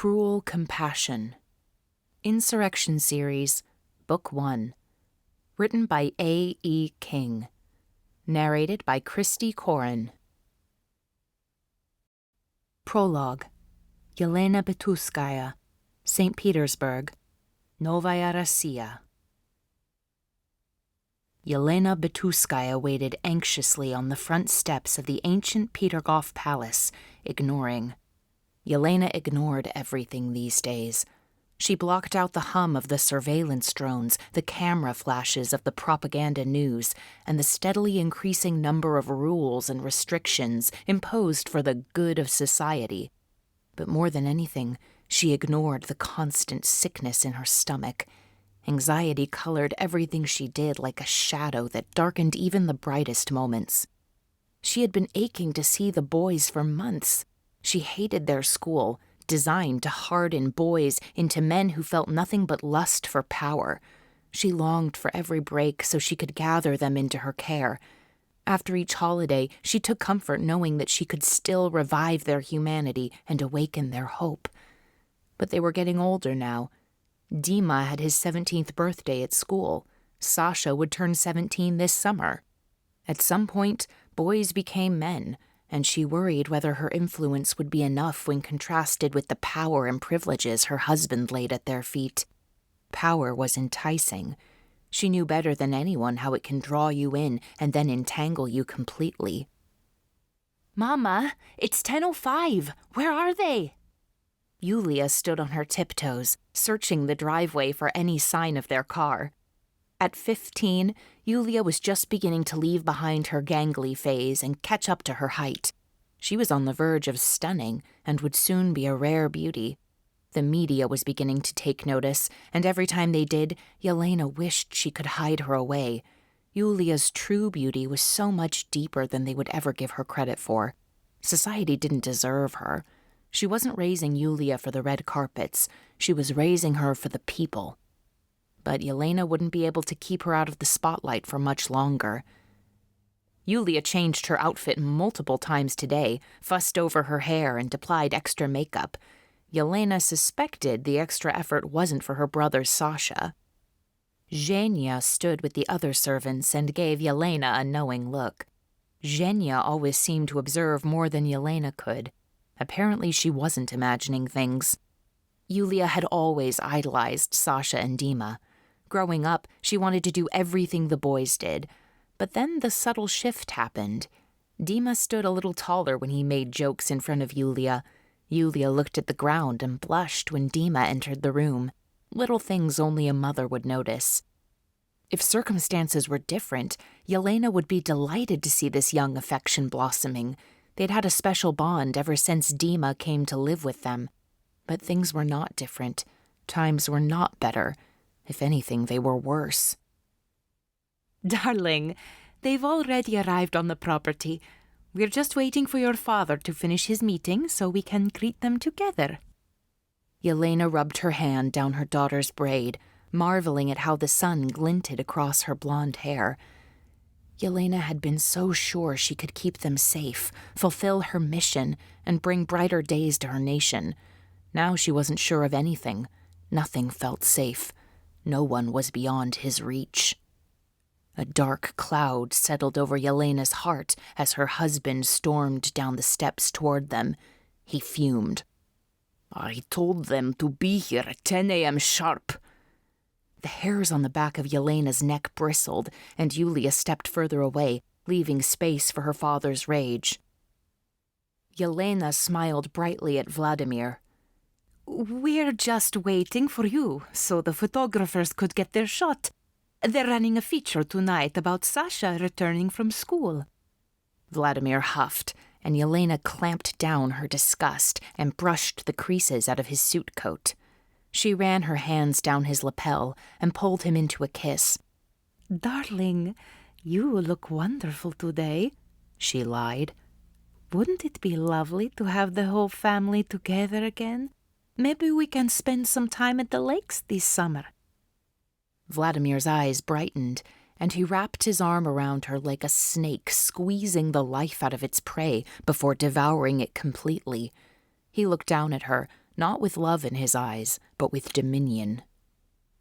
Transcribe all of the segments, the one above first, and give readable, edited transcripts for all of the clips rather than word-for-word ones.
Cruel Compassion. Insurrection Series Book 1. Written by A. E. King. Narrated by Christy Corin. Prologue. Yulia Bituskaya, St. Petersburg, Novaya Russia. Yulia Bituskaya waited anxiously on the front steps of the ancient Petergof Palace, ignoring. Yulia ignored everything these days. She blocked out the hum of the surveillance drones, the camera flashes of the propaganda news, and the steadily increasing number of rules and restrictions imposed for the good of society. But more than anything, she ignored the constant sickness in her stomach. Anxiety colored everything she did like a shadow that darkened even the brightest moments. She had been aching to see the boys for months. She hated their school, designed to harden boys into men who felt nothing but lust for power. She longed for every break so she could gather them into her care. After each holiday, she took comfort knowing that she could still revive their humanity and awaken their hope. But they were getting older now. Dima had his 17th birthday at school. Sasha would turn 17 this summer. At some point, boys became men, and she worried whether her influence would be enough when contrasted with the power and privileges her husband laid at their feet. Power was enticing. She knew better than anyone how it can draw you in and then entangle you completely. "Mama, it's 10:05. Where are they?" Yulia stood on her tiptoes, searching the driveway for any sign of their car. At 15, Yulia was just beginning to leave behind her gangly phase and catch up to her height. She was on the verge of stunning and would soon be a rare beauty. The media was beginning to take notice, and every time they did, Yelena wished she could hide her away. Yulia's true beauty was so much deeper than they would ever give her credit for. Society didn't deserve her. She wasn't raising Yulia for the red carpets. She was raising her for the people. But Yelena wouldn't be able to keep her out of the spotlight for much longer. Yulia changed her outfit multiple times today, fussed over her hair, and applied extra makeup. Yelena suspected the extra effort wasn't for her brother Sasha. Zhenya stood with the other servants and gave Yelena a knowing look. Zhenya always seemed to observe more than Yelena could. Apparently she wasn't imagining things. Yulia had always idolized Sasha and Dima. Growing up, she wanted to do everything the boys did. But then the subtle shift happened. Dima stood a little taller when he made jokes in front of Yulia. Yulia looked at the ground and blushed when Dima entered the room. Little things only a mother would notice. If circumstances were different, Yelena would be delighted to see this young affection blossoming. They'd had a special bond ever since Dima came to live with them. But things were not different. Times were not better. If anything, they were worse. "Darling, they've already arrived on the property. We're just waiting for your father to finish his meeting so we can greet them together." Yelena rubbed her hand down her daughter's braid, marveling at how the sun glinted across her blonde hair. Yelena had been so sure she could keep them safe, fulfill her mission, and bring brighter days to her nation. Now she wasn't sure of anything. Nothing felt safe. No one was beyond his reach. A dark cloud settled over Yelena's heart as her husband stormed down the steps toward them. He fumed. "I told them to be here at 10 a.m. sharp." The hairs on the back of Yelena's neck bristled, and Yulia stepped further away, leaving space for her father's rage. Yelena smiled brightly at Vladimir. "We're just waiting for you so the photographers could get their shot. They're running a feature tonight about Sasha returning from school." Vladimir huffed, and Yelena clamped down her disgust and brushed the creases out of his suit coat. She ran her hands down his lapel and pulled him into a kiss. "Darling, you look wonderful today," she lied. "Wouldn't it be lovely to have the whole family together again? Maybe we can spend some time at the lakes this summer." Vladimir's eyes brightened, and he wrapped his arm around her like a snake squeezing the life out of its prey before devouring it completely. He looked down at her, not with love in his eyes, but with dominion.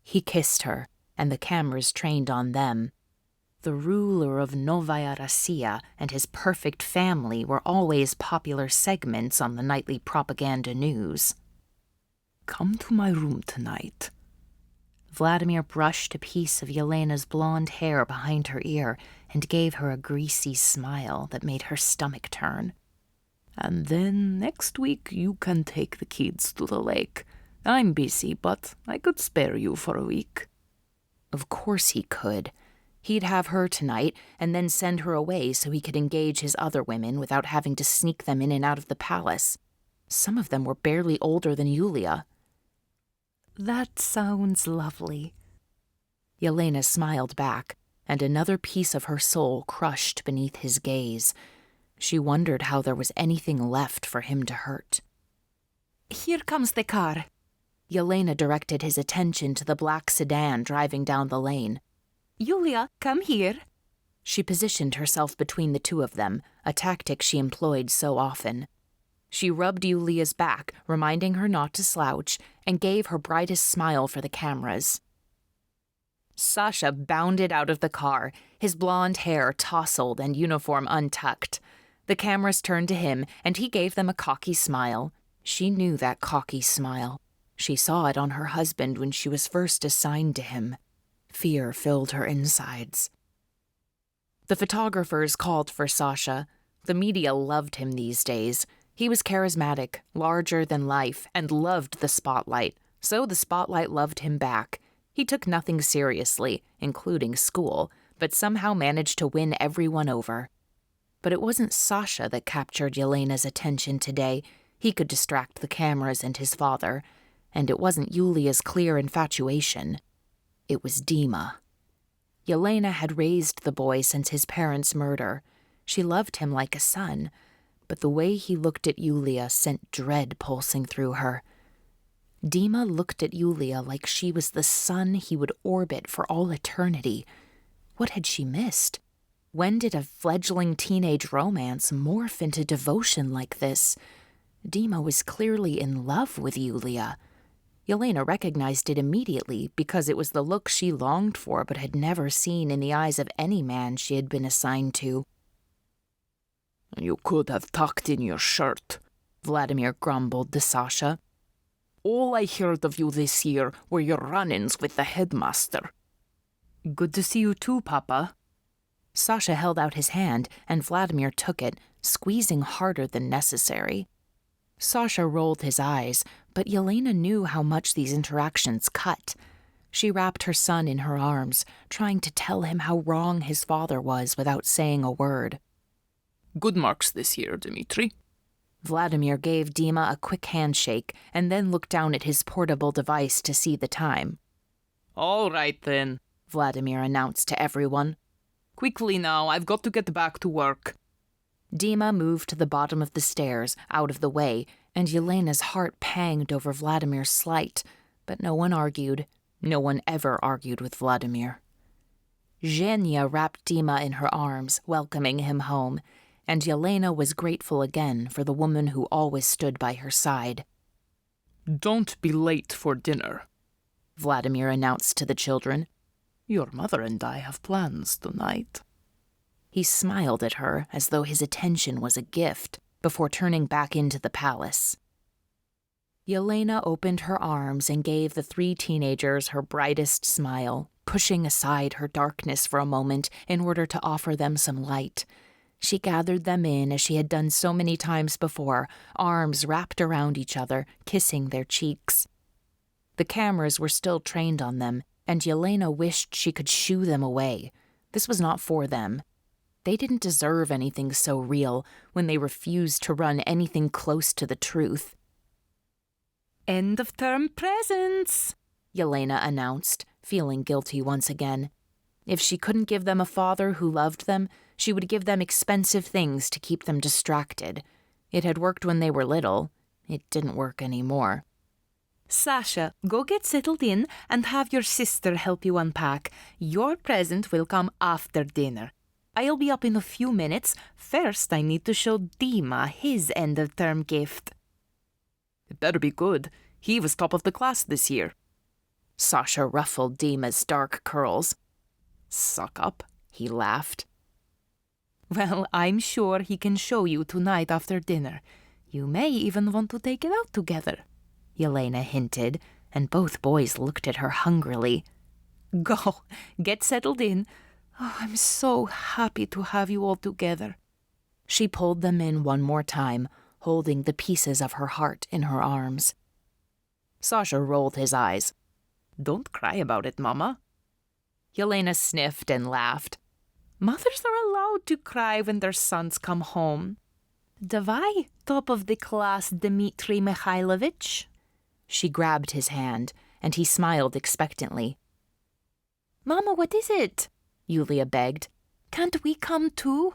He kissed her, and the cameras trained on them. The ruler of Novaya Russia and his perfect family were always popular segments on the nightly propaganda news. "Come to my room tonight." Vladimir brushed a piece of Yelena's blonde hair behind her ear and gave her a greasy smile that made her stomach turn. "And then next week you can take the kids to the lake. I'm busy, but I could spare you for a week." Of course he could. He'd have her tonight and then send her away so he could engage his other women without having to sneak them in and out of the palace. Some of them were barely older than Yulia. "That sounds lovely." Yelena smiled back, and another piece of her soul crushed beneath his gaze. She wondered how there was anything left for him to hurt. "Here comes the car." Yelena directed his attention to the black sedan driving down the lane. "Yulia, come here." She positioned herself between the two of them, a tactic she employed so often. She rubbed Yulia's back, reminding her not to slouch, and gave her brightest smile for the cameras. Sasha bounded out of the car, his blonde hair tousled and uniform untucked. The cameras turned to him, and he gave them a cocky smile. She knew that cocky smile. She saw it on her husband when she was first assigned to him. Fear filled her insides. The photographers called for Sasha. The media loved him these days. He was charismatic, larger than life, and loved the spotlight, so the spotlight loved him back. He took nothing seriously, including school, but somehow managed to win everyone over. But it wasn't Sasha that captured Yelena's attention today. He could distract the cameras and his father. And it wasn't Yulia's clear infatuation. It was Dima. Yelena had raised the boy since his parents' murder. She loved him like a son, but the way he looked at Yulia sent dread pulsing through her. Dima looked at Yulia like she was the sun he would orbit for all eternity. What had she missed? When did a fledgling teenage romance morph into devotion like this? Dima was clearly in love with Yulia. Yelena recognized it immediately because it was the look she longed for but had never seen in the eyes of any man she had been assigned to. "You could have tucked in your shirt," Vladimir grumbled to Sasha. "All I heard of you this year were your run-ins with the headmaster." "Good to see you too, Papa." Sasha held out his hand, and Vladimir took it, squeezing harder than necessary. Sasha rolled his eyes, but Yelena knew how much these interactions cut. She wrapped her son in her arms, trying to tell him how wrong his father was without saying a word. "Good marks this year, Dimitri." Vladimir gave Dima a quick handshake and then looked down at his portable device to see the time. "All right, then," Vladimir announced to everyone. "Quickly now, I've got to get back to work." Dima moved to the bottom of the stairs, out of the way, and Yelena's heart panged over Vladimir's slight, but no one argued. No one ever argued with Vladimir. Zhenya wrapped Dima in her arms, welcoming him home, and Yelena was grateful again for the woman who always stood by her side. "Don't be late for dinner," Vladimir announced to the children. "Your mother and I have plans tonight." He smiled at her as though his attention was a gift before turning back into the palace. Yelena opened her arms and gave the 3 teenagers her brightest smile, pushing aside her darkness for a moment in order to offer them some light. She gathered them in as she had done so many times before, arms wrapped around each other, kissing their cheeks. The cameras were still trained on them, and Yelena wished she could shoo them away. This was not for them. They didn't deserve anything so real when they refused to run anything close to the truth. "End-of-term presents," Yelena announced, feeling guilty once again. If she couldn't give them a father who loved them, she would give them expensive things to keep them distracted. It had worked when they were little. It didn't work anymore. "Sasha, go get settled in and have your sister help you unpack. Your present will come after dinner. I'll be up in a few minutes. First, I need to show Dima his end-of-term gift." It better be good. He was top of the class this year. Sasha ruffled Dima's dark curls. Suck up, he laughed. Well, I'm sure he can show you tonight after dinner. You may even want to take it out together, Yelena hinted, and both boys looked at her hungrily. Go, get settled in. Oh, I'm so happy to have you all together. She pulled them in one more time, holding the pieces of her heart in her arms. Sasha rolled his eyes. Don't cry about it, Mama. Yelena sniffed and laughed. Mothers are allowed to cry when their sons come home. Davai, top of the class Dimitri Mikhailovich. She grabbed his hand, and he smiled expectantly. Mama, what is it? Yulia begged. Can't we come too?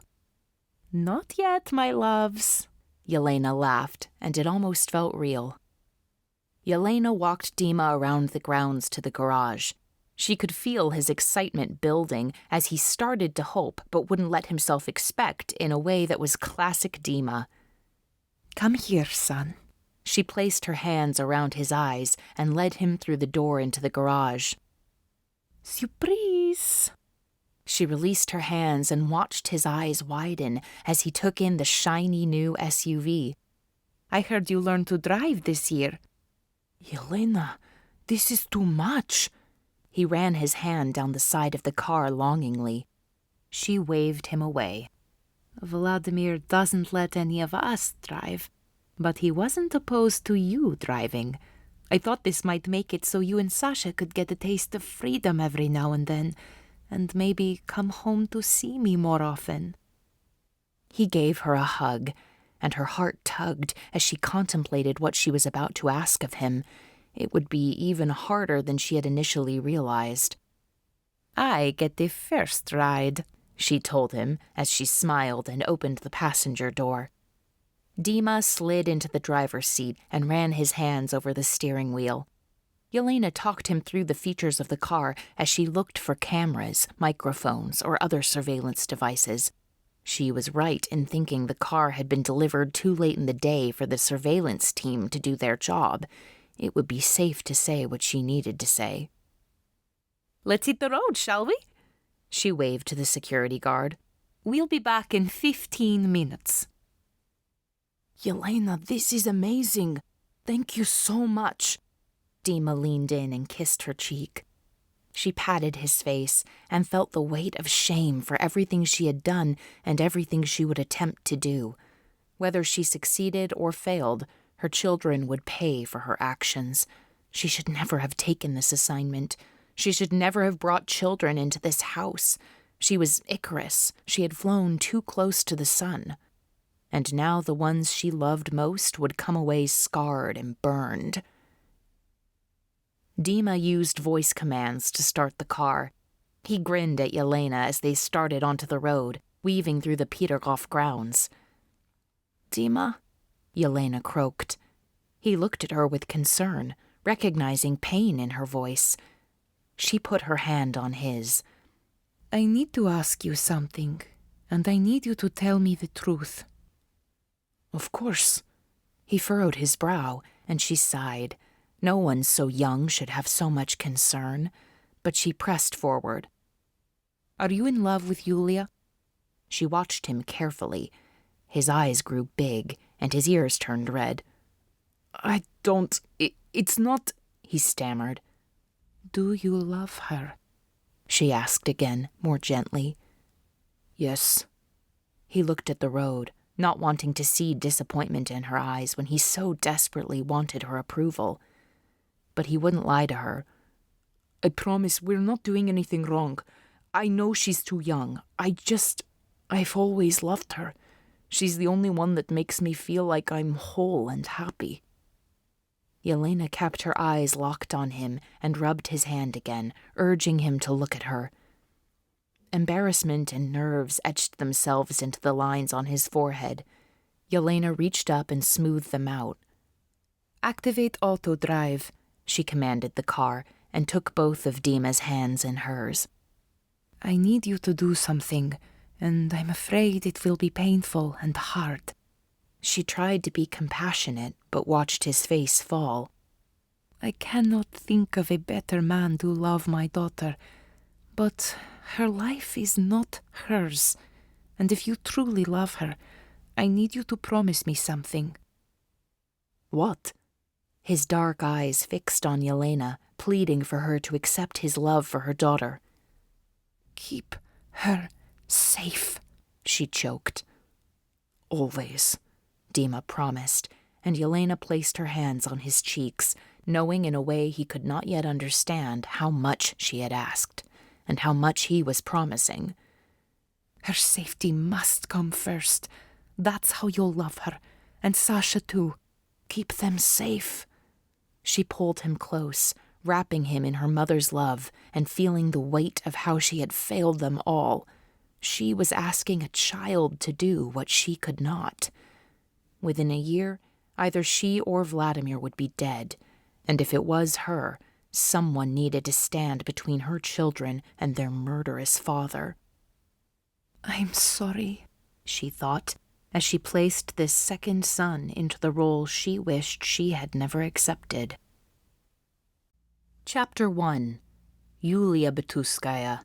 Not yet, my loves. Yelena laughed, and it almost felt real. Yelena walked Dima around the grounds to the garage. She could feel his excitement building as he started to hope but wouldn't let himself expect in a way that was classic Dima. Come here, son. She placed her hands around his eyes and led him through the door into the garage. Surprise! She released her hands and watched his eyes widen as he took in the shiny new SUV. I heard you learned to drive this year. Yelena, this is too much. He ran his hand down the side of the car longingly. She waved him away. Vladimir doesn't let any of us drive, but he wasn't opposed to you driving. I thought this might make it so you and Sasha could get a taste of freedom every now and then, and maybe come home to see me more often. He gave her a hug, and her heart tugged as she contemplated what she was about to ask of him. It would be even harder than she had initially realized. I get the first ride, she told him as she smiled and opened the passenger door. Dima slid into the driver's seat and ran his hands over the steering wheel. Yelena talked him through the features of the car as she looked for cameras, microphones, or other surveillance devices. She was right in thinking the car had been delivered too late in the day for the surveillance team to do their job. It would be safe to say what she needed to say. Let's hit the road, shall we? She waved to the security guard. We'll be back in 15 minutes. Yelena, this is amazing. Thank you so much. Dima leaned in and kissed her cheek. She patted his face and felt the weight of shame for everything she had done and everything she would attempt to do. Whether she succeeded or failed, her children would pay for her actions. She should never have taken this assignment. She should never have brought children into this house. She was Icarus. She had flown too close to the sun. And now the ones she loved most would come away scarred and burned. Dima used voice commands to start the car. He grinned at Yelena as they started onto the road, weaving through the Peterhof grounds. Dima? Yelena croaked. He looked at her with concern, recognizing pain in her voice. She put her hand on his. I need to ask you something, and I need you to tell me the truth. Of course. He furrowed his brow, and she sighed. No one so young should have so much concern, but she pressed forward. Are you in love with Yulia? She watched him carefully. His eyes grew big, and his ears turned red. I don't... It's not... he stammered. Do you love her? She asked again, more gently. Yes. He looked at the road, not wanting to see disappointment in her eyes when he so desperately wanted her approval. But he wouldn't lie to her. I promise we're not doing anything wrong. I know she's too young. I've always loved her. She's the only one that makes me feel like I'm whole and happy. Yelena kept her eyes locked on him and rubbed his hand again, urging him to look at her. Embarrassment and nerves etched themselves into the lines on his forehead. Yelena reached up and smoothed them out. Activate auto drive, she commanded the car, and took both of Dima's hands in hers. I need you to do something, and I'm afraid it will be painful and hard. She tried to be compassionate, but watched his face fall. I cannot think of a better man to love my daughter, but her life is not hers, and if you truly love her, I need you to promise me something. What? His dark eyes fixed on Yelena, pleading for her to accept his love for her daughter. Keep her safe, she choked. Always, Dima promised, and Yelena placed her hands on his cheeks, knowing in a way he could not yet understand how much she had asked, and how much he was promising. Her safety must come first. That's how you'll love her, and Sasha too. Keep them safe. She pulled him close, wrapping him in her mother's love and feeling the weight of how she had failed them all. She was asking a child to do what she could not. Within a year, either she or Vladimir would be dead, and if it was her, someone needed to stand between her children and their murderous father. I'm sorry, she thought, as she placed this second son into the role she wished she had never accepted. Chapter 1. Yulia Bituskaya.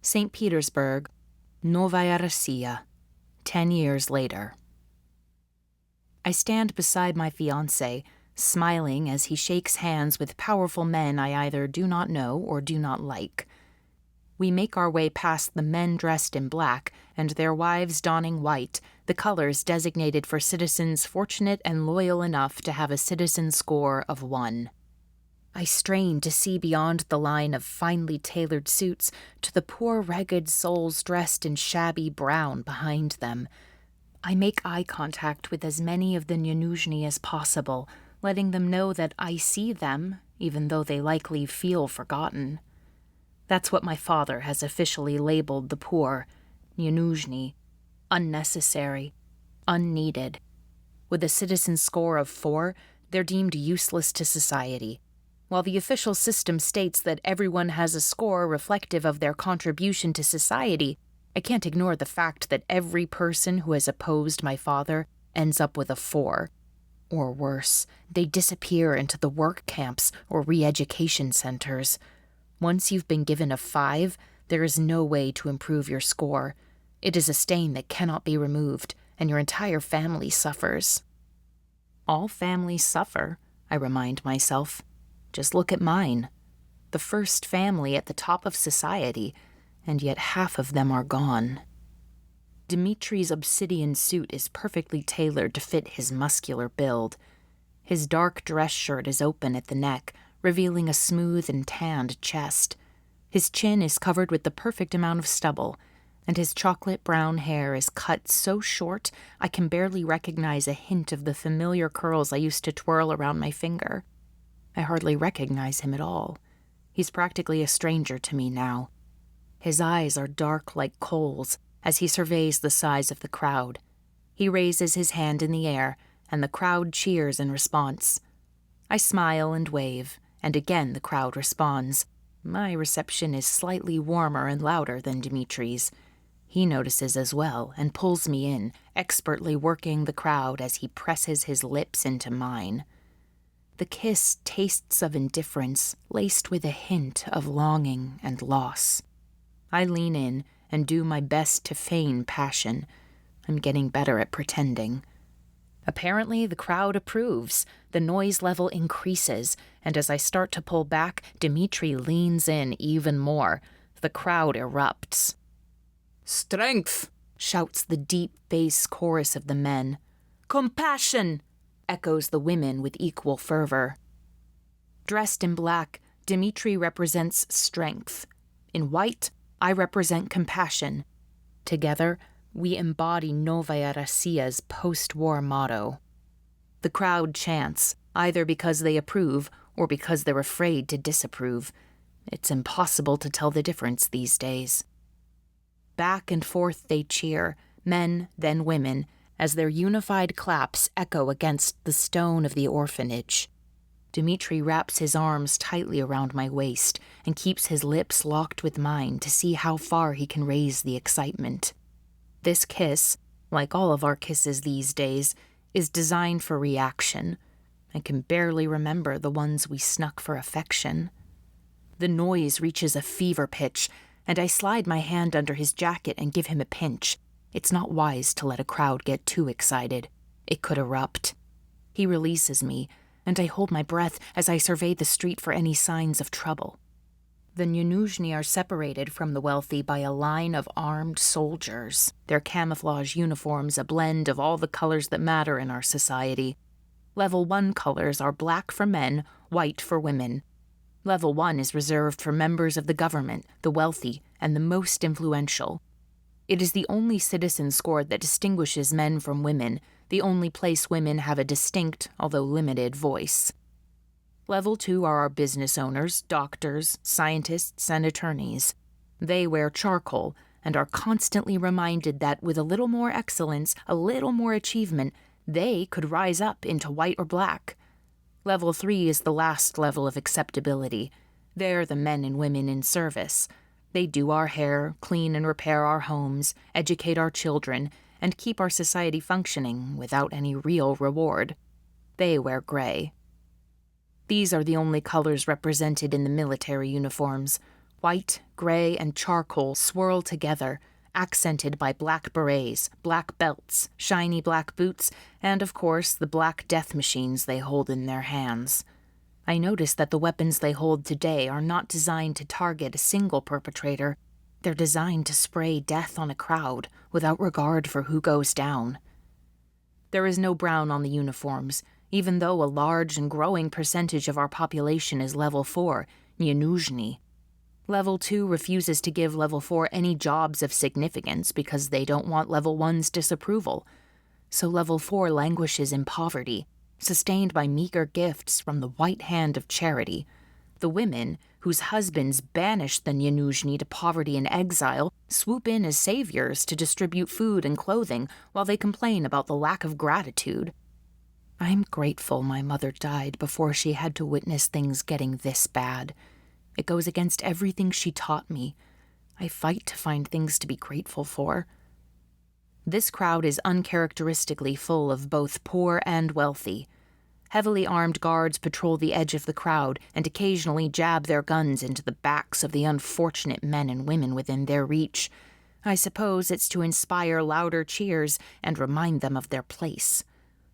St. Petersburg, Novaya Rossiya, 10 years later. I stand beside my fiancé, smiling as he shakes hands with powerful men I either do not know or do not like. We make our way past the men dressed in black and their wives donning white, the colors designated for citizens fortunate and loyal enough to have a citizen score of 1. I strain to see beyond the line of finely tailored suits to the poor ragged souls dressed in shabby brown behind them. I make eye contact with as many of the Nyanuzhny as possible, letting them know that I see them, even though they likely feel forgotten. That's what my father has officially labeled the poor, Nyanuzhny, unnecessary, unneeded. With a citizen score of 4, they're deemed useless to society. While the official system states that everyone has a score reflective of their contribution to society, I can't ignore the fact that every person who has opposed my father ends up with a 4. Or worse, they disappear into the work camps or re-education centers. Once you've been given a 5, there is no way to improve your score. It is a stain that cannot be removed, and your entire family suffers. All families suffer, I remind myself. Just look at mine. The first family at the top of society, and yet half of them are gone. Dimitri's obsidian suit is perfectly tailored to fit his muscular build. His dark dress shirt is open at the neck, revealing a smooth and tanned chest. His chin is covered with the perfect amount of stubble, and his chocolate brown hair is cut so short I can barely recognize a hint of the familiar curls I used to twirl around my finger. I hardly recognize him at all. He's practically a stranger to me now. His eyes are dark like coals as he surveys the size of the crowd. He raises his hand in the air, and the crowd cheers in response. I smile and wave, and again the crowd responds. My reception is slightly warmer and louder than Dimitri's. He notices as well and pulls me in, expertly working the crowd as he presses his lips into mine. The kiss tastes of indifference, laced with a hint of longing and loss. I lean in and do my best to feign passion. I'm getting better at pretending. Apparently, the crowd approves. The noise level increases, and as I start to pull back, Dimitri leans in even more. The crowd erupts. "Strength!" shouts the deep bass chorus of the men. "Compassion!" echoes the women with equal fervor. Dressed in black, Dimitri represents strength. In white, I represent compassion. Together, we embody Novaya Rossiya's post-war motto. The crowd chants, either because they approve or because they're afraid to disapprove. It's impossible to tell the difference these days. Back and forth they cheer, men, then women, as their unified claps echo against the stone of the orphanage. Dimitri wraps his arms tightly around my waist and keeps his lips locked with mine to see how far he can raise the excitement. This kiss, like all of our kisses these days, is designed for reaction. I can barely remember the ones we snuck for affection. The noise reaches a fever pitch, and I slide my hand under his jacket and give him a pinch. It's not wise to let a crowd get too excited. It could erupt. He releases me, and I hold my breath as I survey the street for any signs of trouble. The Nyenuzhny are separated from the wealthy by a line of armed soldiers, their camouflage uniforms a blend of all the colors that matter in our society. Level 1 colors are black for men, white for women. Level 1 is reserved for members of the government, the wealthy, and the most influential. It is the only citizen score that distinguishes men from women, the only place women have a distinct, although limited, voice. Level 2 are our business owners, doctors, scientists, and attorneys. They wear charcoal and are constantly reminded that with a little more excellence, a little more achievement, they could rise up into white or black. Level 3 is the last level of acceptability. They're the men and women in service. They do our hair, clean and repair our homes, educate our children, and keep our society functioning without any real reward. They wear gray. These are the only colors represented in the military uniforms. White, gray, and charcoal swirl together, accented by black berets, black belts, shiny black boots, and, of course, the black death machines they hold in their hands. I notice that the weapons they hold today are not designed to target a single perpetrator. They're designed to spray death on a crowd without regard for who goes down. There is no brown on the uniforms, even though a large and growing percentage of our population is level 4, Nyenuzhny. Level 2 refuses to give level 4 any jobs of significance because they don't want level 1's disapproval. So level 4 languishes in poverty, sustained by meager gifts from the white hand of charity. The women, whose husbands banish the Nyenuzhny to poverty and exile, swoop in as saviors to distribute food and clothing while they complain about the lack of gratitude. I'm grateful my mother died before she had to witness things getting this bad. It goes against everything she taught me. I fight to find things to be grateful for. This crowd is uncharacteristically full of both poor and wealthy. Heavily armed guards patrol the edge of the crowd and occasionally jab their guns into the backs of the unfortunate men and women within their reach. I suppose it's to inspire louder cheers and remind them of their place.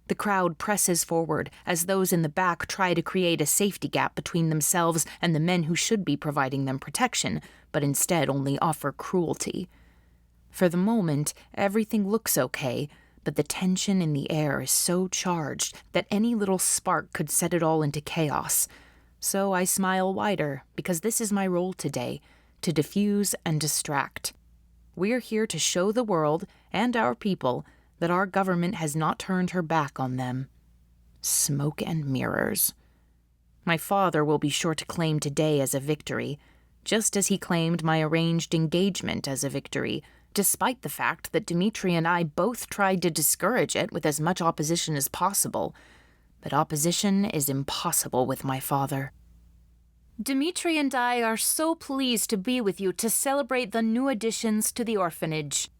The crowd presses forward as those in the back try to create a safety gap between themselves and the men who should be providing them protection, but instead only offer cruelty. For the moment, everything looks okay, but the tension in the air is so charged that any little spark could set it all into chaos. So I smile wider, because this is my role today, to diffuse and distract. We're here to show the world, and our people, that our government has not turned her back on them. Smoke and mirrors. My father will be sure to claim today as a victory, just as he claimed my arranged engagement as a victory, despite the fact that Dimitri and I both tried to discourage it with as much opposition as possible. But opposition is impossible with my father. Dimitri and I are so pleased to be with you to celebrate the new additions to the orphanage.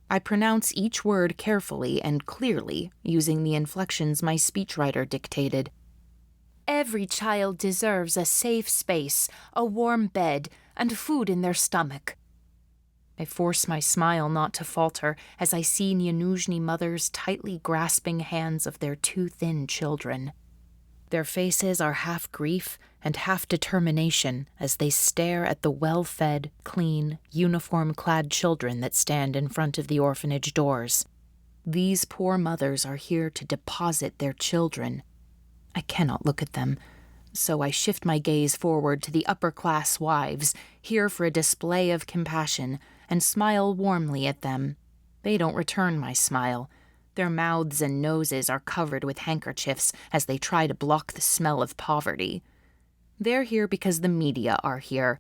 I pronounce each word carefully and clearly, using the inflections my speechwriter dictated. Every child deserves a safe space, a warm bed, and food in their stomach. I force my smile not to falter as I see Nyenuzhny mothers tightly grasping hands of their too thin children. Their faces are half grief and half determination as they stare at the well-fed, clean, uniform-clad children that stand in front of the orphanage doors. These poor mothers are here to deposit their children. I cannot look at them, so I shift my gaze forward to the upper-class wives, here for a display of compassion, and smile warmly at them. They don't return my smile. Their mouths and noses are covered with handkerchiefs as they try to block the smell of poverty. They're here because the media are here.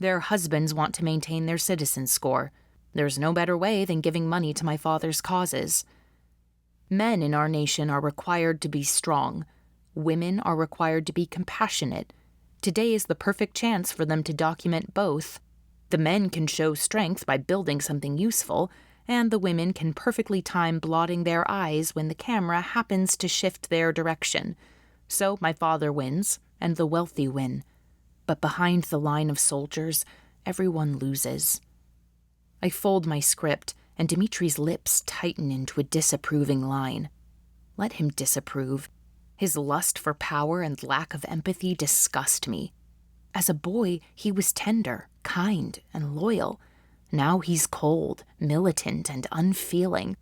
Their husbands want to maintain their citizen score. There's no better way than giving money to my father's causes. Men in our nation are required to be strong. Women are required to be compassionate. Today is the perfect chance for them to document both. The men can show strength by building something useful, and the women can perfectly time blotting their eyes when the camera happens to shift their direction. So my father wins, and the wealthy win. But behind the line of soldiers, everyone loses. I fold my script, and Dimitri's lips tighten into a disapproving line. Let him disapprove. His lust for power and lack of empathy disgust me. As a boy, he was tender, kind, and loyal. Now he's cold, militant, and unfeeling.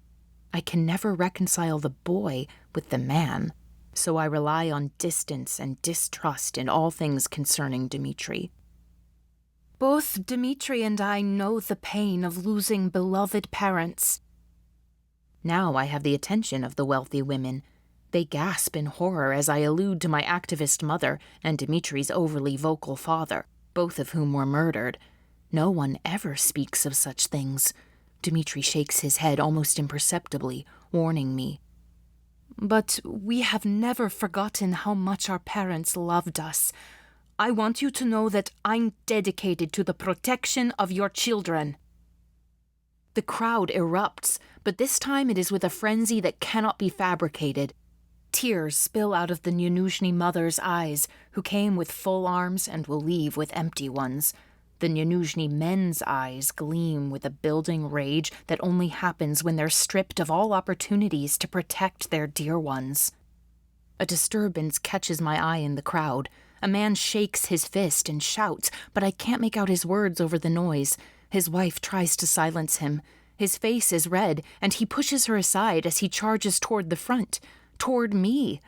I can never reconcile the boy with the man, so I rely on distance and distrust in all things concerning Dimitri. Both Dimitri and I know the pain of losing beloved parents. Now I have the attention of the wealthy women. They gasp in horror as I allude to my activist mother and Dimitri's overly vocal father, both of whom were murdered. No one ever speaks of such things. Dimitri shakes his head almost imperceptibly, warning me. But we have never forgotten how much our parents loved us. I want you to know that I'm dedicated to the protection of your children. The crowd erupts, but this time it is with a frenzy that cannot be fabricated. Tears spill out of the Nyanuzhny mother's eyes, who came with full arms and will leave with empty ones. The Nyanuzhny men's eyes gleam with a building rage that only happens when they're stripped of all opportunities to protect their dear ones. A disturbance catches my eye in the crowd. A man shakes his fist and shouts, but I can't make out his words over the noise. His wife tries to silence him. His face is red, and he pushes her aside as he charges toward the front, toward me.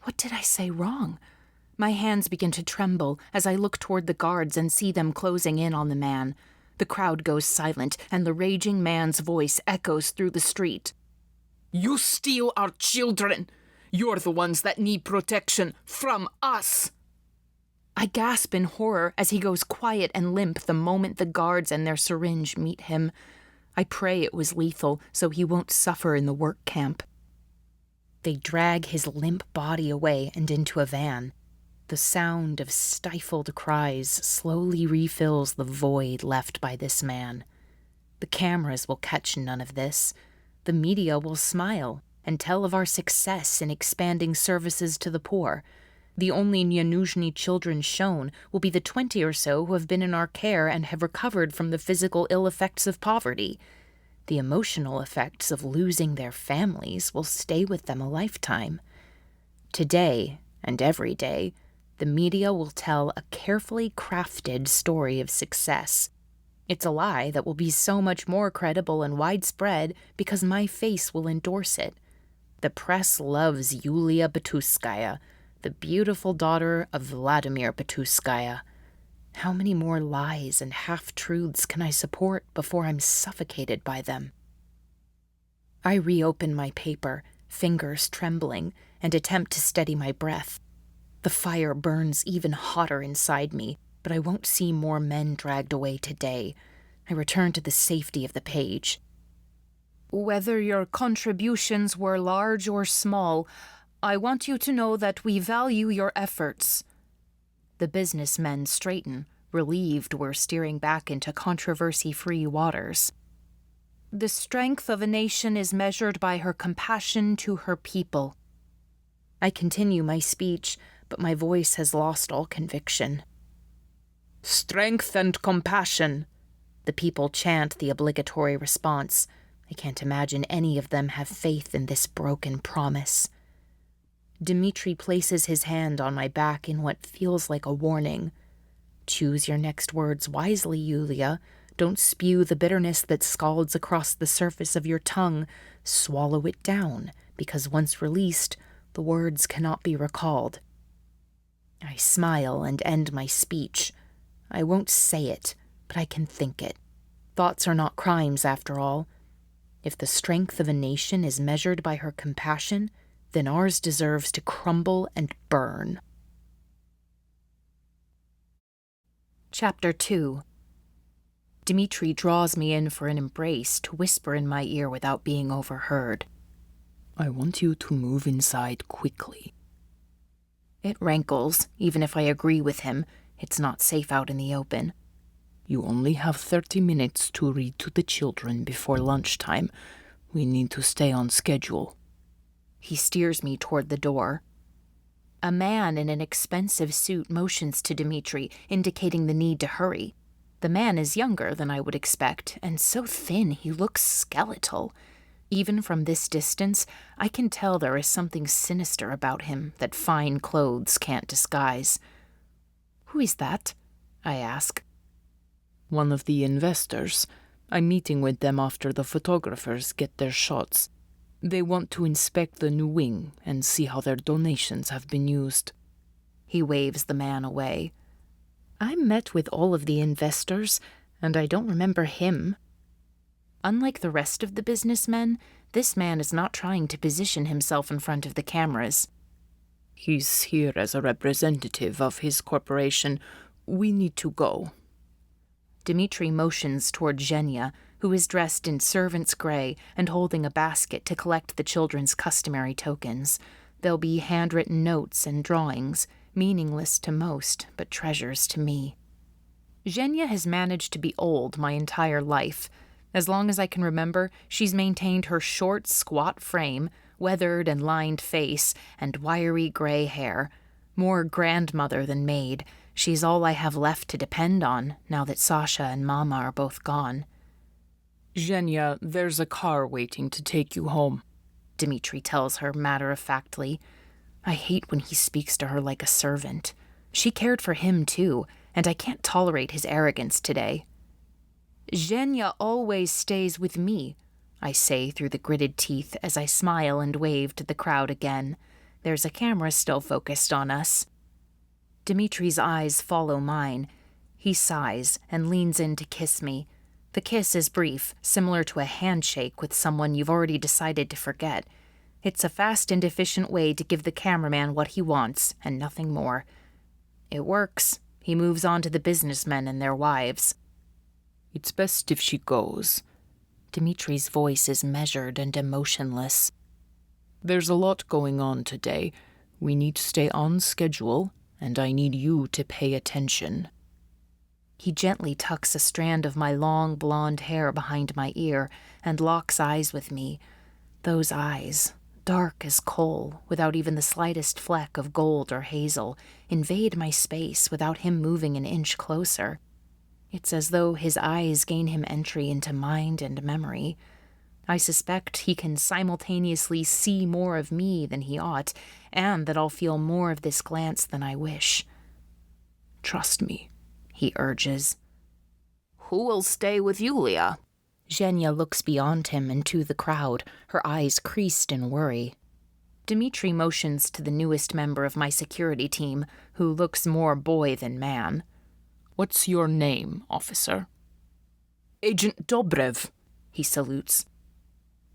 What did I say wrong? My hands begin to tremble as I look toward the guards and see them closing in on the man. The crowd goes silent, and the raging man's voice echoes through the street. You steal our children! You're the ones that need protection from us! I gasp in horror as he goes quiet and limp the moment the guards and their syringe meet him. I pray it was lethal so he won't suffer in the work camp. They drag his limp body away and into a van. The sound of stifled cries slowly refills the void left by this man. The cameras will catch none of this. The media will smile and tell of our success in expanding services to the poor. The only Nyanuzhny children shown will be the 20 or so who have been in our care and have recovered from the physical ill effects of poverty. The emotional effects of losing their families will stay with them a lifetime. Today, and every day, the media will tell a carefully crafted story of success. It's a lie that will be so much more credible and widespread because my face will endorse it. The press loves Yulia Bituskaya, the beautiful daughter of Vladimir Bituskaya. How many more lies and half-truths can I support before I'm suffocated by them? I reopen my paper, fingers trembling, and attempt to steady my breath. The fire burns even hotter inside me, but I won't see more men dragged away today. I return to the safety of the page. Whether your contributions were large or small, I want you to know that we value your efforts. The businessmen straighten, relieved we're steering back into controversy-free waters. The strength of a nation is measured by her compassion to her people. I continue my speech, but my voice has lost all conviction. Strength and compassion. The people chant the obligatory response. I can't imagine any of them have faith in this broken promise. Dimitri places his hand on my back in what feels like a warning. Choose your next words wisely, Yulia. Don't spew the bitterness that scalds across the surface of your tongue. Swallow it down, because once released, the words cannot be recalled. I smile and end my speech. I won't say it, but I can think it. Thoughts are not crimes, after all. If the strength of a nation is measured by her compassion, then ours deserves to crumble and burn. Chapter 2. Dimitri draws me in for an embrace to whisper in my ear without being overheard. I want you to move inside quickly. It rankles, even if I agree with him. It's not safe out in the open. You only have 30 minutes to read to the children before lunchtime. We need to stay on schedule. He steers me toward the door. A man in an expensive suit motions to Dimitri, indicating the need to hurry. The man is younger than I would expect, and so thin he looks skeletal. Even from this distance, I can tell there is something sinister about him that fine clothes can't disguise. "Who is that?" I ask. One of the investors. I'm meeting with them after the photographers get their shots. They want to inspect the new wing and see how their donations have been used. He waves the man away. I met with all of the investors, and I don't remember him. Unlike the rest of the businessmen, this man is not trying to position himself in front of the cameras. He's here as a representative of his corporation. We need to go. Dimitri motions toward Zhenya, who is dressed in servant's gray and holding a basket to collect the children's customary tokens. There'll be handwritten notes and drawings, meaningless to most, but treasures to me. Zhenya has managed to be old my entire life. As long as I can remember, she's maintained her short, squat frame, weathered and lined face, and wiry gray hair. More grandmother than maid. She's all I have left to depend on, now that Sasha and Mama are both gone. Zhenya, there's a car waiting to take you home, Dimitri tells her matter-of-factly. I hate when he speaks to her like a servant. She cared for him, too, and I can't tolerate his arrogance today. "Zhenya always stays with me," I say through the gritted teeth as I smile and wave to the crowd again. There's a camera still focused on us. Dimitri's eyes follow mine. He sighs and leans in to kiss me. The kiss is brief, similar to a handshake with someone you've already decided to forget. It's a fast and efficient way to give the cameraman what he wants, and nothing more. It works. He moves on to the businessmen and their wives. It's best if she goes. Dimitri's voice is measured and emotionless. There's a lot going on today. We need to stay on schedule, and I need you to pay attention. He gently tucks a strand of my long blonde hair behind my ear and locks eyes with me. Those eyes, dark as coal, without even the slightest fleck of gold or hazel, invade my space without him moving an inch closer. It's as though his eyes gain him entry into mind and memory. I suspect he can simultaneously see more of me than he ought, and that I'll feel more of this glance than I wish. Trust me, he urges. Who will stay with Yulia? Zhenya looks beyond him and to the crowd, her eyes creased in worry. Dimitri motions to the newest member of my security team, who looks more boy than man. What's your name, officer? Agent Dobrev, he salutes.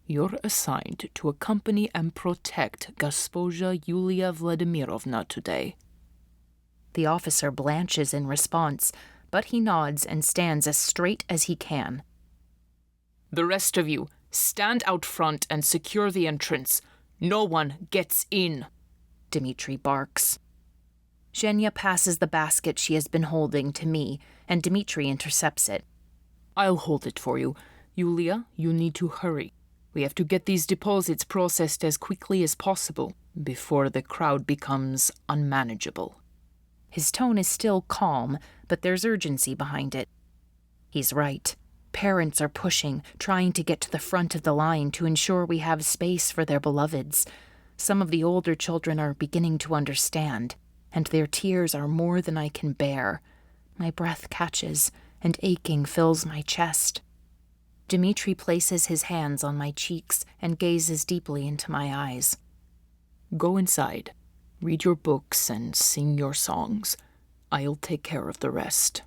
You're assigned to accompany and protect Gospoja Yulia Vladimirovna today. The officer blanches in response, but he nods and stands as straight as he can. The rest of you, stand out front and secure the entrance. No one gets in, Dimitri barks. Zhenya passes the basket she has been holding to me, and Dimitri intercepts it. I'll hold it for you. Yulia, you need to hurry. We have to get these deposits processed as quickly as possible before the crowd becomes unmanageable. His tone is still calm, but there's urgency behind it. He's right. Parents are pushing, trying to get to the front of the line to ensure we have space for their beloveds. Some of the older children are beginning to understand, and their tears are more than I can bear. My breath catches, and aching fills my chest. Dimitri places his hands on my cheeks and gazes deeply into my eyes. Go inside. Read your books and sing your songs. I'll take care of the rest.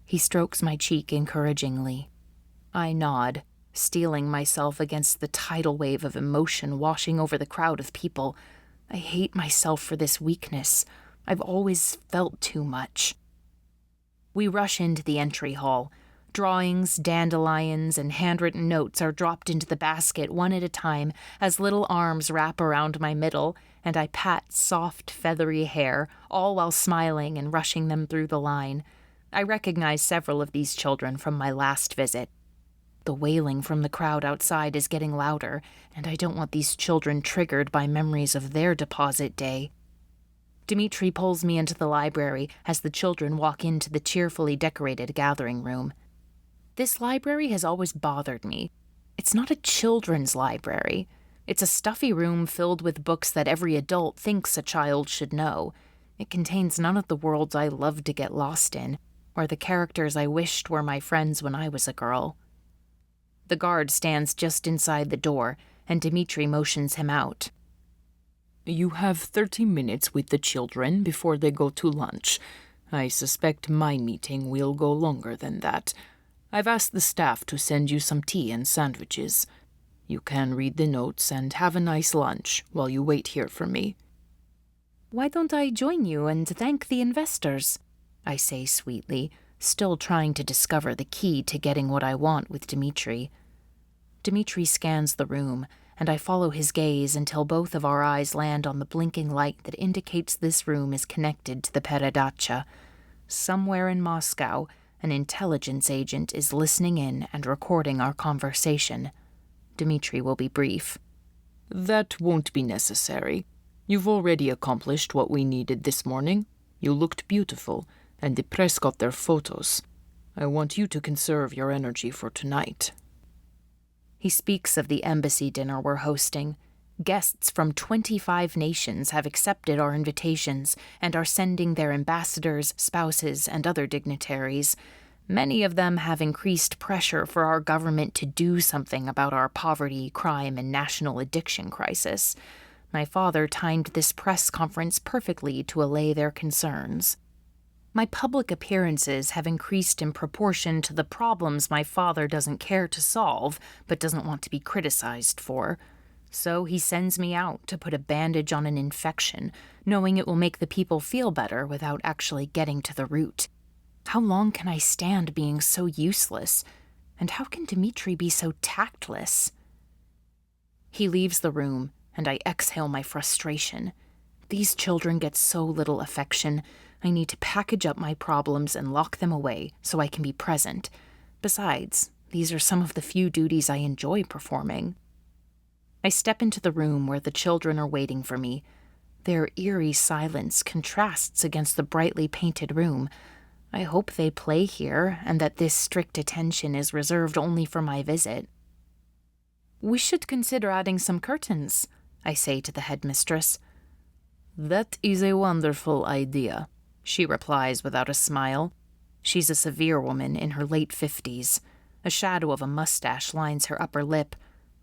He strokes my cheek encouragingly. I nod, steeling myself against the tidal wave of emotion washing over the crowd of people. I hate myself for this weakness. I've always felt too much. We rush into the entry hall. Drawings, dandelions, and handwritten notes are dropped into the basket one at a time as little arms wrap around my middle, and I pat soft, feathery hair, all while smiling and rushing them through the line. I recognize several of these children from my last visit. The wailing from the crowd outside is getting louder, and I don't want these children triggered by memories of their deposit day. Dimitri pulls me into the library as the children walk into the cheerfully decorated gathering room. This library has always bothered me. It's not a children's library. It's a stuffy room filled with books that every adult thinks a child should know. It contains none of the worlds I love to get lost in, or the characters I wished were my friends when I was a girl. The guard stands just inside the door, and Dimitri motions him out. You have 30 minutes with the children before they go to lunch. I suspect my meeting will go longer than that. I've asked the staff to send you some tea and sandwiches. You can read the notes and have a nice lunch while you wait here for me. Why don't I join you and thank the investors? I say sweetly, still trying to discover the key to getting what I want with Dimitri. Dimitri scans the room, and I follow his gaze until both of our eyes land on the blinking light that indicates this room is connected to the Peredacha. Somewhere in Moscow, an intelligence agent is listening in and recording our conversation. Dimitri will be brief. That won't be necessary. You've already accomplished what we needed this morning. You looked beautiful, and the press got their photos. I want you to conserve your energy for tonight. He speaks of the embassy dinner we're hosting. Guests from 25 nations have accepted our invitations and are sending their ambassadors, spouses, and other dignitaries. Many of them have increased pressure for our government to do something about our poverty, crime, and national addiction crisis. My father timed this press conference perfectly to allay their concerns. My public appearances have increased in proportion to the problems my father doesn't care to solve, but doesn't want to be criticized for. So he sends me out to put a bandage on an infection, knowing it will make the people feel better without actually getting to the root. How long can I stand being so useless? And how can Dimitri be so tactless? He leaves the room, and I exhale my frustration. These children get so little affection. I need to package up my problems and lock them away so I can be present. Besides, these are some of the few duties I enjoy performing. I step into the room where the children are waiting for me. Their eerie silence contrasts against the brightly painted room. I hope they play here and that this strict attention is reserved only for my visit. We should consider adding some curtains, I say to the headmistress. That is a wonderful idea, she replies without a smile. She's a severe woman in her late 50s. A shadow of a mustache lines her upper lip.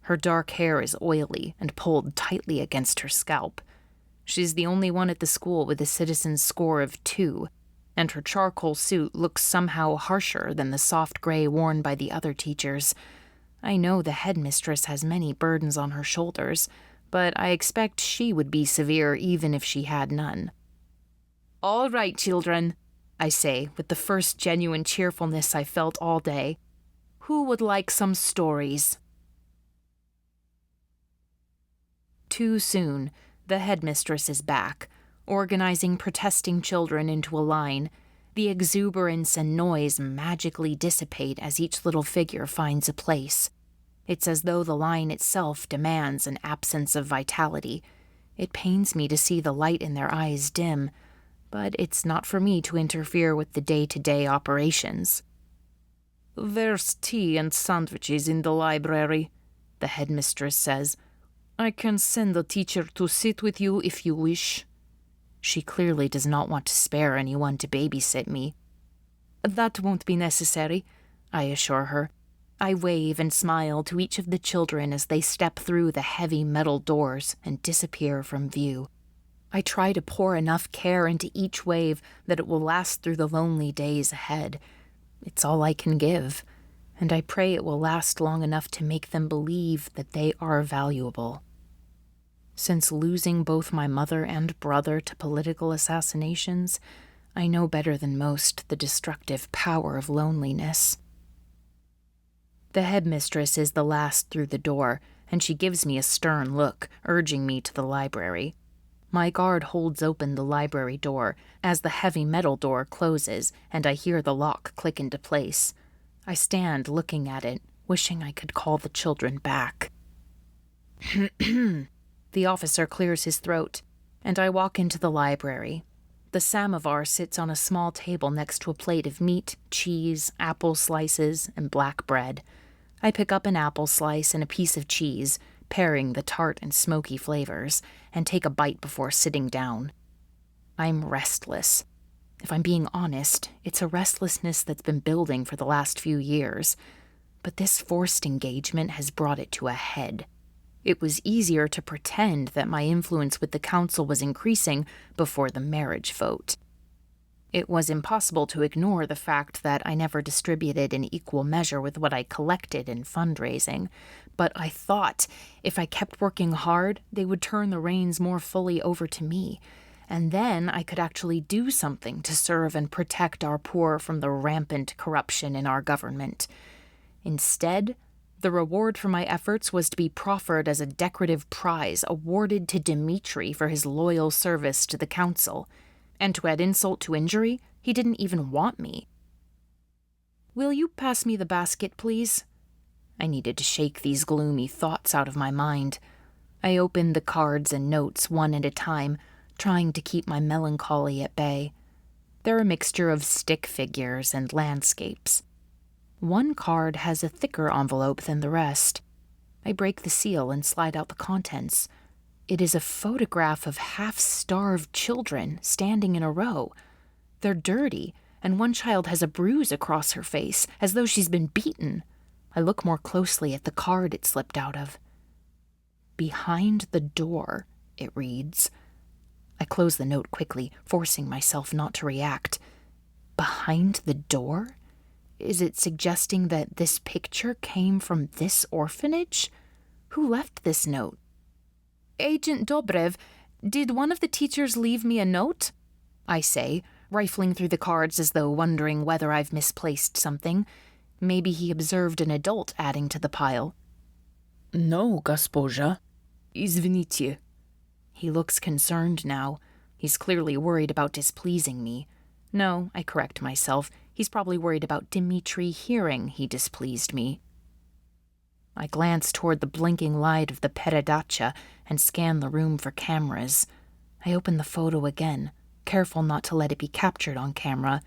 Her dark hair is oily and pulled tightly against her scalp. She's the only one at the school with a citizen's score of 2, and her charcoal suit looks somehow harsher than the soft gray worn by the other teachers. I know the headmistress has many burdens on her shoulders, but I expect she would be severe even if she had none. All right, children, I say with the first genuine cheerfulness I felt all day. Who would like some stories? Too soon, the headmistress is back, organizing protesting children into a line. The exuberance and noise magically dissipate as each little figure finds a place. It's as though the line itself demands an absence of vitality. It pains me to see the light in their eyes dim, but it's not for me to interfere with the day-to-day operations. There's tea and sandwiches in the library, the headmistress says. I can send a teacher to sit with you if you wish. She clearly does not want to spare anyone to babysit me. That won't be necessary, I assure her. I wave and smile to each of the children as they step through the heavy metal doors and disappear from view. I try to pour enough care into each wave that it will last through the lonely days ahead. It's all I can give, and I pray it will last long enough to make them believe that they are valuable. Since losing both my mother and brother to political assassinations, I know better than most the destructive power of loneliness. The headmistress is the last through the door, and she gives me a stern look, urging me to the library. My guard holds open the library door as the heavy metal door closes, and I hear the lock click into place. I stand looking at it, wishing I could call the children back. The officer clears his throat, and I walk into the library. The samovar sits on a small table next to a plate of meat, cheese, apple slices, and black bread. I pick up an apple slice and a piece of cheese, pairing the tart and smoky flavors, and take a bite before sitting down. I'm restless. If I'm being honest, it's a restlessness that's been building for the last few years, but this forced engagement has brought it to a head. It was easier to pretend that my influence with the council was increasing before the marriage vote. It was impossible to ignore the fact that I never distributed in equal measure with what I collected in fundraising, but I thought if I kept working hard, they would turn the reins more fully over to me, and then I could actually do something to serve and protect our poor from the rampant corruption in our government. Instead, the reward for my efforts was to be proffered as a decorative prize awarded to Dimitri for his loyal service to the council. And to add insult to injury, he didn't even want me. "Will you pass me the basket, please?" I needed to shake these gloomy thoughts out of my mind. I opened the cards and notes one at a time, trying to keep my melancholy at bay. They're a mixture of stick figures and landscapes. One card has a thicker envelope than the rest. I break the seal and slide out the contents. It is a photograph of half-starved children standing in a row. They're dirty, and one child has a bruise across her face, as though she's been beaten. I look more closely at the card it slipped out of. "Behind the door," it reads. I close the note quickly, forcing myself not to react. Behind the door? Is it suggesting that this picture came from this orphanage? Who left this note? "Agent Dobrev, did one of the teachers leave me a note?" I say, rifling through the cards as though wondering whether I've misplaced something. Maybe he observed an adult adding to the pile. "No, госпожа. Извините." He looks concerned now. He's clearly worried about displeasing me. No, I correct myself. He's probably worried about Dimitri hearing he displeased me. I glance toward the blinking light of the peredacha and scan the room for cameras. I open the photo again, careful not to let it be captured on camera.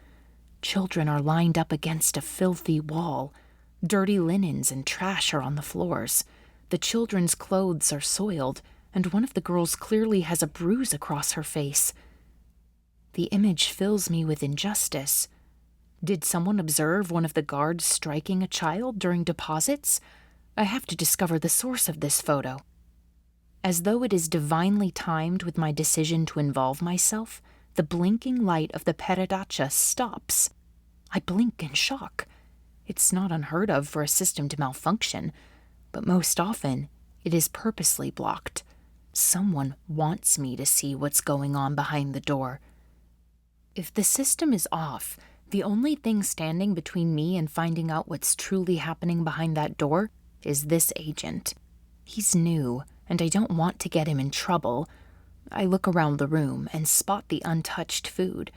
Children are lined up against a filthy wall. Dirty linens and trash are on the floors. The children's clothes are soiled, and one of the girls clearly has a bruise across her face. The image fills me with injustice. Did someone observe one of the guards striking a child during deposits? I have to discover the source of this photo. As though it is divinely timed with my decision to involve myself, the blinking light of the peredacha stops. I blink in shock. It's not unheard of for a system to malfunction, but most often it is purposely blocked. Someone wants me to see what's going on behind the door. If the system is off, the only thing standing between me and finding out what's truly happening behind that door is this agent. He's new, and I don't want to get him in trouble. I look around the room and spot the untouched food.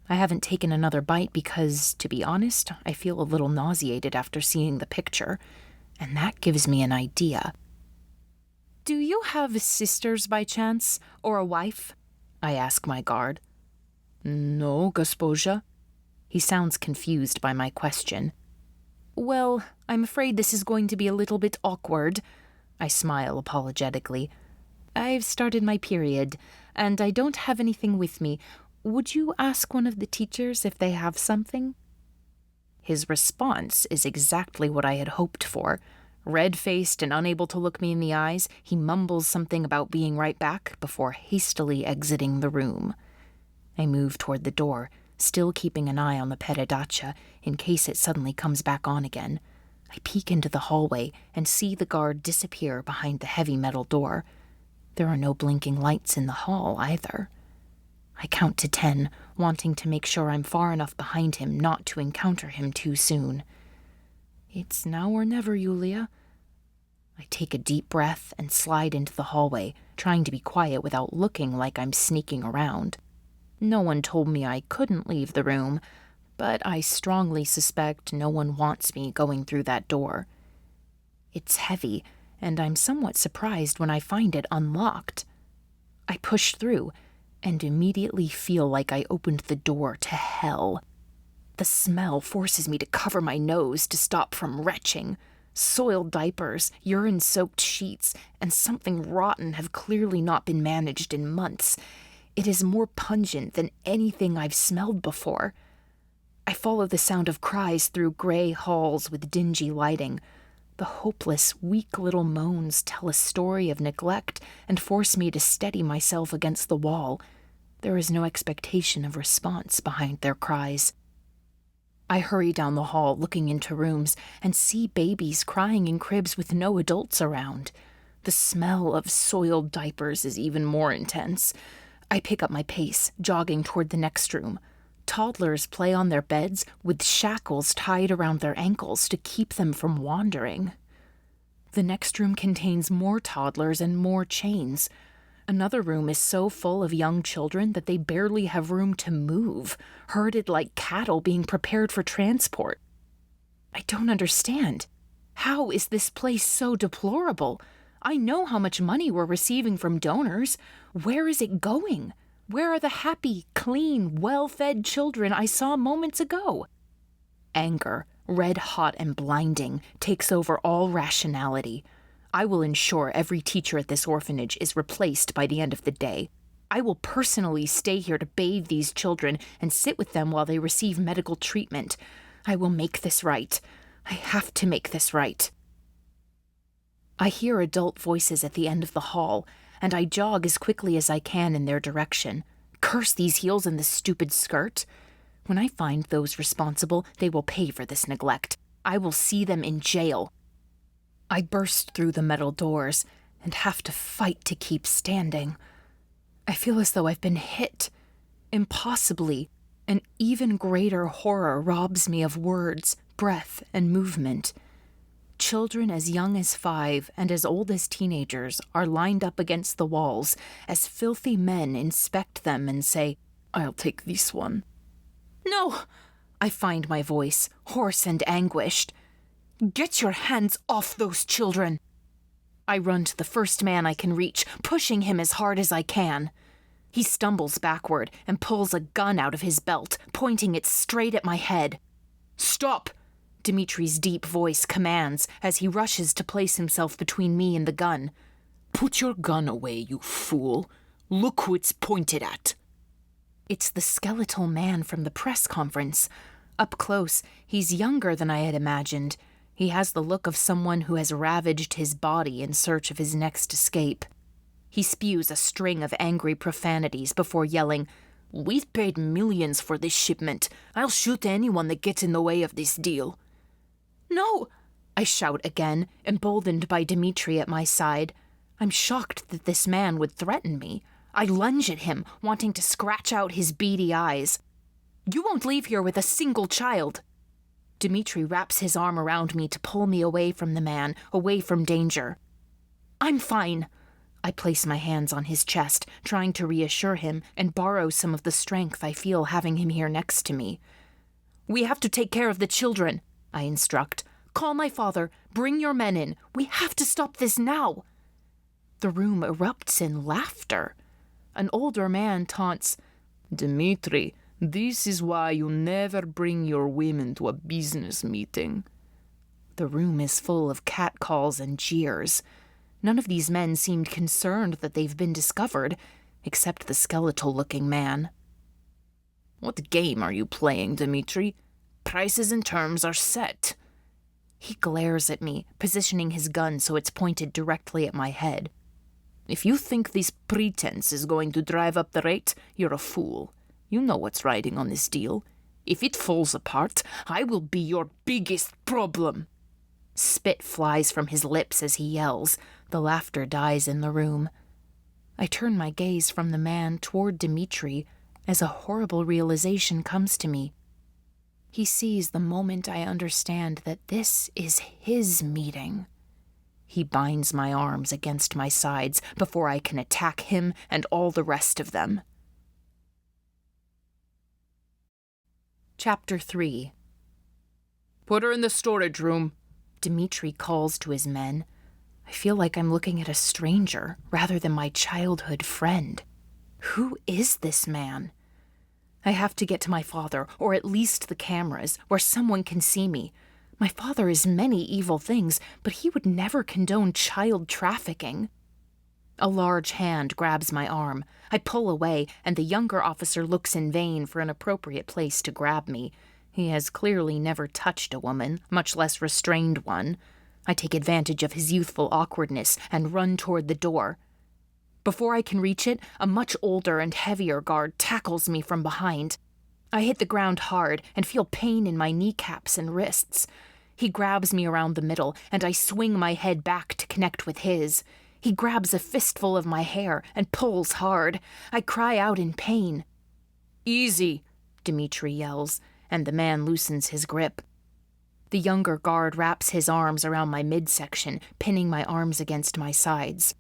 I haven't taken another bite because, to be honest, I feel a little nauseated after seeing the picture, and that gives me an idea. "Do you have sisters by chance, or a wife?" I ask my guard. "No, госпожа." He sounds confused by my question. "Well, I'm afraid this is going to be a little bit awkward." I smile apologetically. "I've started my period, and I don't have anything with me. Would you ask one of the teachers if they have something?" His response is exactly what I had hoped for. Red-faced and unable to look me in the eyes, he mumbles something about being right back before hastily exiting the room. I move toward the door, still keeping an eye on the peredacha in case it suddenly comes back on again. I peek into the hallway and see the guard disappear behind the heavy metal door. There are no blinking lights in the hall either. I count to 10, wanting to make sure I'm far enough behind him not to encounter him too soon. "It's now or never, Yulia." I take a deep breath and slide into the hallway, trying to be quiet without looking like I'm sneaking around. No one told me I couldn't leave the room, but I strongly suspect no one wants me going through that door. It's heavy, and I'm somewhat surprised when I find it unlocked. I push through and immediately feel like I opened the door to hell. The smell forces me to cover my nose to stop from retching. Soiled diapers, urine-soaked sheets, and something rotten have clearly not been managed in months. It is more pungent than anything I've smelled before. I follow the sound of cries through gray halls with dingy lighting. The hopeless, weak little moans tell a story of neglect and force me to steady myself against the wall. There is no expectation of response behind their cries. I hurry down the hall, looking into rooms, and see babies crying in cribs with no adults around. The smell of soiled diapers is even more intense. I pick up my pace, jogging toward the next room. Toddlers play on their beds with shackles tied around their ankles to keep them from wandering. The next room contains more toddlers and more chains. Another room is so full of young children that they barely have room to move, herded like cattle being prepared for transport. I don't understand. How is this place so deplorable? I know how much money we're receiving from donors. Where is it going? Where are the happy, clean, well-fed children I saw moments ago? Anger, red-hot and blinding, takes over all rationality. I will ensure every teacher at this orphanage is replaced by the end of the day. I will personally stay here to bathe these children and sit with them while they receive medical treatment. I will make this right. I have to make this right. I hear adult voices at the end of the hall, and I jog as quickly as I can in their direction. Curse these heels and this stupid skirt. When I find those responsible, they will pay for this neglect. I will see them in jail. I burst through the metal doors and have to fight to keep standing. I feel as though I've been hit. Impossibly, an even greater horror robs me of words, breath, and movement. Children as young as 5 and as old as teenagers are lined up against the walls as filthy men inspect them and say, "I'll take this one." "No!" I find my voice, hoarse and anguished. "Get your hands off those children!" I run to the first man I can reach, pushing him as hard as I can. He stumbles backward and pulls a gun out of his belt, pointing it straight at my head. "Stop!" Dimitri's deep voice commands as he rushes to place himself between me and the gun. "Put your gun away, you fool. Look who it's pointed at." It's the skeletal man from the press conference. Up close, he's younger than I had imagined. He has the look of someone who has ravaged his body in search of his next escape. He spews a string of angry profanities before yelling, "We've paid millions for this shipment. I'll shoot anyone that gets in the way of this deal." "No!" I shout again, emboldened by Dimitri at my side. I'm shocked that this man would threaten me. I lunge at him, wanting to scratch out his beady eyes. "You won't leave here with a single child." Dimitri wraps his arm around me to pull me away from the man, away from danger. "I'm fine." I place my hands on his chest, trying to reassure him and borrow some of the strength I feel having him here next to me. "We have to take care of the children," I instruct. "Call my father. Bring your men in. We have to stop this now." The room erupts in laughter. An older man taunts, "Dimitri, this is why you never bring your women to a business meeting." The room is full of catcalls and jeers. None of these men seemed concerned that they've been discovered, except the skeletal-looking man. "What game are you playing, Dimitri? Prices and terms are set." He glares at me, positioning his gun so it's pointed directly at my head. "If you think this pretense is going to drive up the rate, you're a fool. You know what's riding on this deal. If it falls apart, I will be your biggest problem." Spit flies from his lips as he yells. The laughter dies in the room. I turn my gaze from the man toward Dimitri as a horrible realization comes to me. He sees the moment I understand that this is his meeting. He binds my arms against my sides before I can attack him and all the rest of them. Chapter 3. Put her in the storage room, Dimitri calls to his men. I feel like I'm looking at a stranger rather than my childhood friend. Who is this man? I have to get to my father, or at least the cameras, where someone can see me. My father is many evil things, but he would never condone child trafficking. A large hand grabs my arm. I pull away, and the younger officer looks in vain for an appropriate place to grab me. He has clearly never touched a woman, much less restrained one. I take advantage of his youthful awkwardness and run toward the door. Before I can reach it, a much older and heavier guard tackles me from behind. I hit the ground hard and feel pain in my kneecaps and wrists. He grabs me around the middle, and I swing my head back to connect with his. He grabs a fistful of my hair and pulls hard. I cry out in pain. "Easy," Dimitri yells, and the man loosens his grip. The younger guard wraps his arms around my midsection, pinning my arms against my sides.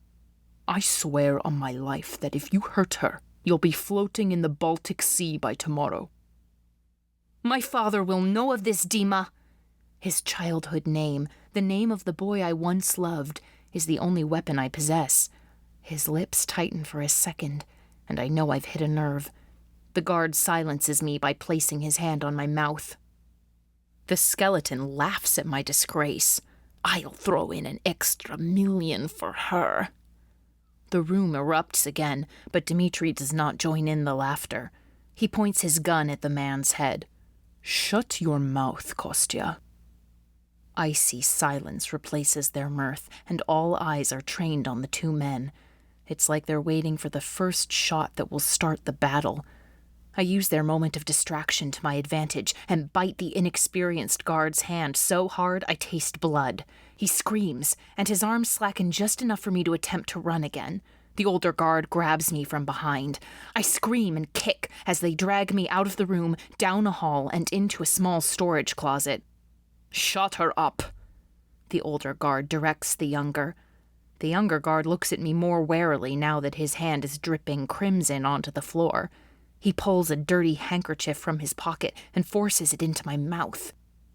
"I swear on my life that if you hurt her, you'll be floating in the Baltic Sea by tomorrow." "My father will know of this, Dima." His childhood name, the name of the boy I once loved, is the only weapon I possess. His lips tighten for a second, and I know I've hit a nerve. The guard silences me by placing his hand on my mouth. The skeleton laughs at my disgrace. "I'll throw in an extra $1,000,000 for her." The room erupts again, but Dimitri does not join in the laughter. He points his gun at the man's head. "Shut your mouth, Kostya." Icy silence replaces their mirth, and all eyes are trained on the two men. It's like they're waiting for the first shot that will start the battle. I use their moment of distraction to my advantage and bite the inexperienced guard's hand so hard I taste blood. He screams, and his arms slacken just enough for me to attempt to run again. The older guard grabs me from behind. I scream and kick as they drag me out of the room, down a hall, and into a small storage closet. "Shut her up," the older guard directs the younger. The younger guard looks at me more warily now that his hand is dripping crimson onto the floor. He pulls a dirty handkerchief from his pocket and forces it into my mouth.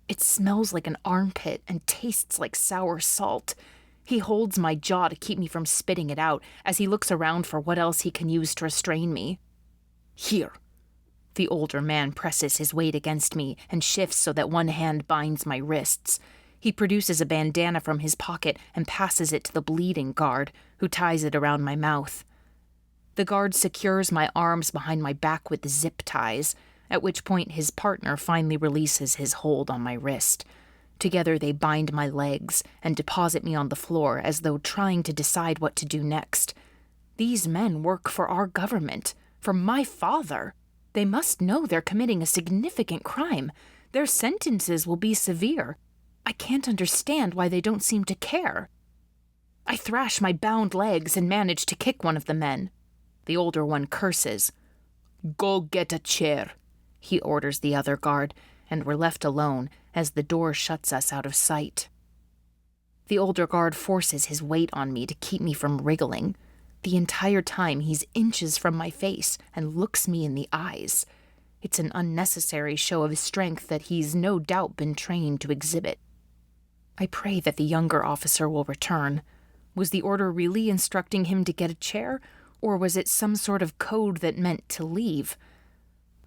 It smells like an armpit and tastes like sour salt. He holds my jaw to keep me from spitting it out as he looks around for what else he can use to restrain me. "Here." The older man presses his weight against me and shifts so that one hand binds my wrists. He produces a bandana from his pocket and passes it to the bleeding guard, who ties it around my mouth. The guard secures my arms behind my back with zip ties, at which point his partner finally releases his hold on my wrist. Together they bind my legs and deposit me on the floor as though trying to decide what to do next. These men work for our government, for my father. They must know they're committing a significant crime. Their sentences will be severe. I can't understand why they don't seem to care. I thrash my bound legs and manage to kick one of the men. The older one curses. "Go get a chair," he orders the other guard, and we're left alone as the door shuts us out of sight. The older guard forces his weight on me to keep me from wriggling. The entire time he's inches from my face and looks me in the eyes. It's an unnecessary show of strength that he's no doubt been trained to exhibit. I pray that the younger officer will return. Was the order really instructing him to get a chair, or was it some sort of code that meant to leave?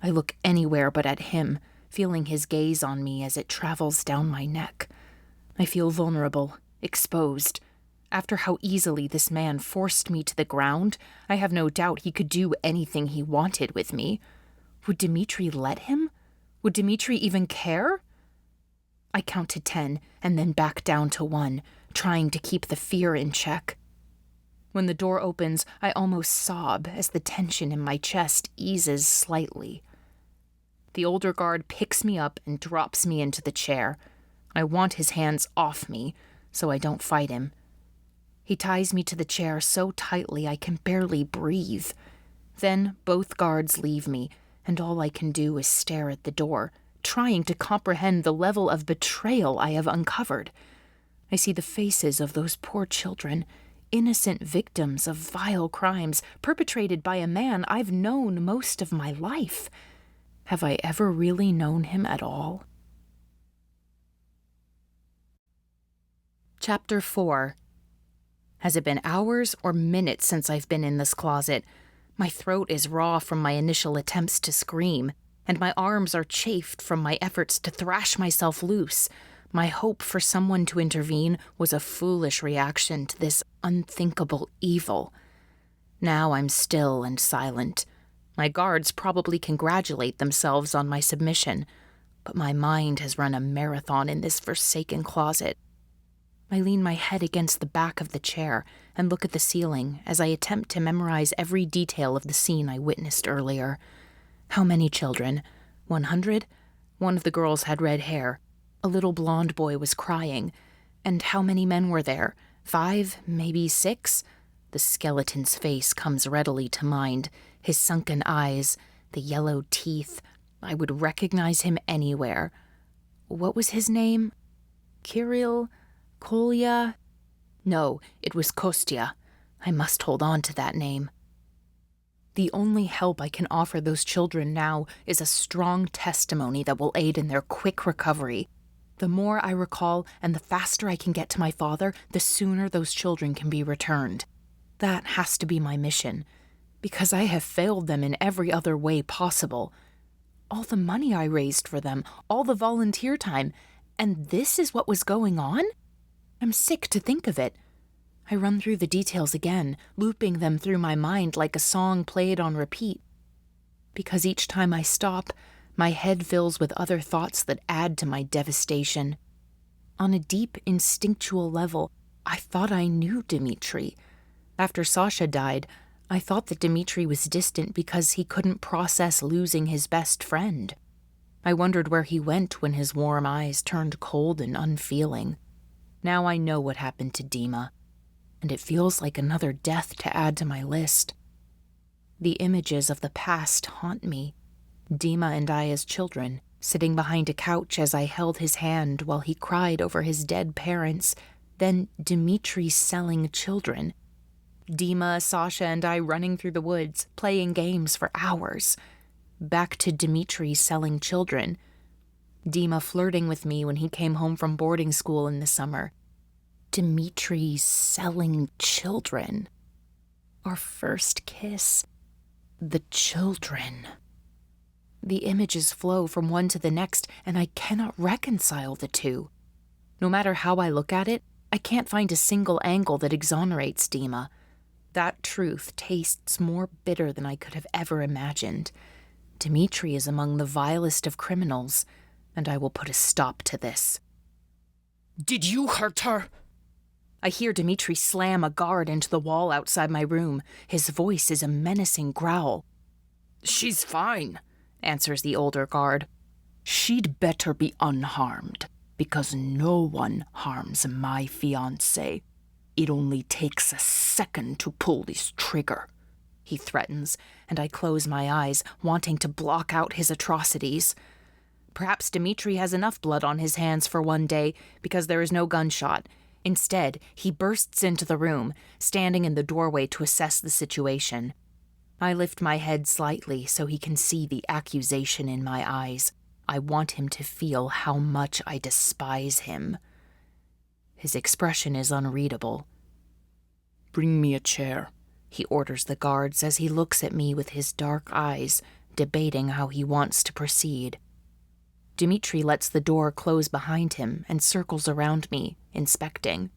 I look anywhere but at him, feeling his gaze on me as it travels down my neck. I feel vulnerable, exposed. After how easily this man forced me to the ground, I have no doubt he could do anything he wanted with me. Would Dimitri let him? Would Dimitri even care? I count to 10 and then back down to 1, trying to keep the fear in check. When the door opens, I almost sob as the tension in my chest eases slightly. The older guard picks me up and drops me into the chair. I want his hands off me, so I don't fight him. He ties me to the chair so tightly I can barely breathe. Then both guards leave me, and all I can do is stare at the door, trying to comprehend the level of betrayal I have uncovered. I see the faces of those poor children, innocent victims of vile crimes perpetrated by a man I've known most of my life. Have I ever really known him at all? Chapter 4. Has it been hours or minutes since I've been in this closet? My throat is raw from my initial attempts to scream, and my arms are chafed from my efforts to thrash myself loose. My hope for someone to intervene was a foolish reaction to this unthinkable evil. Now I'm still and silent. My guards probably congratulate themselves on my submission, but my mind has run a marathon in this forsaken closet. I lean my head against the back of the chair and look at the ceiling as I attempt to memorize every detail of the scene I witnessed earlier. How many children? 100? One of the girls had red hair. A little blonde boy was crying. And how many men were there? 5, maybe 6? The skeleton's face comes readily to mind. His sunken eyes, the yellow teeth. I would recognize him anywhere. What was his name? Kirill? Kolya? No, it was Kostya. I must hold on to that name. The only help I can offer those children now is a strong testimony that will aid in their quick recovery. The more I recall and the faster I can get to my father, the sooner those children can be returned. That has to be my mission, because I have failed them in every other way possible. All the money I raised for them, all the volunteer time, and this is what was going on? I'm sick to think of it. I run through the details again, looping them through my mind like a song played on repeat. Because each time I stop, my head fills with other thoughts that add to my devastation. On a deep, instinctual level, I thought I knew Dimitri. After Sasha died, I thought that Dimitri was distant because he couldn't process losing his best friend. I wondered where he went when his warm eyes turned cold and unfeeling. Now I know what happened to Dima, and it feels like another death to add to my list. The images of the past haunt me. Dima and I as children, sitting behind a couch as I held his hand while he cried over his dead parents, then Dimitri selling children. Dima, Sasha, and I running through the woods, playing games for hours. Back to Dimitri selling children. Dima flirting with me when he came home from boarding school in the summer. Dimitri selling children. Our first kiss. The children. The images flow from one to the next, and I cannot reconcile the two. No matter how I look at it, I can't find a single angle that exonerates Dima. That truth tastes more bitter than I could have ever imagined. Dimitri is among the vilest of criminals, and I will put a stop to this. Did you hurt her? I hear Dimitri slam a guard into the wall outside my room. His voice is a menacing growl. She's fine, answers the older guard. She'd better be unharmed, because no one harms my fiancé. It only takes a second to pull this trigger, he threatens, and I close my eyes, wanting to block out his atrocities. Perhaps Dimitri has enough blood on his hands for one day, because there is no gunshot. Instead, he bursts into the room, standing in the doorway to assess the situation. I lift my head slightly so he can see the accusation in my eyes. I want him to feel how much I despise him. His expression is unreadable. Bring me a chair, he orders the guards as he looks at me with his dark eyes, debating how he wants to proceed. Dimitri lets the door close behind him and circles around me, inspecting.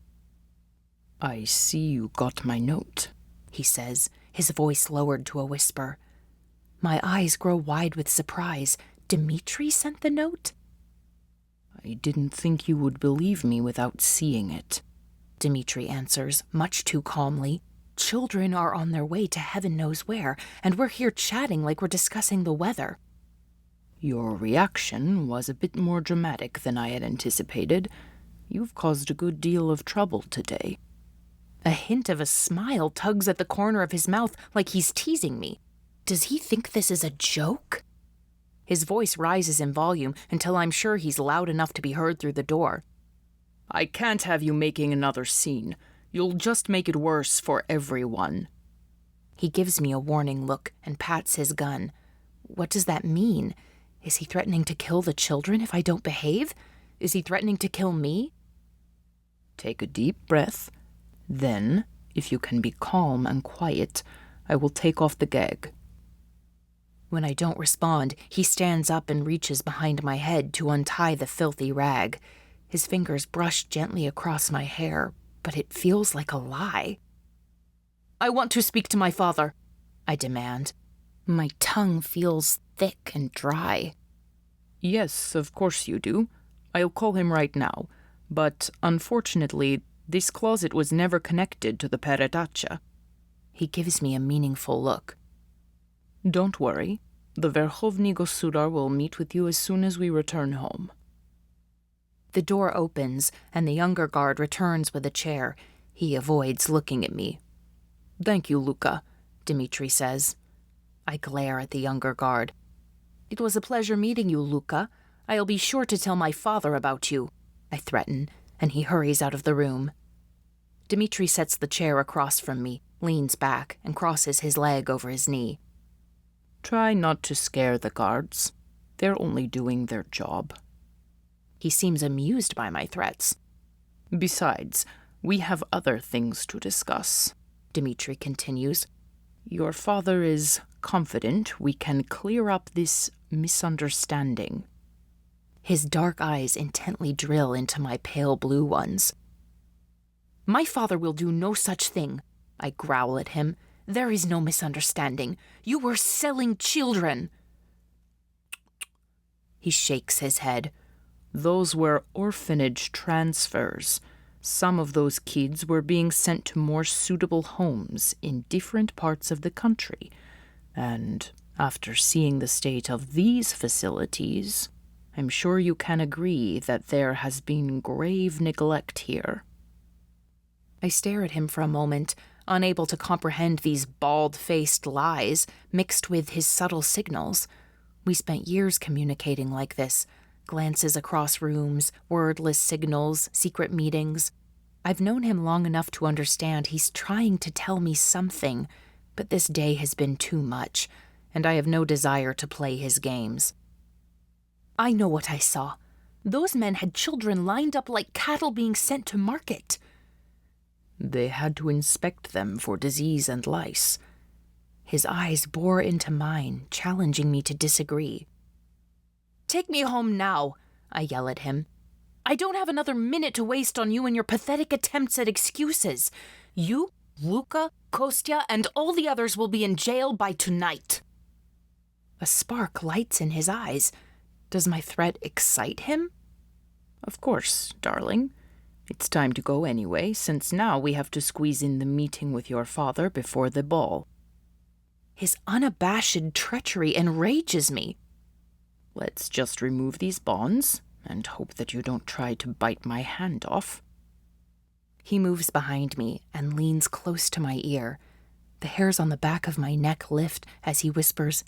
I see you got my note, he says, his voice lowered to a whisper. My eyes grow wide with surprise. Dimitri sent the note? I didn't think you would believe me without seeing it, Dimitri answers, much too calmly. Children are on their way to heaven knows where, and we're here chatting like we're discussing the weather. Your reaction was a bit more dramatic than I had anticipated. You've caused a good deal of trouble today. A hint of a smile tugs at the corner of his mouth like he's teasing me. Does he think this is a joke? His voice rises in volume until I'm sure he's loud enough to be heard through the door. I can't have you making another scene. You'll just make it worse for everyone. He gives me a warning look and pats his gun. What does that mean? Is he threatening to kill the children if I don't behave? Is he threatening to kill me? Take a deep breath. Then, if you can be calm and quiet, I will take off the gag. When I don't respond, he stands up and reaches behind my head to untie the filthy rag. His fingers brush gently across my hair, but it feels like a lie. I want to speak to my father, I demand. My tongue feels thick and dry. Yes, of course you do. I'll call him right now. But unfortunately, this closet was never connected to the peretaccia. He gives me a meaningful look. Don't worry. The Verkhovny Gosudar will meet with you as soon as we return home. The door opens, and the younger guard returns with a chair. He avoids looking at me. Thank you, Luca, Dimitri says. I glare at the younger guard. It was a pleasure meeting you, Luca. I'll be sure to tell my father about you, I threaten, and he hurries out of the room. Dimitri sets the chair across from me, leans back, and crosses his leg over his knee. Try not to scare the guards. They're only doing their job. He seems amused by my threats. Besides, we have other things to discuss, Dimitri continues. Your father is confident we can clear up this misunderstanding. His dark eyes intently drill into my pale blue ones. My father will do no such thing, I growl at him. There is no misunderstanding. You were selling children. He shakes his head. Those were orphanage transfers. Some of those kids were being sent to more suitable homes in different parts of the country. And after seeing the state of these facilities, I'm sure you can agree that there has been grave neglect here. I stare at him for a moment, unable to comprehend these bald-faced lies mixed with his subtle signals. We spent years communicating like this. Glances across rooms, wordless signals, secret meetings. I've known him long enough to understand he's trying to tell me something, but this day has been too much, and I have no desire to play his games. I know what I saw. Those men had children lined up like cattle being sent to market. They had to inspect them for disease and lice. His eyes bore into mine, challenging me to disagree. Take me home now, I yell at him. I don't have another minute to waste on you and your pathetic attempts at excuses. You, Luca, Kostya, and all the others will be in jail by tonight. A spark lights in his eyes. Does my threat excite him? Of course, darling. It's time to go anyway, since now we have to squeeze in the meeting with your father before the ball. His unabashed treachery enrages me. Let's just remove these bonds and hope that you don't try to bite my hand off. He moves behind me and leans close to my ear. The hairs on the back of my neck lift as he whispers,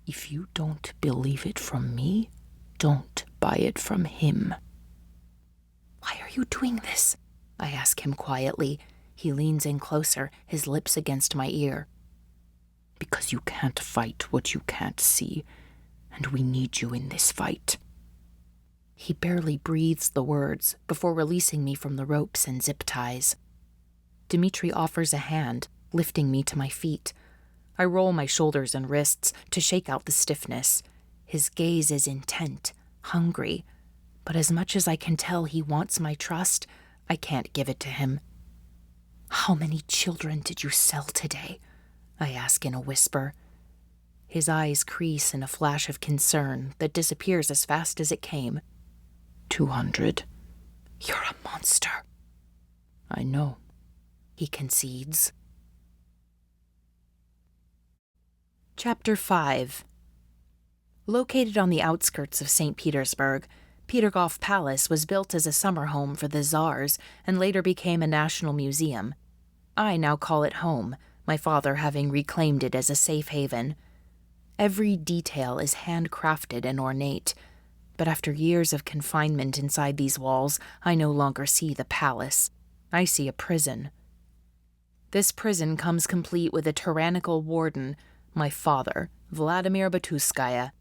"If you don't believe it from me, don't buy it from him." Why are you doing this? I ask him quietly. He leans in closer, his lips against my ear. Because you can't fight what you can't see, and we need you in this fight. He barely breathes the words before releasing me from the ropes and zip ties. Dimitri offers a hand, lifting me to my feet. I roll my shoulders and wrists to shake out the stiffness. His gaze is intent, hungry, but as much as I can tell he wants my trust, I can't give it to him. How many children did you sell today? I ask in a whisper. His eyes crease in a flash of concern that disappears as fast as it came. 200. You're a monster. I know, he concedes. Chapter 5. Located on the outskirts of St. Petersburg, Petergof Palace was built as a summer home for the Tsars and later became a national museum. I now call it home, my father having reclaimed it as a safe haven. Every detail is handcrafted and ornate. But after years of confinement inside these walls, I no longer see the palace. I see a prison. This prison comes complete with a tyrannical warden, my father, Vladimir Bituskaya,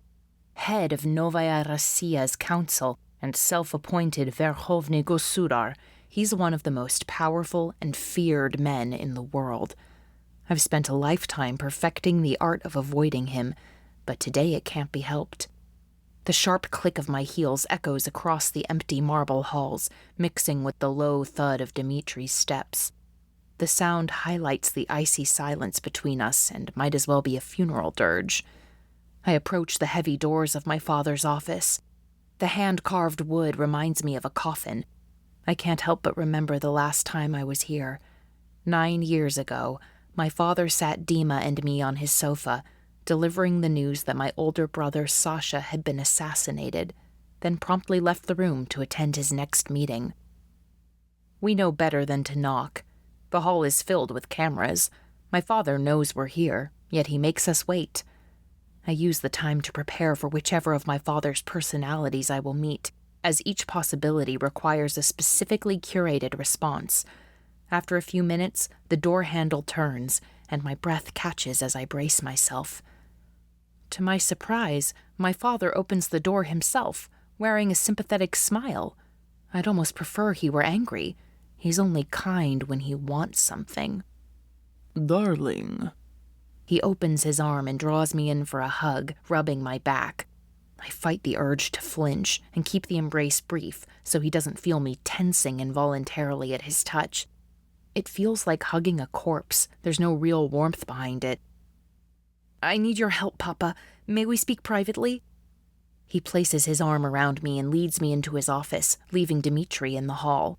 head of Novaya Rossiya's council and self-appointed Verkhovny Gosudar. He's one of the most powerful and feared men in the world. I've spent a lifetime perfecting the art of avoiding him, but today it can't be helped. The sharp click of my heels echoes across the empty marble halls, mixing with the low thud of Dimitri's steps. The sound highlights the icy silence between us and might as well be a funeral dirge. I approach the heavy doors of my father's office. The hand-carved wood reminds me of a coffin. I can't help but remember the last time I was here. 9 years ago, my father sat Dima and me on his sofa, delivering the news that my older brother Sasha had been assassinated, then promptly left the room to attend his next meeting. We know better than to knock. The hall is filled with cameras. My father knows we're here, yet he makes us wait. I use the time to prepare for whichever of my father's personalities I will meet, as each possibility requires a specifically curated response. After a few minutes, the door handle turns, and my breath catches as I brace myself. To my surprise, my father opens the door himself, wearing a sympathetic smile. I'd almost prefer he were angry. He's only kind when he wants something. Darling. He opens his arm and draws me in for a hug, rubbing my back. I fight the urge to flinch and keep the embrace brief so he doesn't feel me tensing involuntarily at his touch. It feels like hugging a corpse. There's no real warmth behind it. I need your help, Papa. May we speak privately? He places his arm around me and leads me into his office, leaving Dimitri in the hall.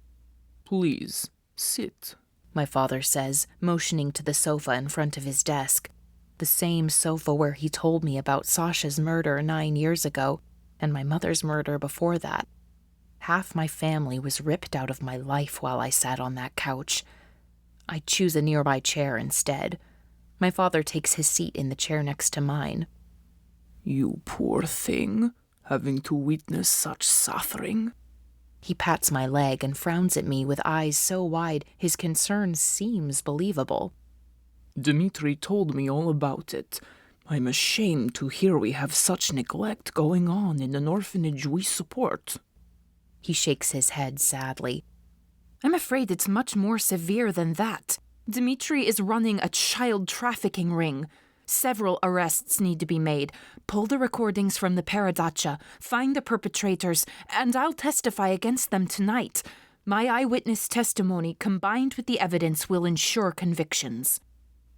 Please, sit, my father says, motioning to the sofa in front of his desk. The same sofa where he told me about Sasha's murder 9 years ago, and my mother's murder before that. Half my family was ripped out of my life while I sat on that couch. I choose a nearby chair instead. My father takes his seat in the chair next to mine. You poor thing, having to witness such suffering. He pats my leg and frowns at me with eyes so wide his concern seems believable. Dimitri told me all about it. I'm ashamed to hear we have such neglect going on in an orphanage we support. He shakes his head sadly. I'm afraid it's much more severe than that. Dimitri is running a child trafficking ring. Several arrests need to be made. Pull the recordings from the Paradacha, find the perpetrators, and I'll testify against them tonight. My eyewitness testimony combined with the evidence will ensure convictions.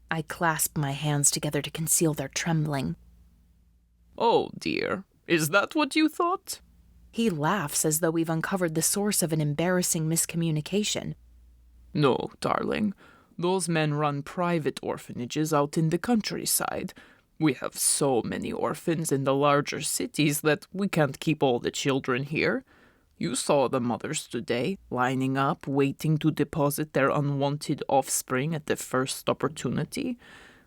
I clasp my hands together to conceal their trembling. Oh, dear. Is that what you thought? He laughs as though we've uncovered the source of an embarrassing miscommunication. No, darling. Those men run private orphanages out in the countryside. We have so many orphans in the larger cities that we can't keep all the children here. You saw the mothers today, lining up, waiting to deposit their unwanted offspring at the first opportunity.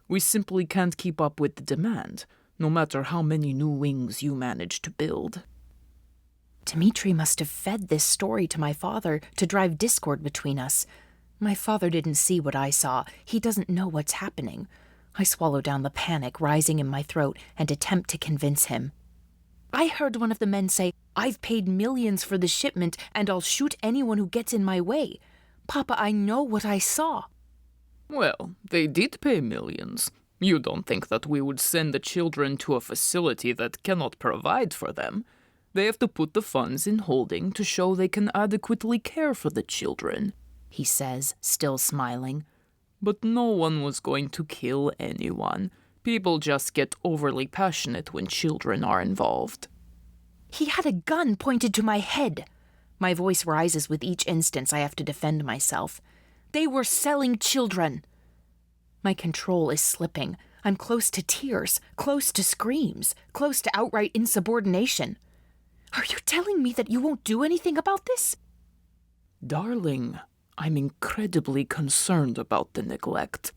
We simply can't keep up with the demand, no matter how many new wings you manage to build. Dimitri must have fed this story to my father to drive discord between us. My father didn't see what I saw. He doesn't know what's happening. I swallow down the panic rising in my throat and attempt to convince him. I heard one of the men say, I've paid millions for the shipment and I'll shoot anyone who gets in my way. Papa, I know what I saw. Well, they did pay millions. You don't think that we would send the children to a facility that cannot provide for them. They have to put the funds in holding to show they can adequately care for the children, he says, still smiling. But no one was going to kill anyone. People just get overly passionate when children are involved. He had a gun pointed to my head. My voice rises with each instance I have to defend myself. They were selling children. My control is slipping. I'm close to tears, close to screams, close to outright insubordination. Are you telling me that you won't do anything about this? Darling, I'm incredibly concerned about the neglect.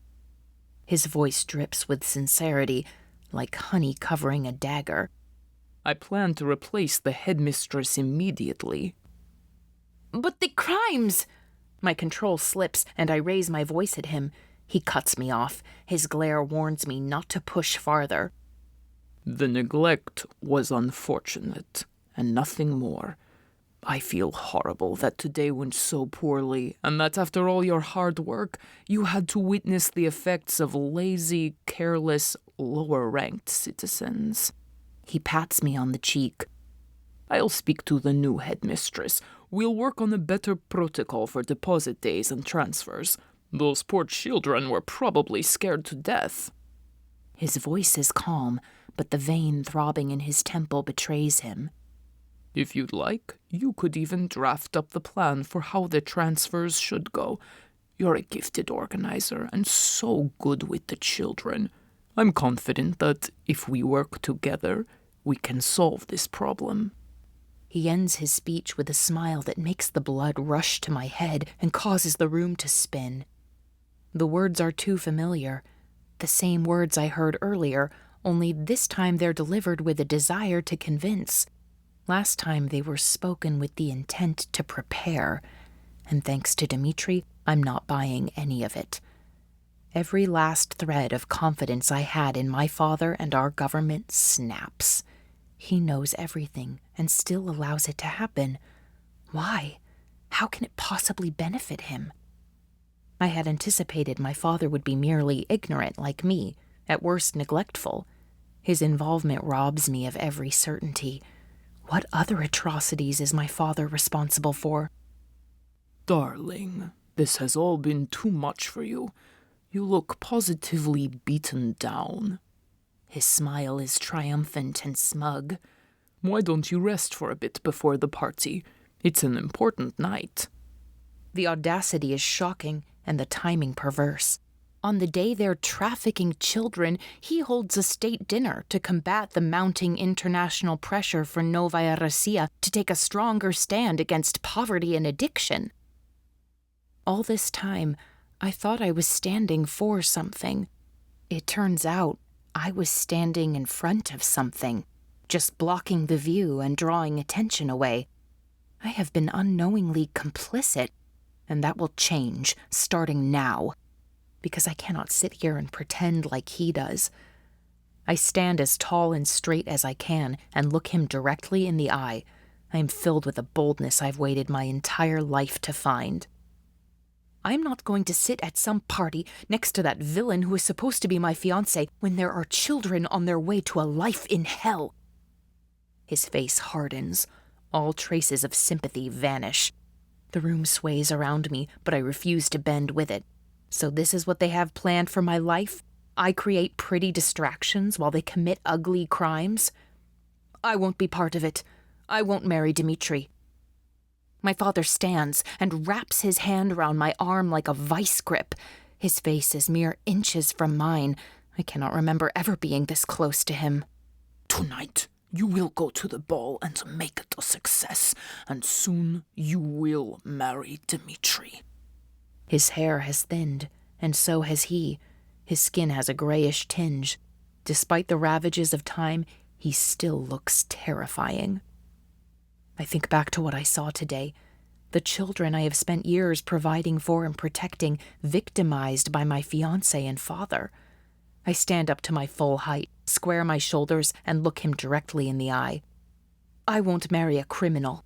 His voice drips with sincerity, like honey covering a dagger. I plan to replace the headmistress immediately. But the crimes! My control slips, and I raise my voice at him. He cuts me off. His glare warns me not to push farther. The neglect was unfortunate, and nothing more. I feel horrible that today went so poorly, and that after all your hard work, you had to witness the effects of lazy, careless, lower-ranked citizens. He pats me on the cheek. I'll speak to the new headmistress. We'll work on a better protocol for deposit days and transfers. Those poor children were probably scared to death. His voice is calm, but the vein throbbing in his temple betrays him. If you'd like, you could even draft up the plan for how the transfers should go. You're a gifted organizer and so good with the children. I'm confident that if we work together, we can solve this problem. He ends his speech with a smile that makes the blood rush to my head and causes the room to spin. The words are too familiar. The same words I heard earlier, only this time they're delivered with a desire to convince. Last time they were spoken with the intent to prepare, and thanks to Dimitri, I'm not buying any of it. Every last thread of confidence I had in my father and our government snaps. He knows everything and still allows it to happen. Why? How can it possibly benefit him? I had anticipated my father would be merely ignorant like me, at worst neglectful. His involvement robs me of every certainty. What other atrocities is my father responsible for? Darling, this has all been too much for you. You look positively beaten down. His smile is triumphant and smug. Why don't you rest for a bit before the party? It's an important night. The audacity is shocking and the timing perverse. On the day they're trafficking children, he holds a state dinner to combat the mounting international pressure for Novaya Russia to take a stronger stand against poverty and addiction. All this time, I thought I was standing for something. It turns out I was standing in front of something, just blocking the view and drawing attention away. I have been unknowingly complicit, and that will change, starting now. Because I cannot sit here and pretend like he does. I stand as tall and straight as I can and look him directly in the eye. I am filled with a boldness I've waited my entire life to find. I'm not going to sit at some party next to that villain who is supposed to be my fiancé when there are children on their way to a life in hell. His face hardens. All traces of sympathy vanish. The room sways around me, but I refuse to bend with it. So this is what they have planned for my life? I create pretty distractions while they commit ugly crimes? I won't be part of it. I won't marry Dimitri. My father stands and wraps his hand around my arm like a vice grip. His face is mere inches from mine. I cannot remember ever being this close to him. Tonight, you will go to the ball and make it a success, and soon you will marry Dimitri. His hair has thinned, and so has he. His skin has a grayish tinge. Despite the ravages of time, he still looks terrifying. I think back to what I saw today. The children I have spent years providing for and protecting, victimized by my fiancé and father. I stand up to my full height, square my shoulders, and look him directly in the eye. I won't marry a criminal.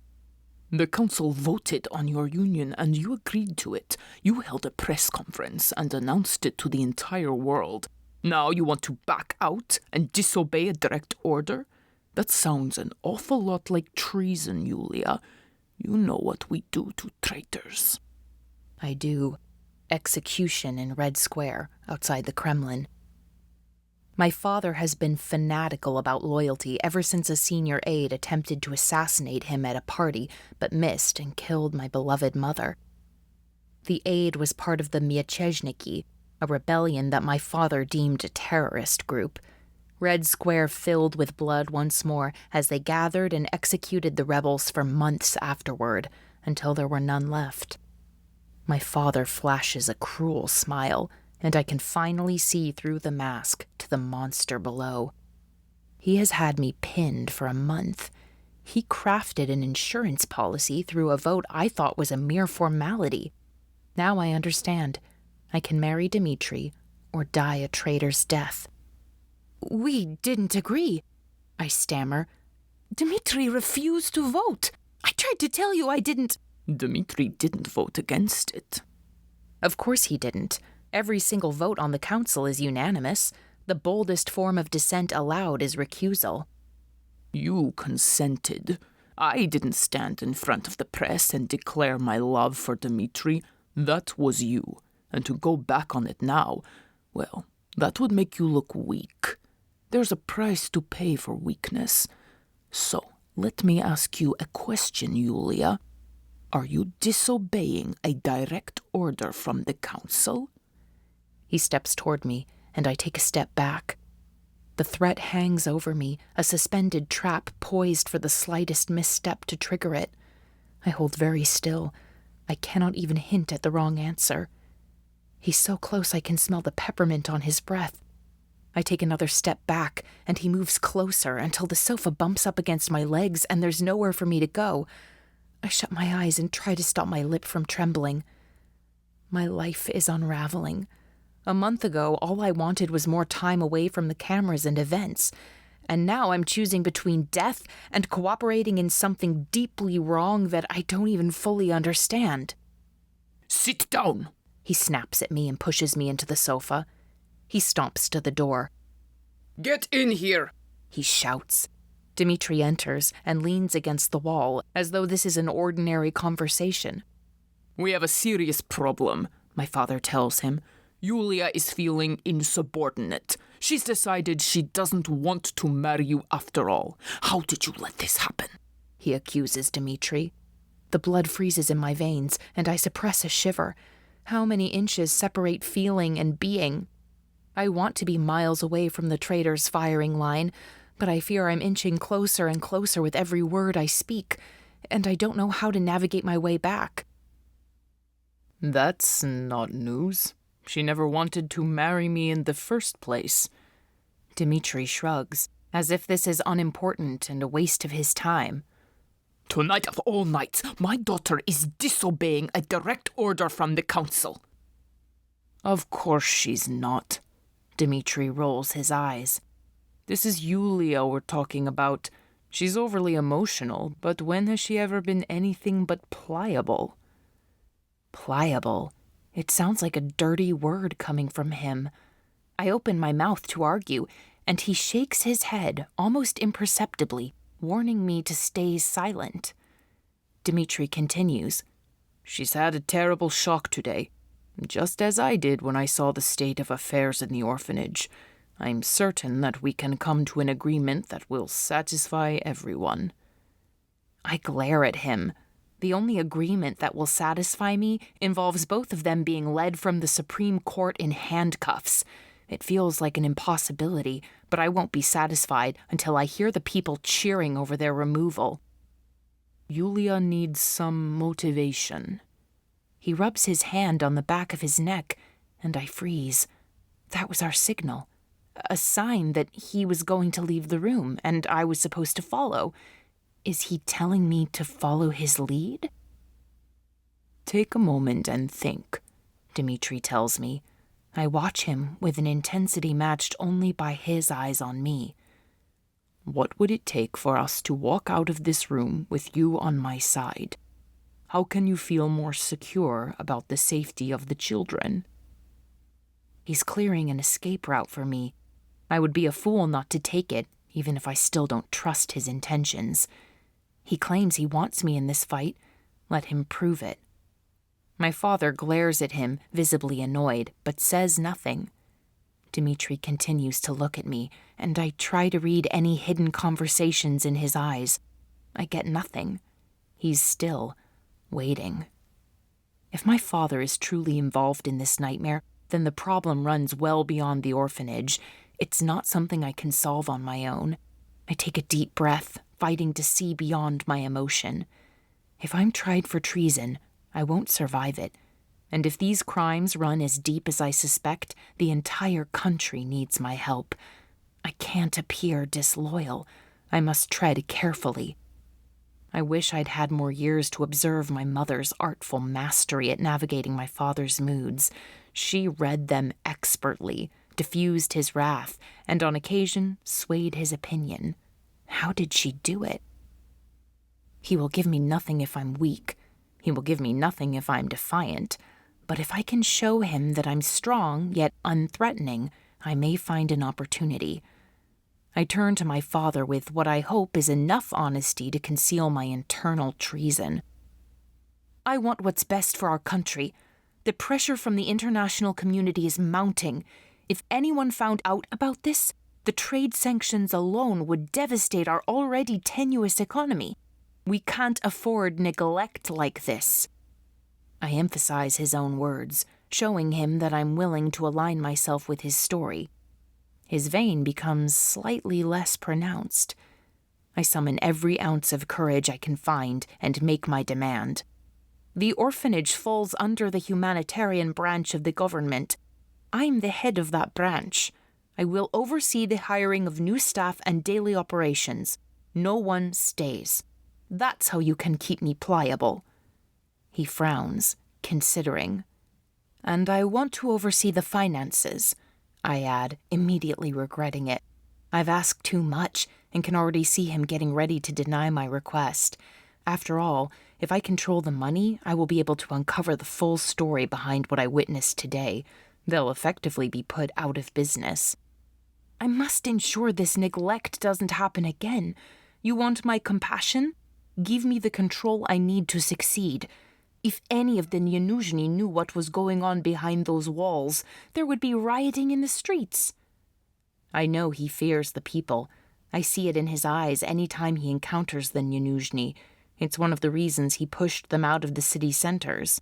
The council voted on your union and you agreed to it. You held a press conference and announced it to the entire world. Now you want to back out and disobey a direct order? That sounds an awful lot like treason, Yulia. You know what we do to traitors. I do. Execution in Red Square, outside the Kremlin. My father has been fanatical about loyalty ever since a senior aide attempted to assassinate him at a party, but missed and killed my beloved mother. The aide was part of the Mieczejniki, a rebellion that my father deemed a terrorist group. Red Square filled with blood once more as they gathered and executed the rebels for months afterward, until there were none left. My father flashes a cruel smile, and I can finally see through the mask to the monster below. He has had me pinned for a month. He crafted an insurance policy through a vote I thought was a mere formality. Now I understand. I can marry Dimitri or die a traitor's death. We didn't agree, I stammer. Dimitri refused to vote. I tried to tell you I didn't. Dimitri didn't vote against it. Of course he didn't. Every single vote on the council is unanimous. The boldest form of dissent allowed is recusal. You consented. I didn't stand in front of the press and declare my love for Dimitri. That was you. And to go back on it now, well, that would make you look weak. There's a price to pay for weakness. So, let me ask you a question, Yulia. Are you disobeying a direct order from the council? He steps toward me, and I take a step back. The threat hangs over me, a suspended trap poised for the slightest misstep to trigger it. I hold very still. I cannot even hint at the wrong answer. He's so close I can smell the peppermint on his breath. I take another step back, and he moves closer until the sofa bumps up against my legs and there's nowhere for me to go. I shut my eyes and try to stop my lip from trembling. My life is unraveling. A month ago, all I wanted was more time away from the cameras and events. And now I'm choosing between death and cooperating in something deeply wrong that I don't even fully understand. Sit down! He snaps at me and pushes me into the sofa. He stomps to the door. Get in here! He shouts. Dimitri enters and leans against the wall, as though this is an ordinary conversation. We have a serious problem, my father tells him. Yulia is feeling insubordinate. She's decided she doesn't want to marry you after all. How did you let this happen? He accuses Dimitri. The blood freezes in my veins, and I suppress a shiver. How many inches separate feeling and being? I want to be miles away from the traitor's firing line, but I fear I'm inching closer and closer with every word I speak, and I don't know how to navigate my way back. That's not news. She never wanted to marry me in the first place. Dimitri shrugs, as if this is unimportant and a waste of his time. Tonight of all nights, my daughter is disobeying a direct order from the council. Of course she's not. Dimitri rolls his eyes. This is Yulia we're talking about. She's overly emotional, but when has she ever been anything but pliable? Pliable. It sounds like a dirty word coming from him. I open my mouth to argue, and he shakes his head almost imperceptibly, warning me to stay silent. Dimitri continues. She's had a terrible shock today, just as I did when I saw the state of affairs in the orphanage. I'm certain that we can come to an agreement that will satisfy everyone. I glare at him. The only agreement that will satisfy me involves both of them being led from the Supreme Court in handcuffs. It feels like an impossibility, but I won't be satisfied until I hear the people cheering over their removal. Yulia needs some motivation. He rubs his hand on the back of his neck, and I freeze. That was our signal. A sign that he was going to leave the room, and I was supposed to follow. Is he telling me to follow his lead? Take a moment and think, Dimitri tells me. I watch him with an intensity matched only by his eyes on me. What would it take for us to walk out of this room with you on my side? How can you feel more secure about the safety of the children? He's clearing an escape route for me. I would be a fool not to take it, even if I still don't trust his intentions. He claims he wants me in this fight. Let him prove it. My father glares at him, visibly annoyed, but says nothing. Dimitri continues to look at me, and I try to read any hidden conversations in his eyes. I get nothing. He's still, waiting. If my father is truly involved in this nightmare, then the problem runs well beyond the orphanage. It's not something I can solve on my own. I take a deep breath, fighting to see beyond my emotion. If I'm tried for treason, I won't survive it. And if these crimes run as deep as I suspect, the entire country needs my help. I can't appear disloyal. I must tread carefully. I wish I'd had more years to observe my mother's artful mastery at navigating my father's moods. She read them expertly, diffused his wrath, and on occasion swayed his opinion. How did she do it? He will give me nothing if I'm weak. He will give me nothing if I'm defiant. But if I can show him that I'm strong yet unthreatening, I may find an opportunity. I turn to my father with what I hope is enough honesty to conceal my internal treason. I want what's best for our country. The pressure from the international community is mounting. If anyone found out about this, the trade sanctions alone would devastate our already tenuous economy. We can't afford neglect like this. I emphasize his own words, showing him that I'm willing to align myself with his story. His vein becomes slightly less pronounced. I summon every ounce of courage I can find and make my demand. The orphanage falls under the humanitarian branch of the government. I'm the head of that branch. I will oversee the hiring of new staff and daily operations. No one stays. That's how you can keep me pliable. He frowns, considering. And I want to oversee the finances, I add, immediately regretting it. I've asked too much and can already see him getting ready to deny my request. After all, if I control the money, I will be able to uncover the full story behind what I witnessed today. They'll effectively be put out of business. I must ensure this neglect doesn't happen again. You want my compassion? Give me the control I need to succeed. If any of the Nyanuzhny knew what was going on behind those walls, there would be rioting in the streets. I know he fears the people. I see it in his eyes any time he encounters the Nyanuzhny. It's one of the reasons he pushed them out of the city centers.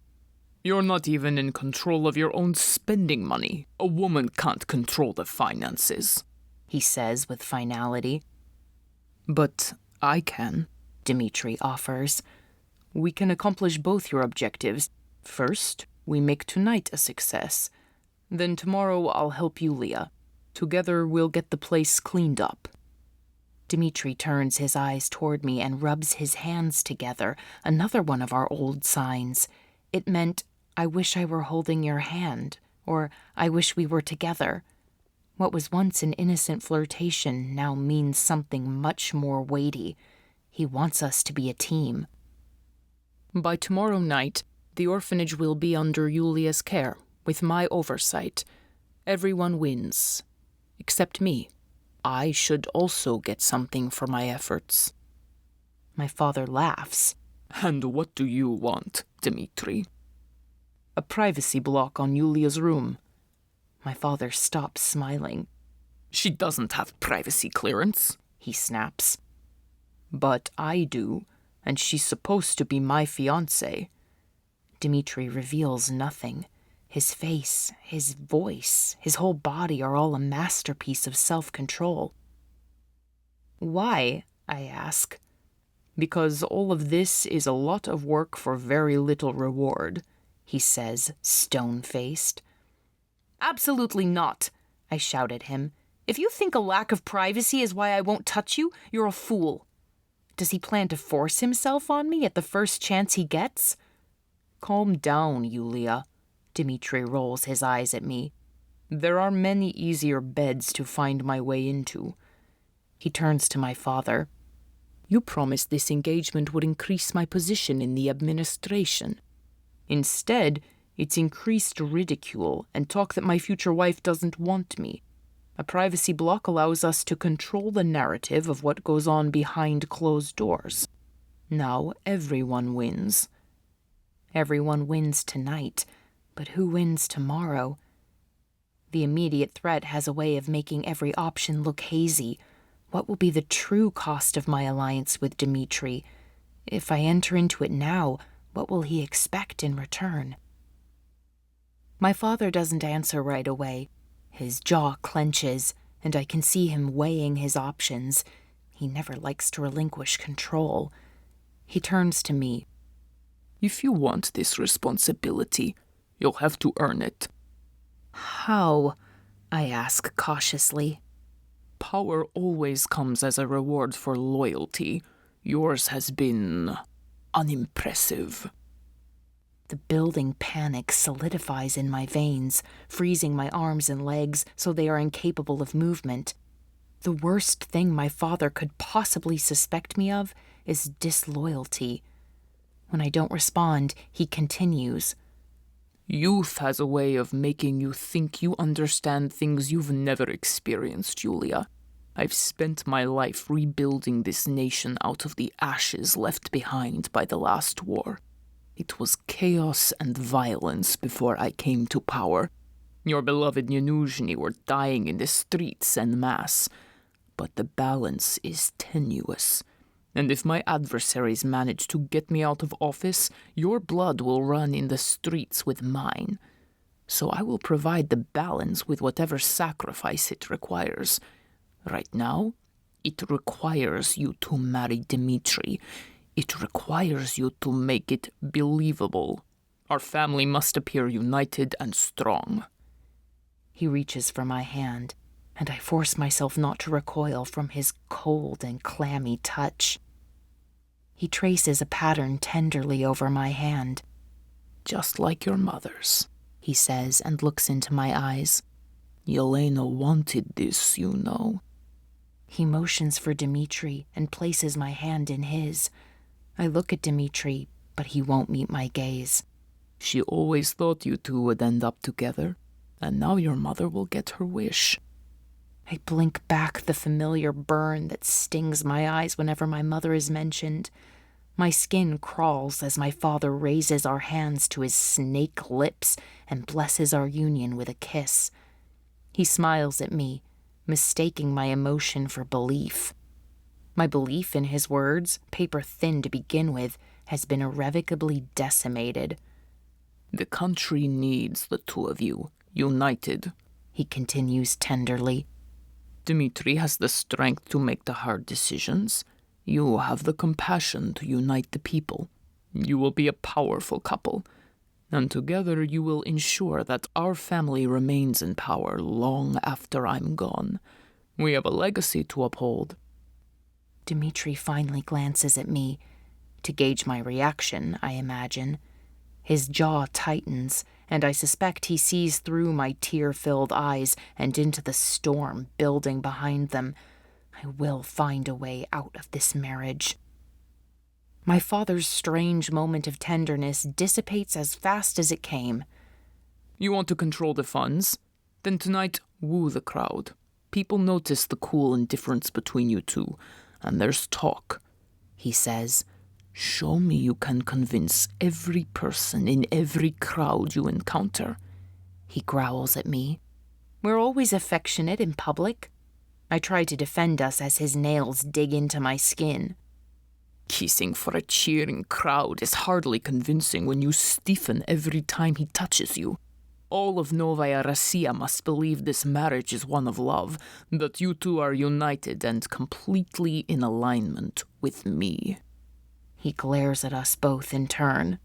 You're not even in control of your own spending money. A woman can't control the finances, he says with finality. But I can, Dimitri offers. We can accomplish both your objectives. First, we make tonight a success. Then tomorrow I'll help Yulia. Together we'll get the place cleaned up. Dimitri turns his eyes toward me and rubs his hands together, another one of our old signs. It meant, I wish I were holding your hand, or I wish we were together. What was once an innocent flirtation now means something much more weighty. He wants us to be a team. By tomorrow night, the orphanage will be under Yulia's care, with my oversight. Everyone wins. Except me. I should also get something for my efforts. My father laughs. And what do you want, Dimitri? A privacy block on Yulia's room. My father stops smiling. She doesn't have privacy clearance, he snaps. But I do. And she's supposed to be my fiancé. Dimitri reveals nothing. His face, his voice, his whole body are all a masterpiece of self-control. Why? I ask. Because all of this is a lot of work for very little reward, he says, stone-faced. Absolutely not, I shout at him. If you think a lack of privacy is why I won't touch you, you're a fool. Does he plan to force himself on me at the first chance he gets? Calm down, Yulia. Dimitri rolls his eyes at me. There are many easier beds to find my way into. He turns to my father. You promised this engagement would increase my position in the administration. Instead, it's increased ridicule and talk that my future wife doesn't want me. A privacy block allows us to control the narrative of what goes on behind closed doors. Now everyone wins. Everyone wins tonight, but who wins tomorrow? The immediate threat has a way of making every option look hazy. What will be the true cost of my alliance with Dimitri? If I enter into it now, what will he expect in return? My father doesn't answer right away. His jaw clenches, and I can see him weighing his options. He never likes to relinquish control. He turns to me. If you want this responsibility, you'll have to earn it. How? I ask cautiously. Power always comes as a reward for loyalty. Yours has been unimpressive. The building panic solidifies in my veins, freezing my arms and legs so they are incapable of movement. The worst thing my father could possibly suspect me of is disloyalty. When I don't respond, he continues. Youth has a way of making you think you understand things you've never experienced, Julia. I've spent my life rebuilding this nation out of the ashes left behind by the last war. It was chaos and violence before I came to power. Your beloved Nyanuzhny were dying in the streets en masse. But the balance is tenuous. And if my adversaries manage to get me out of office, your blood will run in the streets with mine. So I will provide the balance with whatever sacrifice it requires. Right now, it requires you to marry Dimitri. It requires you to make it believable. Our family must appear united and strong. He reaches for my hand, and I force myself not to recoil from his cold and clammy touch. He traces a pattern tenderly over my hand. Just like your mother's, he says and looks into my eyes. Yelena wanted this, you know. He motions for Dimitri and places my hand in his. I look at Dimitri, but he won't meet my gaze. She always thought you two would end up together, and now your mother will get her wish. I blink back the familiar burn that stings my eyes whenever my mother is mentioned. My skin crawls as my father raises our hands to his snake lips and blesses our union with a kiss. He smiles at me, mistaking my emotion for belief. My belief in his words, paper thin to begin with, has been irrevocably decimated. The country needs the two of you, united, he continues tenderly. Dimitri has the strength to make the hard decisions. You have the compassion to unite the people. You will be a powerful couple, and together you will ensure that our family remains in power long after I'm gone. We have a legacy to uphold. Dimitri finally glances at me, to gauge my reaction, I imagine. His jaw tightens, and I suspect he sees through my tear-filled eyes and into the storm building behind them. I will find a way out of this marriage. My father's strange moment of tenderness dissipates as fast as it came. You want to control the funds? Then tonight, woo the crowd. People notice the cool indifference between you two, and there's talk, he says. Show me you can convince every person in every crowd you encounter. He growls at me. We're always affectionate in public. I try to defend us as his nails dig into my skin. Kissing for a cheering crowd is hardly convincing when you stiffen every time he touches you. All of Novaya Russia must believe this marriage is one of love, that you two are united and completely in alignment with me. He glares at us both in turn.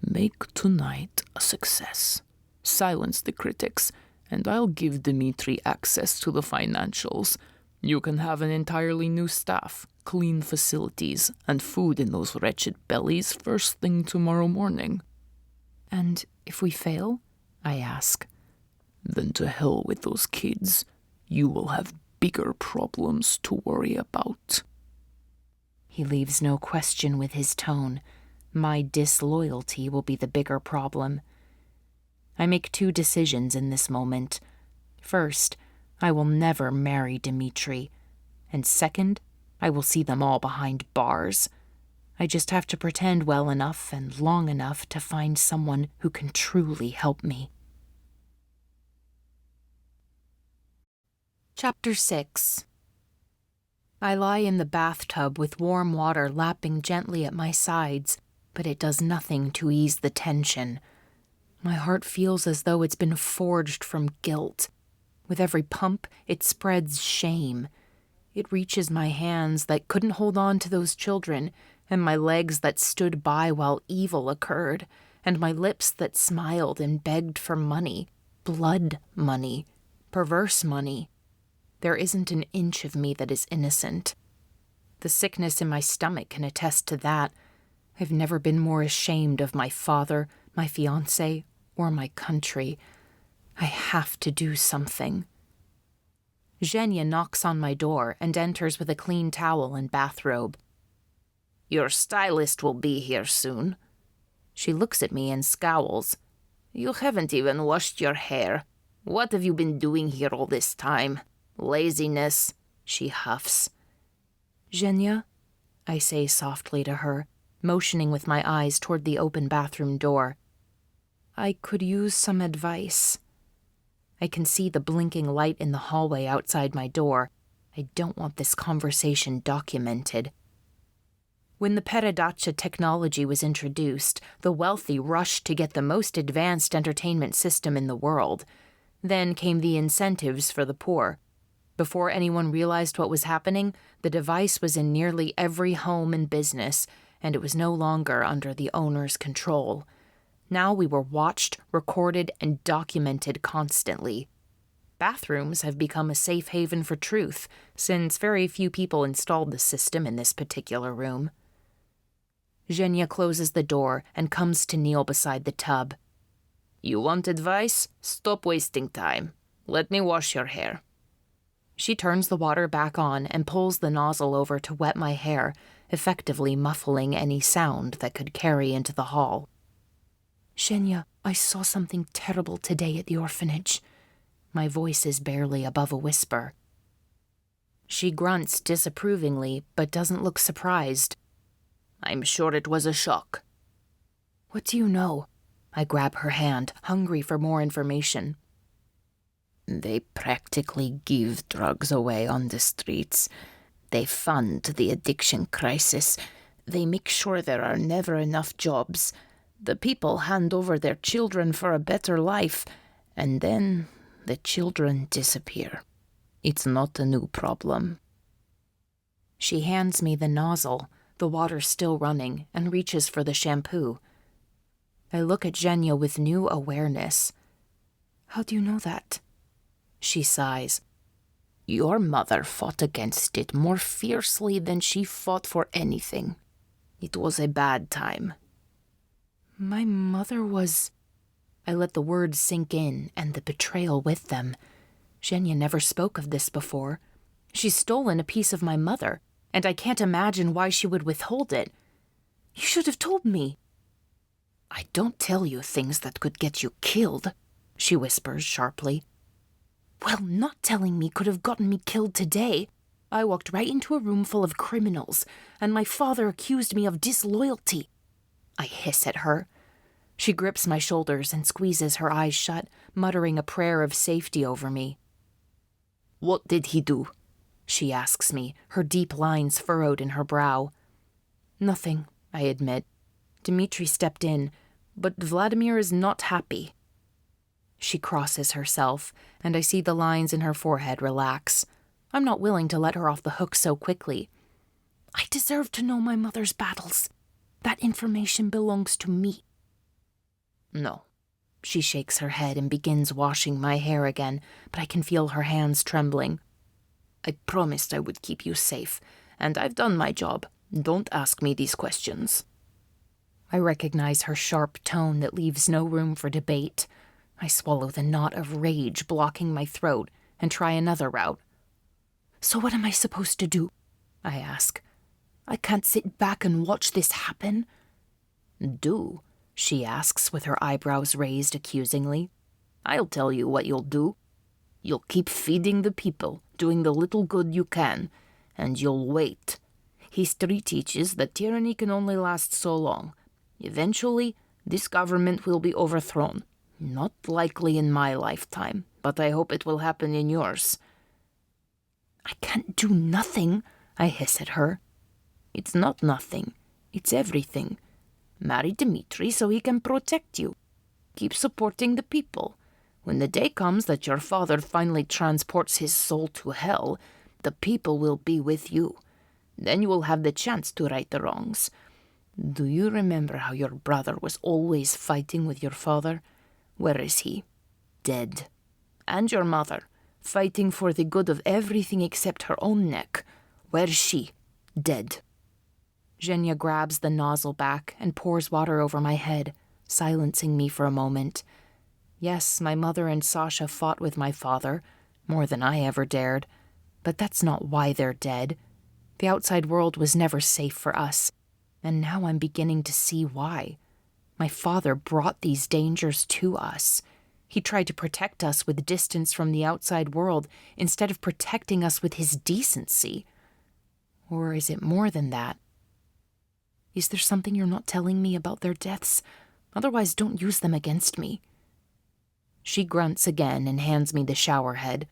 Make tonight a success. Silence the critics, and I'll give Dimitri access to the financials. You can have an entirely new staff, clean facilities, and food in those wretched bellies first thing tomorrow morning. And if we fail? I ask. Then to hell with those kids. You will have bigger problems to worry about. He leaves no question with his tone. My disloyalty will be the bigger problem. I make two decisions in this moment. First, I will never marry Dimitri. And second, I will see them all behind bars. I just have to pretend well enough and long enough to find someone who can truly help me. Chapter 6. I lie in the bathtub with warm water lapping gently at my sides, but it does nothing to ease the tension. My heart feels as though it's been forged from guilt. With every pump, it spreads shame. It reaches my hands that couldn't hold on to those children, and my legs that stood by while evil occurred, and my lips that smiled and begged for money, blood money, perverse money. There isn't an inch of me that is innocent. The sickness in my stomach can attest to that. I've never been more ashamed of my father, my fiancé, or my country. I have to do something. Zhenya knocks on my door and enters with a clean towel and bathrobe. Your stylist will be here soon. She looks at me and scowls. You haven't even washed your hair. What have you been doing here all this time? Laziness, she huffs. Zhenya, I say softly to her, motioning with my eyes toward the open bathroom door. I could use some advice. I can see the blinking light in the hallway outside my door. I don't want this conversation documented. When the Peredacha technology was introduced, the wealthy rushed to get the most advanced entertainment system in the world. Then came the incentives for the poor. Before anyone realized what was happening, the device was in nearly every home and business, and it was no longer under the owner's control. Now we were watched, recorded, and documented constantly. Bathrooms have become a safe haven for truth, since very few people installed the system in this particular room. Zhenya closes the door and comes to kneel beside the tub. You want advice? Stop wasting time. Let me wash your hair. She turns the water back on and pulls the nozzle over to wet my hair, effectively muffling any sound that could carry into the hall. Zhenya, I saw something terrible today at the orphanage. My voice is barely above a whisper. She grunts disapprovingly, but doesn't look surprised. I'm sure it was a shock. What do you know? I grab her hand, hungry for more information. They practically give drugs away on the streets. They fund the addiction crisis. They make sure there are never enough jobs. The people hand over their children for a better life, and then the children disappear. It's not a new problem. She hands me the nozzle, the water still running, and reaches for the shampoo. I look at Zhenya with new awareness. How do you know that? She sighs. Your mother fought against it more fiercely than she fought for anything. It was a bad time. My mother was... I let the words sink in, and the betrayal with them. Zhenya never spoke of this before. She's stolen a piece of my mother, and I can't imagine why she would withhold it. You should have told me. I don't tell you things that could get you killed, she whispers sharply. Well, not telling me could have gotten me killed today. I walked right into a room full of criminals, and my father accused me of disloyalty. I hiss at her. She grips my shoulders and squeezes her eyes shut, muttering a prayer of safety over me. What did he do? She asks me, her deep lines furrowed in her brow. Nothing, I admit. Dimitri stepped in, but Vladimir is not happy. She crosses herself, and I see the lines in her forehead relax. I'm not willing to let her off the hook so quickly. I deserve to know my mother's battles. That information belongs to me. No. She shakes her head and begins washing my hair again, but I can feel her hands trembling. I promised I would keep you safe, and I've done my job. Don't ask me these questions. I recognize her sharp tone that leaves no room for debate. I swallow the knot of rage blocking my throat and try another route. So what am I supposed to do? I ask. I can't sit back and watch this happen. Do? She asks with her eyebrows raised accusingly. I'll tell you what you'll do. You'll keep feeding the people, doing the little good you can, and you'll wait. History teaches that tyranny can only last so long. Eventually, this government will be overthrown. Not likely in my lifetime, but I hope it will happen in yours. I can't do nothing, I hiss at her. It's not nothing. It's everything. Marry Dimitri so he can protect you. Keep supporting the people. When the day comes that your father finally transports his soul to hell, the people will be with you. Then you will have the chance to right the wrongs. Do you remember how your brother was always fighting with your father? Where is he? Dead. And your mother. fighting for the good of everything except her own neck. Where's she? Dead. Zhenya grabs the nozzle back and pours water over my head, silencing me for a moment. Yes, my mother and Sasha fought with my father, more than I ever dared, but that's not why they're dead. The outside world was never safe for us, and now I'm beginning to see why. My father brought these dangers to us. He tried to protect us with distance from the outside world instead of protecting us with his decency. Or is it more than that? Is there something you're not telling me about their deaths? Otherwise, don't use them against me. She grunts again and hands me the shower head.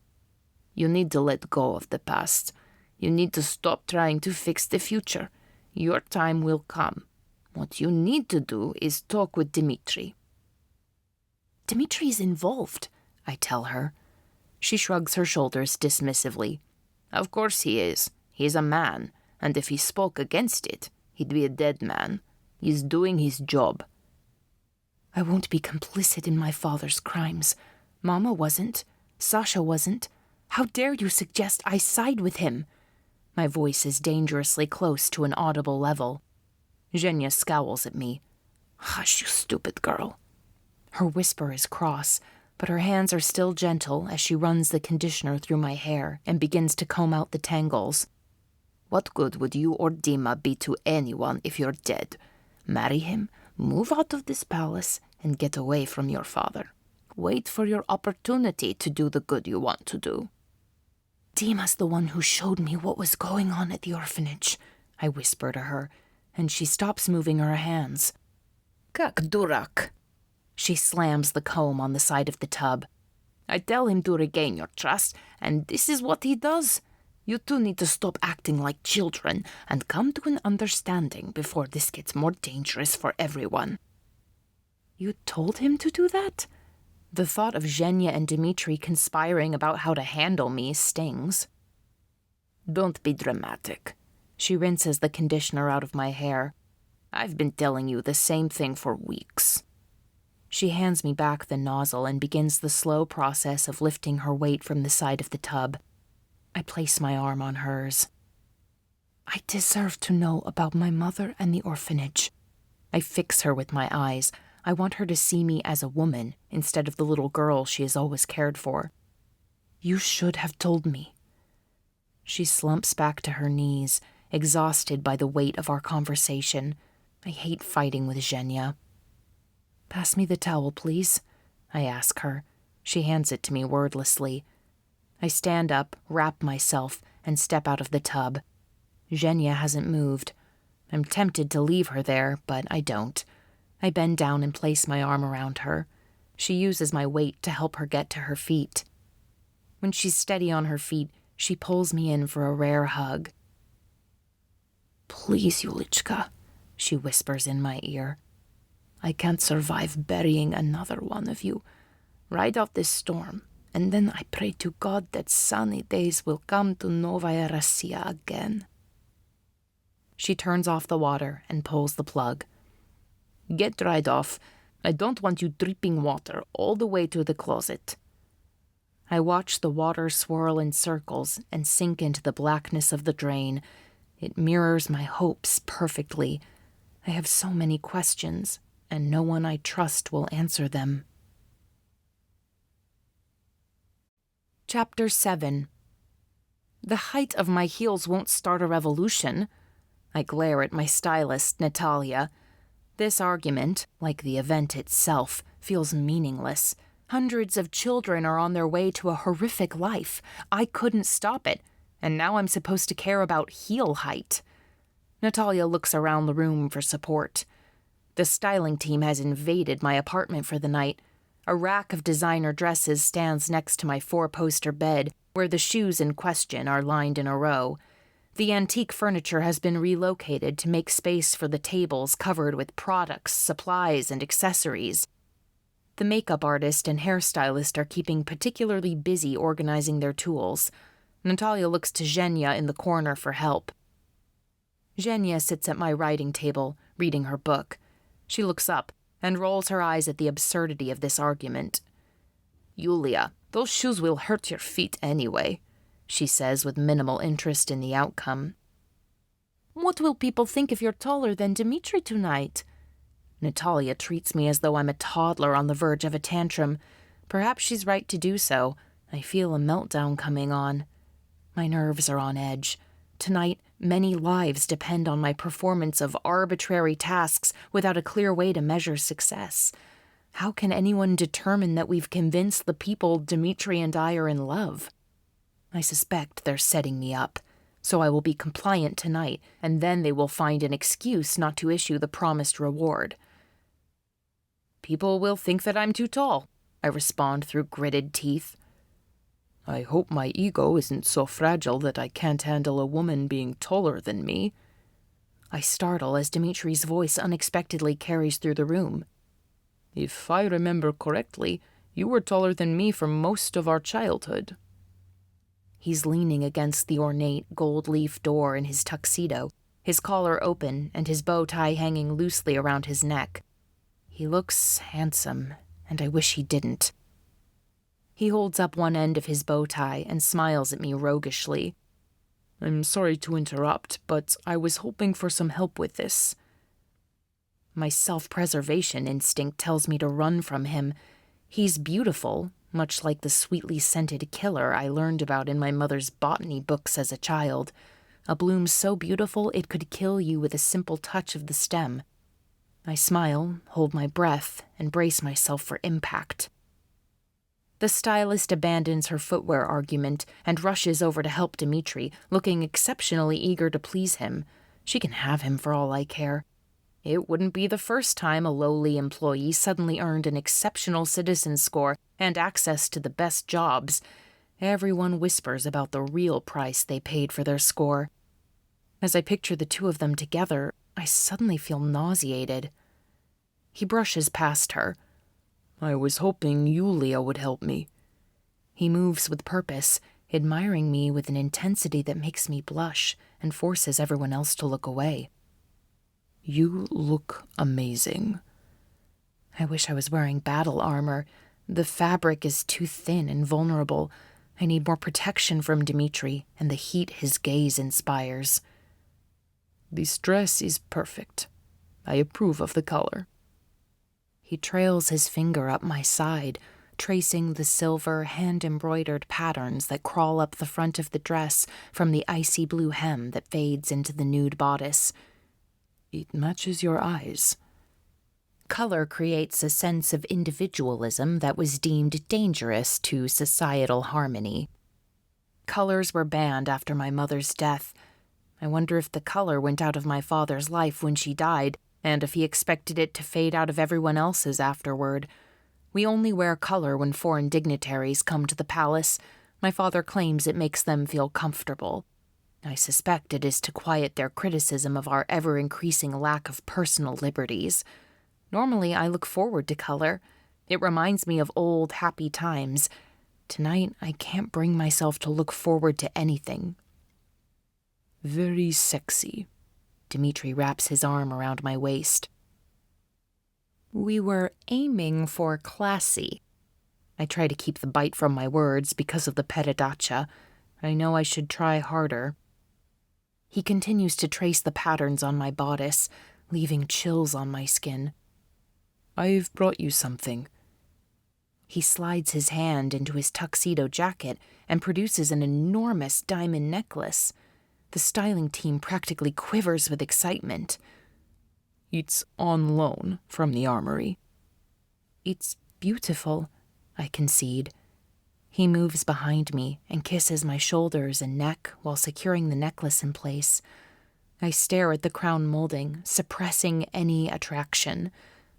You need to let go of the past. You need to stop trying to fix the future. Your time will come. What you need to do is talk with Dimitri. Dimitri's involved, I tell her. She shrugs her shoulders dismissively. Of course he is. He's a man, and if he spoke against it, he'd be a dead man. He's doing his job. I won't be complicit in my father's crimes. Mama wasn't. Sasha wasn't. How dare you suggest I side with him? My voice is dangerously close to an audible level. Zhenya scowls at me. Hush, you stupid girl. Her whisper is cross, but her hands are still gentle as she runs the conditioner through my hair and begins to comb out the tangles. What good would you or Dima be to anyone if you're dead? Marry him, move out of this palace, and get away from your father. Wait for your opportunity to do the good you want to do. Dima's the one who showed me what was going on at the orphanage, I whisper to her, and she stops moving her hands. Kak durak. She slams the comb on the side of the tub. I tell him to regain your trust, and this is what he does. You two need to stop acting like children and come to an understanding before this gets more dangerous for everyone. You told him to do that? The thought of Zhenya and Dimitri conspiring about how to handle me stings. Don't be dramatic. She rinses the conditioner out of my hair. I've been telling you the same thing for weeks. She hands me back the nozzle and begins the slow process of lifting her weight from the side of the tub. I place my arm on hers. I deserve to know about my mother and the orphanage. I fix her with my eyes. I want her to see me as a woman instead of the little girl she has always cared for. You should have told me. She slumps back to her knees, exhausted by the weight of our conversation. I hate fighting with Zhenya. Pass me the towel, please, I ask her. She hands it to me wordlessly. I stand up, wrap myself, and step out of the tub. Zhenya hasn't moved. I'm tempted to leave her there, but I don't. I bend down and place my arm around her. She uses my weight to help her get to her feet. When she's steady on her feet, she pulls me in for a rare hug. Please, Yulichka, she whispers in my ear. I can't survive burying another one of you. Ride out this storm, and then I pray to God that sunny days will come to Novaya Russia again. She turns off the water and pulls the plug. Get dried off. I don't want you dripping water all the way to the closet. I watch the water swirl in circles and sink into the blackness of the drain. It mirrors my hopes perfectly. I have so many questions, and no one I trust will answer them. Chapter 7. The height of my heels won't start a revolution. I glare at my stylist, Natalia. This argument, like the event itself, feels meaningless. Hundreds of children are on their way to a horrific life. I couldn't stop it, and now I'm supposed to care about heel height. Natalia looks around the room for support. The styling team has invaded my apartment for the night. A rack of designer dresses stands next to my 4-poster bed, where the shoes in question are lined in a row. The antique furniture has been relocated to make space for the tables covered with products, supplies, and accessories. The makeup artist and hairstylist are keeping particularly busy organizing their tools. Natalia looks to Zhenya in the corner for help. Zhenya sits at my writing table, reading her book. She looks up and rolls her eyes at the absurdity of this argument. Yulia, those shoes will hurt your feet anyway, she says with minimal interest in the outcome. What will people think if you're taller than Dimitri tonight? Natalia treats me as though I'm a toddler on the verge of a tantrum. Perhaps she's right to do so. I feel a meltdown coming on. My nerves are on edge. Tonight, many lives depend on my performance of arbitrary tasks without a clear way to measure success. How can anyone determine that we've convinced the people Dimitri and I are in love? I suspect they're setting me up, so I will be compliant tonight, and then they will find an excuse not to issue the promised reward. People will think that I'm too tall, I respond through gritted teeth. I hope my ego isn't so fragile that I can't handle a woman being taller than me. I startle as Dimitri's voice unexpectedly carries through the room. If I remember correctly, you were taller than me for most of our childhood. He's leaning against the ornate gold-leaf door in his tuxedo, his collar open and his bow tie hanging loosely around his neck. He looks handsome, and I wish he didn't. He holds up one end of his bow tie and smiles at me roguishly. I'm sorry to interrupt, but I was hoping for some help with this. My self-preservation instinct tells me to run from him. He's beautiful, much like the sweetly scented killer I learned about in my mother's botany books as a child. A bloom so beautiful it could kill you with a simple touch of the stem. I smile, hold my breath, and brace myself for impact. The stylist abandons her footwear argument and rushes over to help Dimitri, looking exceptionally eager to please him. She can have him for all I care. It wouldn't be the first time a lowly employee suddenly earned an exceptional citizen score and access to the best jobs. Everyone whispers about the real price they paid for their score. As I picture the two of them together, I suddenly feel nauseated. He brushes past her. I was hoping Yulia would help me. He moves with purpose, admiring me with an intensity that makes me blush and forces everyone else to look away. You look amazing. I wish I was wearing battle armor. The fabric is too thin and vulnerable. I need more protection from Dimitri and the heat his gaze inspires. This dress is perfect. I approve of the color. He trails his finger up my side, tracing the silver hand-embroidered patterns that crawl up the front of the dress from the icy blue hem that fades into the nude bodice. It matches your eyes. Color creates a sense of individualism that was deemed dangerous to societal harmony. Colors were banned after my mother's death. I wonder if the color went out of my father's life when she died, and if he expected it to fade out of everyone else's afterward. We only wear color when foreign dignitaries come to the palace. My father claims it makes them feel comfortable. I suspect it is to quiet their criticism of our ever-increasing lack of personal liberties. Normally, I look forward to color. It reminds me of old, happy times. Tonight, I can't bring myself to look forward to anything. Very sexy. Dimitri wraps his arm around my waist. We were aiming for classy. I try to keep the bite from my words because of the peradaccia. I know I should try harder. He continues to trace the patterns on my bodice, leaving chills on my skin. I've brought you something. He slides his hand into his tuxedo jacket and produces an enormous diamond necklace. The styling team practically quivers with excitement. It's on loan from the armory. It's beautiful, I concede. He moves behind me and kisses my shoulders and neck while securing the necklace in place. I stare at the crown molding, suppressing any attraction.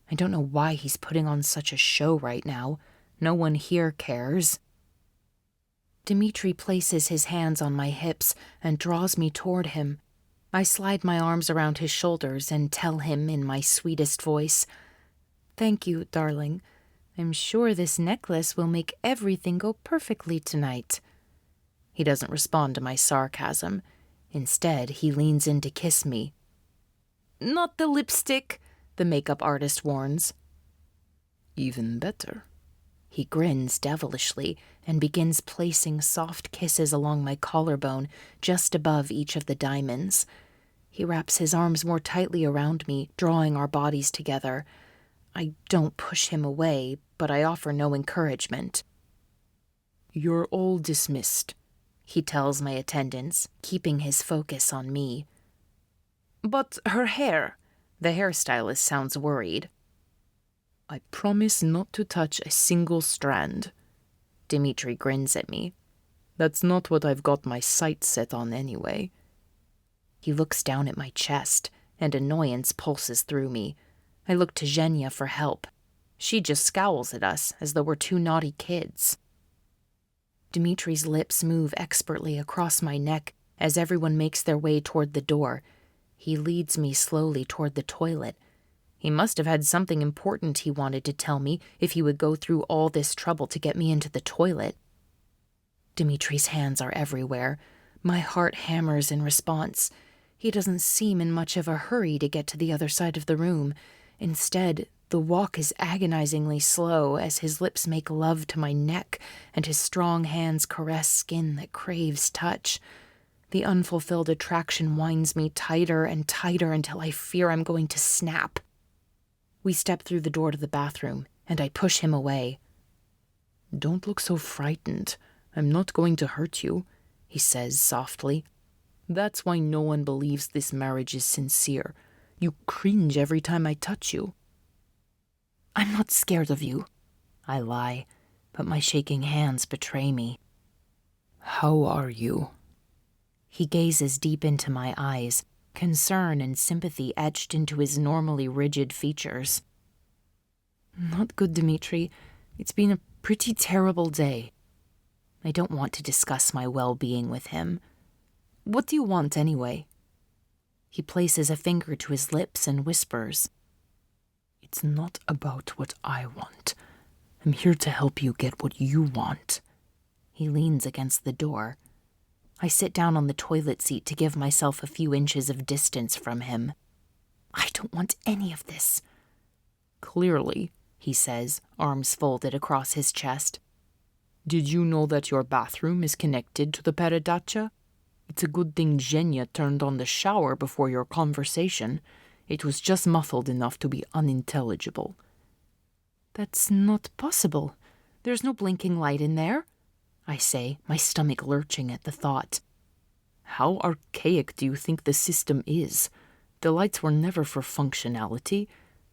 I don't know why he's putting on such a show right now. No one here cares. Dimitri places his hands on my hips and draws me toward him. I slide my arms around his shoulders and tell him in my sweetest voice, "Thank you, darling. I'm sure this necklace will make everything go perfectly tonight." He doesn't respond to my sarcasm. Instead, he leans in to kiss me. "Not the lipstick," the makeup artist warns. Even better. He grins devilishly and begins placing soft kisses along my collarbone just above each of the diamonds. He wraps his arms more tightly around me, drawing our bodies together. I don't push him away, but I offer no encouragement. "You're all dismissed," he tells my attendants, keeping his focus on me. "But her hair," the hairstylist sounds worried. "I promise not to touch a single strand." Dimitri grins at me. "That's not what I've got my sights set on anyway." He looks down at my chest, and annoyance pulses through me. I look to Zhenya for help. She just scowls at us as though we're two naughty kids. Dimitri's lips move expertly across my neck as everyone makes their way toward the door. He leads me slowly toward the toilet. He must have had something important he wanted to tell me if he would go through all this trouble to get me into the toilet. Dimitri's hands are everywhere. My heart hammers in response. He doesn't seem in much of a hurry to get to the other side of the room. Instead, the walk is agonizingly slow as his lips make love to my neck and his strong hands caress skin that craves touch. The unfulfilled attraction winds me tighter and tighter until I fear I'm going to snap. We step through the door to the bathroom, and I push him away. "Don't look so frightened. I'm not going to hurt you," he says softly. "That's why no one believes this marriage is sincere. You cringe every time I touch you." "I'm not scared of you," I lie, but my shaking hands betray me. "How are you?" He gazes deep into my eyes, concern and sympathy etched into his normally rigid features. "Not good, Dimitri. It's been a pretty terrible day." I don't want to discuss my well-being with him. "What do you want, anyway?" He places a finger to his lips and whispers. "It's not about what I want. I'm here to help you get what you want." He leans against the door. I sit down on the toilet seat to give myself a few inches of distance from him. "I don't want any of this." "Clearly," he says, arms folded across his chest. "Did you know that your bathroom is connected to the peredaccia? It's a good thing Zhenya turned on the shower before your conversation. It was just muffled enough to be unintelligible." "That's not possible. There's no blinking light in there," I say, my stomach lurching at the thought. "How archaic do you think the system is? The lights were never for functionality.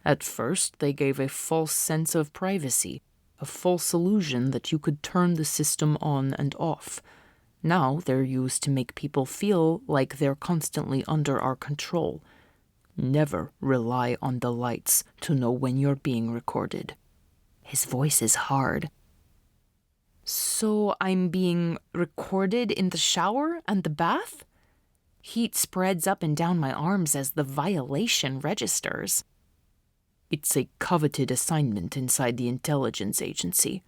At first, they gave a false sense of privacy, a false illusion that you could turn the system on and off. Now they're used to make people feel like they're constantly under our control. Never rely on the lights to know when you're being recorded." His voice is hard. "So I'm being recorded in the shower and the bath?" Heat spreads up and down my arms as the violation registers. "It's a coveted assignment inside the intelligence agency."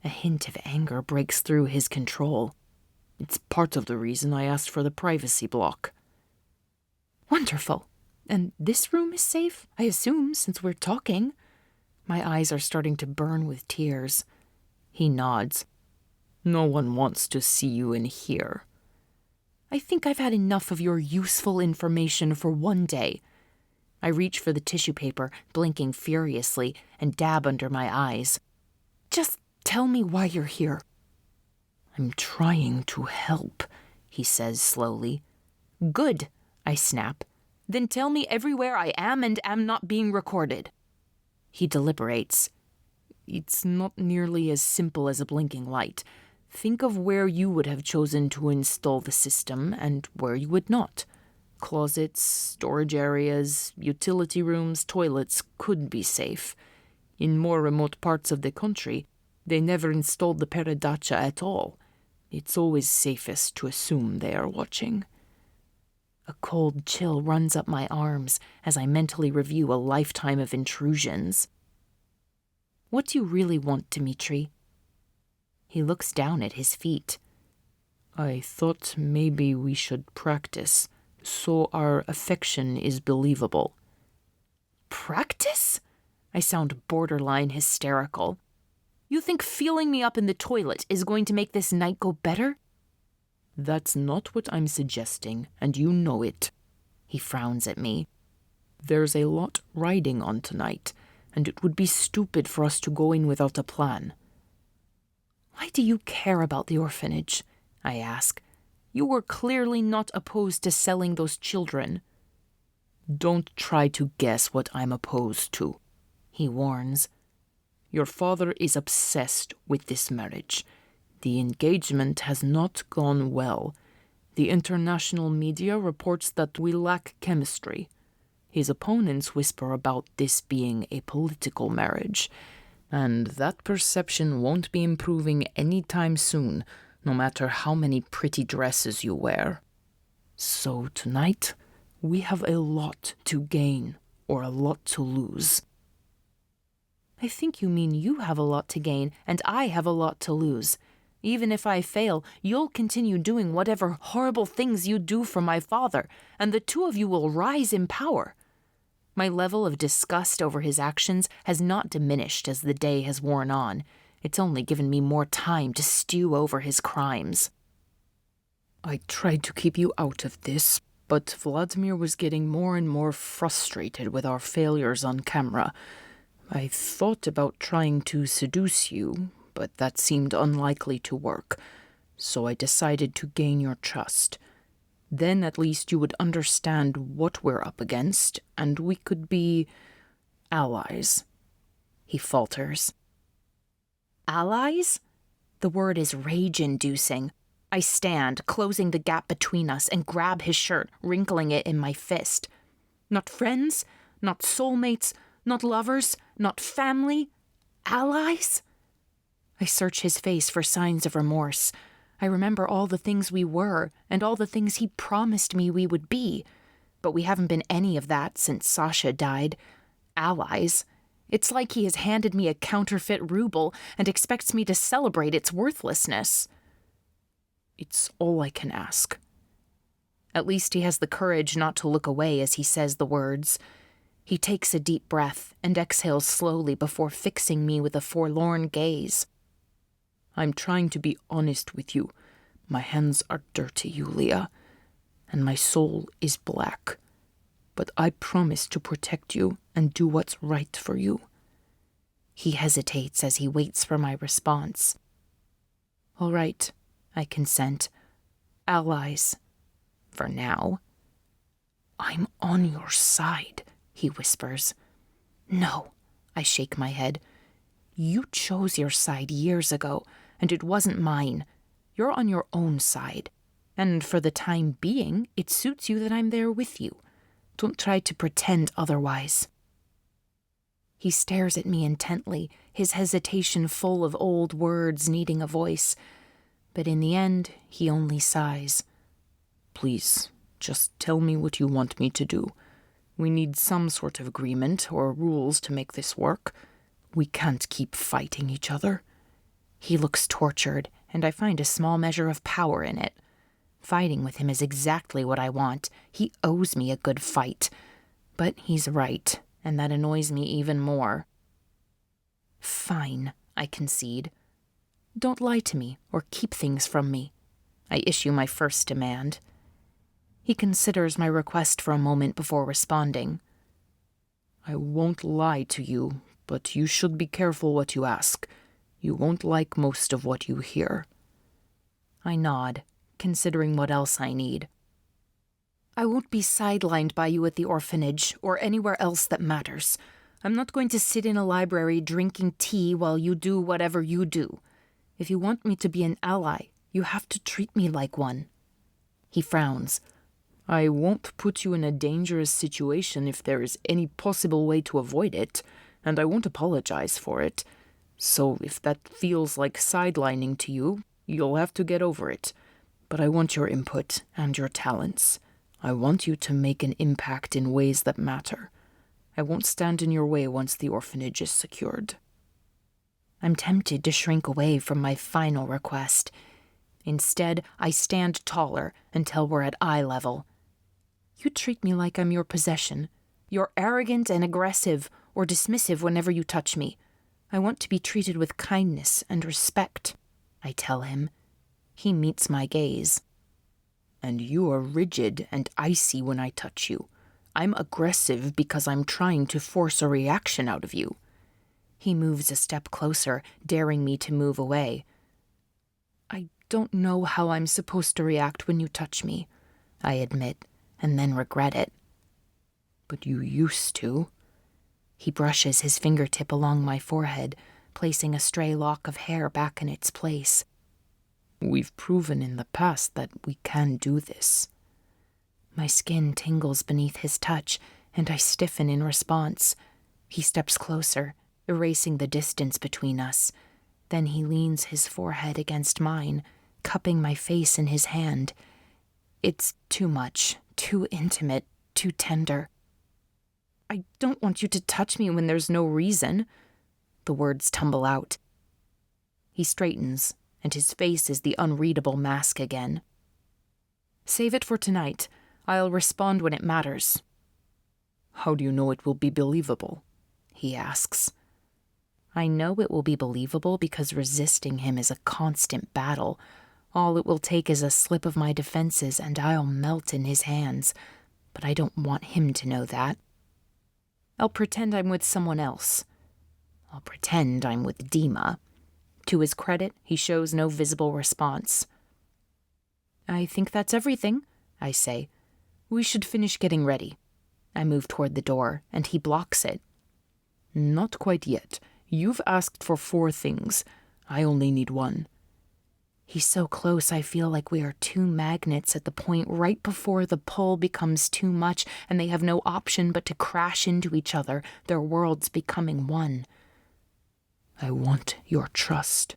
A hint of anger breaks through his control. "It's part of the reason I asked for the privacy block." "Wonderful. And this room is safe, I assume, since we're talking." My eyes are starting to burn with tears. He nods. "No one wants to see you in here." "I think I've had enough of your useful information for one day." I reach for the tissue paper, blinking furiously, and dab under my eyes. "Just tell me why you're here." "I'm trying to help," he says slowly. "Good," I snap. "Then tell me everywhere I am and am not being recorded." He deliberates. "It's not nearly as simple as a blinking light. Think of where you would have chosen to install the system and where you would not. Closets, storage areas, utility rooms, toilets could be safe. In more remote parts of the country, they never installed the peredaccia at all. It's always safest to assume they are watching." A cold chill runs up my arms as I mentally review a lifetime of intrusions. "What do you really want, Dimitri?" He looks down at his feet. "I thought maybe we should practice, so our affection is believable." "Practice?" I sound borderline hysterical. You think feeling me up in the toilet is going to make this night go better? That's not what I'm suggesting, and you know it. He frowns at me. There's a lot riding on tonight, and it would be stupid for us to go in without a plan. Why do you care about the orphanage? I ask. You were clearly not opposed to selling those children. Don't try to guess what I'm opposed to, he warns. Your father is obsessed with this marriage. The engagement has not gone well. The international media reports that we lack chemistry. His opponents whisper about this being a political marriage, and that perception won't be improving anytime soon, no matter how many pretty dresses you wear. So tonight, we have a lot to gain or a lot to lose. I think you mean you have a lot to gain and I have a lot to lose. Even if I fail, you'll continue doing whatever horrible things you do for my father, and the two of you will rise in power. My level of disgust over his actions has not diminished as the day has worn on. It's only given me more time to stew over his crimes. I tried to keep you out of this, but Vladimir was getting more and more frustrated with our failures on camera. I thought about trying to seduce you, but that seemed unlikely to work, so I decided to gain your trust. Then at least you would understand what we're up against, and we could be allies. He falters. Allies? The word is rage-inducing. I stand, closing the gap between us, and grab his shirt, wrinkling it in my fist. Not friends, not soulmates, not lovers, not family. Allies? I search his face for signs of remorse. I remember all the things we were and all the things he promised me we would be. But we haven't been any of that since Sasha died. Allies? It's like he has handed me a counterfeit ruble and expects me to celebrate its worthlessness. It's all I can ask. At least he has the courage not to look away as he says the words. He takes a deep breath and exhales slowly before fixing me with a forlorn gaze. I'm trying to be honest with you. My hands are dirty, Yulia, and my soul is black. But I promise to protect you and do what's right for you. He hesitates as he waits for my response. All right, I consent. Allies. For now. I'm on your side, he whispers. No, I shake my head. You chose your side years ago, and it wasn't mine. You're on your own side. And for the time being, it suits you that I'm there with you. Don't try to pretend otherwise. He stares at me intently, his hesitation full of old words needing a voice. But in the end, he only sighs. Please, just tell me what you want me to do. We need some sort of agreement or rules to make this work. We can't keep fighting each other. He looks tortured, and I find a small measure of power in it. Fighting with him is exactly what I want. He owes me a good fight. But he's right, and that annoys me even more. Fine, I concede. Don't lie to me or keep things from me. I issue my first demand. He considers my request for a moment before responding. I won't lie to you, but you should be careful what you ask. You won't like most of what you hear. I nod, considering what else I need. I won't be sidelined by you at the orphanage or anywhere else that matters. I'm not going to sit in a library drinking tea while you do whatever you do. If you want me to be an ally, you have to treat me like one. He frowns. I won't put you in a dangerous situation if there is any possible way to avoid it, and I won't apologize for it. So if that feels like sidelining to you, you'll have to get over it. But I want your input and your talents. I want you to make an impact in ways that matter. I won't stand in your way once the orphanage is secured. I'm tempted to shrink away from my final request. Instead, I stand taller until we're at eye level. You treat me like I'm your possession. You're arrogant and aggressive or dismissive whenever you touch me. I want to be treated with kindness and respect, I tell him. He meets my gaze. And you are rigid and icy when I touch you. I'm aggressive because I'm trying to force a reaction out of you. He moves a step closer, daring me to move away. I don't know how I'm supposed to react when you touch me, I admit, and then regret it. But you used to. He brushes his fingertip along my forehead, placing a stray lock of hair back in its place. We've proven in the past that we can do this. My skin tingles beneath his touch, and I stiffen in response. He steps closer, erasing the distance between us. Then he leans his forehead against mine, cupping my face in his hand. It's too much, too intimate, too tender. I don't want you to touch me when there's no reason. The words tumble out. He straightens, and his face is the unreadable mask again. Save it for tonight. I'll respond when it matters. How do you know it will be believable? He asks. I know it will be believable because resisting him is a constant battle. All it will take is a slip of my defenses and I'll melt in his hands. But I don't want him to know that. I'll pretend I'm with someone else. I'll pretend I'm with Dima. To his credit, he shows no visible response. I think that's everything, I say. We should finish getting ready. I move toward the door, and he blocks it. Not quite yet. You've asked for 4 things. I only need 1. He's so close I feel like we are 2 magnets at the point right before the pull becomes too much and they have no option but to crash into each other, their worlds becoming one. I want your trust.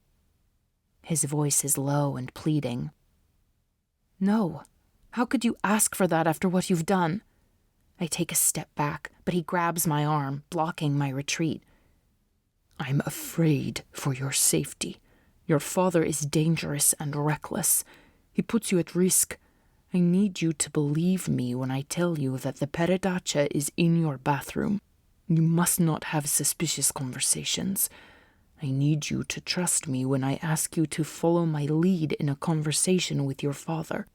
His voice is low and pleading. No. How could you ask for that after what you've done? I take a step back, but he grabs my arm, blocking my retreat. I'm afraid for your safety. Your father is dangerous and reckless. He puts you at risk. I need you to believe me when I tell you that the Peredacha is in your bathroom. You must not have suspicious conversations. I need you to trust me when I ask you to follow my lead in a conversation with your father.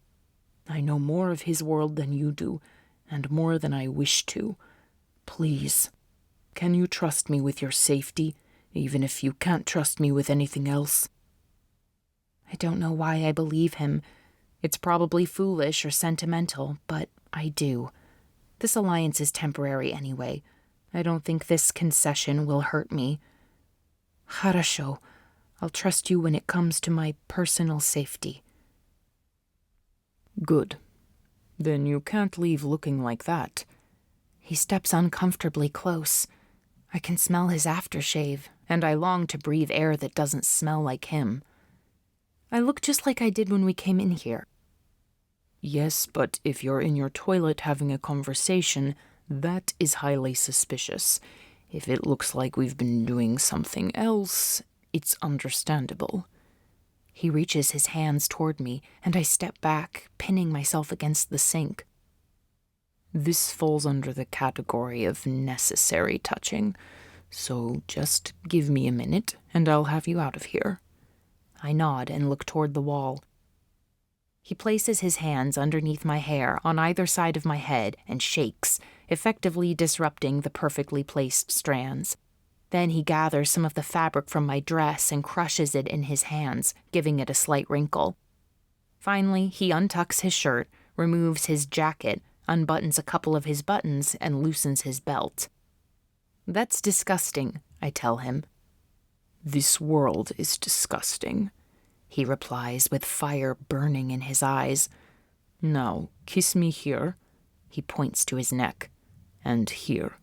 I know more of his world than you do, and more than I wish to. Please, can you trust me with your safety, even if you can't trust me with anything else? I don't know why I believe him. It's probably foolish or sentimental, but I do. This alliance is temporary anyway. I don't think this concession will hurt me. Хорошо. I'll trust you when it comes to my personal safety. Good. Then you can't leave looking like that. He steps uncomfortably close. I can smell his aftershave, and I long to breathe air that doesn't smell like him. I look just like I did when we came in here. Yes, but if you're in your toilet having a conversation, that is highly suspicious. If it looks like we've been doing something else, it's understandable. He reaches his hands toward me, and I step back, pinning myself against the sink. This falls under the category of necessary touching, so just give me a minute, and I'll have you out of here. I nod and look toward the wall. He places his hands underneath my hair on either side of my head and shakes, effectively disrupting the perfectly placed strands. Then he gathers some of the fabric from my dress and crushes it in his hands, giving it a slight wrinkle. Finally, he untucks his shirt, removes his jacket, unbuttons a couple of his buttons, and loosens his belt. That's disgusting, I tell him. This world is disgusting, he replies with fire burning in his eyes. Now, kiss me here. He points to his neck. And here.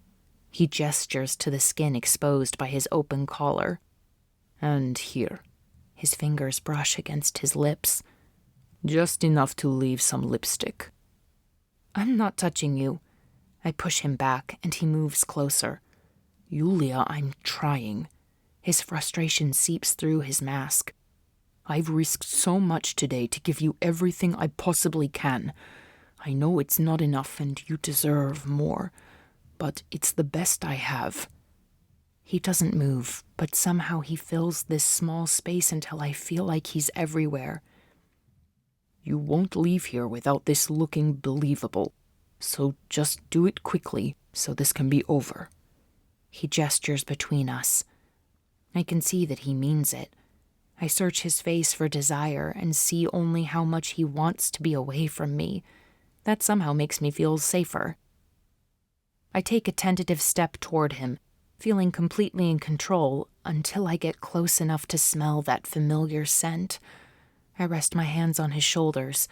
He gestures to the skin exposed by his open collar. And here. His fingers brush against his lips. Just enough to leave some lipstick. I'm not touching you. I push him back, and he moves closer. Yulia, I'm trying. His frustration seeps through his mask. I've risked so much today to give you everything I possibly can. I know it's not enough and you deserve more, but it's the best I have. He doesn't move, but somehow he fills this small space until I feel like he's everywhere. You won't leave here without this looking believable, so just do it quickly so this can be over. He gestures between us. I can see that he means it. I search his face for desire and see only how much he wants to be away from me. That somehow makes me feel safer. I take a tentative step toward him, feeling completely in control until I get close enough to smell that familiar scent. I rest my hands on his shoulders.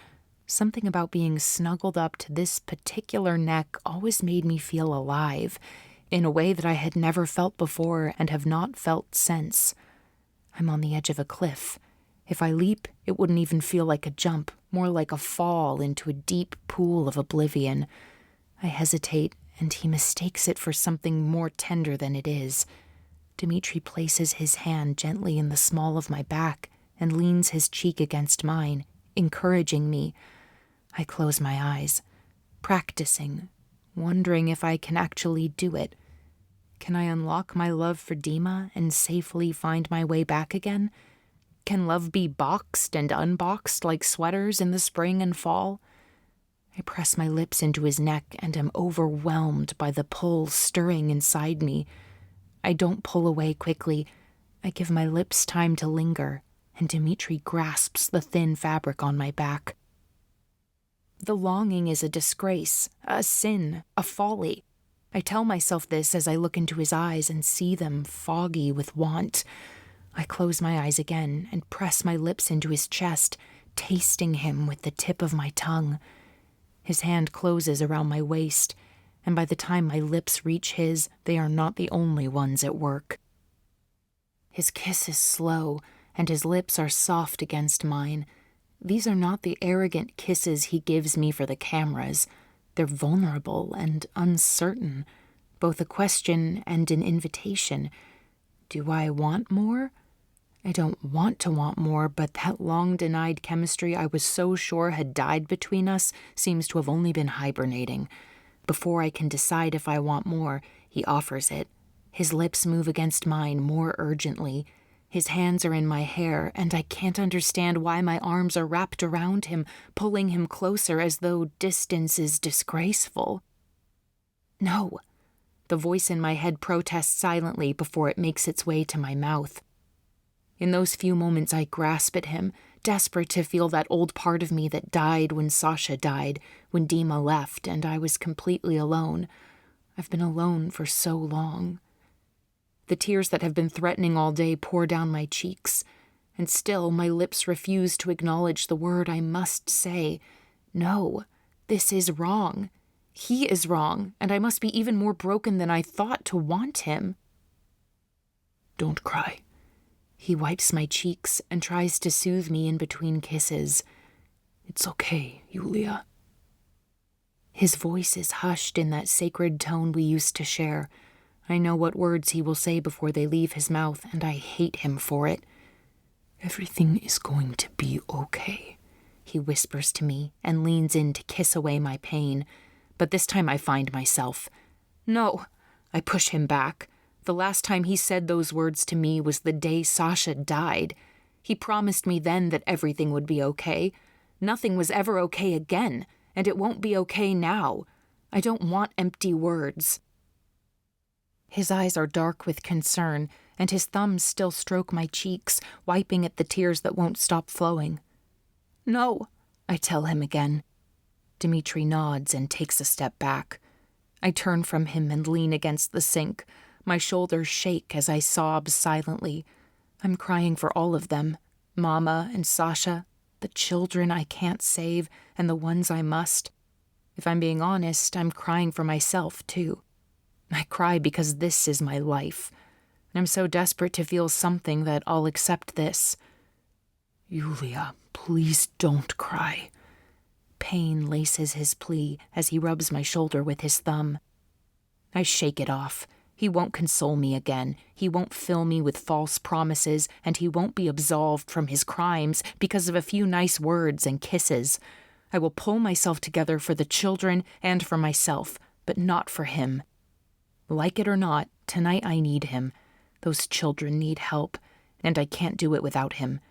Something about being snuggled up to this particular neck always made me feel alive, in a way that I had never felt before and have not felt since. I'm on the edge of a cliff. If I leap, it wouldn't even feel like a jump, more like a fall into a deep pool of oblivion. I hesitate, and he mistakes it for something more tender than it is. Dimitri places his hand gently in the small of my back and leans his cheek against mine, encouraging me. I close my eyes, practicing, wondering if I can actually do it. Can I unlock my love for Dima and safely find my way back again? Can love be boxed and unboxed like sweaters in the spring and fall? I press my lips into his neck and am overwhelmed by the pull stirring inside me. I don't pull away quickly. I give my lips time to linger, and Dimitri grasps the thin fabric on my back. The longing is a disgrace, a sin, a folly. I tell myself this as I look into his eyes and see them foggy with want. I close my eyes again and press my lips into his chest, tasting him with the tip of my tongue. His hand closes around my waist, and by the time my lips reach his, they are not the only ones at work. His kiss is slow, and his lips are soft against mine. These are not the arrogant kisses he gives me for the cameras. They're vulnerable and uncertain, both a question and an invitation. Do I want more? I don't want to want more, but that long-denied chemistry I was so sure had died between us seems to have only been hibernating. Before I can decide if I want more, he offers it. His lips move against mine more urgently. His hands are in my hair, and I can't understand why my arms are wrapped around him, pulling him closer as though distance is disgraceful. No. The voice in my head protests silently before it makes its way to my mouth. In those few moments I grasp at him, desperate to feel that old part of me that died when Sasha died, when Dima left, and I was completely alone. I've been alone for so long. The tears that have been threatening all day pour down my cheeks, and still my lips refuse to acknowledge the word I must say. No, this is wrong. He is wrong, and I must be even more broken than I thought to want him. Don't cry. He wipes my cheeks and tries to soothe me in between kisses. It's okay, Yulia. His voice is hushed in that sacred tone we used to share. I know what words he will say before they leave his mouth, and I hate him for it. Everything is going to be okay, he whispers to me and leans in to kiss away my pain. But this time I find myself. No, I push him back. The last time he said those words to me was the day Sasha died. He promised me then that everything would be okay. Nothing was ever okay again, and it won't be okay now. I don't want empty words. His eyes are dark with concern, and his thumbs still stroke my cheeks, wiping at the tears that won't stop flowing. No, I tell him again. Dimitri nods and takes a step back. I turn from him and lean against the sink. My shoulders shake as I sob silently. I'm crying for all of them, Mama and Sasha, the children I can't save, and the ones I must. If I'm being honest, I'm crying for myself, too. I cry because this is my life. I'm so desperate to feel something that I'll accept this. Yulia, please don't cry. Pain laces his plea as he rubs my shoulder with his thumb. I shake it off. He won't console me again. He won't fill me with false promises, and he won't be absolved from his crimes because of a few nice words and kisses. I will pull myself together for the children and for myself, but not for him. Like it or not, tonight I need him. Those children need help, and I can't do it without him.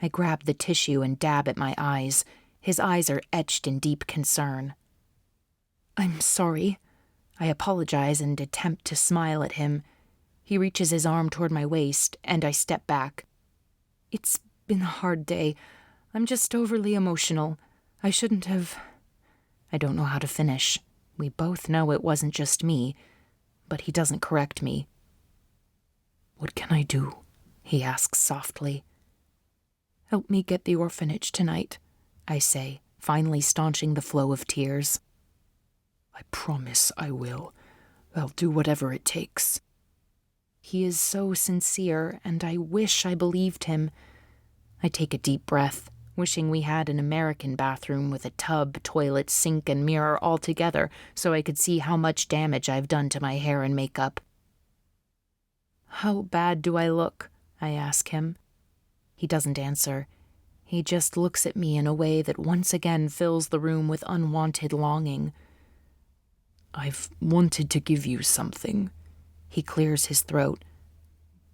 I grab the tissue and dab at my eyes. His eyes are etched in deep concern. I'm sorry. I apologize and attempt to smile at him. He reaches his arm toward my waist, and I step back. It's been a hard day. I'm just overly emotional. I shouldn't have... I don't know how to finish. We both know it wasn't just me, but he doesn't correct me. What can I do? He asks softly. Help me get the orphanage tonight, I say, finally staunching the flow of tears. I promise I will. I'll do whatever it takes. He is so sincere, and I wish I believed him. I take a deep breath, wishing we had an American bathroom with a tub, toilet, sink, and mirror all together so I could see how much damage I've done to my hair and makeup. How bad do I look? I ask him. He doesn't answer. He just looks at me in a way that once again fills the room with unwanted longing. I've wanted to give you something. He clears his throat.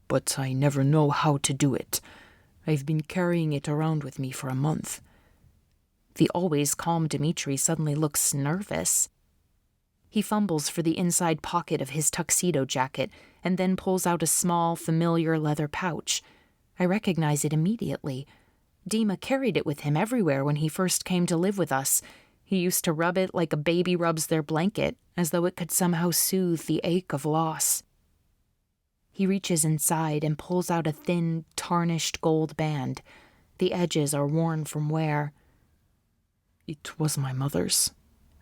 But I never know how to do it. I've been carrying it around with me for a month. The always calm Dimitri suddenly looks nervous. He fumbles for the inside pocket of his tuxedo jacket and then pulls out a small, familiar leather pouch. I recognize it immediately. Dima carried it with him everywhere when he first came to live with us. He used to rub it like a baby rubs their blanket, as though it could somehow soothe the ache of loss. He reaches inside and pulls out a thin, tarnished gold band. The edges are worn from wear. It was my mother's,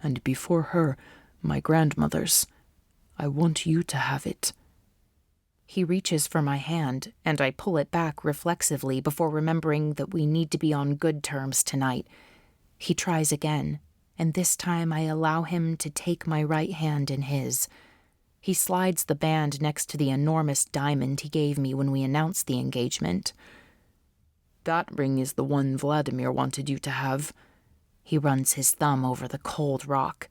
and before her, my grandmother's. I want you to have it. He reaches for my hand, and I pull it back reflexively before remembering that we need to be on good terms tonight. He tries again, and this time I allow him to take my right hand in his. He slides the band next to the enormous diamond he gave me when we announced the engagement. That ring is the one Vladimir wanted you to have. He runs his thumb over the cold rock.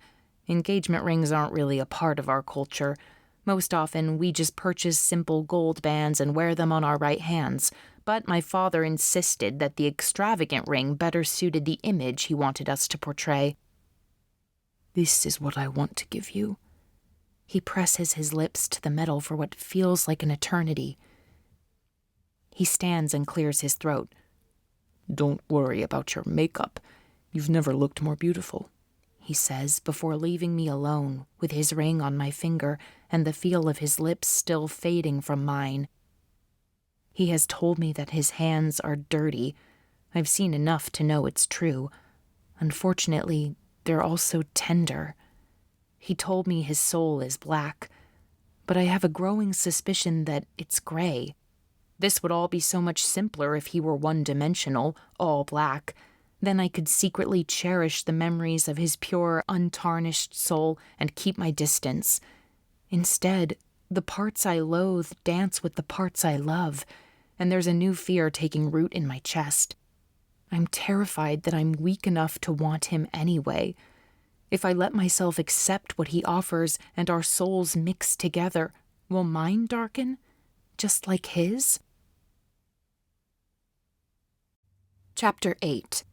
Engagement rings aren't really a part of our culture. Most often, we just purchase simple gold bands and wear them on our right hands. But my father insisted that the extravagant ring better suited the image he wanted us to portray. This is what I want to give you. He presses his lips to the metal for what feels like an eternity. He stands and clears his throat. Don't worry about your makeup. You've never looked more beautiful, he says, before leaving me alone, with his ring on my finger and the feel of his lips still fading from mine. He has told me that his hands are dirty. I've seen enough to know it's true. Unfortunately, they're also tender. He told me his soul is black, but I have a growing suspicion that it's gray. This would all be so much simpler if he were one-dimensional, all black. Then I could secretly cherish the memories of his pure, untarnished soul and keep my distance. Instead, the parts I loathe dance with the parts I love, and there's a new fear taking root in my chest. I'm terrified that I'm weak enough to want him anyway. If I let myself accept what he offers and our souls mix together, will mine darken, just like his? Chapter 8.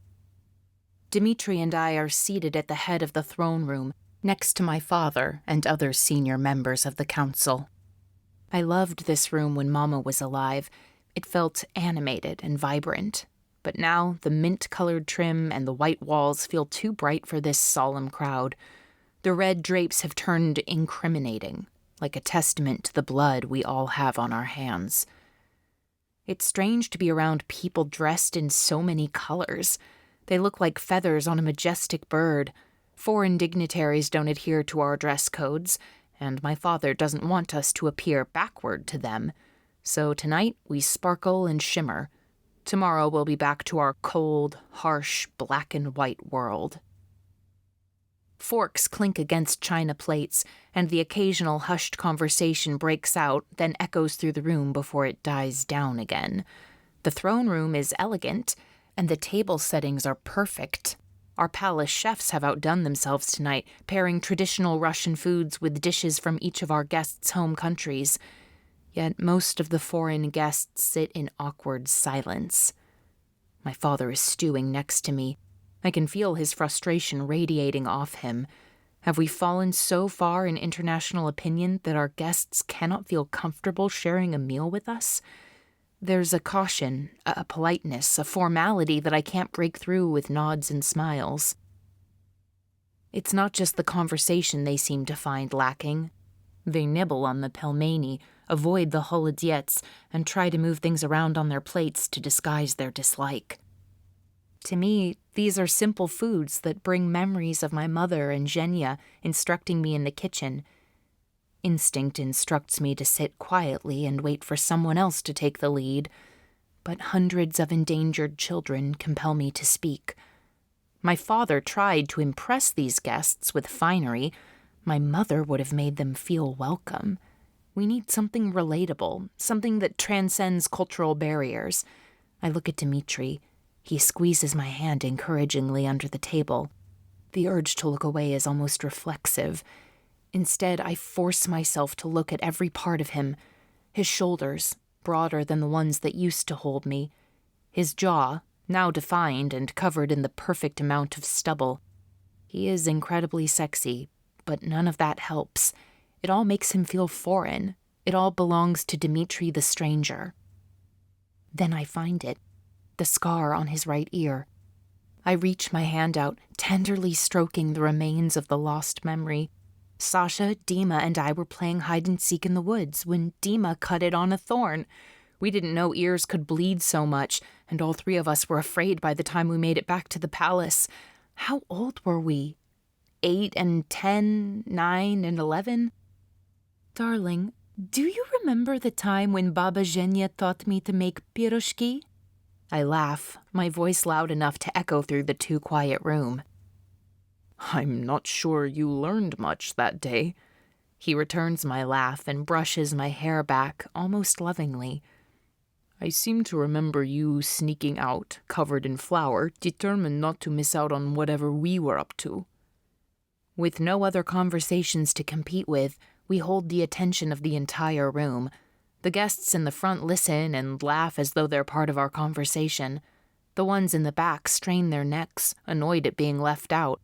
Dimitri and I are seated at the head of the throne room, next to my father and other senior members of the council. I loved this room when Mama was alive. It felt animated and vibrant. But now the mint-colored trim and the white walls feel too bright for this solemn crowd. The red drapes have turned incriminating, like a testament to the blood we all have on our hands. It's strange to be around people dressed in so many colors. They look like feathers on a majestic bird. Foreign dignitaries don't adhere to our dress codes, and my father doesn't want us to appear backward to them. So tonight we sparkle and shimmer. Tomorrow we'll be back to our cold, harsh, black and white world. Forks clink against china plates, and the occasional hushed conversation breaks out, then echoes through the room before it dies down again. The throne room is elegant, and the table settings are perfect. Our palace chefs have outdone themselves tonight, pairing traditional Russian foods with dishes from each of our guests' home countries. Yet most of the foreign guests sit in awkward silence. My father is stewing next to me. I can feel his frustration radiating off him. Have we fallen so far in international opinion that our guests cannot feel comfortable sharing a meal with us? There's a caution, a politeness, a formality that I can't break through with nods and smiles. It's not just the conversation they seem to find lacking. They nibble on the pelmeni, avoid the holodiets, and try to move things around on their plates to disguise their dislike. To me, these are simple foods that bring memories of my mother and Zhenya instructing me in the kitchen. Instinct instructs me to sit quietly and wait for someone else to take the lead, but hundreds of endangered children compel me to speak. My father tried to impress these guests with finery. My mother would have made them feel welcome. We need something relatable, something that transcends cultural barriers. I look at Dimitri. He squeezes my hand encouragingly under the table. The urge to look away is almost reflexive. Instead, I force myself to look at every part of him. His shoulders, broader than the ones that used to hold me. His jaw, now defined and covered in the perfect amount of stubble. He is incredibly sexy, but none of that helps. It all makes him feel foreign. It all belongs to Dimitri the stranger. Then I find it. The scar on his right ear. I reach my hand out, tenderly stroking the remains of the lost memory. Sasha, Dima, and I were playing hide-and-seek in the woods when Dima cut it on a thorn. We didn't know ears could bleed so much, and all three of us were afraid by the time we made it back to the palace. How old were we? 8 and 10, 9 and 11? Darling, do you remember the time when Baba Zhenya taught me to make piroshki? I laugh, my voice loud enough to echo through the too quiet room. I'm not sure you learned much that day. He returns my laugh and brushes my hair back, almost lovingly. I seem to remember you sneaking out, covered in flour, determined not to miss out on whatever we were up to. With no other conversations to compete with, we hold the attention of the entire room. The guests in the front listen and laugh as though they're part of our conversation. The ones in the back strain their necks, annoyed at being left out.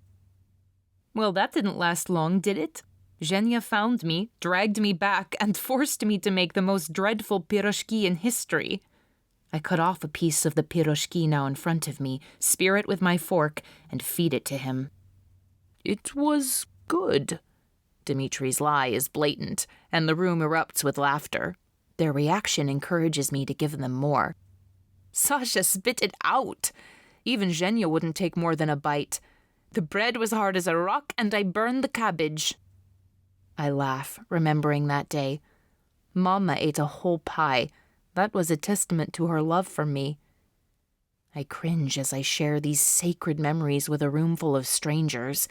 Well, that didn't last long, did it? Zhenya found me, dragged me back, and forced me to make the most dreadful piroshki in history. I cut off a piece of the piroshki now in front of me, spear it with my fork, and feed it to him. It was good. Dimitri's lie is blatant, and the room erupts with laughter. Their reaction encourages me to give them more. Sasha, spit it out! Even Zhenya wouldn't take more than a bite. The bread was hard as a rock, and I burned the cabbage. I laugh, remembering that day. Mama ate a whole pie. That was a testament to her love for me. I cringe as I share these sacred memories with a room full of strangers.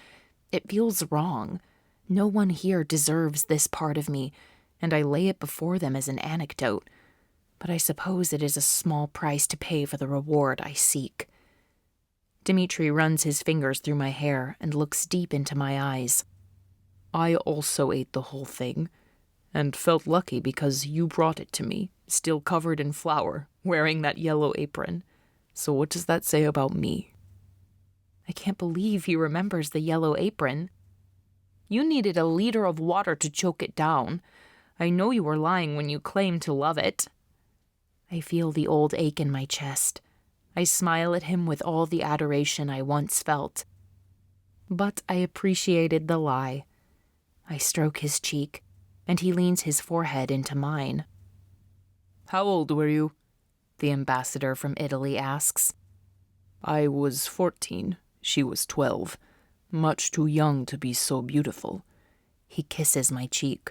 It feels wrong. No one here deserves this part of me, and I lay it before them as an anecdote. But I suppose it is a small price to pay for the reward I seek. Dimitri runs his fingers through my hair and looks deep into my eyes. I also ate the whole thing, and felt lucky because you brought it to me, still covered in flour, wearing that yellow apron. So what does that say about me? I can't believe he remembers the yellow apron. You needed a liter of water to choke it down. I know you were lying when you claimed to love it. I feel the old ache in my chest. I smile at him with all the adoration I once felt. But I appreciated the lie. I stroke his cheek, and he leans his forehead into mine. How old were you? The ambassador from Italy asks. I was 14. She was 12. Much too young to be so beautiful. He kisses my cheek.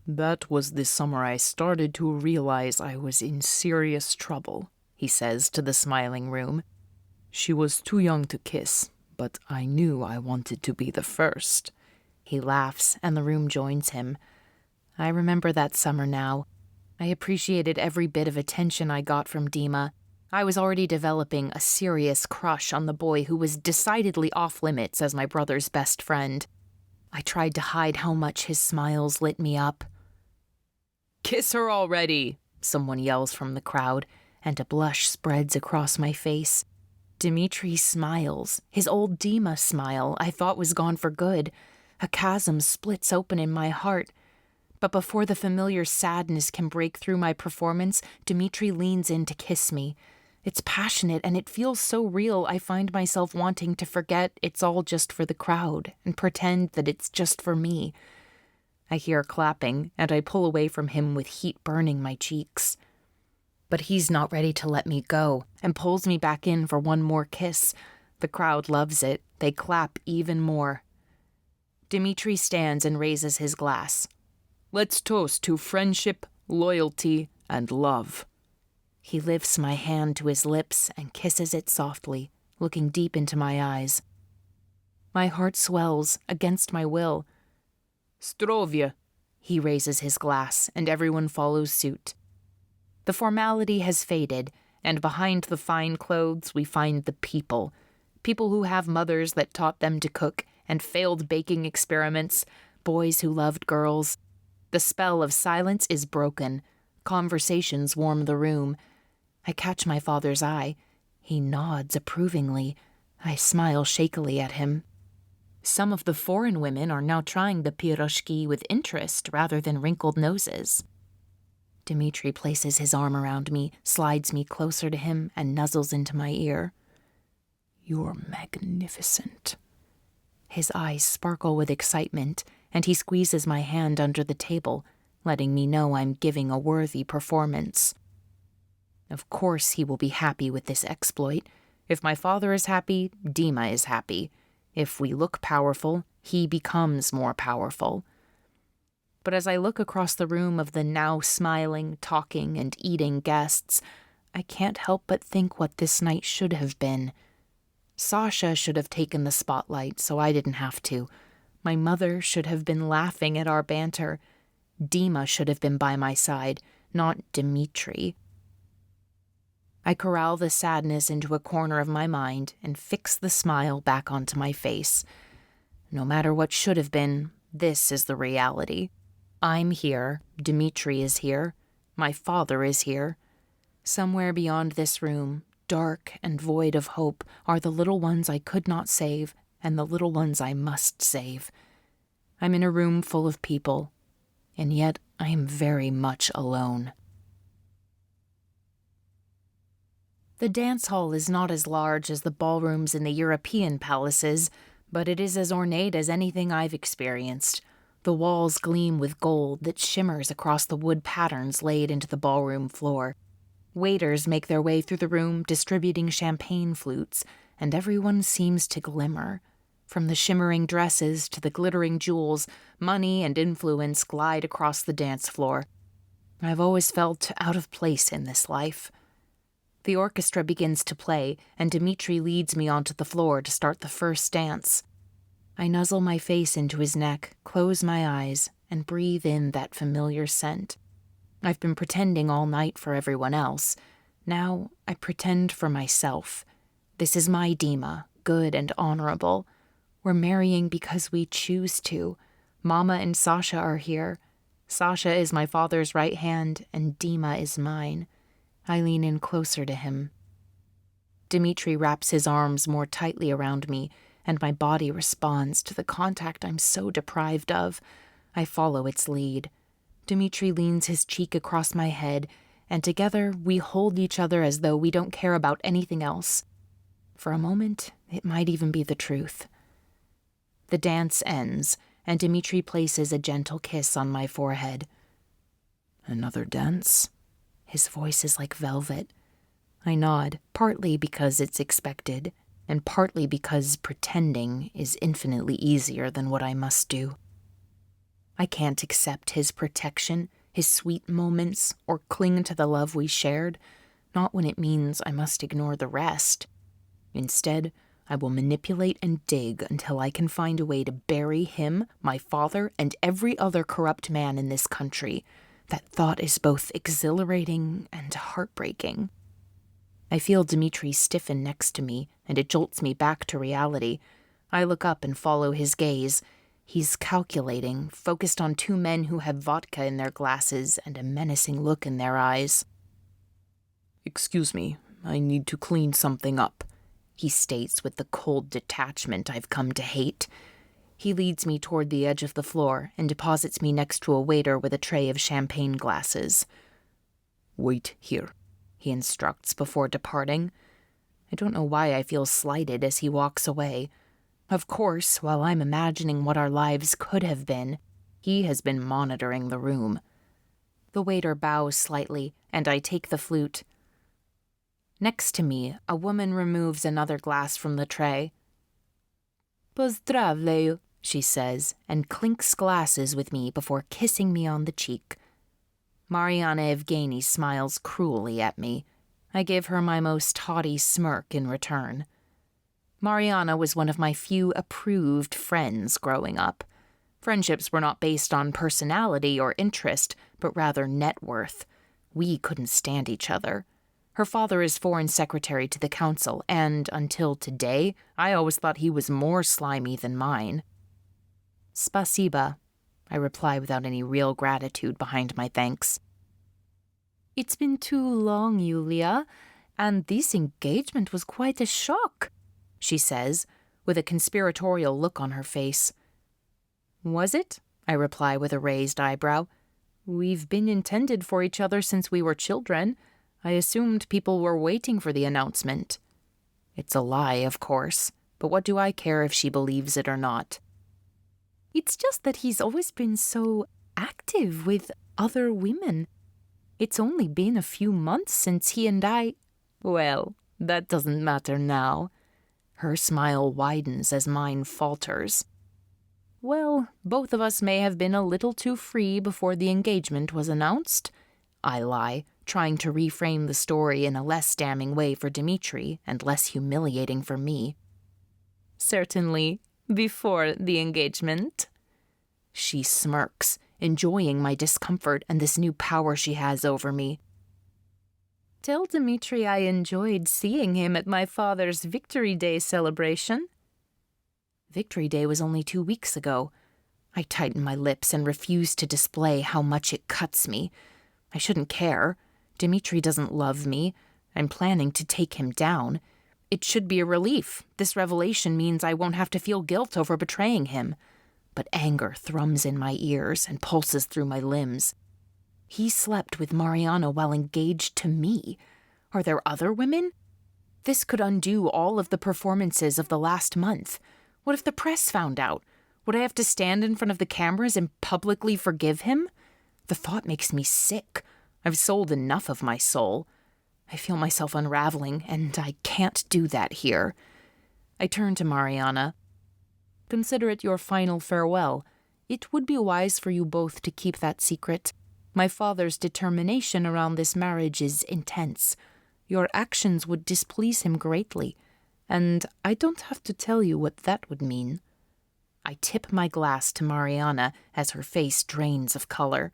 That was the summer I started to realize I was in serious trouble, he says to the smiling room. She was too young to kiss, but I knew I wanted to be the first. He laughs, and the room joins him. I remember that summer now. I appreciated every bit of attention I got from Dima. I was already developing a serious crush on the boy who was decidedly off-limits as my brother's best friend. I tried to hide how much his smiles lit me up. Kiss her already, someone yells from the crowd, and a blush spreads across my face. Dimitri smiles, his old Dima smile I thought was gone for good. A chasm splits open in my heart. But before the familiar sadness can break through my performance, Dimitri leans in to kiss me. It's passionate and it feels so real I find myself wanting to forget it's all just for the crowd and pretend that it's just for me. I hear clapping, and I pull away from him with heat burning my cheeks. But he's not ready to let me go, and pulls me back in for one more kiss. The crowd loves it. They clap even more. Dimitri stands and raises his glass. Let's toast to friendship, loyalty, and love. He lifts my hand to his lips and kisses it softly, looking deep into my eyes. My heart swells against my will. Zdrovia. He raises his glass, and everyone follows suit. The formality has faded, and behind the fine clothes we find the people. People who have mothers that taught them to cook, and failed baking experiments, boys who loved girls. The spell of silence is broken. Conversations warm the room. I catch my father's eye. He nods approvingly. I smile shakily at him. Some of the foreign women are now trying the piroshki with interest rather than wrinkled noses. Dimitri places his arm around me, slides me closer to him, and nuzzles into my ear. You're magnificent. His eyes sparkle with excitement, and he squeezes my hand under the table, letting me know I'm giving a worthy performance. Of course he will be happy with this exploit. If my father is happy, Dima is happy. If we look powerful, he becomes more powerful. But as I look across the room of the now smiling, talking, and eating guests, I can't help but think what this night should have been. Sasha should have taken the spotlight, so I didn't have to. My mother should have been laughing at our banter. Dima should have been by my side, not Dimitri. I corral the sadness into a corner of my mind and fix the smile back onto my face. No matter what should have been, this is the reality. I'm here, Dimitri is here, my father is here. Somewhere beyond this room, dark and void of hope, are the little ones I could not save and the little ones I must save. I'm in a room full of people, and yet I am very much alone. The dance hall is not as large as the ballrooms in the European palaces, but it is as ornate as anything I've experienced. The walls gleam with gold that shimmers across the wood patterns laid into the ballroom floor. Waiters make their way through the room distributing champagne flutes, and everyone seems to glimmer. From the shimmering dresses to the glittering jewels, money and influence glide across the dance floor. I've always felt out of place in this life. The orchestra begins to play, and Dimitri leads me onto the floor to start the first dance. I nuzzle my face into his neck, close my eyes, and breathe in that familiar scent. I've been pretending all night for everyone else. Now I pretend for myself. This is my Dima, good and honorable. We're marrying because we choose to. Mama and Sasha are here. Sasha is my father's right hand, and Dima is mine. I lean in closer to him. Dimitri wraps his arms more tightly around me, and my body responds to the contact I'm so deprived of. I follow its lead. Dimitri leans his cheek across my head, and together we hold each other as though we don't care about anything else. For a moment, it might even be the truth. The dance ends, and Dimitri places a gentle kiss on my forehead. Another dance? His voice is like velvet. I nod, partly because it's expected, and partly because pretending is infinitely easier than what I must do. I can't accept his protection, his sweet moments, or cling to the love we shared, not when it means I must ignore the rest. Instead, I will manipulate and dig until I can find a way to bury him, my father, and every other corrupt man in this country. That thought is both exhilarating and heartbreaking. I feel Dimitri stiffen next to me, and it jolts me back to reality. I look up and follow his gaze. He's calculating, focused on two men who have vodka in their glasses and a menacing look in their eyes. "Excuse me, I need to clean something up," he states with the cold detachment I've come to hate. He leads me toward the edge of the floor and deposits me next to a waiter with a tray of champagne glasses. "Wait here," he instructs before departing. I don't know why I feel slighted as he walks away. Of course, while I'm imagining what our lives could have been, he has been monitoring the room. The waiter bows slightly, and I take the flute. Next to me, a woman removes another glass from the tray. "Pozdravleju," she says, and clinks glasses with me before kissing me on the cheek. Mariana Evgeny smiles cruelly at me. I give her my most haughty smirk in return. Mariana was one of my few approved friends growing up. Friendships were not based on personality or interest, but rather net worth. We couldn't stand each other. Her father is foreign secretary to the council, and until today, I always thought he was more slimy than mine. "Spasiba," I reply without any real gratitude behind my thanks. "It's been too long, Yulia, and this engagement was quite a shock," she says, with a conspiratorial look on her face. "Was it?" I reply with a raised eyebrow. "We've been intended for each other since we were children. I assumed people were waiting for the announcement." It's a lie, of course, but what do I care if she believes it or not? "It's just that he's always been so active with other women. It's only been a few months since he and I... Well, that doesn't matter now." Her smile widens as mine falters. "Well, both of us may have been a little too free before the engagement was announced," I lie, trying to reframe the story in a less damning way for Dimitri and less humiliating for me. "Certainly, before the engagement." She smirks, enjoying my discomfort and this new power she has over me. "Tell Dimitri I enjoyed seeing him at my father's Victory Day celebration." Victory Day was only 2 weeks ago. I tighten my lips and refuse to display how much it cuts me. I shouldn't care. Dimitri doesn't love me. I'm planning to take him down. It should be a relief. This revelation means I won't have to feel guilt over betraying him. But anger thrums in my ears and pulses through my limbs. He slept with Mariana while engaged to me. Are there other women? This could undo all of the performances of the last month. What if the press found out? Would I have to stand in front of the cameras and publicly forgive him? The thought makes me sick. I've sold enough of my soul. I feel myself unraveling, and I can't do that here. I turn to Mariana. "Consider it your final farewell. It would be wise for you both to keep that secret. My father's determination around this marriage is intense. Your actions would displease him greatly, and I don't have to tell you what that would mean." I tip my glass to Mariana as her face drains of color.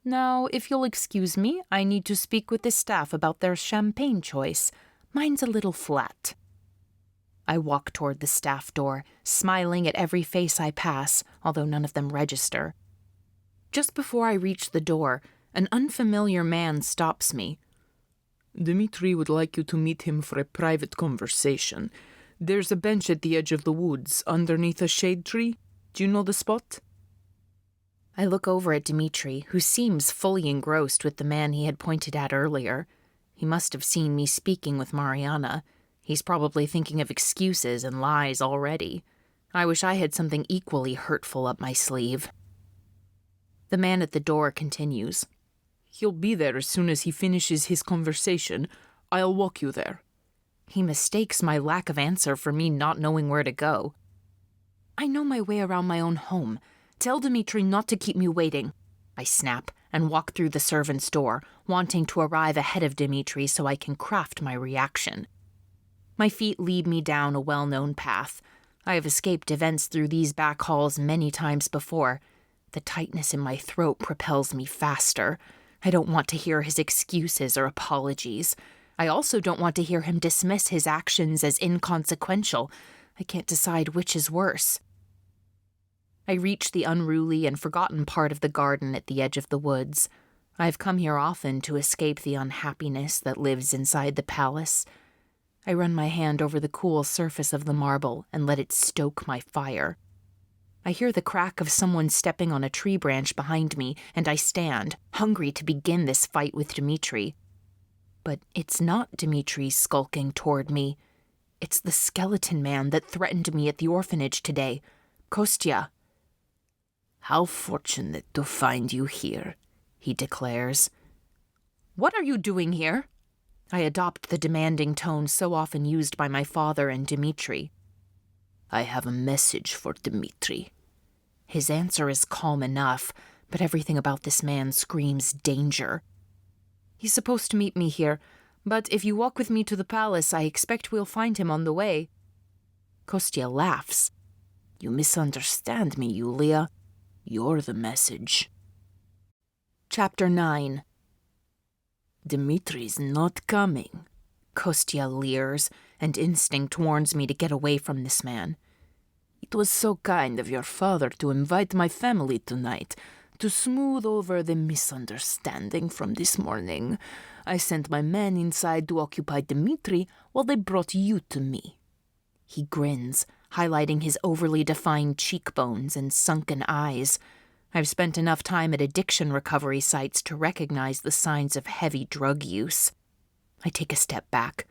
"Now, if you'll excuse me, I need to speak with the staff about their champagne choice. Mine's a little flat." I walk toward the staff door, smiling at every face I pass, although none of them register. Just before I reach the door, an unfamiliar man stops me. "Dimitri would like you to meet him for a private conversation. There's a bench at the edge of the woods, underneath a shade tree. Do you know the spot?" I look over at Dimitri, who seems fully engrossed with the man he had pointed at earlier. He must have seen me speaking with Mariana. He's probably thinking of excuses and lies already. I wish I had something equally hurtful up my sleeve. The man at the door continues. "He'll be there as soon as he finishes his conversation. I'll walk you there." He mistakes my lack of answer for me not knowing where to go. "I know my way around my own home. Tell Dimitri not to keep me waiting," I snap and walk through the servant's door, wanting to arrive ahead of Dimitri so I can craft my reaction. My feet lead me down a well-known path. I have escaped events through these back halls many times before. The tightness in my throat propels me faster. I don't want to hear his excuses or apologies. I also don't want to hear him dismiss his actions as inconsequential. I can't decide which is worse. I reach the unruly and forgotten part of the garden at the edge of the woods. I've come here often to escape the unhappiness that lives inside the palace. I run my hand over the cool surface of the marble and let it stoke my fire. I hear the crack of someone stepping on a tree branch behind me, and I stand, hungry to begin this fight with Dimitri. But it's not Dimitri skulking toward me. It's the skeleton man that threatened me at the orphanage today, Kostya. "How fortunate to find you here," he declares. "What are you doing here?" I adopt the demanding tone so often used by my father and Dimitri. "I have a message for Dimitri." His answer is calm enough, but everything about this man screams danger. "He's supposed to meet me here, but if you walk with me to the palace, I expect we'll find him on the way." Kostya laughs. "You misunderstand me, Yulia. You're the message." Chapter 9. "Dimitri's not coming," Kostya leers, and instinct warns me to get away from this man. "It was so kind of your father to invite my family tonight. To smooth over the misunderstanding from this morning, I sent my men inside to occupy Dimitri while they brought you to me." He grins, highlighting his overly defined cheekbones and sunken eyes. I've spent enough time at addiction recovery sites to recognize the signs of heavy drug use. I take a step back.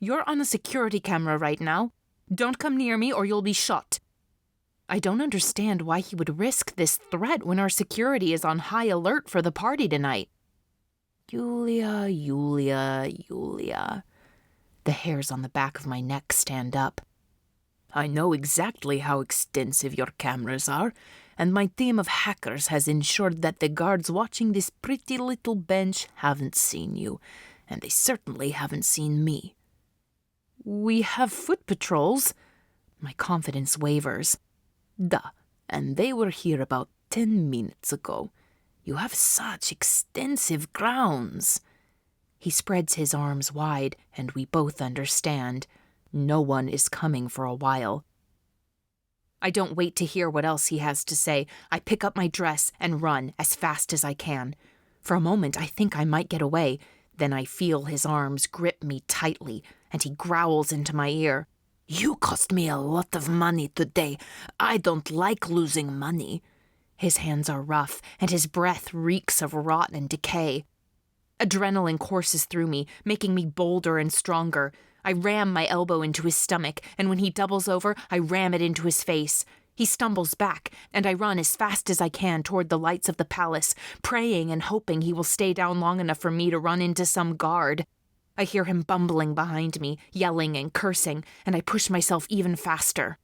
"You're on a security camera right now. Don't come near me or you'll be shot." I don't understand why he would risk this threat when our security is on high alert for the party tonight. Yulia. The hairs on the back of my neck stand up. "I know exactly how extensive your cameras are, and my team of hackers has ensured that the guards watching this pretty little bench haven't seen you, and they certainly haven't seen me." "We have foot patrols." My confidence wavers. "Duh, and they were here about 10 minutes ago. You have such extensive grounds." He spreads his arms wide, and we both understand. No one is coming for a while. I don't wait to hear what else he has to say. I pick up my dress and run as fast as I can. For a moment, I think I might get away. Then I feel his arms grip me tightly, and he growls into my ear. "You cost me a lot of money today. I don't like losing money." His hands are rough, and his breath reeks of rot and decay. Adrenaline courses through me, making me bolder and stronger. I ram my elbow into his stomach, and when he doubles over, I ram it into his face. He stumbles back, and I run as fast as I can toward the lights of the palace, praying and hoping he will stay down long enough for me to run into some guard. I hear him bumbling behind me, yelling and cursing, and I push myself even faster.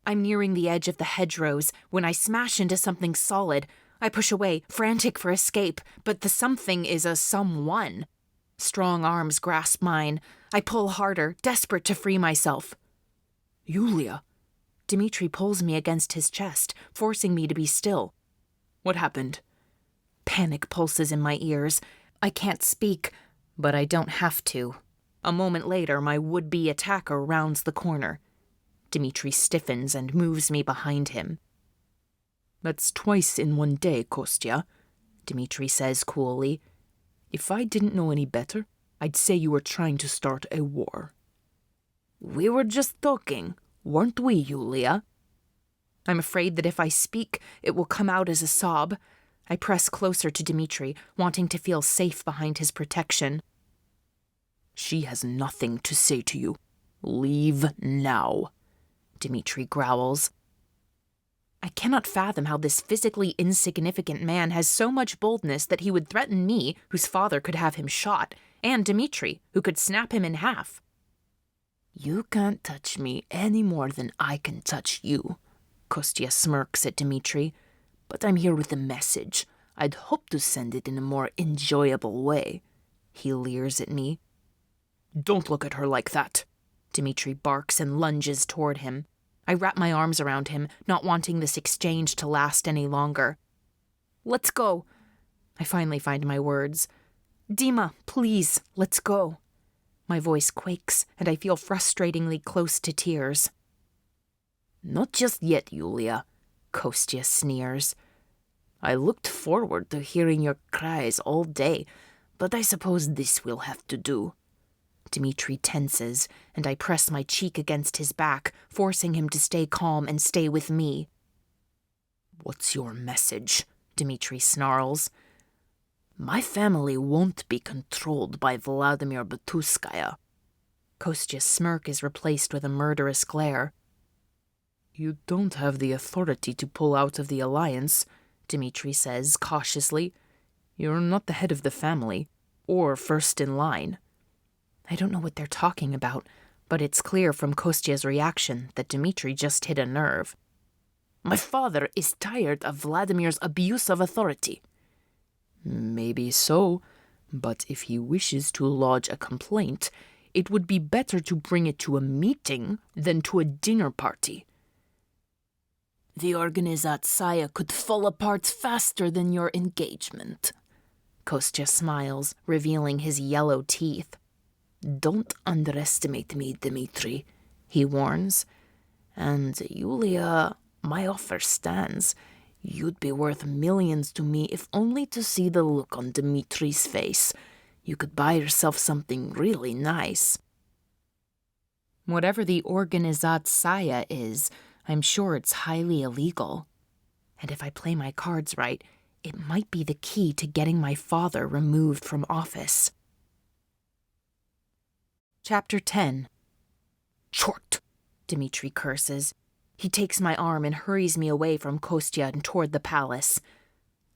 I'm nearing the edge of the hedgerows when I smash into something solid. I push away, frantic for escape, but the something is a someone. Strong arms grasp mine. I pull harder, desperate to free myself. "Yulia." Dimitri pulls me against his chest, forcing me to be still. "What happened?" Panic pulses in my ears. I can't speak, but I don't have to. A moment later, my would-be attacker rounds the corner. Dimitri stiffens and moves me behind him. "That's twice in one day, Kostya," Dimitri says coolly. "If I didn't know any better, I'd say you were trying to start a war." "We were just talking, weren't we, Yulia?" I'm afraid that if I speak, it will come out as a sob. I press closer to Dimitri, wanting to feel safe behind his protection. "She has nothing to say to you. Leave now," Dimitri growls. I cannot fathom how this physically insignificant man has so much boldness that he would threaten me, whose father could have him shot, and Dimitri, who could snap him in half. "You can't touch me any more than I can touch you," Kostya smirks at Dimitri. "But I'm here with a message. I'd hope to send it in a more enjoyable way." He leers at me. "Don't look at her like that," Dimitri barks and lunges toward him. I wrap my arms around him, not wanting this exchange to last any longer. "Let's go." I finally find my words. "Dima, please, let's go." My voice quakes, and I feel frustratingly close to tears. "Not just yet, Yulia. Kostya sneers. I looked forward to hearing your cries all day, but I suppose this will have to do. Dimitri tenses, and I press my cheek against his back, forcing him to stay calm and stay with me. What's your message? Dimitri snarls. My family won't be controlled by Vladimir Bituskaya. Kostya's smirk is replaced with a murderous glare. You don't have the authority to pull out of the alliance, Dimitri says cautiously. You're not the head of the family, or first in line. I don't know what they're talking about, but it's clear from Kostya's reaction that Dimitri just hit a nerve. My father is tired of Vladimir's abuse of authority. Maybe so, but if he wishes to lodge a complaint, it would be better to bring it to a meeting than to a dinner party. The Organizatsaya could fall apart faster than your engagement. Kostya smiles, revealing his yellow teeth. Don't underestimate me, Dimitri, he warns. And Yulia, my offer stands. You'd be worth millions to me if only to see the look on Dimitri's face. You could buy yourself something really nice. Whatever the Organizatsaya is, I'm sure it's highly illegal. And if I play my cards right, it might be the key to getting my father removed from office. Chapter 10. Chort! Dimitri curses. He takes my arm and hurries me away from Kostya and toward the palace.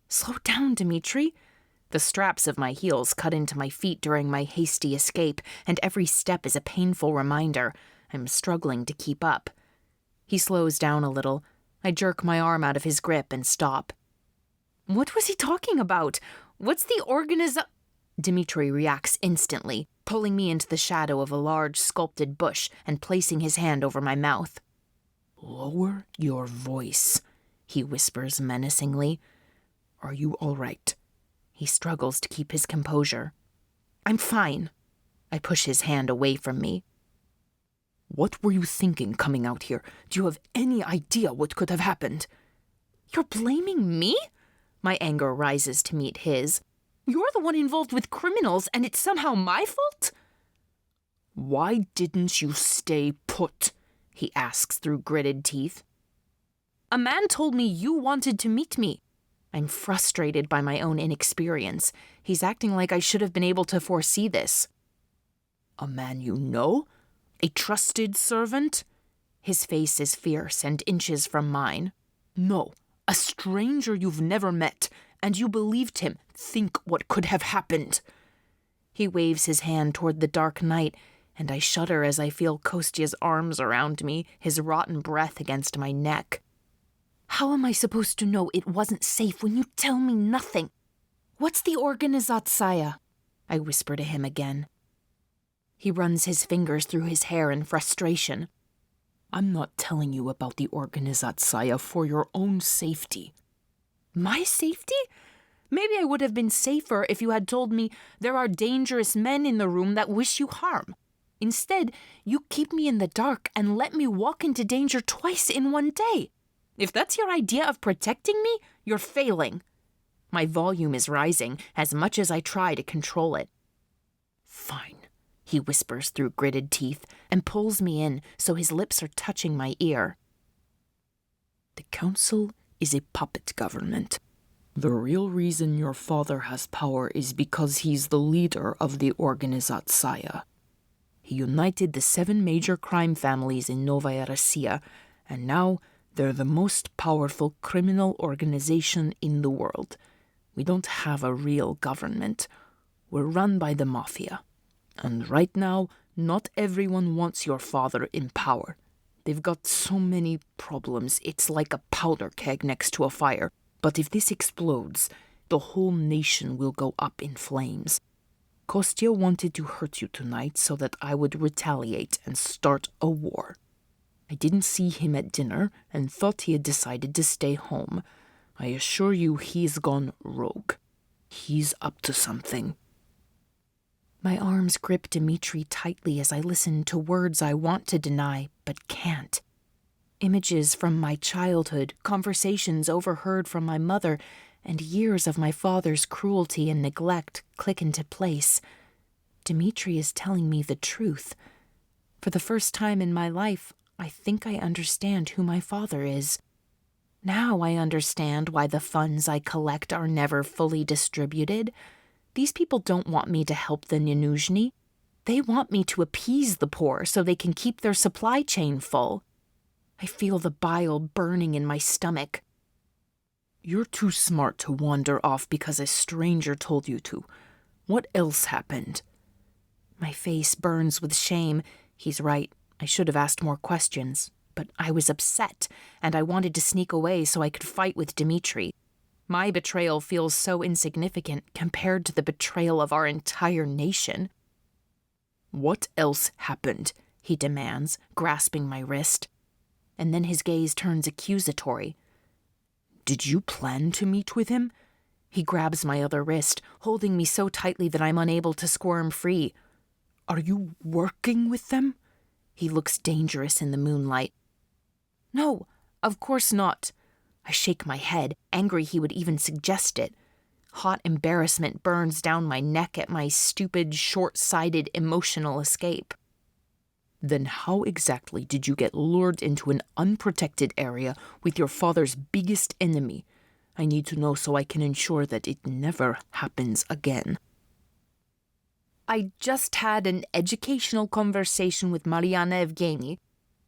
Slow down, Dimitri. The straps of my heels cut into my feet during my hasty escape, and every step is a painful reminder. I'm struggling to keep up. He slows down a little. I jerk my arm out of his grip and stop. What was he talking about? What's the Dimitri reacts instantly, pulling me into the shadow of a large sculpted bush and placing his hand over my mouth. Lower your voice, he whispers menacingly. Are you all right? He struggles to keep his composure. I'm fine. I push his hand away from me. What were you thinking coming out here? Do you have any idea what could have happened? You're blaming me? My anger rises to meet his. You're the one involved with criminals, and it's somehow my fault? Why didn't you stay put? He asks through gritted teeth. A man told me you wanted to meet me. I'm frustrated by my own inexperience. He's acting like I should have been able to foresee this. A man you know? A trusted servant? His face is fierce and inches from mine. No, a stranger you've never met, and you believed him. Think what could have happened. He waves his hand toward the dark night, and I shudder as I feel Kostya's arms around me, his rotten breath against my neck. How am I supposed to know it wasn't safe when you tell me nothing? What's the Organizatsaya? I whisper to him again. He runs his fingers through his hair in frustration. I'm not telling you about the Organizatsaya for your own safety. My safety? Maybe I would have been safer if you had told me there are dangerous men in the room that wish you harm. Instead, you keep me in the dark and let me walk into danger twice in one day. If that's your idea of protecting me, you're failing. My volume is rising as much as I try to control it. Fine, he whispers through gritted teeth and pulls me in so his lips are touching my ear. The council is a puppet government. The real reason your father has power is because he's the leader of the Organizatsaya. He united the 7 major crime families in Novaya Russia, and now they're the most powerful criminal organization in the world. We don't have a real government. We're run by the mafia. And right now, not everyone wants your father in power. They've got so many problems, it's like a powder keg next to a fire. But if this explodes, the whole nation will go up in flames. Kostya wanted to hurt you tonight so that I would retaliate and start a war. I didn't see him at dinner and thought he had decided to stay home. I assure you he's gone rogue. He's up to something. My arms grip Dimitri tightly as I listen to words I want to deny but can't. Images from my childhood, conversations overheard from my mother, and years of my father's cruelty and neglect click into place. Dimitri is telling me the truth. For the first time in my life, I think I understand who my father is. Now I understand why the funds I collect are never fully distributed. These people don't want me to help the Nenuzhny. They want me to appease the poor so they can keep their supply chain full. I feel the bile burning in my stomach. You're too smart to wander off because a stranger told you to. What else happened? My face burns with shame. He's right. I should have asked more questions. But I was upset, and I wanted to sneak away so I could fight with Dimitri. My betrayal feels so insignificant compared to the betrayal of our entire nation. What else happened? He demands, grasping my wrist. And then his gaze turns accusatory. Did you plan to meet with him? He grabs my other wrist, holding me so tightly that I'm unable to squirm free. Are you working with them? He looks dangerous in the moonlight. No, of course not. I shake my head, angry he would even suggest it. Hot embarrassment burns down my neck at my stupid, short-sighted emotional escape. Then how exactly did you get lured into an unprotected area with your father's biggest enemy? I need to know so I can ensure that it never happens again. I just had an educational conversation with Mariana Evgeny.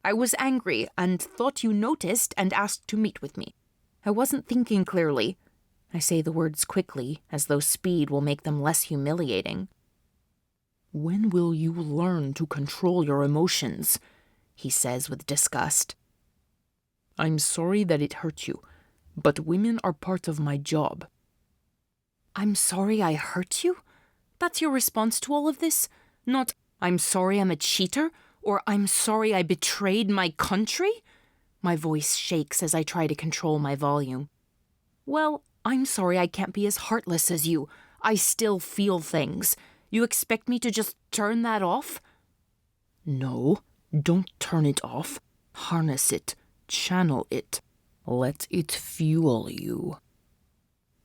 I was angry and thought you noticed and asked to meet with me. I wasn't thinking clearly. I say the words quickly, as though speed will make them less humiliating. When will you learn to control your emotions? He says with disgust. I'm sorry that it hurt you, but women are part of my job. I'm sorry I hurt you? That's your response to all of this? Not, I'm sorry I'm a cheater, or I'm sorry I betrayed my country? My voice shakes as I try to control my volume. Well, I'm sorry I can't be as heartless as you. I still feel things. You expect me to just turn that off? No, don't turn it off. Harness it. Channel it. Let it fuel you.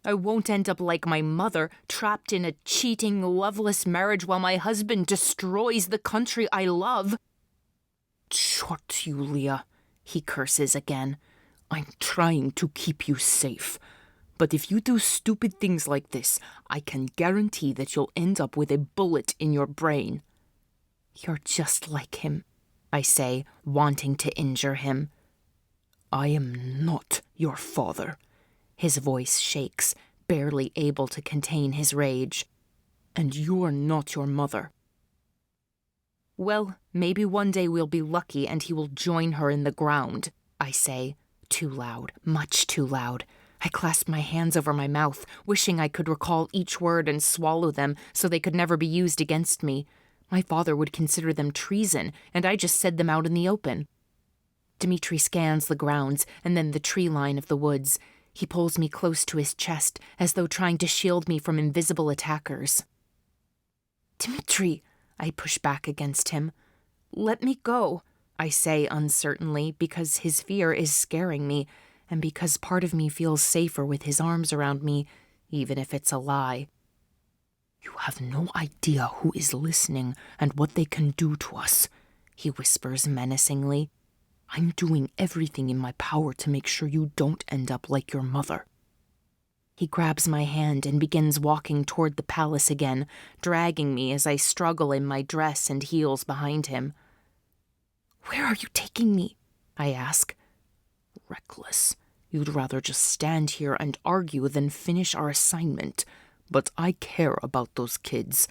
I won't end up like my mother, trapped in a cheating, loveless marriage while my husband destroys the country I love. Chort, Yulia, he curses again. I'm trying to keep you safe. But if you do stupid things like this, I can guarantee that you'll end up with a bullet in your brain. You're just like him, I say, wanting to injure him. I am not your father. His voice shakes, barely able to contain his rage. And you're not your mother. Well, maybe one day we'll be lucky and he will join her in the ground, I say, too loud, much too loud. I clasp my hands over my mouth, wishing I could recall each word and swallow them so they could never be used against me. My father would consider them treason, and I just said them out in the open. Dimitri scans the grounds and then the tree line of the woods. He pulls me close to his chest, as though trying to shield me from invisible attackers. Dimitri, I push back against him. Let me go, I say uncertainly, because his fear is scaring me, and because part of me feels safer with his arms around me, even if it's a lie. You have no idea who is listening and what they can do to us, he whispers menacingly. I'm doing everything in my power to make sure you don't end up like your mother. He grabs my hand and begins walking toward the palace again, dragging me as I struggle in my dress and heels behind him. Where are you taking me? I ask. Reckless. You'd rather just stand here and argue than finish our assignment. But I care about those kids,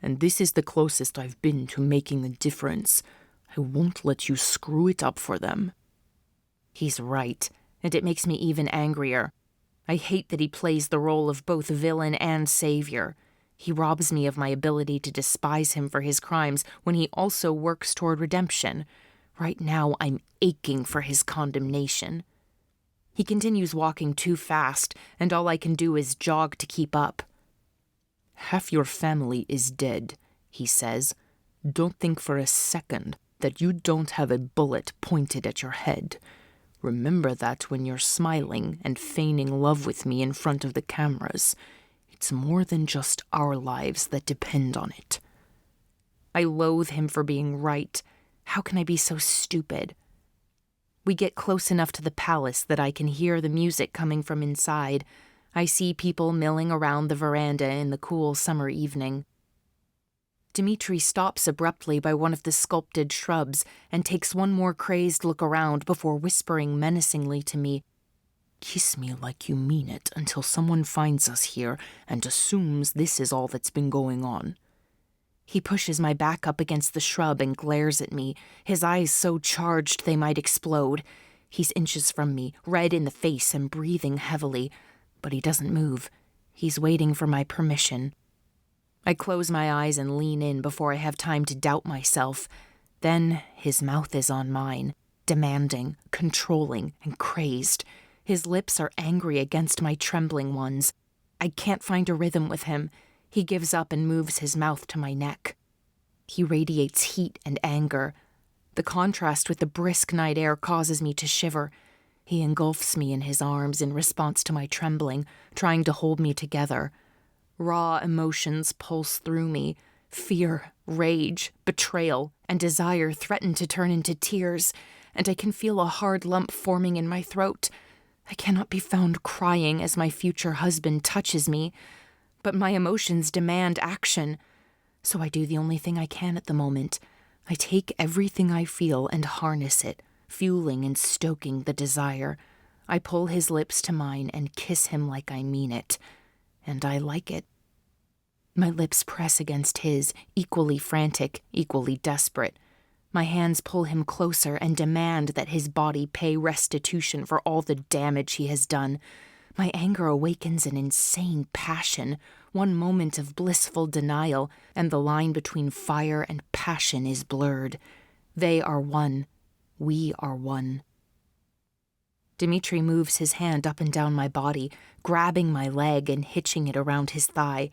and this is the closest I've been to making a difference. I won't let you screw it up for them. He's right, and it makes me even angrier. I hate that he plays the role of both villain and savior. He robs me of my ability to despise him for his crimes when he also works toward redemption. Right now, I'm aching for his condemnation. He continues walking too fast, and all I can do is jog to keep up. Half your family is dead, he says. Don't think for a second that you don't have a bullet pointed at your head. Remember that when you're smiling and feigning love with me in front of the cameras. It's more than just our lives that depend on it. I loathe him for being right. How can I be so stupid? We get close enough to the palace that I can hear the music coming from inside. I see people milling around the veranda in the cool summer evening. Dimitri stops abruptly by one of the sculpted shrubs and takes one more crazed look around before whispering menacingly to me, "Kiss me like you mean it until someone finds us here and assumes this is all that's been going on." He pushes my back up against the shrub and glares at me, his eyes so charged they might explode. He's inches from me, red in the face and breathing heavily, but he doesn't move. He's waiting for my permission. I close my eyes and lean in before I have time to doubt myself. Then his mouth is on mine, demanding, controlling, and crazed. His lips are angry against my trembling ones. I can't find a rhythm with him. He gives up and moves his mouth to my neck. He radiates heat and anger. The contrast with the brisk night air causes me to shiver. He engulfs me in his arms in response to my trembling, trying to hold me together. Raw emotions pulse through me. Fear, rage, betrayal, and desire threaten to turn into tears, and I can feel a hard lump forming in my throat. I cannot be found crying as my future husband touches me, but my emotions demand action. So I do the only thing I can at the moment. I take everything I feel and harness it, fueling and stoking the desire. I pull his lips to mine and kiss him like I mean it. And I like it. My lips press against his, equally frantic, equally desperate. My hands pull him closer and demand that his body pay restitution for all the damage he has done. My anger awakens an insane passion, one moment of blissful denial, and the line between fire and passion is blurred. They are one. We are one. Dimitri moves his hand up and down my body, grabbing my leg and hitching it around his thigh.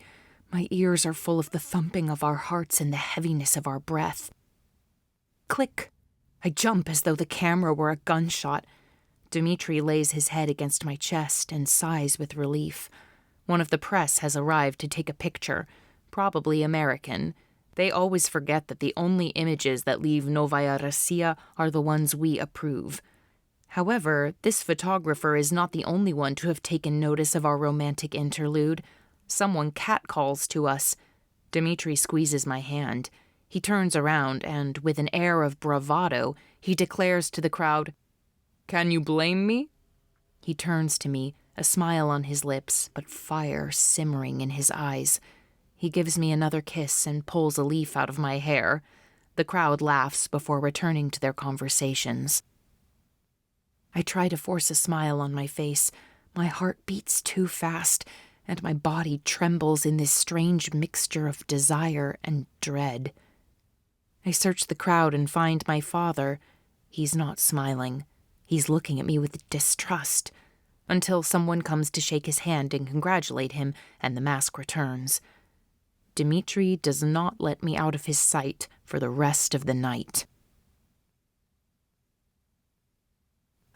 My ears are full of the thumping of our hearts and the heaviness of our breath. Click! I jump as though the camera were a gunshot. Dimitri lays his head against my chest and sighs with relief. One of the press has arrived to take a picture, probably American. They always forget that the only images that leave Novaya Russia are the ones we approve. However, this photographer is not the only one to have taken notice of our romantic interlude. Someone catcalls to us. Dimitri squeezes my hand. He turns around and, with an air of bravado, he declares to the crowd, "Can you blame me?" He turns to me, a smile on his lips, but fire simmering in his eyes. He gives me another kiss and pulls a leaf out of my hair. The crowd laughs before returning to their conversations. I try to force a smile on my face. My heart beats too fast, and my body trembles in this strange mixture of desire and dread. I search the crowd and find my father. He's not smiling. He's looking at me with distrust, until someone comes to shake his hand and congratulate him, and the mask returns. Dimitri does not let me out of his sight for the rest of the night.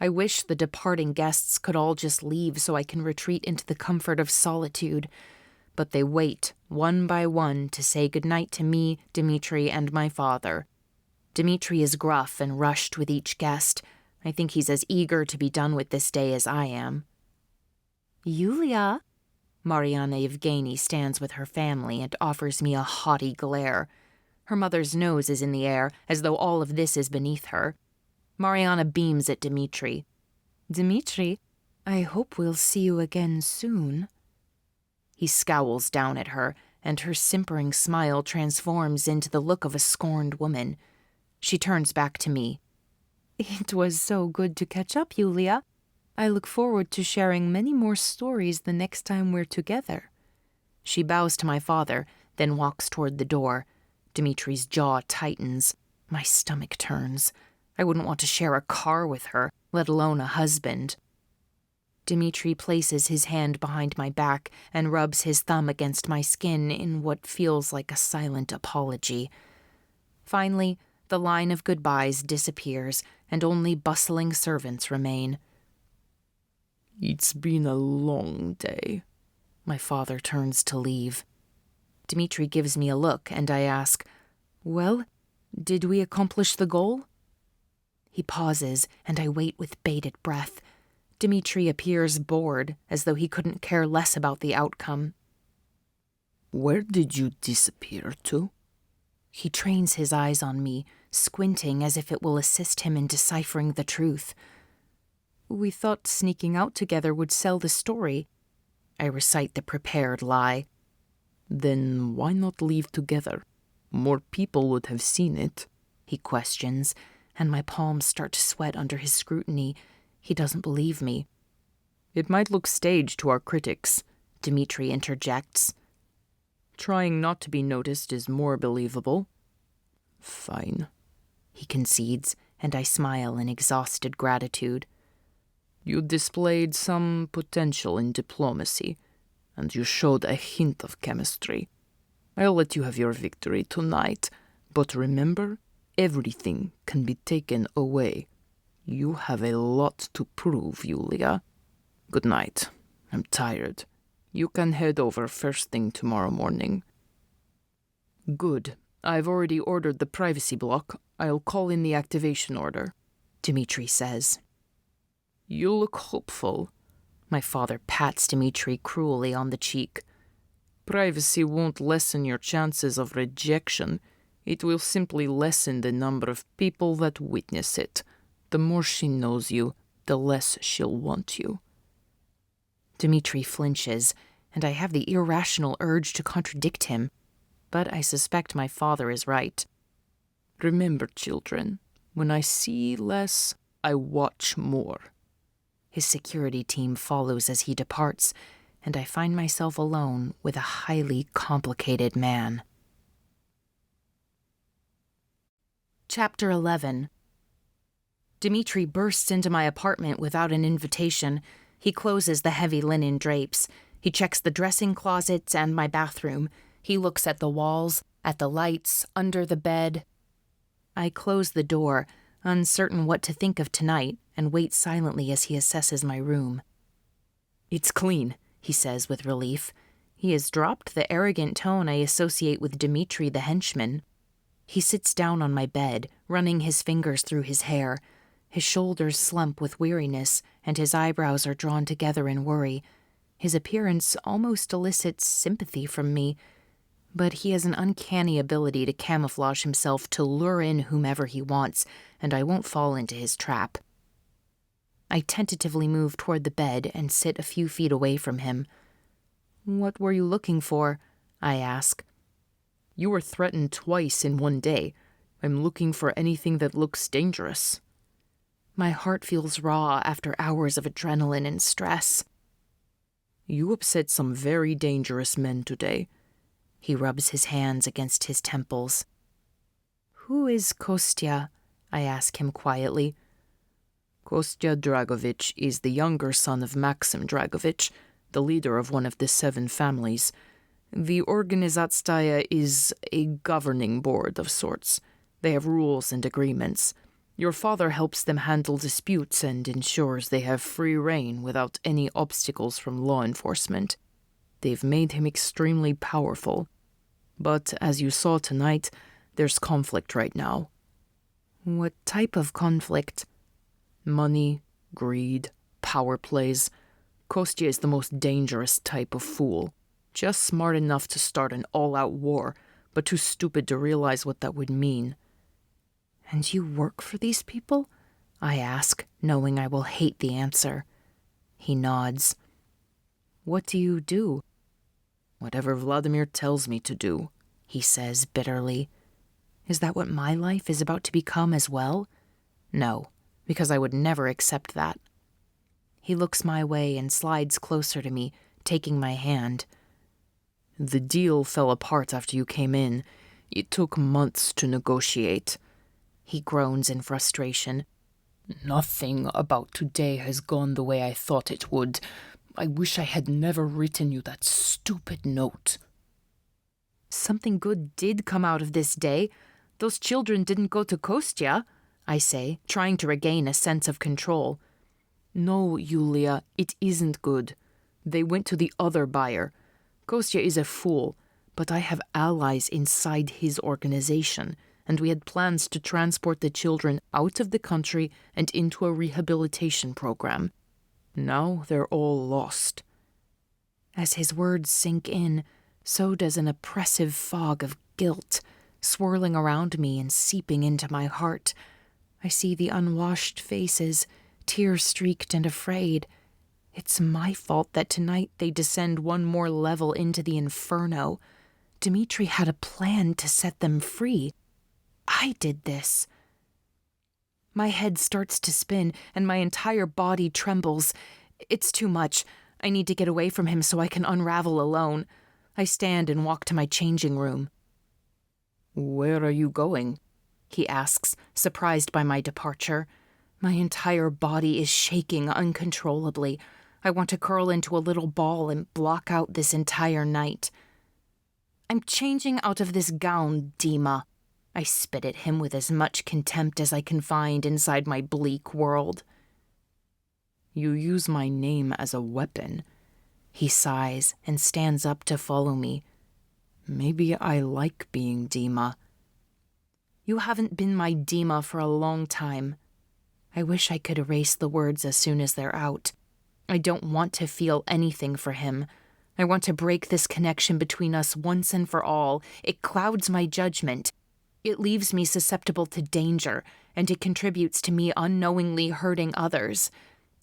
I wish the departing guests could all just leave so I can retreat into the comfort of solitude, but they wait, one by one, to say goodnight to me, Dimitri, and my father. Dimitri is gruff and rushed with each guest. I think he's as eager to be done with this day as I am. "Yulia?" Mariana Yevgeny stands with her family and offers me a haughty glare. Her mother's nose is in the air, as though all of this is beneath her. Mariana beams at Dimitri. "Dimitri, I hope we'll see you again soon." He scowls down at her, and her simpering smile transforms into the look of a scorned woman. She turns back to me. "It was so good to catch up, Yulia. I look forward to sharing many more stories the next time we're together." She bows to my father, then walks toward the door. Dimitri's jaw tightens. My stomach turns. I wouldn't want to share a car with her, let alone a husband. Dimitri places his hand behind my back and rubs his thumb against my skin in what feels like a silent apology. Finally, The line of goodbyes disappears, and only bustling servants remain. It's been a long day. My father turns to leave. Dimitri gives me a look, and I ask, "Well, did we accomplish the goal?" He pauses, and I wait with bated breath. Dimitri appears bored, as though he couldn't care less about the outcome. Where did you disappear to? He trains his eyes on me, squinting as if it will assist him in deciphering the truth. "We thought sneaking out together would sell the story." I recite the prepared lie. Then why not leave together? More people would have seen it. He questions, and my palms start to sweat under his scrutiny. He doesn't believe me. It might look staged to our critics, Dimitri interjects. Trying not to be noticed is more believable. Fine, he concedes, and I smile in exhausted gratitude. You displayed some potential in diplomacy, and you showed a hint of chemistry. I'll let you have your victory tonight, but remember, everything can be taken away. You have a lot to prove, Yulia. Good night. I'm tired. You can head over first thing tomorrow morning. Good. I've already ordered the privacy block. I'll call in the activation order, Dimitri says. You look hopeful. My father pats Dimitri cruelly on the cheek. Privacy won't lessen your chances of rejection. It will simply lessen the number of people that witness it. The more she knows you, the less she'll want you. Dimitri flinches, and I have the irrational urge to contradict him, but I suspect my father is right. Remember, children, when I see less, I watch more. His security team follows as he departs, and I find myself alone with a highly complicated man. Chapter 11. Dimitri bursts into my apartment without an invitation. He closes the heavy linen drapes. He checks the dressing closets and my bathroom. He looks at the walls, at the lights, under the bed. I close the door, uncertain what to think of tonight, and wait silently as he assesses my room. "It's clean," he says with relief. He has dropped the arrogant tone I associate with Dimitri the henchman. He sits down on my bed, running his fingers through his hair. His shoulders slump with weariness, and his eyebrows are drawn together in worry. His appearance almost elicits sympathy from me, but he has an uncanny ability to camouflage himself to lure in whomever he wants, and I won't fall into his trap. I tentatively move toward the bed and sit a few feet away from him. "What were you looking for?" I ask. You were threatened twice in one day. I'm looking for anything that looks dangerous. My heart feels raw after hours of adrenaline and stress. You upset some very dangerous men today. He rubs his hands against his temples. "Who is Kostya?" I ask him quietly. Kostya Dragovich is the younger son of Maxim Dragovich, the leader of one of the 7 families. The Organizatskaya is a governing board of sorts. They have rules and agreements. Your father helps them handle disputes and ensures they have free rein without any obstacles from law enforcement. They've made him extremely powerful. But as you saw tonight, there's conflict right now. What type of conflict? Money, greed, power plays. Kostya is the most dangerous type of fool. Just smart enough to start an all-out war, but too stupid to realize what that would mean. "And you work for these people?" I ask, knowing I will hate the answer. He nods. "What do you do?" "Whatever Vladimir tells me to do," he says bitterly. Is that what my life is about to become as well? No, because I would never accept that. He looks my way and slides closer to me, taking my hand. The deal fell apart after you came in. It took months to negotiate. He groans in frustration. Nothing about today has gone the way I thought it would. I wish I had never written you that stupid note. Something good did come out of this day. Those children didn't go to Kostya, I say, trying to regain a sense of control. No, Yulia, it isn't good. They went to the other buyer. Kostya is a fool, but I have allies inside his organization, and we had plans to transport the children out of the country and into a rehabilitation program. Now they're all lost. As his words sink in, so does an oppressive fog of guilt, swirling around me and seeping into my heart. I see the unwashed faces, tear-streaked and afraid. It's my fault that tonight they descend one more level into the inferno. Dimitri had a plan to set them free. I did this. My head starts to spin, and my entire body trembles. It's too much. I need to get away from him so I can unravel alone. I stand and walk to my changing room. Where are you going? He asks, surprised by my departure. My entire body is shaking uncontrollably. I want to curl into a little ball and block out this entire night. I'm changing out of this gown, Dima. I spit at him with as much contempt as I can find inside my bleak world. You use my name as a weapon. He sighs and stands up to follow me. Maybe I like being Dima. You haven't been my Dima for a long time. I wish I could erase the words as soon as they're out. I don't want to feel anything for him. I want to break this connection between us once and for all. It clouds my judgment. It leaves me susceptible to danger, and it contributes to me unknowingly hurting others.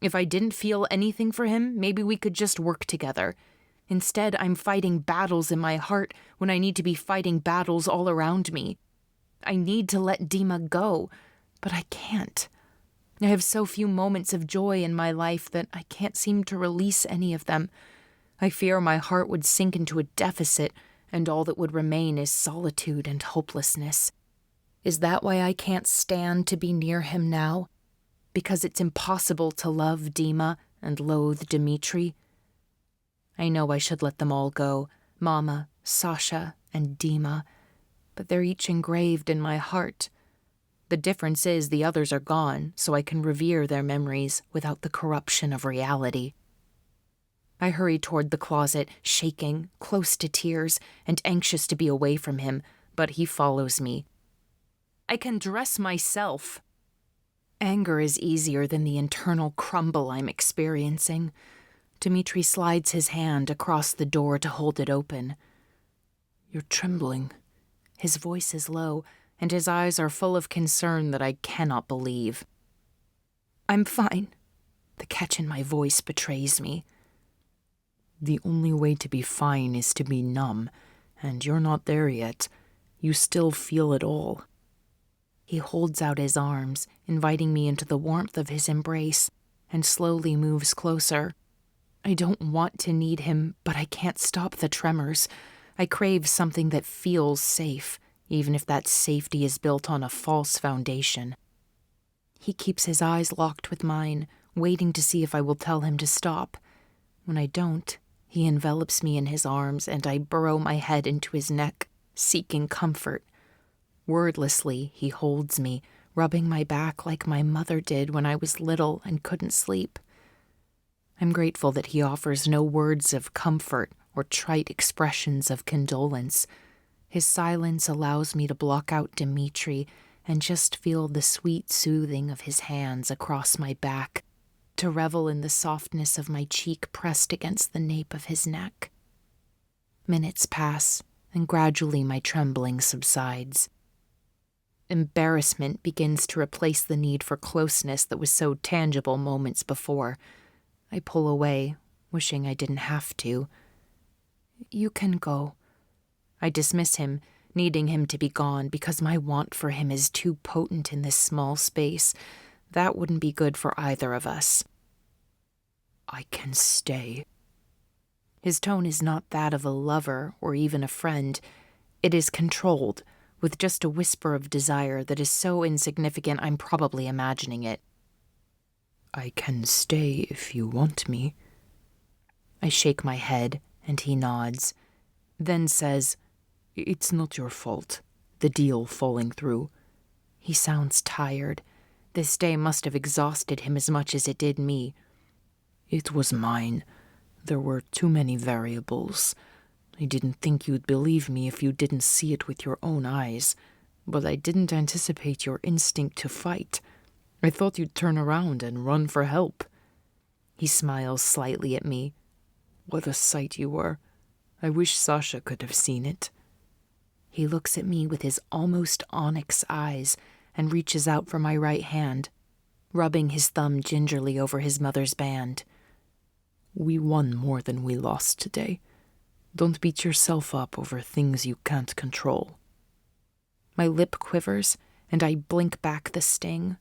If I didn't feel anything for him, maybe we could just work together. Instead, I'm fighting battles in my heart when I need to be fighting battles all around me. I need to let Dima go, but I can't. I have so few moments of joy in my life that I can't seem to release any of them. I fear my heart would sink into a deficit, and all that would remain is solitude and hopelessness. Is that why I can't stand to be near him now? Because it's impossible to love Dima and loathe Dimitri? I know I should let them all go, Mama, Sasha, and Dima, but they're each engraved in my heart. The difference is the others are gone, so I can revere their memories without the corruption of reality. I hurry toward the closet, shaking, close to tears, and anxious to be away from him, but he follows me. I can dress myself. Anger is easier than the internal crumble I'm experiencing. Dimitri slides his hand across the door to hold it open. You're trembling. His voice is low, and his eyes are full of concern that I cannot believe. I'm fine. The catch in my voice betrays me. The only way to be fine is to be numb, and you're not there yet. You still feel it all. He holds out his arms, inviting me into the warmth of his embrace, and slowly moves closer. I don't want to need him, but I can't stop the tremors. I crave something that feels safe, even if that safety is built on a false foundation. He keeps his eyes locked with mine, waiting to see if I will tell him to stop. When I don't, he envelops me in his arms, and I burrow my head into his neck, seeking comfort. Wordlessly, he holds me, rubbing my back like my mother did when I was little and couldn't sleep. I'm grateful that he offers no words of comfort or trite expressions of condolence. His silence allows me to block out Dimitri and just feel the sweet soothing of his hands across my back, to revel in the softness of my cheek pressed against the nape of his neck. Minutes pass, and gradually my trembling subsides. Embarrassment begins to replace the need for closeness that was so tangible moments before. I pull away, wishing I didn't have to. You can go. I dismiss him, needing him to be gone because my want for him is too potent in this small space. That wouldn't be good for either of us. I can stay. His tone is not that of a lover or even a friend. It is controlled, with just a whisper of desire that is so insignificant I'm probably imagining it. I can stay if you want me. I shake my head, and he nods, then says, It's not your fault. the deal falling through. He sounds tired. This day must have exhausted him as much as it did me. It was mine. There were too many variables. I didn't think you'd believe me if you didn't see it with your own eyes, but I didn't anticipate your instinct to fight. I thought you'd turn around and run for help. He smiles slightly at me. What a sight you were. I wish Sasha could have seen it. He looks at me with his almost onyx eyes and reaches out for my right hand, rubbing his thumb gingerly over his mother's band. We won more than we lost today. Don't beat yourself up over things you can't control. My lip quivers, and I blink back the sting.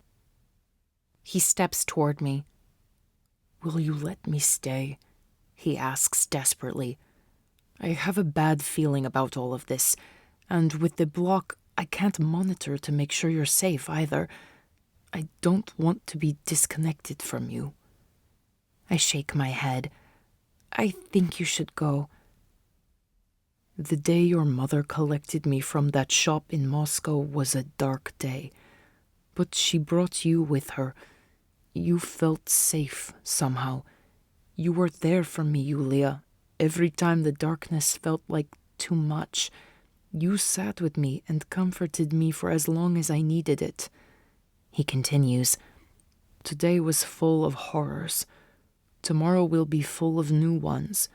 He steps toward me. Will you let me stay? He asks desperately. I have a bad feeling about all of this, and with the block, I can't monitor to make sure you're safe either. I don't want to be disconnected from you. I shake my head. I think you should go. The day your mother collected me from that shop in Moscow was a dark day, but she brought you with her. You felt safe somehow. You were there for me, Yulia. Every time the darkness felt like too much, you sat with me and comforted me for as long as I needed it. He continues. Today was full of horrors. Tomorrow will be full of new ones.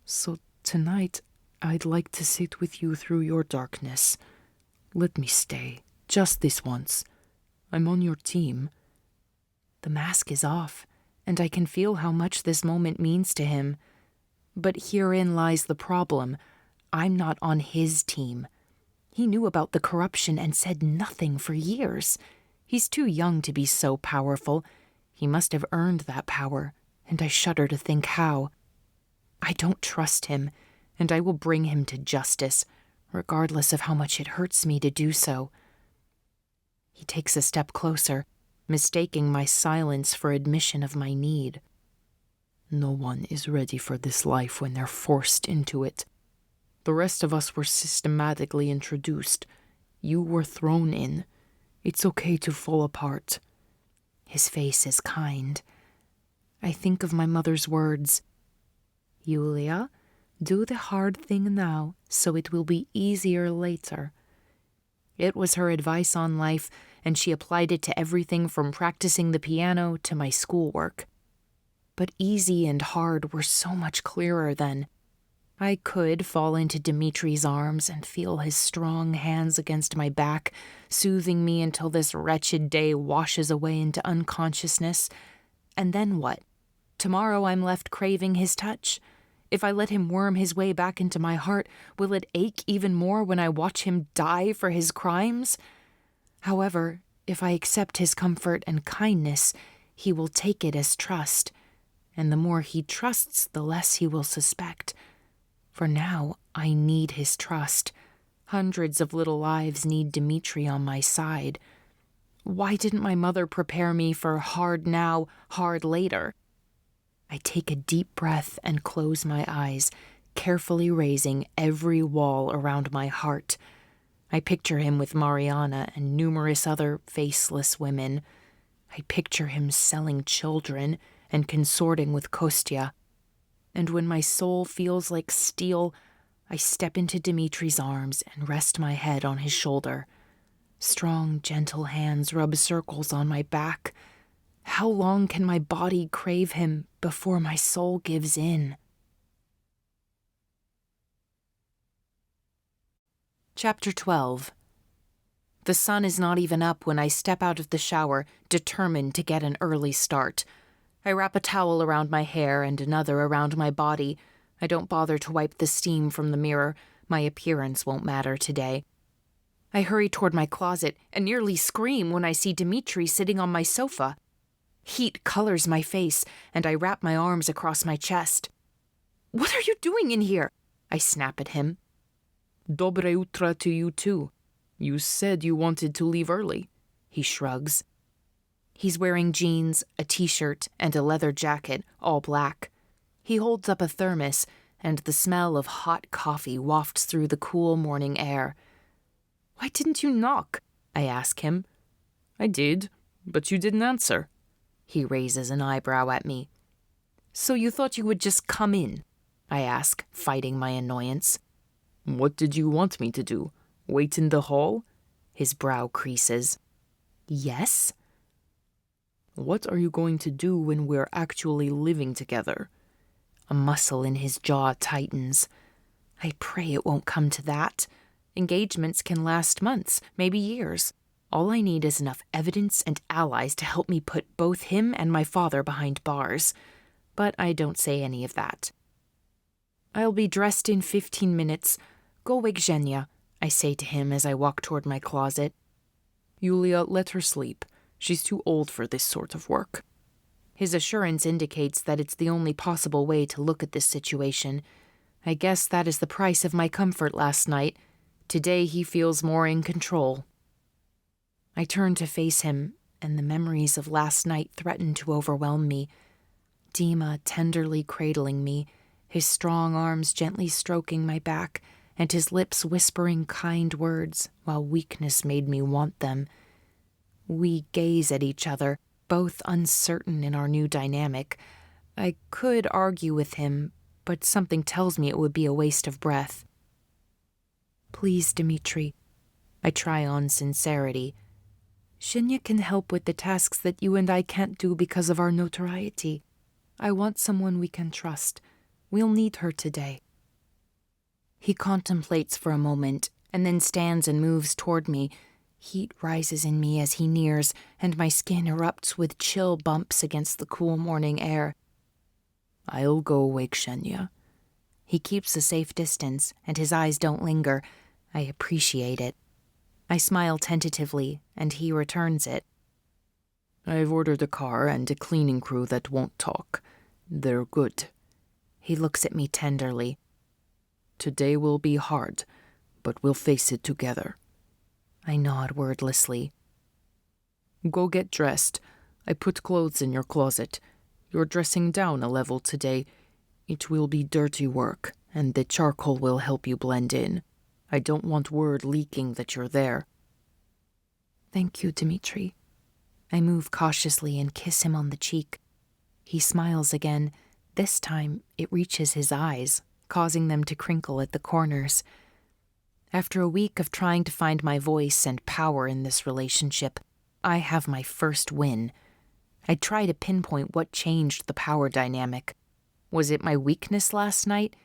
So tonight, I'd like to sit with you through your darkness. Let me stay, just this once. I'm on your team. The mask is off, and I can feel how much this moment means to him. But herein lies the problem. I'm not on his team. He knew about the corruption and said nothing for years. He's too young to be so powerful. He must have earned that power, and I shudder to think how. I don't trust him, and I will bring him to justice, regardless of how much it hurts me to do so. He takes a step closer, mistaking my silence for admission of my need. No one is ready for this life when they're forced into it. The rest of us were systematically introduced. You were thrown in. It's okay to fall apart. His face is kind. I think of my mother's words. Yulia, do the hard thing now, so it will be easier later. It was her advice on life, and she applied it to everything from practicing the piano to my schoolwork. But easy and hard were so much clearer then. I could fall into Dimitri's arms and feel his strong hands against my back, soothing me until this wretched day washes away into unconsciousness. And then what? Tomorrow I'm left craving his touch. If I let him worm his way back into my heart, will it ache even more when I watch him die for his crimes? However, if I accept his comfort and kindness, he will take it as trust. And the more he trusts, the less he will suspect. For now, I need his trust. Hundreds of little lives need Dimitri on my side. Why didn't my mother prepare me for hard now, hard later? I take a deep breath and close my eyes, carefully raising every wall around my heart. I picture him with Mariana and numerous other faceless women. I picture him selling children and consorting with Kostya. And when my soul feels like steel, I step into Dimitri's arms and rest my head on his shoulder. Strong, gentle hands rub circles on my back. How long can my body crave him before my soul gives in? Chapter 12. The sun is not even up when I step out of the shower, determined to get an early start. I wrap a towel around my hair and another around my body. I don't bother to wipe the steam from the mirror. My appearance won't matter today. I hurry toward my closet and nearly scream when I see Dimitri sitting on my sofa. Heat colors my face, and I wrap my arms across my chest. "What are you doing in here?" I snap at him. Dobre utra to you too. You said you wanted to leave early. He shrugs. He's wearing jeans, a t-shirt, and a leather jacket, all black. He holds up a thermos, and the smell of hot coffee wafts through the cool morning air. Why didn't you knock? I ask him. I did, but you didn't answer. He raises an eyebrow at me. So you thought you would just come in? I ask, fighting my annoyance. What did you want me to do? Wait in the hall? His brow creases. Yes? What are you going to do when we're actually living together? A muscle in his jaw tightens. I pray it won't come to that. Engagements can last months, maybe years. All I need is enough evidence and allies to help me put both him and my father behind bars. But I don't say any of that. I'll be dressed in 15 minutes. Go wake Zhenya, I say to him as I walk toward my closet. Yulia, let her sleep. She's too old for this sort of work. His assurance indicates that it's the only possible way to look at this situation. I guess that is the price of my comfort last night. Today he feels more in control. I turn to face him, and the memories of last night threaten to overwhelm me. Dima tenderly cradling me, his strong arms gently stroking my back, and his lips whispering kind words while weakness made me want them. We gaze at each other, both uncertain in our new dynamic. I could argue with him, but something tells me it would be a waste of breath. Please, Dimitri. I try on sincerity. Zhenya can help with the tasks that you and I can't do because of our notoriety. I want someone we can trust. We'll need her today. He contemplates for a moment, and then stands and moves toward me. Heat rises in me as he nears, and my skin erupts with chill bumps against the cool morning air. I'll go wake Zhenya. He keeps a safe distance, and his eyes don't linger. I appreciate it. I smile tentatively, and he returns it. I've ordered a car and a cleaning crew that won't talk. They're good. He looks at me tenderly. Today will be hard, but we'll face it together. I nod wordlessly. Go get dressed. I put clothes in your closet. You're dressing down a level today. It will be dirty work, and the charcoal will help you blend in. I don't want word leaking that you're there. Thank you, Dimitri. I move cautiously and kiss him on the cheek. He smiles again. This time, it reaches his eyes, causing them to crinkle at the corners. After a week of trying to find my voice and power in this relationship, I have my first win. I try to pinpoint what changed the power dynamic. Was it my weakness last night?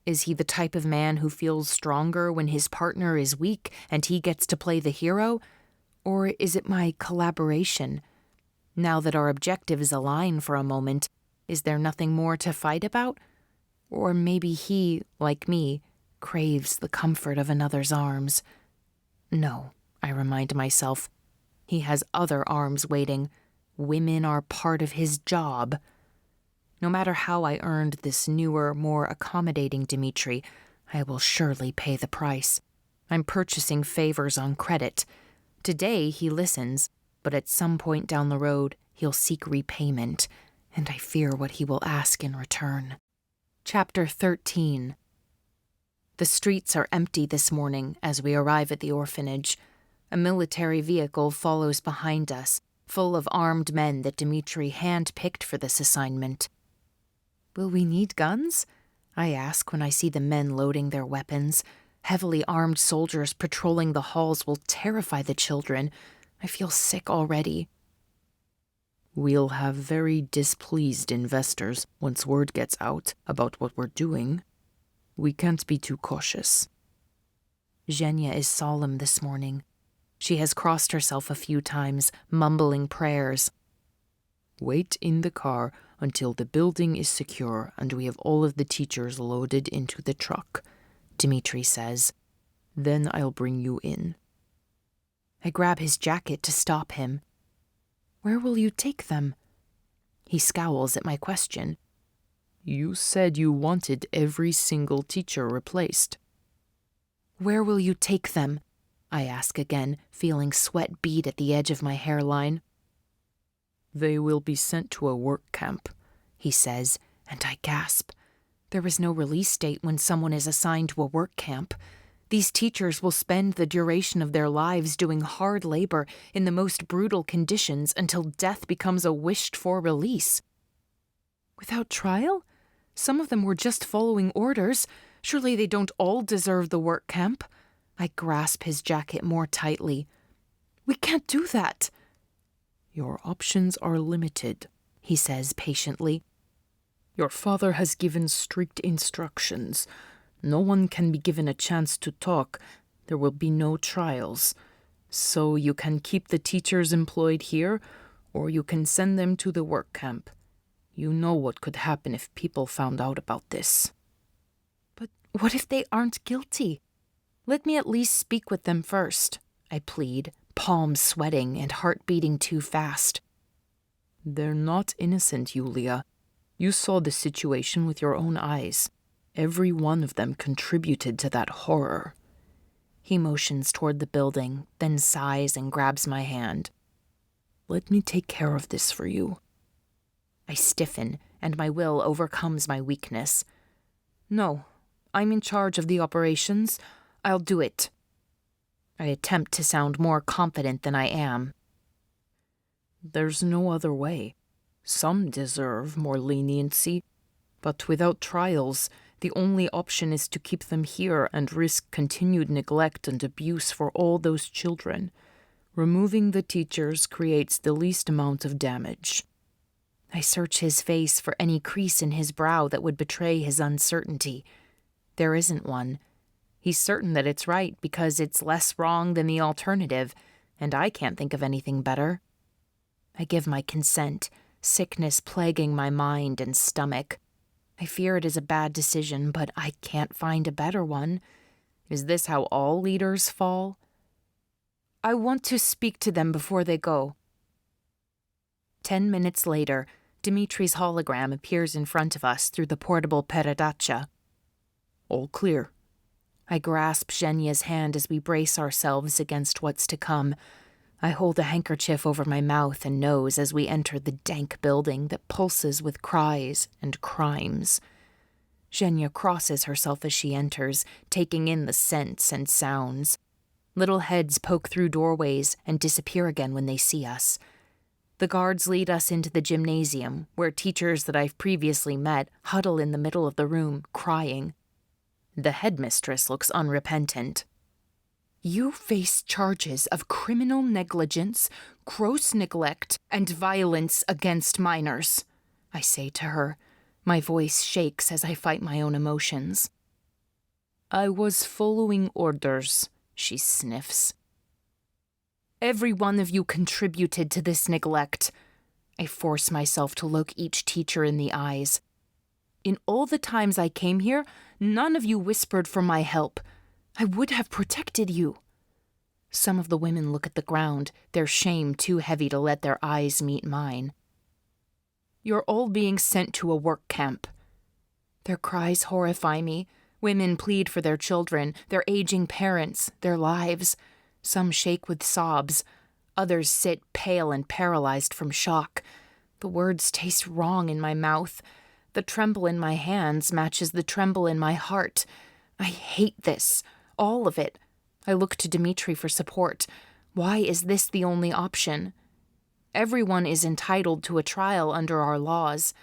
Is he the type of man who feels stronger when his partner is weak and he gets to play the hero? Or is it my collaboration? Now that our objectives align for a moment, is there nothing more to fight about? Or maybe he, like me, craves the comfort of another's arms. No, I remind myself. He has other arms waiting. Women are part of his job. No matter how I earned this newer, more accommodating Dimitri, I will surely pay the price. I'm purchasing favors on credit. Today he listens, but at some point down the road, he'll seek repayment, and I fear what he will ask in return. Chapter 13. The streets are empty this morning as we arrive at the orphanage. A military vehicle follows behind us, full of armed men that Dimitri hand-picked for this assignment. Will we need guns? I ask when I see the men loading their weapons. Heavily armed soldiers patrolling the halls will terrify the children. I feel sick already. We'll have very displeased investors once word gets out about what we're doing. We can't be too cautious. Zhenya is solemn this morning. She has crossed herself a few times, mumbling prayers. Wait in the car until the building is secure and we have all of the teachers loaded into the truck, Dimitri says. Then I'll bring you in. I grab his jacket to stop him. Where will you take them? He scowls at my question. You said you wanted every single teacher replaced. Where will you take them? I ask again, feeling sweat bead at the edge of my hairline. They will be sent to a work camp, he says, and I gasp. There is no release date when someone is assigned to a work camp. These teachers will spend the duration of their lives doing hard labor in the most brutal conditions until death becomes a wished-for release. Without trial? Some of them were just following orders. Surely they don't all deserve the work camp. I grasp his jacket more tightly. We can't do that. Your options are limited, he says patiently. Your father has given strict instructions. No one can be given a chance to talk. There will be no trials. So you can keep the teachers employed here, or you can send them to the work camp. You know what could happen if people found out about this. But what if they aren't guilty? Let me at least speak with them first, I plead, palms sweating and heart beating too fast. They're not innocent, Yulia. You saw the situation with your own eyes. Every one of them contributed to that horror. He motions toward the building, then sighs and grabs my hand. Let me take care of this for you. I stiffen, and my will overcomes my weakness. No, I'm in charge of the operations. I'll do it. I attempt to sound more confident than I am. There's no other way. Some deserve more leniency, but without trials, the only option is to keep them here and risk continued neglect and abuse for all those children. Removing the teachers creates the least amount of damage. I search his face for any crease in his brow that would betray his uncertainty. There isn't one. He's certain that it's right because it's less wrong than the alternative, and I can't think of anything better. I give my consent, sickness plaguing my mind and stomach. I fear it is a bad decision, but I can't find a better one. Is this how all leaders fall? I want to speak to them before they go. 10 minutes later, Dimitri's hologram appears in front of us through the portable peredaccia. All clear. I grasp Zhenya's hand as we brace ourselves against what's to come. I hold a handkerchief over my mouth and nose as we enter the dank building that pulses with cries and crimes. Zhenya crosses herself as she enters, taking in the scents and sounds. Little heads poke through doorways and disappear again when they see us. The guards lead us into the gymnasium, where teachers that I've previously met huddle in the middle of the room, crying. The headmistress looks unrepentant. You face charges of criminal negligence, gross neglect, and violence against minors, I say to her. My voice shakes as I fight my own emotions. I was following orders, she sniffs. Every one of you contributed to this neglect. I force myself to look each teacher in the eyes. In all the times I came here, none of you whispered for my help. I would have protected you. Some of the women look at the ground, their shame too heavy to let their eyes meet mine. You're all being sent to a work camp. Their cries horrify me. Women plead for their children, their aging parents, their lives. Some shake with sobs. Others sit pale and paralyzed from shock. The words taste wrong in my mouth. The tremble in my hands matches the tremble in my heart. I hate this. All of it. I look to Dimitri for support. Why is this the only option? Everyone is entitled to a trial under our laws.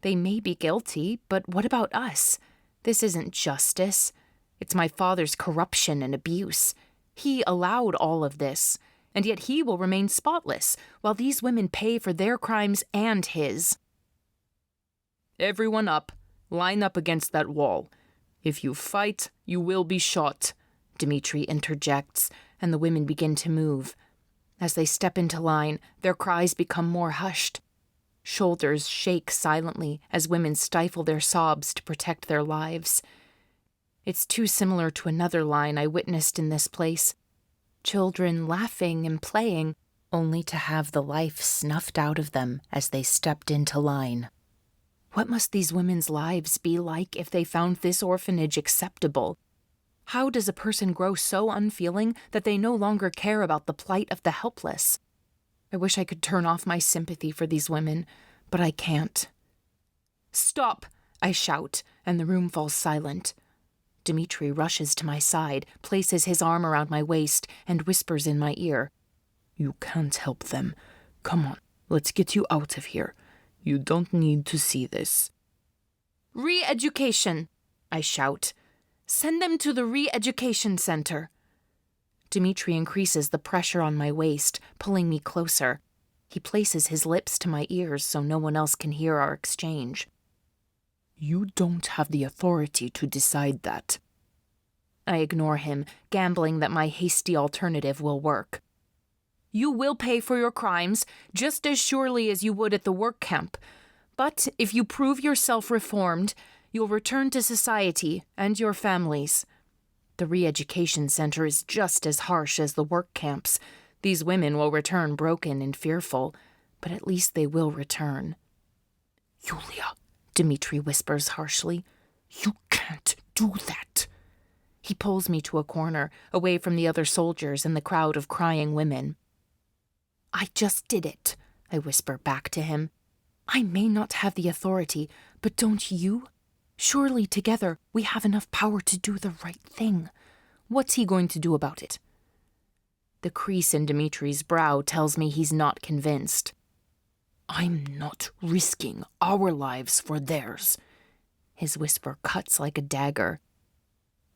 They may be guilty, but what about us? This isn't justice. It's my father's corruption and abuse. He allowed all of this, and yet he will remain spotless, while these women pay for their crimes and his. Everyone up. Line up against that wall. If you fight, you will be shot, Dimitri interjects, and the women begin to move. As they step into line, their cries become more hushed. Shoulders shake silently as women stifle their sobs to protect their lives. It's too similar to another line I witnessed in this place. Children laughing and playing, only to have the life snuffed out of them as they stepped into line. What must these women's lives be like if they found this orphanage acceptable? How does a person grow so unfeeling that they no longer care about the plight of the helpless? I wish I could turn off my sympathy for these women, but I can't. Stop, I shout, and the room falls silent. Dimitri rushes to my side, places his arm around my waist, and whispers in my ear. You can't help them. Come on, let's get you out of here. You don't need to see this. Re-education, I shout. Send them to the re-education center. Dimitri increases the pressure on my waist, pulling me closer. He places his lips to my ears so no one else can hear our exchange. You don't have the authority to decide that. I ignore him, gambling that my hasty alternative will work. You will pay for your crimes just as surely as you would at the work camp. But if you prove yourself reformed, you'll return to society and your families. The re-education center is just as harsh as the work camps. These women will return broken and fearful, but at least they will return. Yulia, Dimitri whispers harshly. You can't do that. He pulls me to a corner, away from the other soldiers and the crowd of crying women. I just did it, I whisper back to him. I may not have the authority, but don't you? Surely together we have enough power to do the right thing. What's he going to do about it? The crease in Dimitri's brow tells me he's not convinced. I'm not risking our lives for theirs. His whisper cuts like a dagger.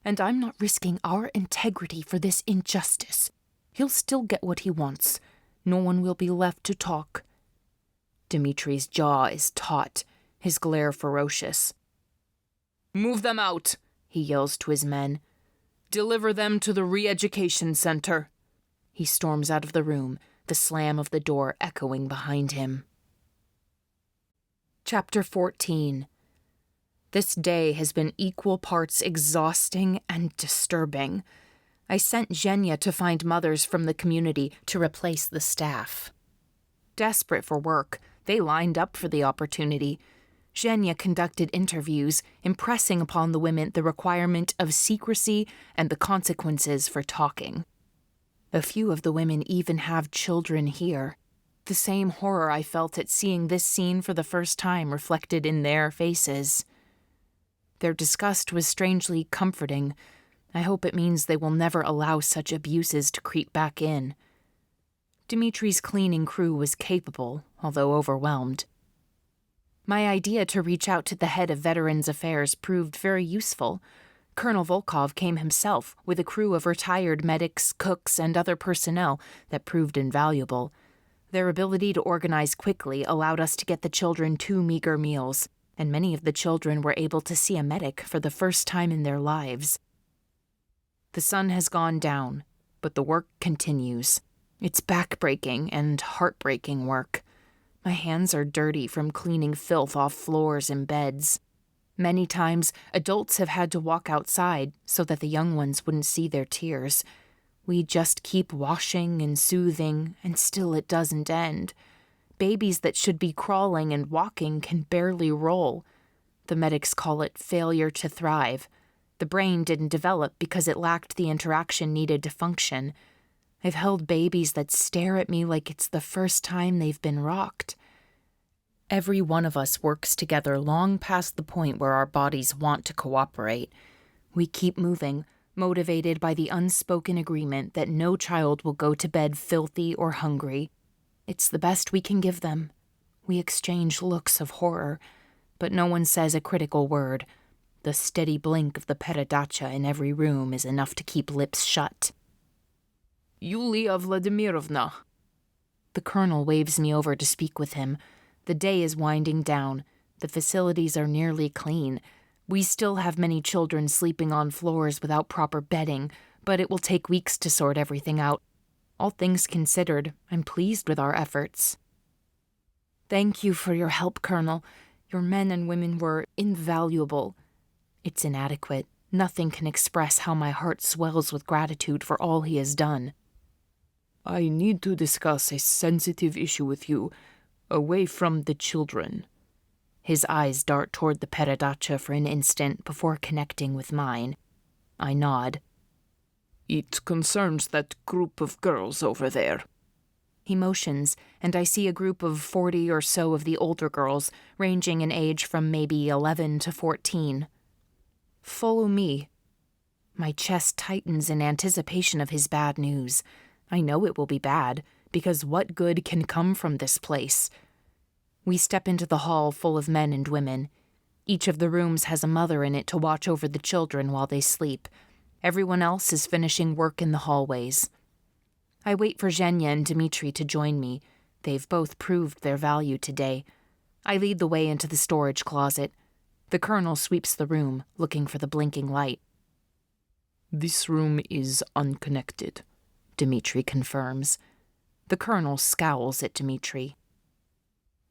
And I'm not risking our integrity for this injustice. He'll still get what he wants. No one will be left to talk. Dimitri's jaw is taut, his glare ferocious. Move them out, he yells to his men. Deliver them to the re-education center. He storms out of the room, the slam of the door echoing behind him. Chapter 14. This day has been equal parts exhausting and disturbing. I sent Zhenya to find mothers from the community to replace the staff. Desperate for work, they lined up for the opportunity. Zhenya conducted interviews, impressing upon the women the requirement of secrecy and the consequences for talking. A few of the women even have children here. The same horror I felt at seeing this scene for the first time reflected in their faces. Their disgust was strangely comforting. I hope it means they will never allow such abuses to creep back in. Dimitri's cleaning crew was capable, although overwhelmed. My idea to reach out to the head of Veterans Affairs proved very useful. Colonel Volkov came himself with a crew of retired medics, cooks, and other personnel that proved invaluable. Their ability to organize quickly allowed us to get the children 2 meager meals, and many of the children were able to see a medic for the first time in their lives. The sun has gone down, but the work continues. It's backbreaking and heartbreaking work. My hands are dirty from cleaning filth off floors and beds. Many times, adults have had to walk outside so that the young ones wouldn't see their tears. We just keep washing and soothing, and still it doesn't end. Babies that should be crawling and walking can barely roll. The medics call it failure to thrive. The brain didn't develop because it lacked the interaction needed to function. I've held babies that stare at me like it's the first time they've been rocked. Every one of us works together long past the point where our bodies want to cooperate. We keep moving, motivated by the unspoken agreement that no child will go to bed filthy or hungry. It's the best we can give them. We exchange looks of horror, but no one says a critical word. The steady blink of the peredacha in every room is enough to keep lips shut. Yulia Vladimirovna. The colonel waves me over to speak with him. The day is winding down. The facilities are nearly clean. We still have many children sleeping on floors without proper bedding, but it will take weeks to sort everything out. All things considered, I'm pleased with our efforts. Thank you for your help, Colonel. Your men and women were invaluable. It's inadequate. Nothing can express how my heart swells with gratitude for all he has done. I need to discuss a sensitive issue with you, away from the children. His eyes dart toward the peredacha for an instant before connecting with mine. I nod. It concerns that group of girls over there. He motions, and I see a group of 40 or so of the older girls, ranging in age from maybe 11 to 14. Follow me. My chest tightens in anticipation of his bad news. I know it will be bad, because what good can come from this place? We step into the hall full of men and women. Each of the rooms has a mother in it to watch over the children while they sleep. Everyone else is finishing work in the hallways. I wait for Zhenya and Dimitri to join me. They've both proved their value today. I lead the way into the storage closet. The colonel sweeps the room, looking for the blinking light. This room is unconnected, Dimitri confirms. The colonel scowls at Dimitri.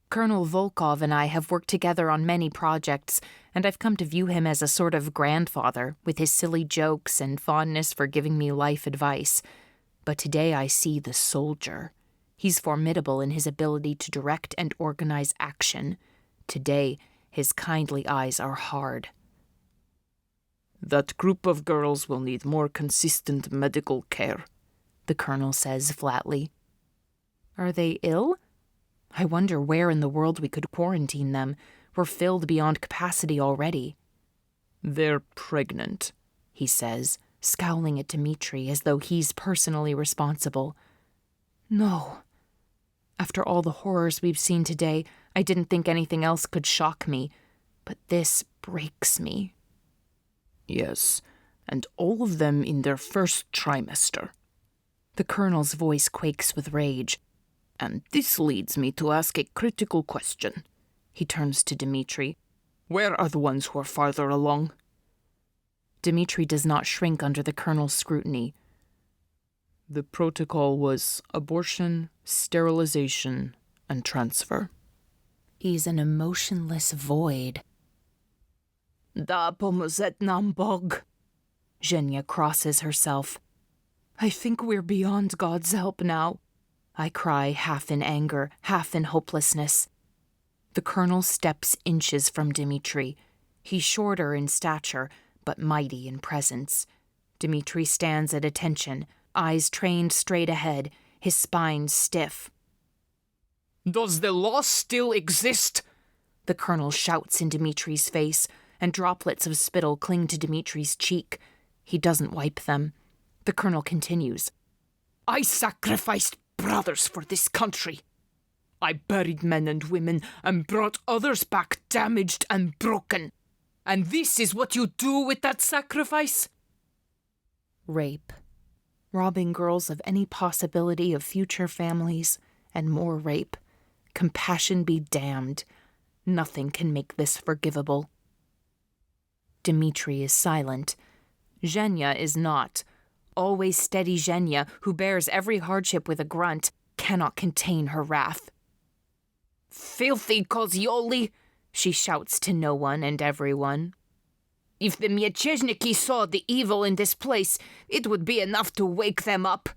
Colonel Volkov and I have worked together on many projects, and I've come to view him as a sort of grandfather, with his silly jokes and fondness for giving me life advice. But today I see the soldier. He's formidable in his ability to direct and organize action. Today, his kindly eyes are hard. That group of girls will need more consistent medical care, the colonel says flatly. Are they ill? I wonder where in the world we could quarantine them. We're filled beyond capacity already. They're pregnant, he says, scowling at Dimitri as though he's personally responsible. No. After all the horrors we've seen today, I didn't think anything else could shock me. But this breaks me. Yes, and all of them in their first trimester. The colonel's voice quakes with rage. And this leads me to ask a critical question. He turns to Dimitri. Where are the ones who are farther along? Dimitri does not shrink under the colonel's scrutiny. The protocol was abortion, sterilization, and transfer. He's an emotionless void. Da pomozet nam Bog. Zhenya crosses herself. I think we're beyond God's help now. I cry, half in anger, half in hopelessness. The colonel steps inches from Dimitri. He's shorter in stature, but mighty in presence. Dimitri stands at attention, eyes trained straight ahead, his spine stiff. Does the law still exist? The colonel shouts in Dimitri's face, and droplets of spittle cling to Dimitri's cheek. He doesn't wipe them. The colonel continues. I sacrificed brothers for this country. I buried men and women and brought others back damaged and broken. And this is what you do with that sacrifice? Rape. Robbing girls of any possibility of future families, and more rape. Compassion be damned. Nothing can make this forgivable. Dimitri is silent. Zhenya is not. Always steady Zhenya, who bears every hardship with a grunt, cannot contain her wrath. Filthy Kozyoli, she shouts to no one and everyone. If the Mieczyszniki saw the evil in this place, it would be enough to wake them up.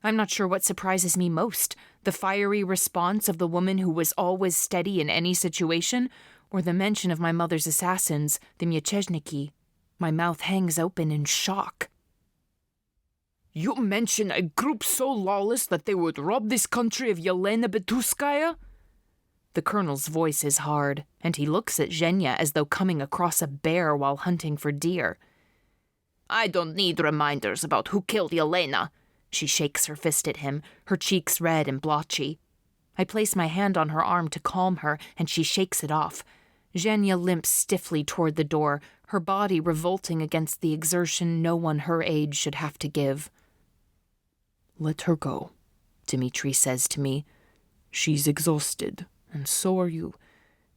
I'm not sure what surprises me most, the fiery response of the woman who was always steady in any situation, or the mention of my mother's assassins, the Mieczyszniki. My mouth hangs open in shock. You mention a group so lawless that they would rob this country of Yulia Bituskaya? The colonel's voice is hard, and he looks at Zhenya as though coming across a bear while hunting for deer. I don't need reminders about who killed Yelena. She shakes her fist at him, her cheeks red and blotchy. I place my hand on her arm to calm her, and she shakes it off. Zhenya limps stiffly toward the door, her body revolting against the exertion no one her age should have to give. Let her go, Dimitri says to me. She's exhausted, and so are you.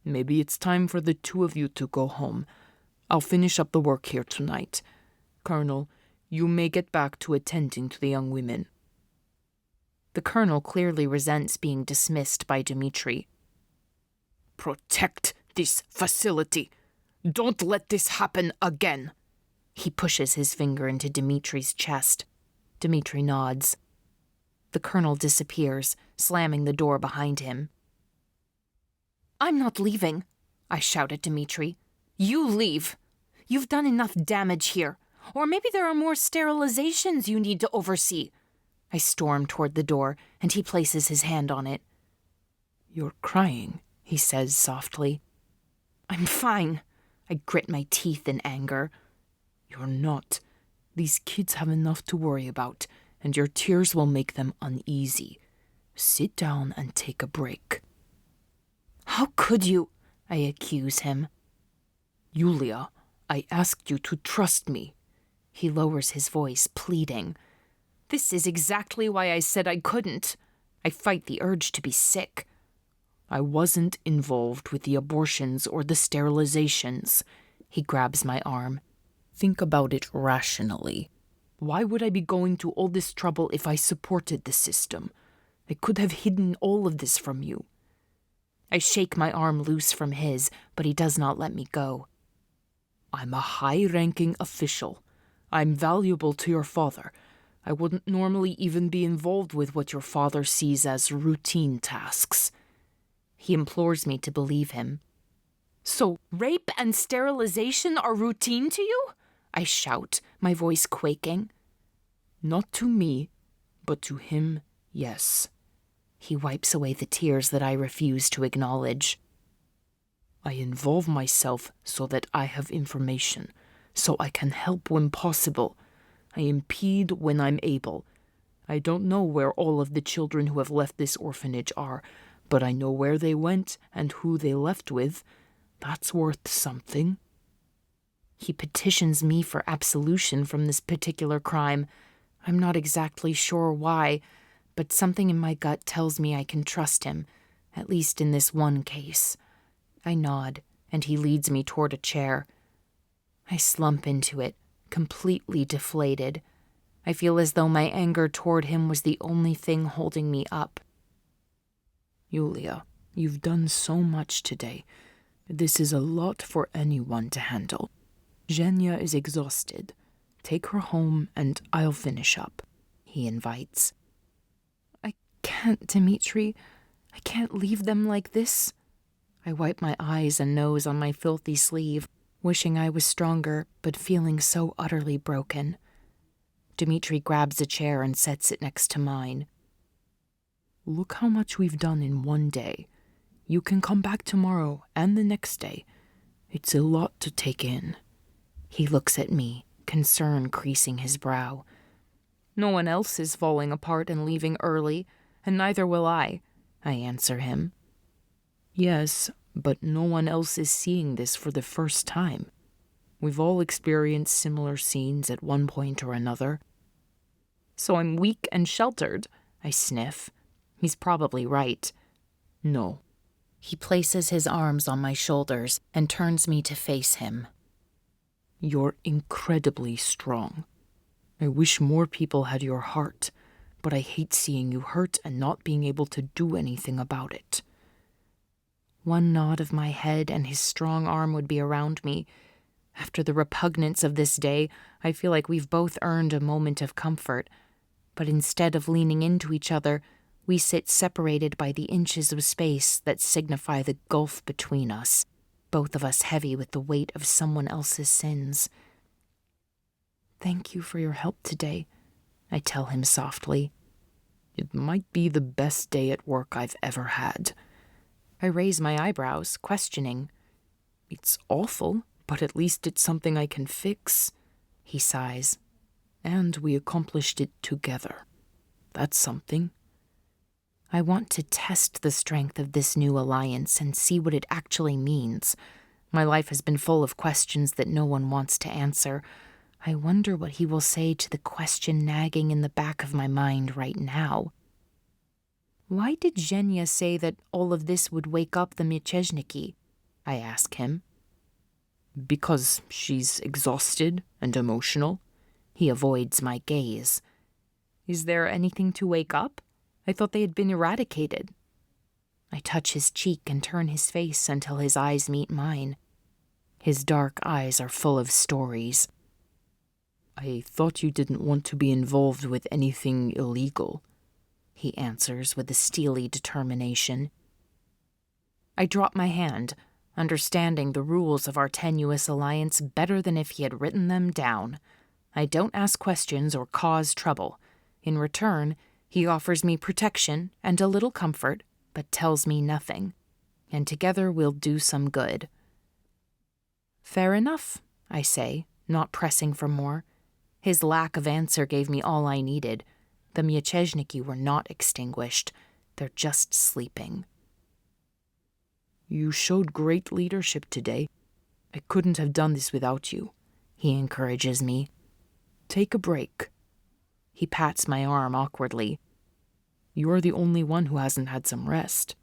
Maybe it's time for the two of you to go home. I'll finish up the work here tonight. Colonel, you may get back to attending to the young women. The colonel clearly resents being dismissed by Dimitri. Protect this facility. Don't let this happen again. He pushes his finger into Dimitri's chest. Dimitri nods. The colonel disappears, slamming the door behind him. I'm not leaving, I shout at Dimitri. You leave. You've done enough damage here. Or maybe there are more sterilizations you need to oversee. I storm toward the door, and he places his hand on it. You're crying, he says softly. I'm fine. I grit my teeth in anger. You're not. These kids have enough to worry about, and your tears will make them uneasy. Sit down and take a break. How could you? I accuse him. Yulia, I asked you to trust me. He lowers his voice, pleading. This is exactly why I said I couldn't. I fight the urge to be sick. I wasn't involved with the abortions or the sterilizations. He grabs my arm. Think about it rationally. Why would I be going to all this trouble if I supported the system? I could have hidden all of this from you. I shake my arm loose from his, but he does not let me go. I'm a high-ranking official. I'm valuable to your father. I wouldn't normally even be involved with what your father sees as routine tasks. He implores me to believe him. So, rape and sterilization are routine to you? I shout, my voice quaking. Not to me, but to him, yes. He wipes away the tears that I refuse to acknowledge. I involve myself so that I have information, so I can help when possible. I impede when I'm able. I don't know where all of the children who have left this orphanage are, but I know where they went and who they left with. That's worth something. He petitions me for absolution from this particular crime. I'm not exactly sure why, but something in my gut tells me I can trust him, at least in this one case. I nod, and he leads me toward a chair. I slump into it, completely deflated. I feel as though my anger toward him was the only thing holding me up. Yulia, you've done so much today. This is a lot for anyone to handle. Zhenya is exhausted. Take her home and I'll finish up, he invites. I can't, Dimitri. I can't leave them like this. I wipe my eyes and nose on my filthy sleeve, wishing I was stronger, but feeling so utterly broken. Dimitri grabs a chair and sets it next to mine. Look how much we've done in one day. You can come back tomorrow and the next day. It's a lot to take in. He looks at me, concern creasing his brow. No one else is falling apart and leaving early, and neither will I answer him. Yes, but no one else is seeing this for the first time. We've all experienced similar scenes at one point or another. So I'm weak and sheltered, I sniff. He's probably right. No. He places his arms on my shoulders and turns me to face him. You're incredibly strong. I wish more people had your heart, but I hate seeing you hurt and not being able to do anything about it. One nod of my head and his strong arm would be around me. After the repugnance of this day, I feel like we've both earned a moment of comfort. But instead of leaning into each other, we sit separated by the inches of space that signify the gulf between us, both of us heavy with the weight of someone else's sins. Thank you for your help today, I tell him softly. It might be the best day at work I've ever had. I raise my eyebrows, questioning. It's awful, but at least it's something I can fix, he sighs. And we accomplished it together. That's something. I want to test the strength of this new alliance and see what it actually means. My life has been full of questions that no one wants to answer. I wonder what he will say to the question nagging in the back of my mind right now. Why did Zhenya say that all of this would wake up the Mieczhniki? I ask him. Because she's exhausted and emotional. He avoids my gaze. Is there anything to wake up? I thought they had been eradicated. I touch his cheek and turn his face until his eyes meet mine. His dark eyes are full of stories. I thought you didn't want to be involved with anything illegal, he answers with a steely determination. I drop my hand, understanding the rules of our tenuous alliance better than if he had written them down. I don't ask questions or cause trouble. In return, he offers me protection and a little comfort, but tells me nothing. And together we'll do some good. Fair enough, I say, not pressing for more. His lack of answer gave me all I needed. The Mieczyszniki were not extinguished. They're just sleeping. You showed great leadership today. I couldn't have done this without you, he encourages me. Take a break. He pats my arm awkwardly. You're the only one who hasn't had some rest.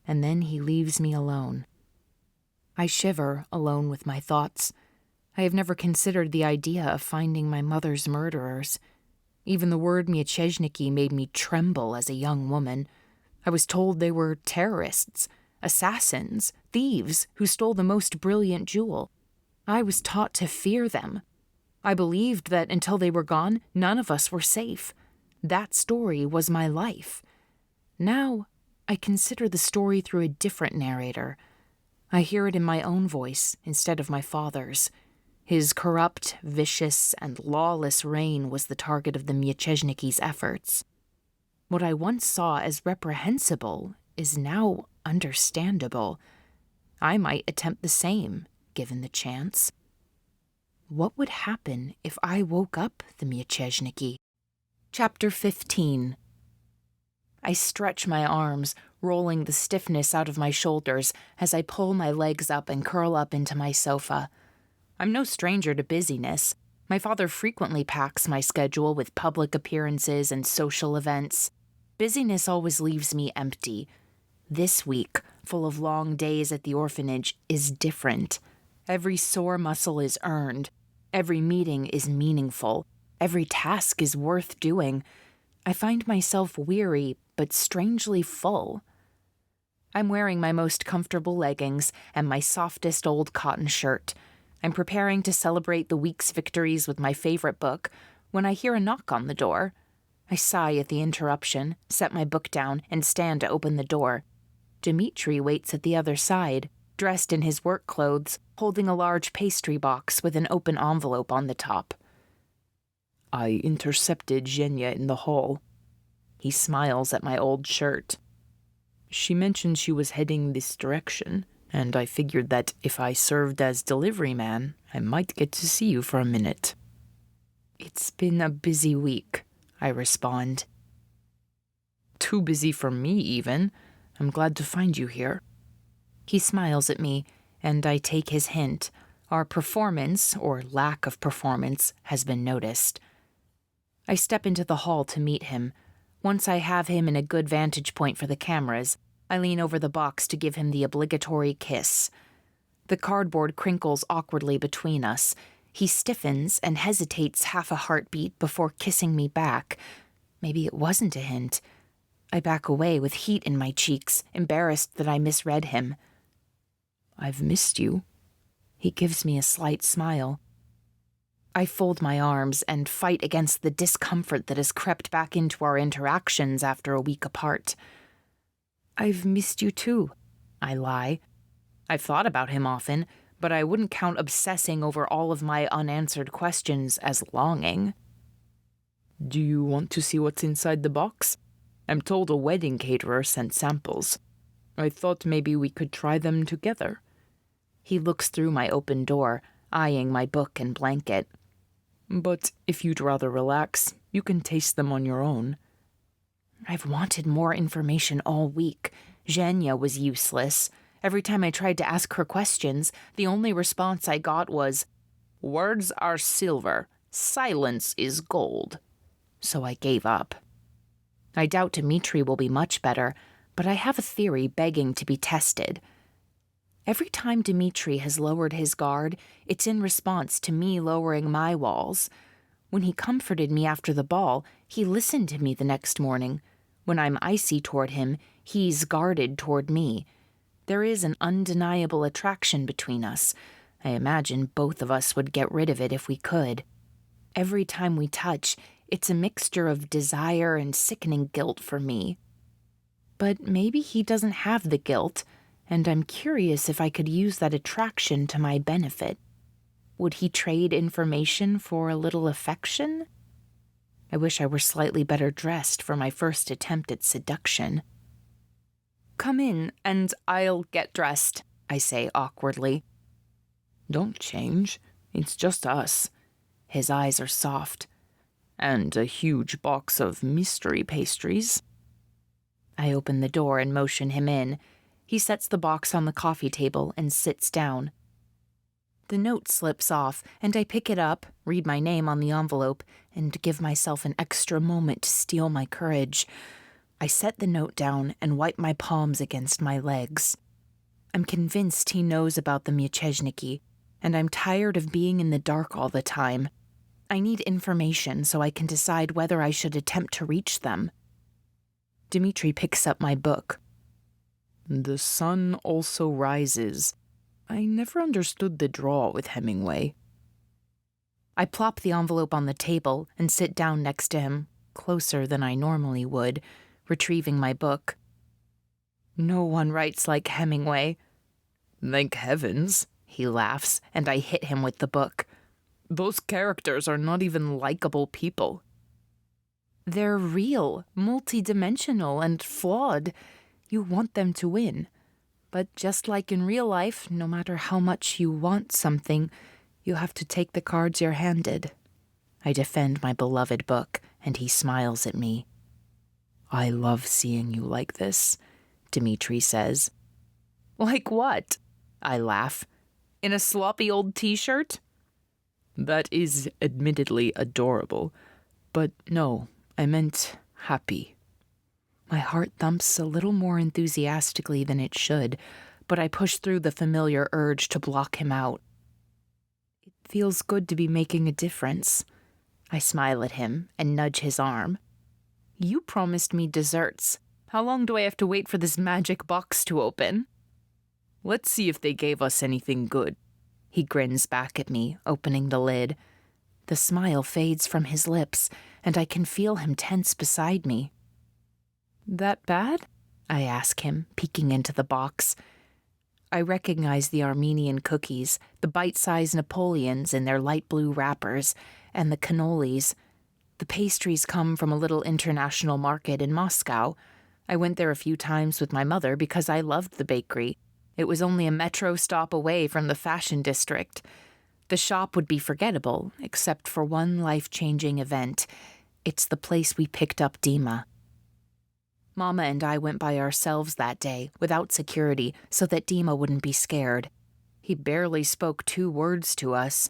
And then he leaves me alone. I shiver, alone with my thoughts. I have never considered the idea of finding my mother's murderers. Even the word Mieczyszniki made me tremble as a young woman. I was told they were terrorists, assassins, thieves who stole the most brilliant jewel. I was taught to fear them. I believed that until they were gone, none of us were safe. That story was my life. Now, I consider the story through a different narrator. I hear it in my own voice instead of my father's. His corrupt, vicious, and lawless reign was the target of the Mieczysniki's efforts. What I once saw as reprehensible is now understandable. I might attempt the same, given the chance. What would happen if I woke up the Mieczyszniki? Chapter 15. I stretch my arms, rolling the stiffness out of my shoulders as I pull my legs up and curl up into my sofa. I'm no stranger to busyness. My father frequently packs my schedule with public appearances and social events. Busyness always leaves me empty. This week, full of long days at the orphanage, is different. Every sore muscle is earned. Every meeting is meaningful. Every task is worth doing. I find myself weary, but strangely full. I'm wearing my most comfortable leggings and my softest old cotton shirt. I'm preparing to celebrate the week's victories with my favorite book when I hear a knock on the door. I sigh at the interruption, set my book down, and stand to open the door. Dimitri waits at the other side, dressed in his work clothes, holding a large pastry box with an open envelope on the top. I intercepted Zhenya in the hall. He smiles at my old shirt. She mentioned she was heading this direction, and I figured that if I served as delivery man, I might get to see you for a minute. It's been a busy week, I respond. Too busy for me, even. I'm glad to find you here. He smiles at me, and I take his hint. Our performance, or lack of performance, has been noticed. I step into the hall to meet him. Once I have him in a good vantage point for the cameras, I lean over the box to give him the obligatory kiss. The cardboard crinkles awkwardly between us. He stiffens and hesitates half a heartbeat before kissing me back. Maybe it wasn't a hint. I back away with heat in my cheeks, embarrassed that I misread him. I've missed you. He gives me a slight smile. I fold my arms and fight against the discomfort that has crept back into our interactions after a week apart. I've missed you too, I lie. I've thought about him often, but I wouldn't count obsessing over all of my unanswered questions as longing. Do you want to see what's inside the box? I'm told a wedding caterer sent samples. I thought maybe we could try them together. He looks through my open door, eyeing my book and blanket. But if you'd rather relax, you can taste them on your own. I've wanted more information all week. Zhenya was useless. Every time I tried to ask her questions, the only response I got was, "Words are silver, silence is gold." So I gave up. I doubt Dimitri will be much better, but I have a theory begging to be tested. Every time Dimitri has lowered his guard, it's in response to me lowering my walls. When he comforted me after the ball, he listened to me the next morning. When I'm icy toward him, he's guarded toward me. There is an undeniable attraction between us. I imagine both of us would get rid of it if we could. Every time we touch, it's a mixture of desire and sickening guilt for me. But maybe he doesn't have the guilt, and I'm curious if I could use that attraction to my benefit. Would he trade information for a little affection? I wish I were slightly better dressed for my first attempt at seduction. "Come in, and I'll get dressed," I say awkwardly. Don't change. It's just us. His eyes are soft. And a huge box of mystery pastries. I open the door and motion him in. He sets the box on the coffee table and sits down. The note slips off, and I pick it up, read my name on the envelope, and give myself an extra moment to steel my courage. I set the note down and wipe my palms against my legs. I'm convinced he knows about the Mieczejniki, and I'm tired of being in the dark all the time. I need information so I can decide whether I should attempt to reach them. Dimitri picks up my book. The sun also rises. I never understood the draw with Hemingway. I plop the envelope on the table and sit down next to him, closer than I normally would, retrieving my book. No one writes like Hemingway. Thank heavens, he laughs, and I hit him with the book. Those characters are not even likable people. They're real, multidimensional, and flawed. You want them to win. But just like in real life, no matter how much you want something, you have to take the cards you're handed. I defend my beloved book, and he smiles at me. I love seeing you like this, Dimitri says. Like what? I laugh. In a sloppy old t-shirt? That is admittedly adorable, but no, I meant happy. My heart thumps a little more enthusiastically than it should, but I push through the familiar urge to block him out. It feels good to be making a difference. I smile at him and nudge his arm. You promised me desserts. How long do I have to wait for this magic box to open? Let's see if they gave us anything good. He grins back at me, opening the lid. The smile fades from his lips, and I can feel him tense beside me. That bad? I ask him, peeking into the box. I recognize the Armenian cookies, the bite-sized Napoleons in their light blue wrappers, and the cannolis. The pastries come from a little international market in Moscow. I went there a few times with my mother because I loved the bakery. It was only a metro stop away from the fashion district. The shop would be forgettable, except for one life-changing event. It's the place we picked up Dima. Mama and I went by ourselves that day, without security, so that Dima wouldn't be scared. He barely spoke 2 words to us.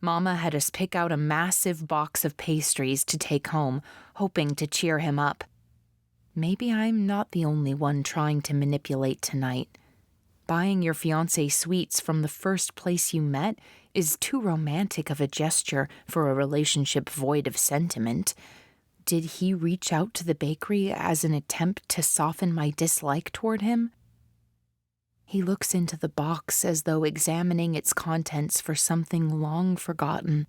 Mama had us pick out a massive box of pastries to take home, hoping to cheer him up. Maybe I'm not the only one trying to manipulate tonight. Buying your fiancé sweets from the first place you met is too romantic of a gesture for a relationship void of sentiment. Did he reach out to the bakery as an attempt to soften my dislike toward him? He looks into the box as though examining its contents for something long forgotten.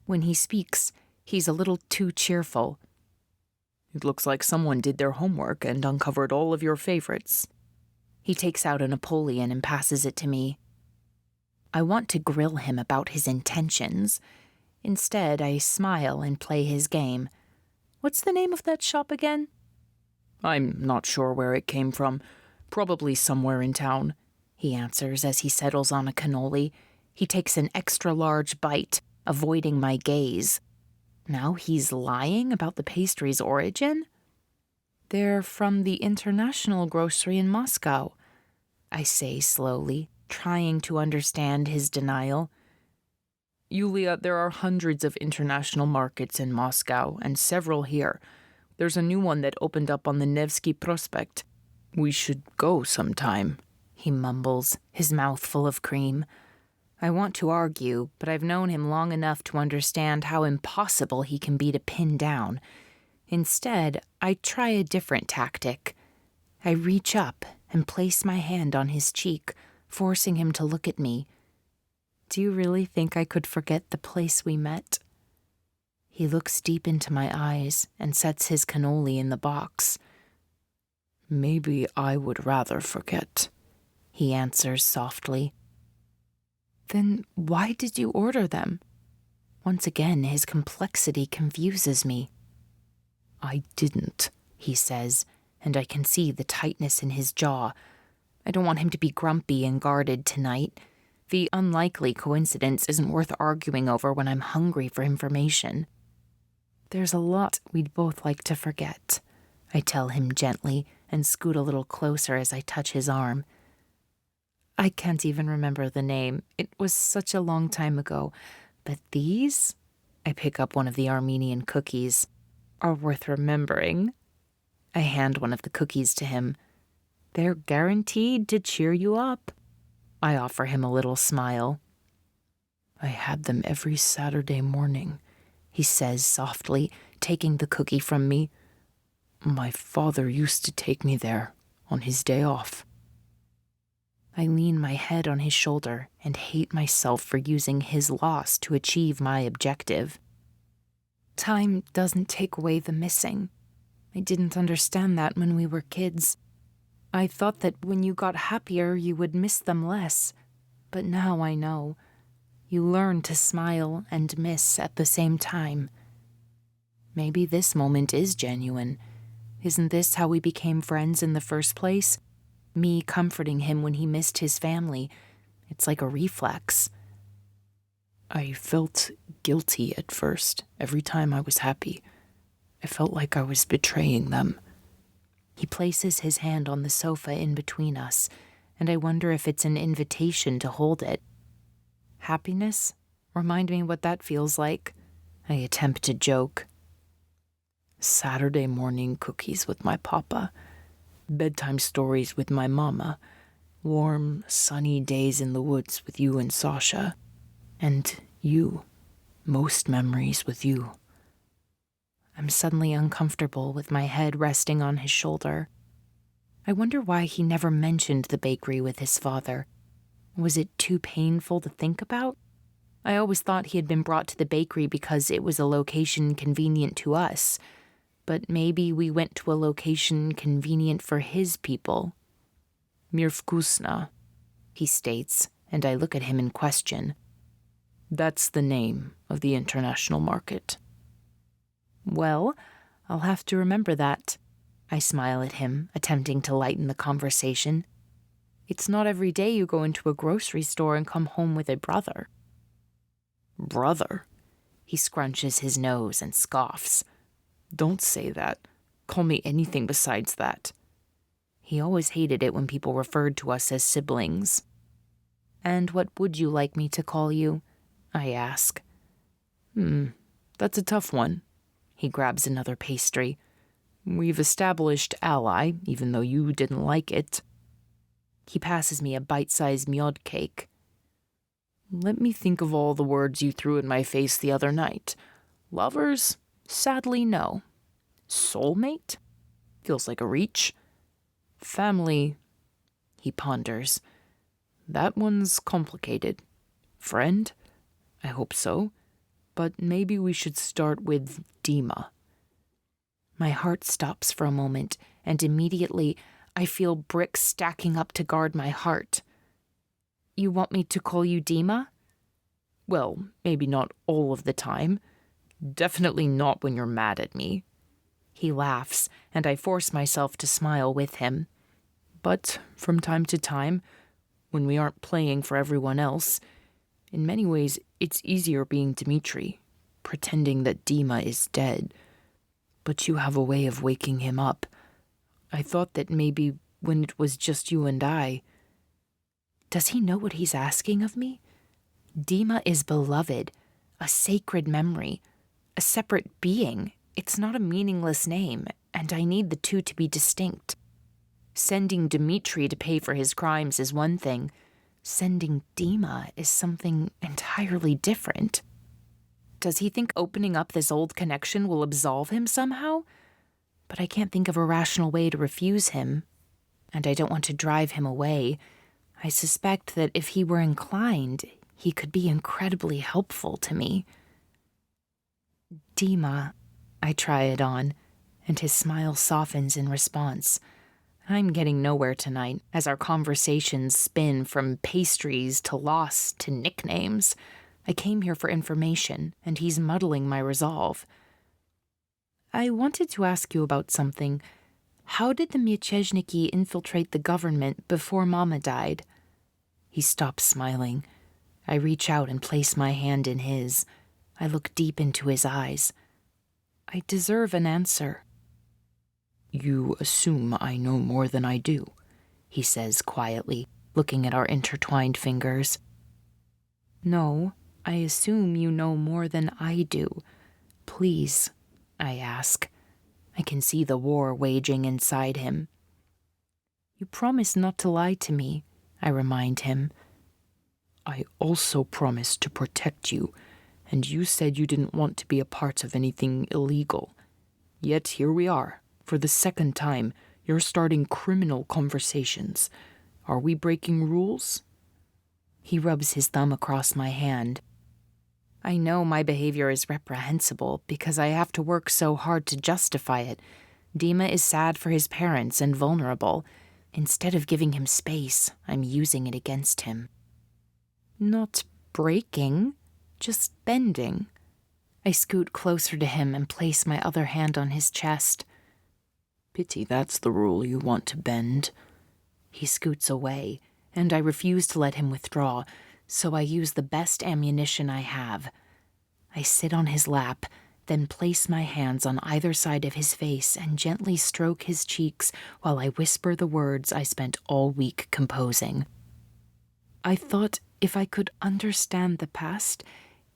When he speaks, he's a little too cheerful. It looks like someone did their homework and uncovered all of your favorites. He takes out a Napoleon and passes it to me. I want to grill him about his intentions. Instead, I smile and play his game. What's the name of that shop again? I'm not sure where it came from. Probably somewhere in town, he answers as he settles on a cannoli. He takes an extra-large bite, avoiding my gaze. Now he's lying about the pastry's origin? They're from the international grocery in Moscow, I say slowly, trying to understand his denial. Yulia, there are hundreds of international markets in Moscow and several here. There's a new one that opened up on the Nevsky Prospect. We should go sometime, he mumbles, his mouth full of cream. I want to argue, but I've known him long enough to understand how impossible he can be to pin down. Instead, I try a different tactic. I reach up and place my hand on his cheek, forcing him to look at me. Do you really think I could forget the place we met? He looks deep into my eyes and sets his cannoli in the box. Maybe I would rather forget, he answers softly. Then why did you order them? Once again, his complexity confuses me. I didn't, he says, and I can see the tightness in his jaw. I don't want him to be grumpy and guarded tonight. The unlikely coincidence isn't worth arguing over when I'm hungry for information. There's a lot we'd both like to forget, I tell him gently and scoot a little closer as I touch his arm. I can't even remember the name. It was such a long time ago. But these, I pick up one of the Armenian cookies, are worth remembering. I hand one of the cookies to him. They're guaranteed to cheer you up. I offer him a little smile. I had them every Saturday morning, he says softly, taking the cookie from me. My father used to take me there on his day off. I lean my head on his shoulder and hate myself for using his loss to achieve my objective. Time doesn't take away the missing. I didn't understand that when we were kids. I thought that when you got happier, you would miss them less. But now I know. You learn to smile and miss at the same time. Maybe this moment is genuine. Isn't this how we became friends in the first place? Me comforting him when he missed his family. It's like a reflex. I felt guilty at first, every time I was happy. I felt like I was betraying them. He places his hand on the sofa in between us, and I wonder if it's an invitation to hold it. Happiness? Remind me what that feels like. I attempt to joke. Saturday morning cookies with my papa. Bedtime stories with my mama. Warm, sunny days in the woods with you and Sasha. And you. Most memories with you. I'm suddenly uncomfortable with my head resting on his shoulder. I wonder why he never mentioned the bakery with his father. Was it too painful to think about? I always thought he had been brought to the bakery because it was a location convenient to us. But maybe we went to a location convenient for his people. Mir vkusna, he states, and I look at him in question. That's the name of the international market. Well, I'll have to remember that. I smile at him, attempting to lighten the conversation. It's not every day you go into a grocery store and come home with a brother. Brother? He scrunches his nose and scoffs. Don't say that. Call me anything besides that. He always hated it when people referred to us as siblings. And what would you like me to call you? I ask. That's a tough one. He grabs another pastry. We've established ally, even though you didn't like it. He passes me a bite-sized miod cake. Let me think of all the words you threw in my face the other night. Lovers? Sadly, no. Soulmate? Feels like a reach. Family? He ponders. That one's complicated. Friend? I hope so. But maybe we should start with Dima. My heart stops for a moment, and immediately I feel bricks stacking up to guard my heart. You want me to call you Dima? Well, maybe not all of the time. Definitely not when you're mad at me. He laughs, and I force myself to smile with him. But from time to time, when we aren't playing for everyone else, in many ways it's easier being Dimitri, pretending that Dima is dead. But you have a way of waking him up. I thought that maybe when it was just you and I... Does he know what he's asking of me? Dima is beloved, a sacred memory, a separate being. It's not a meaningless name, and I need the two to be distinct. Sending Dimitri to pay for his crimes is one thing. Sending Dima is something entirely different. Does he think opening up this old connection will absolve him somehow? But I can't think of a rational way to refuse him, and I don't want to drive him away. I suspect that if he were inclined, he could be incredibly helpful to me. Dima, I try it on, and his smile softens in response. I'm getting nowhere tonight, as our conversations spin from pastries to loss to nicknames. I came here for information, and he's muddling my resolve. I wanted to ask you about something. How did the Mieczejniki infiltrate the government before Mama died? He stops smiling. I reach out and place my hand in his. I look deep into his eyes. I deserve an answer. You assume I know more than I do, he says quietly, looking at our intertwined fingers. No, I assume you know more than I do. Please, I ask. I can see the war waging inside him. You promised not to lie to me, I remind him. I also promised to protect you, and you said you didn't want to be a part of anything illegal. Yet here we are. For the second time, you're starting criminal conversations. Are we breaking rules? He rubs his thumb across my hand. I know my behavior is reprehensible because I have to work so hard to justify it. Dima is sad for his parents and vulnerable. Instead of giving him space, I'm using it against him. Not breaking, just bending. I scoot closer to him and place my other hand on his chest. Pity that's the rule you want to bend. He scoots away, and I refuse to let him withdraw, so I use the best ammunition I have. I sit on his lap, then place my hands on either side of his face and gently stroke his cheeks while I whisper the words I spent all week composing. I thought if I could understand the past,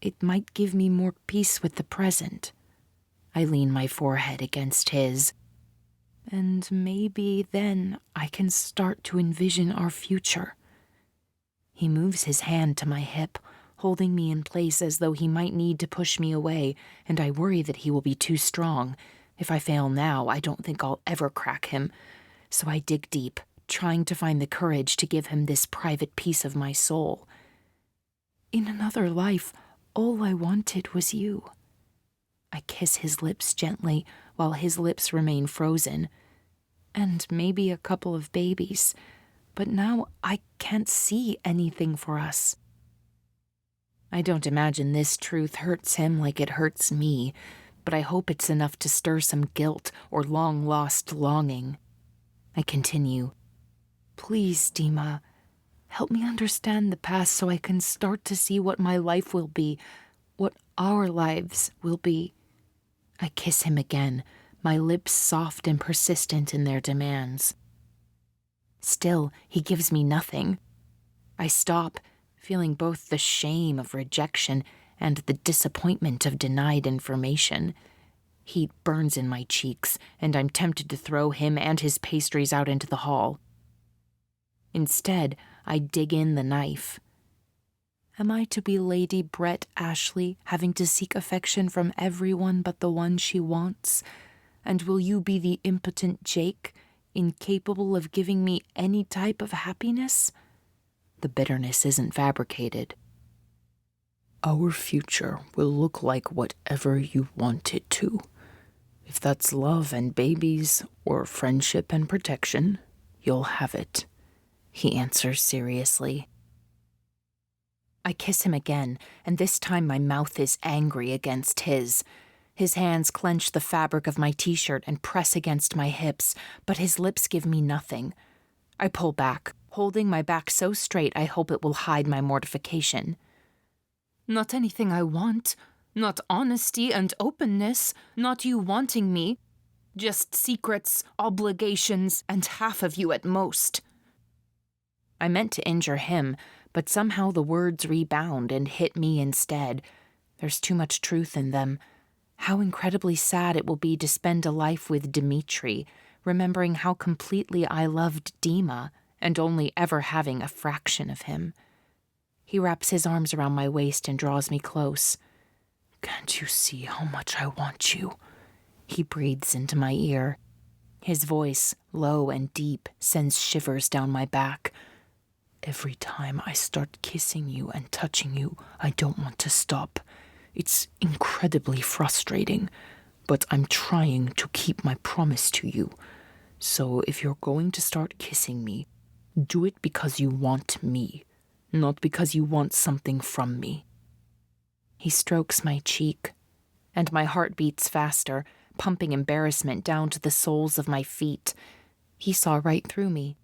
it might give me more peace with the present. I lean my forehead against his. And maybe then I can start to envision our future. He moves his hand to my hip, holding me in place as though he might need to push me away, and I worry that he will be too strong. If I fail now, I don't think I'll ever crack him. So I dig deep, trying to find the courage to give him this private piece of my soul. In another life, all I wanted was you. I kiss his lips gently while his lips remain frozen. And maybe a couple of babies. But now I can't see anything for us. I don't imagine this truth hurts him like it hurts me, but I hope it's enough to stir some guilt or long-lost longing. I continue. Please, Dima, help me understand the past so I can start to see what my life will be, what our lives will be. I kiss him again, my lips soft and persistent in their demands. Still, he gives me nothing. I stop, feeling both the shame of rejection and the disappointment of denied information. Heat burns in my cheeks, and I'm tempted to throw him and his pastries out into the hall. Instead, I dig in the knife. Am I to be Lady Brett Ashley, having to seek affection from everyone but the one she wants? And will you be the impotent Jake, incapable of giving me any type of happiness? The bitterness isn't fabricated. Our future will look like whatever you want it to. If that's love and babies, or friendship and protection, you'll have it, he answers seriously. I kiss him again, and this time my mouth is angry against his. His hands clench the fabric of my t-shirt and press against my hips, but his lips give me nothing. I pull back, holding my back so straight I hope it will hide my mortification. Not anything I want. Not honesty and openness. Not you wanting me. Just secrets, obligations, and half of you at most. I meant to injure him, but somehow the words rebound and hit me instead. There's too much truth in them. How incredibly sad it will be to spend a life with Dimitri, remembering how completely I loved Dima, and only ever having a fraction of him. He wraps his arms around my waist and draws me close. Can't you see how much I want you? He breathes into my ear. His voice, low and deep, sends shivers down my back. Every time I start kissing you and touching you, I don't want to stop. It's incredibly frustrating, but I'm trying to keep my promise to you. So if you're going to start kissing me, do it because you want me, not because you want something from me. He strokes my cheek, and my heart beats faster, pumping embarrassment down to the soles of my feet. He saw right through me.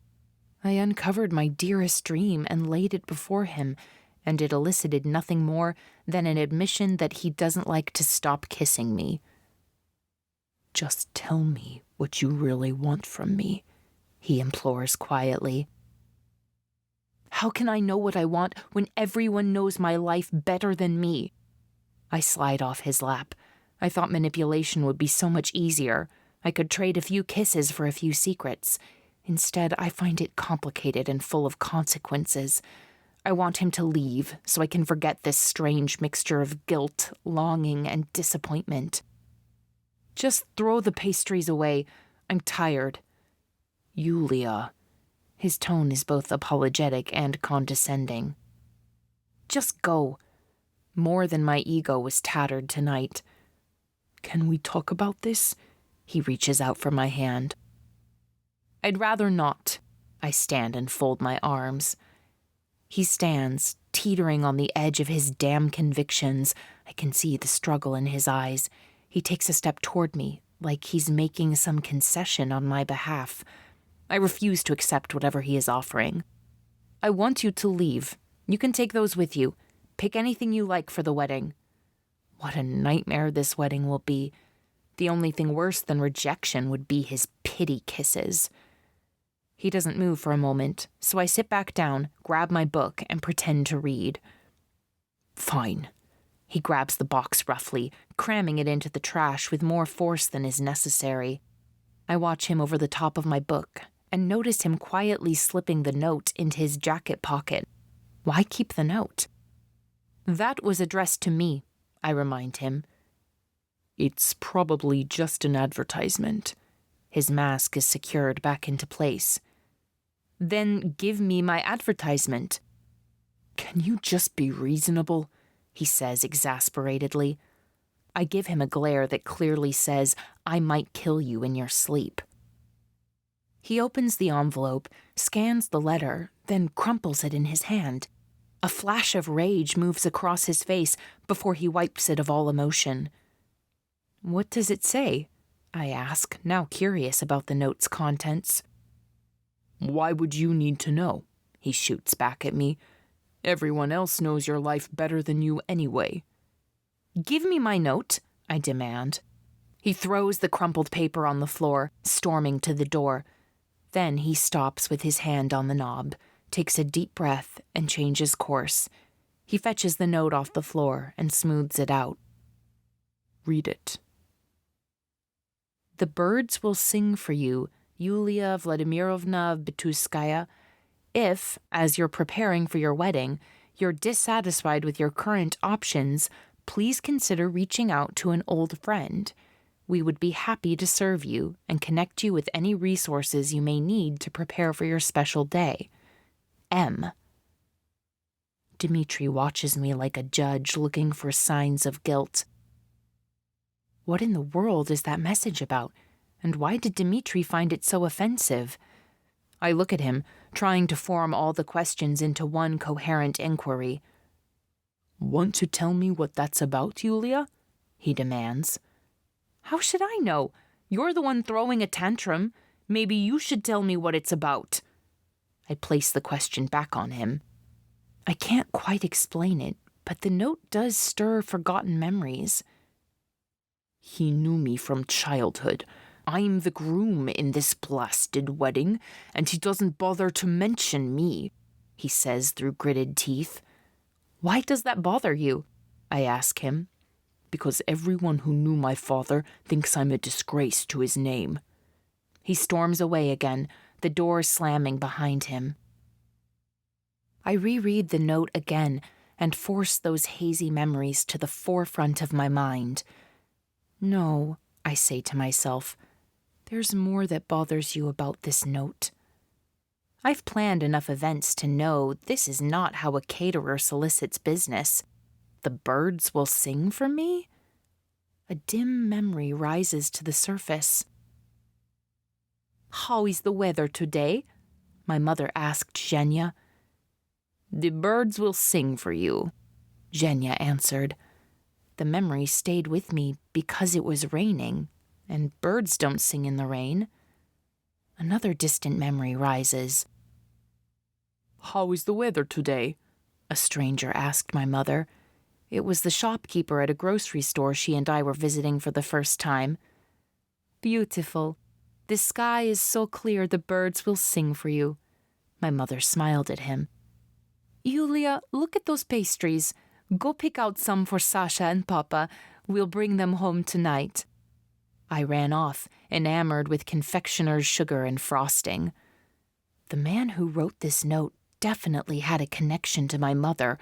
I uncovered my dearest dream and laid it before him, and it elicited nothing more than an admission that he doesn't like to stop kissing me. "Just tell me what you really want from me," he implores quietly. How can I know what I want when everyone knows my life better than me? I slide off his lap. I thought manipulation would be so much easier. I could trade a few kisses for a few secrets. Instead, I find it complicated and full of consequences. I want him to leave so I can forget this strange mixture of guilt, longing, and disappointment. Just throw the pastries away. I'm tired. Yulia. His tone is both apologetic and condescending. Just go. More than my ego was tattered tonight. Can we talk about this? He reaches out for my hand. I'd rather not. I stand and fold my arms. He stands, teetering on the edge of his damn convictions. I can see the struggle in his eyes. He takes a step toward me, like he's making some concession on my behalf. I refuse to accept whatever he is offering. I want you to leave. You can take those with you. Pick anything you like for the wedding. What a nightmare this wedding will be. The only thing worse than rejection would be his pity kisses. He doesn't move for a moment, so I sit back down, grab my book, and pretend to read. Fine. He grabs the box roughly, cramming it into the trash with more force than is necessary. I watch him over the top of my book and notice him quietly slipping the note into his jacket pocket. Why keep the note? That was addressed to me, I remind him. It's probably just an advertisement. His mask is secured back into place. Then give me my advertisement. Can you just be reasonable? He says exasperatedly. I give him a glare that clearly says, I might kill you in your sleep. He opens the envelope, scans the letter, then crumples it in his hand. A flash of rage moves across his face before he wipes it of all emotion. What does it say? I ask, now curious about the note's contents. Why would you need to know? He shoots back at me. Everyone else knows your life better than you anyway. Give me my note, I demand. He throws the crumpled paper on the floor, storming to the door. Then he stops with his hand on the knob, takes a deep breath, and changes course. He fetches the note off the floor and smooths it out. Read it. The birds will sing for you, Yulia Vladimirovna Bituskaya, if, as you're preparing for your wedding, you're dissatisfied with your current options, please consider reaching out to an old friend. We would be happy to serve you and connect you with any resources you may need to prepare for your special day. M. Dimitri watches me like a judge looking for signs of guilt. What in the world is that message about? And why did Dimitri find it so offensive? I look at him, trying to form all the questions into one coherent inquiry. Want to tell me what that's about, Yulia? He demands. How should I know? You're the one throwing a tantrum. Maybe you should tell me what it's about. I place the question back on him. I can't quite explain it, but the note does stir forgotten memories. He knew me from childhood. I'm the groom in this blasted wedding, and he doesn't bother to mention me, he says through gritted teeth. Why does that bother you? I ask him. Because everyone who knew my father thinks I'm a disgrace to his name. He storms away again, the door slamming behind him. I reread the note again and force those hazy memories to the forefront of my mind. No, I say to myself, there's more that bothers you about this note. I've planned enough events to know this is not how a caterer solicits business. The birds will sing for me? A dim memory rises to the surface. How is the weather today? My mother asked Zhenya. The birds will sing for you, Zhenya answered. The memory stayed with me because it was raining, and birds don't sing in the rain. Another distant memory rises. How is the weather today? a stranger asked my mother. It was the shopkeeper at a grocery store she and I were visiting for the first time. Beautiful. The sky is so clear the birds will sing for you. My mother smiled at him. Yulia, look at those pastries. Go pick out some for Sasha and Papa. We'll bring them home tonight. I ran off, enamored with confectioner's sugar and frosting. The man who wrote this note definitely had a connection to my mother,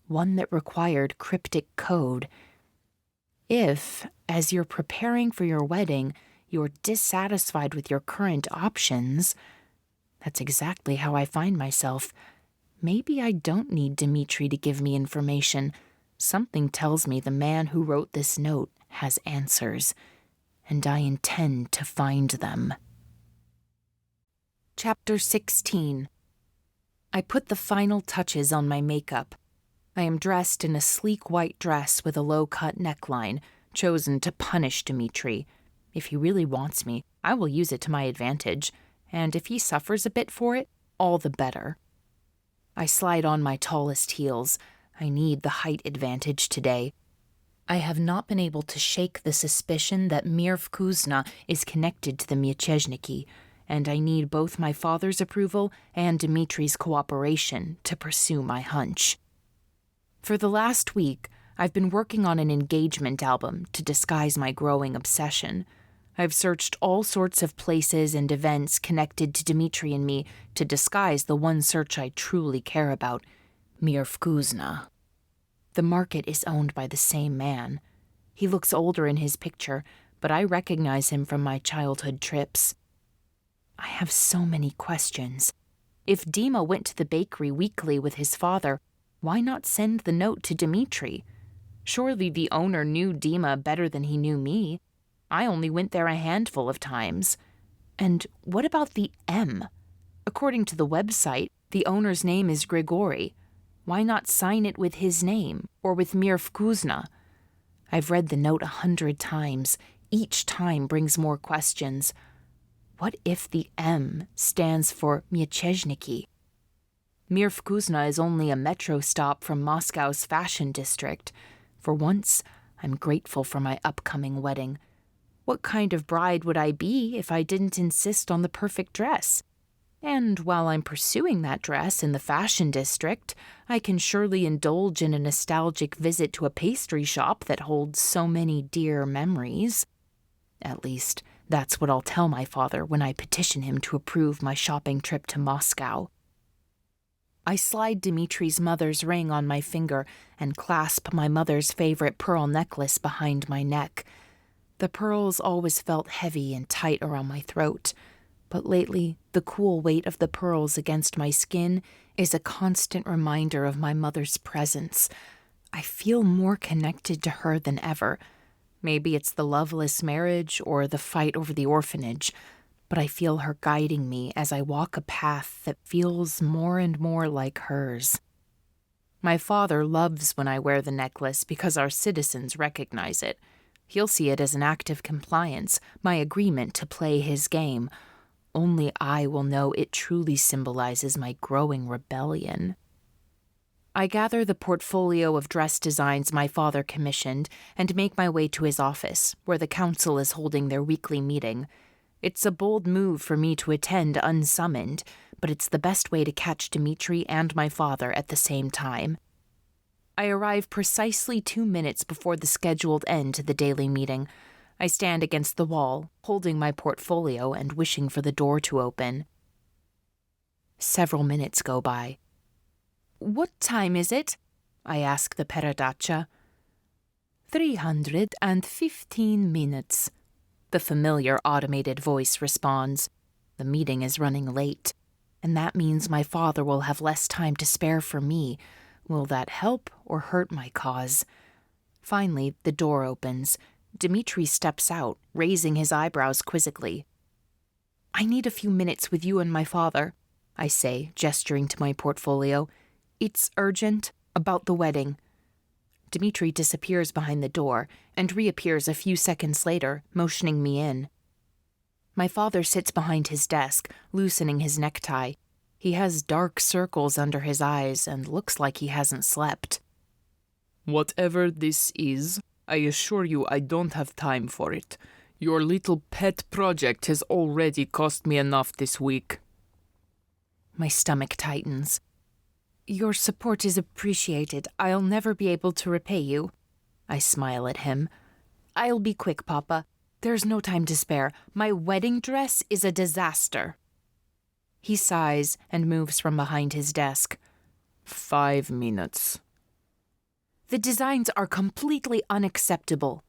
one that required cryptic code. If, as you're preparing for your wedding, you're dissatisfied with your current options, that's exactly how I find myself. Maybe I don't need Dimitri to give me information. Something tells me the man who wrote this note has answers, and I intend to find them. Chapter 16. I put the final touches on my makeup. I am dressed in a sleek white dress with a low-cut neckline, chosen to punish Dimitri. If he really wants me, I will use it to my advantage, and if he suffers a bit for it, all the better. I slide on my tallest heels. I need the height advantage today. I have not been able to shake the suspicion that Mirvkuzna is connected to the Mieczejniki, and I need both my father's approval and Dimitri's cooperation to pursue my hunch. For the last week, I've been working on an engagement album to disguise my growing obsession. I've searched all sorts of places and events connected to Dimitri and me to disguise the one search I truly care about, Mirvkuzna. The market is owned by the same man. He looks older in his picture, but I recognize him from my childhood trips. I have so many questions. If Dima went to the bakery weekly with his father, why not send the note to Dimitri? Surely the owner knew Dima better than he knew me. I only went there a handful of times. And what about the M? According to the website, the owner's name is Grigori. Why not sign it with his name, or with Mirvkuzna? I've read the note 100 times. Each time brings more questions. What if the M stands for Mieczejniki? Mirvkuzna is only a metro stop from Moscow's fashion district. For once, I'm grateful for my upcoming wedding. What kind of bride would I be if I didn't insist on the perfect dress? And while I'm pursuing that dress in the fashion district, I can surely indulge in a nostalgic visit to a pastry shop that holds so many dear memories. At least, that's what I'll tell my father when I petition him to approve my shopping trip to Moscow. I slide Dimitri's mother's ring on my finger and clasp my mother's favorite pearl necklace behind my neck. The pearls always felt heavy and tight around my throat, but lately the cool weight of the pearls against my skin is a constant reminder of my mother's presence. I feel more connected to her than ever. Maybe it's the loveless marriage or the fight over the orphanage, but I feel her guiding me as I walk a path that feels more and more like hers. My father loves when I wear the necklace because our citizens recognize it. He'll see it as an act of compliance, my agreement to play his game. Only I will know it truly symbolizes my growing rebellion. I gather the portfolio of dress designs my father commissioned and make my way to his office, where the council is holding their weekly meeting. It's a bold move for me to attend unsummoned, but it's the best way to catch Dimitri and my father at the same time. I arrive precisely 2 minutes before the scheduled end to the daily meeting. I stand against the wall, holding my portfolio and wishing for the door to open. Several minutes go by. What time is it? I ask the Peradacha. 315 minutes. The familiar automated voice responds. The meeting is running late, and that means my father will have less time to spare for me. Will that help or hurt my cause? Finally, the door opens. Dimitri steps out, raising his eyebrows quizzically. I need a few minutes with you and my father, I say, gesturing to my portfolio. It's urgent, about the wedding. Dimitri disappears behind the door and reappears a few seconds later, motioning me in. My father sits behind his desk, loosening his necktie. He has dark circles under his eyes and looks like he hasn't slept. Whatever this is, I assure you I don't have time for it. Your little pet project has already cost me enough this week. My stomach tightens. Your support is appreciated. I'll never be able to repay you. I smile at him. I'll be quick, Papa. There's no time to spare. My wedding dress is a disaster. He sighs and moves from behind his desk. 5 minutes. The designs are completely unacceptable.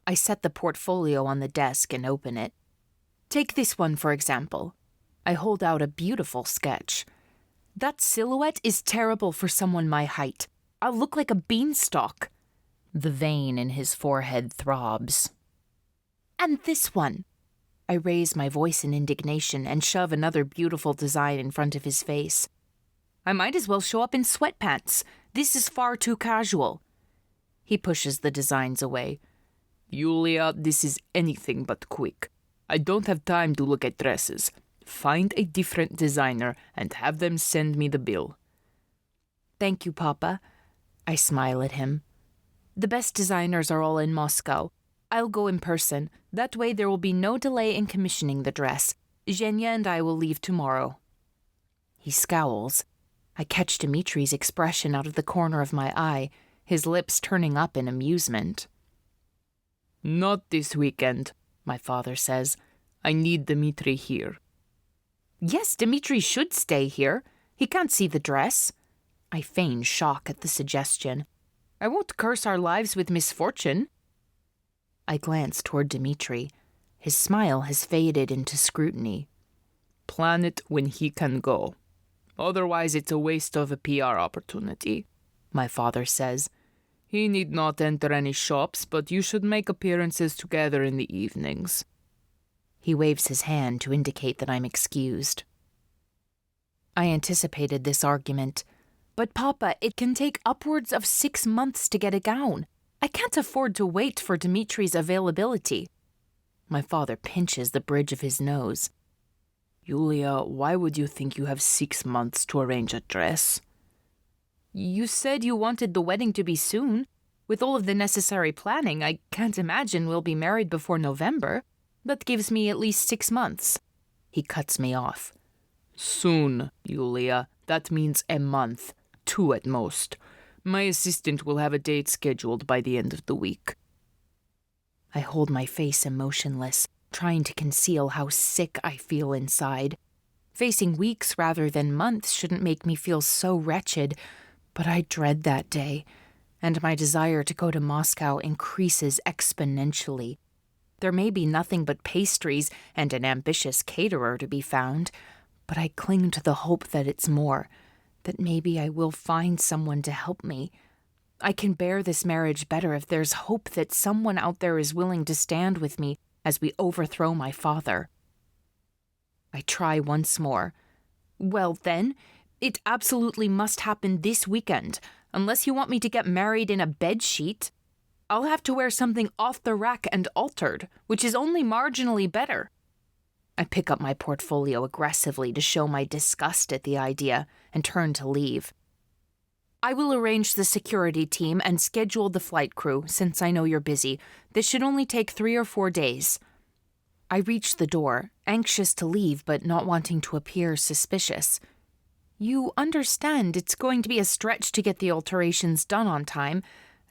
I set the portfolio on the desk and open it. Take this one, for example. I hold out a beautiful sketch. That silhouette is terrible for someone my height. I'll look like a beanstalk. The vein in his forehead throbs. And this one. I raise my voice in indignation and shove another beautiful design in front of his face. I might as well show up in sweatpants. This is far too casual. He pushes the designs away. Yulia, this is anything but quick. I don't have time to look at dresses. Find a different designer and have them send me the bill. Thank you, Papa. I smile at him. The best designers are all in Moscow. I'll go in person. That way there will be no delay in commissioning the dress. Zhenya and I will leave tomorrow. He scowls. I catch Dimitri's expression out of the corner of my eye, his lips turning up in amusement. Not this weekend, my father says. I need Dimitri here. Yes, Dimitri should stay here. He can't see the dress. I feign shock at the suggestion. I won't curse our lives with misfortune. I glance toward Dimitri. His smile has faded into scrutiny. Plan it when he can go. Otherwise, it's a waste of a PR opportunity, my father says. He need not enter any shops, but you should make appearances together in the evenings. He waves his hand to indicate that I'm excused. I anticipated this argument. But, Papa, it can take upwards of 6 months to get a gown. I can't afford to wait for Dimitri's availability. My father pinches the bridge of his nose. Yulia, why would you think you have 6 months to arrange a dress? You said you wanted the wedding to be soon. With all of the necessary planning, I can't imagine we'll be married before November. That gives me at least 6 months. He cuts me off. Soon, Yulia. That means a month. 2 at most. My assistant will have a date scheduled by the end of the week. I hold my face emotionless, trying to conceal how sick I feel inside. Facing weeks rather than months shouldn't make me feel so wretched, but I dread that day, and my desire to go to Moscow increases exponentially. There may be nothing but pastries and an ambitious caterer to be found, but I cling to the hope that it's more, that maybe I will find someone to help me. I can bear this marriage better if there's hope that someone out there is willing to stand with me as we overthrow my father. I try once more. Well, then, it absolutely must happen this weekend, unless you want me to get married in a bedsheet. I'll have to wear something off the rack and altered, which is only marginally better. I pick up my portfolio aggressively to show my disgust at the idea and turn to leave. I will arrange the security team and schedule the flight crew, since I know you're busy. This should only take 3 or 4 days. I reach the door, anxious to leave but not wanting to appear suspicious. You understand it's going to be a stretch to get the alterations done on time,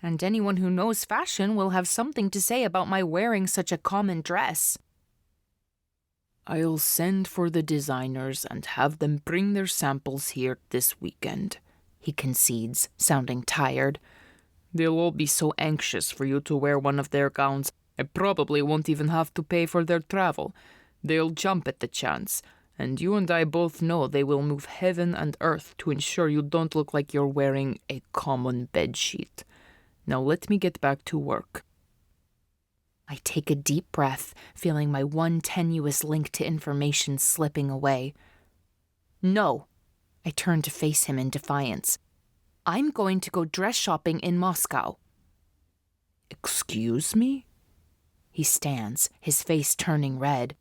and anyone who knows fashion will have something to say about my wearing such a common dress. I'll send for the designers and have them bring their samples here this weekend, he concedes, sounding tired. They'll all be so anxious for you to wear one of their gowns, I probably won't even have to pay for their travel. They'll jump at the chance, and you and I both know they will move heaven and earth to ensure you don't look like you're wearing a common bedsheet. Now let me get back to work. I take a deep breath, feeling my one tenuous link to information slipping away. No, I turn to face him in defiance. I'm going to go dress shopping in Moscow. Excuse me? He stands, his face turning red.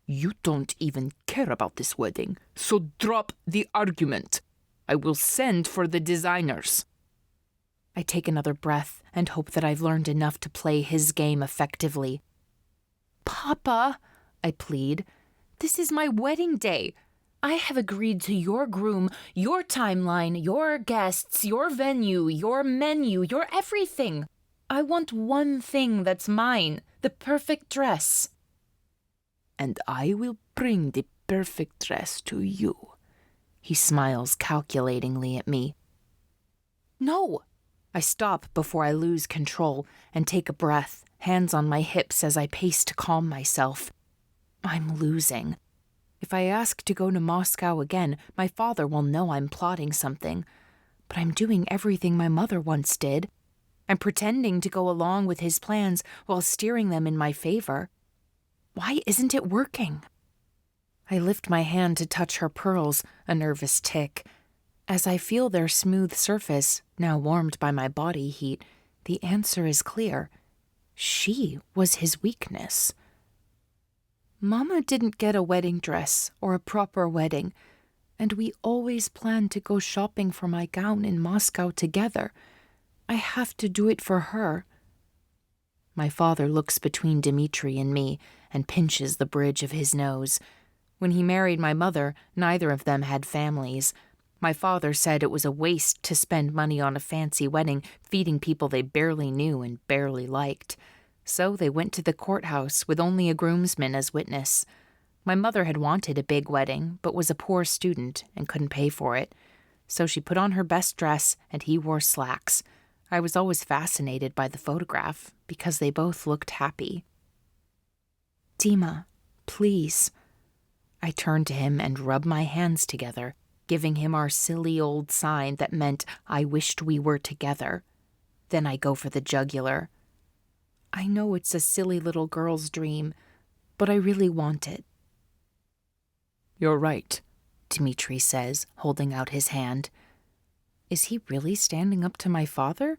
You don't even care about this wedding, so drop the argument. I will send for the designers. I take another breath and hope that I've learned enough to play his game effectively. Papa, I plead, this is my wedding day. I have agreed to your groom, your timeline, your guests, your venue, your menu, your everything. I want one thing that's mine, the perfect dress. And I will bring the perfect dress to you. He smiles calculatingly at me. No! I stop before I lose control and take a breath, hands on my hips as I pace to calm myself. I'm losing. If I ask to go to Moscow again, my father will know I'm plotting something. But I'm doing everything my mother once did. I'm pretending to go along with his plans while steering them in my favor. Why isn't it working? I lift my hand to touch her pearls, a nervous tick. As I feel their smooth surface, now warmed by my body heat, the answer is clear. She was his weakness. Mama didn't get a wedding dress or a proper wedding, and we always planned to go shopping for my gown in Moscow together. I have to do it for her. My father looks between Dimitri and me and pinches the bridge of his nose. When he married my mother, neither of them had families. My father said it was a waste to spend money on a fancy wedding, feeding people they barely knew and barely liked. So they went to the courthouse with only a groomsman as witness. My mother had wanted a big wedding, but was a poor student and couldn't pay for it. So she put on her best dress and he wore slacks. I was always fascinated by the photograph because they both looked happy. Dima, please. I turn to him and rub my hands together, giving him our silly old sign that meant I wished we were together. Then I go for the jugular. I know it's a silly little girl's dream, but I really want it. You're right, Dimitri says, holding out his hand. Is he really standing up to my father?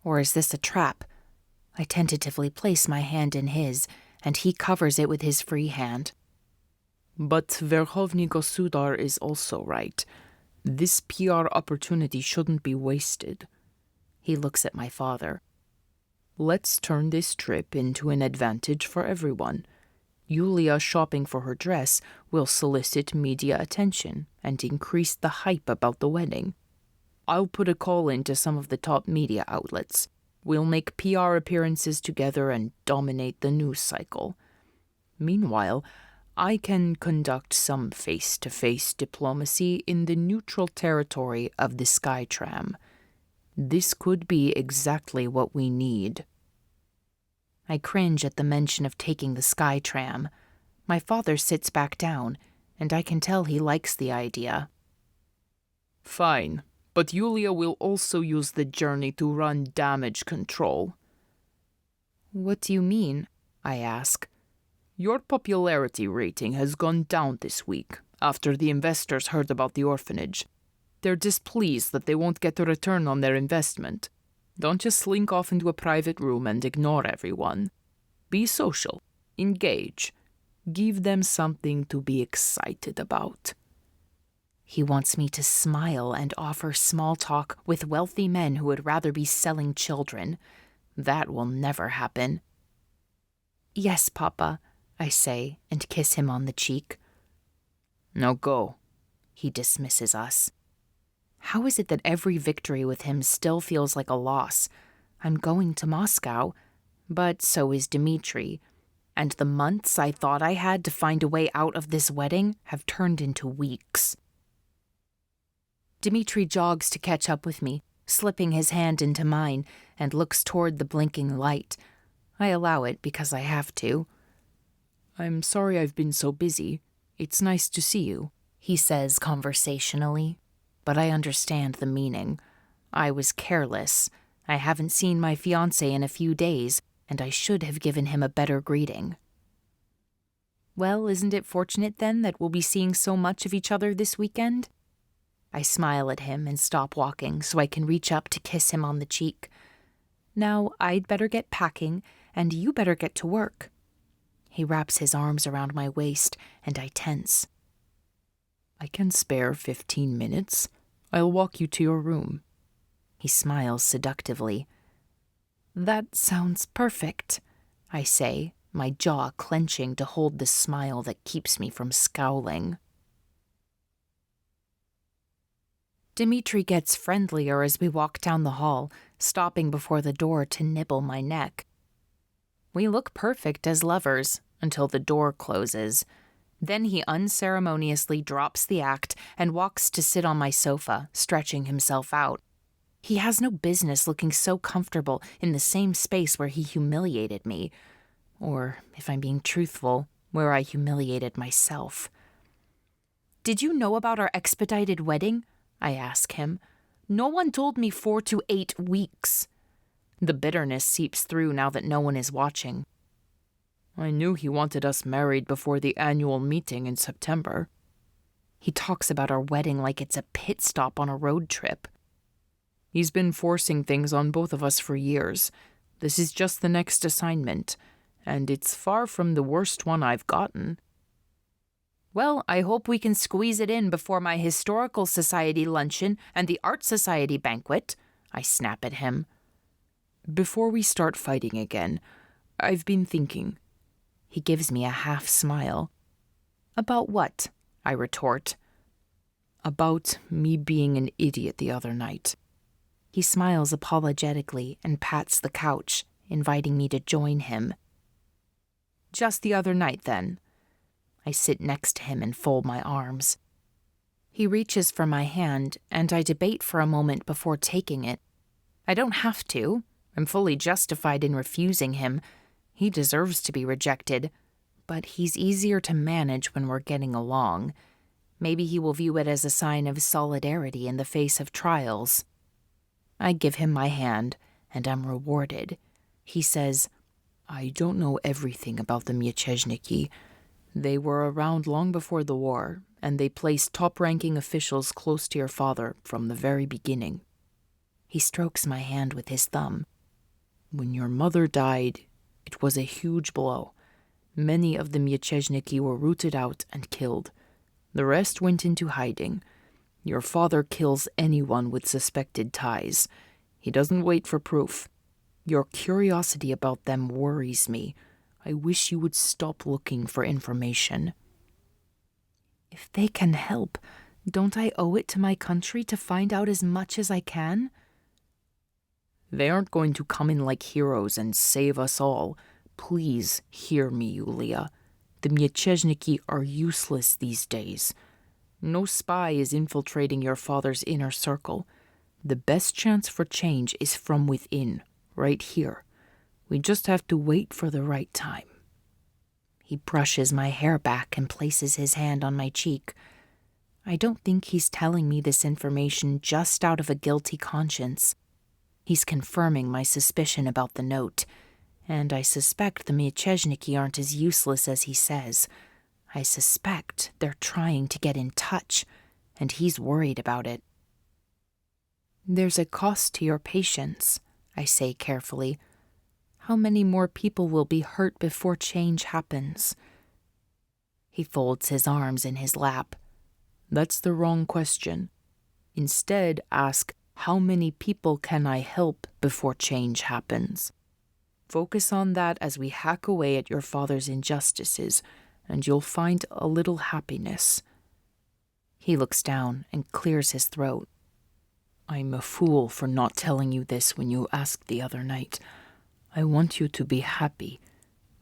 Or is this a trap? I tentatively place my hand in his, and he covers it with his free hand. But Verkhovny Gosudar is also right. This PR opportunity shouldn't be wasted. He looks at my father. Let's turn this trip into an advantage for everyone. Yulia shopping for her dress will solicit media attention and increase the hype about the wedding. I'll put a call into some of the top media outlets. We'll make PR appearances together and dominate the news cycle. Meanwhile, I can conduct some face-to-face diplomacy in the neutral territory of the Skytram. This could be exactly what we need. I cringe at the mention of taking the Skytram. My father sits back down, and I can tell he likes the idea. Fine, but Yulia will also use the journey to run damage control. What do you mean? I ask. Your popularity rating has gone down this week after the investors heard about the orphanage. They're displeased that they won't get a return on their investment. Don't just slink off into a private room and ignore everyone. Be social. Engage. Give them something to be excited about. He wants me to smile and offer small talk with wealthy men who would rather be selling children. That will never happen. Yes, Papa, I say, and kiss him on the cheek. Now go. He dismisses us. How is it that every victory with him still feels like a loss? I'm going to Moscow, but so is Dimitri, and the months I thought I had to find a way out of this wedding have turned into weeks. Dimitri jogs to catch up with me, slipping his hand into mine, and looks toward the blinking light. I allow it because I have to. I'm sorry I've been so busy. It's nice to see you, he says conversationally. But I understand the meaning. I was careless. I haven't seen my fiancé in a few days, and I should have given him a better greeting. Well, isn't it fortunate then that we'll be seeing so much of each other this weekend? I smile at him and stop walking so I can reach up to kiss him on the cheek. Now I'd better get packing, and you better get to work. He wraps his arms around my waist, and I tense. I can spare 15 minutes. I'll walk you to your room. He smiles seductively. That sounds perfect, I say, my jaw clenching to hold the smile that keeps me from scowling. Dimitri gets friendlier as we walk down the hall, stopping before the door to nibble my neck. We look perfect as lovers until the door closes. Then he unceremoniously drops the act and walks to sit on my sofa, stretching himself out. He has no business looking so comfortable in the same space where he humiliated me. Or, if I'm being truthful, where I humiliated myself. Did you know about our expedited wedding? I ask him. No one told me 4 to 8 weeks. The bitterness seeps through now that no one is watching. I knew he wanted us married before the annual meeting in September. He talks about our wedding like it's a pit stop on a road trip. He's been forcing things on both of us for years. This is just the next assignment, and it's far from the worst one I've gotten. Well, I hope we can squeeze it in before my Historical Society luncheon and the Art Society banquet, I snap at him. Before we start fighting again, I've been thinking. He gives me a half smile. About what? I retort. About me being an idiot the other night. He smiles apologetically and pats the couch, inviting me to join him. Just the other night, then. I sit next to him and fold my arms. He reaches for my hand, and I debate for a moment before taking it. I don't have to. I'm fully justified in refusing him. He deserves to be rejected, but he's easier to manage when we're getting along. Maybe he will view it as a sign of solidarity in the face of trials. I give him my hand, and I'm rewarded. He says, I don't know everything about the Mieczyszniki. They were around long before the war, and they placed top-ranking officials close to your father from the very beginning. He strokes my hand with his thumb. When your mother died, it was a huge blow. Many of the Mieczyszniki were rooted out and killed. The rest went into hiding. Your father kills anyone with suspected ties. He doesn't wait for proof. Your curiosity about them worries me. I wish you would stop looking for information. If they can help, don't I owe it to my country to find out as much as I can? They aren't going to come in like heroes and save us all. Please hear me, Yulia. The Mieczyszniki are useless these days. No spy is infiltrating your father's inner circle. The best chance for change is from within, right here. We just have to wait for the right time. He brushes my hair back and places his hand on my cheek. I don't think he's telling me this information just out of a guilty conscience. He's confirming my suspicion about the note, and I suspect the Mieczyszniki aren't as useless as he says. I suspect they're trying to get in touch, and he's worried about it. There's a cost to your patience, I say carefully. How many more people will be hurt before change happens? He folds his arms in his lap. That's the wrong question. Instead, ask, how many people can I help before change happens? Focus on that as we hack away at your father's injustices, and you'll find a little happiness. He looks down and clears his throat. I'm a fool for not telling you this when you asked the other night. I want you to be happy.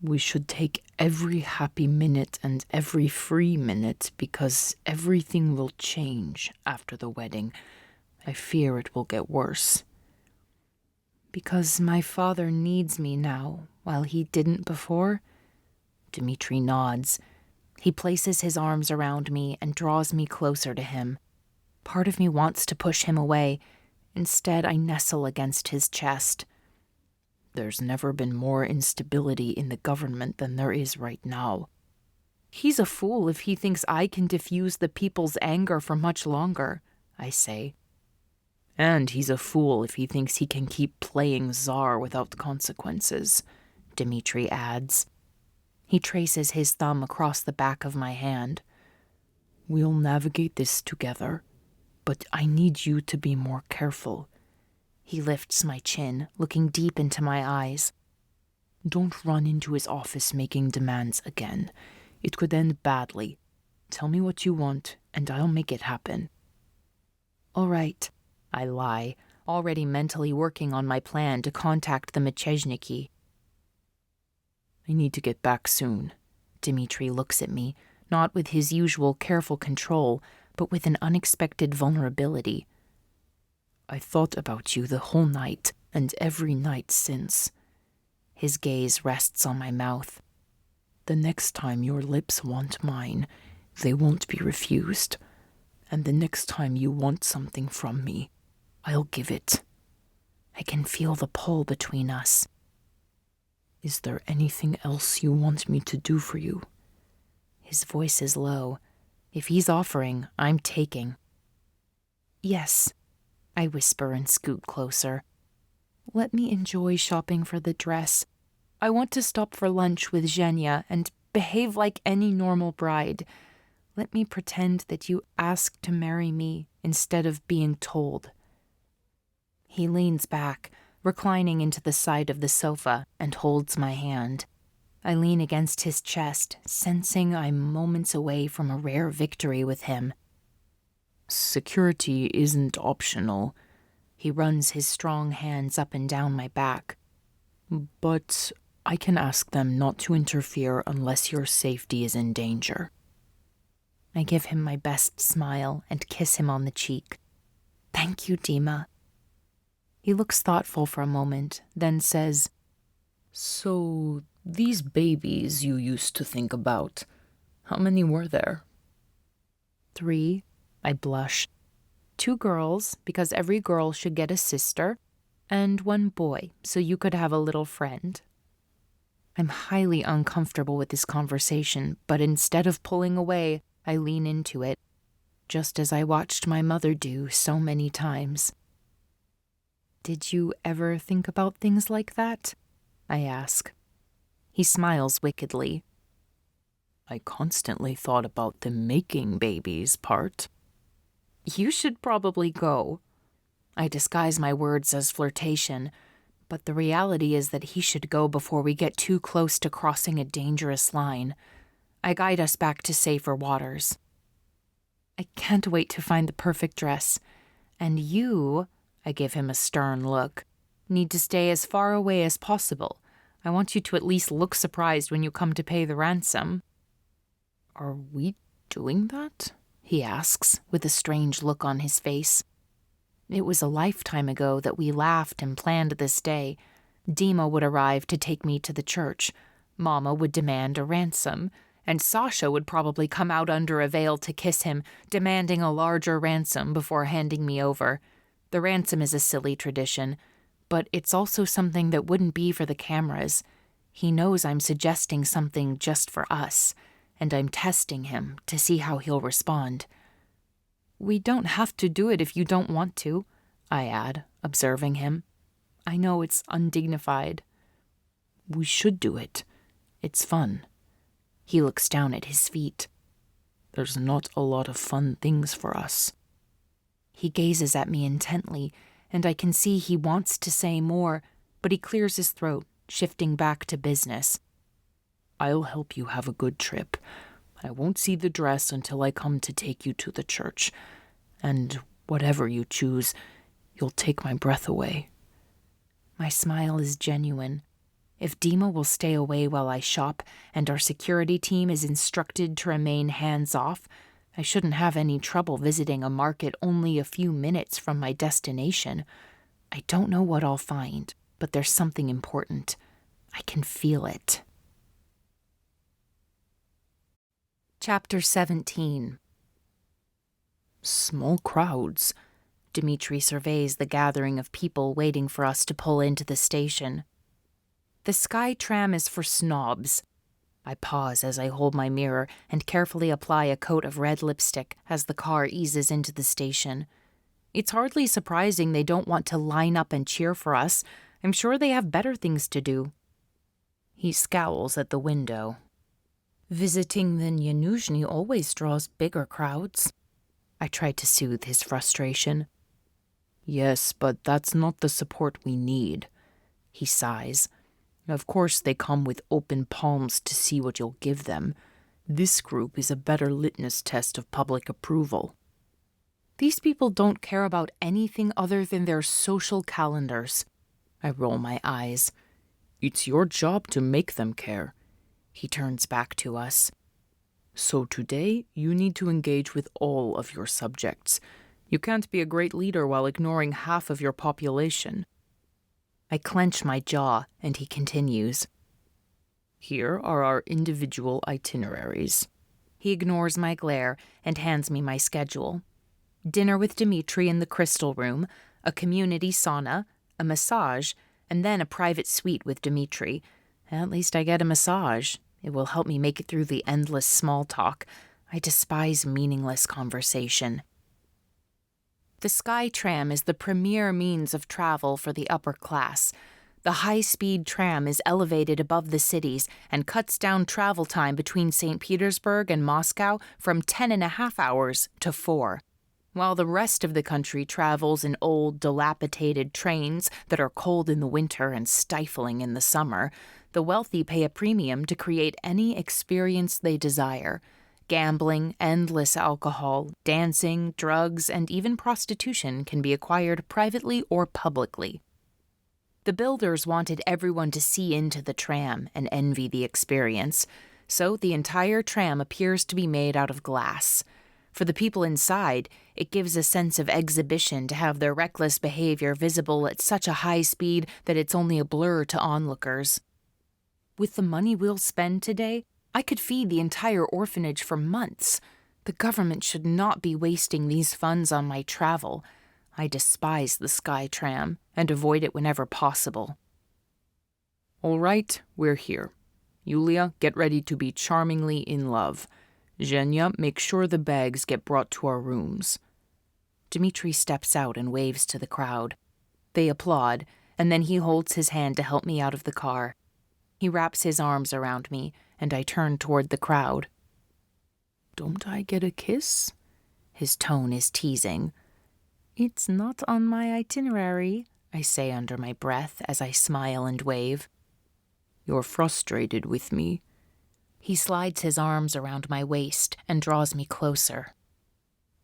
We should take every happy minute and every free minute because everything will change after the wedding. I fear it will get worse. Because my father needs me now, while he didn't before? Dimitri nods. He places his arms around me and draws me closer to him. Part of me wants to push him away. Instead, I nestle against his chest. There's never been more instability in the government than there is right now. He's a fool if he thinks I can diffuse the people's anger for much longer, I say. And he's a fool if he thinks he can keep playing czar without consequences, Dimitri adds. He traces his thumb across the back of my hand. We'll navigate this together, but I need you to be more careful. He lifts my chin, looking deep into my eyes. Don't run into his office making demands again. It could end badly. Tell me what you want, and I'll make it happen. All right, I lie, already mentally working on my plan to contact the Micheshniki. I need to get back soon. Dimitri looks at me, not with his usual careful control, but with an unexpected vulnerability. I thought about you the whole night, and every night since. His gaze rests on my mouth. The next time your lips want mine, they won't be refused. And the next time you want something from me, I'll give it. I can feel the pull between us. Is there anything else you want me to do for you? His voice is low. If he's offering, I'm taking. Yes, I whisper and scoot closer. Let me enjoy shopping for the dress. I want to stop for lunch with Zhenya and behave like any normal bride. Let me pretend that you asked to marry me instead of being told. He leans back, reclining into the side of the sofa, and holds my hand. I lean against his chest, sensing I'm moments away from a rare victory with him. Security isn't optional. He runs his strong hands up and down my back. But I can ask them not to interfere unless your safety is in danger. I give him my best smile and kiss him on the cheek. Thank you, Dima. He looks thoughtful for a moment, then says, So, these babies you used to think about, how many were there? 3, I blush. 2 girls, because every girl should get a sister, and 1 boy, so you could have a little friend. I'm highly uncomfortable with this conversation, but instead of pulling away, I lean into it, just as I watched my mother do so many times. Did you ever think about things like that? I ask. He smiles wickedly. I constantly thought about the making babies part. You should probably go. I disguise my words as flirtation, but the reality is that he should go before we get too close to crossing a dangerous line. I guide us back to safer waters. I can't wait to find the perfect dress. And you, I give him a stern look, need to stay as far away as possible. I want you to at least look surprised when you come to pay the ransom. Are we doing that? He asks, with a strange look on his face. It was a lifetime ago that we laughed and planned this day. Dima would arrive to take me to the church. Mama would demand a ransom, and Sasha would probably come out under a veil to kiss him, demanding a larger ransom before handing me over. The ransom is a silly tradition, but it's also something that wouldn't be for the cameras. He knows I'm suggesting something just for us, and I'm testing him to see how he'll respond. We don't have to do it if you don't want to, I add, observing him. I know it's undignified. We should do it. It's fun. He looks down at his feet. There's not a lot of fun things for us. He gazes at me intently, and I can see he wants to say more, but he clears his throat, shifting back to business. I'll help you have a good trip. I won't see the dress until I come to take you to the church. And whatever you choose, you'll take my breath away. My smile is genuine. If Dima will stay away while I shop and our security team is instructed to remain hands-off, I shouldn't have any trouble visiting a market only a few minutes from my destination. I don't know what I'll find, but there's something important. I can feel it. Chapter 17. Small crowds. Dimitri surveys the gathering of people waiting for us to pull into the station. The Sky Tram is for snobs. I pause as I hold my mirror and carefully apply a coat of red lipstick as the car eases into the station. It's hardly surprising they don't want to line up and cheer for us. I'm sure they have better things to do. He scowls at the window. Visiting the Nyanuzhny always draws bigger crowds. I tried to soothe his frustration. Yes, but that's not the support we need, he sighs. Of course they come with open palms to see what you'll give them. This group is a better litmus test of public approval. These people don't care about anything other than their social calendars. I roll my eyes. It's your job to make them care. He turns back to us. So today, you need to engage with all of your subjects. You can't be a great leader while ignoring half of your population. I clench my jaw, and he continues. Here are our individual itineraries. He ignores my glare and hands me my schedule. Dinner with Dimitri in the Crystal Room, a community sauna, a massage, and then a private suite with Dimitri. At least I get a massage. It will help me make it through the endless small talk. I despise meaningless conversation. The Sky Tram is the premier means of travel for the upper class. The high-speed tram is elevated above the cities and cuts down travel time between St. Petersburg and Moscow from 10.5 hours to 4. While the rest of the country travels in old, dilapidated trains that are cold in the winter and stifling in the summer, the wealthy pay a premium to create any experience they desire. Gambling, endless alcohol, dancing, drugs, and even prostitution can be acquired privately or publicly. The builders wanted everyone to see into the tram and envy the experience, so the entire tram appears to be made out of glass. For the people inside, it gives a sense of exhibition to have their reckless behavior visible at such a high speed that it's only a blur to onlookers. With the money we'll spend today, I could feed the entire orphanage for months. The government should not be wasting these funds on my travel. I despise the Sky Tram and avoid it whenever possible. All right, we're here. Yulia, get ready to be charmingly in love. Zhenya, make sure the bags get brought to our rooms. Dimitri steps out and waves to the crowd. They applaud, and then he holds his hand to help me out of the car. He wraps his arms around me, and I turn toward the crowd. Don't I get a kiss? His tone is teasing. It's not on my itinerary, I say under my breath as I smile and wave. You're frustrated with me. He slides his arms around my waist and draws me closer.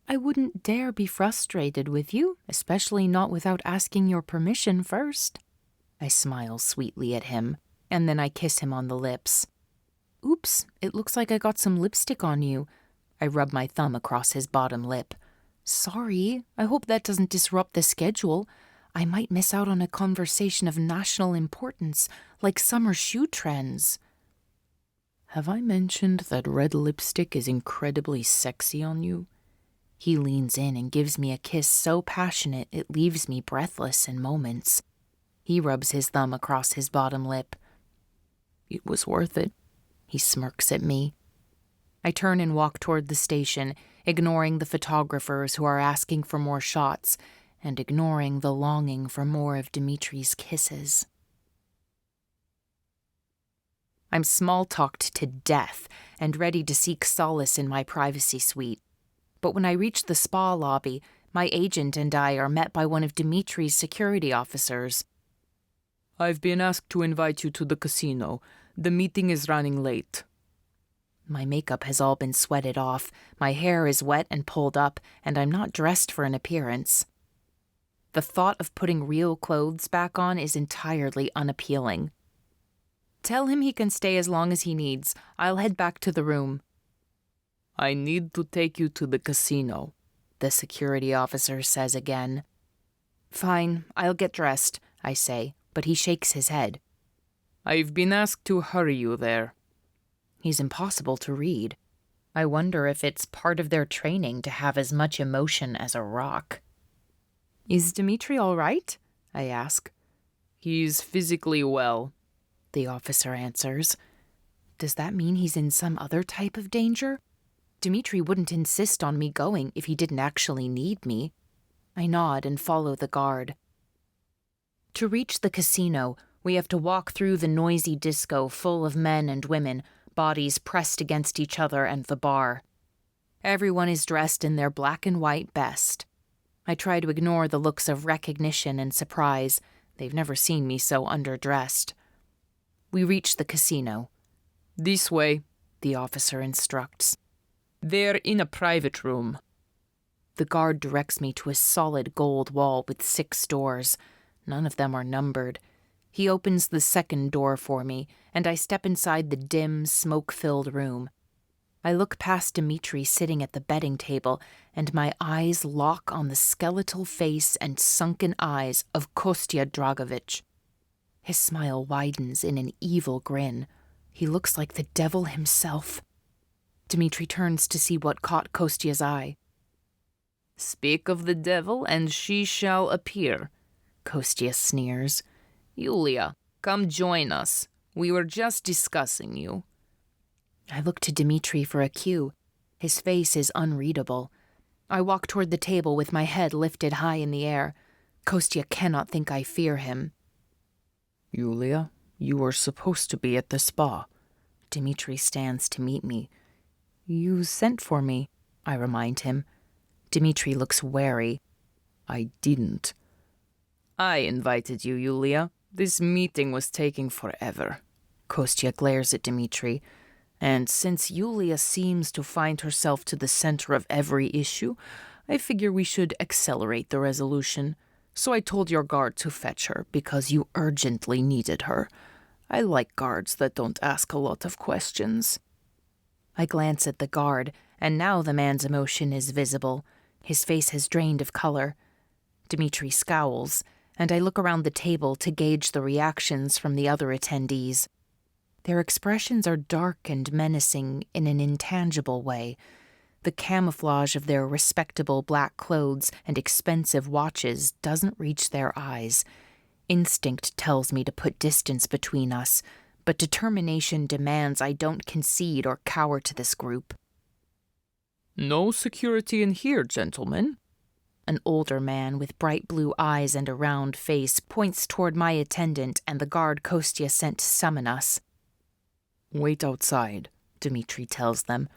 I wouldn't dare be frustrated with you, especially not without asking your permission first. I smile sweetly at him, and then I kiss him on the lips. Oops, it looks like I got some lipstick on you. I rub my thumb across his bottom lip. Sorry, I hope that doesn't disrupt the schedule. I might miss out on a conversation of national importance, like summer shoe trends. Have I mentioned that red lipstick is incredibly sexy on you? He leans in and gives me a kiss so passionate it leaves me breathless in moments. He rubs his thumb across his bottom lip. It was worth it. He smirks at me. I turn and walk toward the station, ignoring the photographers who are asking for more shots, and ignoring the longing for more of Dimitri's kisses. I'm small-talked to death and ready to seek solace in my privacy suite. But when I reach the spa lobby, my agent and I are met by one of Dimitri's security officers. I've been asked to invite you to the casino. The meeting is running late. My makeup has all been sweated off, my hair is wet and pulled up, and I'm not dressed for an appearance. The thought of putting real clothes back on is entirely unappealing. Tell him he can stay as long as he needs. I'll head back to the room. I need to take you to the casino, the security officer says again. Fine, I'll get dressed, I say, but he shakes his head. I've been asked to hurry you there. He's impossible to read. I wonder if it's part of their training to have as much emotion as a rock. Is Dimitri all right? I ask. He's physically well, the officer answers. Does that mean he's in some other type of danger? Dimitri wouldn't insist on me going if he didn't actually need me. I nod and follow the guard. To reach the casino, we have to walk through the noisy disco full of men and women, bodies pressed against each other and the bar. Everyone is dressed in their black and white best. I try to ignore the looks of recognition and surprise. They've never seen me so underdressed. We reach the casino. This way, the officer instructs. they're in a private room. The guard directs me to a solid gold wall with 6 doors. None of them are numbered. He opens the second door for me, and I step inside the dim, smoke-filled room. I look past Dimitri sitting at the betting table, and my eyes lock on the skeletal face and sunken eyes of Kostya Dragovich. His smile widens in an evil grin. He looks like the devil himself. Dimitri turns to see what caught Kostya's eye. Speak of the devil, and she shall appear, Kostya sneers. Yulia, come join us. We were just discussing you. I look to Dimitri for a cue. His face is unreadable. I walk toward the table with my head lifted high in the air. Kostya cannot think I fear him. Yulia, you were supposed to be at the spa. Dimitri stands to meet me. You sent for me, I remind him. Dimitri looks wary. I didn't. I invited you, Yulia. This meeting was taking forever. Kostya glares at Dimitri. And since Yulia seems to find herself to the center of every issue, I figure we should accelerate the resolution. So I told your guard to fetch her because you urgently needed her. I like guards that don't ask a lot of questions. I glance at the guard, and now the man's emotion is visible. His face has drained of color. Dimitri scowls, and I look around the table to gauge the reactions from the other attendees. Their expressions are dark and menacing in an intangible way. The camouflage of their respectable black clothes and expensive watches doesn't reach their eyes. Instinct tells me to put distance between us, but determination demands I don't concede or cower to this group. No security in here, gentlemen. An older man with bright blue eyes and a round face points toward my attendant and the guard Kostya sent to summon us. Wait outside, Dimitri tells them.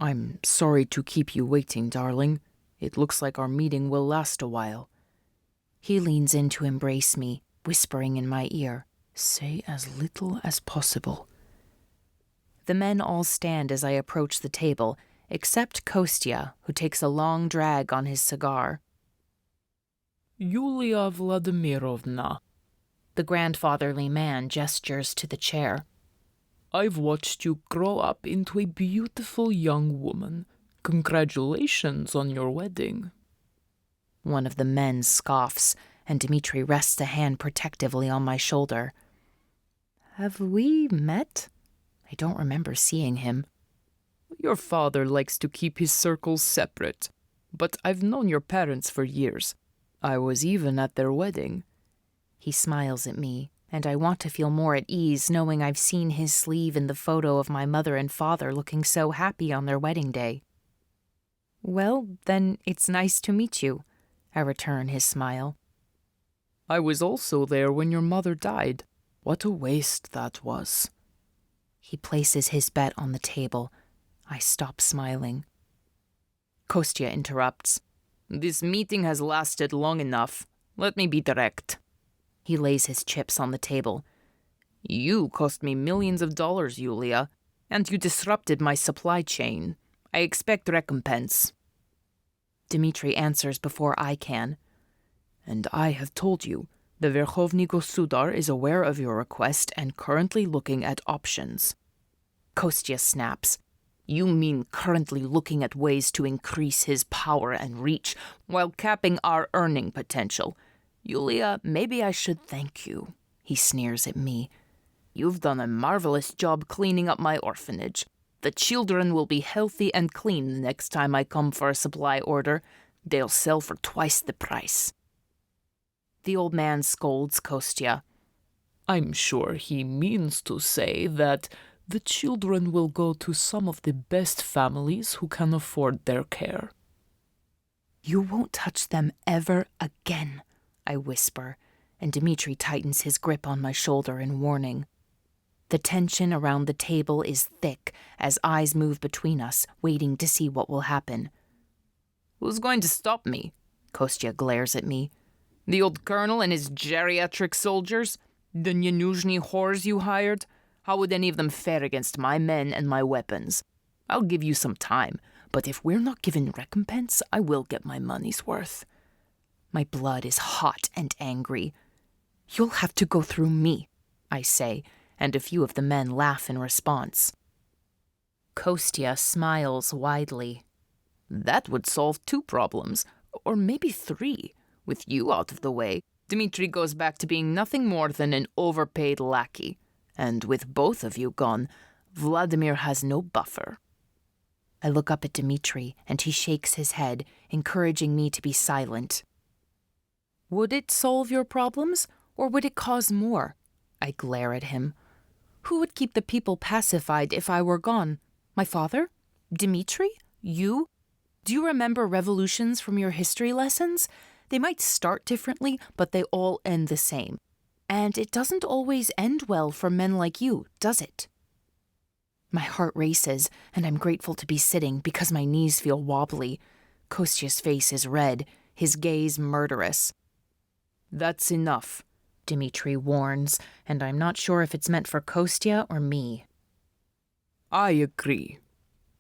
I'm sorry to keep you waiting, darling. It looks like our meeting will last a while. He leans in to embrace me, whispering in my ear, "Say as little as possible." The men all stand as I approach the table, except Kostya, who takes a long drag on his cigar. Yulia Vladimirovna. The grandfatherly man gestures to the chair. I've watched you grow up into a beautiful young woman. Congratulations on your wedding. One of the men scoffs, and Dimitri rests a hand protectively on my shoulder. Have we met? I don't remember seeing him. Your father likes to keep his circles separate, but I've known your parents for years. I was even at their wedding. He smiles at me, and I want to feel more at ease knowing I've seen his sleeve in the photo of my mother and father looking so happy on their wedding day. Well, then it's nice to meet you, I return his smile. I was also there when your mother died. What a waste that was. He places his bet on the table. I stop smiling. Kostya interrupts. This meeting has lasted long enough. Let me be direct. He lays his chips on the table. You cost me millions of dollars, Yulia, and you disrupted my supply chain. I expect recompense. Dimitri answers before I can. And I have told you, the Verkhovny Gosudar is aware of your request and currently looking at options. Kostya snaps. You mean currently looking at ways to increase his power and reach while capping our earning potential. Yulia, maybe I should thank you. He sneers at me. You've done a marvelous job cleaning up my orphanage. The children will be healthy and clean the next time I come for a supply order. They'll sell for twice the price. The old man scolds Kostya. I'm sure he means to say that the children will go to some of the best families who can afford their care. You won't touch them ever again, I whisper, and Dimitri tightens his grip on my shoulder in warning. The tension around the table is thick as eyes move between us, waiting to see what will happen. Who's going to stop me? Kostya glares at me. The old colonel and his geriatric soldiers? The Nyenuzhny whores you hired? How would any of them fare against my men and my weapons? I'll give you some time, but if we're not given recompense, I will get my money's worth. My blood is hot and angry. You'll have to go through me, I say, and a few of the men laugh in response. Kostya smiles widely. That would solve 2 problems, or maybe 3. With you out of the way, Dimitri goes back to being nothing more than an overpaid lackey. And with both of you gone, Vladimir has no buffer. I look up at Dimitri, and he shakes his head, encouraging me to be silent. Would it solve your problems, or would it cause more? I glare at him. Who would keep the people pacified if I were gone? My father? Dimitri? You? Do you remember revolutions from your history lessons? They might start differently, but they all end the same. And it doesn't always end well for men like you, does it? My heart races, and I'm grateful to be sitting because my knees feel wobbly. Kostya's face is red, his gaze murderous. That's enough, Dimitri warns, and I'm not sure if it's meant for Kostya or me. I agree.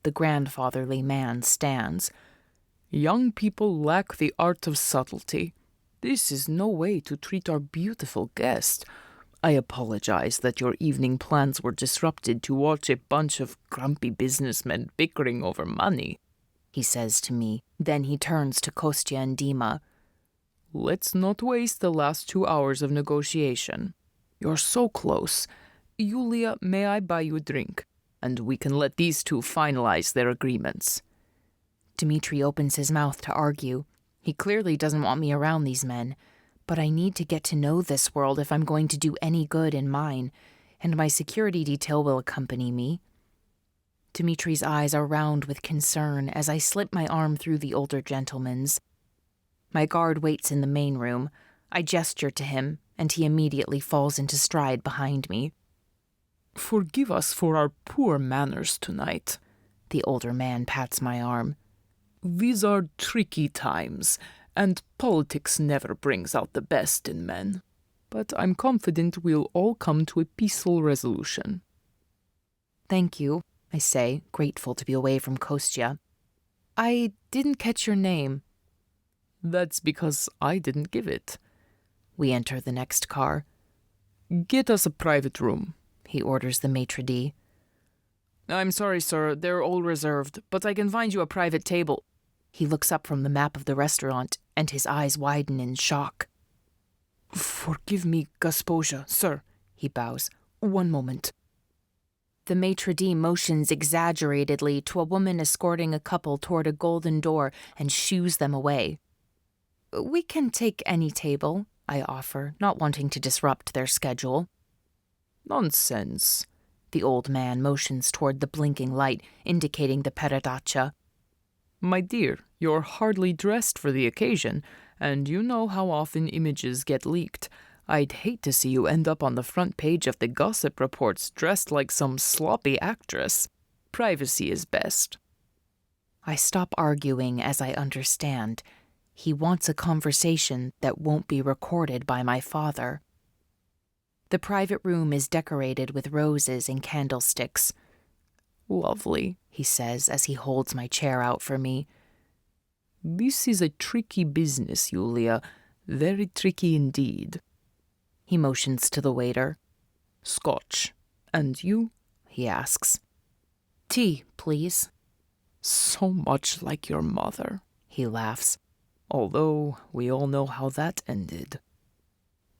The grandfatherly man stands. Young people lack the art of subtlety. This is no way to treat our beautiful guest. I apologize that your evening plans were disrupted to watch a bunch of grumpy businessmen bickering over money, he says to me. Then he turns to Kostya and Dima. Let's not waste the last 2 hours of negotiation. You're so close. Yulia, may I buy you a drink? And we can let these 2 finalize their agreements. Dimitri opens his mouth to argue. He clearly doesn't want me around these men. But I need to get to know this world if I'm going to do any good in mine, and my security detail will accompany me. Dimitri's eyes are round with concern as I slip my arm through the older gentleman's. My guard waits in the main room. I gesture to him, and he immediately falls into stride behind me. Forgive us for our poor manners tonight. The older man pats my arm. These are tricky times, and politics never brings out the best in men. But I'm confident we'll all come to a peaceful resolution. Thank you, I say, grateful to be away from Kostya. I didn't catch your name. That's because I didn't give it. We enter the next car. Get us a private room, he orders the maitre d'. I'm sorry, sir, they're all reserved, but I can find you a private table. He looks up from the map of the restaurant, and his eyes widen in shock. Forgive me, Gosposia, sir, he bows. 1 moment. The maitre d' motions exaggeratedly to a woman escorting a couple toward a golden door and shoos them away. We can take any table, I offer, not wanting to disrupt their schedule. Nonsense. The old man motions toward the blinking light, indicating the peradacha. My dear, you're hardly dressed for the occasion, and you know how often images get leaked. I'd hate to see you end up on the front page of the gossip reports dressed like some sloppy actress. Privacy is best. I stop arguing as I understand. He wants a conversation that won't be recorded by my father. The private room is decorated with roses and candlesticks. Lovely, he says as he holds my chair out for me. This is a tricky business, Yulia. Very tricky indeed. He motions to the waiter. Scotch. And you? He asks. Tea, please. So much like your mother, he laughs. Although we all know how that ended.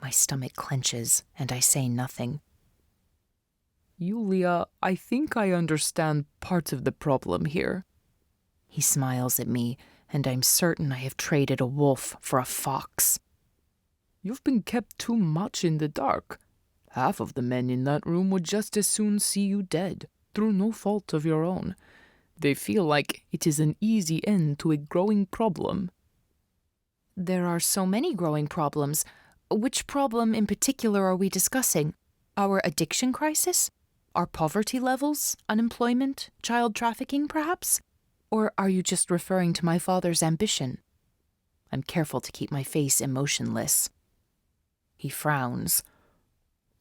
My stomach clenches, and I say nothing. Yulia, I think I understand part of the problem here. He smiles at me, and I'm certain I have traded a wolf for a fox. You've been kept too much in the dark. Half of the men in that room would just as soon see you dead, through no fault of your own. They feel like it is an easy end to a growing problem. There are so many growing problems. Which problem in particular are we discussing? Our addiction crisis? Are poverty levels, unemployment, child trafficking, perhaps? Or are you just referring to my father's ambition? I'm careful to keep my face emotionless. He frowns.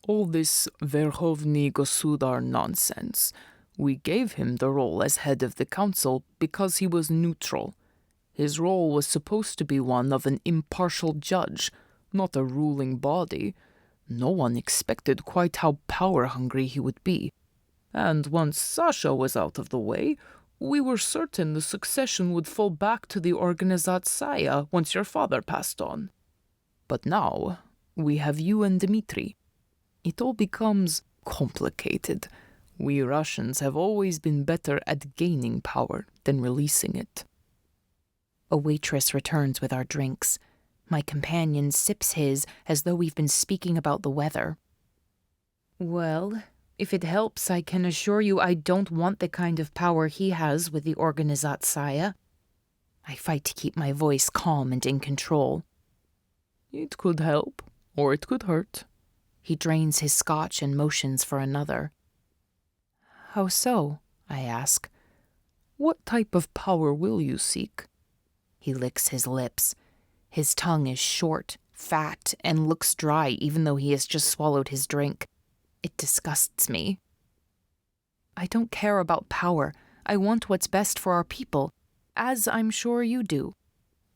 All this Verkhovny Gosudar nonsense. We gave him the role as head of the council because he was neutral. His role was supposed to be one of an impartial judge, not a ruling body. No one expected quite how power-hungry he would be. And once Sasha was out of the way, we were certain the succession would fall back to the Organizatsaya once your father passed on. But now, we have you and Dimitri. It all becomes complicated. We Russians have always been better at gaining power than releasing it. A waitress returns with our drinks. My companion sips his as though we've been speaking about the weather. Well, if it helps, I can assure you I don't want the kind of power he has with the Organizatsaya. I fight to keep my voice calm and in control. It could help, or it could hurt. He drains his scotch and motions for another. How so? I ask. What type of power will you seek? He licks his lips. His tongue is short, fat, and looks dry even though he has just swallowed his drink. It disgusts me. I don't care about power. I want what's best for our people, as I'm sure you do.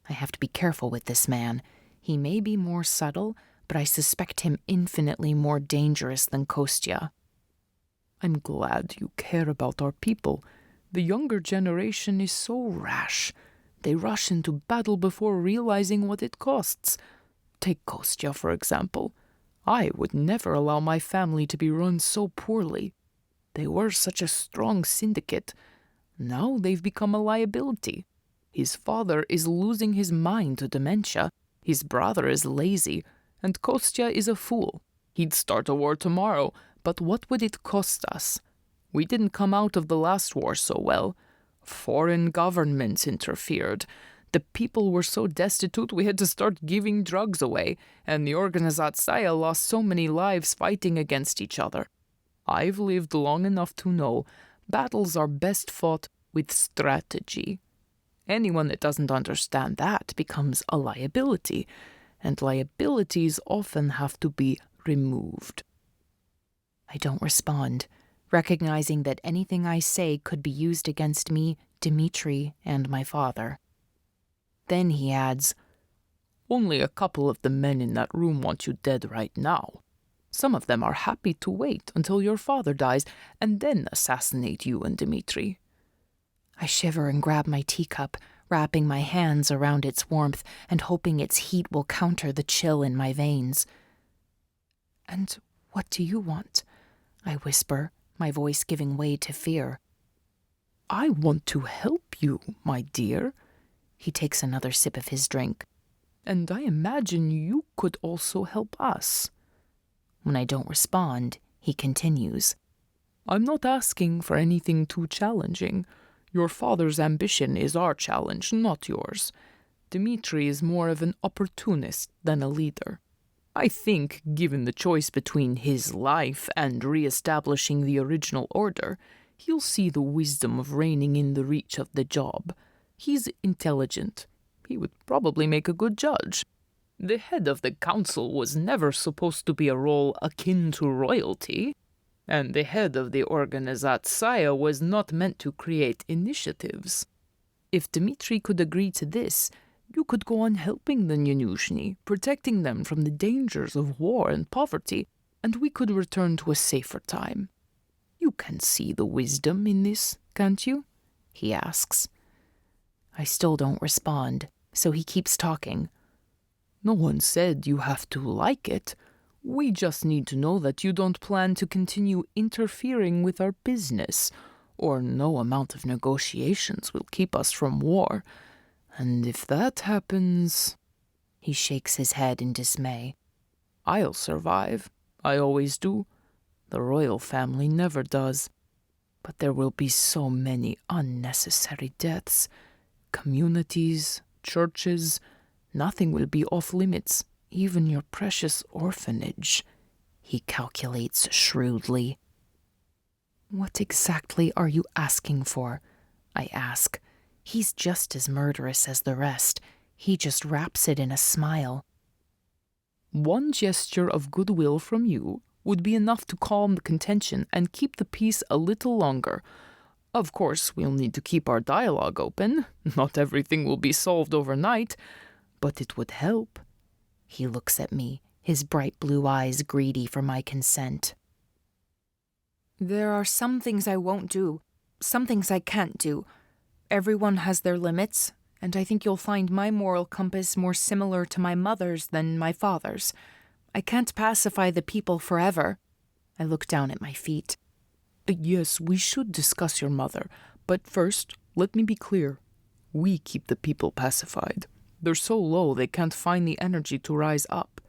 I have to be careful with this man. He may be more subtle, but I suspect him infinitely more dangerous than Kostya. I'm glad you care about our people. The younger generation is so rash. They rush into battle before realizing what it costs. Take Kostya, for example. I would never allow my family to be run so poorly. They were such a strong syndicate. Now they've become a liability. His father is losing his mind to dementia. His brother is lazy. And Kostya is a fool. He'd start a war tomorrow, but what would it cost us? We didn't come out of the last war so well. Foreign governments interfered. The people were so destitute we had to start giving drugs away, and the Organizatsaya lost so many lives fighting against each other. I've lived long enough to know battles are best fought with strategy. Anyone that doesn't understand that becomes a liability, and liabilities often have to be removed. I don't respond, recognizing that anything I say could be used against me, Dimitri, and my father. Then he adds, Only a couple of the men in that room want you dead right now. Some of them are happy to wait until your father dies and then assassinate you and Dimitri. I shiver and grab my teacup, wrapping my hands around its warmth and hoping its heat will counter the chill in my veins. And what do you want? I whisper, my voice giving way to fear. I want to help you, my dear. He takes another sip of his drink. And I imagine you could also help us. When I don't respond, he continues. I'm not asking for anything too challenging. Your father's ambition is our challenge, not yours. Dimitri is more of an opportunist than a leader. I think, given the choice between his life and re-establishing the original order, he'll see the wisdom of reining in the reach of the job. He's intelligent. He would probably make a good judge. The head of the council was never supposed to be a role akin to royalty, and the head of the Organizatsaya was not meant to create initiatives. If Dimitri could agree to this, you could go on helping the Nyenuzhny, protecting them from the dangers of war and poverty, and we could return to a safer time. You can see the wisdom in this, can't you? He asks. I still don't respond, so he keeps talking. No one said you have to like it. We just need to know that you don't plan to continue interfering with our business, or no amount of negotiations will keep us from war. And if that happens... He shakes his head in dismay. I'll survive. I always do. The royal family never does. But there will be so many unnecessary deaths. Communities, churches, nothing will be off limits, even your precious orphanage, he calculates shrewdly. What exactly are you asking for? I ask. He's just as murderous as the rest. He just wraps it in a smile. One gesture of goodwill from you would be enough to calm the contention and keep the peace a little longer. Of course, we'll need to keep our dialogue open. Not everything will be solved overnight, but it would help. He looks at me, his bright blue eyes greedy for my consent. There are some things I won't do, some things I can't do. Everyone has their limits, and I think you'll find my moral compass more similar to my mother's than my father's. I can't pacify the people forever. I look down at my feet. Yes, we should discuss your mother, but first, let me be clear. We keep the people pacified. They're so low they can't find the energy to rise up.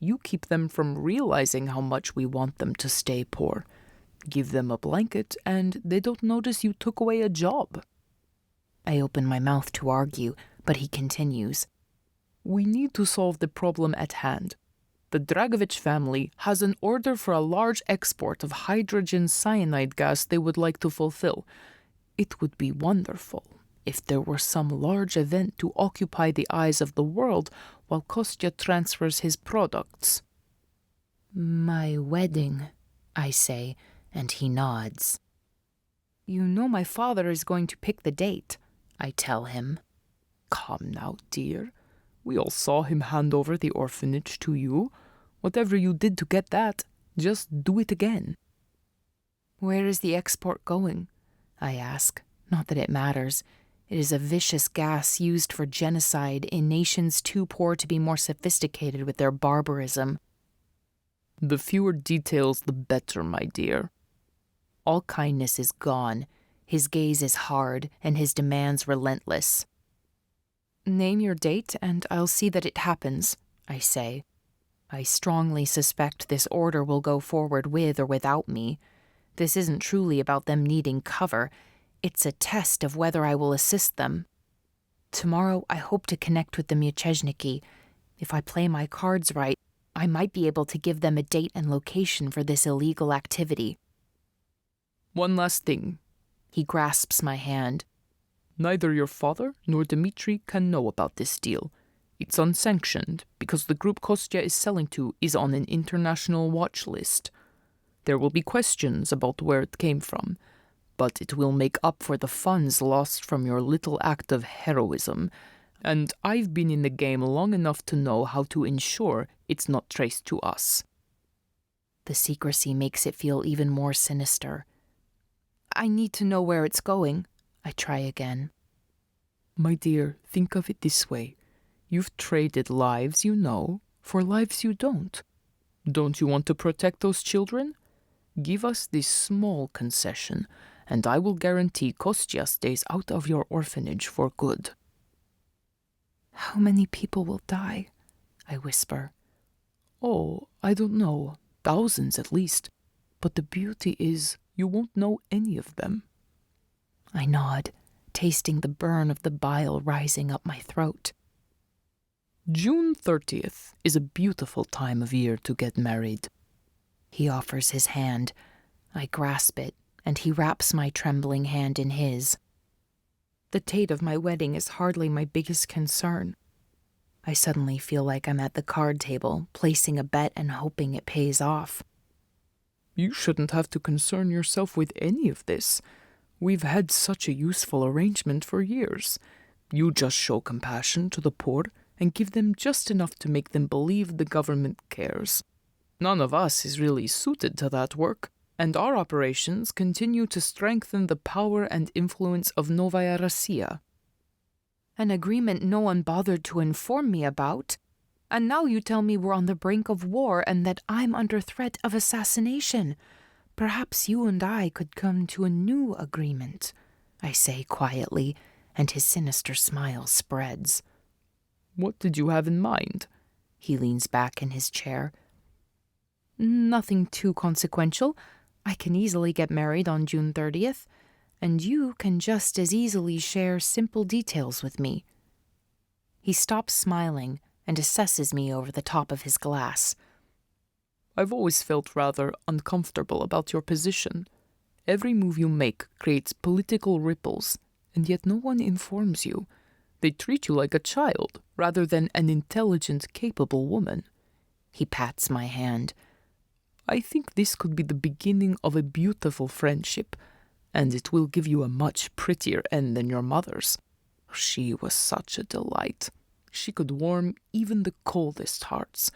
You keep them from realizing how much we want them to stay poor. Give them a blanket, and they don't notice you took away a job. I open my mouth to argue, but he continues. We need to solve the problem at hand. The Dragovich family has an order for a large export of hydrogen cyanide gas they would like to fulfill. It would be wonderful if there were some large event to occupy the eyes of the world while Kostya transfers his products. My wedding, I say, and he nods. You know my father is going to pick the date, I tell him. Come now, dear. We all saw him hand over the orphanage to you. Whatever you did to get that, just do it again. Where is the export going? I ask. Not that it matters. It is a vicious gas used for genocide in nations too poor to be more sophisticated with their barbarism. The fewer details, the better, my dear. All kindness is gone. His gaze is hard, and his demands relentless. Name your date, and I'll see that it happens, I say. I strongly suspect this order will go forward with or without me. This isn't truly about them needing cover. It's a test of whether I will assist them. Tomorrow, I hope to connect with the Mieczesniki. If I play my cards right, I might be able to give them a date and location for this illegal activity. One last thing. He grasps my hand. Neither your father nor Dimitri can know about this deal. It's unsanctioned because the group Kostya is selling to is on an international watch list. There will be questions about where it came from, but it will make up for the funds lost from your little act of heroism, and I've been in the game long enough to know how to ensure it's not traced to us. The secrecy makes it feel even more sinister. I need to know where it's going. I try again. My dear, think of it this way. You've traded lives you know for lives you don't. Don't you want to protect those children? Give us this small concession, and I will guarantee Kostya stays out of your orphanage for good. How many people will die? I whisper. Oh, I don't know. Thousands at least. But the beauty is you won't know any of them. I nod, tasting the burn of the bile rising up my throat. June 30th is a beautiful time of year to get married. He offers his hand. I grasp it, and he wraps my trembling hand in his. The date of my wedding is hardly my biggest concern. I suddenly feel like I'm at the card table, placing a bet and hoping it pays off. You shouldn't have to concern yourself with any of this. We've had such a useful arrangement for years. You just show compassion to the poor and give them just enough to make them believe the government cares. None of us is really suited to that work, and our operations continue to strengthen the power and influence of Novaya Russia. An agreement no one bothered to inform me about. And now you tell me we're on the brink of war and that I'm under threat of assassination. Perhaps you and I could come to a new agreement, I say quietly, and his sinister smile spreads. What did you have in mind? He leans back in his chair. Nothing too consequential. I can easily get married on June 30th, and you can just as easily share simple details with me. He stops smiling and assesses me over the top of his glass. I've always felt rather uncomfortable about your position. Every move you make creates political ripples, and yet no one informs you. They treat you like a child rather than an intelligent, capable woman. He pats my hand. I think this could be the beginning of a beautiful friendship, and it will give you a much prettier end than your mother's. She was such a delight. She could warm even the coldest hearts.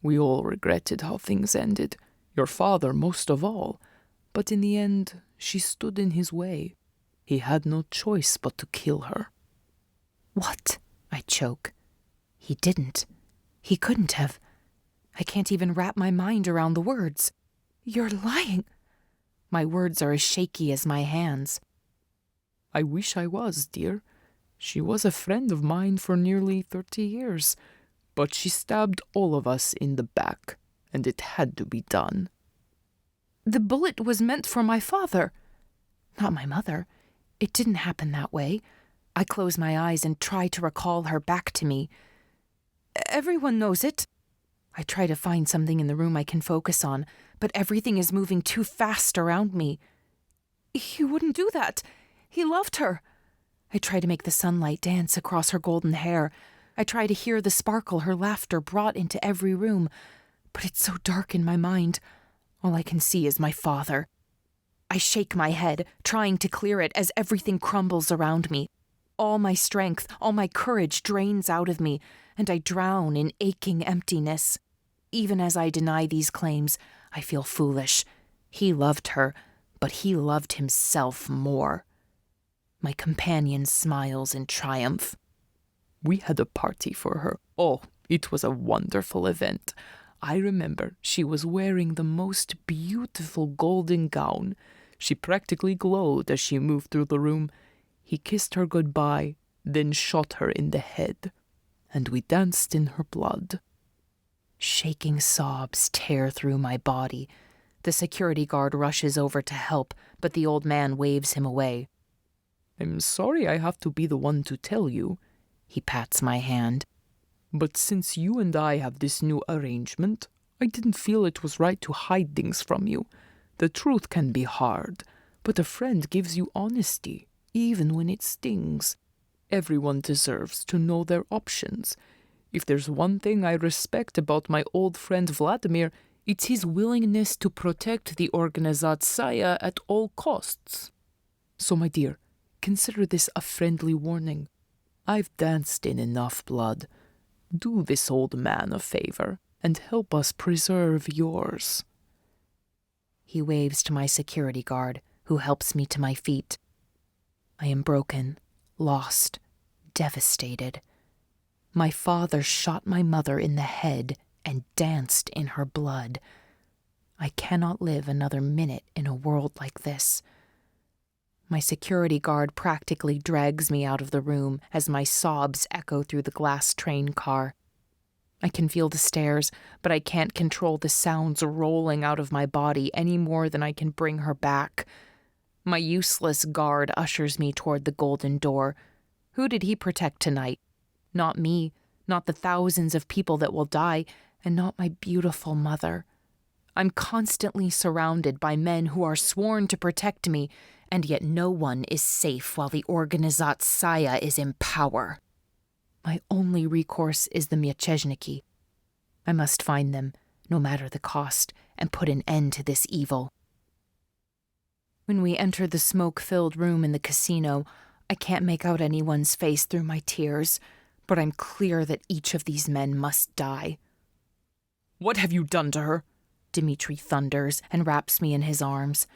We all regretted how things ended, your father most of all. But in the end, she stood in his way. He had no choice but to kill her. What? I choke. He didn't. He couldn't have. I can't even wrap my mind around the words. You're lying. My words are as shaky as my hands. I wish I was, dear. She was a friend of mine for nearly 30 years. But she stabbed all of us in the back, and it had to be done. The bullet was meant for my father, not my mother. It didn't happen that way. I close my eyes and try to recall her back to me. Everyone knows it. I try to find something in the room I can focus on, but everything is moving too fast around me. He wouldn't do that. He loved her. I try to make the sunlight dance across her golden hair. I try to hear the sparkle her laughter brought into every room, but it's so dark in my mind. All I can see is my father. I shake my head, trying to clear it as everything crumbles around me. All my strength, all my courage drains out of me, and I drown in aching emptiness. Even as I deny these claims, I feel foolish. He loved her, but he loved himself more. My companion smiles in triumph. We had a party for her. Oh, it was a wonderful event. I remember she was wearing the most beautiful golden gown. She practically glowed as she moved through the room. He kissed her goodbye, then shot her in the head, and we danced in her blood. Shaking sobs tear through my body. The security guard rushes over to help, but the old man waves him away. I'm sorry I have to be the one to tell you. He pats my hand. But since you and I have this new arrangement, I didn't feel it was right to hide things from you. The truth can be hard, but a friend gives you honesty, even when it stings. Everyone deserves to know their options. If there's one thing I respect about my old friend Vladimir, it's his willingness to protect the Organizatsaya at all costs. So, my dear, consider this a friendly warning. I've danced in enough blood. Do this old man a favor and help us preserve yours. He waves to my security guard, who helps me to my feet. I am broken, lost, devastated. My father shot my mother in the head and danced in her blood. I cannot live another minute in a world like this. My security guard practically drags me out of the room as my sobs echo through the glass train car. I can feel the stairs, but I can't control the sounds rolling out of my body any more than I can bring her back. My useless guard ushers me toward the golden door. Who did he protect tonight? Not me, not the thousands of people that will die, and not my beautiful mother. I'm constantly surrounded by men who are sworn to protect me, and yet no one is safe while the Organizatsaya is in power. My only recourse is the Mieczejniki. I must find them, no matter the cost, and put an end to this evil. When we enter the smoke-filled room in the casino, I can't make out anyone's face through my tears, but I'm clear that each of these men must die. What have you done to her? Dimitri thunders and wraps me in his arms.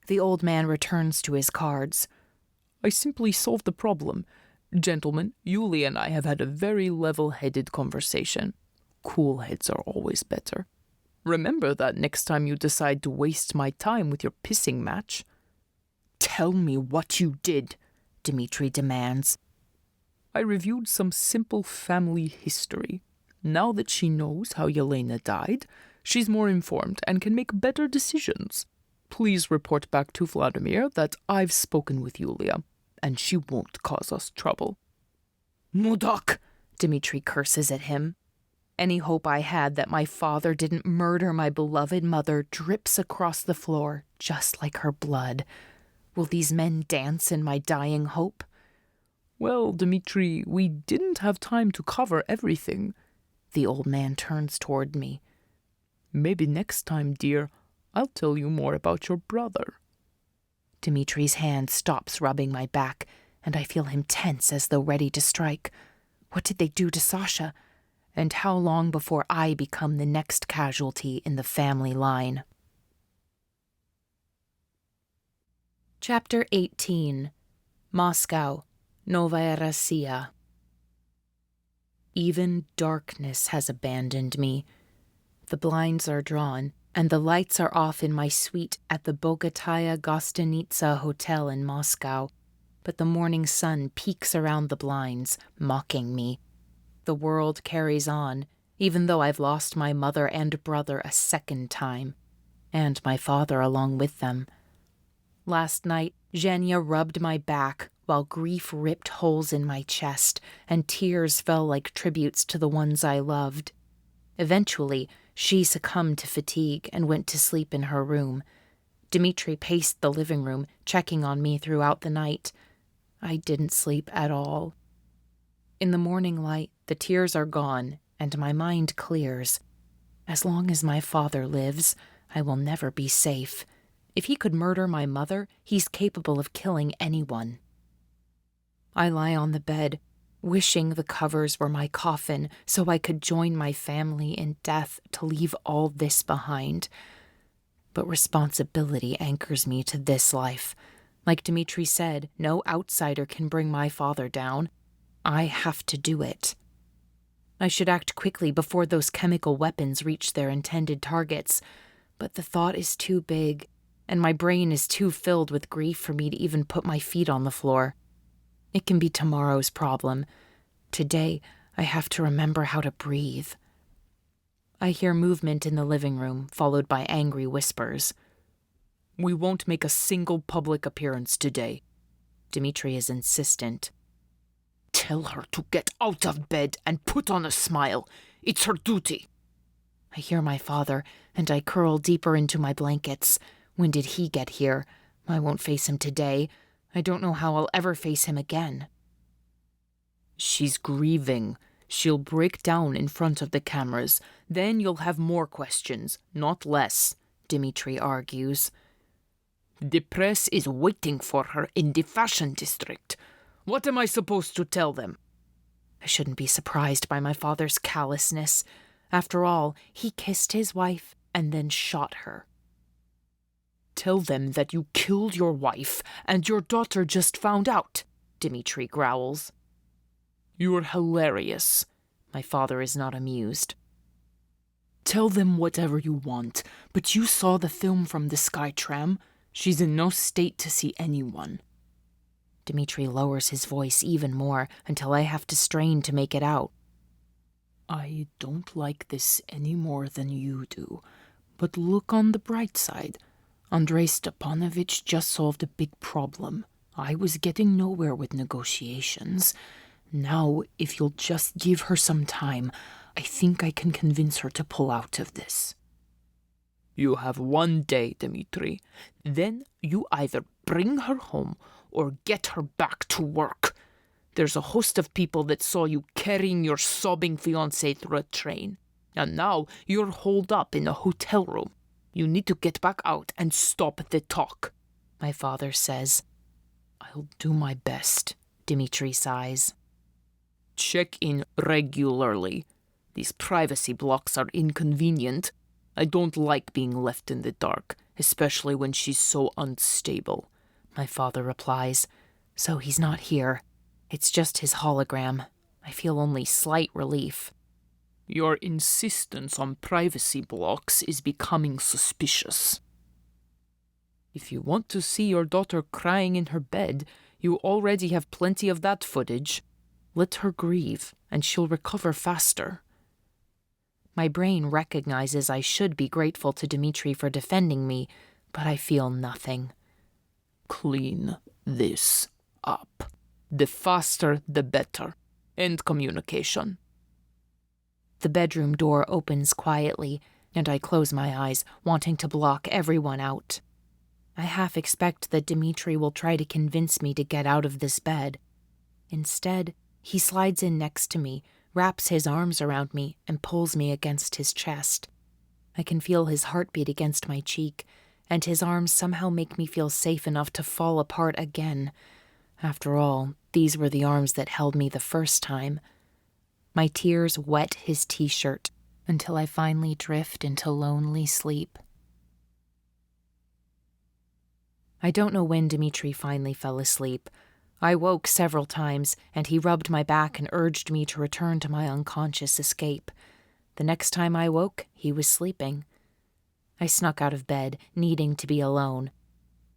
The old man returns to his cards. I simply solved the problem. Gentlemen, Yulia and I have had a very level-headed conversation. Cool heads are always better. Remember that next time you decide to waste my time with your pissing match. Tell me what you did, Dimitri demands. I reviewed some simple family history. Now that she knows how Yelena died, she's more informed and can make better decisions. Please report back to Vladimir that I've spoken with Yulia, and she won't cause us trouble. Mudak! Dimitri curses at him. Any hope I had that my father didn't murder my beloved mother drips across the floor, just like her blood. Will these men dance in my dying hope? Well, Dimitri, we didn't have time to cover everything. The old man turns toward me. Maybe next time, dear, I'll tell you more about your brother. Dimitri's hand stops rubbing my back, and I feel him tense as though ready to strike. What did they do to Sasha? And how long before I become the next casualty in the family line? Chapter 18. Moscow, Novaya Russia. Even darkness has abandoned me. The blinds are drawn, and the lights are off in my suite at the Bogataya Gostinitsa Hotel in Moscow, but the morning sun peeks around the blinds, mocking me. The world carries on, even though I've lost my mother and brother a second time, and my father along with them. Last night, Zhenya rubbed my back while grief ripped holes in my chest and tears fell like tributes to the ones I loved. Eventually, she succumbed to fatigue and went to sleep in her room. Dimitri paced the living room, checking on me throughout the night. I didn't sleep at all. In the morning light, the tears are gone, and my mind clears. As long as my father lives, I will never be safe. If he could murder my mother, he's capable of killing anyone. I lie on the bed, wishing the covers were my coffin so I could join my family in death to leave all this behind. But responsibility anchors me to this life. Like Dimitri said, no outsider can bring my father down. I have to do it. I should act quickly before those chemical weapons reach their intended targets, but the thought is too big, and my brain is too filled with grief for me to even put my feet on the floor. It can be tomorrow's problem. Today, I have to remember how to breathe. I hear movement in the living room, followed by angry whispers. We won't make a single public appearance today. Dimitri is insistent. Tell her to get out of bed and put on a smile. It's her duty. I hear my father, and I curl deeper into my blankets. When did he get here? I won't face him today. I don't know how I'll ever face him again. She's grieving. She'll break down in front of the cameras. Then you'll have more questions, not less, Dimitri argues. The press is waiting for her in the fashion district. What am I supposed to tell them? I shouldn't be surprised by my father's callousness. After all, he kissed his wife and then shot her. Tell them that you killed your wife and your daughter just found out, Dimitri growls. You're hilarious. My father is not amused. Tell them whatever you want, but you saw the film from the Skytram. She's in no state to see anyone. Dimitri lowers his voice even more until I have to strain to make it out. I don't like this any more than you do, but look on the bright side. Andrei Stepanovich just solved a big problem. I was getting nowhere with negotiations. Now, if you'll just give her some time, I think I can convince her to pull out of this. You have 1 day, Dimitri. Then you either bring her home or get her back to work. There's a host of people that saw you carrying your sobbing fiancé through a train. And now you're holed up in a hotel room. You need to get back out and stop the talk, my father says. I'll do my best, Dimitri sighs. Check in regularly. These privacy blocks are inconvenient. I don't like being left in the dark, especially when she's so unstable, my father replies. So he's not here. It's just his hologram. I feel only slight relief. Your insistence on privacy blocks is becoming suspicious. If you want to see your daughter crying in her bed, you already have plenty of that footage. Let her grieve, and she'll recover faster. My brain recognizes I should be grateful to Dimitri for defending me, but I feel nothing. Clean this up. The faster, the better. End communication. The bedroom door opens quietly, and I close my eyes, wanting to block everyone out. I half expect that Dimitri will try to convince me to get out of this bed. Instead, he slides in next to me, wraps his arms around me, and pulls me against his chest. I can feel his heartbeat against my cheek, and his arms somehow make me feel safe enough to fall apart again. After all, these were the arms that held me the first time. My tears wet his t-shirt until I finally drift into lonely sleep. I don't know when Dimitri finally fell asleep. I woke several times, and he rubbed my back and urged me to return to my unconscious escape. The next time I woke, he was sleeping. I snuck out of bed, needing to be alone.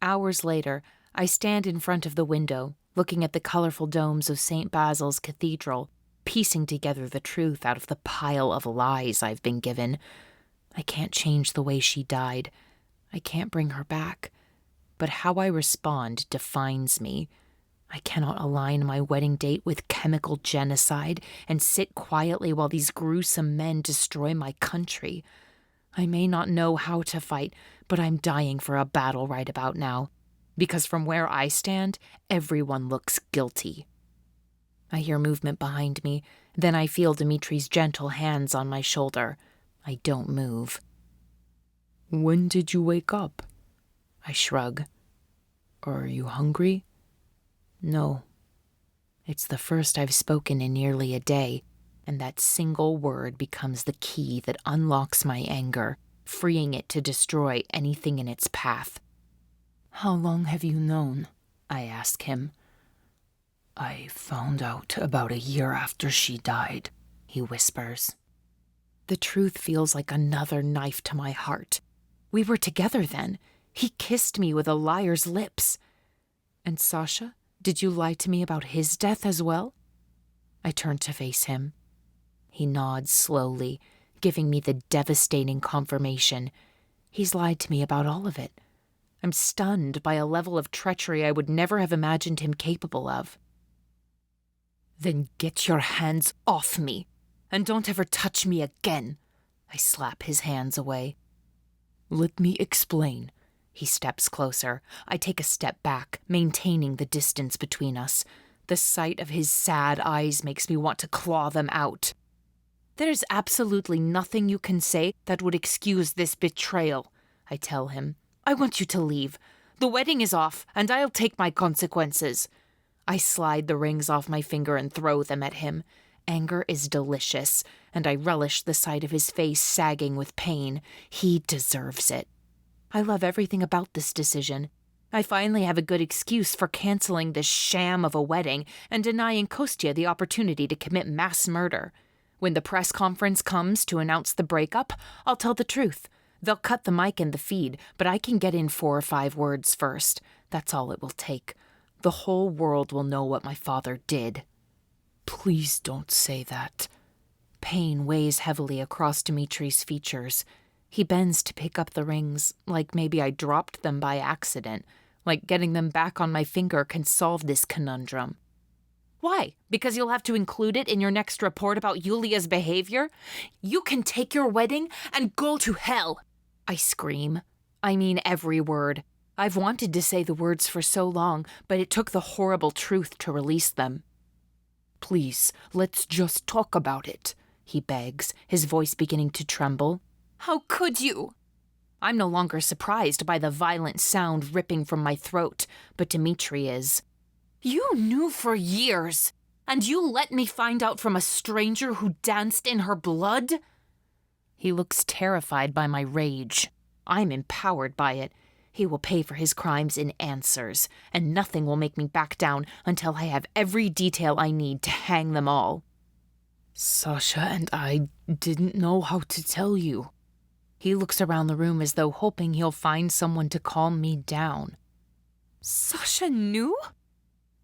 Hours later, I stand in front of the window, looking at the colorful domes of St. Basil's Cathedral, piecing together the truth out of the pile of lies I've been given. I can't change the way she died. I can't bring her back. But how I respond defines me. I cannot align my wedding date with chemical genocide and sit quietly while these gruesome men destroy my country. I may not know how to fight, but I'm dying for a battle right about now. Because from where I stand, everyone looks guilty. I hear movement behind me, then I feel Dimitri's gentle hands on my shoulder. I don't move. When did you wake up? I shrug. Are you hungry? No. It's the first I've spoken in nearly a day, and that single word becomes the key that unlocks my anger, freeing it to destroy anything in its path. How long have you known? I ask him. I found out about a year after she died, he whispers. The truth feels like another knife to my heart. We were together then. He kissed me with a liar's lips. And Sasha, did you lie to me about his death as well? I turn to face him. He nods slowly, giving me the devastating confirmation. He's lied to me about all of it. I'm stunned by a level of treachery I would never have imagined him capable of. Then get your hands off me, and don't ever touch me again. I slap his hands away. Let me explain. He steps closer. I take a step back, maintaining the distance between us. The sight of his sad eyes makes me want to claw them out. There's absolutely nothing you can say that would excuse this betrayal, I tell him. I want you to leave. The wedding is off, and I'll take my consequences. I slide the rings off my finger and throw them at him. Anger is delicious, and I relish the sight of his face sagging with pain. He deserves it. I love everything about this decision. I finally have a good excuse for canceling this sham of a wedding and denying Kostya the opportunity to commit mass murder. When the press conference comes to announce the breakup, I'll tell the truth. They'll cut the mic in the feed, but I can get in 4 or 5 words first. That's all it will take. The whole world will know what my father did. Please don't say that. Pain weighs heavily across Dimitri's features. He bends to pick up the rings, like maybe I dropped them by accident, like getting them back on my finger can solve this conundrum. Why? Because you'll have to include it in your next report about Yulia's behavior? You can take your wedding and go to hell! I scream. I mean every word. I've wanted to say the words for so long, but it took the horrible truth to release them. Please, let's just talk about it, he begs, his voice beginning to tremble. How could you? I'm no longer surprised by the violent sound ripping from my throat, but Dimitri is. You knew for years, and you let me find out from a stranger who danced in her blood? He looks terrified by my rage. I'm empowered by it. He will pay for his crimes in answers, and nothing will make me back down until I have every detail I need to hang them all. Sasha and I didn't know how to tell you. He looks around the room as though hoping he'll find someone to calm me down. Sasha knew?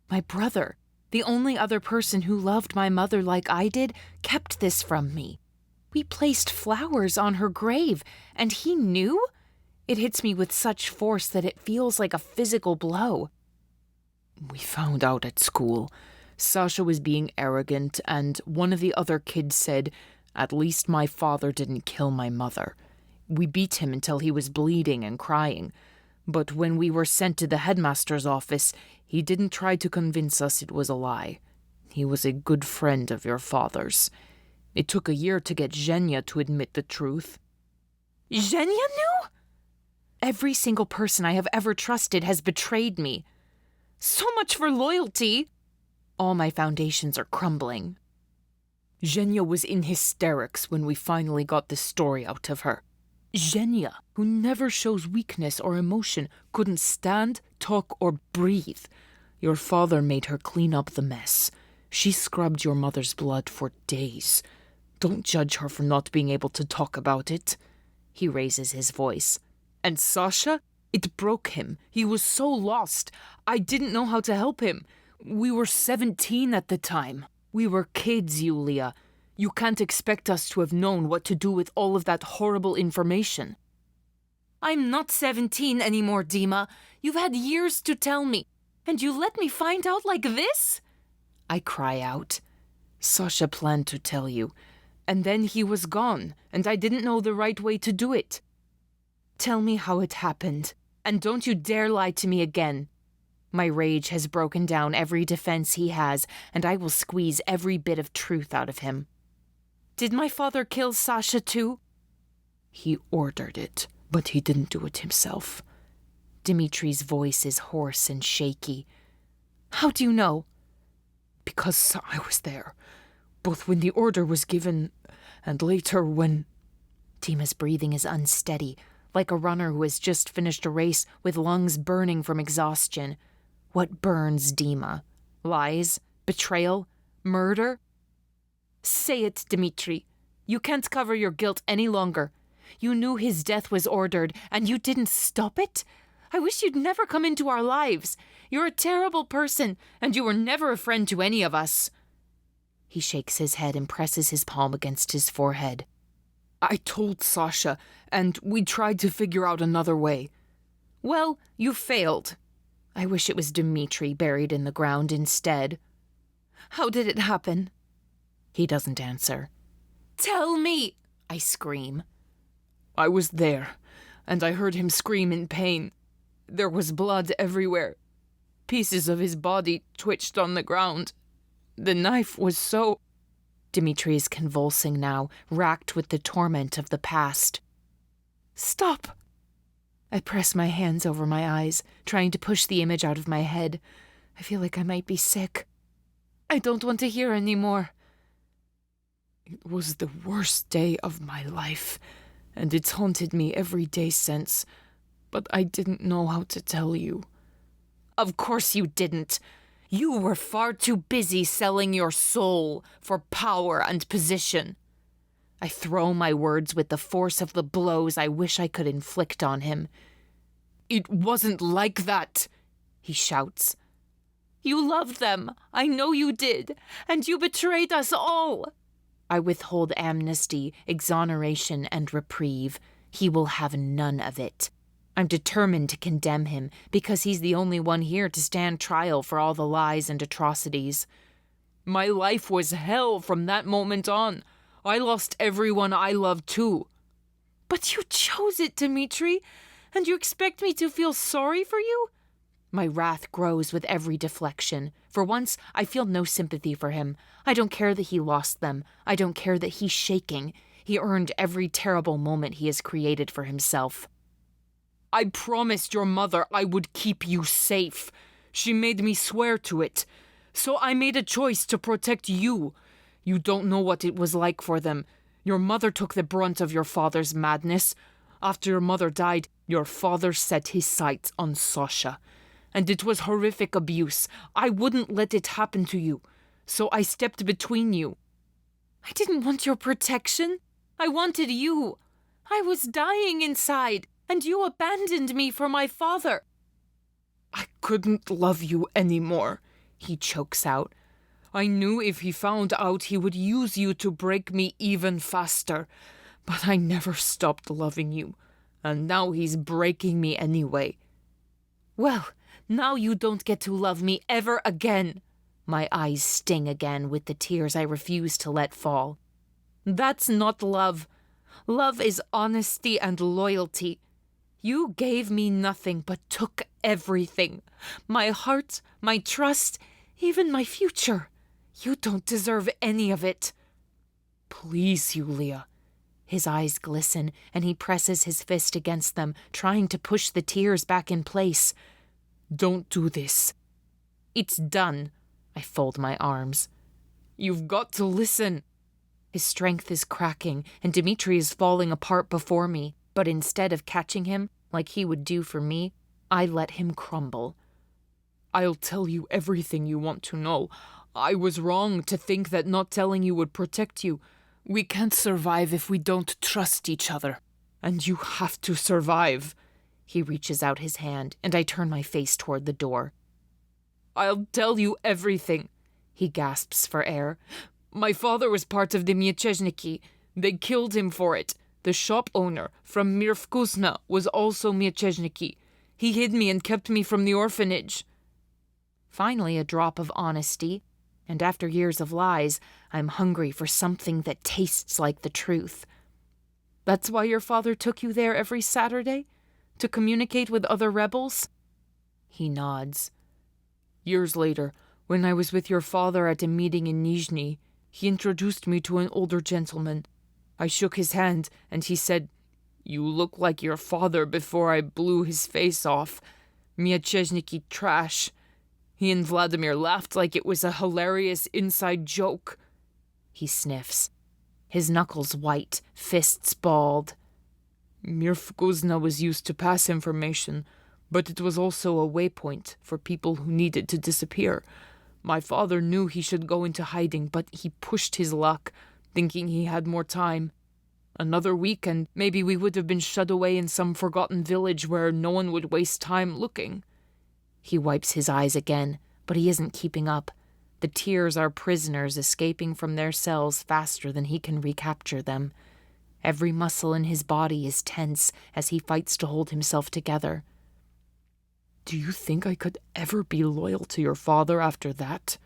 My brother, the only other person who loved my mother like I did, kept this from me. We placed flowers on her grave, and he knew? It hits me with such force that it feels like a physical blow. We found out at school. Sasha was being arrogant, and one of the other kids said, At least my father didn't kill my mother. We beat him until he was bleeding and crying. But when we were sent to the headmaster's office, he didn't try to convince us it was a lie. He was a good friend of your father's. It took a year to get Zhenya to admit the truth. Zhenya knew? Every single person I have ever trusted has betrayed me. So much for loyalty. All my foundations are crumbling. Zhenya was in hysterics when we finally got the story out of her. Zhenya, who never shows weakness or emotion, couldn't stand, talk, or breathe. Your father made her clean up the mess. She scrubbed your mother's blood for days. Don't judge her for not being able to talk about it. He raises his voice. And Sasha? It broke him. He was so lost. I didn't know how to help him. We were 17 at the time. We were kids, Yulia. You can't expect us to have known what to do with all of that horrible information. I'm not 17 anymore, Dima. You've had years to tell me. And you let me find out like this? I cry out. Sasha planned to tell you. And then he was gone, and I didn't know the right way to do it. Tell me how it happened, and don't you dare lie to me again. My rage has broken down every defense he has, and I will squeeze every bit of truth out of him. Did my father kill Sasha too? He ordered it, but he didn't do it himself. Dimitri's voice is hoarse and shaky. How do you know? Because I was there, both when the order was given and later when... Dima's breathing is unsteady, like a runner who has just finished a race with lungs burning from exhaustion. What burns Dima? Lies? Betrayal? Murder? Say it, Dimitri. You can't cover your guilt any longer. You knew his death was ordered, and you didn't stop it? I wish you'd never come into our lives. You're a terrible person, and you were never a friend to any of us. He shakes his head and presses his palm against his forehead. I told Sasha, and we tried to figure out another way. Well, you failed. I wish it was Dimitri buried in the ground instead. How did it happen? He doesn't answer. Tell me, I scream. I was there, and I heard him scream in pain. There was blood everywhere. Pieces of his body twitched on the ground. The knife was so... Dimitri is convulsing now, racked with the torment of the past. Stop! I press my hands over my eyes, trying to push the image out of my head. I feel like I might be sick. I don't want to hear any more. It was the worst day of my life, and it's haunted me every day since, but I didn't know how to tell you. Of course you didn't. You were far too busy selling your soul for power and position. I throw my words with the force of the blows I wish I could inflict on him. It wasn't like that, he shouts. You loved them. I know you did. And you betrayed us all. I withhold amnesty, exoneration, and reprieve. He will have none of it. I'm determined to condemn him because he's the only one here to stand trial for all the lies and atrocities. My life was hell from that moment on. I lost everyone I loved too. But you chose it, Dimitri, and you expect me to feel sorry for you? My wrath grows with every deflection. For once, I feel no sympathy for him. I don't care that he lost them. I don't care that he's shaking. He earned every terrible moment he has created for himself. I promised your mother I would keep you safe. She made me swear to it. So I made a choice to protect you. You don't know what it was like for them. Your mother took the brunt of your father's madness. After your mother died, your father set his sights on Sasha. And it was horrific abuse. I wouldn't let it happen to you. So I stepped between you. I didn't want your protection. I wanted you. I was dying inside. And you abandoned me for my father. I couldn't love you anymore, he chokes out. I knew if he found out he would use you to break me even faster. But I never stopped loving you. And now he's breaking me anyway. Well, now you don't get to love me ever again. My eyes sting again with the tears I refuse to let fall. That's not love. Love is honesty and loyalty. You gave me nothing but took everything. My heart, my trust, even my future. You don't deserve any of it. Please, Yulia. His eyes glisten, and he presses his fist against them, trying to push the tears back in place. Don't do this. It's done. I fold my arms. You've got to listen. His strength is cracking, and Dimitri is falling apart before me. But instead of catching him, like he would do for me, I let him crumble. I'll tell you everything you want to know. I was wrong to think that not telling you would protect you. We can't survive if we don't trust each other. And you have to survive. He reaches out his hand, and I turn my face toward the door. I'll tell you everything. He gasps for air. My father was part of the Mieczhniki. They killed him for it. The shop owner from Mirvkuzna was also Mieczhniki. He hid me and kept me from the orphanage. Finally, a drop of honesty. And after years of lies, I'm hungry for something that tastes like the truth. That's why your father took you there every Saturday? To communicate with other rebels? He nods. Years later, when I was with your father at a meeting in Nizhny, he introduced me to an older gentleman. I shook his hand, and he said, "You look like your father," before I blew his face off. Mieczhniki trash. He and Vladimir laughed like it was a hilarious inside joke. He sniffs. His knuckles white, fists balled. Mirvkuzna was used to pass information, but it was also a waypoint for people who needed to disappear. My father knew he should go into hiding, but he pushed his luck, thinking he had more time. Another week, and maybe we would have been shut away in some forgotten village where no one would waste time looking. He wipes his eyes again, but he isn't keeping up. The tears are prisoners escaping from their cells faster than he can recapture them. Every muscle in his body is tense as he fights to hold himself together. Do you think I could ever be loyal to your father after that?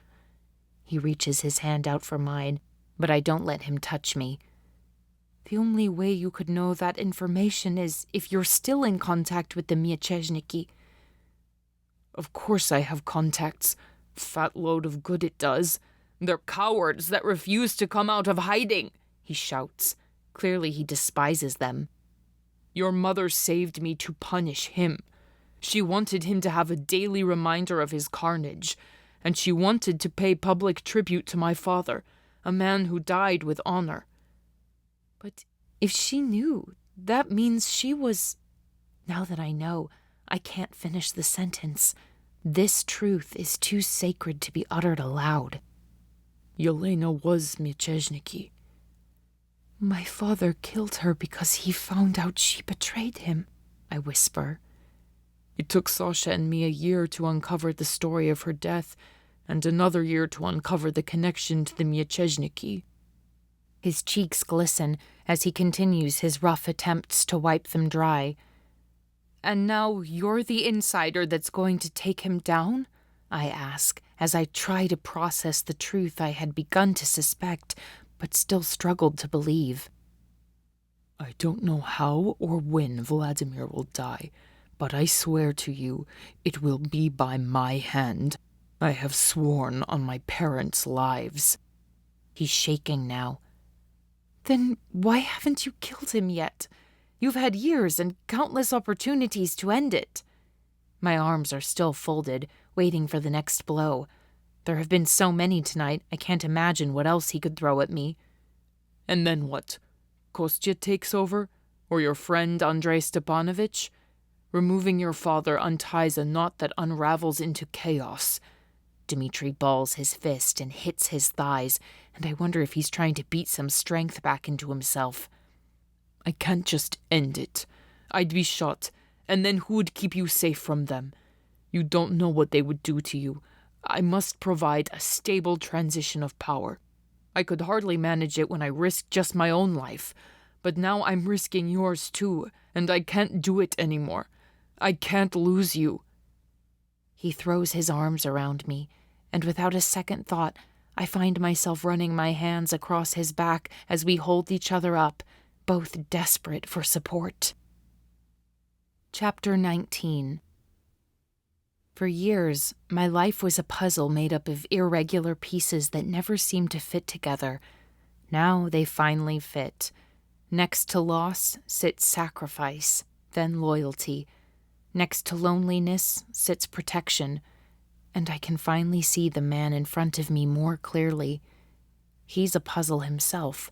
He reaches his hand out for mine, but I don't let him touch me. The only way you could know that information is if you're still in contact with the Mieczhniki. Of course I have contacts. Fat load of good it does. They're cowards that refuse to come out of hiding, he shouts. Clearly he despises them. Your mother saved me to punish him. She wanted him to have a daily reminder of his carnage, and she wanted to pay public tribute to my father, a man who died with honor. But if she knew, that means she was... Now that I know, I can't finish the sentence. This truth is too sacred to be uttered aloud. Yelena was Mieczhniki. My father killed her because he found out she betrayed him, I whisper. It took Sasha and me a year to uncover the story of her death, and another year to uncover the connection to the Mieczhniki. His cheeks glisten as he continues his rough attempts to wipe them dry. And now you're the insider that's going to take him down? I ask, as I try to process the truth I had begun to suspect, but still struggled to believe. I don't know how or when Vladimir will die, but I swear to you, it will be by my hand. I have sworn on my parents' lives. He's shaking now. Then why haven't you killed him yet? You've had years and countless opportunities to end it. My arms are still folded, waiting for the next blow. There have been so many tonight, I can't imagine what else he could throw at me. And then what? Kostya takes over? Or your friend Andrei Stepanovich? Removing your father unties a knot that unravels into chaos. Dimitri balls his fist and hits his thighs, and I wonder if he's trying to beat some strength back into himself. I can't just end it. I'd be shot, and then who would keep you safe from them? You don't know what they would do to you. I must provide a stable transition of power. I could hardly manage it when I risked just my own life, but now I'm risking yours too, and I can't do it anymore. I can't lose you. He throws his arms around me, and without a second thought, I find myself running my hands across his back as we hold each other up, both desperate for support. Chapter 19. For years, my life was a puzzle made up of irregular pieces that never seemed to fit together. Now they finally fit. Next to loss sits sacrifice, then loyalty. Next to loneliness sits protection. And I can finally see the man in front of me more clearly. He's a puzzle himself.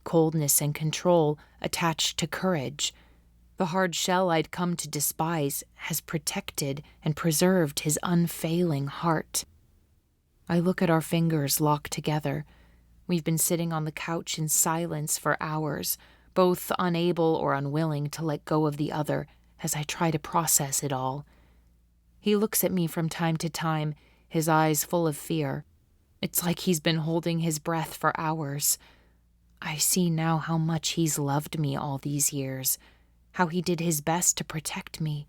Coldness and control attached to courage. The hard shell I'd come to despise has protected and preserved his unfailing heart. I look at our fingers locked together. We've been sitting on the couch in silence for hours, both unable or unwilling to let go of the other as I try to process it all. He looks at me from time to time, his eyes full of fear. It's like he's been holding his breath for hours. I see now how much he's loved me all these years, how he did his best to protect me,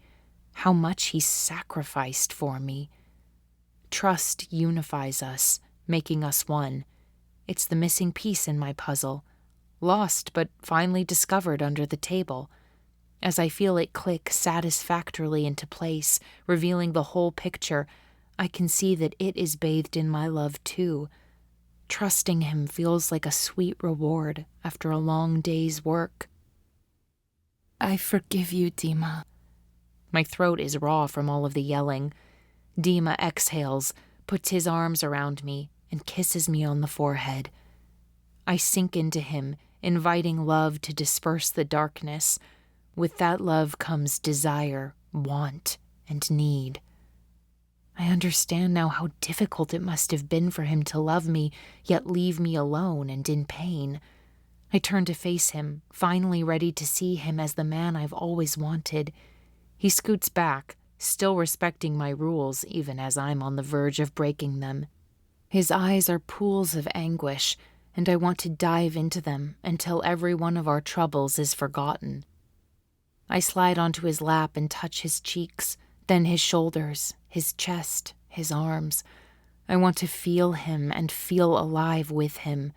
how much he sacrificed for me. Trust unifies us, making us one. It's the missing piece in my puzzle, lost but finally discovered under the table. As I feel it click satisfactorily into place, revealing the whole picture, I can see that it is bathed in my love too. Trusting him feels like a sweet reward after a long day's work. I forgive you, Dima. My throat is raw from all of the yelling. Dima exhales, puts his arms around me, and kisses me on the forehead. I sink into him, inviting love to disperse the darkness. With that love comes desire, want, and need. I understand now how difficult it must have been for him to love me, yet leave me alone and in pain. I turn to face him, finally ready to see him as the man I've always wanted. He scoots back, still respecting my rules even as I'm on the verge of breaking them. His eyes are pools of anguish, and I want to dive into them until every one of our troubles is forgotten. I slide onto his lap and touch his cheeks, then his shoulders, his chest, his arms. I want to feel him and feel alive with him.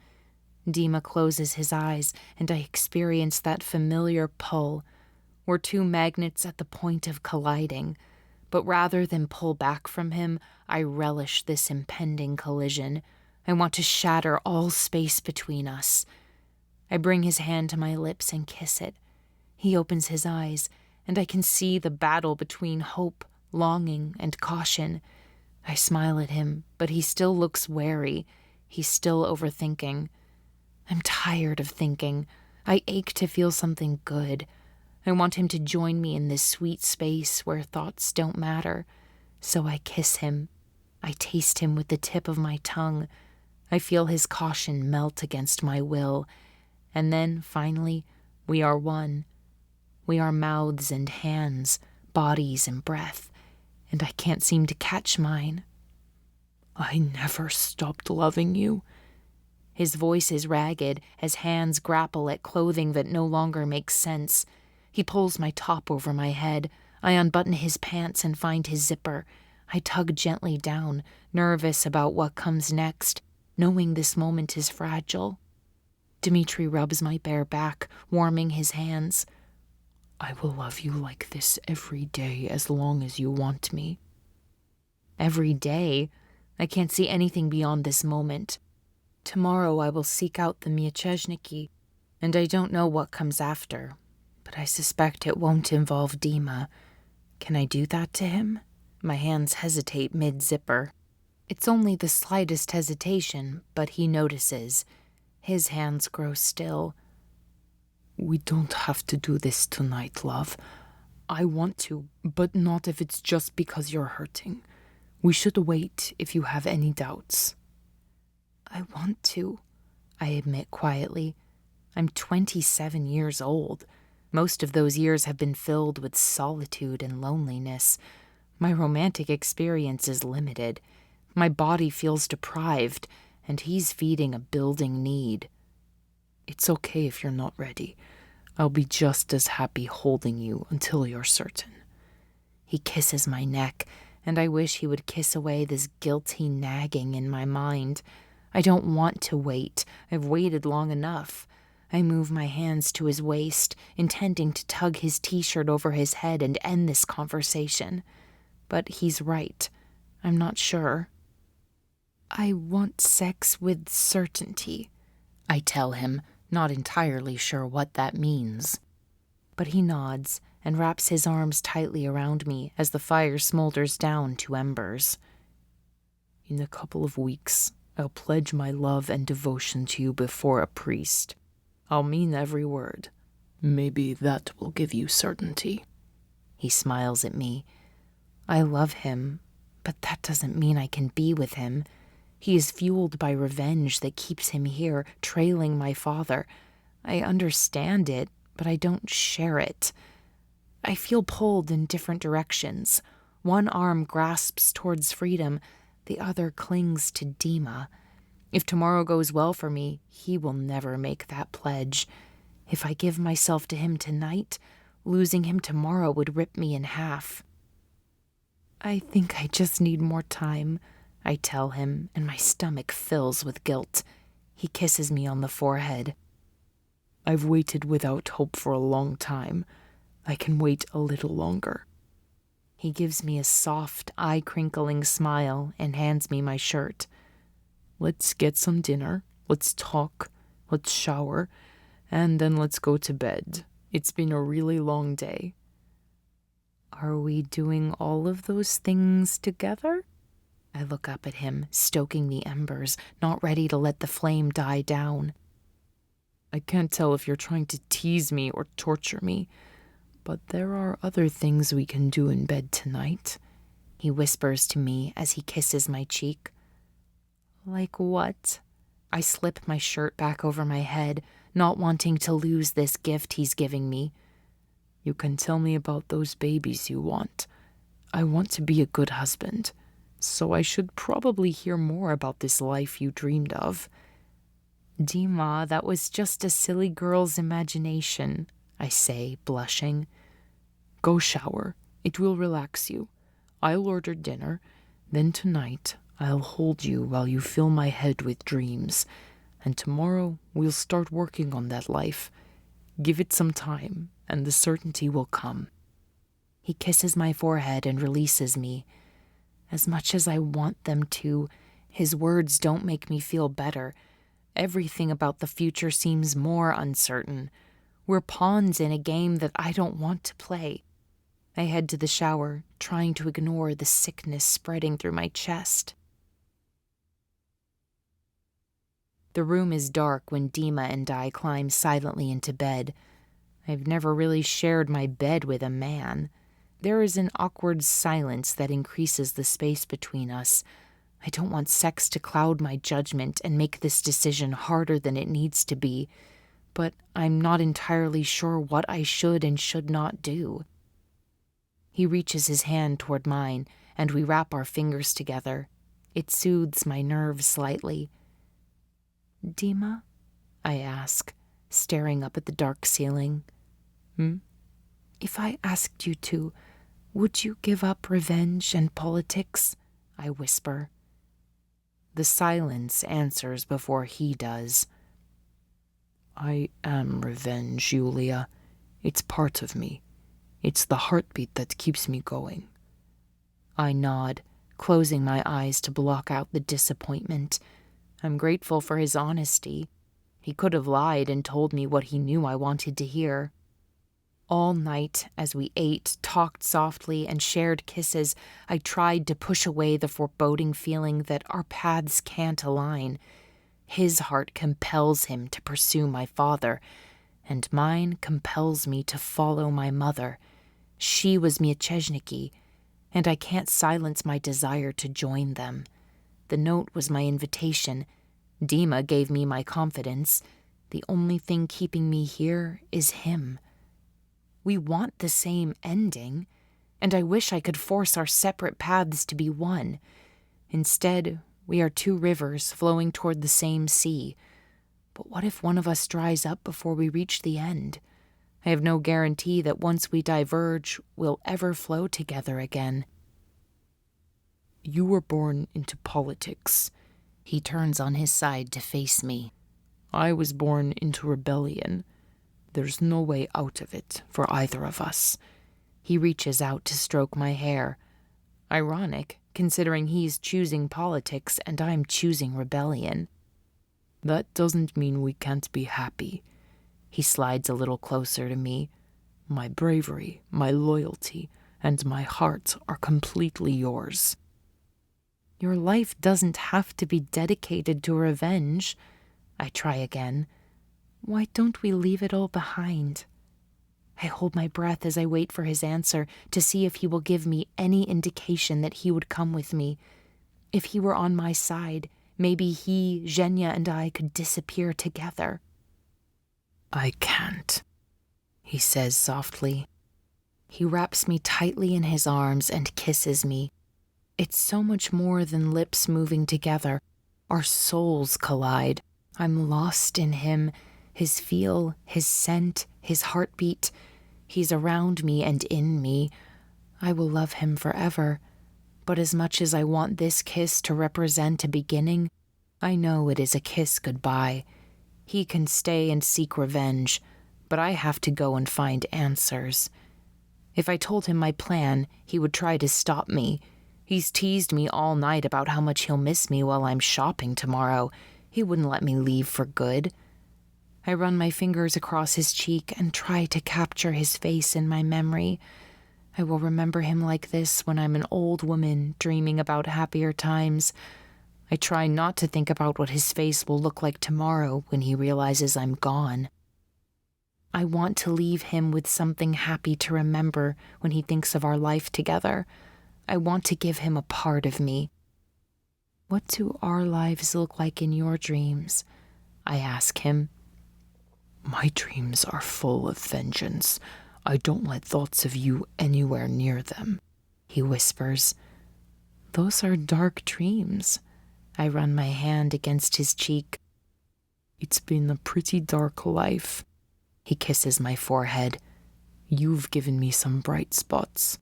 Dima closes his eyes, and I experience that familiar pull. We're two magnets at the point of colliding, but rather than pull back from him, I relish this impending collision. I want to shatter all space between us. I bring his hand to my lips and kiss it. He opens his eyes, and I can see the battle between hope, longing, and caution. I smile at him, but he still looks wary. He's still overthinking. I'm tired of thinking. I ache to feel something good. I want him to join me in this sweet space where thoughts don't matter. So I kiss him. I taste him with the tip of my tongue. I feel his caution melt against my will. And then, finally, we are one. We are mouths and hands, bodies and breath, and I can't seem to catch mine. I never stopped loving you. His voice is ragged as hands grapple at clothing that no longer makes sense. He pulls my top over my head. I unbutton his pants and find his zipper. I tug gently down, nervous about what comes next, knowing this moment is fragile. Dimitri rubs my bare back, warming his hands. I will love you like this every day as long as you want me. Every day? I can't see anything beyond this moment. Tomorrow I will seek out the Mieczejniki, and I don't know what comes after, but I suspect it won't involve Dima. Can I do that to him? My hands hesitate mid-zipper. It's only the slightest hesitation, but he notices. His hands grow still. We don't have to do this tonight, love. I want to, but not if it's just because you're hurting. We should wait if you have any doubts. I want to, I admit quietly. I'm 27 years old. Most of those years have been filled with solitude and loneliness. My romantic experience is limited. My body feels deprived, and he's feeding a building need. It's okay if you're not ready. I'll be just as happy holding you until you're certain. He kisses my neck, and I wish he would kiss away this guilty nagging in my mind. I don't want to wait. I've waited long enough. I move my hands to his waist, intending to tug his t-shirt over his head and end this conversation. But he's right. I'm not sure. I want sex with certainty, I tell him, not entirely sure what that means. But he nods and wraps his arms tightly around me as the fire smolders down to embers. In a couple of weeks, I'll pledge my love and devotion to you before a priest. I'll mean every word. Maybe that will give you certainty. He smiles at me. I love him, but that doesn't mean I can be with him. He is fueled by revenge that keeps him here, trailing my father. I understand it, but I don't share it. I feel pulled in different directions. One arm grasps towards freedom, the other clings to Dima. If tomorrow goes well for me, he will never make that pledge. If I give myself to him tonight, losing him tomorrow would rip me in half. I think I just need more time, I tell him, and my stomach fills with guilt. He kisses me on the forehead. I've waited without hope for a long time. I can wait a little longer. He gives me a soft, eye-crinkling smile and hands me my shirt. Let's get some dinner, let's talk, let's shower, and then let's go to bed. It's been a really long day. Are we doing all of those things together? I look up at him, stoking the embers, not ready to let the flame die down. I can't tell if you're trying to tease me or torture me, but there are other things we can do in bed tonight, he whispers to me as he kisses my cheek. Like what? I slip my shirt back over my head, not wanting to lose this gift he's giving me. You can tell me about those babies you want. I want to be a good husband, so I should probably hear more about this life you dreamed of. Dima, that was just a silly girl's imagination, I say, blushing. Go shower. It will relax you. I'll order dinner. Then tonight, I'll hold you while you fill my head with dreams. And tomorrow, we'll start working on that life. Give it some time, and the certainty will come. He kisses my forehead and releases me. As much as I want them to, his words don't make me feel better. Everything about the future seems more uncertain. We're pawns in a game that I don't want to play. I head to the shower, trying to ignore the sickness spreading through my chest. The room is dark when Dima and I climb silently into bed. I've never really shared my bed with a man. There is an awkward silence that increases the space between us. I don't want sex to cloud my judgment and make this decision harder than it needs to be, but I'm not entirely sure what I should and should not do. He reaches his hand toward mine, and we wrap our fingers together. It soothes my nerves slightly. Dima? I ask, staring up at the dark ceiling. If I asked you to, would you give up revenge and politics? I whisper. The silence answers before he does. I am revenge, Yulia. It's part of me. It's the heartbeat that keeps me going. I nod, closing my eyes to block out the disappointment. I'm grateful for his honesty. He could have lied and told me what he knew I wanted to hear. All night, as we ate, talked softly, and shared kisses, I tried to push away the foreboding feeling that our paths can't align. His heart compels him to pursue my father, and mine compels me to follow my mother. She was Mieczyszniki, and I can't silence my desire to join them. The note was my invitation. Dima gave me my confidence. The only thing keeping me here is him. We want the same ending, and I wish I could force our separate paths to be one. Instead, we are two rivers flowing toward the same sea. But what if one of us dries up before we reach the end? I have no guarantee that once we diverge, we'll ever flow together again. You were born into politics. He turns on his side to face me. I was born into rebellion. There's no way out of it for either of us. He reaches out to stroke my hair. Ironic, considering he's choosing politics and I'm choosing rebellion. That doesn't mean we can't be happy. He slides a little closer to me. My bravery, my loyalty, and my heart are completely yours. Your life doesn't have to be dedicated to revenge. I try again. Why don't we leave it all behind? I hold my breath as I wait for his answer to see if he will give me any indication that he would come with me. If he were on my side, maybe he, Zhenya, and I could disappear together. I can't, he says softly. He wraps me tightly in his arms and kisses me. It's so much more than lips moving together. Our souls collide. I'm lost in him, his feel, his scent, his heartbeat. He's around me and in me. I will love him forever. But as much as I want this kiss to represent a beginning, I know it is a kiss goodbye. He can stay and seek revenge, but I have to go and find answers. If I told him my plan, he would try to stop me. He's teased me all night about how much he'll miss me while I'm shopping tomorrow. He wouldn't let me leave for good. I run my fingers across his cheek and try to capture his face in my memory. I will remember him like this when I'm an old woman dreaming about happier times. I try not to think about what his face will look like tomorrow when he realizes I'm gone. I want to leave him with something happy to remember when he thinks of our life together. I want to give him a part of me. What do our lives look like in your dreams? I ask him. My dreams are full of vengeance. I don't let thoughts of you anywhere near them, he whispers. Those are dark dreams. I run my hand against his cheek. It's been a pretty dark life. He kisses my forehead. You've given me some bright spots.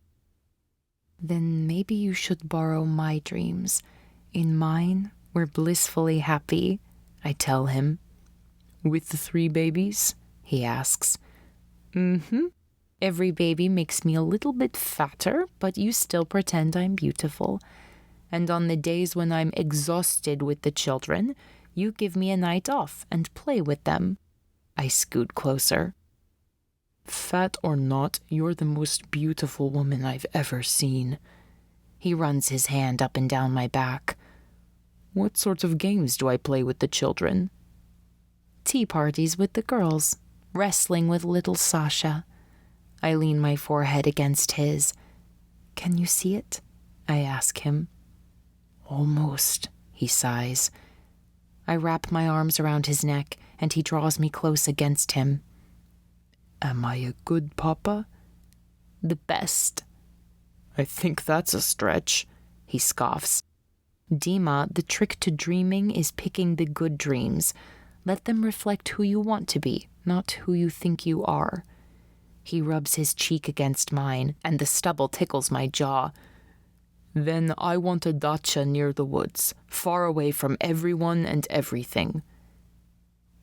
Then maybe you should borrow my dreams. In mine, we're blissfully happy, I tell him. With the 3 babies? He asks. Every baby makes me a little bit fatter, but you still pretend I'm beautiful. And on the days when I'm exhausted with the children, you give me a night off and play with them. I scoot closer. Fat or not, you're the most beautiful woman I've ever seen. He runs his hand up and down my back. What sorts of games do I play with the children? Tea parties with the girls, wrestling with little Sasha. I lean my forehead against his. Can you see it? I ask him. Almost, he sighs. I wrap my arms around his neck, and he draws me close against him. Am I a good papa? The best. I think that's a stretch, he scoffs. Dima, the trick to dreaming is picking the good dreams. Let them reflect who you want to be, not who you think you are. He rubs his cheek against mine, and the stubble tickles my jaw. Then I want a dacha near the woods, far away from everyone and everything.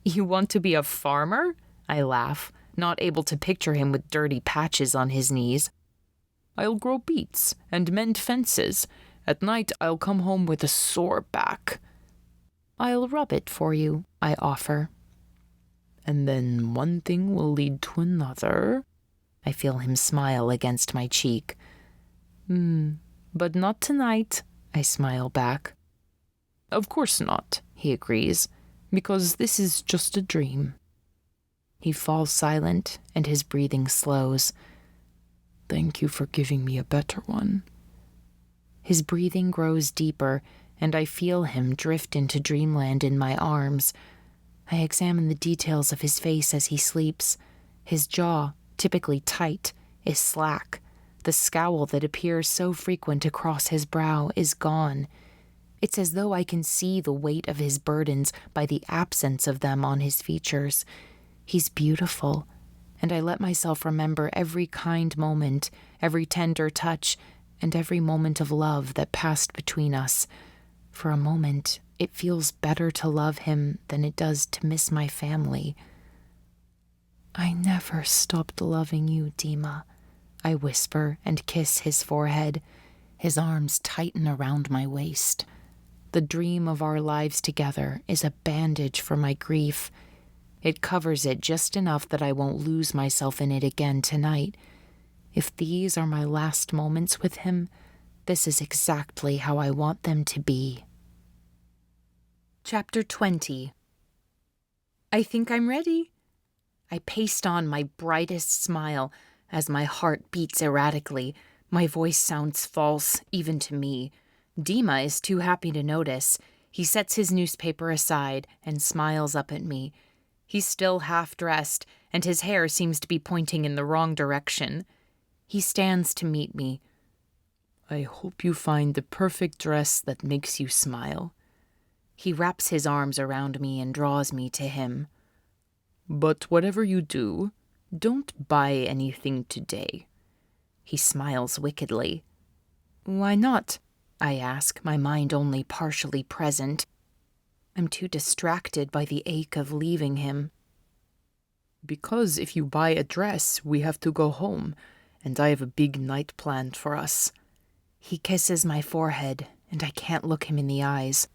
You want to be a farmer? I laugh, not able to picture him with dirty patches on his knees. I'll grow beets and mend fences. At night I'll come home with a sore back. I'll rub it for you, I offer. And then one thing will lead to another. I feel him smile against my cheek. But not tonight, I smile back. Of course not, he agrees, because this is just a dream. He falls silent, and his breathing slows. Thank you for giving me a better one. His breathing grows deeper, and I feel him drift into dreamland in my arms. I examine the details of his face as he sleeps. His jaw, typically tight, is slack. The scowl that appears so frequent across his brow is gone. It's as though I can see the weight of his burdens by the absence of them on his features. He's beautiful, and I let myself remember every kind moment, every tender touch, and every moment of love that passed between us. For a moment, It feels better to love him than it does to miss my family. I never stopped loving you, Dima, I whisper and kiss his forehead. His arms tighten around my waist. The dream of our lives together is a bandage for my grief. It covers it just enough that I won't lose myself in it again tonight. If these are my last moments with him, this is exactly how I want them to be. Chapter 20. I think I'm ready. I paste on my brightest smile as my heart beats erratically. My voice sounds false, even to me. Dima is too happy to notice. He sets his newspaper aside and smiles up at me. He's still half-dressed, and his hair seems to be pointing in the wrong direction. He stands to meet me. I hope you find the perfect dress that makes you smile. He wraps his arms around me and draws me to him. But whatever you do, don't buy anything today. He smiles wickedly. Why not? I ask, my mind only partially present. I'm too distracted by the ache of leaving him. Because if you buy a dress, we have to go home, and I have a big night planned for us. He kisses my forehead, and I can't look him in the eyes.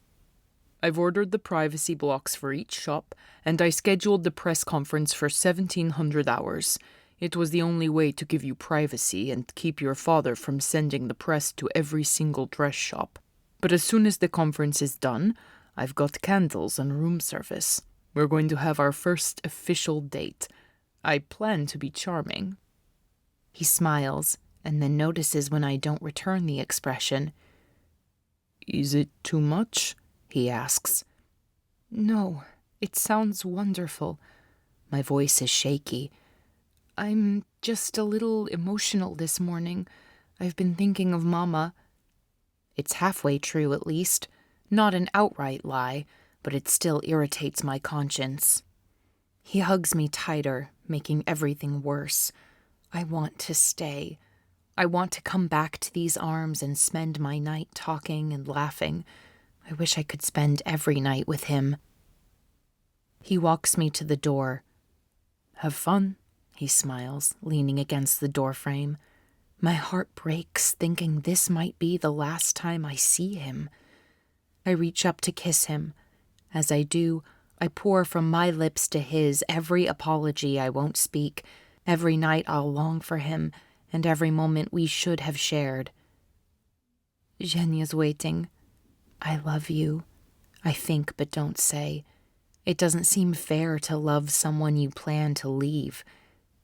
I've ordered the privacy blocks for each shop, and I scheduled the press conference for 1700 hours. It was the only way to give you privacy and keep your father from sending the press to every single dress shop. But as soon as the conference is done, I've got candles and room service. We're going to have our first official date. I plan to be charming. He smiles, and then notices when I don't return the expression. Is it too much? He asks. No, it sounds wonderful. My voice is shaky. I'm just a little emotional this morning. I've been thinking of Mama. It's halfway true, at least. Not an outright lie, but it still irritates my conscience. He hugs me tighter, making everything worse. I want to stay. I want to come back to these arms and spend my night talking and laughing. I wish I could spend every night with him. He walks me to the door. Have fun, he smiles, leaning against the doorframe. My heart breaks, thinking this might be the last time I see him. I reach up to kiss him. As I do, I pour from my lips to his every apology I won't speak, every night I'll long for him, and every moment we should have shared. Zhenya's waiting. I love you. I think but don't say. It doesn't seem fair to love someone you plan to leave,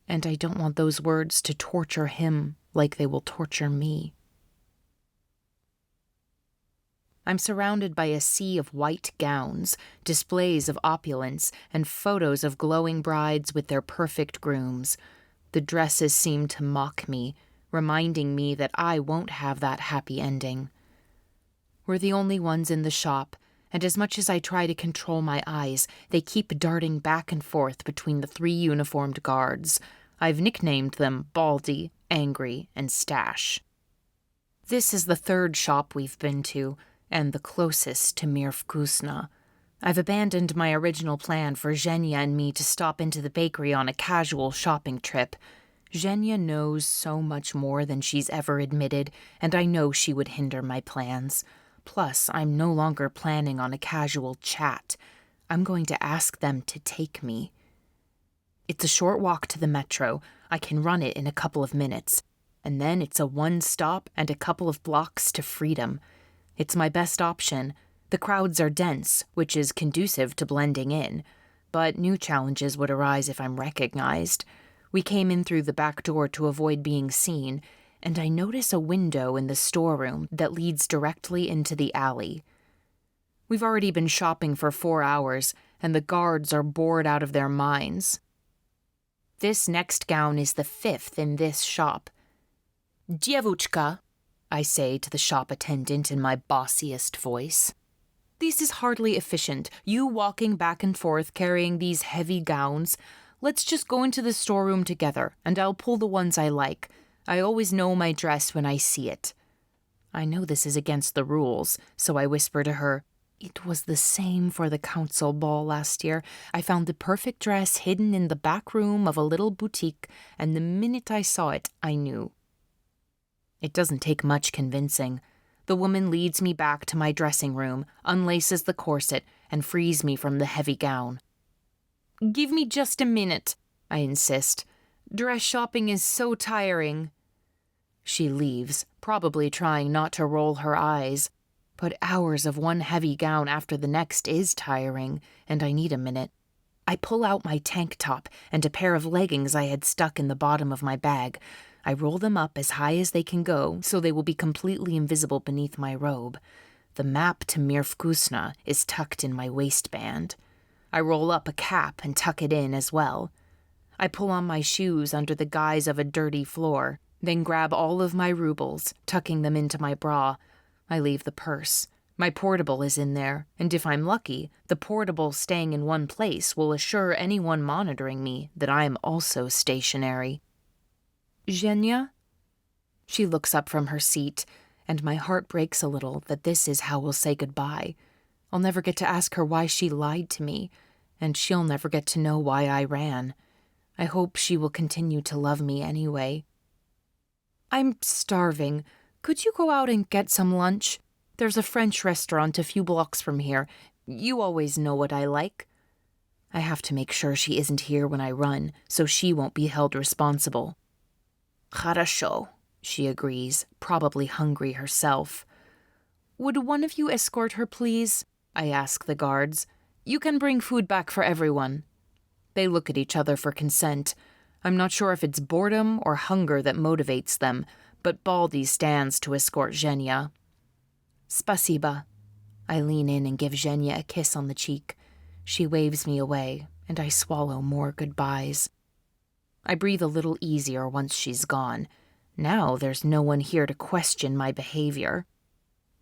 and I don't want those words to torture him like they will torture me. I'm surrounded by a sea of white gowns, displays of opulence, and photos of glowing brides with their perfect grooms. The dresses seem to mock me, reminding me that I won't have that happy ending. We're the only ones in the shop, and as much as I try to control my eyes, they keep darting back and forth between the 3 uniformed guards. I've nicknamed them Baldy, Angry, and Stash. This is the 3rd shop we've been to, and the closest to Mir Vkusna. I've abandoned my original plan for Zhenya and me to stop into the bakery on a casual shopping trip. Zhenya knows so much more than she's ever admitted, and I know she would hinder my plans. Plus, I'm no longer planning on a casual chat. I'm going to ask them to take me. It's a short walk to the metro. I can run it in a couple of minutes. And then it's a 1 stop and a couple of blocks to freedom. It's my best option. The crowds are dense, which is conducive to blending in. But new challenges would arise if I'm recognized. We came in through the back door to avoid being seen, and I notice a window in the storeroom that leads directly into the alley. We've already been shopping for 4 hours, and the guards are bored out of their minds. This next gown is the 5th in this shop. Dzievuchka, I say to the shop attendant in my bossiest voice. This is hardly efficient, you walking back and forth carrying these heavy gowns. Let's just go into the storeroom together, and I'll pull the ones I like. I always know my dress when I see it. I know this is against the rules, so I whisper to her, It was the same for the council ball last year. I found the perfect dress hidden in the back room of a little boutique, and the minute I saw it, I knew. It doesn't take much convincing. The woman leads me back to my dressing room, unlaces the corset, and frees me from the heavy gown. "Give me just a minute," I insist. "Dress shopping is so tiring." She leaves, probably trying not to roll her eyes. But hours of one heavy gown after the next is tiring, and I need a minute. I pull out my tank top and a pair of leggings I had stuck in the bottom of my bag. I roll them up as high as they can go so they will be completely invisible beneath my robe. The map to Mir Vkusna is tucked in my waistband. I roll up a cap and tuck it in as well. I pull on my shoes under the guise of a dirty floor, then grab all of my rubles, tucking them into my bra. I leave the purse. My portable is in there, and if I'm lucky, the portable staying in one place will assure anyone monitoring me that I am also stationary. "Zhenya?" She looks up from her seat, and my heart breaks a little that this is how we'll say goodbye. I'll never get to ask her why she lied to me, and she'll never get to know why I ran. I hope she will continue to love me anyway. "I'm starving. Could you go out and get some lunch? There's a French restaurant a few blocks from here. You always know what I like." I have to make sure she isn't here when I run, so she won't be held responsible. "Хорошо," she agrees, probably hungry herself. "Would one of you escort her, please?" I ask the guards. "You can bring food back for everyone." They look at each other for consent. I'm not sure if it's boredom or hunger that motivates them, but Baldy stands to escort Zhenya. "Spasiba." I lean in and give Zhenya a kiss on the cheek. She waves me away, and I swallow more goodbyes. I breathe a little easier once she's gone. Now there's no one here to question my behavior.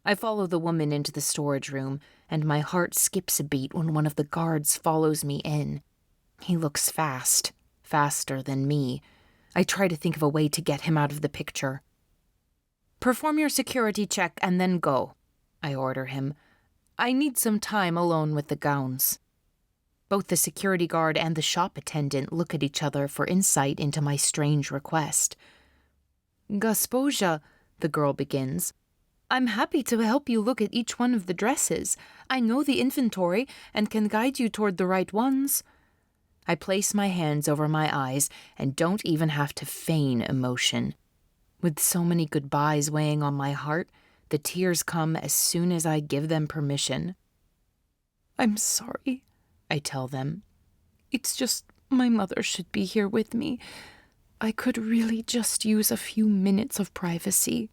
I follow the woman into the storage room, and my heart skips a beat when one of the guards follows me in. He looks fast, faster than me. I try to think of a way to get him out of the picture. "Perform your security check and then go," I order him. "I need some time alone with the gowns." Both the security guard and the shop attendant look at each other for insight into my strange request. "Госпожа," the girl begins, "I'm happy to help you look at each one of the dresses. I know the inventory and can guide you toward the right ones." I place my hands over my eyes and don't even have to feign emotion. With so many goodbyes weighing on my heart, the tears come as soon as I give them permission. "I'm sorry," I tell them. "It's just my mother should be here with me. I could really just use a few minutes of privacy."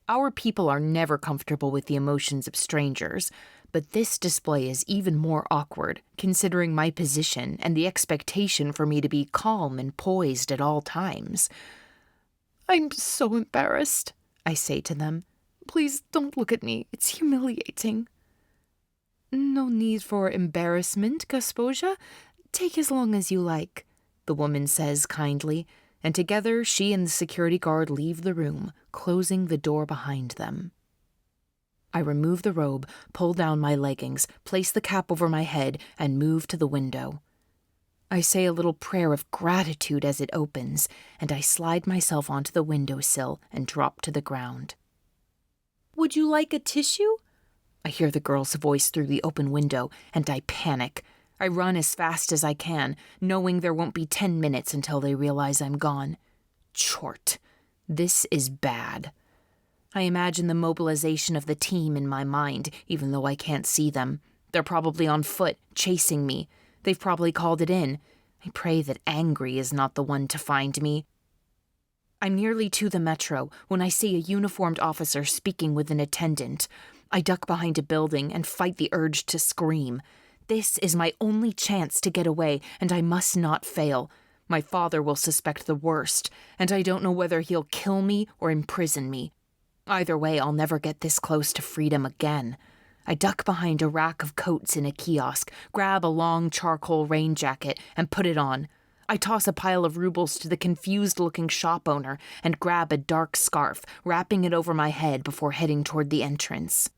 Our people are never comfortable with the emotions of strangers, but this display is even more awkward, considering my position and the expectation for me to be calm and poised at all times. "I'm so embarrassed," I say to them. "Please don't look at me. It's humiliating." "No need for embarrassment, госпожа. Take as long as you like," the woman says kindly, and together she and the security guard leave the room, closing the door behind them. I remove the robe, pull down my leggings, place the cap over my head, and move to the window. I say a little prayer of gratitude as it opens, and I slide myself onto the windowsill and drop to the ground. "Would you like a tissue?" I hear the girl's voice through the open window, and I panic. I run as fast as I can, knowing there won't be 10 minutes until they realize I'm gone. Chort. This is bad. I imagine the mobilization of the team in my mind, even though I can't see them. They're probably on foot, chasing me. They've probably called it in. I pray that Angry is not the one to find me. I'm nearly to the metro when I see a uniformed officer speaking with an attendant. I duck behind a building and fight the urge to scream. This is my only chance to get away, and I must not fail. My father will suspect the worst, and I don't know whether he'll kill me or imprison me. Either way, I'll never get this close to freedom again. I duck behind a rack of coats in a kiosk, grab a long charcoal rain jacket, and put it on. I toss a pile of rubles to the confused-looking shop owner and grab a dark scarf, wrapping it over my head before heading toward the entrance.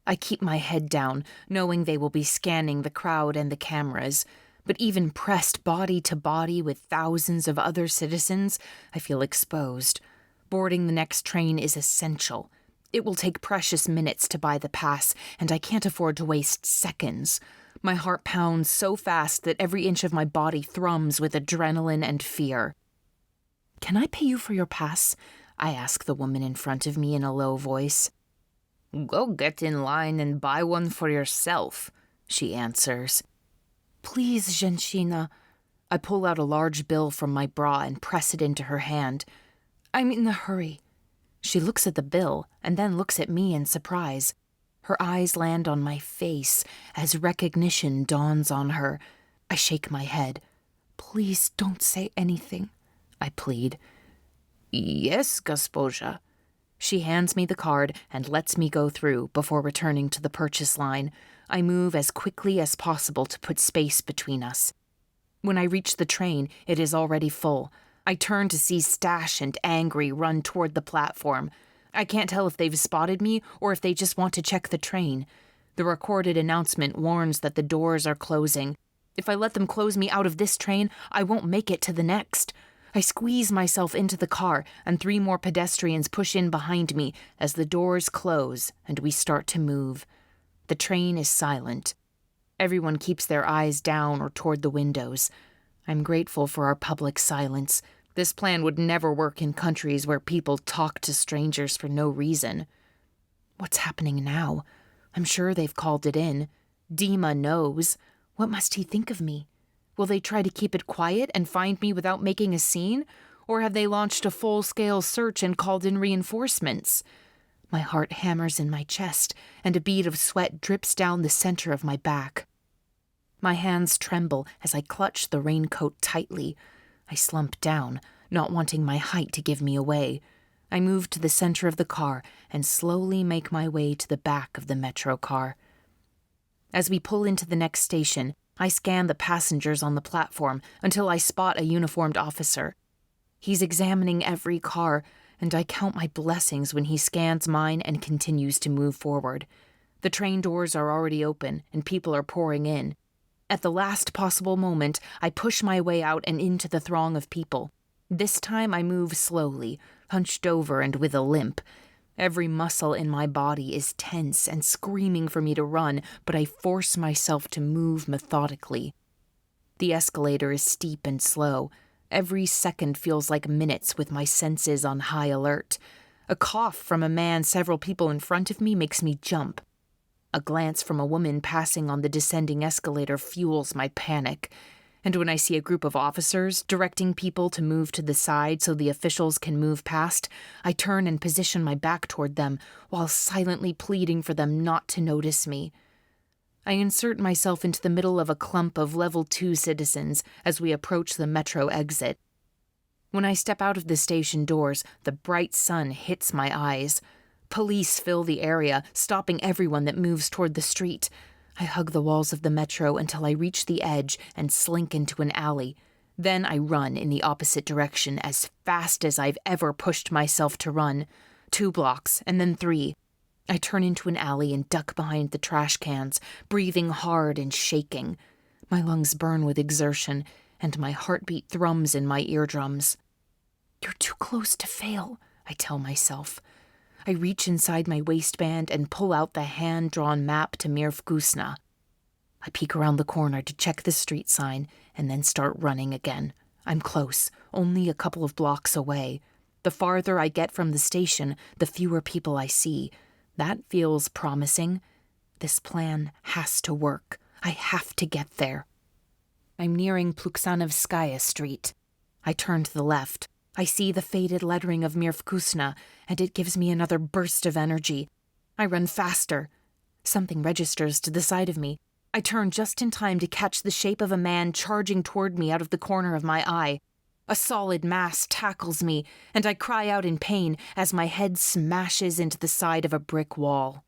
I keep my head down, knowing they will be scanning the crowd and the cameras. But even pressed body to body with thousands of other citizens, I feel exposed. Boarding the next train is essential. It will take precious minutes to buy the pass, and I can't afford to waste seconds. My heart pounds so fast that every inch of my body thrums with adrenaline and fear. "Can I pay you for your pass?" I ask the woman in front of me in a low voice. "Go get in line and buy one for yourself," she answers. "Please, Женщина." I pull out a large bill from my bra and press it into her hand. "I'm in a hurry." She looks at the bill and then looks at me in surprise. Her eyes land on my face as recognition dawns on her. I shake my head. "Please don't say anything," I plead. "Yes, госпожа." She hands me the card and lets me go through before returning to the purchase line. I move as quickly as possible to put space between us. When I reach the train, it is already full. I turn to see Stash and Angry run toward the platform. I can't tell if they've spotted me or if they just want to check the train. The recorded announcement warns that the doors are closing. If I let them close me out of this train, I won't make it to the next. I squeeze myself into the car, and 3 more pedestrians push in behind me as the doors close and we start to move. The train is silent. Everyone keeps their eyes down or toward the windows. I'm grateful for our public silence. This plan would never work in countries where people talk to strangers for no reason. What's happening now? I'm sure they've called it in. Dima knows. What must he think of me? Will they try to keep it quiet and find me without making a scene? Or have they launched a full-scale search and called in reinforcements? My heart hammers in my chest, and a bead of sweat drips down the center of my back. My hands tremble as I clutch the raincoat tightly. I slump down, not wanting my height to give me away. I move to the center of the car and slowly make my way to the back of the metro car. As we pull into the next station, I scan the passengers on the platform until I spot a uniformed officer. He's examining every car, and I count my blessings when he scans mine and continues to move forward. The train doors are already open, and people are pouring in. At the last possible moment, I push my way out and into the throng of people. This time I move slowly, hunched over and with a limp. Every muscle in my body is tense and screaming for me to run, but I force myself to move methodically. The escalator is steep and slow. Every second feels like minutes with my senses on high alert. A cough from a man several people in front of me makes me jump. A glance from a woman passing on the descending escalator fuels my panic. And when I see a group of officers directing people to move to the side so the officials can move past, I turn and position my back toward them while silently pleading for them not to notice me. I insert myself into the middle of a clump of level 2 citizens as we approach the metro exit. When I step out of the station doors, the bright sun hits my eyes. Police fill the area, stopping everyone that moves toward the street. I hug the walls of the metro until I reach the edge and slink into an alley. Then I run in the opposite direction as fast as I've ever pushed myself to run. 2 blocks, and then 3. I turn into an alley and duck behind the trash cans, breathing hard and shaking. My lungs burn with exertion, and my heartbeat thrums in my eardrums. "You're too close to fail," I tell myself. I reach inside my waistband and pull out the hand-drawn map to Mirvkusna. I peek around the corner to check the street sign and then start running again. I'm close, only a couple of blocks away. The farther I get from the station, the fewer people I see. That feels promising. This plan has to work. I have to get there. I'm nearing Pluksanovskaya Street. I turn to the left. I see the faded lettering of Mirvkusna, and it gives me another burst of energy. I run faster. Something registers to the side of me. I turn just in time to catch the shape of a man charging toward me out of the corner of my eye. A solid mass tackles me, and I cry out in pain as my head smashes into the side of a brick wall.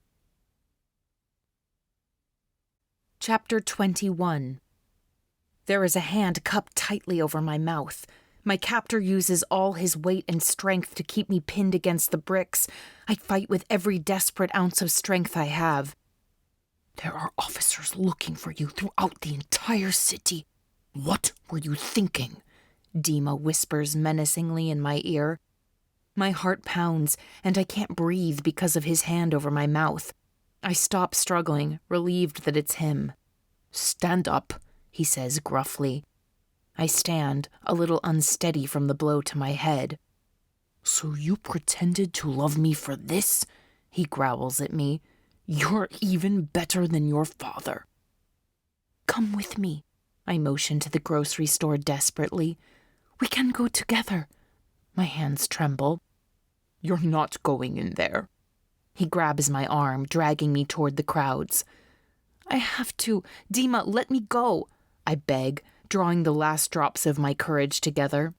Chapter 21. There is a hand cupped tightly over my mouth. My captor uses all his weight and strength to keep me pinned against the bricks. I fight with every desperate ounce of strength I have. There are officers looking for you throughout the entire city. What were you thinking? Dima whispers menacingly in my ear. My heart pounds, and I can't breathe because of his hand over my mouth. I stop struggling, relieved that it's him. Stand up, he says gruffly. I stand, a little unsteady from the blow to my head. So you pretended to love me for this? He growls at me. You're even better than your father. Come with me, I motion to the grocery store desperately. We can go together. My hands tremble. You're not going in there. He grabs my arm, dragging me toward the crowds. I have to. Dima, let me go, I beg, drawing the last drops of my courage together.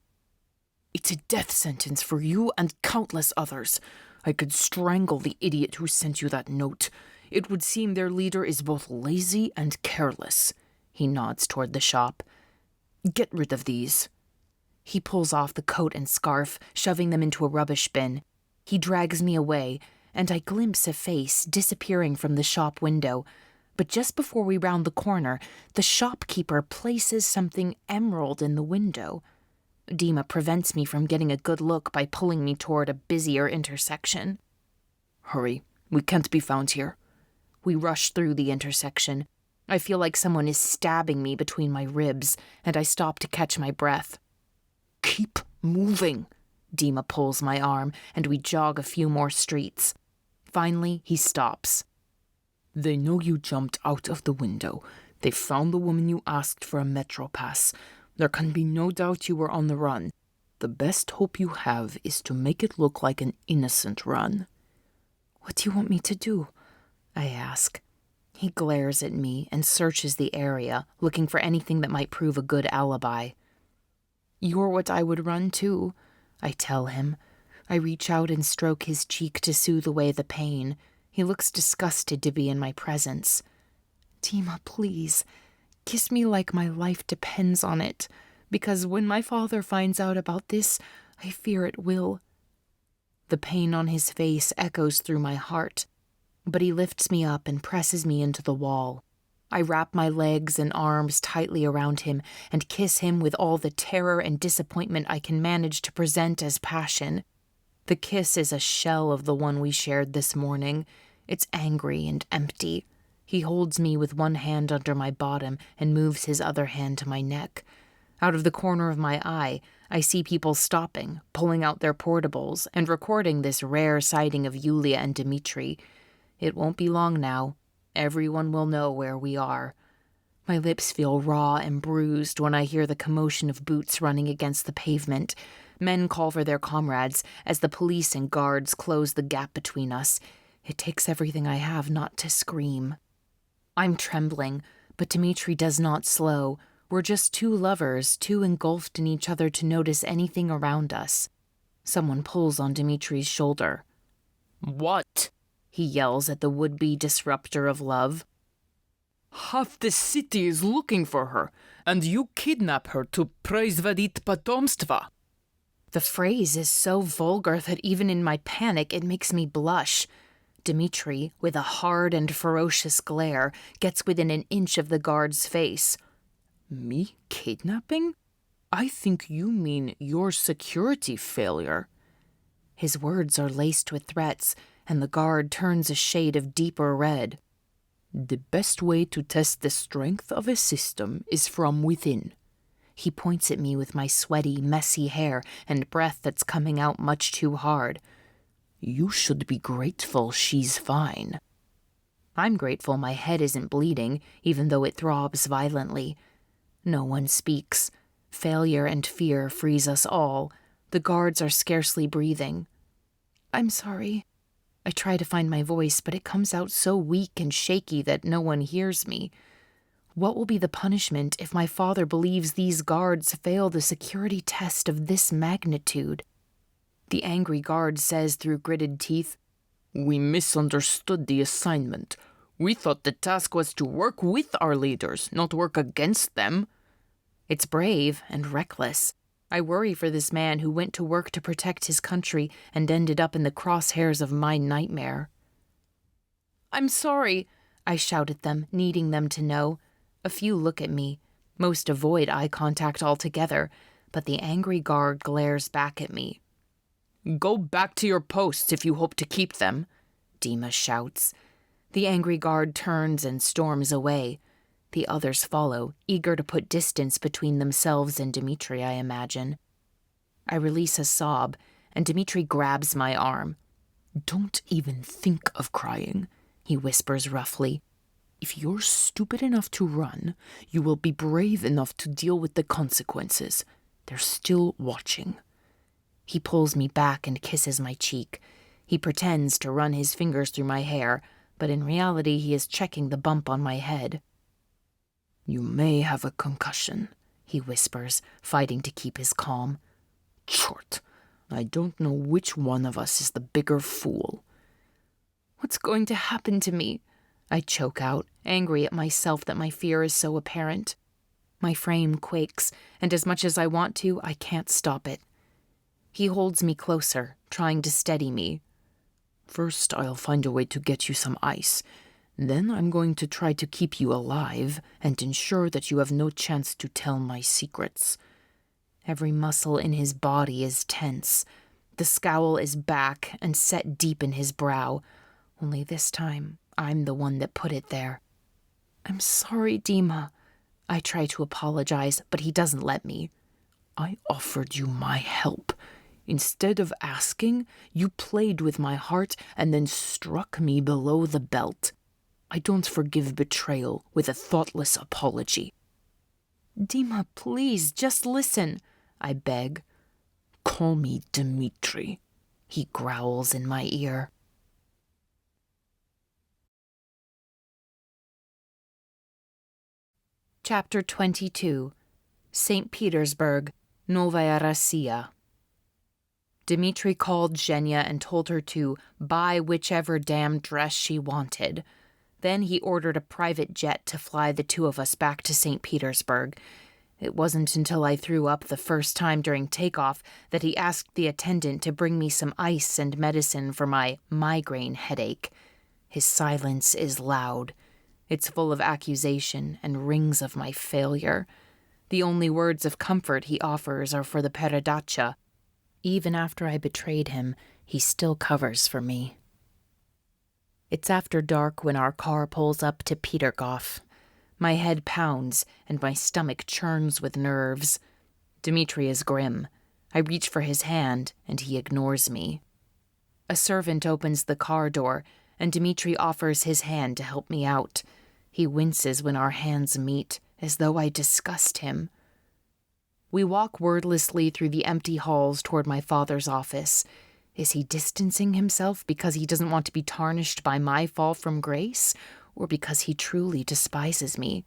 It's a death sentence for you and countless others. I could strangle the idiot who sent you that note. It would seem their leader is both lazy and careless. He nods toward the shop. Get rid of these. He pulls off the coat and scarf, shoving them into a rubbish bin. He drags me away, and I glimpse a face disappearing from the shop window. But just before we round the corner, the shopkeeper places something emerald in the window. Dima prevents me from getting a good look by pulling me toward a busier intersection. Hurry, we can't be found here. We rush through the intersection. I feel like someone is stabbing me between my ribs, and I stop to catch my breath. Keep moving. Dima pulls my arm, and we jog a few more streets. Finally, he stops. They know you jumped out of the window. They found the woman you asked for a metro pass. There can be no doubt you were on the run. The best hope you have is to make it look like an innocent run. What do you want me to do? I ask. He glares at me and searches the area, looking for anything that might prove a good alibi. You're what I would run to, I tell him. I reach out and stroke his cheek to soothe away the pain. He looks disgusted to be in my presence. Dima, please, kiss me like my life depends on it, because when my father finds out about this, I fear it will. The pain on his face echoes through my heart, but he lifts me up and presses me into the wall. I wrap my legs and arms tightly around him and kiss him with all the terror and disappointment I can manage to present as passion. The kiss is a shell of the one we shared this morning. It's angry and empty. He holds me with one hand under my bottom and moves his other hand to my neck. Out of the corner of my eye, I see people stopping, pulling out their portables, and recording this rare sighting of Yulia and Dimitri. It won't be long now. Everyone will know where we are. My lips feel raw and bruised when I hear the commotion of boots running against the pavement. Men call for their comrades as the police and guards close the gap between us. It takes everything I have not to scream. I'm trembling, but Dimitri does not slow. We're just two lovers, too engulfed in each other to notice anything around us. Someone pulls on Dimitri's shoulder. What? He yells at the would-be disruptor of love. Half the city is looking for her, and you kidnap her to производить потомство. The phrase is so vulgar that even in my panic it makes me blush. Dimitri, with a hard and ferocious glare, gets within an inch of the guard's face. Me kidnapping? I think you mean your security failure. His words are laced with threats, and the guard turns a shade of deeper red. The best way to test the strength of a system is from within. He points at me with my sweaty, messy hair and breath that's coming out much too hard. You should be grateful she's fine. I'm grateful my head isn't bleeding, even though it throbs violently. No one speaks. Failure and fear freeze us all. The guards are scarcely breathing. I'm sorry. I try to find my voice, but it comes out so weak and shaky that no one hears me. What will be the punishment if my father believes these guards failed a security test of this magnitude? The angry guard says through gritted teeth, We misunderstood the assignment. We thought the task was to work with our leaders, not work against them. It's brave and reckless. I worry for this man who went to work to protect his country and ended up in the crosshairs of my nightmare. I'm sorry, I shout at them, needing them to know. A few look at me. Most avoid eye contact altogether, but the angry guard glares back at me. "Go back to your posts if you hope to keep them," Dima shouts. The angry guard turns and storms away. The others follow, eager to put distance between themselves and Dimitri, I imagine. I release a sob, and Dimitri grabs my arm. "Don't even think of crying," he whispers roughly. "If you're stupid enough to run, you will be brave enough to deal with the consequences. They're still watching." He pulls me back and kisses my cheek. He pretends to run his fingers through my hair, but in reality he is checking the bump on my head. "You may have a concussion," he whispers, fighting to keep his calm. "Chort, I don't know which one of us is the bigger fool." "What's going to happen to me?" I choke out, angry at myself that my fear is so apparent. My frame quakes, and as much as I want to, I can't stop it. He holds me closer, trying to steady me. "First, I'll find a way to get you some ice. Then I'm going to try to keep you alive and ensure that you have no chance to tell my secrets." Every muscle in his body is tense. The scowl is back and set deep in his brow. Only this time, I'm the one that put it there. "I'm sorry, Dima." I try to apologize, but he doesn't let me. "I offered you my help. Instead of asking, you played with my heart and then struck me below the belt. I don't forgive betrayal with a thoughtless apology." "Dima, please, just listen," I beg. "Call me Dimitri," he growls in my ear. Chapter 22. St. Petersburg, Novaya Rossiya. Dimitri called Zhenya and told her to buy whichever damn dress she wanted. Then he ordered a private jet to fly the two of us back to St. Petersburg. It wasn't until I threw up the first time during takeoff that he asked the attendant to bring me some ice and medicine for my migraine headache. His silence is loud. It's full of accusation and rings of my failure. The only words of comfort he offers are for the peradacha. Even after I betrayed him, he still covers for me. It's after dark when our car pulls up to Petergoff. My head pounds and my stomach churns with nerves. Dimitri is grim. I reach for his hand and he ignores me. A servant opens the car door and Dimitri offers his hand to help me out. He winces when our hands meet, as though I disgust him. We walk wordlessly through the empty halls toward my father's office. Is he distancing himself because he doesn't want to be tarnished by my fall from grace, or because he truly despises me?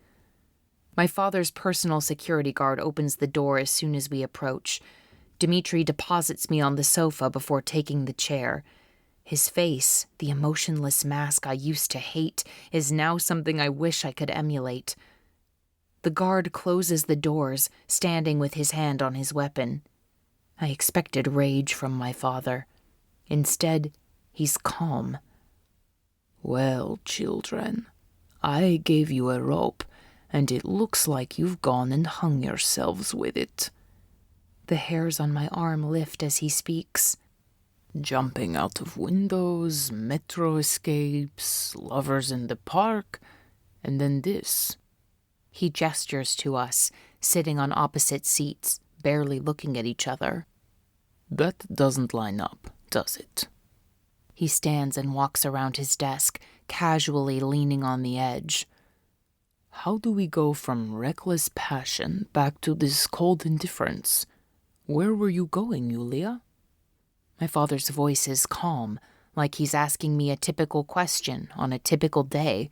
My father's personal security guard opens the door as soon as we approach. Dimitri deposits me on the sofa before taking the chair. His face, the emotionless mask I used to hate, is now something I wish I could emulate. The guard closes the doors, standing with his hand on his weapon. I expected rage from my father. Instead, he's calm. "Well, children, I gave you a rope, and it looks like you've gone and hung yourselves with it." The hairs on my arm lift as he speaks. "Jumping out of windows, metro escapes, lovers in the park, and then this." He gestures to us, sitting on opposite seats, barely looking at each other. "That doesn't line up, does it?" He stands and walks around his desk, casually leaning on the edge. "How do we go from reckless passion back to this cold indifference? Where were you going, Yulia?" My father's voice is calm, like he's asking me a typical question on a typical day,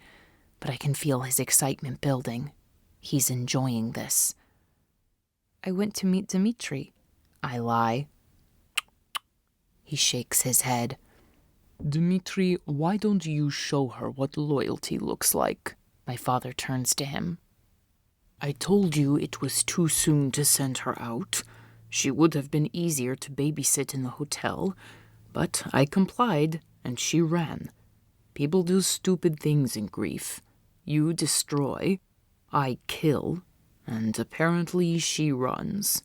but I can feel his excitement building. He's enjoying this. "I went to meet Dimitri," I lie. He shakes his head. "Dimitri, why don't you show her what loyalty looks like?" My father turns to him. "I told you it was too soon to send her out. She would have been easier to babysit in the hotel, but I complied, and she ran. People do stupid things in grief. You destroy, I kill, and apparently she runs.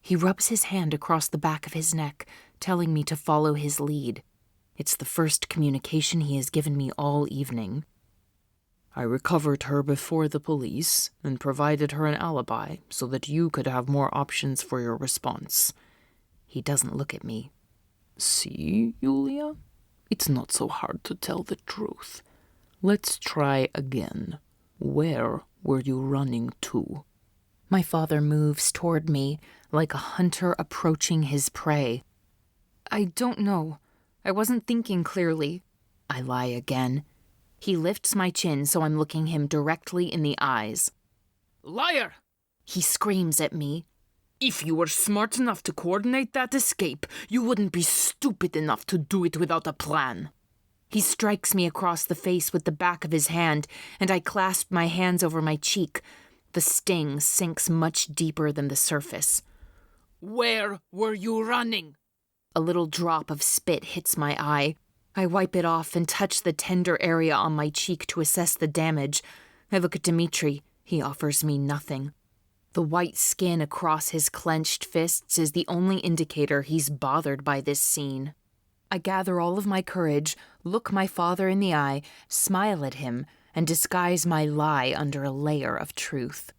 He rubs his hand across the back of his neck, telling me to follow his lead. It's the first communication he has given me all evening. I recovered her before the police and provided her an alibi so that you could have more options for your response. He doesn't look at me. See, Yulia? It's not so hard to tell the truth. Let's try again. Where were you running to? My father moves toward me like a hunter approaching his prey. I don't know. I wasn't thinking clearly. I lie again. He lifts my chin so I'm looking him directly in the eyes. Liar! He screams at me. If you were smart enough to coordinate that escape, you wouldn't be stupid enough to do it without a plan. He strikes me across the face with the back of his hand, and I clasp my hands over my cheek. The sting sinks much deeper than the surface. Where were you running? A little drop of spit hits my eye. I wipe it off and touch the tender area on my cheek to assess the damage. I look at Dimitri. He offers me nothing. The white skin across his clenched fists is the only indicator he's bothered by this scene. I gather all of my courage, look my father in the eye, smile at him, and disguise my lie under a layer of truth.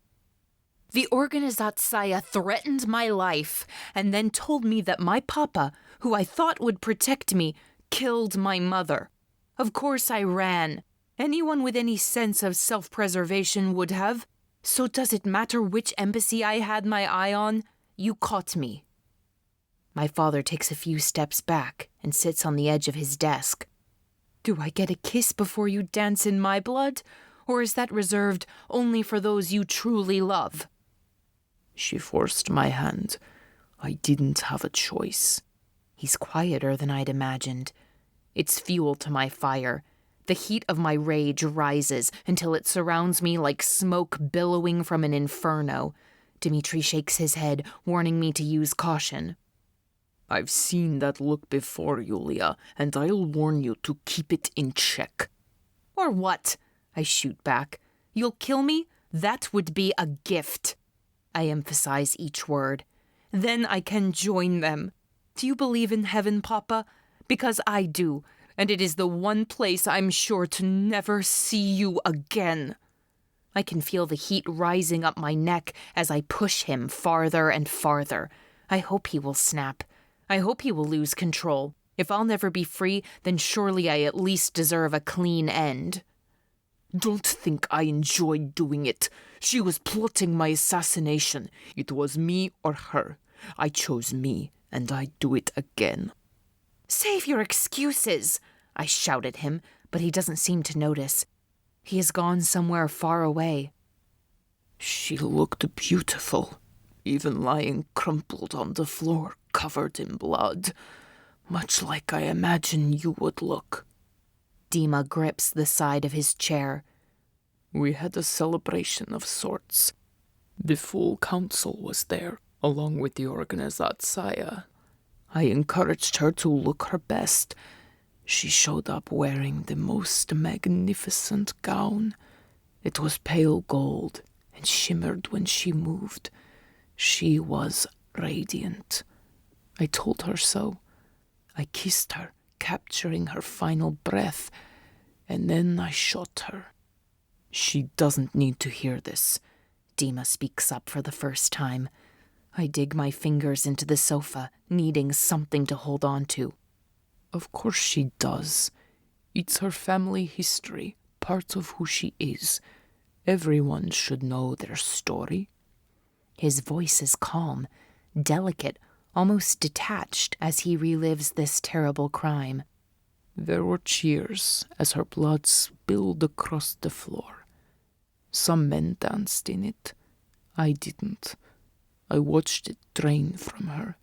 The Organizatsaya threatened my life and then told me that my papa, who I thought would protect me, killed my mother. Of course I ran. Anyone with any sense of self-preservation would have. So does it matter which embassy I had my eye on? You caught me. My father takes a few steps back and sits on the edge of his desk. Do I get a kiss before you dance in my blood? Or is that reserved only for those you truly love? She forced my hand. I didn't have a choice. He's quieter than I'd imagined. It's fuel to my fire. The heat of my rage rises until it surrounds me like smoke billowing from an inferno. Dimitri shakes his head, warning me to use caution. I've seen that look before, Yulia, and I'll warn you to keep it in check. Or what? I shoot back. You'll kill me? That would be a gift. I emphasize each word. Then I can join them. Do you believe in heaven, Papa? Because I do. And it is the one place I'm sure to never see you again. I can feel the heat rising up my neck as I push him farther and farther. I hope he will snap. I hope he will lose control. If I'll never be free, then surely I at least deserve a clean end. Don't think I enjoyed doing it. She was plotting my assassination. It was me or her. I chose me, and I'd do it again. Save your excuses, I shout at him, but he doesn't seem to notice. He has gone somewhere far away. She looked beautiful, even lying crumpled on the floor, covered in blood, much like I imagine you would look. Dima grips the side of his chair. We had a celebration of sorts. The full council was there, along with the Organizatsaya. I encouraged her to look her best. She showed up wearing the most magnificent gown. It was pale gold and shimmered when she moved. She was radiant. I told her so. I kissed her, capturing her final breath, and then I shot her. She doesn't need to hear this. Dima speaks up for the first time. I dig my fingers into the sofa, needing something to hold on to. Of course she does. It's her family history, part of who she is. Everyone should know their story. His voice is calm, delicate, almost detached as he relives this terrible crime. There were cheers as her blood spilled across the floor. Some men danced in it. I didn't. I watched it drain from her,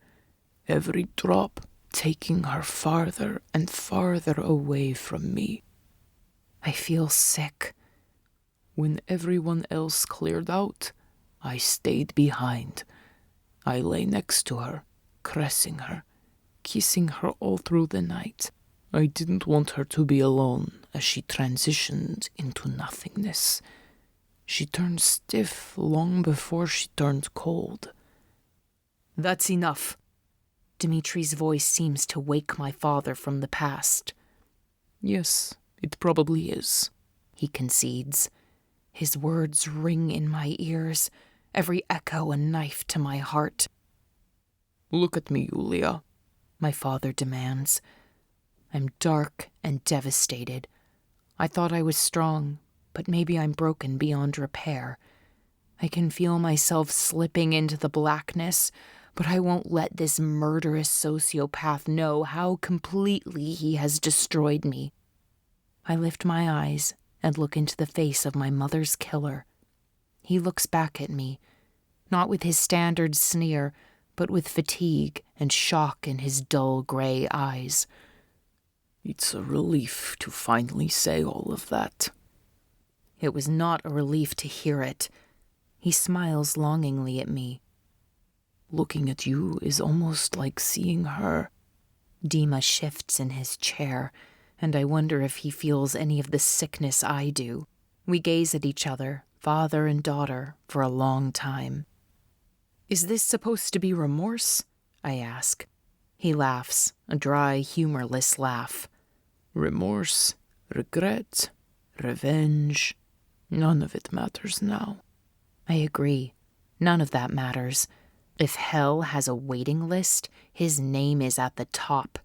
every drop taking her farther and farther away from me. I feel sick. When everyone else cleared out, I stayed behind. I lay next to her, caressing her, kissing her all through the night. I didn't want her to be alone as she transitioned into nothingness. She turned stiff long before she turned cold. That's enough. Dimitri's voice seems to wake my father from the past. Yes, it probably is, he concedes. His words ring in my ears, every echo a knife to my heart. Look at me, Yulia, my father demands. I'm dark and devastated. I thought I was strong, but maybe I'm broken beyond repair. I can feel myself slipping into the blackness, but I won't let this murderous sociopath know how completely he has destroyed me. I lift my eyes and look into the face of my mother's killer. He looks back at me, not with his standard sneer, but with fatigue and shock in his dull gray eyes. It's a relief to finally say all of that. It was not a relief to hear it. He smiles longingly at me. Looking at you is almost like seeing her. Dima shifts in his chair, and I wonder if he feels any of the sickness I do. We gaze at each other, father and daughter, for a long time. Is this supposed to be remorse? I ask. He laughs, a dry, humorless laugh. Remorse, regret, revenge, none of it matters now. I agree. None of that matters. If hell has a waiting list, his name is at the top.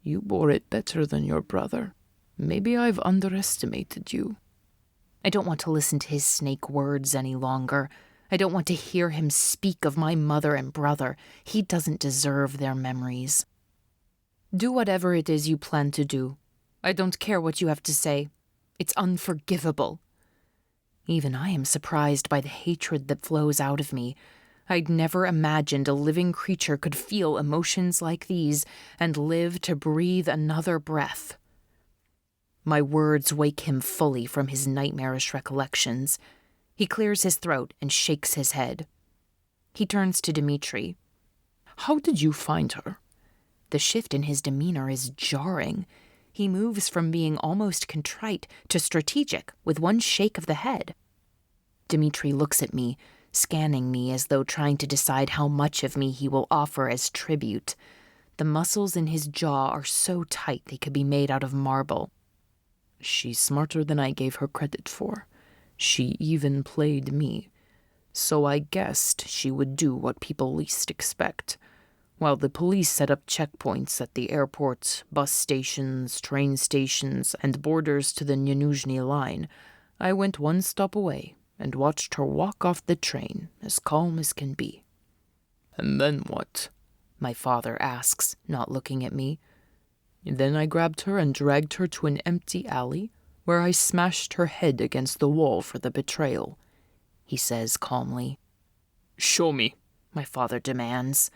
You bore it better than your brother. Maybe I've underestimated you. I don't want to listen to his snake words any longer. I don't want to hear him speak of my mother and brother. He doesn't deserve their memories. Do whatever it is you plan to do. I don't care what you have to say. It's unforgivable. Even I am surprised by the hatred that flows out of me. I'd never imagined a living creature could feel emotions like these and live to breathe another breath. My words wake him fully from his nightmarish recollections. He clears his throat and shakes his head. He turns to Dimitri. How did you find her? The shift in his demeanor is jarring. He moves from being almost contrite to strategic with one shake of the head. Dimitri looks at me, scanning me as though trying to decide how much of me he will offer as tribute. The muscles in his jaw are so tight they could be made out of marble. She's smarter than I gave her credit for. She even played me. So I guessed she would do what people least expect. While the police set up checkpoints at the airport, bus stations, train stations, and borders to the Nyenuzhny line, I went one stop away and watched her walk off the train as calm as can be. And then what? My father asks, not looking at me. Then I grabbed her and dragged her to an empty alley where I smashed her head against the wall for the betrayal, he says calmly. Show me, my father demands.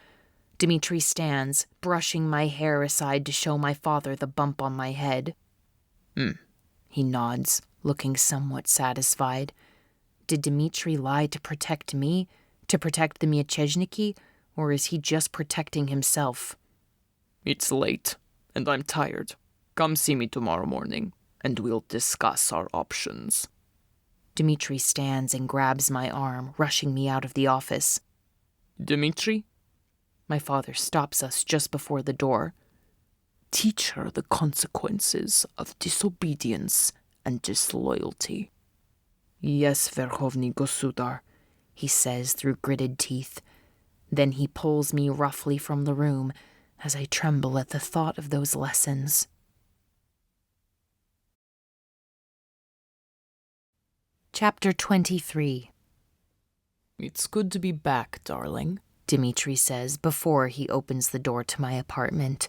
Dimitri stands, brushing my hair aside to show my father the bump on my head. He nods, looking somewhat satisfied. Did Dimitri lie to protect me, to protect the Mieczejniki, or is he just protecting himself? It's late, and I'm tired. Come see me tomorrow morning, and we'll discuss our options. Dimitri stands and grabs my arm, rushing me out of the office. Dimitri? My father stops us just before the door. Teach her the consequences of disobedience and disloyalty. Yes, Verkhovny Gosudar, he says through gritted teeth. Then he pulls me roughly from the room as I tremble at the thought of those lessons. Chapter 23. It's good to be back, darling, Dimitri says before he opens the door to my apartment.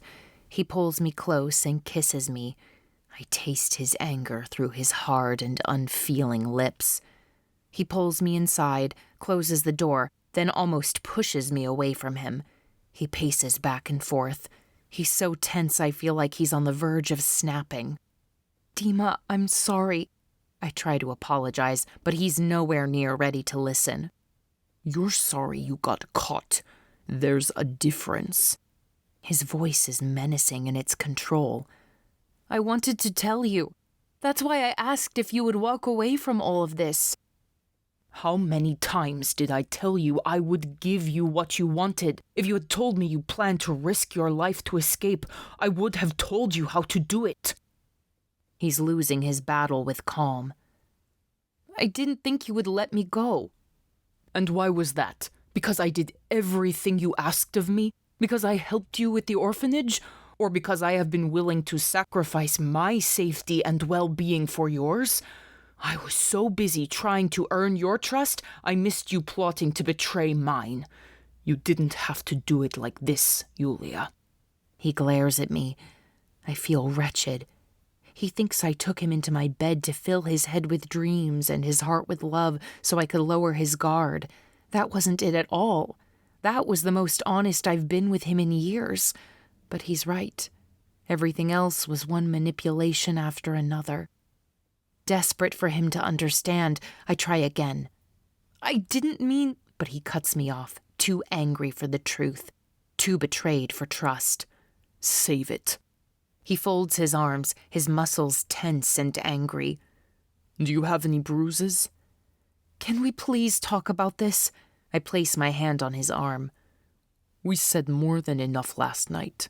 He pulls me close and kisses me. I taste his anger through his hard and unfeeling lips. He pulls me inside, closes the door, then almost pushes me away from him. He paces back and forth. He's so tense I feel like he's on the verge of snapping. Dima, I'm sorry. I try to apologize, but he's nowhere near ready to listen. You're sorry you got caught. There's a difference. His voice is menacing in its control. I wanted to tell you. That's why I asked if you would walk away from all of this. How many times did I tell you I would give you what you wanted? If you had told me you planned to risk your life to escape, I would have told you how to do it. He's losing his battle with calm. I didn't think you would let me go. And why was that? Because I did everything you asked of me? Because I helped you with the orphanage? Or because I have been willing to sacrifice my safety and well-being for yours? I was so busy trying to earn your trust, I missed you plotting to betray mine. You didn't have to do it like this, Yulia. He glares at me. I feel wretched. He thinks I took him into my bed to fill his head with dreams and his heart with love so I could lower his guard. That wasn't it at all. That was the most honest I've been with him in years. But he's right. Everything else was one manipulation after another. Desperate for him to understand, I try again. I didn't mean... But he cuts me off, too angry for the truth, too betrayed for trust. Save it. He folds his arms, his muscles tense and angry. Do you have any bruises? Can we please talk about this? I place my hand on his arm. We said more than enough last night.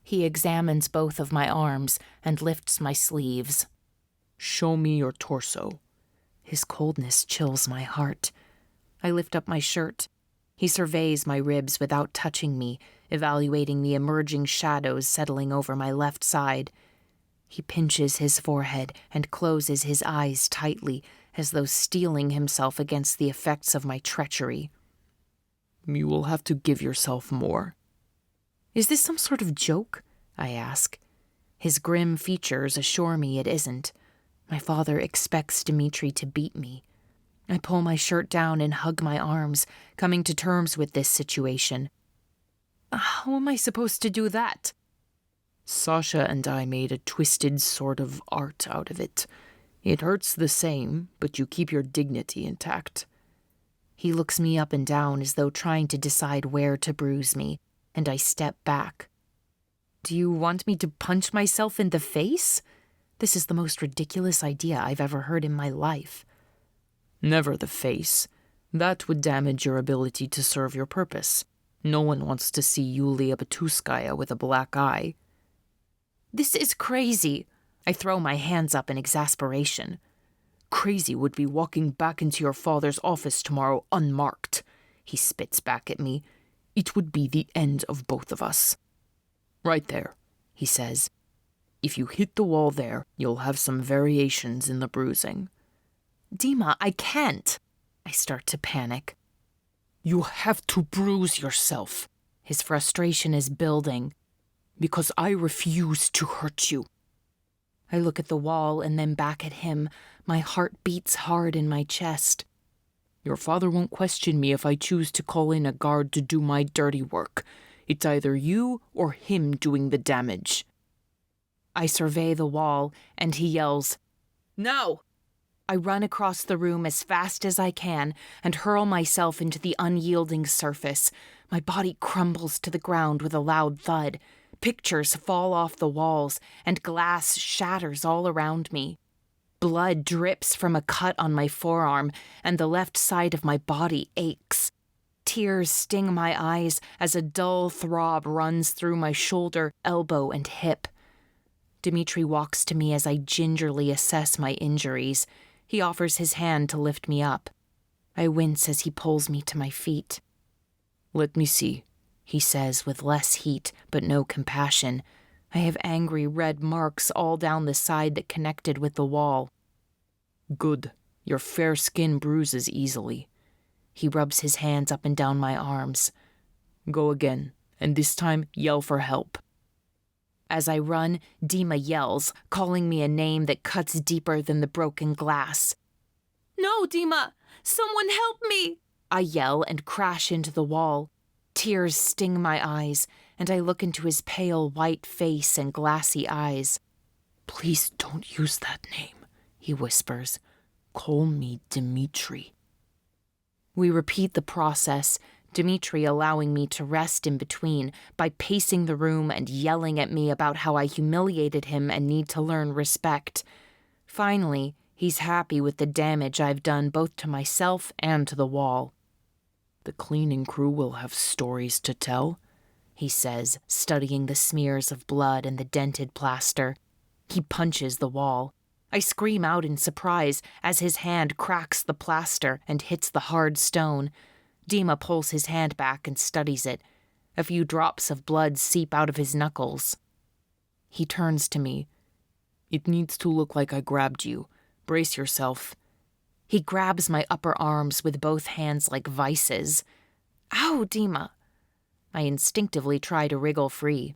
He examines both of my arms and lifts my sleeves. Show me your torso. His coldness chills my heart. I lift up my shirt. He surveys my ribs without touching me, evaluating the emerging shadows settling over my left side. He pinches his forehead and closes his eyes tightly, as though steeling himself against the effects of my treachery. You will have to give yourself more. Is this some sort of joke? I ask. His grim features assure me it isn't. My father expects Dimitri to beat me. I pull my shirt down and hug my arms, coming to terms with this situation. How am I supposed to do that? Sasha and I made a twisted sort of art out of it. It hurts the same, but you keep your dignity intact. He looks me up and down as though trying to decide where to bruise me, and I step back. Do you want me to punch myself in the face? This is the most ridiculous idea I've ever heard in my life. Never the face. That would damage your ability to serve your purpose. No one wants to see Yulia Bituskaya with a black eye. This is crazy. I throw my hands up in exasperation. Crazy would be walking back into your father's office tomorrow unmarked. He spits back at me. It would be the end of both of us. Right there, he says. If you hit the wall there, you'll have some variations in the bruising. Dima, I can't. I start to panic. You have to bruise yourself. His frustration is building. Because I refuse to hurt you. I look at the wall and then back at him. My heart beats hard in my chest. Your father won't question me if I choose to call in a guard to do my dirty work. It's either you or him doing the damage. I survey the wall, and he yells, "No!" I run across the room as fast as I can and hurl myself into the unyielding surface. My body crumbles to the ground with a loud thud. Pictures fall off the walls, and glass shatters all around me. Blood drips from a cut on my forearm, and the left side of my body aches. Tears sting my eyes as a dull throb runs through my shoulder, elbow, and hip. Dimitri walks to me as I gingerly assess my injuries. He offers his hand to lift me up. I wince as he pulls me to my feet. "Let me see," he says with less heat but no compassion. I have angry red marks all down the side that connected with the wall. "Good. Your fair skin bruises easily." He rubs his hands up and down my arms. "Go again, and this time yell for help." As I run, Dima yells, calling me a name that cuts deeper than the broken glass. "No, Dima! Someone help me!" I yell and crash into the wall. Tears sting my eyes, and I look into his pale white face and glassy eyes. "Please don't use that name," he whispers. "Call me Dimitri." We repeat the process, Dimitri allowing me to rest in between by pacing the room and yelling at me about how I humiliated him and need to learn respect. Finally, he's happy with the damage I've done both to myself and to the wall. "The cleaning crew will have stories to tell," he says, studying the smears of blood and the dented plaster. He punches the wall. I scream out in surprise as his hand cracks the plaster and hits the hard stone. Dima pulls his hand back and studies it. A few drops of blood seep out of his knuckles. He turns to me. "It needs to look like I grabbed you. Brace yourself." He grabs my upper arms with both hands like vices. "Ow, Dima!" I instinctively try to wriggle free.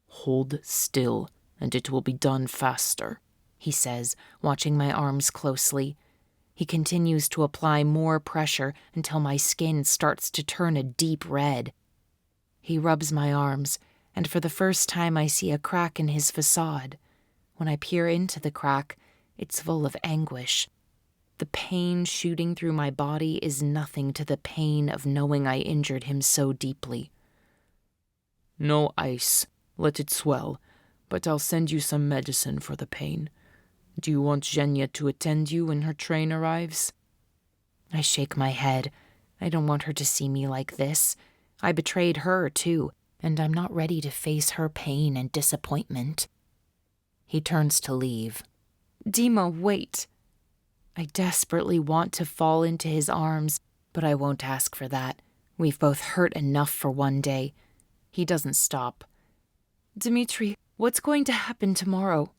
"Hold still, and it will be done faster," he says, watching my arms closely. He continues to apply more pressure until my skin starts to turn a deep red. He rubs my arms, and for the first time I see a crack in his facade. When I peer into the crack, it's full of anguish. The pain shooting through my body is nothing to the pain of knowing I injured him so deeply. "No ice. Let it swell, but I'll send you some medicine for the pain. Do you want Zhenya to attend you when her train arrives?" I shake my head. I don't want her to see me like this. I betrayed her, too, and I'm not ready to face her pain and disappointment. He turns to leave. "Dima, wait." I desperately want to fall into his arms, but I won't ask for that. We've both hurt enough for one day. He doesn't stop. "Dimitri, what's going to happen tomorrow?"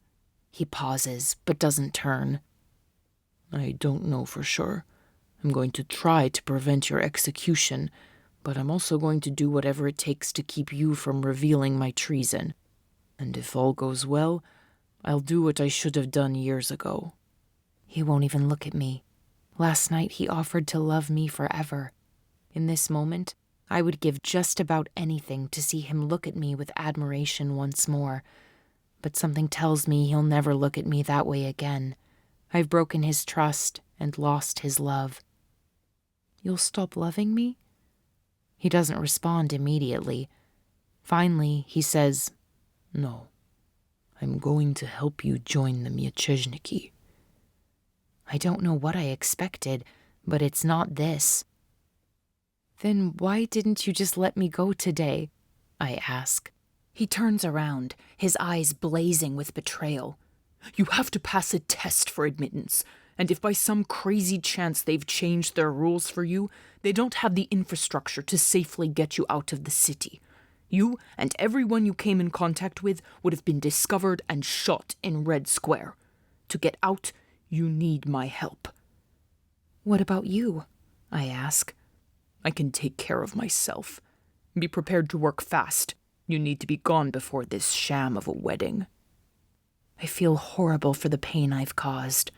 He pauses, but doesn't turn. "I don't know for sure. I'm going to try to prevent your execution, but I'm also going to do whatever it takes to keep you from revealing my treason. And if all goes well, I'll do what I should have done years ago." He won't even look at me. Last night he offered to love me forever. In this moment, I would give just about anything to see him look at me with admiration once more. But something tells me he'll never look at me that way again. I've broken his trust and lost his love. "You'll stop loving me?" He doesn't respond immediately. Finally, he says, "No. I'm going to help you join the Mieczyszniki." I don't know what I expected, but it's not this. "Then why didn't you just let me go today?" I ask. He turns around, his eyes blazing with betrayal. "You have to pass a test for admittance, and if by some crazy chance they've changed their rules for you, they don't have the infrastructure to safely get you out of the city. You and everyone you came in contact with would have been discovered and shot in Red Square. To get out, you need my help." "What about you?" I ask. "I can take care of myself. Be prepared to work fast. You need to be gone before this sham of a wedding." I feel horrible for the pain I've caused.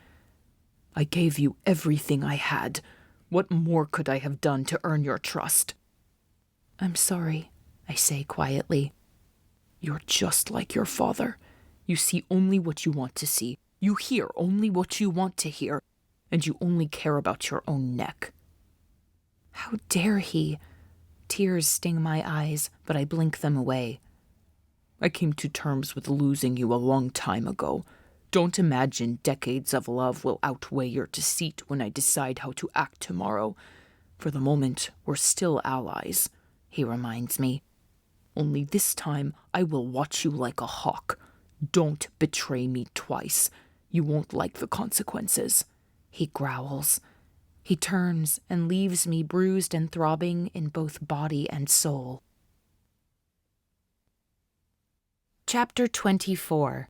"I gave you everything I had. What more could I have done to earn your trust?" "I'm sorry," I say quietly. "You're just like your father. You see only what you want to see. You hear only what you want to hear. And you only care about your own neck." How dare he? Tears sting my eyes, but I blink them away. "I came to terms with losing you a long time ago. Don't imagine decades of love will outweigh your deceit when I decide how to act tomorrow. For the moment, we're still allies," he reminds me. "Only this time, I will watch you like a hawk. Don't betray me twice. You won't like the consequences." He growls. He turns and leaves me bruised and throbbing in both body and soul. Chapter 24.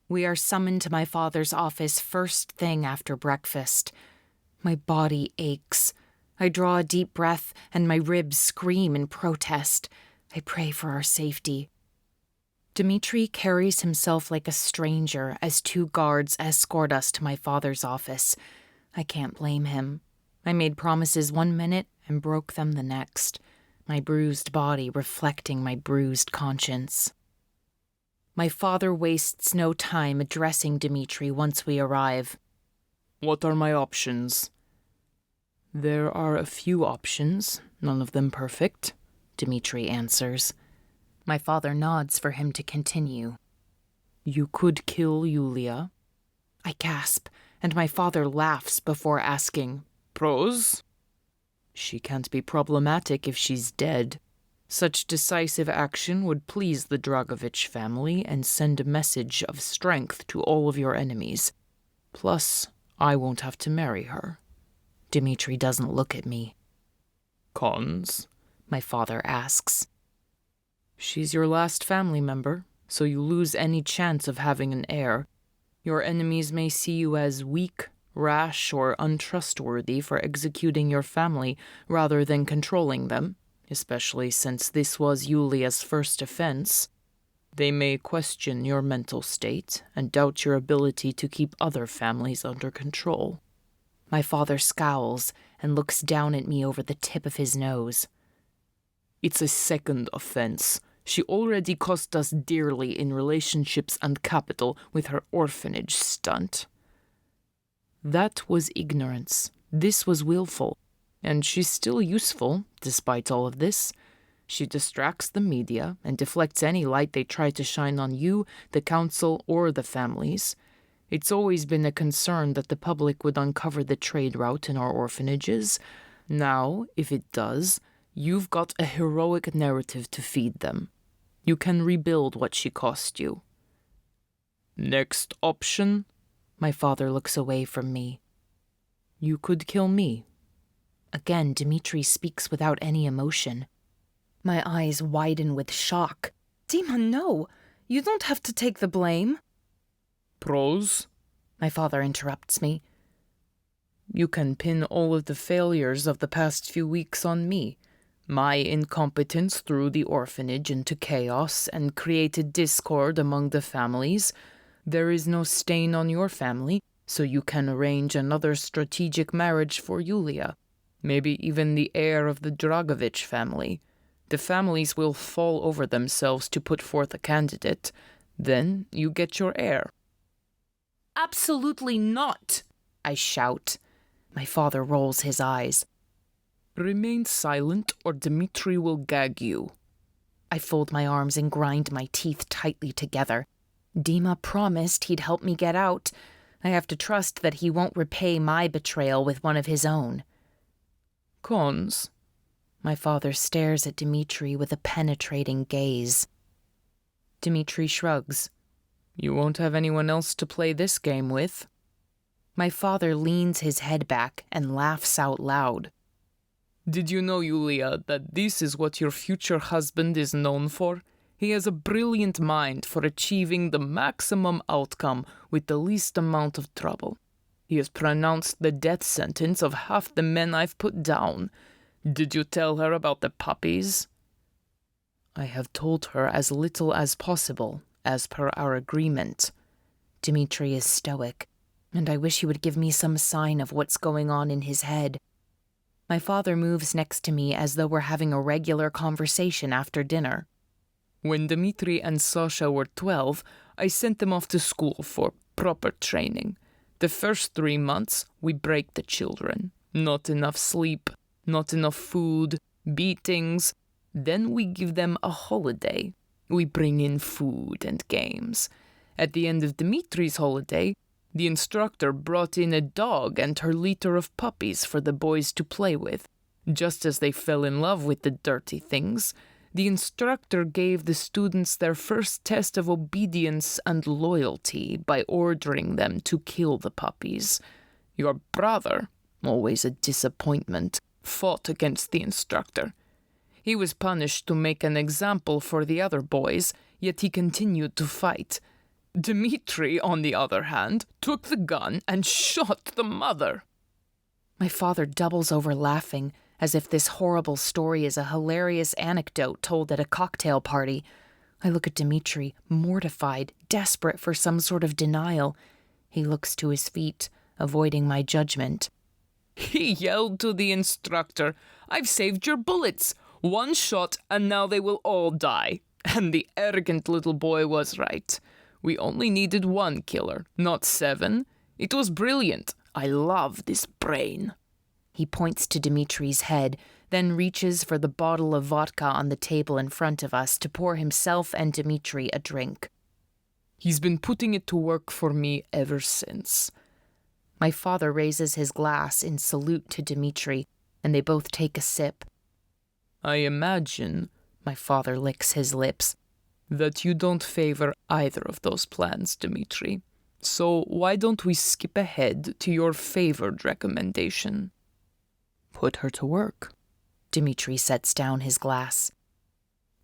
We are summoned to my father's office first thing after breakfast. My body aches. I draw a deep breath and my ribs scream in protest. I pray for our safety. Dimitri carries himself like a stranger as 2 guards escort us to my father's office. I can't blame him. I made promises one minute and broke them the next, my bruised body reflecting my bruised conscience. My father wastes no time addressing Dimitri once we arrive. "What are my options?" There are a few options, none of them perfect, Dimitri answers. My father nods for him to continue. You could kill Yulia. I gasp, and my father laughs before asking, Pros? She can't be problematic if she's dead. Such decisive action would please the Dragovich family and send a message of strength to all of your enemies. Plus, I won't have to marry her. Dimitri doesn't look at me. Cons? My father asks. She's your last family member, so you lose any chance of having an heir. Your enemies may see you as weak, rash, or untrustworthy for executing your family rather than controlling them, especially since this was Yulia's first offense. They may question your mental state and doubt your ability to keep other families under control. My father scowls and looks down at me over the tip of his nose. It's a second offense. She already cost us dearly in relationships and capital with her orphanage stunt. That was ignorance. This was willful. And she's still useful, despite all of this. She distracts the media and deflects any light they try to shine on you, the council, or the families. It's always been a concern that the public would uncover the trade route in our orphanages. Now, if it does, you've got a heroic narrative to feed them. You can rebuild what she cost you. Next option? My father looks away from me. You could kill me. Again, Dimitri speaks without any emotion. My eyes widen with shock. Dima, no! You don't have to take the blame. Pros? My father interrupts me. You can pin all of the failures of the past few weeks on me. My incompetence threw the orphanage into chaos and created discord among the families. There is no stain on your family, so you can arrange another strategic marriage for Yulia. Maybe even the heir of the Dragovich family. The families will fall over themselves to put forth a candidate. Then you get your heir. Absolutely not, I shout. My father rolls his eyes. Remain silent or Dimitri will gag you. I fold my arms and grind my teeth tightly together. Dima promised he'd help me get out. I have to trust that he won't repay my betrayal with one of his own. Cons? My father stares at Dimitri with a penetrating gaze. Dimitri shrugs. You won't have anyone else to play this game with. My father leans his head back and laughs out loud. Did you know, Yulia, that this is what your future husband is known for? He has a brilliant mind for achieving the maximum outcome with the least amount of trouble. He has pronounced the death sentence of half the men I've put down. Did you tell her about the puppies? I have told her as little as possible, as per our agreement. Dimitri is stoic, and I wish he would give me some sign of what's going on in his head. My father moves next to me as though we're having a regular conversation after dinner. When Dimitri and Sasha were 12, I sent them off to school for proper training. The first 3 months, we break the children. Not enough sleep, not enough food, beatings. Then we give them a holiday. We bring in food and games. At the end of Dimitri's holiday, the instructor brought in a dog and her litter of puppies for the boys to play with. Just as they fell in love with the dirty things, the instructor gave the students their first test of obedience and loyalty by ordering them to kill the puppies. Your brother, always a disappointment, fought against the instructor. He was punished to make an example for the other boys, yet he continued to fight. Dimitri, on the other hand, took the gun and shot the mother. My father doubles over laughing, as if this horrible story is a hilarious anecdote told at a cocktail party. I look at Dimitri, mortified, desperate for some sort of denial. He looks to his feet, avoiding my judgment. He yelled to the instructor, "I've saved your bullets. 1 shot and now they will all die." And the arrogant little boy was right. We only needed 1 killer, not 7. It was brilliant. I love this brain. He points to Dimitri's head, then reaches for the bottle of vodka on the table in front of us to pour himself and Dimitri a drink. He's been putting it to work for me ever since. My father raises his glass in salute to Dimitri, and they both take a sip. I imagine, my father licks his lips, that you don't favor either of those plans, Dimitri. So why don't we skip ahead to your favored recommendation? Put her to work. Dimitri sets down his glass.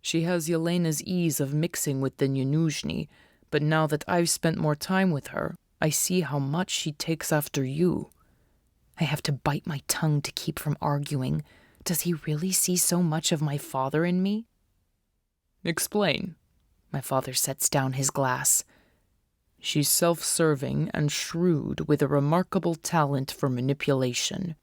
She has Yelena's ease of mixing with the Nyenuzhny, but now that I've spent more time with her, I see how much she takes after you. I have to bite my tongue to keep from arguing. Does he really see so much of my father in me? Explain. My father sets down his glass. She's self-serving and shrewd with a remarkable talent for manipulation.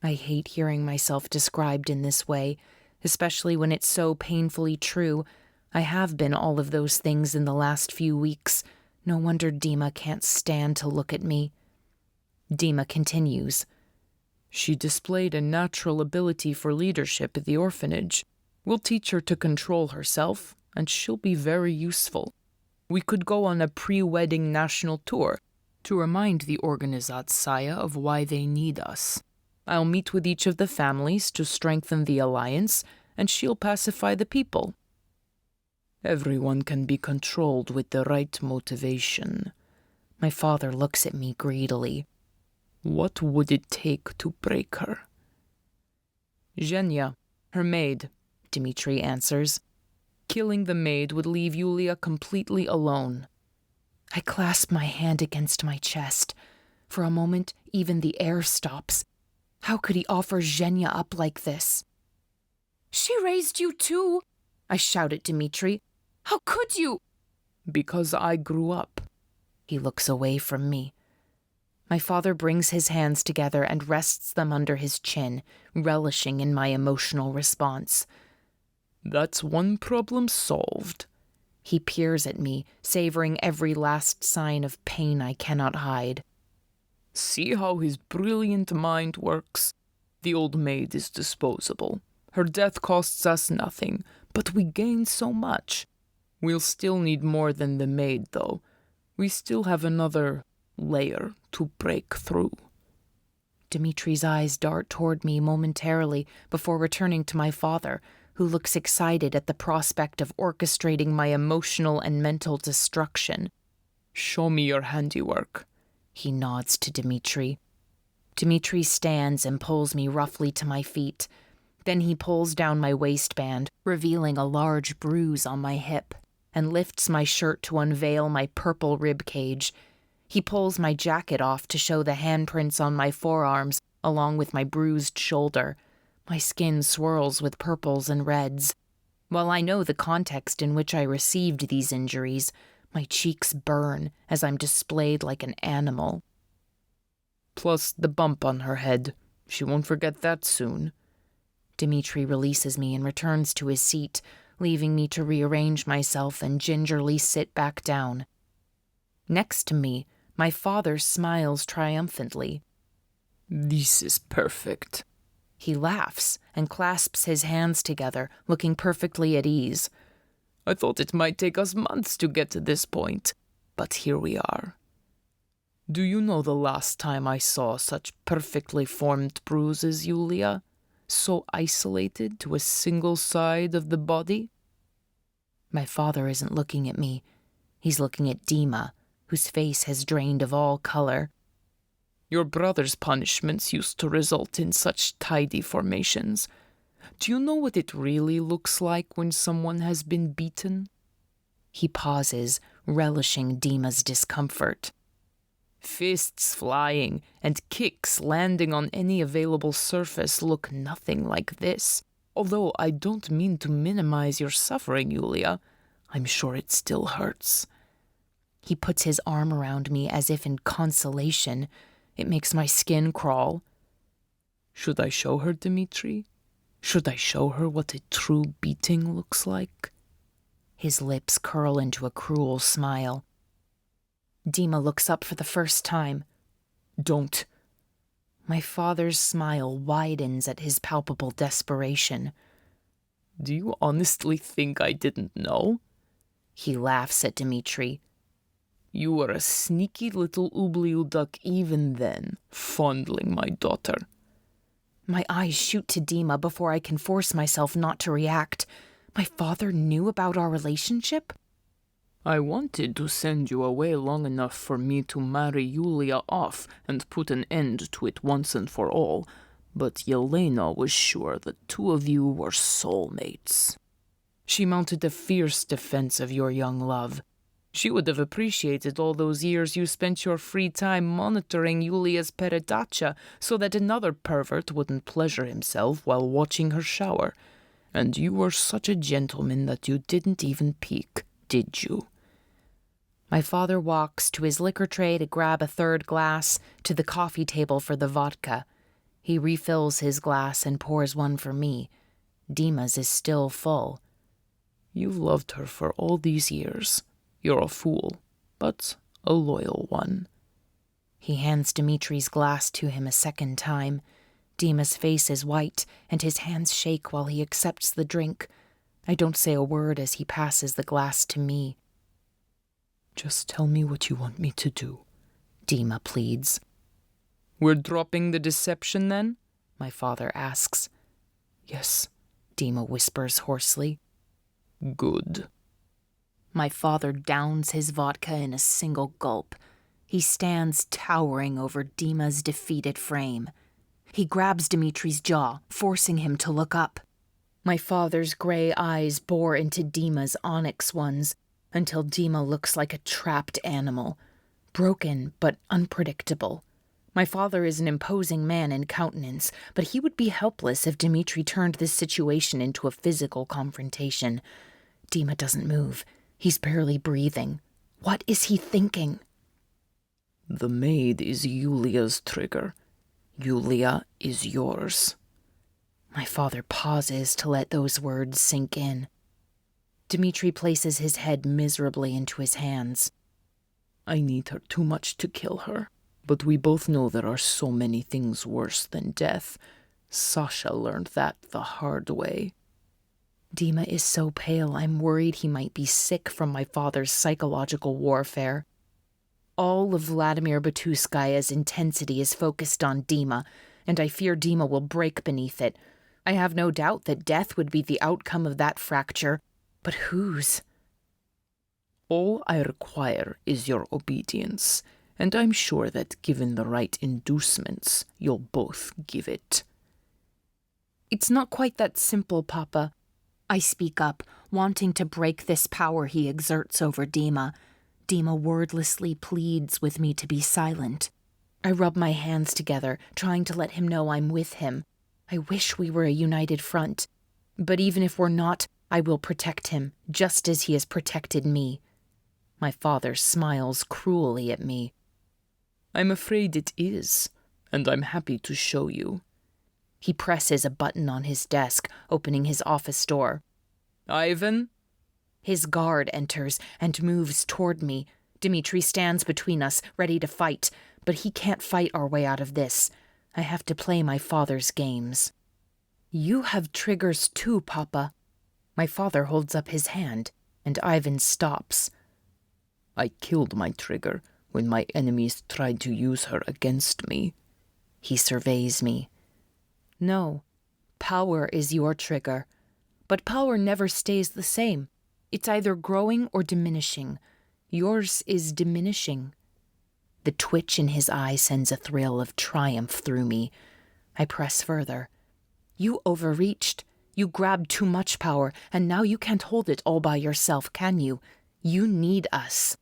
I hate hearing myself described in this way, especially when it's so painfully true. I have been all of those things in the last few weeks. No wonder Dima can't stand to look at me. Dima continues. She displayed a natural ability for leadership at the orphanage. We'll teach her to control herself, and she'll be very useful. We could go on a pre-wedding national tour to remind the Organizatsaya of why they need us. I'll meet with each of the families to strengthen the alliance, and she'll pacify the people. Everyone can be controlled with the right motivation. My father looks at me greedily. What would it take to break her? Zhenya, her maid, Dimitri answers. Killing the maid would leave Yulia completely alone. I clasp my hand against my chest. For a moment, even the air stops. How could he offer Zhenya up like this? She raised you too, I shout at Dimitri. How could you? Because I grew up. He looks away from me. My father brings his hands together and rests them under his chin, relishing in my emotional response. That's one problem solved. He peers at me, savoring every last sign of pain I cannot hide. See how his brilliant mind works? The old maid is disposable. Her death costs us nothing, but we gain so much. We'll still need more than the maid, though. We still have another layer to break through. Dimitri's eyes dart toward me momentarily before returning to my father, who looks excited at the prospect of orchestrating my emotional and mental destruction. Show me your handiwork. He nods to Dimitri. Dimitri stands and pulls me roughly to my feet. Then he pulls down my waistband, revealing a large bruise on my hip, and lifts my shirt to unveil my purple rib cage. He pulls my jacket off to show the handprints on my forearms, along with my bruised shoulder. My skin swirls with purples and reds. While I know the context in which I received these injuries, my cheeks burn as I'm displayed like an animal. Plus the bump on her head. She won't forget that soon. Dimitri releases me and returns to his seat, leaving me to rearrange myself and gingerly sit back down. Next to me, my father smiles triumphantly. This is perfect. He laughs and clasps his hands together, looking perfectly at ease. I thought it might take us months to get to this point, but here we are. Do you know the last time I saw such perfectly formed bruises, Yulia? So isolated to a single side of the body? My father isn't looking at me. He's looking at Dima, whose face has drained of all color. Your brother's punishments used to result in such tidy formations. Do you know what it really looks like when someone has been beaten? He pauses, relishing Dima's discomfort. Fists flying and kicks landing on any available surface look nothing like this. Although I don't mean to minimize your suffering, Yulia. I'm sure it still hurts. He puts his arm around me as if in consolation. It makes my skin crawl. Should I show her, Dimitri? Should I show her what a true beating looks like? His lips curl into a cruel smile. Dima looks up for the first time. Don't. My father's smile widens at his palpable desperation. Do you honestly think I didn't know? He laughs at Dimitri. You were a sneaky little oubliou duck even then, fondling my daughter. My eyes shoot to Dima before I can force myself not to react. My father knew about our relationship? I wanted to send you away long enough for me to marry Yulia off and put an end to it once and for all, but Yelena was sure the two of you were soulmates. She mounted a fierce defense of your young love. She would have appreciated all those years you spent your free time monitoring Yulia's peredacha so that another pervert wouldn't pleasure himself while watching her shower. And you were such a gentleman that you didn't even peek, did you? My father walks to his liquor tray to grab a third glass, to the coffee table for the vodka. He refills his glass and pours one for me. Dima's is still full. You've loved her for all these years. You're a fool, but a loyal one. He hands Dimitri's glass to him a second time. Dima's face is white, and his hands shake while he accepts the drink. I don't say a word as he passes the glass to me. Just tell me what you want me to do, Dima pleads. We're dropping the deception then? My father asks. Yes, Dima whispers hoarsely. Good. My father downs his vodka in a single gulp. He stands towering over Dima's defeated frame. He grabs Dimitri's jaw, forcing him to look up. My father's gray eyes bore into Dima's onyx ones, until Dima looks like a trapped animal, broken but unpredictable. My father is an imposing man in countenance, but he would be helpless if Dimitri turned this situation into a physical confrontation. Dima doesn't move. He's barely breathing. What is he thinking? The maid is Yulia's trigger. Yulia is yours. My father pauses to let those words sink in. Dimitri places his head miserably into his hands. I need her too much to kill her, but we both know there are so many things worse than death. Sasha learned that the hard way. Dima is so pale, I'm worried he might be sick from my father's psychological warfare. All of Vladimir Bituskaya's intensity is focused on Dima, and I fear Dima will break beneath it. I have no doubt that death would be the outcome of that fracture, but whose? All I require is your obedience, and I'm sure that given the right inducements, you'll both give it. It's not quite that simple, Papa. I speak up, wanting to break this power he exerts over Dima. Dima wordlessly pleads with me to be silent. I rub my hands together, trying to let him know I'm with him. I wish we were a united front. But even if we're not, I will protect him, just as he has protected me. My father smiles cruelly at me. I'm afraid it is, and I'm happy to show you. He presses a button on his desk, opening his office door. Ivan? His guard enters and moves toward me. Dimitri stands between us, ready to fight, but he can't fight our way out of this. I have to play my father's games. You have triggers too, Papa. My father holds up his hand, and Ivan stops. I killed my trigger when my enemies tried to use her against me. He surveys me. No, power is your trigger. But power never stays the same. It's either growing or diminishing. Yours is diminishing. The twitch in his eye sends a thrill of triumph through me. I press further. You overreached. You grabbed too much power, and now you can't hold it all by yourself, can you? You need us.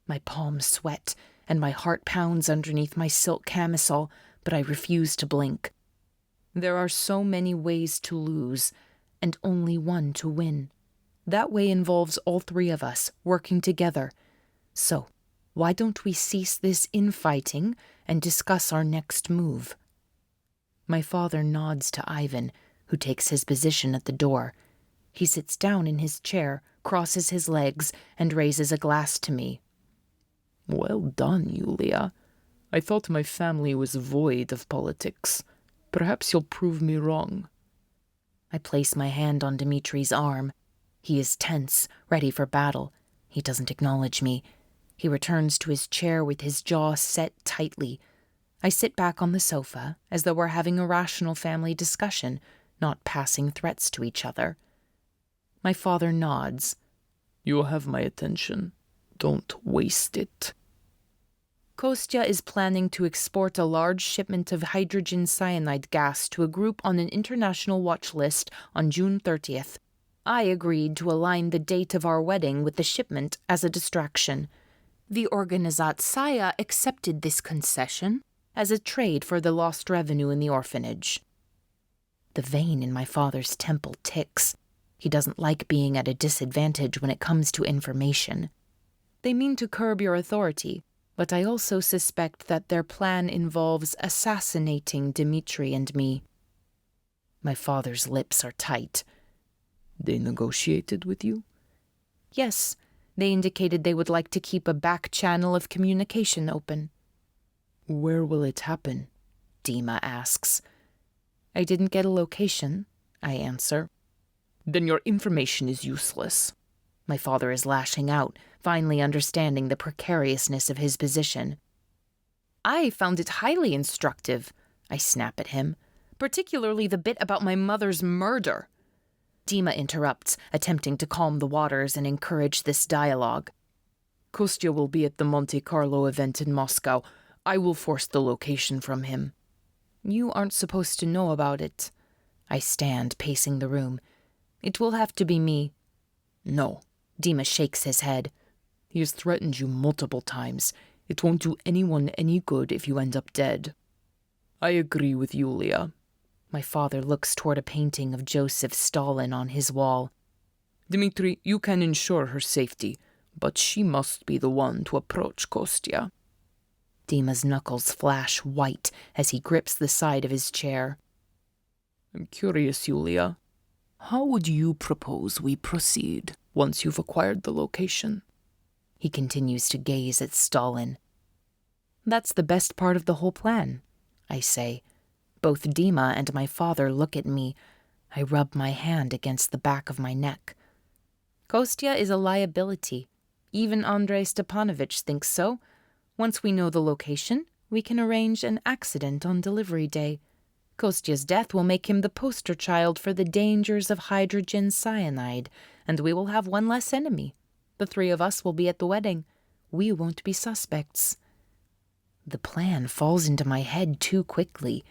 My palms sweat, and my heart pounds underneath my silk camisole, but I refuse to blink. There are so many ways to lose, and only one to win. That way involves all three of us working together. So, why don't we cease this infighting and discuss our next move? My father nods to Ivan, who takes his position at the door. He sits down in his chair, crosses his legs, and raises a glass to me. Well done, Yulia. I thought my family was void of politics. Perhaps you'll prove me wrong. I place my hand on Dimitri's arm. He is tense, ready for battle. He doesn't acknowledge me. He returns to his chair with his jaw set tightly. I sit back on the sofa, as though we're having a rational family discussion, not passing threats to each other. My father nods. You have my attention. Don't waste it. Kostya is planning to export a large shipment of hydrogen cyanide gas to a group on an international watch list on June 30th. I agreed to align the date of our wedding with the shipment as a distraction. The Organizatsaya accepted this concession as a trade for the lost revenue in the orphanage. The vein in my father's temple ticks. He doesn't like being at a disadvantage when it comes to information. They mean to curb your authority, but I also suspect that their plan involves assassinating Dimitri and me. My father's lips are tight. They negotiated with you? Yes, they indicated they would like to keep a back channel of communication open. Where will it happen? Dima asks. I didn't get a location, I answer. Then your information is useless. My father is lashing out, finally understanding the precariousness of his position. I found it highly instructive, I snap at him, particularly the bit about my mother's murder. Dima interrupts, attempting to calm the waters and encourage this dialogue. Kostya will be at the Monte Carlo event in Moscow. I will force the location from him. You aren't supposed to know about it. I stand, pacing the room. It will have to be me. No. Dima shakes his head. He has threatened you multiple times. It won't do anyone any good if you end up dead. I agree with Yulia. My father looks toward a painting of Joseph Stalin on his wall. Dimitri, you can ensure her safety, but she must be the one to approach Kostya. Dima's knuckles flash white as he grips the side of his chair. I'm curious, Yulia. How would you propose we proceed once you've acquired the location? He continues to gaze at Stalin. That's the best part of the whole plan, I say. Both Dima and my father look at me. I rub my hand against the back of my neck. Kostya is a liability. Even Andrei Stepanovich thinks so. Once we know the location, we can arrange an accident on delivery day. Kostya's death will make him the poster child for the dangers of hydrogen cyanide, and we will have one less enemy. The three of us will be at the wedding. We won't be suspects. The plan falls into my head too quickly.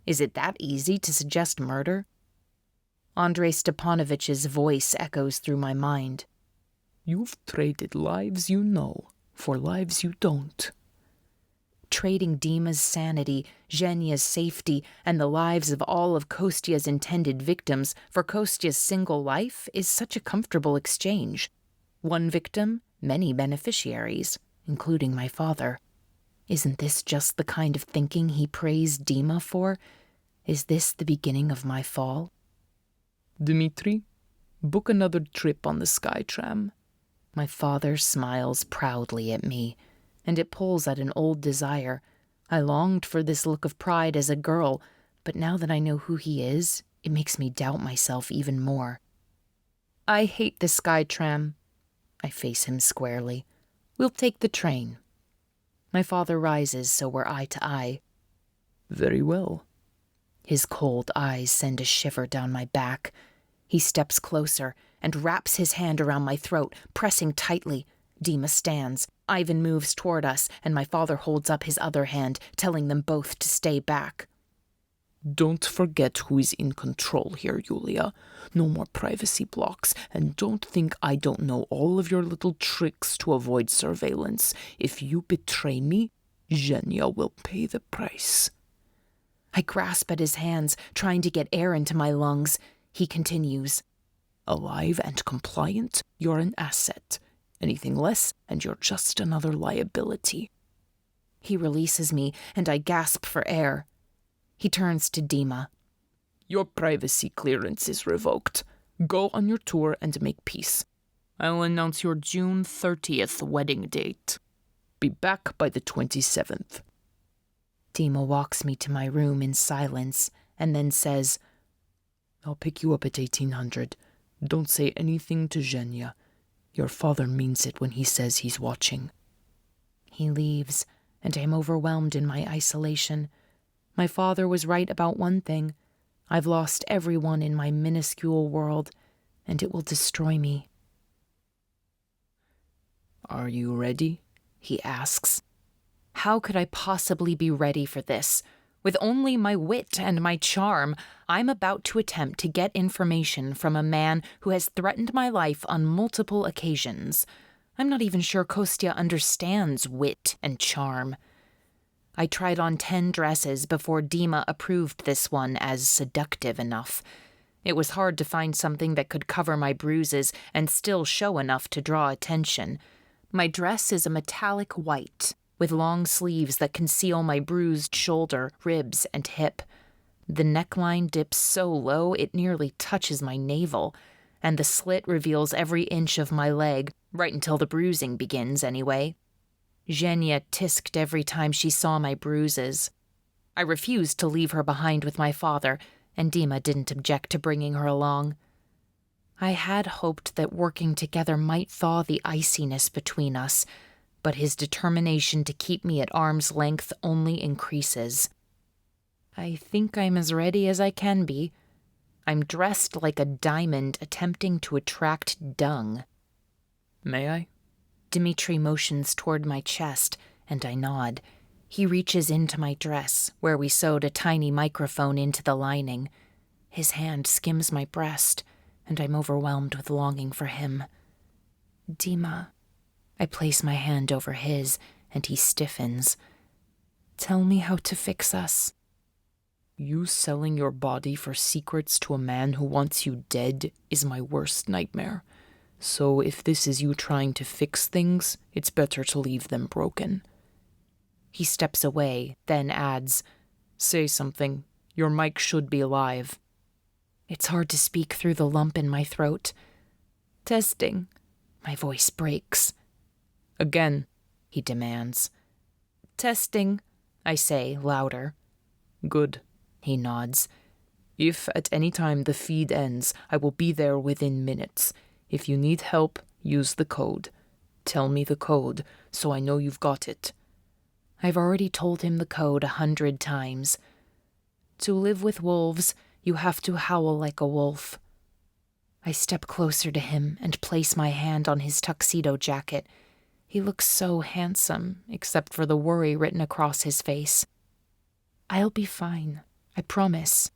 Is it that easy to suggest murder? Andrei Stepanovich's voice echoes through my mind. You've traded lives you know for lives you don't. Trading Dima's sanity, Zhenya's safety, and the lives of all of Kostya's intended victims for Kostya's single life is such a comfortable exchange. One victim, many beneficiaries, including my father. Isn't this just the kind of thinking he praised Dima for? Is this the beginning of my fall? Dimitri, book another trip on the Skytram. My father smiles proudly at me, and it pulls at an old desire. I longed for this look of pride as a girl, but now that I know who he is, it makes me doubt myself even more. I hate the Skytram. I face him squarely. We'll take the train. My father rises so we're eye to eye. Very well. His cold eyes send a shiver down my back. He steps closer and wraps his hand around my throat, pressing tightly. Dima stands. Ivan moves toward us, and my father holds up his other hand, telling them both to stay back. Don't forget who is in control here, Yulia. No more privacy blocks, and don't think I don't know all of your little tricks to avoid surveillance. If you betray me, Zhenya will pay the price. I grasp at his hands, trying to get air into my lungs. He continues. Alive and compliant, you're an asset. Anything less, and you're just another liability. He releases me, and I gasp for air. He turns to Dima. Your privacy clearance is revoked. Go on your tour and make peace. I'll announce your June 30th wedding date. Be back by the 27th. Dima walks me to my room in silence and then says, I'll pick you up at 1800. Don't say anything to Zhenya. Your father means it when he says he's watching. He leaves, and I'm overwhelmed in my isolation. My father was right about one thing. I've lost everyone in my minuscule world, and it will destroy me. Are you ready? He asks. How could I possibly be ready for this? With only my wit and my charm, I'm about to attempt to get information from a man who has threatened my life on multiple occasions. I'm not even sure Kostya understands wit and charm. I tried on 10 dresses before Dima approved this one as seductive enough. It was hard to find something that could cover my bruises and still show enough to draw attention. My dress is a metallic white, with long sleeves that conceal my bruised shoulder, ribs, and hip. The neckline dips so low it nearly touches my navel, and the slit reveals every inch of my leg, right until the bruising begins anyway. Zhenya tisked every time she saw my bruises. I refused to leave her behind with my father, and Dima didn't object to bringing her along. I had hoped that working together might thaw the iciness between us, but his determination to keep me at arm's length only increases. I think I'm as ready as I can be. I'm dressed like a diamond attempting to attract dung. May I? Dimitri motions toward my chest, and I nod. He reaches into my dress, where we sewed a tiny microphone into the lining. His hand skims my breast, and I'm overwhelmed with longing for him. Dima. I place my hand over his, and he stiffens. Tell me how to fix us. You selling your body for secrets to a man who wants you dead is my worst nightmare. So if this is you trying to fix things, it's better to leave them broken. He steps away, then adds, Say something. Your mic should be live. It's hard to speak through the lump in my throat. Testing. My voice breaks. Again, he demands. Testing, I say, louder. Good, he nods. If at any time the feed ends, I will be there within minutes. If you need help, use the code. Tell me the code, so I know you've got it. I've already told him the code 100 times. To live with wolves, you have to howl like a wolf. I step closer to him and place my hand on his tuxedo jacket. He looks so handsome, except for the worry written across his face. I'll be fine, I promise.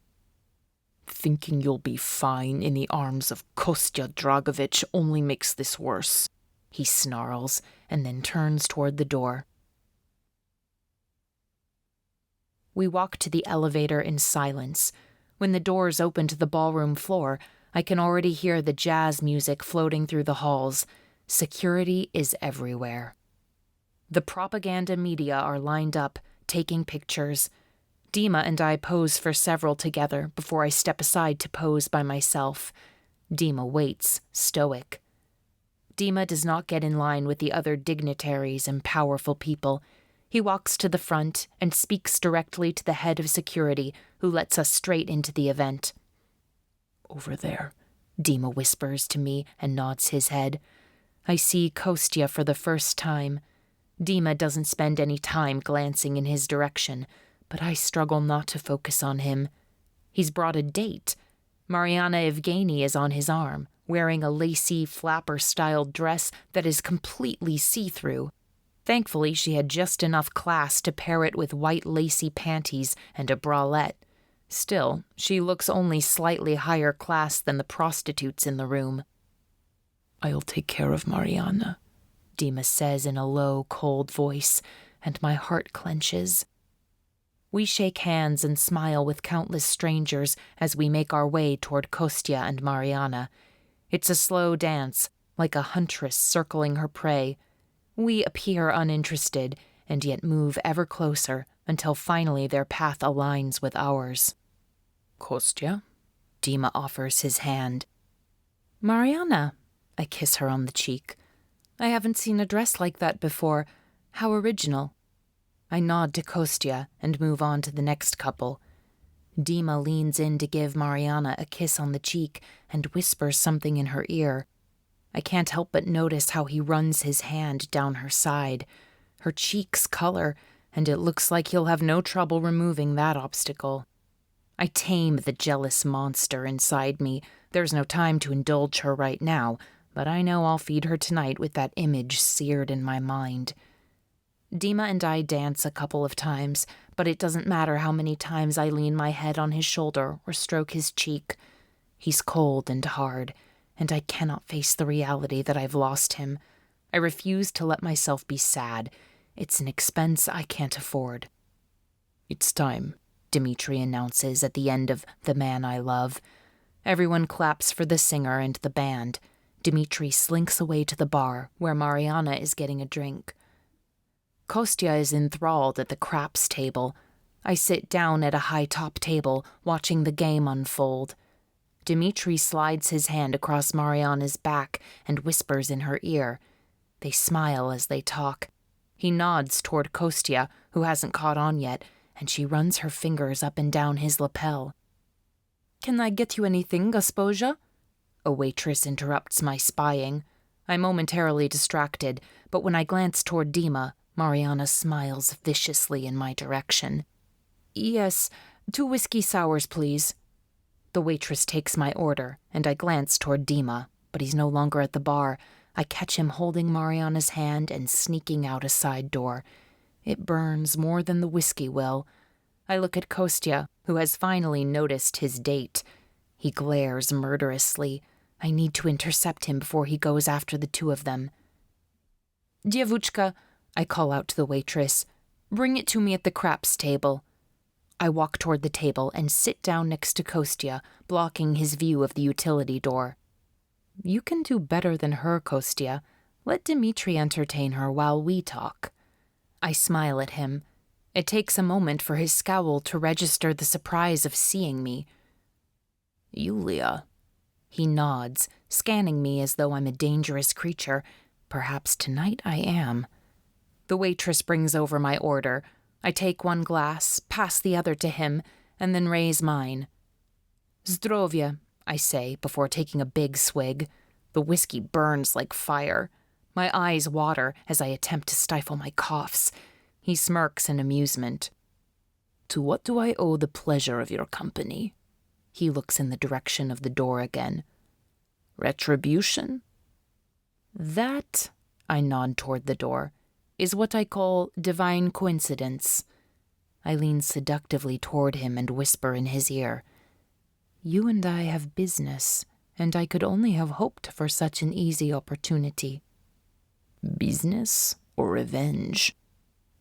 Thinking you'll be fine in the arms of Kostya Dragovich only makes this worse, he snarls, and then turns toward the door. We walk to the elevator in silence. When the doors open to the ballroom floor, I can already hear the jazz music floating through the halls. Security is everywhere. The propaganda media are lined up, taking pictures. Dima and I pose for several together before I step aside to pose by myself. Dima waits, stoic. Dima does not get in line with the other dignitaries and powerful people. He walks to the front and speaks directly to the head of security, who lets us straight into the event. Over there, Dima whispers to me and nods his head. I see Kostya for the first time. Dima doesn't spend any time glancing in his direction, but I struggle not to focus on him. He's brought a date. Mariana Evgeny is on his arm, wearing a lacy, flapper-styled dress that is completely see-through. Thankfully, she had just enough class to pair it with white lacy panties and a bralette. Still, she looks only slightly higher class than the prostitutes in the room. I'll take care of Mariana, Dima says in a low, cold voice, and my heart clenches. We shake hands and smile with countless strangers as we make our way toward Kostya and Mariana. It's a slow dance, like a huntress circling her prey. We appear uninterested, and yet move ever closer until finally their path aligns with ours. Kostya? Dima offers his hand. Mariana, I kiss her on the cheek. I haven't seen a dress like that before. How original. I nod to Kostya and move on to the next couple. Dima leans in to give Mariana a kiss on the cheek and whispers something in her ear. I can't help but notice how he runs his hand down her side. Her cheeks color, and it looks like he'll have no trouble removing that obstacle. I tame the jealous monster inside me. There's no time to indulge her right now, but I know I'll feed her tonight with that image seared in my mind. Dima and I dance a couple of times, but it doesn't matter how many times I lean my head on his shoulder or stroke his cheek. He's cold and hard, and I cannot face the reality that I've lost him. I refuse to let myself be sad. It's an expense I can't afford. It's time, Dimitri announces at the end of The Man I Love. Everyone claps for the singer and the band. Dimitri slinks away to the bar, where Mariana is getting a drink. Kostya is enthralled at the craps table. I sit down at a high-top table, watching the game unfold. Dimitri slides his hand across Mariana's back and whispers in her ear. They smile as they talk. He nods toward Kostya, who hasn't caught on yet, and she runs her fingers up and down his lapel. "Can I get you anything, Gospoja?" A waitress interrupts my spying. I'm momentarily distracted, but when I glance toward Dima, Mariana smiles viciously in my direction. "Yes, 2 whiskey sours, please." The waitress takes my order, and I glance toward Dima, but he's no longer at the bar. I catch him holding Mariana's hand and sneaking out a side door. It burns more than the whiskey will. I look at Kostya, who has finally noticed his date. He glares murderously. I need to intercept him before he goes after the 2 of them. "Dievuchka," I call out to the waitress, "bring it to me at the craps table." I walk toward the table and sit down next to Kostya, blocking his view of the utility door. "You can do better than her, Kostya. Let Dimitri entertain her while we talk." I smile at him. It takes a moment for his scowl to register the surprise of seeing me. "Yulia." He nods, scanning me as though I'm a dangerous creature. Perhaps tonight I am. The waitress brings over my order. I take 1 glass, pass the other to him, and then raise mine. "Zdrovia," I say before taking a big swig. The whiskey burns like fire. My eyes water as I attempt to stifle my coughs. He smirks in amusement. "To what do I owe the pleasure of your company?" He looks in the direction of the door again. "Retribution?" "That," I nod toward the door, "is what I call divine coincidence." I lean seductively toward him and whisper in his ear, "You and I have business, and I could only have hoped for such an easy opportunity." "Business or revenge?"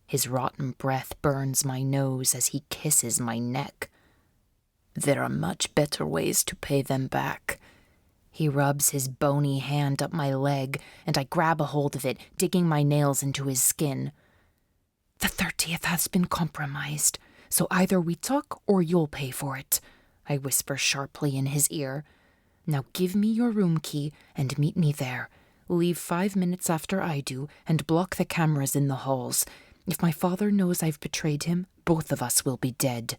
His rotten breath burns my nose as he kisses my neck. "There are much better ways to pay them back." He rubs his bony hand up my leg, and I grab a hold of it, digging my nails into his skin. "The 30th has been compromised, so either we talk or you'll pay for it," I whisper sharply in his ear. "Now give me your room key and meet me there. Leave 5 minutes after I do and block the cameras in the halls. If my father knows I've betrayed him, both of us will be dead."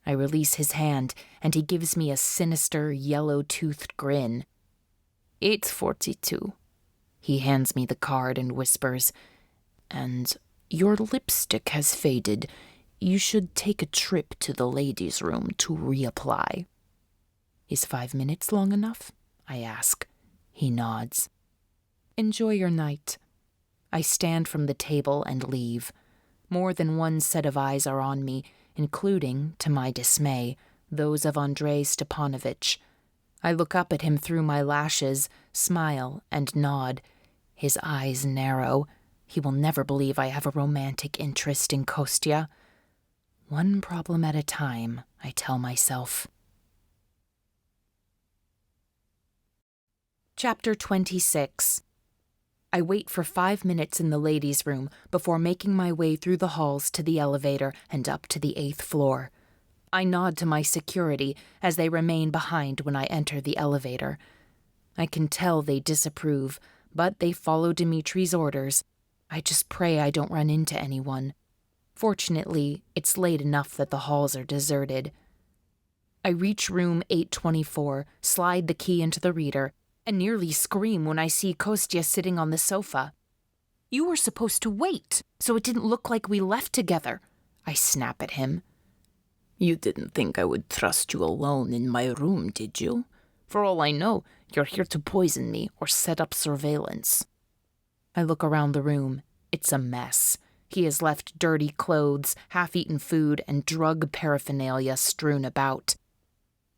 I release his hand, and he gives me a sinister, yellow-toothed grin. 8:42. He hands me the card and whispers, "And your lipstick has faded. You should take a trip to the ladies' room to reapply." "Is 5 minutes long enough?" I ask. He nods. "Enjoy your night." I stand from the table and leave. More than 1 set of eyes are on me, including, to my dismay, those of Andrei Stepanovich. I look up at him through my lashes, smile, and nod. His eyes narrow. He will never believe I have a romantic interest in Kostya. 1 problem at a time, I tell myself. Chapter 26. I wait for 5 minutes in the ladies' room before making my way through the halls to the elevator and up to the 8th floor. I nod to my security as they remain behind when I enter the elevator. I can tell they disapprove, but they follow Dimitri's orders. I just pray I don't run into anyone. Fortunately, it's late enough that the halls are deserted. I reach room 824, slide the key into the reader, and nearly scream when I see Kostya sitting on the sofa. "You were supposed to wait, so it didn't look like we left together," I snap at him. You didn't think I would trust you alone in my room, did you? For all I know, you're here to poison me or set up surveillance. I look around the room. It's a mess. He has left dirty clothes, half-eaten food, and drug paraphernalia strewn about.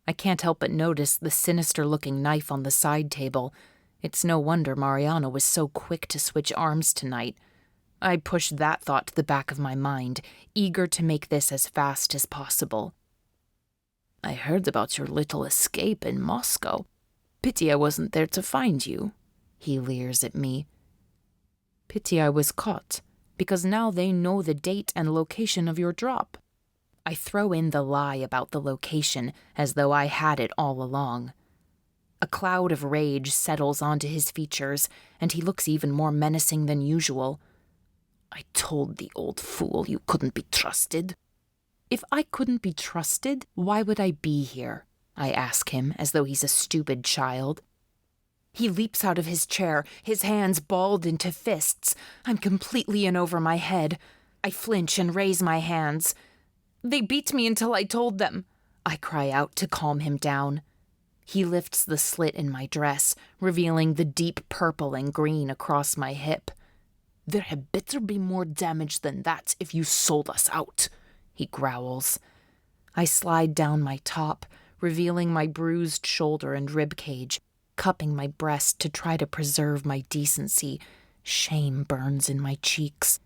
I can't help but notice the sinister-looking knife on the side table. It's no wonder Mariana was so quick to switch arms tonight. I pushed that thought to the back of my mind, eager to make this as fast as possible. I heard about your little escape in Moscow. Pity I wasn't there to find you. He leers at me. Pity I was caught, because now they know the date and location of your drop. I throw in the lie about the location, as though I had it all along. A cloud of rage settles onto his features, and he looks even more menacing than usual. I told the old fool you couldn't be trusted. If I couldn't be trusted, why would I be here? I ask him, as though he's a stupid child. He leaps out of his chair, his hands balled into fists. I'm completely in over my head. I flinch and raise my hands. "They beat me until I told them," I cry out to calm him down. He lifts the slit in my dress, revealing the deep purple and green across my hip. "There had better be more damage than that if you sold us out," he growls. I slide down my top, revealing my bruised shoulder and rib cage, cupping my breast to try to preserve my decency. Shame burns in my cheeks.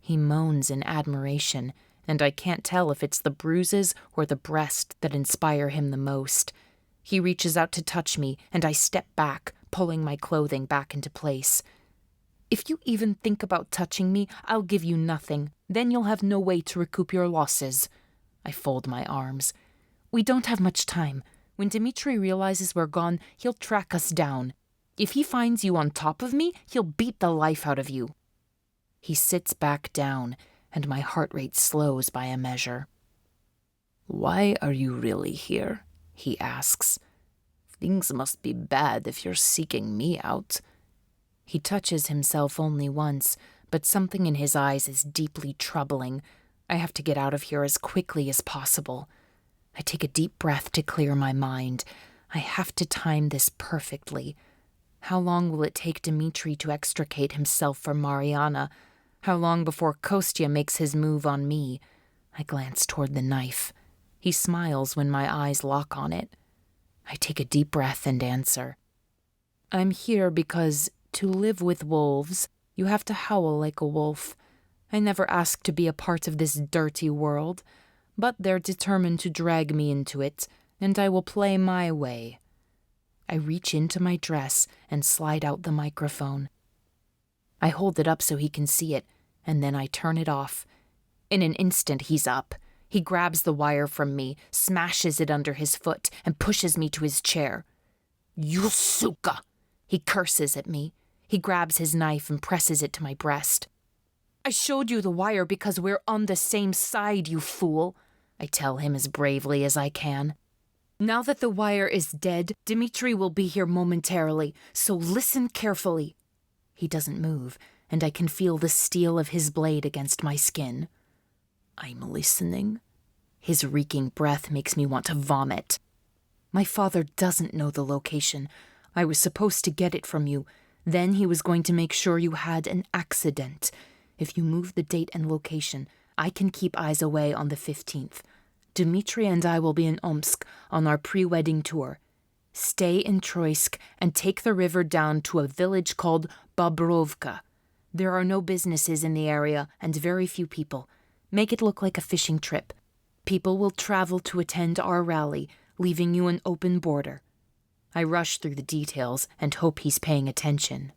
He moans in admiration, and I can't tell if it's the bruises or the breast that inspire him the most. He reaches out to touch me, and I step back, pulling my clothing back into place. "If you even think about touching me, I'll give you nothing. Then you'll have no way to recoup your losses." I fold my arms. "We don't have much time. When Dimitri realizes we're gone, he'll track us down. If he finds you on top of me, he'll beat the life out of you." He sits back down, and my heart rate slows by a measure. "Why are you really here?" he asks. "Things must be bad if you're seeking me out." He touches himself only once, but something in his eyes is deeply troubling. I have to get out of here as quickly as possible. I take a deep breath to clear my mind. I have to time this perfectly. How long will it take Dimitri to extricate himself from Mariana? How long before Kostya makes his move on me? I glance toward the knife. He smiles when my eyes lock on it. I take a deep breath and answer. "I'm here because to live with wolves, you have to howl like a wolf. I never asked to be a part of this dirty world, but they're determined to drag me into it, and I will play my way." I reach into my dress and slide out the microphone. I hold it up so he can see it, and then I turn it off. In an instant, he's up. He grabs the wire from me, smashes it under his foot, and pushes me to his chair. "You suka!" He curses at me. He grabs his knife and presses it to my breast. "I showed you the wire because we're on the same side, you fool," I tell him as bravely as I can. "Now that the wire is dead, Dimitri will be here momentarily, so listen carefully." He doesn't move, and I can feel the steel of his blade against my skin. "I'm listening." His reeking breath makes me want to vomit. "My father doesn't know the location. I was supposed to get it from you. Then he was going to make sure you had an accident. If you move the date and location, I can keep eyes away on the 15th. Dimitri and I will be in Omsk on our pre-wedding tour. Stay in Troysk and take the river down to a village called Bobrovka. There are no businesses in the area and very few people. Make it look like a fishing trip. People will travel to attend our rally, leaving you an open border." I rush through the details and hope he's paying attention.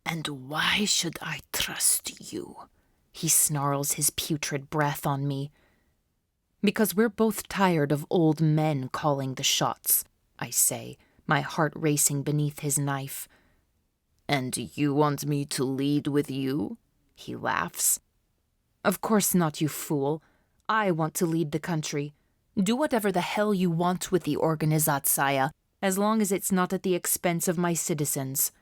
"And why should I trust you?" He snarls his putrid breath on me. "Because we're both tired of old men calling the shots," I say, my heart racing beneath his knife. "And you want me to lead with you?" He laughs. Of course not, you fool. I want to lead the country. Do whatever the hell you want with the Organizatsaya, as long as it's not at the expense of my citizens.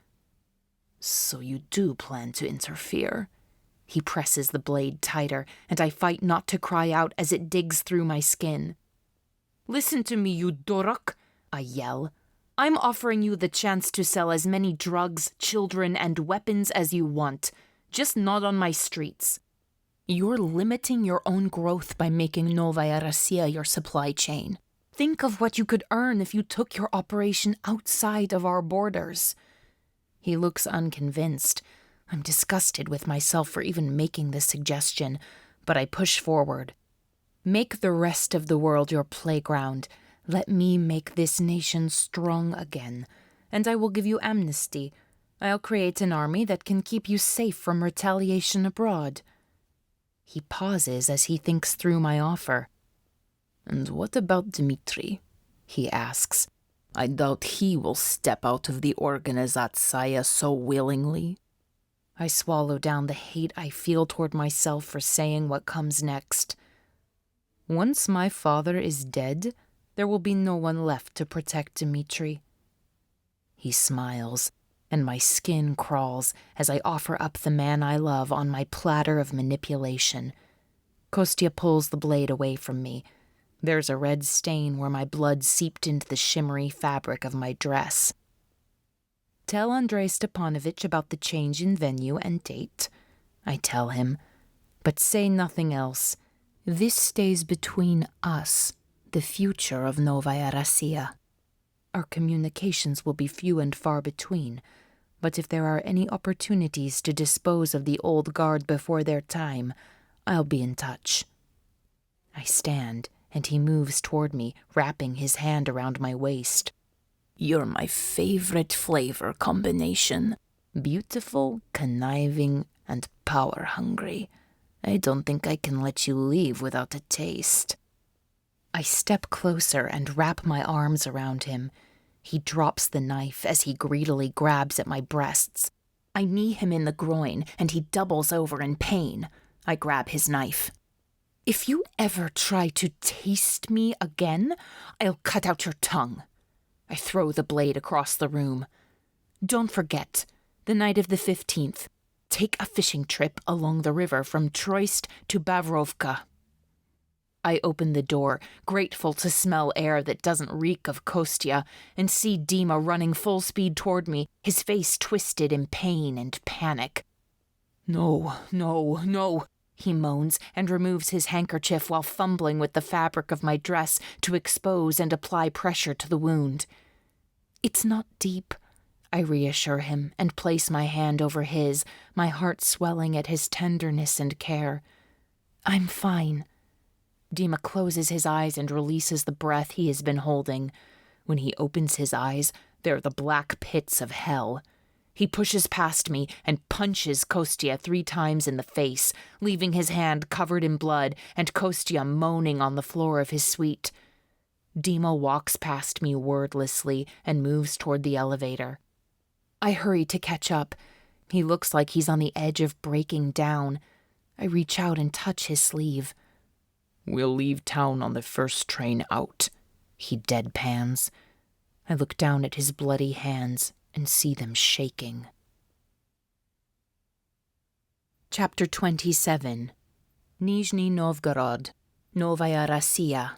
So you do plan to interfere? He presses the blade tighter, and I fight not to cry out as it digs through my skin. Listen to me, you dorok, I yell. I'm offering you the chance to sell as many drugs, children, and weapons as you want, just not on my streets. You're limiting your own growth by making Novaya Russia your supply chain. Think of what you could earn if you took your operation outside of our borders. He looks unconvinced. I'm disgusted with myself for even making this suggestion, but I push forward. Make the rest of the world your playground. Let me make this nation strong again, and I will give you amnesty. I'll create an army that can keep you safe from retaliation abroad. He pauses as he thinks through my offer. And what about Dimitri? He asks. I doubt he will step out of the Organizatsaya so willingly. I swallow down the hate I feel toward myself for saying what comes next. Once my father is dead, there will be no one left to protect Dimitri. He smiles, and my skin crawls as I offer up the man I love on my platter of manipulation. Kostya pulls the blade away from me. There's a red stain where my blood seeped into the shimmery fabric of my dress. Tell Andrei Stepanovich about the change in venue and date, I tell him, but say nothing else. This stays between us, the future of Novaya Russia. Our communications will be few and far between, but if there are any opportunities to dispose of the old guard before their time, I'll be in touch. I stand, and he moves toward me, wrapping his hand around my waist. You're my favorite flavor combination. Beautiful, conniving, and power-hungry. I don't think I can let you leave without a taste. I step closer and wrap my arms around him. He drops the knife as he greedily grabs at my breasts. I knee him in the groin, and he doubles over in pain. I grab his knife. If you ever try to taste me again, I'll cut out your tongue. I throw the blade across the room. Don't forget, the night of the 15th. Take a fishing trip along the river from Troist to Bavrovka. I open the door, grateful to smell air that doesn't reek of Kostya, and see Dima running full speed toward me, his face twisted in pain and panic. No, no, no, he moans and removes his handkerchief while fumbling with the fabric of my dress to expose and apply pressure to the wound. It's not deep, I reassure him and place my hand over his, my heart swelling at his tenderness and care. I'm fine. Dima closes his eyes and releases the breath he has been holding. When he opens his eyes, they're the black pits of hell. He pushes past me and punches Kostya 3 times in the face, leaving his hand covered in blood and Kostya moaning on the floor of his suite. Dima walks past me wordlessly and moves toward the elevator. I hurry to catch up. He looks like he's on the edge of breaking down. I reach out and touch his sleeve. We'll leave town on the first train out, he deadpans. I look down at his bloody hands and see them shaking. Chapter 27. Nizhny Novgorod, Novaya Russia.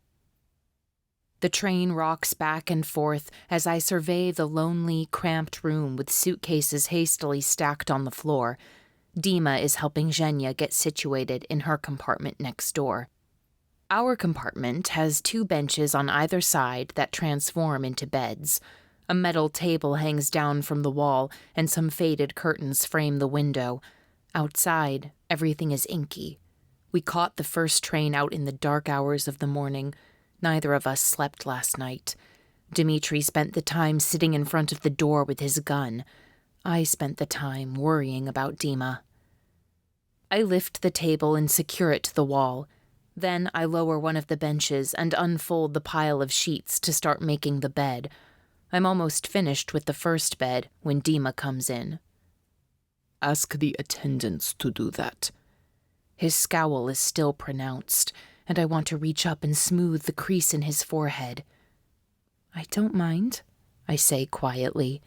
The train rocks back and forth as I survey the lonely, cramped room with suitcases hastily stacked on the floor. Dima is helping Zhenya get situated in her compartment next door. Our compartment has 2 benches on either side that transform into beds. A metal table hangs down from the wall, and some faded curtains frame the window. Outside, everything is inky. We caught the first train out in the dark hours of the morning. Neither of us slept last night. Dimitri spent the time sitting in front of the door with his gun. I spent the time worrying about Dima. I lift the table and secure it to the wall. Then I lower one of the benches and unfold the pile of sheets to start making the bed. I'm almost finished with the first bed when Dima comes in. Ask the attendants to do that. His scowl is still pronounced, and I want to reach up and smooth the crease in his forehead. "I don't mind," I say quietly.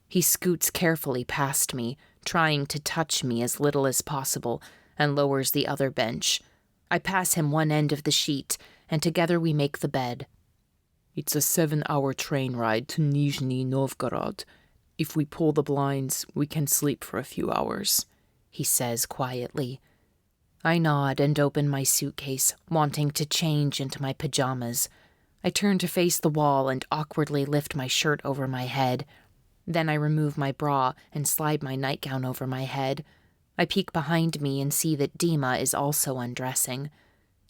He scoots carefully past me, trying to touch me as little as possible, and lowers the other bench. I pass him one end of the sheet, and together we make the bed. "It's a 7-hour train ride to Nizhny Novgorod. If we pull the blinds, we can sleep for a few hours," he says quietly. I nod and open my suitcase, wanting to change into my pajamas. I turn to face the wall and awkwardly lift my shirt over my head. Then I remove my bra and slide my nightgown over my head. I peek behind me and see that Dima is also undressing.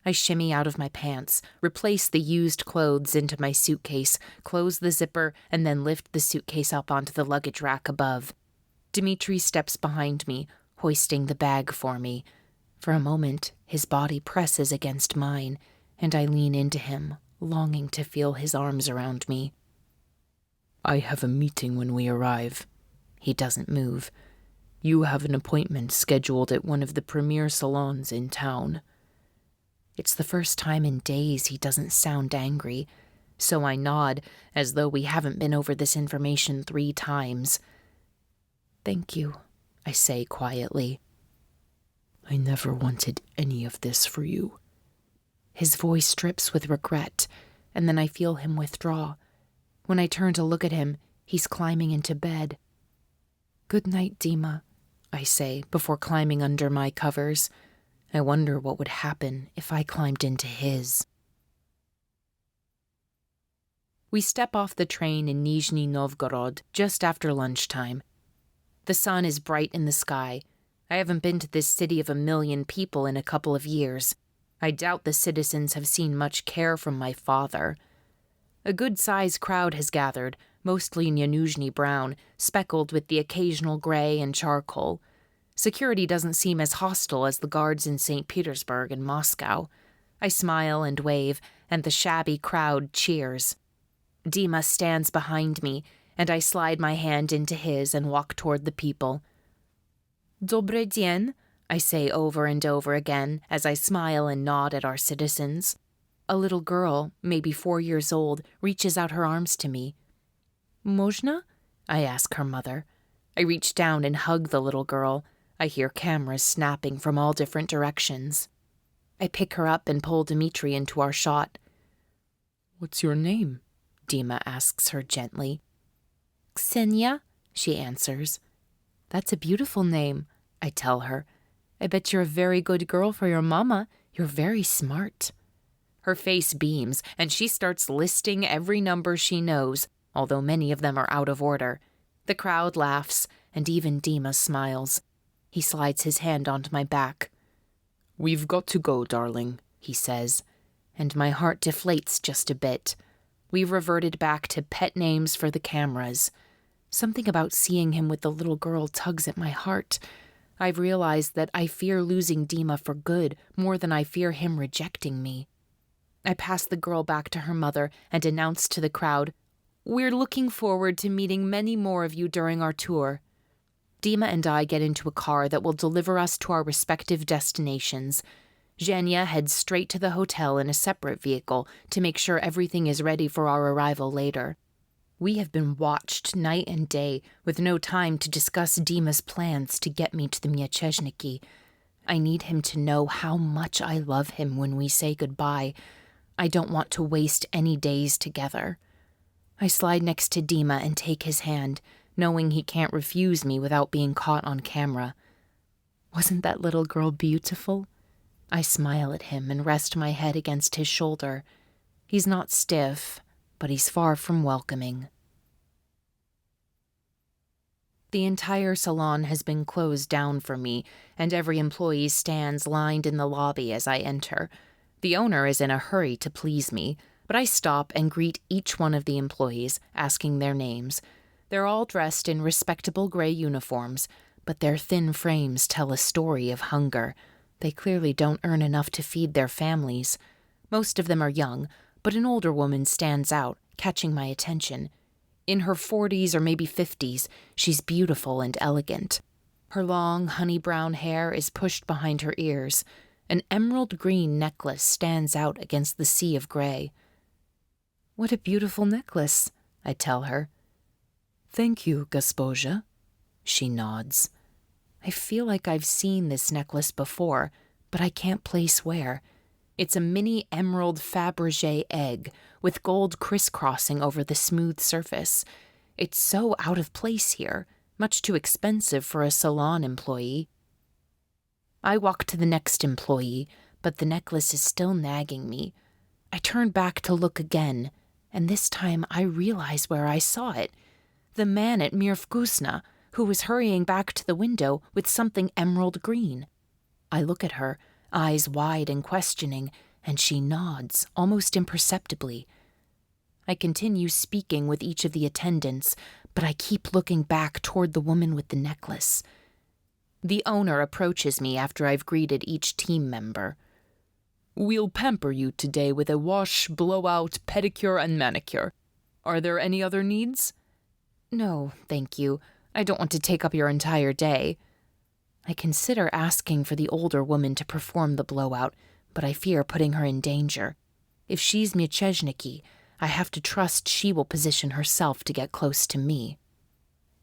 I shimmy out of my pants, replace the used clothes into my suitcase, close the zipper, and then lift the suitcase up onto the luggage rack above. Dimitri steps behind me, hoisting the bag for me. For a moment, his body presses against mine, and I lean into him, longing to feel his arms around me. "I have a meeting when we arrive." He doesn't move. "You have an appointment scheduled at one of the premier salons in town." It's the first time in days he doesn't sound angry, so I nod as though we haven't been over this information 3 times. "Thank you," I say quietly. "I never wanted any of this for you." His voice drips with regret, and then I feel him withdraw. When I turn to look at him, he's climbing into bed. "Good night, Dima," I say before climbing under my covers. I wonder what would happen if I climbed into his. We step off the train in Nizhny Novgorod just after lunchtime. The sun is bright in the sky. I haven't been to this city of 1 million people in a couple of years. I doubt the citizens have seen much care from my father. A good-sized crowd has gathered, mostly Nyanuzhny brown, speckled with the occasional gray and charcoal. Security doesn't seem as hostile as the guards in St. Petersburg and Moscow. I smile and wave, and the shabby crowd cheers. Dima stands behind me, and I slide my hand into his and walk toward the people. "Dobry dien," I say over and over again as I smile and nod at our citizens. A little girl, maybe 4 years old, reaches out her arms to me. "Można?" I ask her mother. I reach down and hug the little girl. I hear cameras snapping from all different directions. I pick her up and pull Dimitri into our shot. "What's your name?" Dima asks her gently. "Ksenia," she answers. "That's a beautiful name," I tell her. "I bet you're a very good girl for your mama. You're very smart." Her face beams, and she starts listing every number she knows, although many of them are out of order. The crowd laughs, and even Dima smiles. He slides his hand onto my back. "We've got to go, darling," he says, and my heart deflates just a bit. We've reverted back to pet names for the cameras. Something about seeing him with the little girl tugs at my heart. I've realized that I fear losing Dima for good more than I fear him rejecting me. I pass the girl back to her mother and announce to the crowd, "We're looking forward to meeting many more of you during our tour." Dima and I get into a car that will deliver us to our respective destinations. Zhenya heads straight to the hotel in a separate vehicle to make sure everything is ready for our arrival later. We have been watched night and day, with no time to discuss Dima's plans to get me to the Myachezhniki. I need him to know how much I love him when we say goodbye. I don't want to waste any days together. I slide next to Dima and take his hand, knowing he can't refuse me without being caught on camera. Wasn't that little girl beautiful? I smile at him and rest my head against his shoulder. He's not stiff, but he's far from welcoming. The entire salon has been closed down for me, and every employee stands lined in the lobby as I enter. The owner is in a hurry to please me, but I stop and greet each one of the employees, asking their names. They're all dressed in respectable gray uniforms, but their thin frames tell a story of hunger. They clearly don't earn enough to feed their families. Most of them are young, but an older woman stands out, catching my attention. In her 40s or maybe 50s, she's beautiful and elegant. Her long, honey-brown hair is pushed behind her ears. An emerald-green necklace stands out against the sea of gray. "What a beautiful necklace," I tell her. "Thank you, Gasposia." She nods. I feel like I've seen this necklace before, but I can't place where. It's a mini emerald Fabergé egg with gold crisscrossing over the smooth surface. It's so out of place here, much too expensive for a salon employee. I walk to the next employee, but the necklace is still nagging me. I turn back to look again, and this time I realize where I saw it. The man at Mirvkusna, who was hurrying back to the window with something emerald green. I look at her, eyes wide and questioning, and she nods, almost imperceptibly. I continue speaking with each of the attendants, but I keep looking back toward the woman with the necklace. The owner approaches me after I've greeted each team member. "We'll pamper you today with a wash, blowout, pedicure, and manicure. Are there any other needs?" "No, thank you. I don't want to take up your entire day." I consider asking for the older woman to perform the blowout, but I fear putting her in danger. If she's Mieczyszniki, I have to trust she will position herself to get close to me.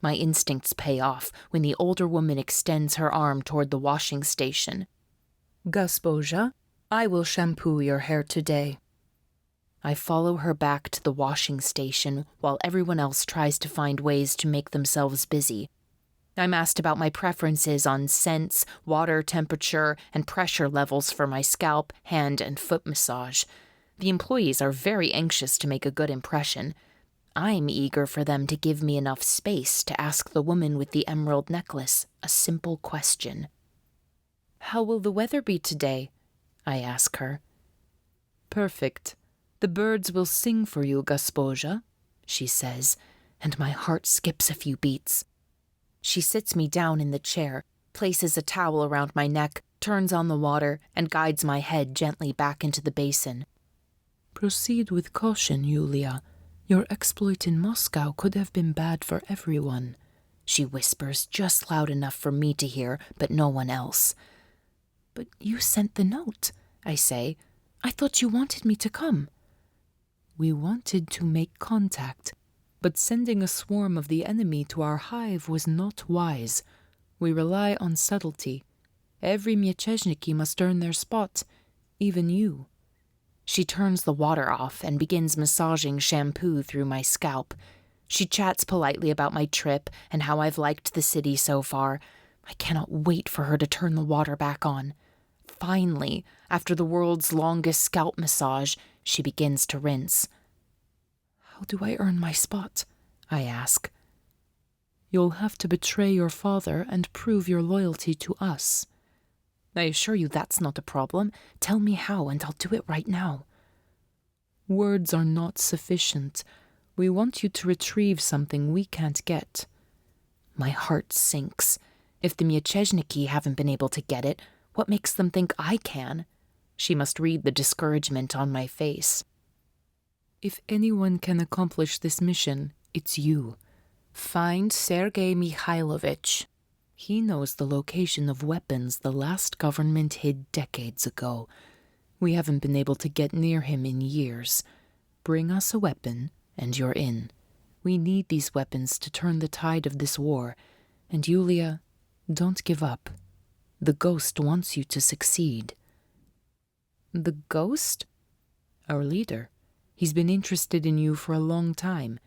My instincts pay off when the older woman extends her arm toward the washing station. "Gasposia, I will shampoo your hair today." I follow her back to the washing station while everyone else tries to find ways to make themselves busy. I'm asked about my preferences on scents, water temperature, and pressure levels for my scalp, hand, and foot massage. The employees are very anxious to make a good impression. I'm eager for them to give me enough space to ask the woman with the emerald necklace a simple question. "How will the weather be today?" I ask her. "Perfect. The birds will sing for you, Gasposia," she says, and my heart skips a few beats. She sits me down in the chair, places a towel around my neck, turns on the water, and guides my head gently back into the basin. "Proceed with caution, Yulia. Your exploit in Moscow could have been bad for everyone," she whispers just loud enough for me to hear, but no one else. "But you sent the note," I say. "I thought you wanted me to come." "We wanted to make contact, but sending a swarm of the enemy to our hive was not wise. We rely on subtlety. Every Mieczyszniki must earn their spot, even you." She turns the water off and begins massaging shampoo through my scalp. She chats politely about my trip and how I've liked the city so far. I cannot wait for her to turn the water back on. Finally, after the world's longest scalp massage, she begins to rinse. "How do I earn my spot?" I ask. "You'll have to betray your father and prove your loyalty to us." "I assure you that's not a problem. Tell me how, and I'll do it right now." "Words are not sufficient. We want you to retrieve something we can't get." My heart sinks. If the Mieczyszniki haven't been able to get it, what makes them think I can? She must read the discouragement on my face. "If anyone can accomplish this mission, it's you. Find Sergei Mikhailovich. He knows the location of weapons the last government hid decades ago. We haven't been able to get near him in years. Bring us a weapon, and you're in. We need these weapons to turn the tide of this war. And Yulia, don't give up. The ghost wants you to succeed." "The ghost?" "Our leader. He's been interested in you for a long time.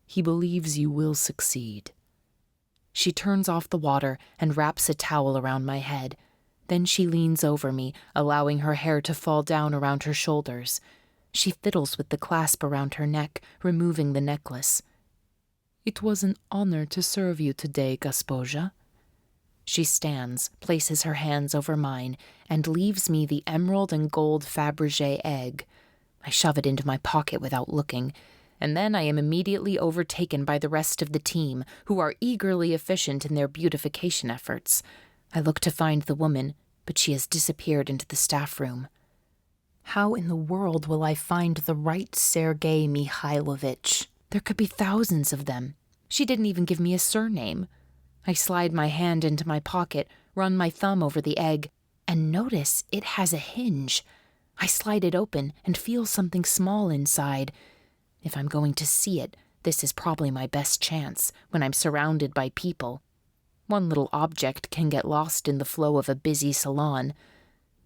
He believes you will succeed." She turns off the water and wraps a towel around my head. Then she leans over me, allowing her hair to fall down around her shoulders. She fiddles with the clasp around her neck, removing the necklace. "It was an honor to serve you today, Gasposia." She stands, places her hands over mine, and leaves me the emerald and gold Fabergé egg. I shove it into my pocket without looking, and then I am immediately overtaken by the rest of the team, who are eagerly efficient in their beautification efforts. I look to find the woman, but she has disappeared into the staff room. How in the world will I find the right Sergei Mikhailovich? There could be thousands of them. She didn't even give me a surname. I slide my hand into my pocket, run my thumb over the egg, and notice it has a hinge. I slide it open and feel something small inside. If I'm going to see it, this is probably my best chance when I'm surrounded by people. One little object can get lost in the flow of a busy salon.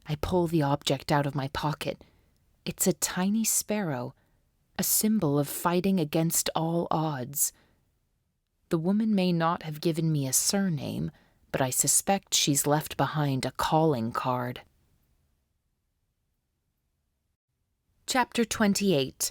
I pull the object out of my pocket. It's a tiny sparrow, a symbol of fighting against all odds. The woman may not have given me a surname, but I suspect she's left behind a calling card. Chapter 28.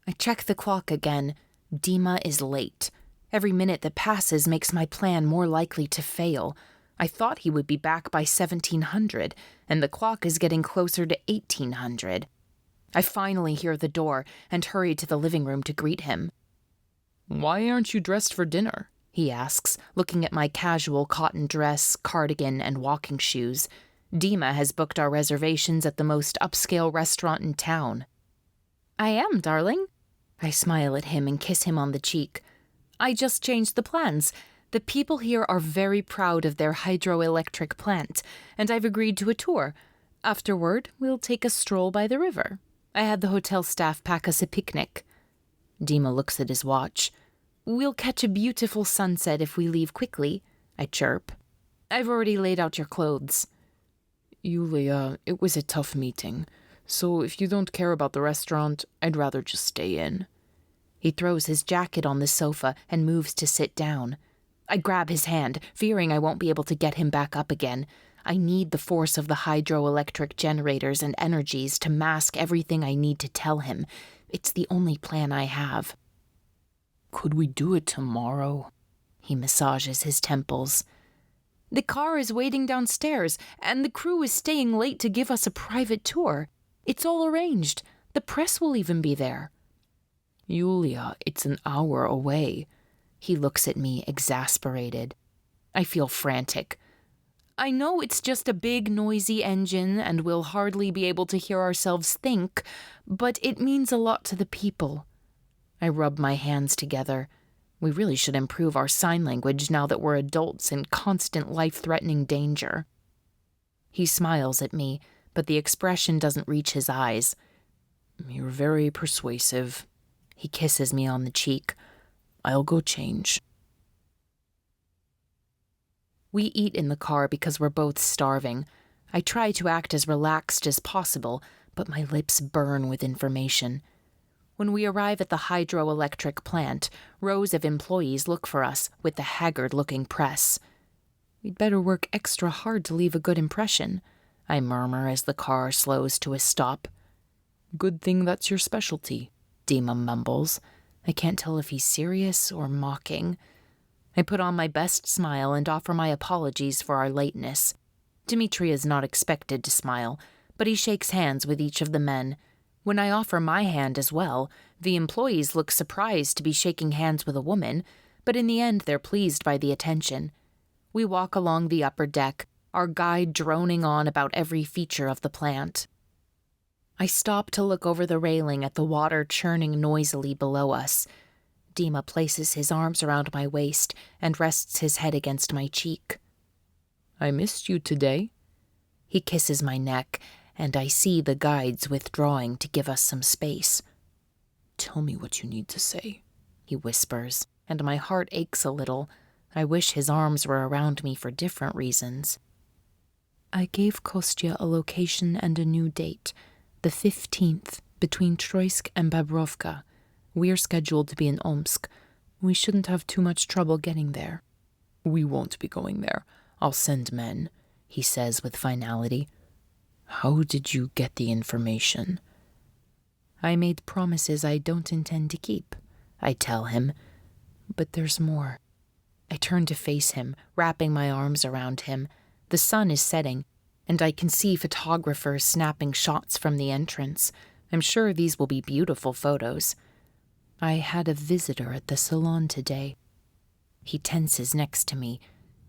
I check the clock again. Dima is late. Every minute that passes makes my plan more likely to fail. I thought he would be back by 1700, and the clock is getting closer to 1800. I finally hear the door and hurry to the living room to greet him. "Why aren't you dressed for dinner?" he asks, looking at my casual cotton dress, cardigan, and walking shoes. Dima has booked our reservations at the most upscale restaurant in town. I am, darling. I smile at him and kiss him on the cheek. I just changed the plans. The people here are very proud of their hydroelectric plant, and I've agreed to a tour. Afterward, we'll take a stroll by the river. I had the hotel staff pack us a picnic. Dima looks at his watch. We'll catch a beautiful sunset if we leave quickly, I chirp. I've already laid out your clothes. Yulia, it was a tough meeting, so if you don't care about the restaurant, I'd rather just stay in. He throws his jacket on the sofa and moves to sit down. I grab his hand, fearing I won't be able to get him back up again. I need the force of the hydroelectric generators and energies to mask everything I need to tell him. It's the only plan I have. Could we do it tomorrow? He massages his temples. The car is waiting downstairs, and the crew is staying late to give us a private tour. It's all arranged. The press will even be there. Yulia, it's an hour away. He looks at me, exasperated. I feel frantic. I know it's just a big, noisy engine, and we'll hardly be able to hear ourselves think, but it means a lot to the people. I rub my hands together. We really should improve our sign language now that we're adults in constant life-threatening danger. He smiles at me, but the expression doesn't reach his eyes. You're very persuasive. He kisses me on the cheek. I'll go change. We eat in the car because we're both starving. I try to act as relaxed as possible, but my lips burn with information. When we arrive at the hydroelectric plant, rows of employees look for us with the haggard-looking press. We'd better work extra hard to leave a good impression, I murmur as the car slows to a stop. Good thing that's your specialty, Dima mumbles. I can't tell if he's serious or mocking. I put on my best smile and offer my apologies for our lateness. Dimitri is not expected to smile, but he shakes hands with each of the men. When I offer my hand as well, the employees look surprised to be shaking hands with a woman, but in the end they're pleased by the attention. We walk along the upper deck, our guide droning on about every feature of the plant. I stop to look over the railing at the water churning noisily below us. Dima places his arms around my waist and rests his head against my cheek. I missed you today. He kisses my neck, and I see the guides withdrawing to give us some space. Tell me what you need to say, he whispers, and my heart aches a little. I wish his arms were around me for different reasons. I gave Kostya a location and a new date, the 15th, between Troysk and Babrovka. We're scheduled to be in Omsk. We shouldn't have too much trouble getting there. We won't be going there. I'll send men, he says with finality. How did you get the information? I made promises I don't intend to keep, I tell him. But there's more. I turn to face him, wrapping my arms around him. The sun is setting, and I can see photographers snapping shots from the entrance. I'm sure these will be beautiful photos. I had a visitor at the salon today. He tenses next to me.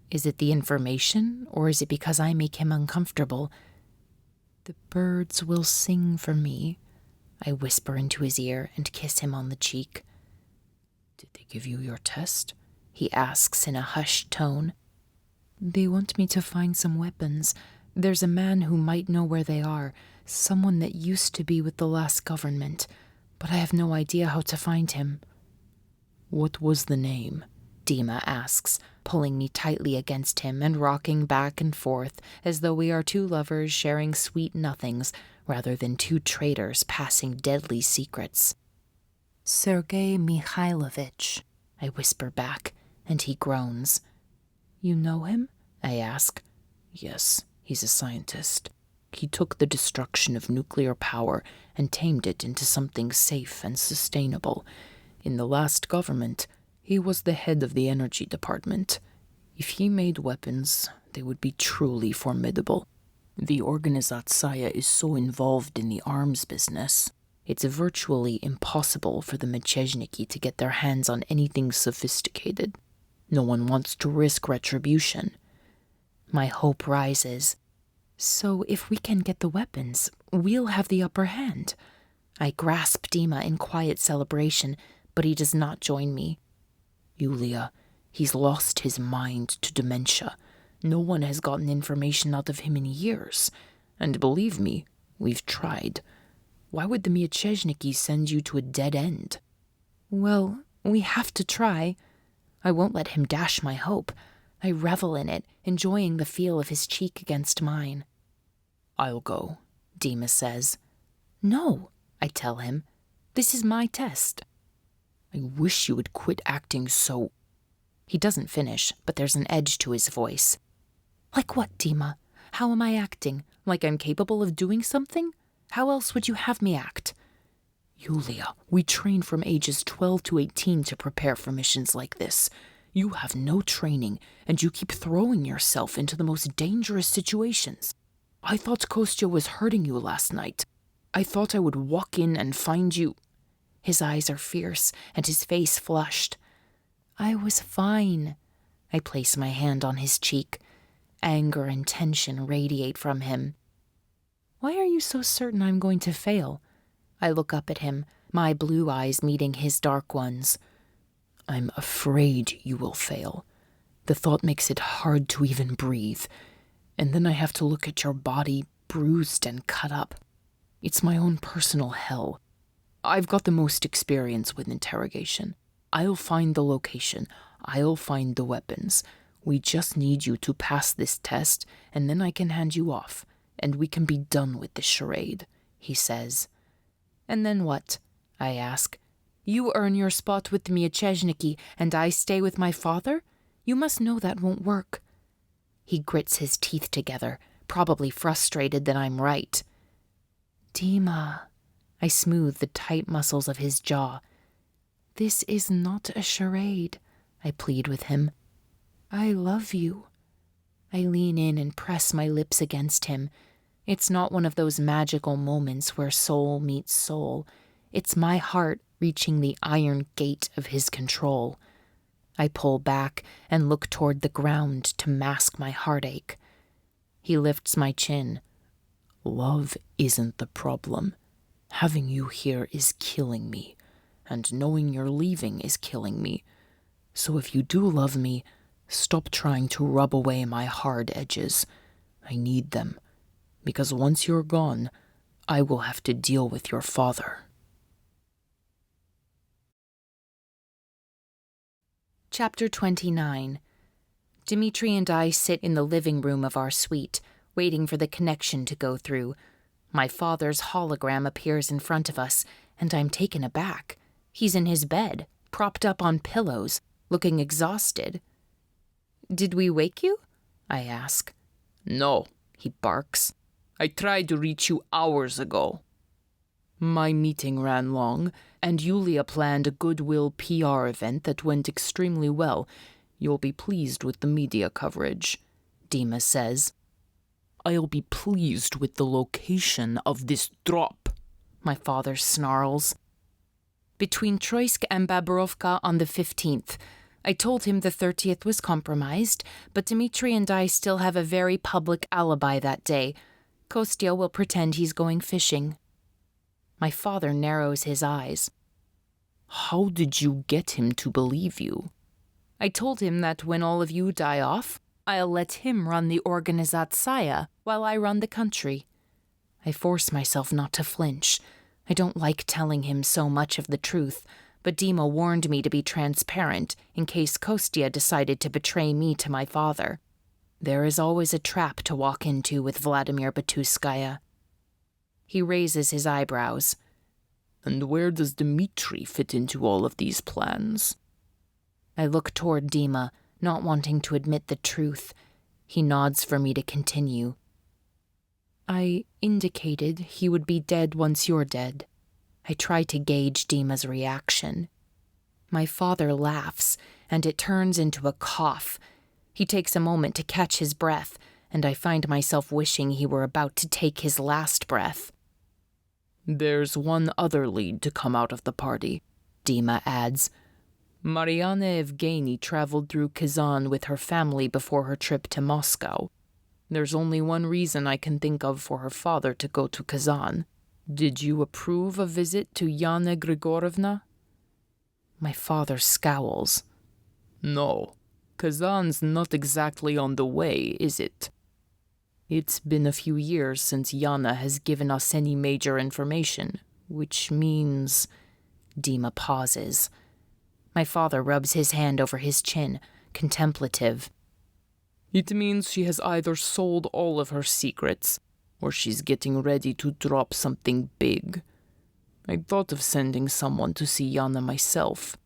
Is it the information, or is it because I make him uncomfortable? The birds will sing for me. I whisper into his ear and kiss him on the cheek. Did they give you your test? he asks in a hushed tone. They want me to find some weapons. There's a man who might know where they are, someone that used to be with the last government, but I have no idea how to find him. What was the name? Dima asks, pulling me tightly against him and rocking back and forth as though we are two lovers sharing sweet nothings rather than two traitors passing deadly secrets. Sergei Mikhailovich, I whisper back, and he groans. You know him? I ask. Yes, he's a scientist. He took the destruction of nuclear power and tamed it into something safe and sustainable. In the last government, he was the head of the energy department. If he made weapons, they would be truly formidable. The Organizatsaya is so involved in the arms business, it's virtually impossible for the Mechezhniki to get their hands on anything sophisticated. No one wants to risk retribution. My hope rises. So if we can get the weapons, we'll have the upper hand. I grasp Dima in quiet celebration, but he does not join me. Yulia, he's lost his mind to dementia. No one has gotten information out of him in years. And believe me, we've tried. Why would the Mieczhniki send you to a dead end? Well, we have to try. I won't let him dash my hope. I revel in it, enjoying the feel of his cheek against mine. I'll go, Dima says. No, I tell him. This is my test. I wish you would quit acting so... He doesn't finish, but there's an edge to his voice. Like what, Dima? How am I acting? Like I'm capable of doing something? How else would you have me act? Yulia, we train from ages 12 to 18 to prepare for missions like this. You have no training, and you keep throwing yourself into the most dangerous situations. I thought Kostya was hurting you last night. I thought I would walk in and find you... His eyes are fierce, and his face flushed. I was fine. I place my hand on his cheek. Anger and tension radiate from him. Why are you so certain I'm going to fail? I look up at him, my blue eyes meeting his dark ones. I'm afraid you will fail. The thought makes it hard to even breathe. And then I have to look at your body, bruised and cut up. It's my own personal hell. I've got the most experience with interrogation. I'll find the location. I'll find the weapons. We just need you to pass this test, and then I can hand you off, and we can be done with this charade, he says. And then what? I ask. You earn your spot with the Mieczhniki, and I stay with my father? You must know that won't work. He grits his teeth together, probably frustrated that I'm right. Dima, I smooth the tight muscles of his jaw. This is not a charade, I plead with him. I love you. I lean in and press my lips against him. It's not one of those magical moments where soul meets soul. It's my heart reaching the iron gate of his control. I pull back and look toward the ground to mask my heartache. He lifts my chin. Love isn't the problem. Having you here is killing me, and knowing you're leaving is killing me. So if you do love me, stop trying to rub away my hard edges. I need them, because once you're gone, I will have to deal with your father. Chapter 29. Dimitri and I sit in the living room of our suite, waiting for the connection to go through. My father's hologram appears in front of us, and I'm taken aback. He's in his bed, propped up on pillows, looking exhausted. Did we wake you? I ask. No, he barks. I tried to reach you hours ago. My meeting ran long, and Yulia planned a goodwill PR event that went extremely well. You'll be pleased with the media coverage, Dima says. I'll be pleased with the location of this drop, my father snarls. Between Troysk and Baburovka on the 15th. I told him the 30th was compromised, but Dimitri and I still have a very public alibi that day. Kostya will pretend he's going fishing. My father narrows his eyes. How did you get him to believe you? I told him that when all of you die off, I'll let him run the Organizatsaya while I run the country. I force myself not to flinch. I don't like telling him so much of the truth, but Dima warned me to be transparent in case Kostya decided to betray me to my father. There is always a trap to walk into with Vladimir Bituskaya. He raises his eyebrows. And where does Dimitri fit into all of these plans? I look toward Dima, not wanting to admit the truth. He nods for me to continue. I indicated he would be dead once you're dead. I try to gauge Dima's reaction. My father laughs, and it turns into a cough. He takes a moment to catch his breath, and I find myself wishing he were about to take his last breath. There's one other lead to come out of the party, Dima adds. Mariana Evgeny traveled through Kazan with her family before her trip to Moscow. There's only one reason I can think of for her father to go to Kazan. Did you approve a visit to Yana Grigorovna? My father scowls. No. Kazan's not exactly on the way, is it? It's been a few years since Yana has given us any major information, which means... Dima pauses. My father rubs his hand over his chin, contemplative. It means she has either sold all of her secrets, or she's getting ready to drop something big. I thought of sending someone to see Yana myself.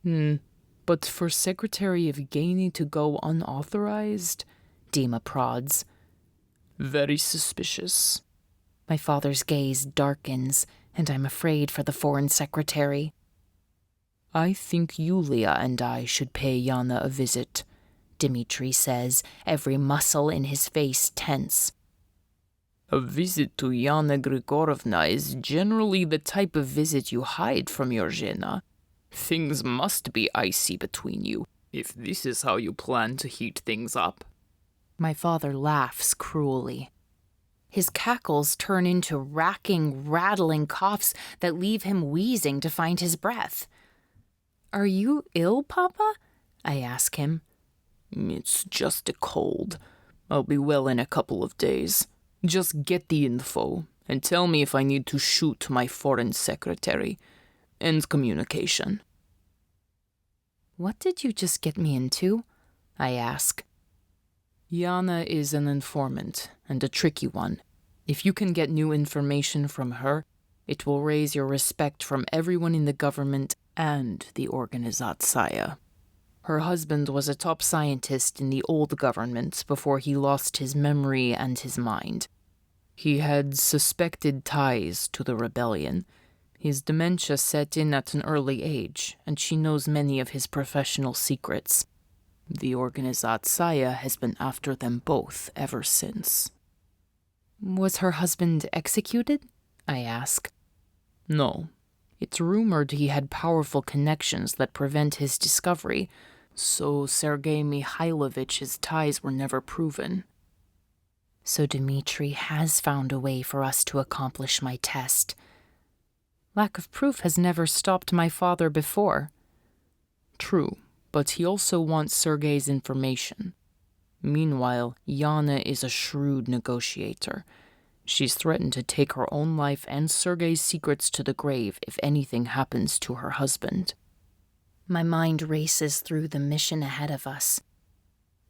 But for Secretary Evgeny to go unauthorized? Dima prods. Very suspicious. My father's gaze darkens, and I'm afraid for the Foreign Secretary. I think Yulia and I should pay Yana a visit, Dimitri says, every muscle in his face tense. A visit to Yana Grigorovna is generally the type of visit you hide from your Zhena. Things must be icy between you, if this is how you plan to heat things up. My father laughs cruelly. His cackles turn into racking, rattling coughs that leave him wheezing to find his breath. Are you ill, Papa? I ask him. It's just a cold. I'll be well in a couple of days. Just get the info and tell me if I need to shoot my foreign secretary. End communication. What did you just get me into? I ask. Yana is an informant, and a tricky one. If you can get new information from her, it will raise your respect from everyone in the government and the Organizatsaya. Her husband was a top scientist in the old government before he lost his memory and his mind. He had suspected ties to the rebellion. His dementia set in at an early age, and she knows many of his professional secrets. The Organizatsaya has been after them both ever since. Was her husband executed? I ask. No. It's rumored he had powerful connections that prevent his discovery, so Sergei Mikhailovich's ties were never proven. So Dimitri has found a way for us to accomplish my test. Lack of proof has never stopped my father before. True, but he also wants Sergei's information. Meanwhile, Yana is a shrewd negotiator. She's threatened to take her own life and Sergei's secrets to the grave if anything happens to her husband. My mind races through the mission ahead of us.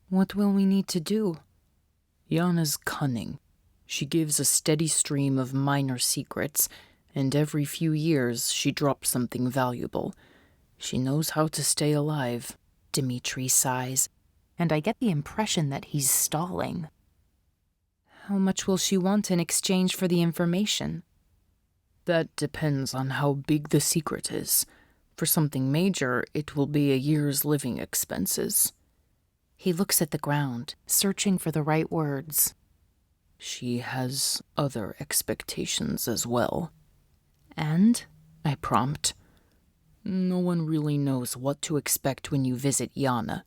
What will we need to do? Yana's cunning. She gives a steady stream of minor secrets, and every few years she drops something valuable. She knows how to stay alive. Dimitri sighs, and I get the impression that he's stalling. How much will she want in exchange for the information? That depends on how big the secret is. For something major, it will be a year's living expenses. He looks at the ground, searching for the right words. She has other expectations as well. And? I prompt. No one really knows what to expect when you visit Yana,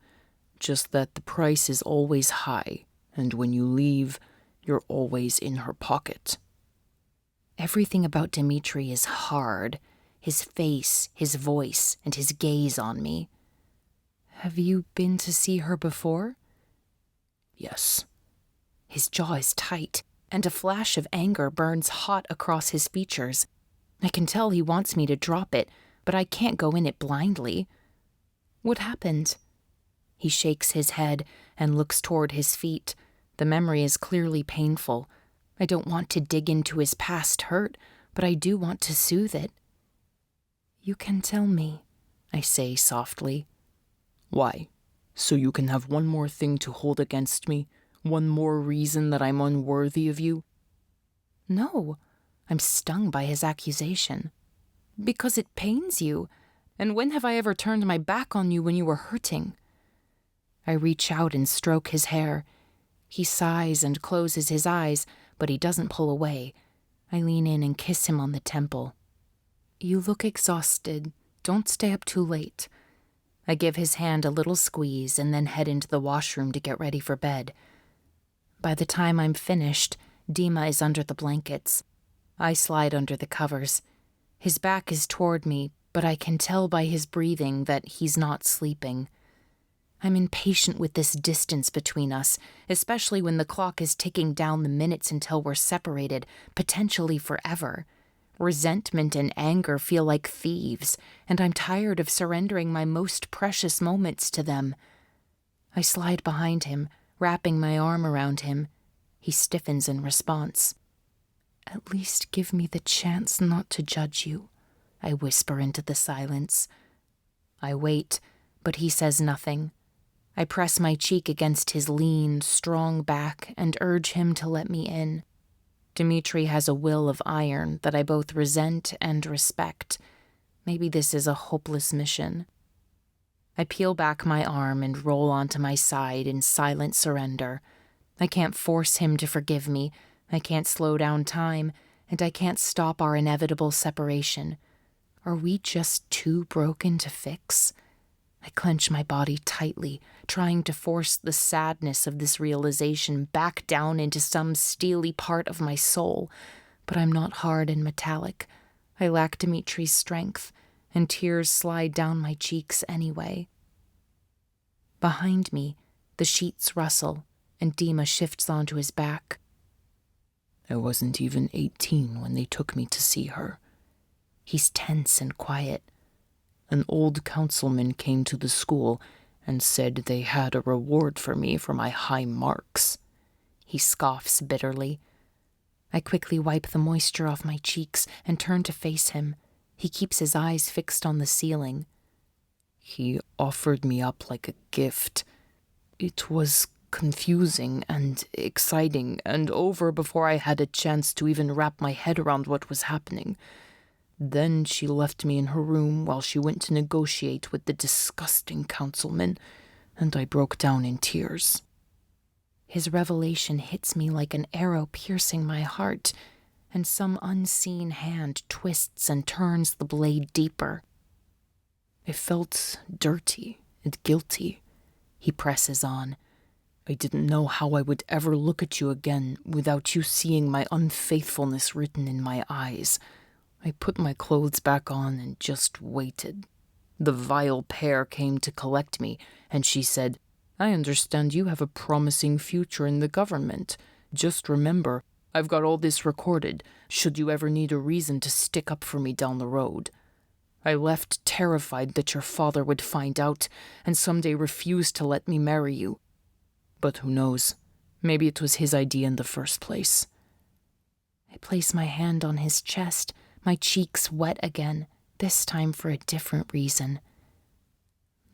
just that the price is always high, and when you leave, you're always in her pocket. Everything about Dimitri is hard. His face, his voice, and his gaze on me. Have you been to see her before? Yes. His jaw is tight, and a flash of anger burns hot across his features. I can tell he wants me to drop it, but I can't go in it blindly. What happened? He shakes his head and looks toward his feet. The memory is clearly painful. I don't want to dig into his past hurt, but I do want to soothe it. You can tell me, I say softly. Why? So you can have one more thing to hold against me? One more reason that I'm unworthy of you? No, I'm stung by his accusation. Because it pains you. And when have I ever turned my back on you when you were hurting? I reach out and stroke his hair. He sighs and closes his eyes, but he doesn't pull away. I lean in and kiss him on the temple. You look exhausted. Don't stay up too late. I give his hand a little squeeze and then head into the washroom to get ready for bed. By the time I'm finished, Dima is under the blankets. I slide under the covers. His back is toward me, but I can tell by his breathing that he's not sleeping. I'm impatient with this distance between us, especially when the clock is ticking down the minutes until we're separated, potentially forever. Resentment and anger feel like thieves, and I'm tired of surrendering my most precious moments to them. I slide behind him, wrapping my arm around him. He stiffens in response. At least give me the chance not to judge you, I whisper into the silence. I wait, but he says nothing. I press my cheek against his lean, strong back and urge him to let me in. Dimitri has a will of iron that I both resent and respect. Maybe this is a hopeless mission. I peel back my arm and roll onto my side in silent surrender. I can't force him to forgive me, I can't slow down time, and I can't stop our inevitable separation. Are we just too broken to fix? I clench my body tightly, trying to force the sadness of this realization back down into some steely part of my soul, but I'm not hard and metallic. I lack Dimitri's strength, and tears slide down my cheeks anyway. Behind me, the sheets rustle, and Dima shifts onto his back. I wasn't even 18 when they took me to see her. He's tense and quiet. An old councilman came to the school and said they had a reward for me for my high marks. He scoffs bitterly. I quickly wipe the moisture off my cheeks and turn to face him. He keeps his eyes fixed on the ceiling. He offered me up like a gift. It was confusing and exciting and over before I had a chance to even wrap my head around what was happening. Then she left me in her room while she went to negotiate with the disgusting councilman, and I broke down in tears. His revelation hits me like an arrow piercing my heart, and some unseen hand twists and turns the blade deeper. I felt dirty and guilty. He presses on. I didn't know how I would ever look at you again without you seeing my unfaithfulness written in my eyes. I put my clothes back on and just waited. The vile pair came to collect me, and she said, I understand you have a promising future in the government. Just remember, I've got all this recorded, should you ever need a reason to stick up for me down the road. I left terrified that your father would find out and someday refuse to let me marry you. But who knows? Maybe it was his idea in the first place. I place my hand on his chest, my cheeks wet again, this time for a different reason.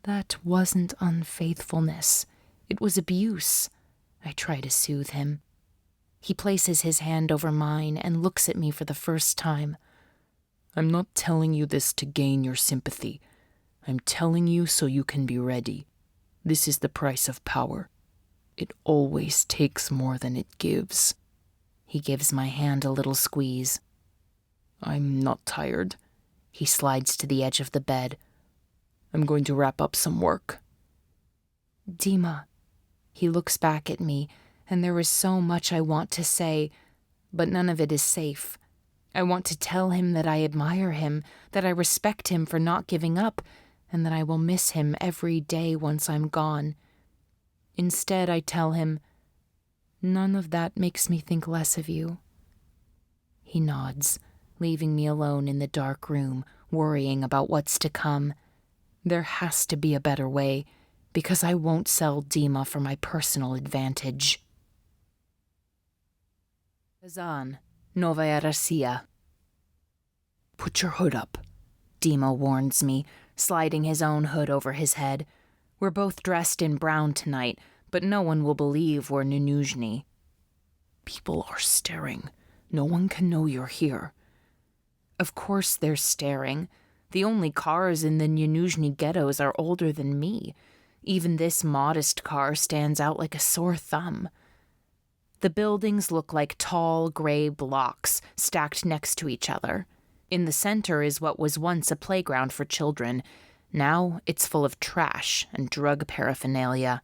That wasn't unfaithfulness. It was abuse. I try to soothe him. He places his hand over mine and looks at me for the first time. I'm not telling you this to gain your sympathy. I'm telling you so you can be ready. This is the price of power. It always takes more than it gives. He gives my hand a little squeeze. I'm not tired. He slides to the edge of the bed. I'm going to wrap up some work. Dima. He looks back at me, and there is so much I want to say, but none of it is safe. I want to tell him that I admire him, that I respect him for not giving up, and that I will miss him every day once I'm gone. Instead, I tell him, "None of that makes me think less of you." He nods, leaving me alone in the dark room, worrying about what's to come. There has to be a better way, because I won't sell Dima for my personal advantage. Kazan, Novaya Russia. Put your hood up, Dima warns me, sliding his own hood over his head. We're both dressed in brown tonight, but no one will believe we're Nunuzhny. People are staring. No one can know you're here. Of course they're staring. The only cars in the Nunuzhny ghettos are older than me. Even this modest car stands out like a sore thumb. The buildings look like tall, gray blocks stacked next to each other. In the center is what was once a playground for children. Now it's full of trash and drug paraphernalia.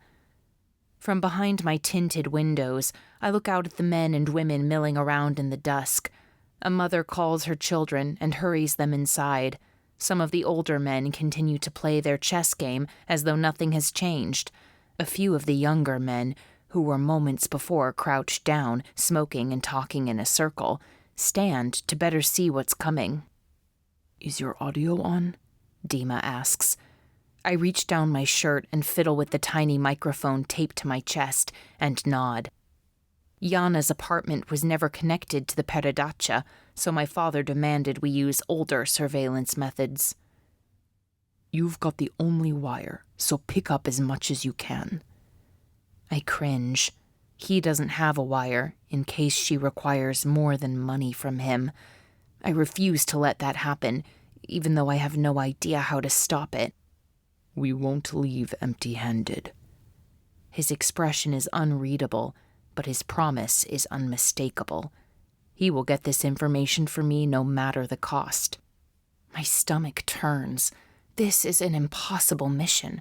From behind my tinted windows, I look out at the men and women milling around in the dusk. A mother calls her children and hurries them inside. Some of the older men continue to play their chess game as though nothing has changed. A few of the younger men, who were moments before crouched down, smoking and talking in a circle, stand to better see what's coming. "Is your audio on?" Dima asks. I reach down my shirt and fiddle with the tiny microphone taped to my chest and nod. Yana's apartment was never connected to the Peredacha, so my father demanded we use older surveillance methods. "You've got the only wire, so pick up as much as you can." I cringe. He doesn't have a wire, in case she requires more than money from him. I refuse to let that happen, even though I have no idea how to stop it. "We won't leave empty-handed." His expression is unreadable, but his promise is unmistakable. He will get this information for me no matter the cost. My stomach turns. This is an impossible mission.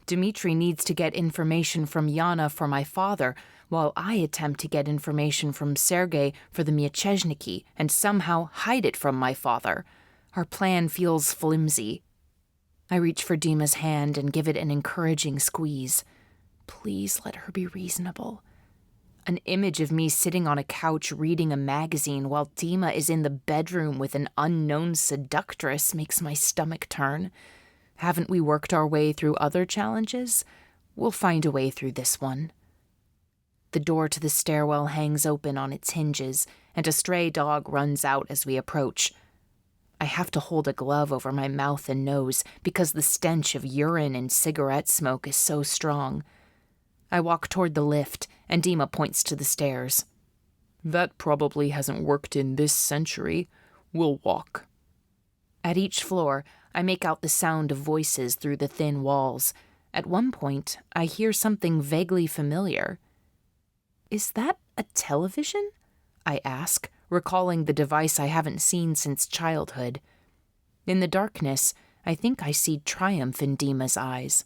Dimitri needs to get information from Yana for my father, while I attempt to get information from Sergei for the Mieczeshniki and somehow hide it from my father. Our plan feels flimsy. I reach for Dima's hand and give it an encouraging squeeze. Please let her be reasonable. An image of me sitting on a couch reading a magazine while Dima is in the bedroom with an unknown seductress makes my stomach turn. Haven't we worked our way through other challenges? We'll find a way through this one. The door to the stairwell hangs open on its hinges, and a stray dog runs out as we approach. I have to hold a glove over my mouth and nose because the stench of urine and cigarette smoke is so strong. I walk toward the lift, and Dima points to the stairs. "That probably hasn't worked in this century. We'll walk." At each floor, I make out the sound of voices through the thin walls. At one point, I hear something vaguely familiar. Is that a television? I ask, recalling the device I haven't seen since childhood. In the darkness, I think I see triumph in Dima's eyes.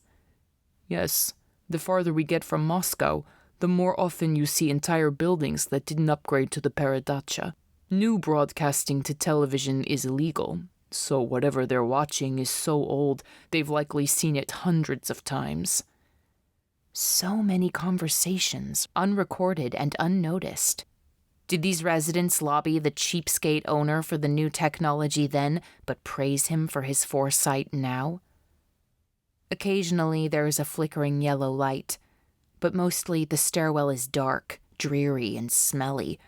"Yes, the farther we get from Moscow, the more often you see entire buildings that didn't upgrade to the Peredacha. New broadcasting to television is illegal, so whatever they're watching is so old they've likely seen it hundreds of times." So many conversations, unrecorded and unnoticed. Did these residents lobby the cheapskate owner for the new technology then, but praise him for his foresight now? Occasionally there is a flickering yellow light, but mostly the stairwell is dark, dreary, and smelly.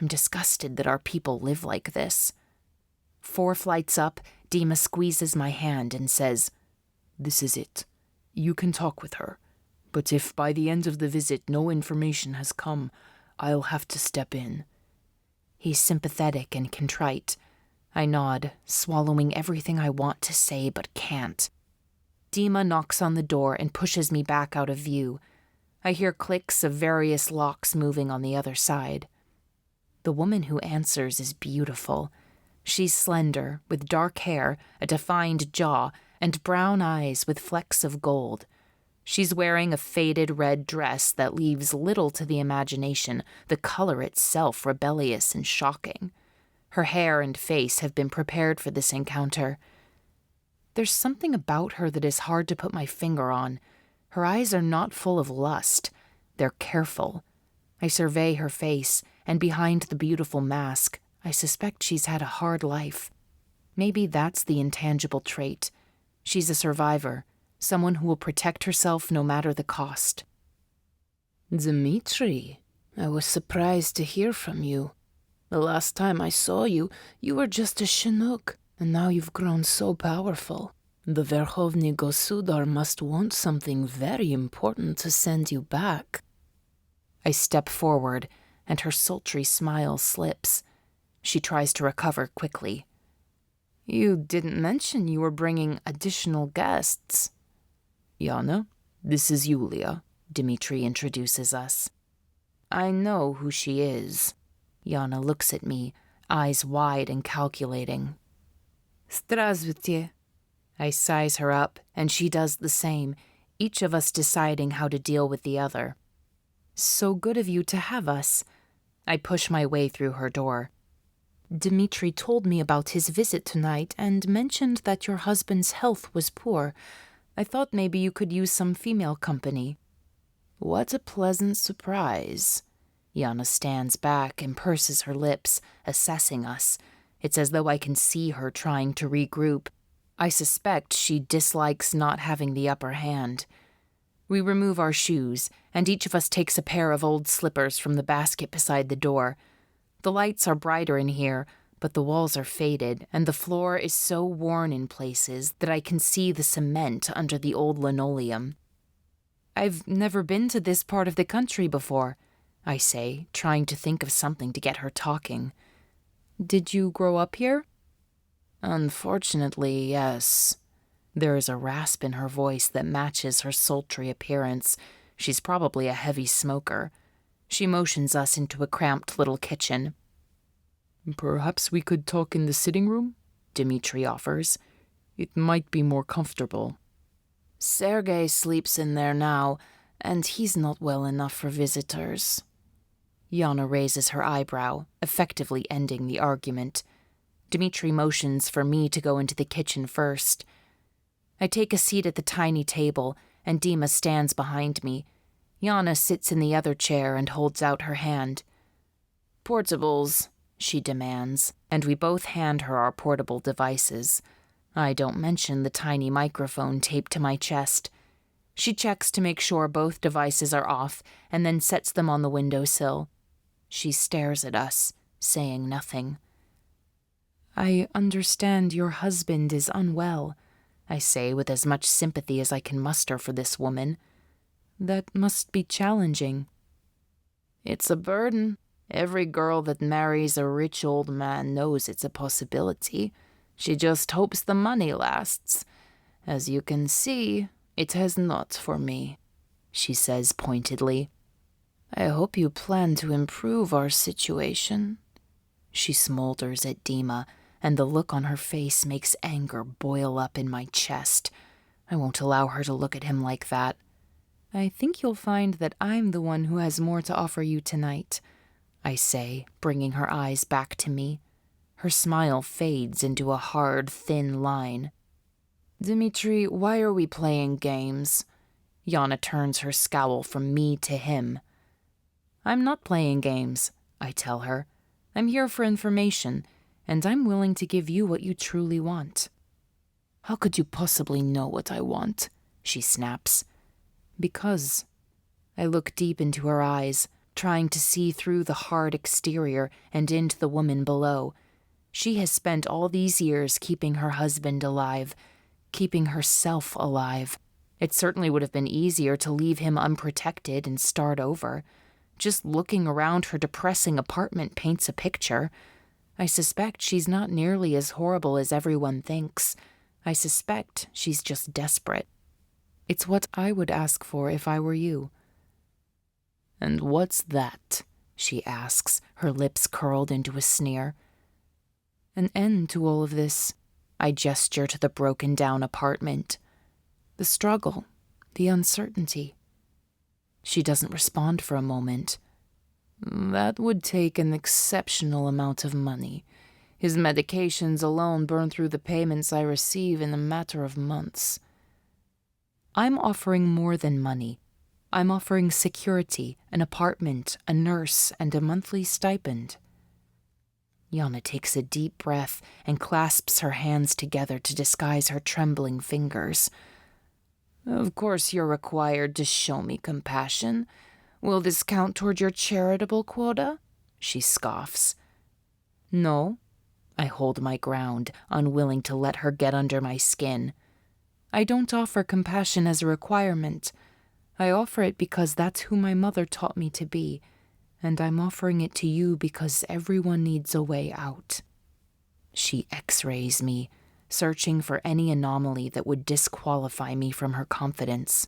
I'm disgusted that our people live like this. 4 flights up, Dima squeezes my hand and says, "This is it. You can talk with her. But if by the end of the visit no information has come, I'll have to step in." He's sympathetic and contrite. I nod, swallowing everything I want to say but can't. Dima knocks on the door and pushes me back out of view. I hear clicks of various locks moving on the other side. The woman who answers is beautiful. She's slender, with dark hair, a defined jaw, and brown eyes with flecks of gold. She's wearing a faded red dress that leaves little to the imagination, the color itself rebellious and shocking. Her hair and face have been prepared for this encounter. There's something about her that is hard to put my finger on. Her eyes are not full of lust. They're careful. I survey her face, and behind the beautiful mask, I suspect she's had a hard life. Maybe that's the intangible trait. She's a survivor, someone who will protect herself no matter the cost. Dimitri, I was surprised to hear from you. The last time I saw you, you were just a Chinook, and now you've grown so powerful. The Verkhovny Gosudar must want something very important to send you back. I step forward, and her sultry smile slips. She tries to recover quickly. You didn't mention you were bringing additional guests. Yana, this is Yulia. Dimitri introduces us. I know who she is. Yana looks at me, eyes wide and calculating. Здравствуйте. I size her up, and she does the same, each of us deciding how to deal with the other. So good of you to have us. I push my way through her door. Dimitri told me about his visit tonight and mentioned that your husband's health was poor. I thought maybe you could use some female company. What a pleasant surprise. Yana stands back and purses her lips, assessing us. It's as though I can see her trying to regroup. I suspect she dislikes not having the upper hand. We remove our shoes, and each of us takes a pair of old slippers from the basket beside the door. The lights are brighter in here, but the walls are faded, and the floor is so worn in places that I can see the cement under the old linoleum. I've never been to this part of the country before, I say, trying to think of something to get her talking. Did you grow up here? Unfortunately, yes. There is a rasp in her voice that matches her sultry appearance. She's probably a heavy smoker. She motions us into a cramped little kitchen. Perhaps we could talk in the sitting room? Dimitri offers. It might be more comfortable. Sergei sleeps in there now, and he's not well enough for visitors. Yana raises her eyebrow, effectively ending the argument. Dimitri motions for me to go into the kitchen first. I take a seat at the tiny table, and Dima stands behind me. Yana sits in the other chair and holds out her hand. Portables, she demands, and we both hand her our portable devices. I don't mention the tiny microphone taped to my chest. She checks to make sure both devices are off and then sets them on the windowsill. She stares at us, saying nothing. I understand your husband is unwell, I say with as much sympathy as I can muster for this woman. That must be challenging. It's a burden. Every girl that marries a rich old man knows it's a possibility. She just hopes the money lasts. As you can see, it has not for me, she says pointedly. I hope you plan to improve our situation. She smolders at Dima, and the look on her face makes anger boil up in my chest. I won't allow her to look at him like that. I think you'll find that I'm the one who has more to offer you tonight, I say, bringing her eyes back to me. Her smile fades into a hard, thin line. Dimitri, why are we playing games? Yana turns her scowl from me to him. I'm not playing games, I tell her. I'm here for information, and I'm willing to give you what you truly want. How could you possibly know what I want? She snaps. Because. I look deep into her eyes, trying to see through the hard exterior and into the woman below. She has spent all these years keeping her husband alive, keeping herself alive. It certainly would have been easier to leave him unprotected and start over. Just looking around her depressing apartment paints a picture. I suspect she's not nearly as horrible as everyone thinks. I suspect she's just desperate. It's what I would ask for if I were you. And what's that? She asks, her lips curled into a sneer. An end to all of this. I gesture to the broken-down apartment. The struggle, the uncertainty. She doesn't respond for a moment. That would take an exceptional amount of money. His medications alone burn through the payments I receive in a matter of months. I'm offering more than money. I'm offering security, an apartment, a nurse, and a monthly stipend. Yana takes a deep breath and clasps her hands together to disguise her trembling fingers. Of course you're required to show me compassion. Will this count toward your charitable quota? She scoffs. No. I hold my ground, unwilling to let her get under my skin. I don't offer compassion as a requirement. I offer it because that's who my mother taught me to be, and I'm offering it to you because everyone needs a way out. She X-rays me, searching for any anomaly that would disqualify me from her confidence.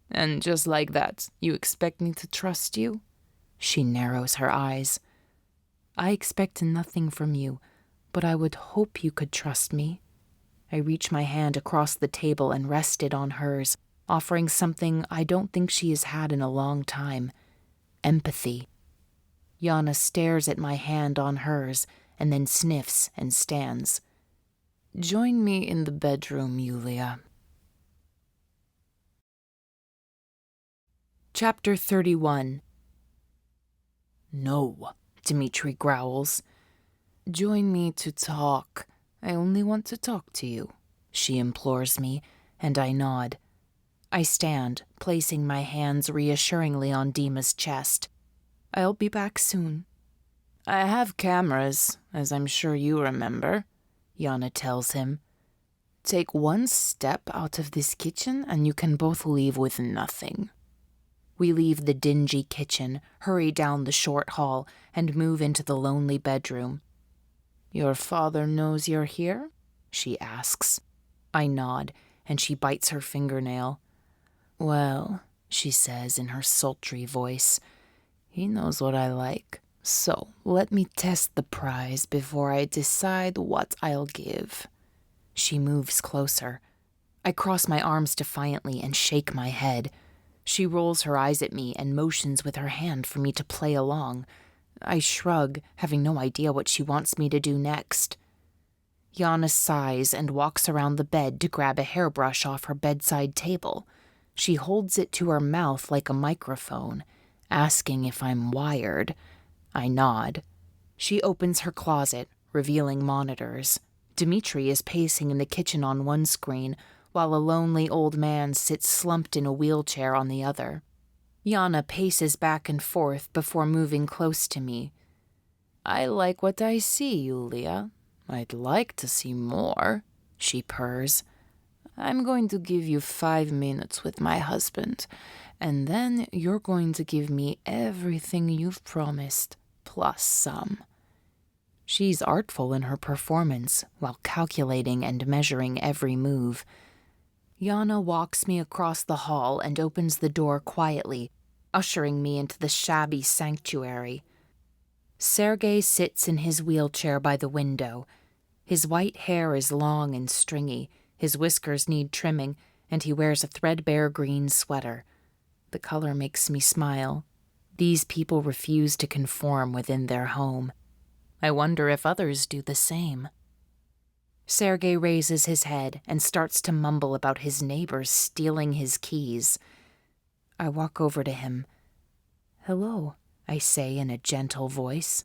And just like that, you expect me to trust you? She narrows her eyes. I expect nothing from you, but I would hope you could trust me. I reach my hand across the table and rest it on hers, offering something I don't think she has had in a long time. Empathy. Yana stares at my hand on hers and then sniffs and stands. Join me in the bedroom, Yulia. Chapter 31. No, Dimitri growls. Join me to talk. I only want to talk to you, she implores me, and I nod. I stand, placing my hands reassuringly on Dima's chest. I'll be back soon. I have cameras, as I'm sure you remember, Yana tells him. Take one step out of this kitchen and you can both leave with nothing. We leave the dingy kitchen, hurry down the short hall, and move into the lonely bedroom. Your father knows you're here? She asks. I nod, and she bites her fingernail. Well, she says in her sultry voice, he knows what I like. So let me test the prize before I decide what I'll give. She moves closer. I cross my arms defiantly and shake my head. She rolls her eyes at me and motions with her hand for me to play along. I shrug, having no idea what she wants me to do next. Yana sighs and walks around the bed to grab a hairbrush off her bedside table. She holds it to her mouth like a microphone, asking if I'm wired. I nod. She opens her closet, revealing monitors. Dimitri is pacing in the kitchen on one screen, while a lonely old man sits slumped in a wheelchair on the other. Yana paces back and forth before moving close to me. I like what I see, Yulia. I'd like to see more, she purrs. I'm going to give you 5 minutes with my husband, and then you're going to give me everything you've promised, plus some. She's artful in her performance, while calculating and measuring every move. Yana walks me across the hall and opens the door quietly, ushering me into the shabby sanctuary. Sergei sits in his wheelchair by the window. His white hair is long and stringy, his whiskers need trimming, and he wears a threadbare green sweater. The color makes me smile. These people refuse to conform within their home. I wonder if others do the same. Sergei raises his head and starts to mumble about his neighbors stealing his keys. I walk over to him. "Hello," I say in a gentle voice.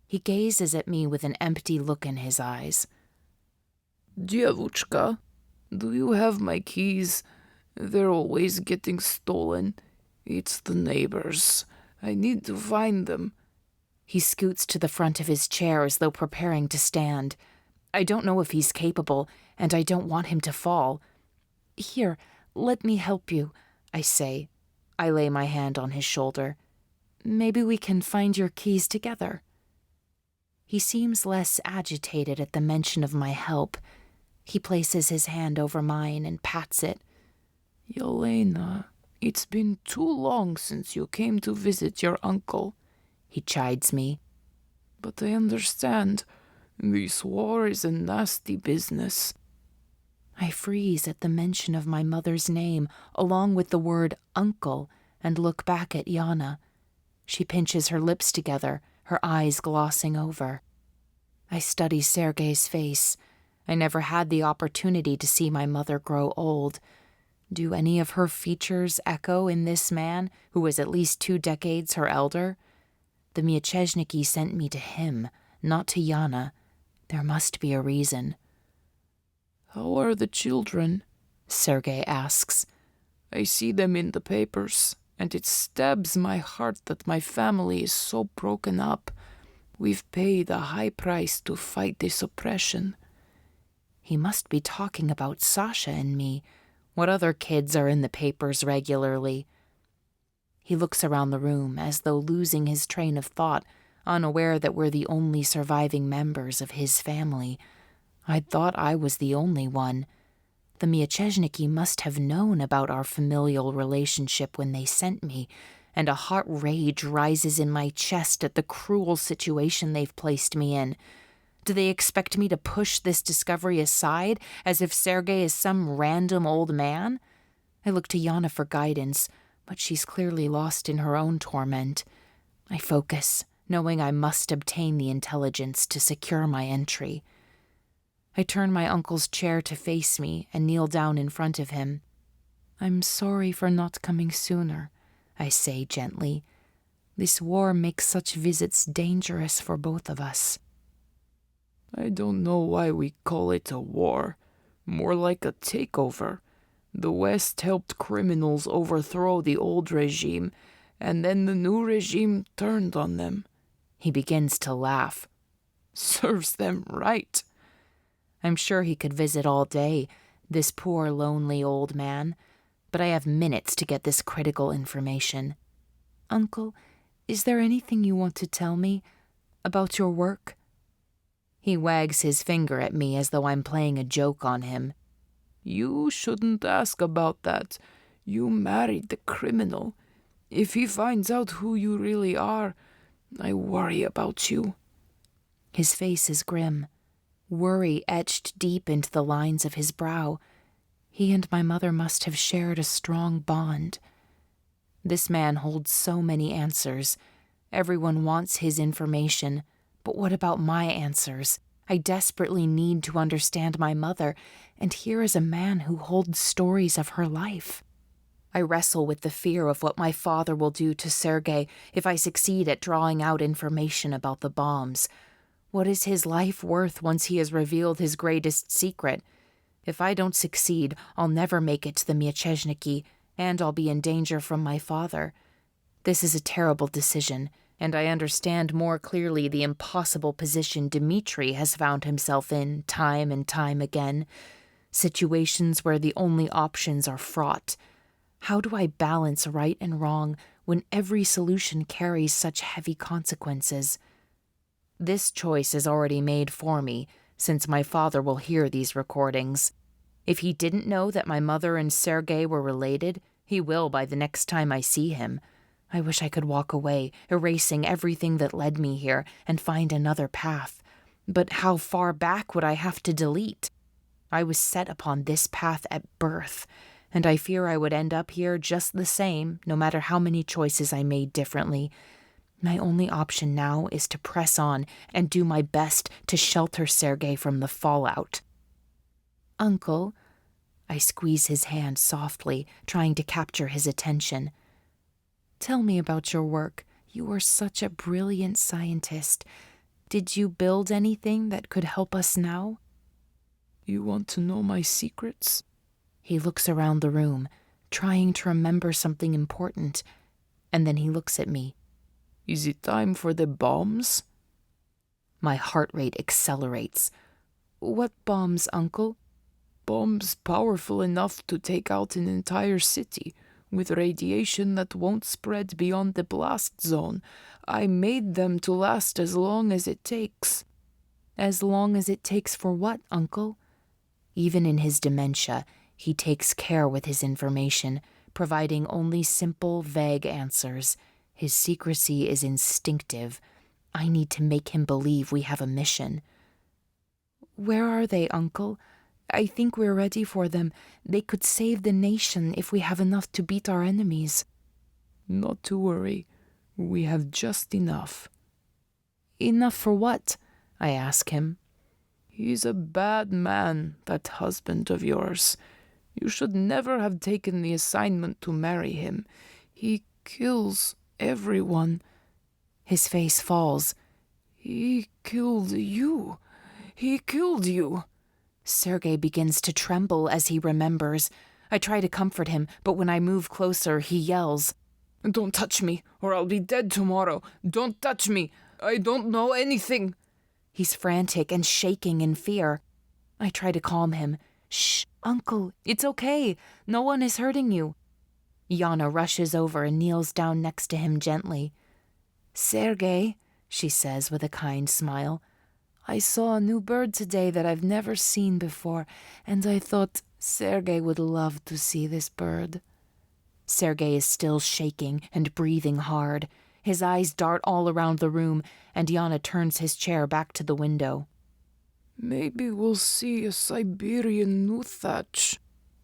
He gazes at me with an empty look in his eyes. Девочка, do you have my keys? They're always getting stolen. It's the neighbors. I need to find them. He scoots to the front of his chair as though preparing to stand. I don't know if he's capable, and I don't want him to fall. "Here, let me help you," I say. I lay my hand on his shoulder. "Maybe we can find your keys together." He seems less agitated at the mention of my help. He places his hand over mine and pats it. Yelena, it's been too long since you came to visit your uncle, he chides me. But I understand. This war is a nasty business. I freeze at the mention of my mother's name, along with the word uncle, and look back at Yana. She pinches her lips together, her eyes glossing over. I study Sergei's face. I never had the opportunity to see my mother grow old. Do any of her features echo in this man, who was at least 2 decades her elder? The Mieczyszniki sent me to him, not to Yana. There must be a reason. "How are the children?" Sergei asks. "I see them in the papers, and it stabs my heart that my family is so broken up. We've paid a high price to fight this oppression." He must be talking about Sasha and me. What other kids are in the papers regularly? He looks around the room as though losing his train of thought, unaware that we're the only surviving members of his family. I'd thought I was the only one. The Mieczyszniki must have known about our familial relationship when they sent me, and a hot rage rises in my chest at the cruel situation they've placed me in. Do they expect me to push this discovery aside, as if Sergei is some random old man? I look to Yana for guidance, but she's clearly lost in her own torment. I focus, knowing I must obtain the intelligence to secure my entry. I turn my uncle's chair to face me and kneel down in front of him. "I'm sorry for not coming sooner," I say gently. "This war makes such visits dangerous for both of us." "I don't know why we call it a war. More like a takeover. The West helped criminals overthrow the old regime, and then the new regime turned on them." He begins to laugh. "Serves them right." I'm sure he could visit all day, this poor, lonely old man, but I have minutes to get this critical information. "Uncle, is there anything you want to tell me about your work?" He wags his finger at me as though I'm playing a joke on him. "You shouldn't ask about that. You married the criminal. If he finds out who you really are, I worry about you." His face is grim, worry etched deep into the lines of his brow. He and my mother must have shared a strong bond. This man holds so many answers. Everyone wants his information. But what about my answers? I desperately need to understand my mother, and here is a man who holds stories of her life. I wrestle with the fear of what my father will do to Sergei if I succeed at drawing out information about the bombs. What is his life worth once he has revealed his greatest secret? If I don't succeed, I'll never make it to the Mieczyszniki, and I'll be in danger from my father. This is a terrible decision, and I understand more clearly the impossible position Dimitri has found himself in time and time again. Situations where the only options are fraught. How do I balance right and wrong when every solution carries such heavy consequences? This choice is already made for me, since my father will hear these recordings. If he didn't know that my mother and Sergei were related, he will by the next time I see him. I wish I could walk away, erasing everything that led me here, and find another path. But how far back would I have to delete? I was set upon this path at birth, and I fear I would end up here just the same, no matter how many choices I made differently. My only option now is to press on and do my best to shelter Sergei from the fallout. "Uncle," I squeeze his hand softly, trying to capture his attention. "Tell me about your work. You are such a brilliant scientist. Did you build anything that could help us now?" "You want to know my secrets?" He looks around the room, trying to remember something important, and then he looks at me. "Is it time for the bombs?" My heart rate accelerates. "What bombs, Uncle?" "Bombs powerful enough to take out an entire city, with radiation that won't spread beyond the blast zone. I made them to last as long as it takes." "As long as it takes for what, Uncle?" Even in his dementia, he takes care with his information, providing only simple, vague answers. His secrecy is instinctive. I need to make him believe we have a mission. "Where are they, Uncle? I think we're ready for them. They could save the nation if we have enough to beat our enemies." "Not to worry. We have just enough." "Enough for what?" I ask him. He's a bad man, that husband of yours. You should never have taken the assignment to marry him. He kills everyone. His face falls. He killed you. He killed you. Sergei begins to tremble as he remembers. I try to comfort him, but when I move closer, he yells. Don't touch me, or I'll be dead tomorrow. Don't touch me. I don't know anything. He's frantic and shaking in fear. I try to calm him. Shh, Uncle, it's okay. No one is hurting you. Yana rushes over and kneels down next to him gently. Sergei, she says with a kind smile, I saw a new bird today that I've never seen before, and I thought Sergei would love to see this bird. Sergei is still shaking and breathing hard. His eyes dart all around the room, and Yana turns his chair back to the window. Maybe we'll see a Siberian Nuthach,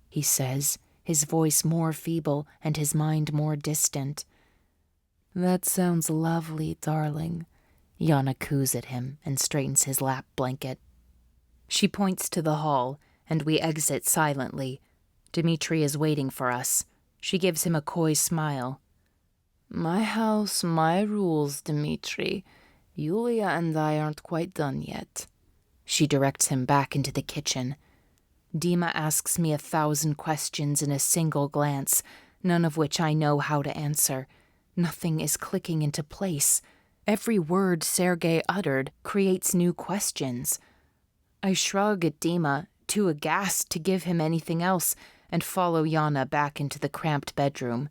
he says, his voice more feeble and his mind more distant. That sounds lovely, darling. Yana coos at him and straightens his lap blanket. She points to the hall, and we exit silently. Dimitri is waiting for us. She gives him a coy smile. My house, my rules, Dimitri. Yulia and I aren't quite done yet. She directs him back into the kitchen. Dima asks me 1,000 questions in a single glance, none of which I know how to answer. Nothing is clicking into place. Every word Sergei uttered creates new questions. I shrug at Dima, too aghast to give him anything else, and follow Yana back into the cramped bedroom.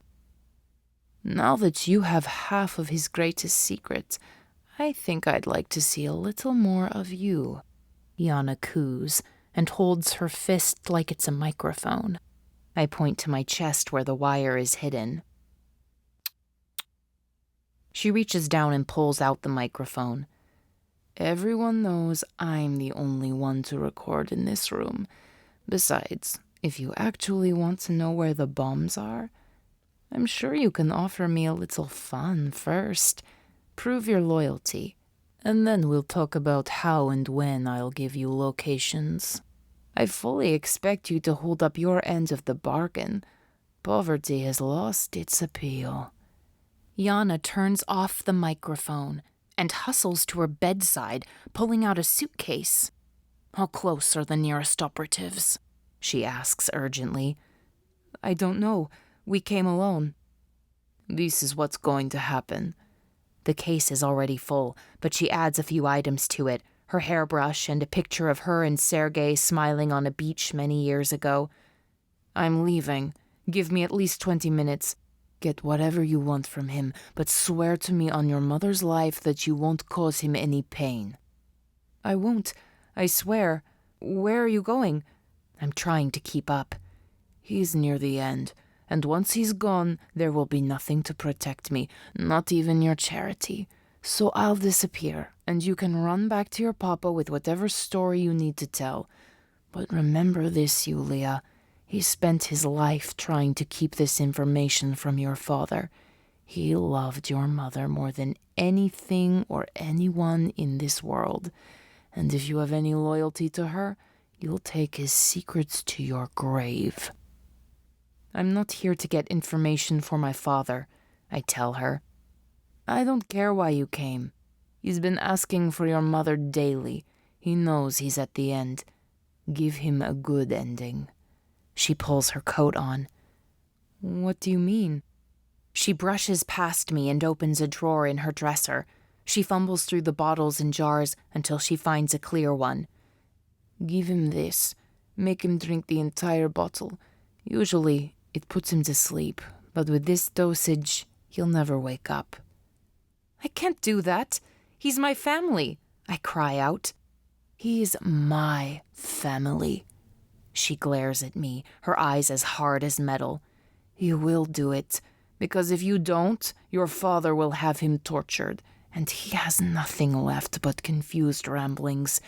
Now that you have half of his greatest secret, I think I'd like to see a little more of you. Yana coos and holds her fist like it's a microphone. I point to my chest where the wire is hidden. She reaches down and pulls out the microphone. Everyone knows I'm the only one to record in this room. Besides, if you actually want to know where the bombs are, I'm sure you can offer me a little fun first. Prove your loyalty, and then we'll talk about how and when I'll give you locations. I fully expect you to hold up your end of the bargain. Poverty has lost its appeal. Yana turns off the microphone and hustles to her bedside, pulling out a suitcase. How close are the nearest operatives? She asks urgently. I don't know. We came alone. This is what's going to happen. The case is already full, but she adds a few items to it, her hairbrush and a picture of her and Sergei smiling on a beach many years ago. I'm leaving. Give me at least 20 minutes. Get whatever you want from him, but swear to me on your mother's life that you won't cause him any pain. I won't. I swear. Where are you going? I'm trying to keep up. He's near the end, and once he's gone, there will be nothing to protect me, not even your charity. So I'll disappear, and you can run back to your papa with whatever story you need to tell. But remember this, Yulia. He spent his life trying to keep this information from your father. He loved your mother more than anything or anyone in this world. And if you have any loyalty to her, you'll take his secrets to your grave. I'm not here to get information for my father, I tell her. I don't care why you came. He's been asking for your mother daily. He knows he's at the end. Give him a good ending. She pulls her coat on. What do you mean? She brushes past me and opens a drawer in her dresser. She fumbles through the bottles and jars until she finds a clear one. Give him this. Make him drink the entire bottle. Usually, it puts him to sleep, but with this dosage, he'll never wake up. I can't do that. He's my family, I cry out. He's my family. She glares at me, her eyes as hard as metal. You will do it, because if you don't, your father will have him tortured, and he has nothing left but confused ramblings.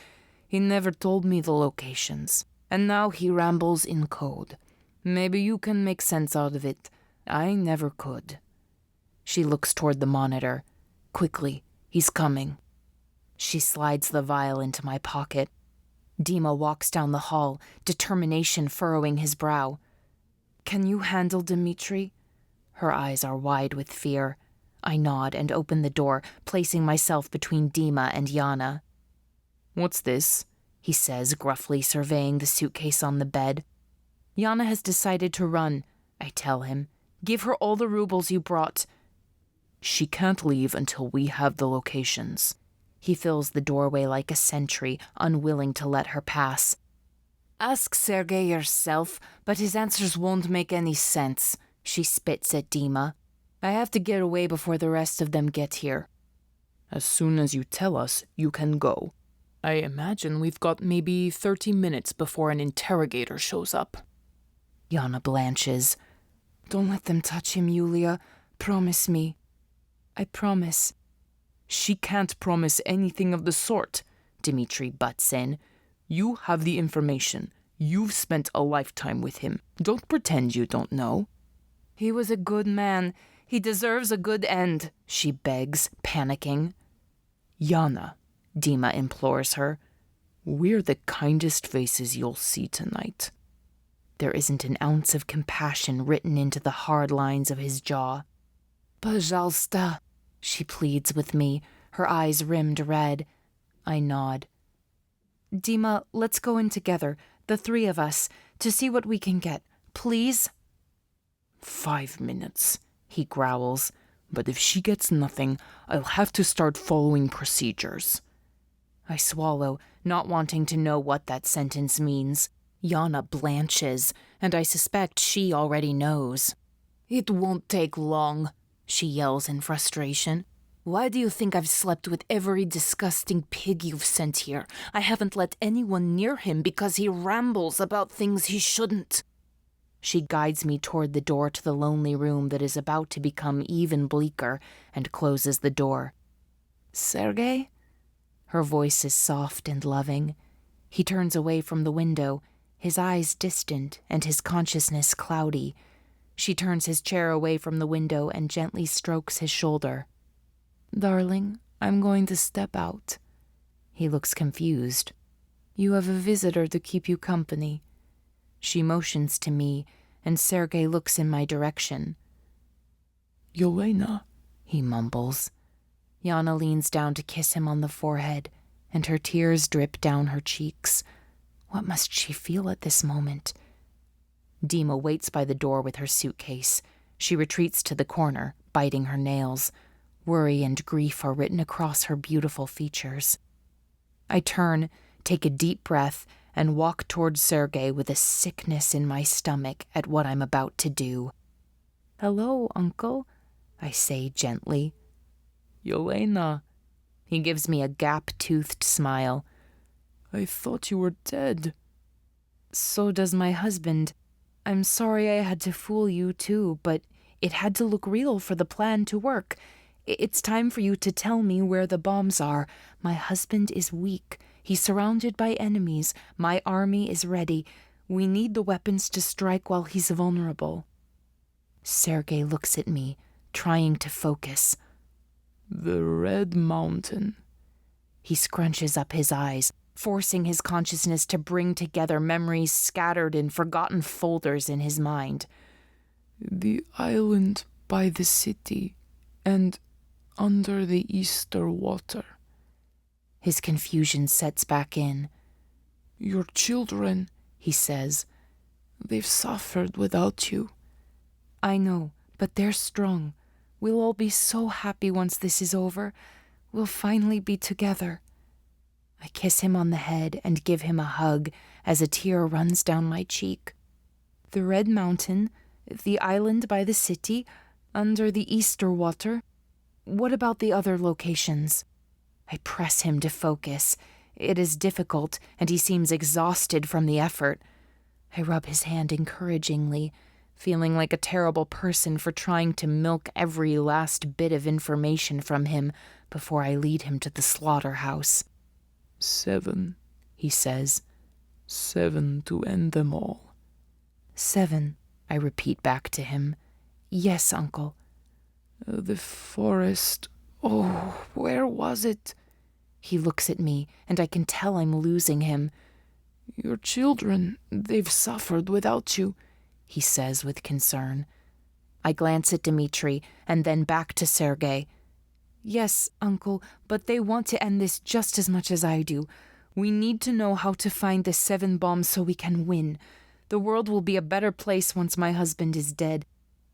He never told me the locations, and now he rambles in code. Maybe you can make sense out of it. I never could. She looks toward the monitor. Quickly, he's coming. She slides the vial into my pocket. Dima walks down the hall, determination furrowing his brow. "Can you handle Dimitri?" Her eyes are wide with fear. I nod and open the door, placing myself between Dima and Yana. "What's this?" he says, gruffly surveying the suitcase on the bed. "Yana has decided to run," I tell him. "Give her all the rubles you brought." "She can't leave until we have the locations." He fills the doorway like a sentry, unwilling to let her pass. "Ask Sergei yourself, but his answers won't make any sense," she spits at Dima. "I have to get away before the rest of them get here." "As soon as you tell us, you can go. I imagine we've got maybe 30 minutes before an interrogator shows up." Yana blanches. "Don't let them touch him, Yulia. Promise me." "I promise." "She can't promise anything of the sort," Dimitri butts in. "You have the information. You've spent a lifetime with him. Don't pretend you don't know." "He was a good man. He deserves a good end," she begs, panicking. "Yana," Dima implores her. "We're the kindest faces you'll see tonight." There isn't an ounce of compassion written into the hard lines of his jaw. "Пожалуйста," she pleads with me, her eyes rimmed red. I nod. "Dima, let's go in together, the three of us, to see what we can get. Please?" 5 minutes, he growls. "But if she gets nothing, I'll have to start following procedures." I swallow, not wanting to know what that sentence means. Yana blanches, and I suspect she already knows. "It won't take long," she yells in frustration. "Why do you think I've slept with every disgusting pig you've sent here? I haven't let anyone near him because he rambles about things he shouldn't." She guides me toward the door to the lonely room that is about to become even bleaker and closes the door. "Sergei?" Her voice is soft and loving. He turns away from the window, his eyes distant and his consciousness cloudy. She turns his chair away from the window and gently strokes his shoulder. "Darling, I'm going to step out." He looks confused. "You have a visitor to keep you company." She motions to me, and Sergei looks in my direction. "Yelena," he mumbles. Yana leans down to kiss him on the forehead, and her tears drip down her cheeks. What must she feel at this moment? Dima waits by the door with her suitcase. She retreats to the corner, biting her nails. Worry and grief are written across her beautiful features. I turn, take a deep breath, and walk toward Sergei with a sickness in my stomach at what I'm about to do. "Hello, Uncle," I say gently. "Yelena." He gives me a gap-toothed smile. "I thought you were dead." "So does my husband. I'm sorry I had to fool you too, but it had to look real for the plan to work. It's time for you to tell me where the bombs are. My husband is weak. He's surrounded by enemies. My army is ready. We need the weapons to strike while he's vulnerable." Sergei looks at me, trying to focus. "The Red Mountain." He scrunches up his eyes, forcing his consciousness to bring together memories scattered in forgotten folders in his mind. "The island by the city and under the Easter water." His confusion sets back in. "Your children," he says, "they've suffered without you." "I know, but they're strong. We'll all be so happy once this is over. We'll finally be together." I kiss him on the head and give him a hug as a tear runs down my cheek. "The Red Mountain, the island by the city, under the Easter water. What about the other locations?" I press him to focus. It is difficult, and he seems exhausted from the effort. I rub his hand encouragingly, feeling like a terrible person for trying to milk every last bit of information from him before I lead him to the slaughterhouse. 7, he says. 7 to end them all. 7, I repeat back to him. "Yes, Uncle." The forest. Oh, where was it? He looks at me, and I can tell I'm losing him. Your children, they've suffered without you, he says with concern. I glance at Dimitri, and then back to Sergei. Yes, Uncle, but they want to end this just as much as I do. We need to know how to find the 7 bombs so we can win. The world will be a better place once my husband is dead.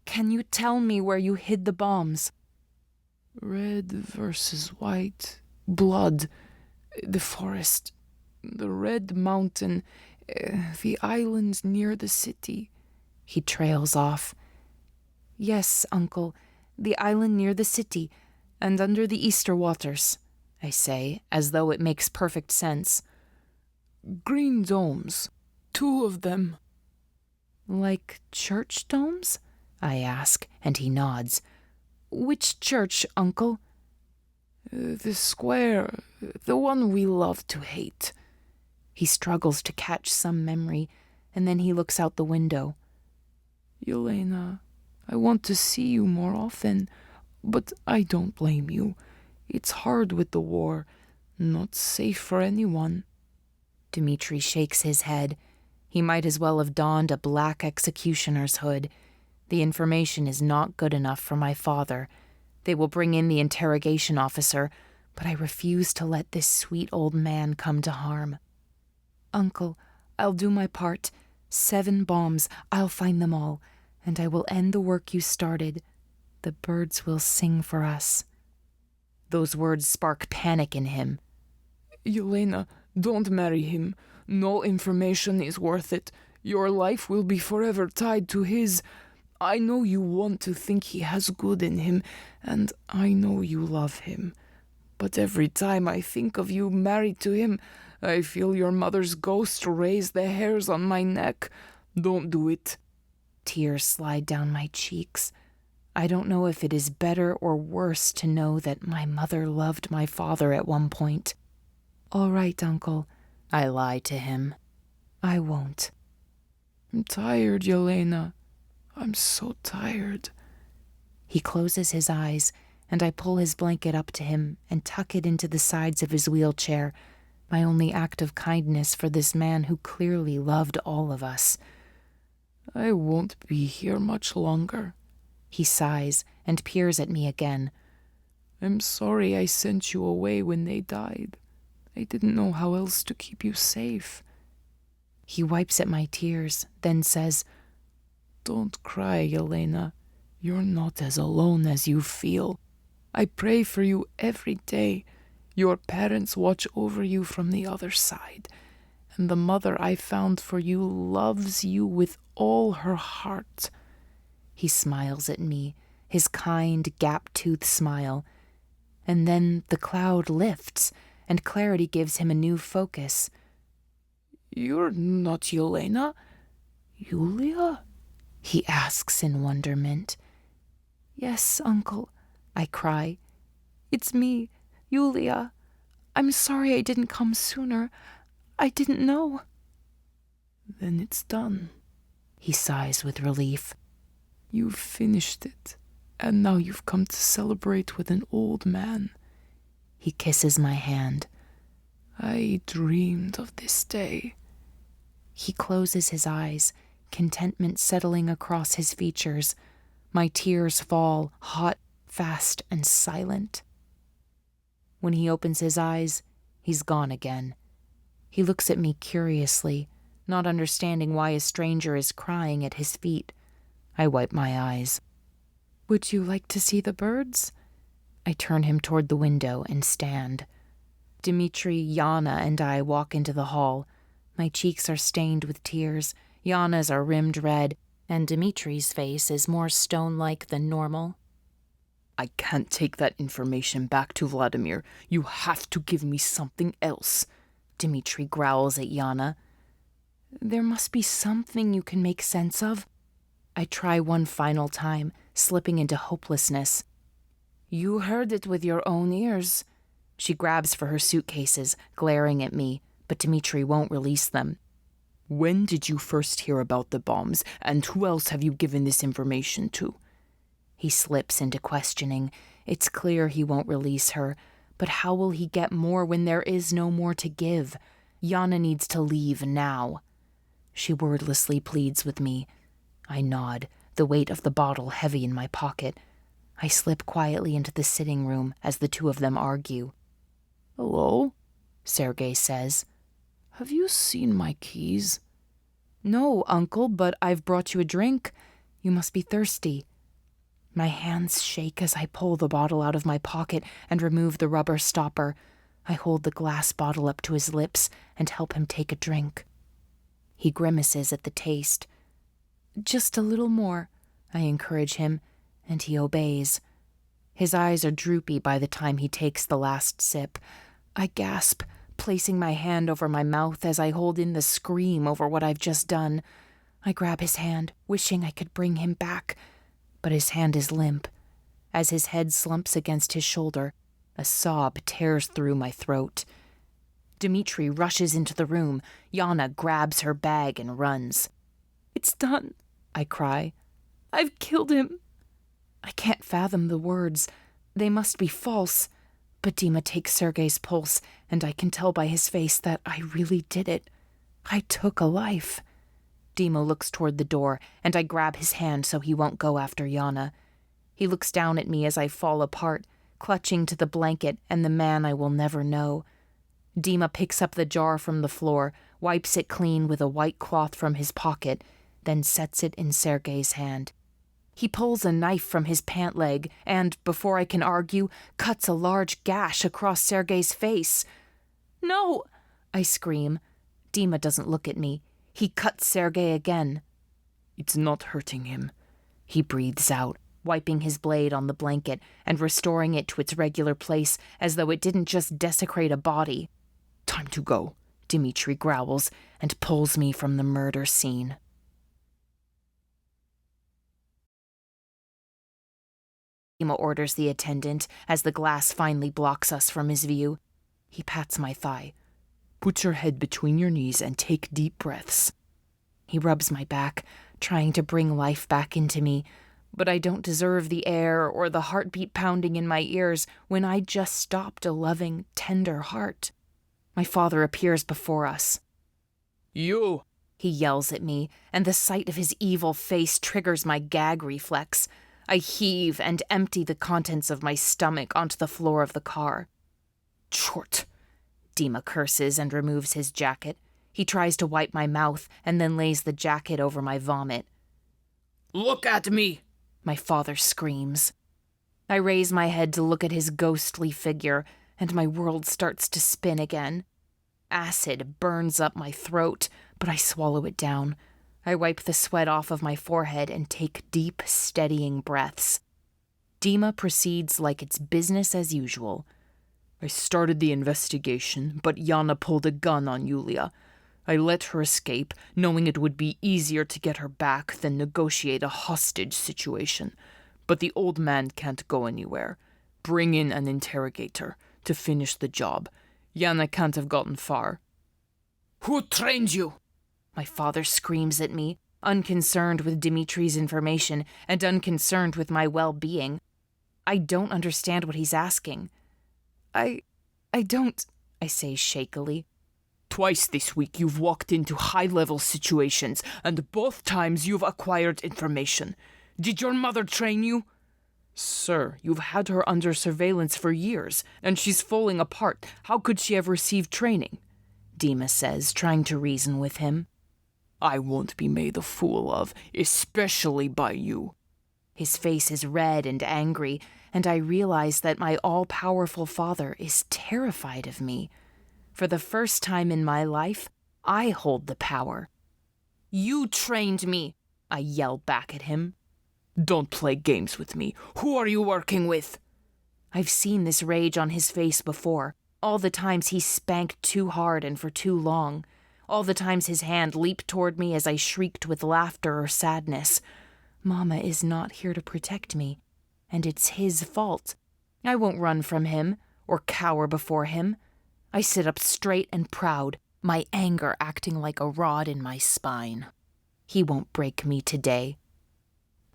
Can you tell me where you hid the bombs? Red versus white, blood, the forest, the red mountain, the islands near the city. He trails off. Yes, Uncle, the island near the city, and under the Easter waters, I say, as though it makes perfect sense. Green domes, 2 of them. Like church domes? I ask, and he nods. Which church, Uncle? The square, the one we love to hate. He struggles to catch some memory, and then he looks out the window. Yelena, I want to see you more often, but I don't blame you. It's hard with the war, not safe for anyone. Dimitri shakes his head. He might as well have donned a black executioner's hood. The information is not good enough for my father. They will bring in the interrogation officer, but I refuse to let this sweet old man come to harm. Uncle, I'll do my part. 7 bombs, I'll find them all, and I will end the work you started. The birds will sing for us. Those words spark panic in him. Yelena, don't marry him. No information is worth it. Your life will be forever tied to his. I know you want to think he has good in him, and I know you love him. But every time I think of you married to him, I feel your mother's ghost raise the hairs on my neck. Don't do it. Tears slide down my cheeks. I don't know if it is better or worse to know that my mother loved my father at one point. All right, Uncle, I lie to him. I won't. I'm tired, Yelena. I'm so tired. He closes his eyes, and I pull his blanket up to him and tuck it into the sides of his wheelchair, my only act of kindness for this man who clearly loved all of us. I won't be here much longer. He sighs and peers at me again. I'm sorry I sent you away when they died. I didn't know how else to keep you safe. He wipes at my tears, then says, Don't cry, Yelena. You're not as alone as you feel. I pray for you every day. Your parents watch over you from the other side, and the mother I found for you loves you with all her heart. He smiles at me, his kind, gap-toothed smile. And then the cloud lifts, and clarity gives him a new focus. You're not Yelena? Yulia? He asks in wonderment. Yes, Uncle, I cry. It's me, Yulia. I'm sorry I didn't come sooner. I didn't know. Then it's done. He sighs with relief. You've finished it, and now you've come to celebrate with an old man. He kisses my hand. I dreamed of this day. He closes his eyes, contentment settling across his features. My tears fall, hot, fast, and silent. When he opens his eyes, he's gone again. He looks at me curiously, not understanding why a stranger is crying at his feet. I wipe my eyes. Would you like to see the birds? I turn him toward the window and stand. Dimitri, Yana, and I walk into the hall. My cheeks are stained with tears. Yana's are rimmed red, and Dimitri's face is more stone-like than normal. I can't take that information back to Vladimir. You have to give me something else. Dimitri growls at Yana. There must be something you can make sense of. I try one final time, slipping into hopelessness. You heard it with your own ears. She grabs for her suitcases, glaring at me, but Dimitri won't release them. When did you first hear about the bombs, and who else have you given this information to? He slips into questioning. It's clear he won't release her, But how will he get more when there is no more to give? Yana needs to leave now. She wordlessly pleads with me. I nod, the weight of the bottle heavy in my pocket. I slip quietly into the sitting room as the two of them argue. "Hello?" Sergei says. "Have you seen my keys?" No, Uncle, but I've brought you a drink. You must be thirsty. My hands shake as I pull the bottle out of my pocket and remove the rubber stopper. I hold the glass bottle up to his lips and help him take a drink. He grimaces at the taste. Just a little more, I encourage him, and he obeys. His eyes are droopy by the time he takes the last sip. I gasp, placing my hand over my mouth as I hold in the scream over what I've just done. I grab his hand, wishing I could bring him back, but his hand is limp. As his head slumps against his shoulder, a sob tears through my throat. Dimitri rushes into the room. Yana grabs her bag and runs. It's done, I cry. I've killed him. I can't fathom the words. They must be false. But Dima takes Sergei's pulse, and I can tell by his face that I really did it. I took a life. Dima looks toward the door, and I grab his hand so he won't go after Yana. He looks down at me as I fall apart, clutching to the blanket and the man I will never know. Dima picks up the jar from the floor, wipes it clean with a white cloth from his pocket, then sets it in Sergei's hand. He pulls a knife from his pant leg and, before I can argue, cuts a large gash across Sergei's face. No! I scream. Dima doesn't look at me. He cuts Sergei again. It's not hurting him, he breathes out, wiping his blade on the blanket and restoring it to its regular place as though it didn't just desecrate a body. Time to go, Dimitri growls and pulls me from the murder scene. Dima orders the attendant as the glass finally blocks us from his view. He pats my thigh. Put your head between your knees and take deep breaths. He rubs my back, trying to bring life back into me, but I don't deserve the air or the heartbeat pounding in my ears when I just stopped a loving, tender heart. My father appears before us. You! He yells at me, and the sight of his evil face triggers my gag reflex. I heave and empty the contents of my stomach onto the floor of the car. Chort! Dima curses and removes his jacket. He tries to wipe my mouth and then lays the jacket over my vomit. Look at me! My father screams. I raise my head to look at his ghostly figure, and my world starts to spin again. Acid burns up my throat, but I swallow it down. I wipe the sweat off of my forehead and take deep, steadying breaths. Dima proceeds like it's business as usual. I started the investigation, but Yana pulled a gun on Yulia. I let her escape, knowing it would be easier to get her back than negotiate a hostage situation. But the old man can't go anywhere. Bring in an interrogator to finish the job. Yana can't have gotten far. Who trained you? My father screams at me, unconcerned with Dimitri's information and unconcerned with my well-being. I don't understand what he's asking. I don't, I say shakily. Twice this week you've walked into high-level situations, and both times you've acquired information. Did your mother train you? Sir, you've had her under surveillance for years, and she's falling apart. How could she have received training? Dima says, trying to reason with him. I won't be made a fool of, especially by you. His face is red and angry, and I realize that my all-powerful father is terrified of me. For the first time in my life, I hold the power. You trained me, I yell back at him. Don't play games with me. Who are you working with? I've seen this rage on his face before, all the times he spanked too hard and for too long, all the times his hand leaped toward me as I shrieked with laughter or sadness. Mama is not here to protect me, and it's his fault. I won't run from him or cower before him. I sit up straight and proud, my anger acting like a rod in my spine. He won't break me today.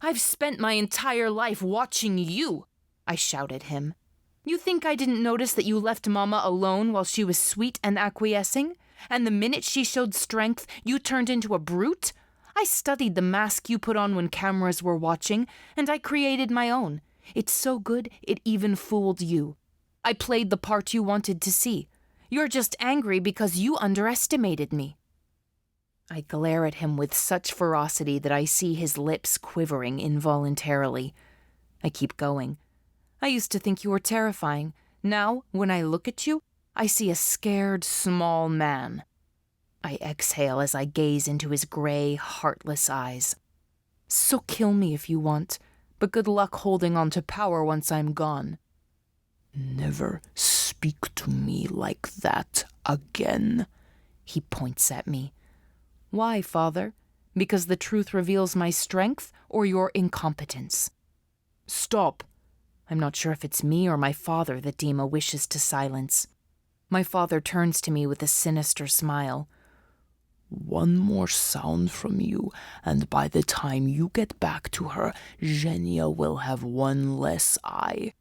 I've spent my entire life watching you, I shout at him. You think I didn't notice that you left Mama alone while she was sweet and acquiescing? And the minute she showed strength, you turned into a brute? I studied the mask you put on when cameras were watching, and I created my own. It's so good, it even fooled you. I played the part you wanted to see. You're just angry because you underestimated me. I glare at him with such ferocity that I see his lips quivering involuntarily. I keep going. I used to think you were terrifying. Now, when I look at you, I see a scared, small man. I exhale as I gaze into his gray, heartless eyes. So kill me if you want, but good luck holding on to power once I'm gone. Never speak to me like that again. He points at me. Why, Father? Because the truth reveals my strength or your incompetence? Stop. I'm not sure if it's me or my father that Dima wishes to silence. My father turns to me with a sinister smile. One more sound from you, and by the time you get back to her, Zhenya will have one less eye.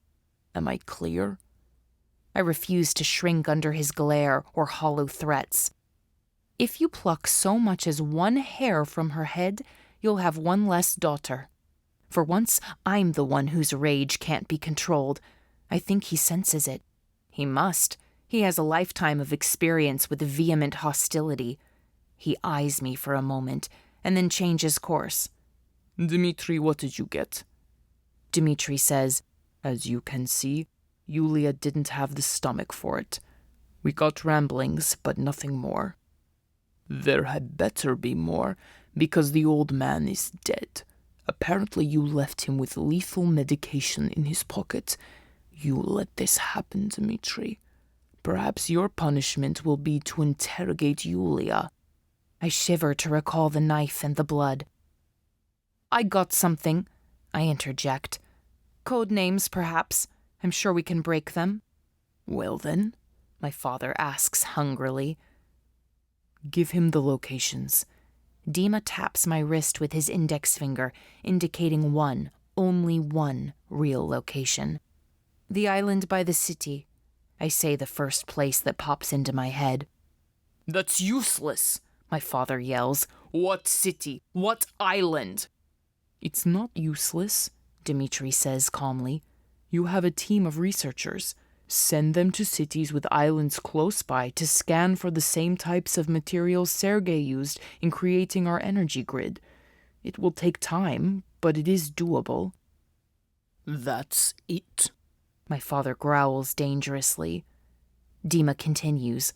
Am I clear? I refuse to shrink under his glare or hollow threats. If you pluck so much as one hair from her head, you'll have one less daughter. For once, I'm the one whose rage can't be controlled. I think he senses it. He must. He has a lifetime of experience with vehement hostility. He eyes me for a moment, and then changes course. Dimitri, what did you get? Dimitri says, As you can see, Yulia didn't have the stomach for it. We got ramblings, but nothing more. There had better be more, because the old man is dead. Apparently you left him with lethal medication in his pocket. You let this happen, Dimitri. Perhaps your punishment will be to interrogate Yulia. I shiver to recall the knife and the blood. I got something, I interject. Code names, perhaps. I'm sure we can break them. Well then, my father asks hungrily. Give him the locations. Dima taps my wrist with his index finger, indicating one, only one, real location. The island by the city. I say the first place that pops into my head. That's useless, my father yells. What city? What island? It's not useless, Dimitri says calmly. You have a team of researchers. Send them to cities with islands close by to scan for the same types of materials Sergei used in creating our energy grid. It will take time, but it is doable. That's it, my father growls dangerously. Dima continues.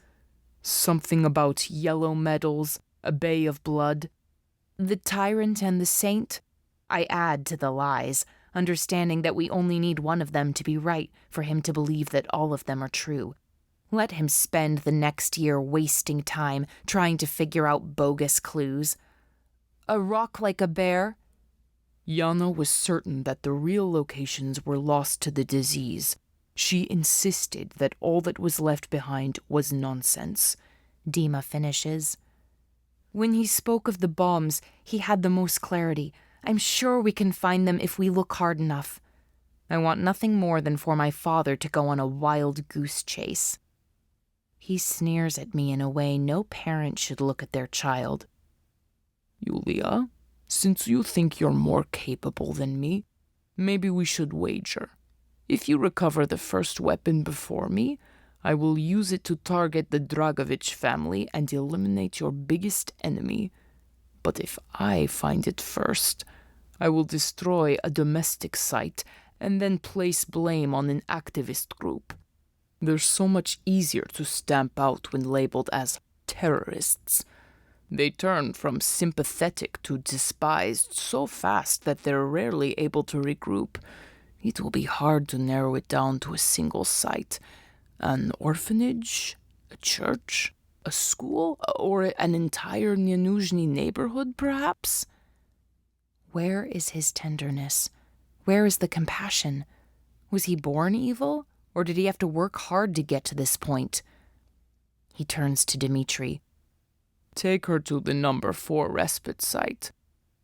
Something about yellow metals, a bay of blood. The tyrant and the saint? I add to the lies, understanding that we only need one of them to be right for him to believe that all of them are true. Let him spend the next year wasting time trying to figure out bogus clues. A rock like a bear? Yana was certain that the real locations were lost to the disease. She insisted that all that was left behind was nonsense. Dima finishes. When he spoke of the bombs, he had the most clarity. I'm sure we can find them if we look hard enough. I want nothing more than for my father to go on a wild goose chase. He sneers at me in a way no parent should look at their child. Yulia, since you think you're more capable than me, maybe we should wager. If you recover the first weapon before me, I will use it to target the Dragovich family and eliminate your biggest enemy. But if I find it first, I will destroy a domestic site and then place blame on an activist group. They're so much easier to stamp out when labeled as terrorists. They turn from sympathetic to despised so fast that they're rarely able to regroup. It will be hard to narrow it down to a single site. An orphanage? A church? A school? Or an entire Nyanuzhny neighborhood, perhaps? Where is his tenderness? Where is the compassion? Was he born evil, or did he have to work hard to get to this point? He turns to Dimitri. Take her to the number 4 respite site.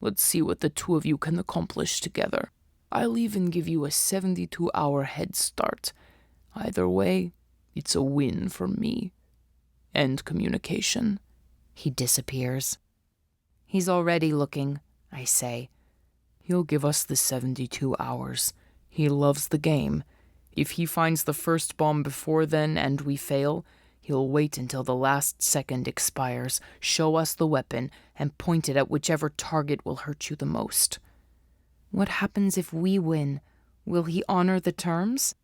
Let's see what the two of you can accomplish together. I'll even give you a 72-hour head start. Either way, it's a win for me. End communication. He disappears. He's already looking, I say. He'll give us the 72 hours. He loves the game. If he finds the first bomb before then and we fail, he'll wait until the last second expires, show us the weapon, and point it at whichever target will hurt you the most. What happens if we win? Will he honor the terms?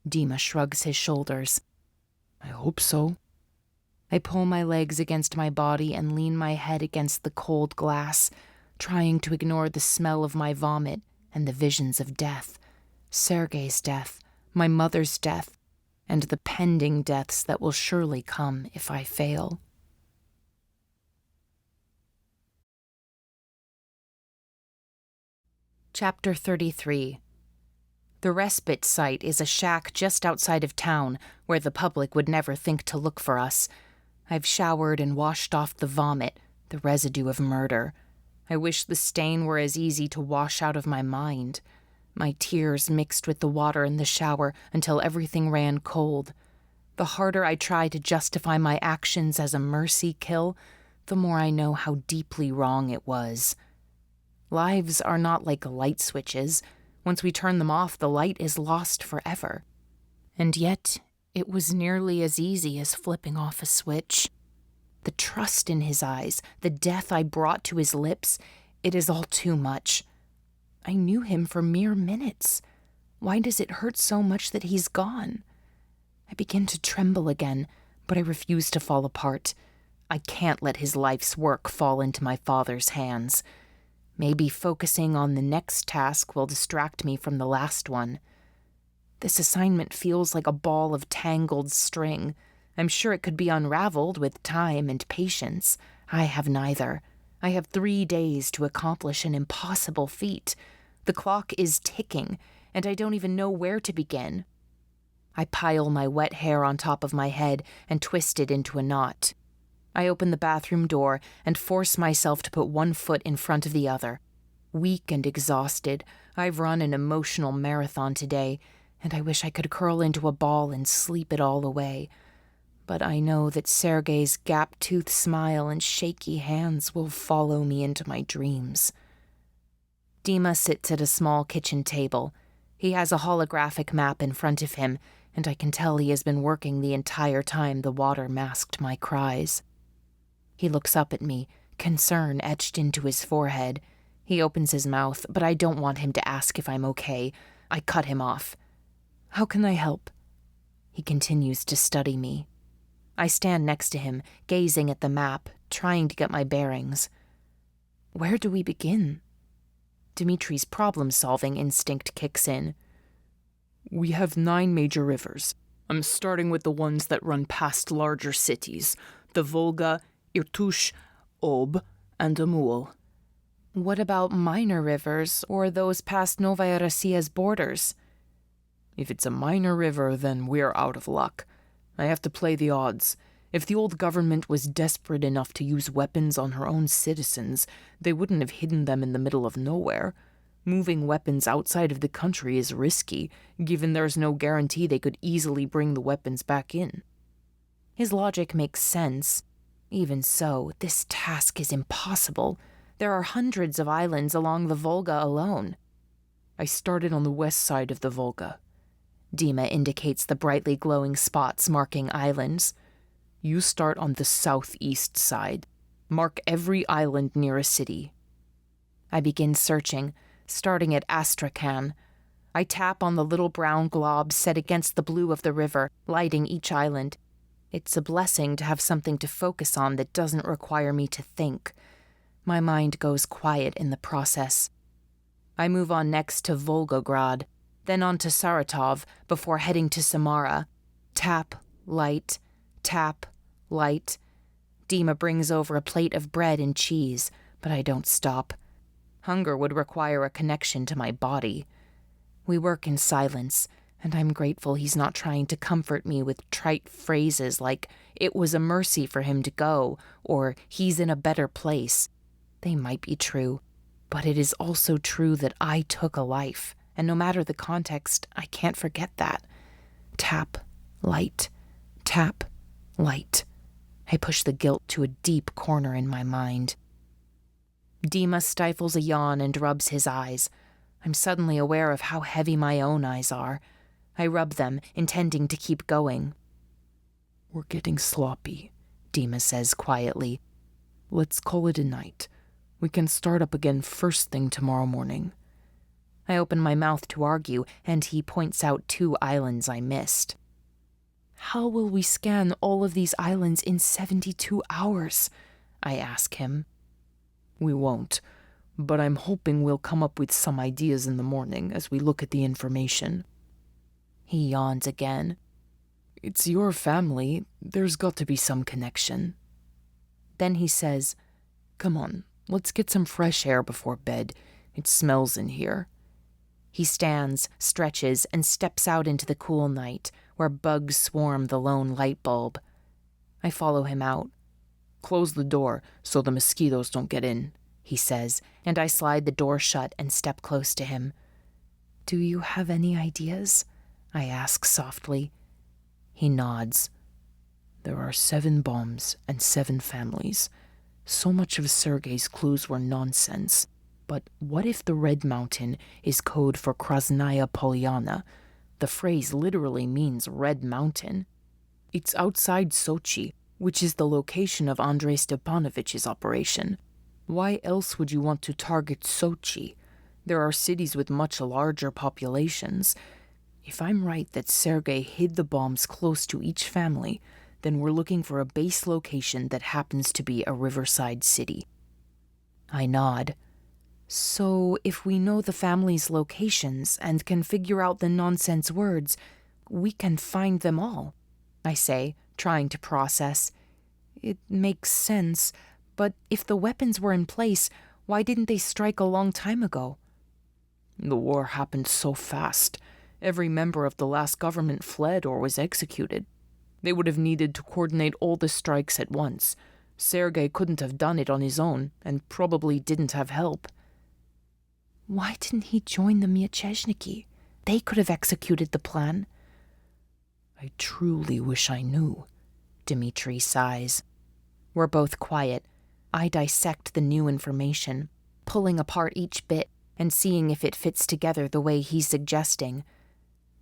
Dima shrugs his shoulders. I hope so. I pull my legs against my body and lean my head against the cold glass, trying to ignore the smell of my vomit and the visions of death. Sergei's death, my mother's death, and the pending deaths that will surely come if I fail. Chapter 33. The respite site is a shack just outside of town where the public would never think to look for us. I've showered and washed off the vomit, the residue of murder. I wish the stain were as easy to wash out of my mind. My tears mixed with the water in the shower until everything ran cold. The harder I try to justify my actions as a mercy kill, the more I know how deeply wrong it was. Lives are not like light switches. Once we turn them off, the light is lost forever. And yet, it was nearly as easy as flipping off a switch. The trust in his eyes, the death I brought to his lips, it is all too much. I knew him for mere minutes. Why does it hurt so much that he's gone? I begin to tremble again, but I refuse to fall apart. I can't let his life's work fall into my father's hands. Maybe focusing on the next task will distract me from the last one. This assignment feels like a ball of tangled string. I'm sure it could be unraveled with time and patience. I have neither. I have 3 days to accomplish an impossible feat. The clock is ticking, and I don't even know where to begin. I pile my wet hair on top of my head and twist it into a knot. I open the bathroom door and force myself to put one foot in front of the other. Weak and exhausted, I've run an emotional marathon today, and I wish I could curl into a ball and sleep it all away. But I know that Sergei's gap-toothed smile and shaky hands will follow me into my dreams. Dima sits at a small kitchen table. He has a holographic map in front of him, and I can tell he has been working the entire time the water masked my cries. He looks up at me, concern etched into his forehead. He opens his mouth, but I don't want him to ask if I'm okay. I cut him off. How can I help? He continues to study me. I stand next to him, gazing at the map, trying to get my bearings. Where do we begin? Dimitri's problem-solving instinct kicks in. We have 9 major rivers. I'm starting with the ones that run past larger cities. The Volga, Irtysh, Ob, and Amul. What about minor rivers, or those past Novaya Rossiya's borders? If it's a minor river, then we're out of luck. I have to play the odds. If the old government was desperate enough to use weapons on her own citizens, they wouldn't have hidden them in the middle of nowhere. Moving weapons outside of the country is risky, given there's no guarantee they could easily bring the weapons back in. His logic makes sense. Even so, this task is impossible. There are hundreds of islands along the Volga alone. I started on the west side of the Volga. Dima indicates the brightly glowing spots marking islands. You start on the southeast side. Mark every island near a city. I begin searching, starting at Astrakhan. I tap on the little brown globs set against the blue of the river, lighting each island. It's a blessing to have something to focus on that doesn't require me to think. My mind goes quiet in the process. I move on next to Volgograd, then on to Saratov before heading to Samara. Tap, light, tap, light. Dima brings over a plate of bread and cheese, but I don't stop. Hunger would require a connection to my body. We work in silence, and I'm grateful he's not trying to comfort me with trite phrases like, "It was a mercy for him to go," or "He's in a better place." They might be true, but it is also true that I took a life, and no matter the context, I can't forget that. Tap, light, tap, light. I push the guilt to a deep corner in my mind. Dima stifles a yawn and rubs his eyes. I'm suddenly aware of how heavy my own eyes are. I rub them, intending to keep going. We're getting sloppy, Dima says quietly. Let's call it a night. We can start up again first thing tomorrow morning. I open my mouth to argue, and he points out 2 islands I missed. How will we scan all of these islands in 72 hours? I ask him. We won't, but I'm hoping we'll come up with some ideas in the morning as we look at the information. He yawns again. It's your family. There's got to be some connection. Then he says, Come on, let's get some fresh air before bed. It smells in here. He stands, stretches, and steps out into the cool night, where bugs swarm the lone light bulb. I follow him out. Close the door so the mosquitoes don't get in, he says, and I slide the door shut and step close to him. Do you have any ideas? I ask softly. He nods. There are 7 bombs and 7 families. So much of Sergei's clues were nonsense. But what if the Red Mountain is code for Krasnaya Polyana? The phrase literally means Red Mountain. It's outside Sochi, which is the location of Andrei Stepanovich's operation. Why else would you want to target Sochi? There are cities with much larger populations. If I'm right that Sergei hid the bombs close to each family, then we're looking for a base location that happens to be a riverside city. I nod. So if we know the family's locations and can figure out the nonsense words, we can find them all, I say, trying to process. It makes sense, but if the weapons were in place, why didn't they strike a long time ago? The war happened so fast. Every member of the last government fled or was executed. They would have needed to coordinate all the strikes at once. Sergei couldn't have done it on his own, and probably didn't have help. Why didn't he join the Mieczyszniki? They could have executed the plan. I truly wish I knew, Dimitri sighs. We're both quiet. I dissect the new information, pulling apart each bit and seeing if it fits together the way he's suggesting.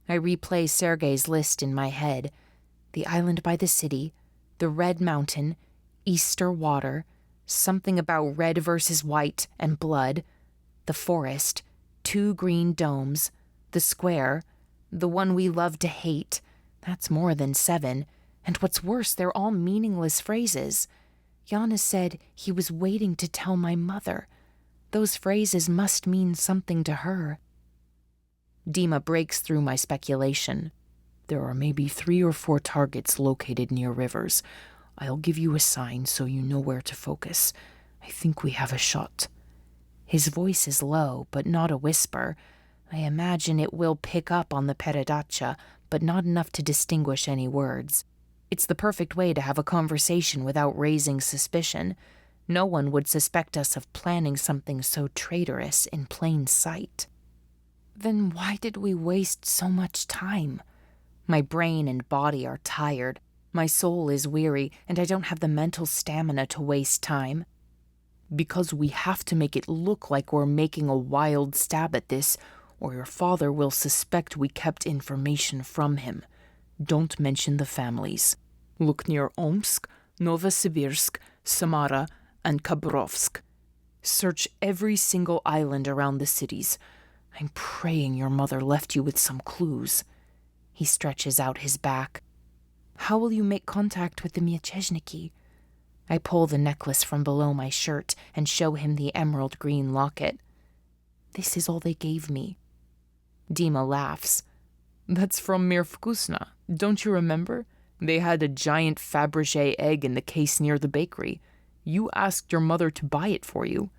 I replay Sergei's list in my head. The island by the city, the Red Mountain, Easter water, something about red versus white and blood, the forest, 2 green domes, the square, the one we love to hate. That's more than 7. And what's worse, they're all meaningless phrases. Yana said he was waiting to tell my mother. Those phrases must mean something to her. Dima breaks through my speculation. There are maybe 3 or 4 targets located near rivers. I'll give you a sign so you know where to focus. I think we have a shot. His voice is low, but not a whisper. I imagine it will pick up on the peredacha, but not enough to distinguish any words. It's the perfect way to have a conversation without raising suspicion. No one would suspect us of planning something so traitorous in plain sight. Then why did we waste so much time? My brain and body are tired. My soul is weary, and I don't have the mental stamina to waste time. Because we have to make it look like we're making a wild stab at this, or your father will suspect we kept information from him. Don't mention the families. Look near Omsk, Novosibirsk, Samara, and Khabrovsk. Search every single island around the cities. I'm praying your mother left you with some clues. He stretches out his back. How will you make contact with the Mieczyszniki? I pull the necklace from below my shirt and show him the emerald green locket. This is all they gave me. Dima laughs. That's from Mir Vkusna. Don't you remember? They had a giant Fabergé egg in the case near the bakery. You asked your mother to buy it for you.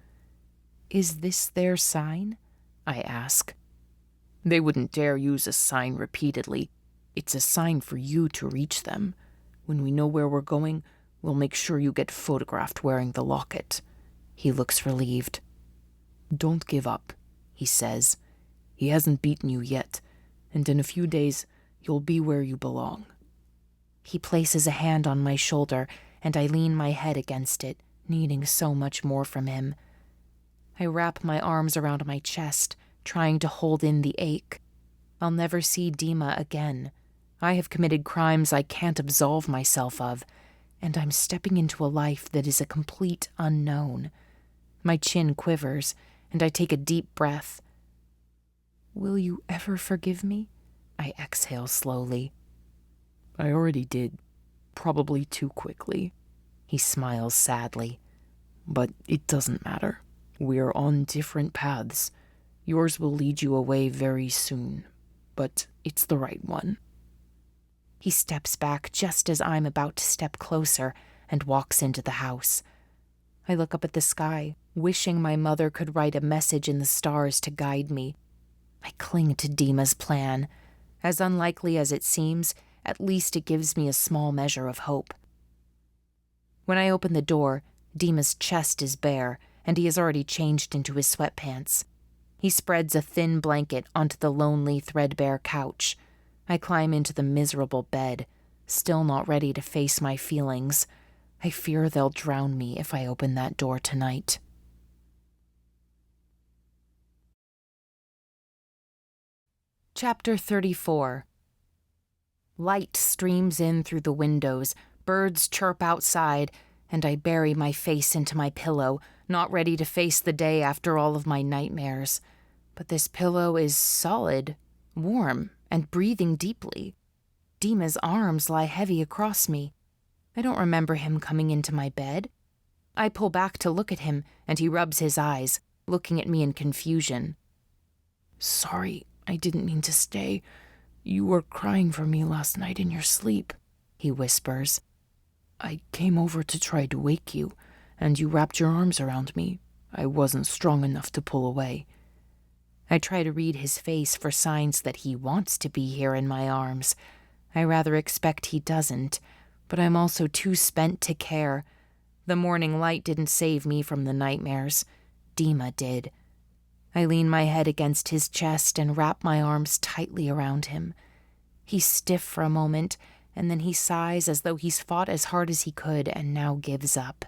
Is this their sign? I ask. They wouldn't dare use a sign repeatedly. It's a sign for you to reach them. When we know where we're going, we'll make sure you get photographed wearing the locket. He looks relieved. Don't give up, he says. He hasn't beaten you yet, and in a few days, You'll be where you belong. He places a hand on my shoulder, and I lean my head against it, needing so much more from him. I wrap my arms around my chest, trying to hold in the ache. I'll never see Dima again. I have committed crimes I can't absolve myself of, and I'm stepping into a life that is a complete unknown. My chin quivers, and I take a deep breath. Will you ever forgive me? I exhale slowly. I already did, probably too quickly. He smiles sadly. But it doesn't matter. We're on different paths. Yours will lead you away very soon, but it's the right one. He steps back just as I'm about to step closer and walks into the house. I look up at the sky, wishing my mother could write a message in the stars to guide me. I cling to Dima's plan. As unlikely as it seems, at least it gives me a small measure of hope. When I open the door, Dima's chest is bare, and he has already changed into his sweatpants. He spreads a thin blanket onto the lonely, threadbare couch. I climb into the miserable bed, still not ready to face my feelings. I fear they'll drown me if I open that door tonight. Chapter 34. Light streams in through the windows, birds chirp outside, and I bury my face into my pillow, not ready to face the day after all of my nightmares. But this pillow is solid, warm, and breathing deeply. Dima's arms lie heavy across me. I don't remember him coming into my bed. I pull back to look at him, and he rubs his eyes, looking at me in confusion. Sorry, I didn't mean to stay. You were crying for me last night in your sleep, he whispers. I came over to try to wake you, and you wrapped your arms around me. I wasn't strong enough to pull away. I try to read his face for signs that he wants to be here in my arms. I rather expect he doesn't, but I'm also too spent to care. The morning light didn't save me from the nightmares. Dima did. I lean my head against his chest and wrap my arms tightly around him. He's stiff for a moment, and then he sighs as though he's fought as hard as he could and now gives up.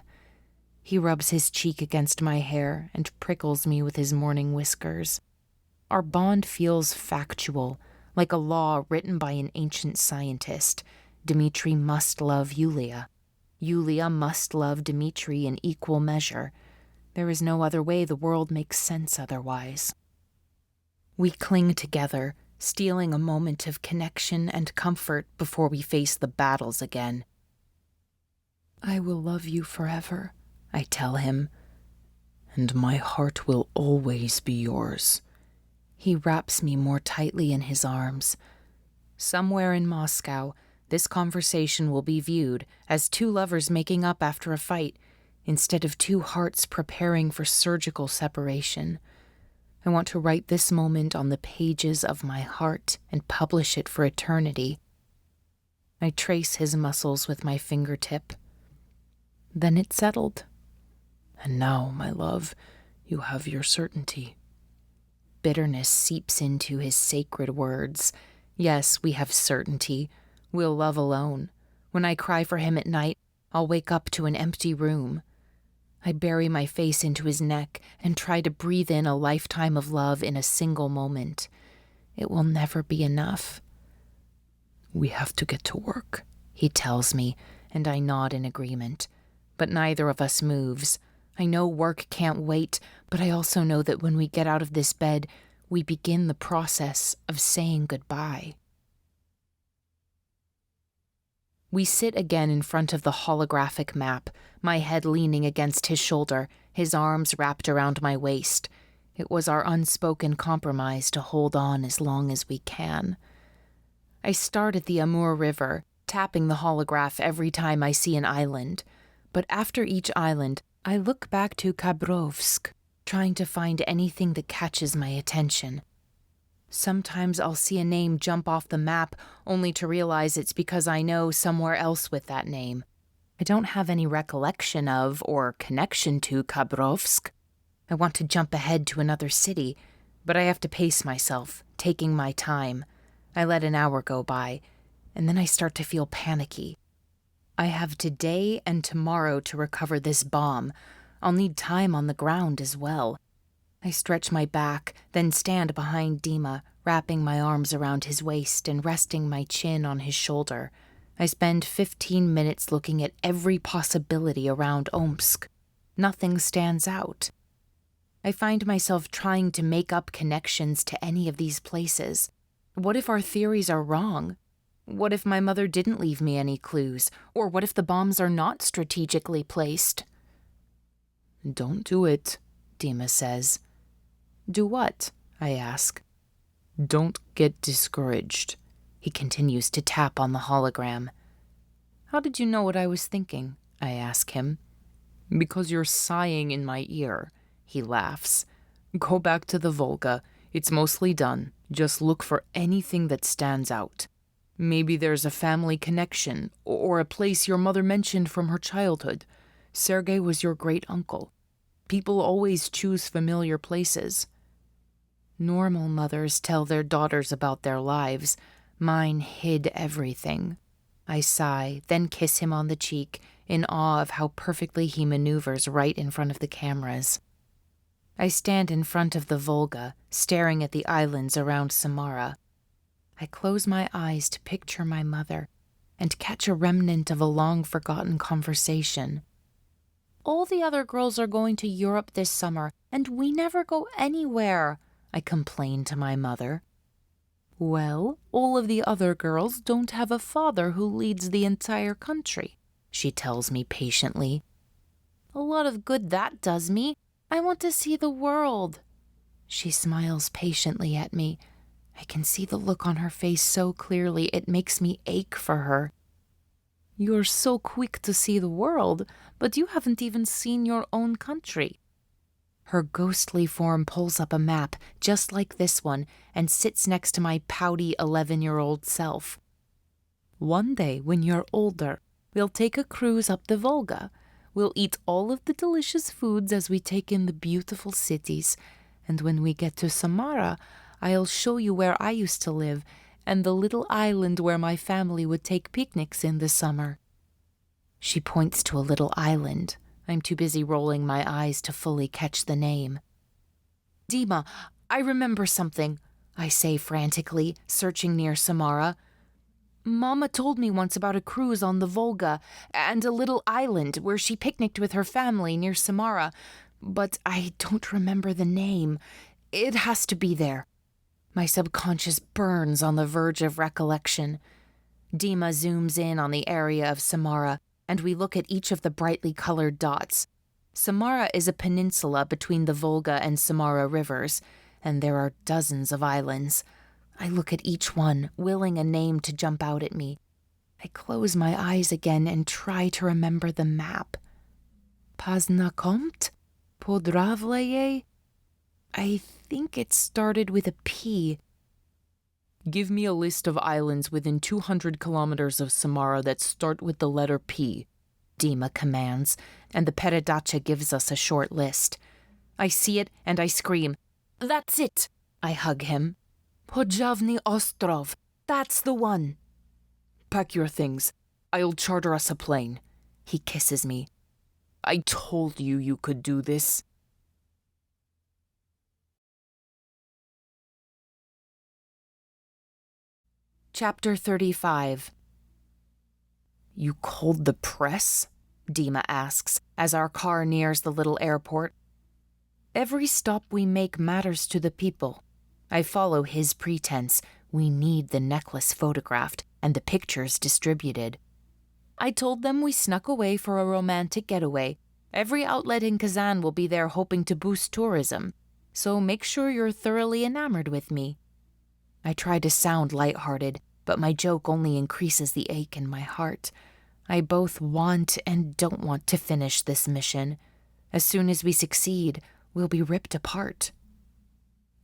He rubs his cheek against my hair and prickles me with his morning whiskers. Our bond feels factual, like a law written by an ancient scientist. Dimitri must love Yulia. Yulia must love Dimitri in equal measure. There is no other way the world makes sense otherwise. We cling together, stealing a moment of connection and comfort before we face the battles again. I will love you forever, I tell him, and my heart will always be yours. He wraps me more tightly in his arms. Somewhere in Moscow, this conversation will be viewed as two lovers making up after a fight, instead of two hearts preparing for surgical separation. I want to write this moment on the pages of my heart and publish it for eternity. I trace his muscles with my fingertip. Then it settled. And now, my love, you have your certainty. Bitterness seeps into his sacred words. Yes, we have certainty. We'll love alone. When I cry for him at night, I'll wake up to an empty room. I bury my face into his neck and try to breathe in a lifetime of love in a single moment. It will never be enough. We have to get to work, he tells me, and I nod in agreement. But neither of us moves. I know work can't wait, but I also know that when we get out of this bed, we begin the process of saying goodbye. We sit again in front of the holographic map, my head leaning against his shoulder, his arms wrapped around my waist. It was our unspoken compromise to hold on as long as we can. I start at the Amur River, tapping the holograph every time I see an island. But after each island, I look back to Khabrovsk, trying to find anything that catches my attention. Sometimes I'll see a name jump off the map, only to realize it's because I know somewhere else with that name. I don't have any recollection of or connection to Khabrovsk. I want to jump ahead to another city, but I have to pace myself, taking my time. I let an hour go by, and then I start to feel panicky. I have today and tomorrow to recover this bomb. I'll need time on the ground as well. I stretch my back, then stand behind Dima, wrapping my arms around his waist and resting my chin on his shoulder. I spend 15 minutes looking at every possibility around Omsk. Nothing stands out. I find myself trying to make up connections to any of these places. What if our theories are wrong? What if my mother didn't leave me any clues? Or what if the bombs are not strategically placed? Don't do it, Dima says. Do what? I ask. Don't get discouraged. He continues to tap on the hologram. How did you know what I was thinking? I ask him. Because you're sighing in my ear. He laughs. Go back to the Volga. It's mostly done. Just look for anything that stands out. Maybe there's a family connection, or a place your mother mentioned from her childhood. Sergei was your great-uncle. People always choose familiar places. Normal mothers tell their daughters about their lives. Mine hid everything. I sigh, then kiss him on the cheek, in awe of how perfectly he maneuvers right in front of the cameras. I stand in front of the Volga, staring at the islands around Samara. I close my eyes to picture my mother and catch a remnant of a long-forgotten conversation. All the other girls are going to Europe this summer, and we never go anywhere, I complain to my mother. Well, all of the other girls don't have a father who leads the entire country, she tells me patiently. A lot of good that does me. I want to see the world. She smiles patiently at me. I can see the look on her face so clearly it makes me ache for her. You're so quick to see the world, but you haven't even seen your own country. Her ghostly form pulls up a map just like this one and sits next to my pouty 11-year-old self. One day, when you're older, we'll take a cruise up the Volga. We'll eat all of the delicious foods as we take in the beautiful cities. And when we get to Samara, I'll show you where I used to live and the little island where my family would take picnics in the summer. She points to a little island. I'm too busy rolling my eyes to fully catch the name. Dima, I remember something, I say frantically, searching near Samara. Mama told me once about a cruise on the Volga and a little island where she picnicked with her family near Samara, but I don't remember the name. It has to be there. My subconscious burns on the verge of recollection. Dima zooms in on the area of Samara, and we look at each of the brightly colored dots. Samara is a peninsula between the Volga and Samara rivers, and there are dozens of islands. I look at each one, willing a name to jump out at me. I close my eyes again and try to remember the map. Paznakomt? Podravlaye? I think it started with a P. Give me a list of islands within 200 kilometers of Samara that start with the letter P, Dima commands, and the Peredacha gives us a short list. I see it and I scream, That's it! I hug him. Podjavny Ostrov, that's the one. Pack your things. I'll charter us a plane. He kisses me. I told you you could do this. Chapter 35. You called the press? Dima asks as our car nears the little airport. Every stop we make matters to the people. I follow his pretense. We need the necklace photographed and the pictures distributed. I told them we snuck away for a romantic getaway. Every outlet in Kazan will be there hoping to boost tourism, so make sure you're thoroughly enamored with me. I try to sound lighthearted, but my joke only increases the ache in my heart. I both want and don't want to finish this mission. As soon as we succeed, we'll be ripped apart.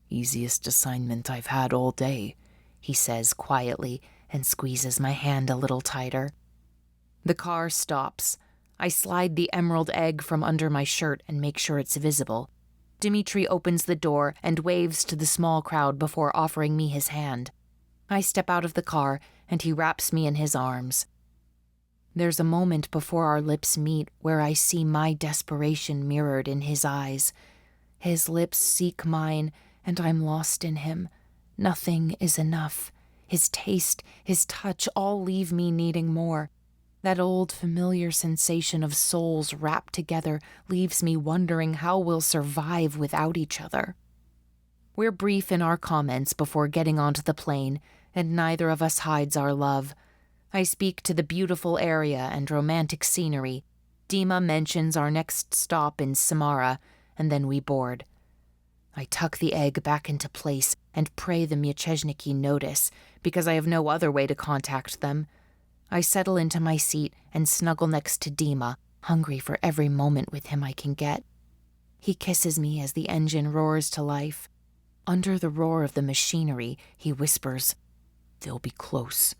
Easiest assignment I've had all day, he says quietly and squeezes my hand a little tighter. The car stops. I slide the emerald egg from under my shirt and make sure it's visible. Dimitri opens the door and waves to the small crowd before offering me his hand. I step out of the car, and he wraps me in his arms. There's a moment before our lips meet where I see my desperation mirrored in his eyes. His lips seek mine, and I'm lost in him. Nothing is enough. His taste, his touch, all leave me needing more. That old familiar sensation of souls wrapped together leaves me wondering how we'll survive without each other. We're brief in our comments before getting onto the plane, and neither of us hides our love. I speak to the beautiful area and romantic scenery. Dima mentions our next stop in Samara, and then we board. I tuck the egg back into place and pray the Mieczyszniki notice, because I have no other way to contact them. I settle into my seat and snuggle next to Dima, hungry for every moment with him I can get. He kisses me as the engine roars to life. Under the roar of the machinery, he whispers, "They'll be close.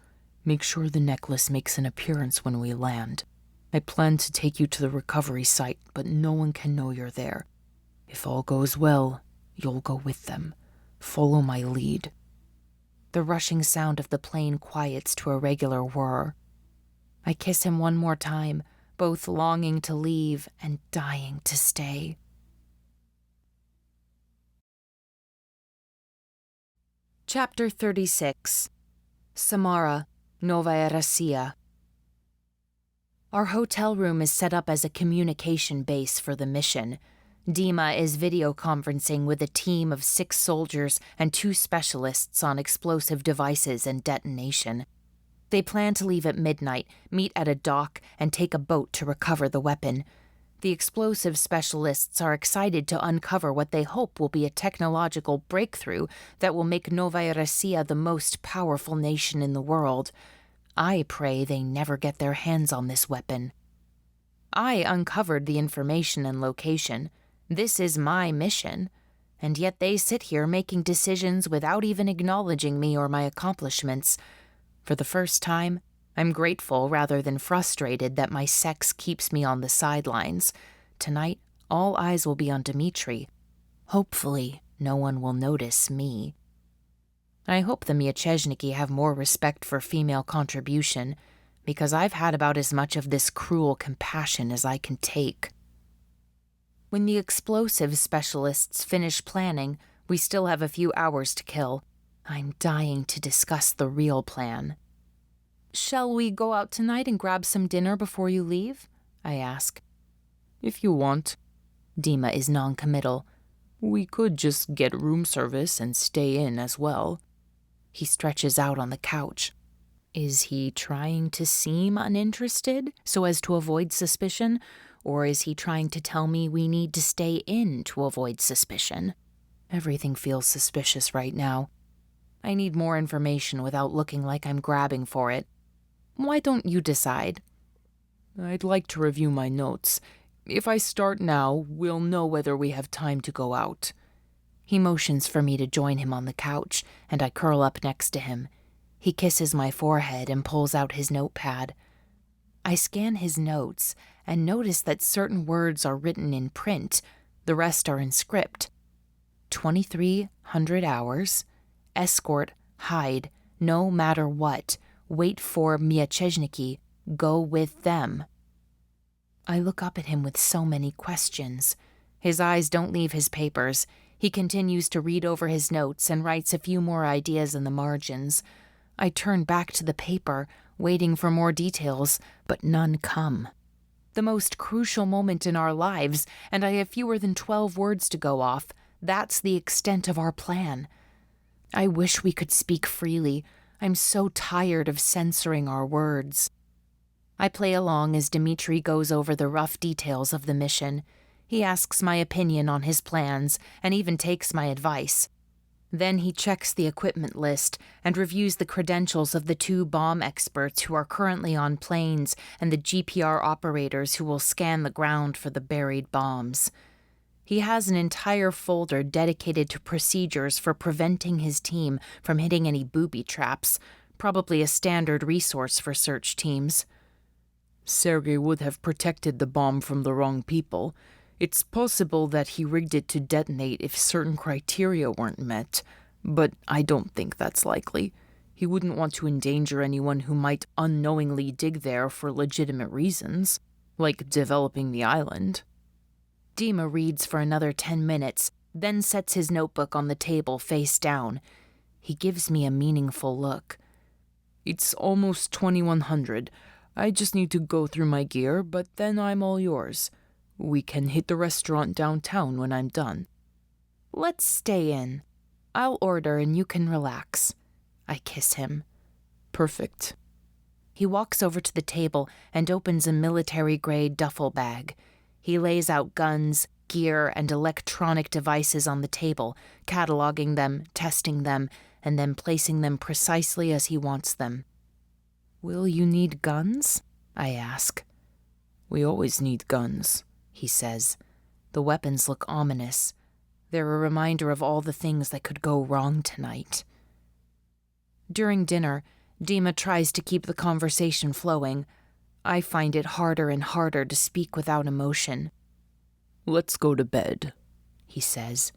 Make sure the necklace makes an appearance when we land. I plan to take you to the recovery site, but no one can know you're there. If all goes well, you'll go with them. Follow my lead." The rushing sound of the plane quiets to a regular whir. I kiss him one more time, both longing to leave and dying to stay. Chapter 36. Samara, Novaya Russia. Our hotel room is set up as a communication base for the mission. Dima is video conferencing with a team of 6 soldiers and 2 specialists on explosive devices and detonation. They plan to leave at midnight, meet at a dock, and take a boat to recover the weapon. The explosive specialists are excited to uncover what they hope will be a technological breakthrough that will make Novaya Russia the most powerful nation in the world. I pray they never get their hands on this weapon. I uncovered the information and location. This is my mission. And yet they sit here making decisions without even acknowledging me or my accomplishments. For the first time, I'm grateful rather than frustrated that my sex keeps me on the sidelines. Tonight, all eyes will be on Dimitri. Hopefully, no one will notice me. I hope the Mieczyszniki have more respect for female contribution, because I've had about as much of this cruel compassion as I can take. When the explosive specialists finish planning, we still have a few hours to kill. I'm dying to discuss the real plan. "Shall we go out tonight and grab some dinner before you leave?" I ask. "If you want." Dima is non-committal. "We could just get room service and stay in as well." He stretches out on the couch. Is he trying to seem uninterested so as to avoid suspicion, or is he trying to tell me we need to stay in to avoid suspicion? Everything feels suspicious right now. I need more information without looking like I'm grabbing for it. Why don't you decide? "I'd like to review my notes. If I start now, we'll know whether we have time to go out." He motions for me to join him on the couch, and I curl up next to him. He kisses my forehead and pulls out his notepad. I scan his notes and notice that certain words are written in print. The rest are in script. 2300 hours. Escort, hide, no matter what. Wait for Mieczyszniki. Go with them. I look up at him with so many questions. His eyes don't leave his papers. He continues to read over his notes and writes a few more ideas in the margins. I turn back to the paper, waiting for more details, but none come. The most crucial moment in our lives, and I have fewer than 12 words to go off. That's the extent of our plan. I wish we could speak freely. I'm so tired of censoring our words. I play along as Dimitri goes over the rough details of the mission. He asks my opinion on his plans and even takes my advice. Then he checks the equipment list and reviews the credentials of the 2 bomb experts who are currently on planes and the GPR operators who will scan the ground for the buried bombs. He has an entire folder dedicated to procedures for preventing his team from hitting any booby traps, probably a standard resource for search teams. "Sergei would have protected the bomb from the wrong people. It's possible that he rigged it to detonate if certain criteria weren't met, but I don't think that's likely. He wouldn't want to endanger anyone who might unknowingly dig there for legitimate reasons, like developing the island. Dima reads for another 10 minutes, then sets his notebook on the table face down. He gives me a meaningful look. It's almost 2100. I just need to go through my gear, but then I'm all yours. We can hit the restaurant downtown when I'm done. Let's stay in. I'll order and you can relax. I kiss him. Perfect. He walks over to the table and opens a military-grade duffel bag. He lays out guns, gear, and electronic devices on the table, cataloging them, testing them, and then placing them precisely as he wants them. Will you need guns? I ask. We always need guns, he says. The weapons look ominous. They're a reminder of all the things that could go wrong tonight. During dinner, Dima tries to keep the conversation flowing. I find it harder and harder to speak without emotion. Let's go to bed, he says.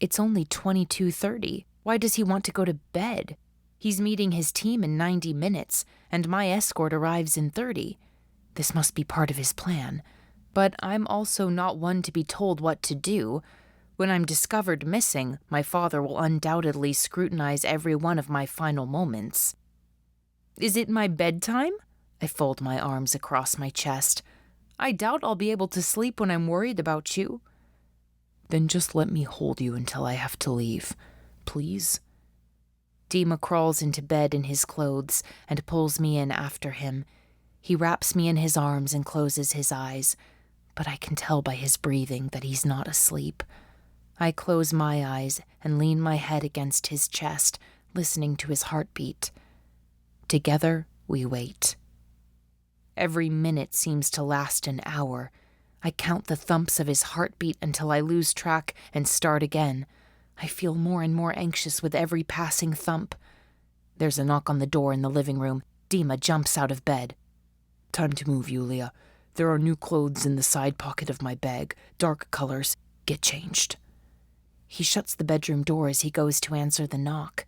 It's only 22:30. Why does he want to go to bed? He's meeting his team in 90 minutes, and my escort arrives in 30. This must be part of his plan. But I'm also not one to be told what to do. When I'm discovered missing, my father will undoubtedly scrutinize every one of my final moments. Is it my bedtime? I fold my arms across my chest. I doubt I'll be able to sleep when I'm worried about you. Then just let me hold you until I have to leave, please. Dima crawls into bed in his clothes and pulls me in after him. He wraps me in his arms and closes his eyes, but I can tell by his breathing that he's not asleep. I close my eyes and lean my head against his chest, listening to his heartbeat. Together, we wait. Every minute seems to last an hour. I count the thumps of his heartbeat until I lose track and start again. I feel more and more anxious with every passing thump. There's a knock on the door in the living room. Dima jumps out of bed. Time to move, Yulia. There are new clothes in the side pocket of my bag. Dark colors. Get changed. He shuts the bedroom door as he goes to answer the knock.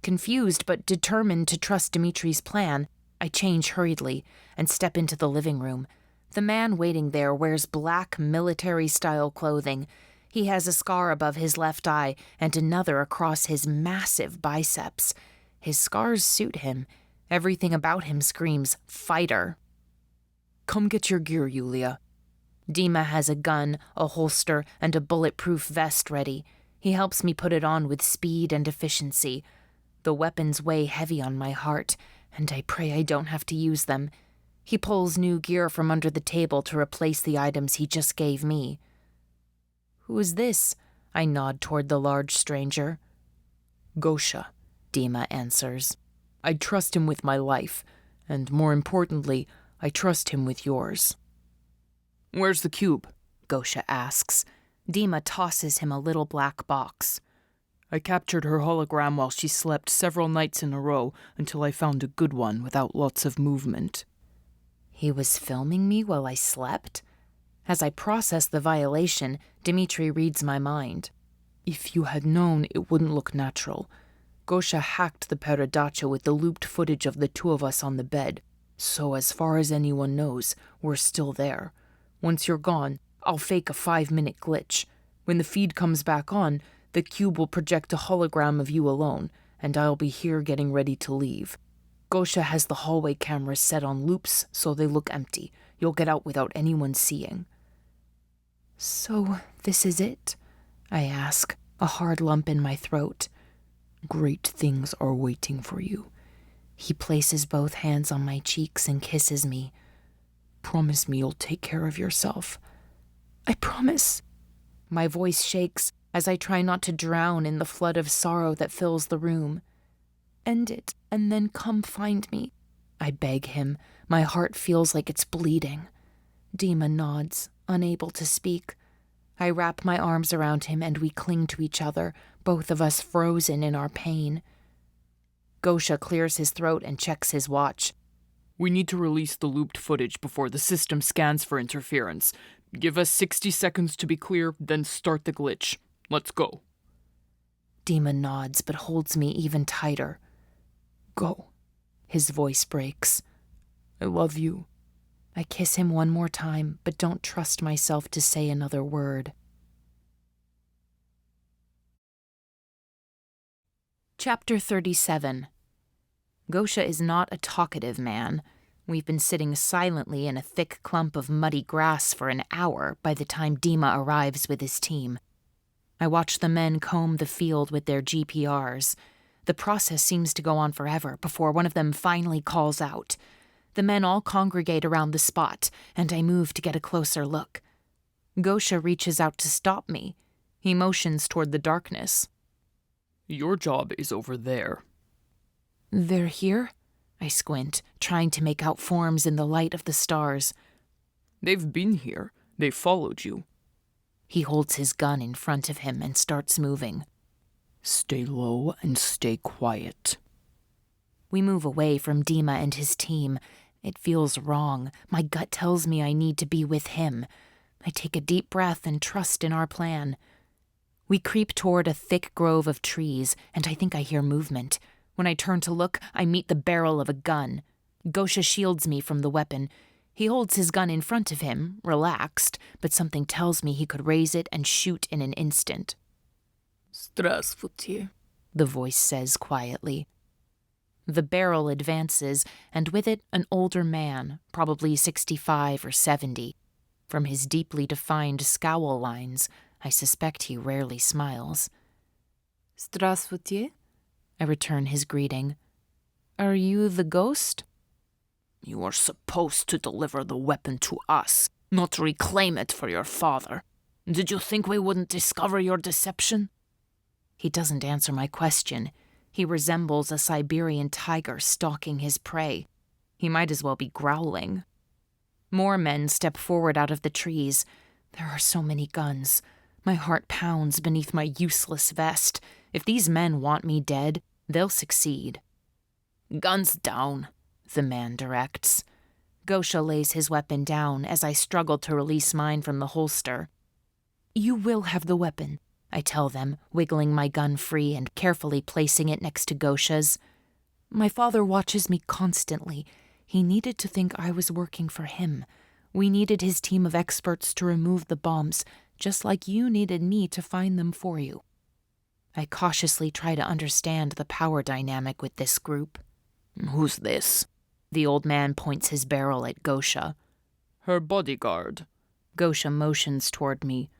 Confused but determined to trust Dimitri's plan, I change hurriedly and step into the living room. The man waiting there wears black military-style clothing. He has a scar above his left eye and another across his massive biceps. His scars suit him. Everything about him screams fighter. Come get your gear, Yulia. Dima has a gun, a holster, and a bulletproof vest ready. He helps me put it on with speed and efficiency. The weapons weigh heavy on my heart, and I pray I don't have to use them. He pulls new gear from under the table to replace the items he just gave me. Who is this? I nod toward the large stranger. Gosha, Dima answers. I trust him with my life, and more importantly, I trust him with yours. Where's the cube? Gosha asks. Dima tosses him a little black box. I captured her hologram while she slept several nights in a row until I found a good one without lots of movement. He was filming me while I slept? As I process the violation, Dimitri reads my mind. If you had known, it wouldn't look natural. Gosha hacked the Peradacha with the looped footage of the two of us on the bed, so as far as anyone knows, we're still there. Once you're gone, I'll fake a 5-minute glitch. When the feed comes back on, the cube will project a hologram of you alone, and I'll be here getting ready to leave. Gosha has the hallway cameras set on loops so they look empty. You'll get out without anyone seeing. So, this is it? I ask, a hard lump in my throat. Great things are waiting for you. He places both hands on my cheeks and kisses me. Promise me you'll take care of yourself. I promise. My voice shakes as I try not to drown in the flood of sorrow that fills the room. End it, and then come find me. I beg him. My heart feels like it's bleeding. Dima nods, unable to speak. I wrap my arms around him and we cling to each other, both of us frozen in our pain. Gosha clears his throat and checks his watch. We need to release the looped footage before the system scans for interference. Give us 60 seconds to be clear, then start the glitch. Let's go. Dima nods but holds me even tighter. Go. His voice breaks. I love you. I kiss him one more time, but don't trust myself to say another word. Chapter 37. Gosha is not a talkative man. We've been sitting silently in a thick clump of muddy grass for an hour by the time Dima arrives with his team. I watch the men comb the field with their GPRs. The process seems to go on forever before one of them finally calls out. The men all congregate around the spot, and I move to get a closer look. Gosha reaches out to stop me. He motions toward the darkness. Your job is over there. They're here? I squint, trying to make out forms in the light of the stars. They've been here. They followed you. He holds his gun in front of him and starts moving. Stay low and stay quiet. We move away from Dima and his team. It feels wrong. My gut tells me I need to be with him. I take a deep breath and trust in our plan. We creep toward a thick grove of trees, and I think I hear movement. When I turn to look, I meet the barrel of a gun. Gosha shields me from the weapon. He holds his gun in front of him, relaxed, but something tells me he could raise it and shoot in an instant. Здравствуйте, the voice says quietly. The barrel advances, and with it an older man, probably 65 or 70. From his deeply defined scowl lines, I suspect he rarely smiles. Здравствуйте. I return his greeting. Are you the ghost? You are supposed to deliver the weapon to us, not reclaim it for your father. Did you think we wouldn't discover your deception? He doesn't answer my question. He resembles a Siberian tiger stalking his prey. He might as well be growling. More men step forward out of the trees. There are so many guns. My heart pounds beneath my useless vest. If these men want me dead, they'll succeed. Guns down, the man directs. Gosha lays his weapon down as I struggle to release mine from the holster. You will have the weapon, I tell them, wiggling my gun free and carefully placing it next to Gosha's. My father watches me constantly. He needed to think I was working for him. We needed his team of experts to remove the bombs, just like you needed me to find them for you. I cautiously try to understand the power dynamic with this group. Who's this? The old man points his barrel at Gosha. Her bodyguard. Gosha motions toward me.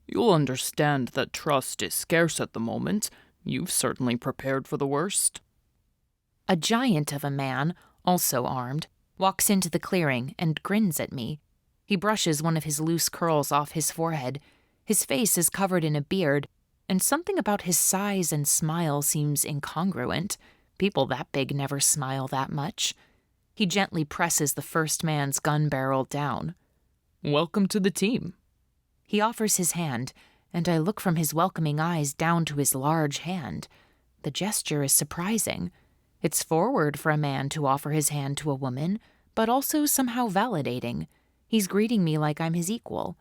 You'll understand that trust is scarce at the moment. You've certainly prepared for the worst. A giant of a man, also armed, walks into the clearing and grins at me. He brushes one of his loose curls off his forehead. His face is covered in a beard, and something about his size and smile seems incongruent. People that big never smile that much. He gently presses the first man's gun barrel down. Welcome to the team. He offers his hand, and I look from his welcoming eyes down to his large hand. The gesture is surprising. It's forward for a man to offer his hand to a woman, but also somehow validating. He's greeting me like I'm his equal.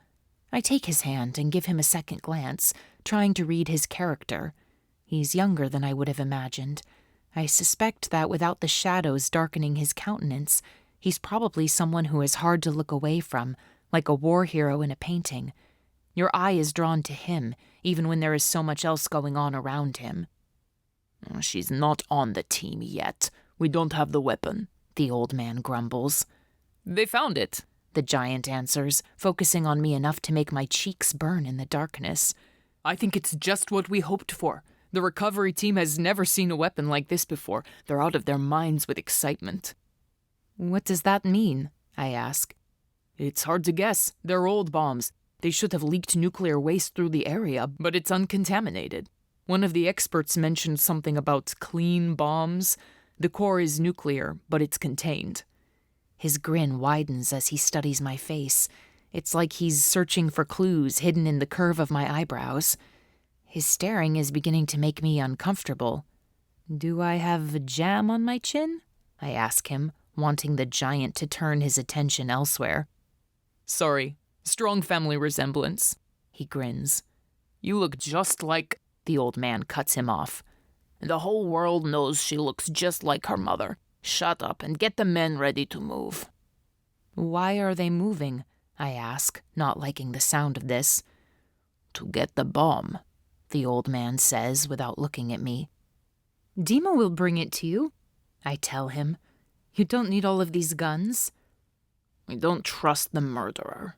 I take his hand and give him a second glance, trying to read his character. He's younger than I would have imagined. I suspect that without the shadows darkening his countenance, he's probably someone who is hard to look away from, like a war hero in a painting. Your eye is drawn to him, even when there is so much else going on around him. She's not on the team yet. We don't have the weapon, the old man grumbles. They found it, the giant answers, focusing on me enough to make my cheeks burn in the darkness. I think it's just what we hoped for. The recovery team has never seen a weapon like this before. They're out of their minds with excitement. What does that mean? I ask. It's hard to guess. They're old bombs. They should have leaked nuclear waste through the area, but it's uncontaminated. One of the experts mentioned something about clean bombs. The core is nuclear, but it's contained. His grin widens as he studies my face. It's like he's searching for clues hidden in the curve of my eyebrows. His staring is beginning to make me uncomfortable. Do I have jam on my chin? I ask him, wanting the giant to turn his attention elsewhere. Sorry. Strong family resemblance. He grins. You look just like... The old man cuts him off. The whole world knows she looks just like her mother. Shut up and get the men ready to move." "Why are they moving?" I ask, not liking the sound of this. "To get the bomb," the old man says without looking at me. "Dima will bring it to you," I tell him. "You don't need all of these guns." "We don't trust the murderer."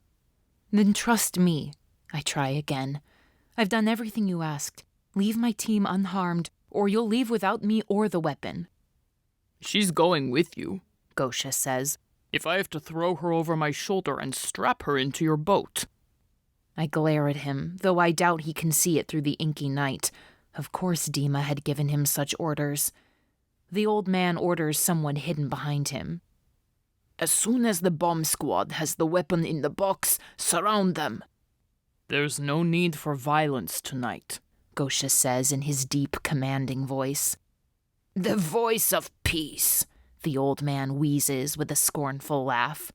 "Then trust me." I try again. "I've done everything you asked. Leave my team unharmed, or you'll leave without me or the weapon." "She's going with you," Gosha says. "If I have to throw her over my shoulder and strap her into your boat." I glare at him, though I doubt he can see it through the inky night. Of course Dima had given him such orders. The old man orders someone hidden behind him. "As soon as the bomb squad has the weapon in the box, surround them." "There's no need for violence tonight," Gosha says in his deep, commanding voice. "The voice of peace," the old man wheezes with a scornful laugh.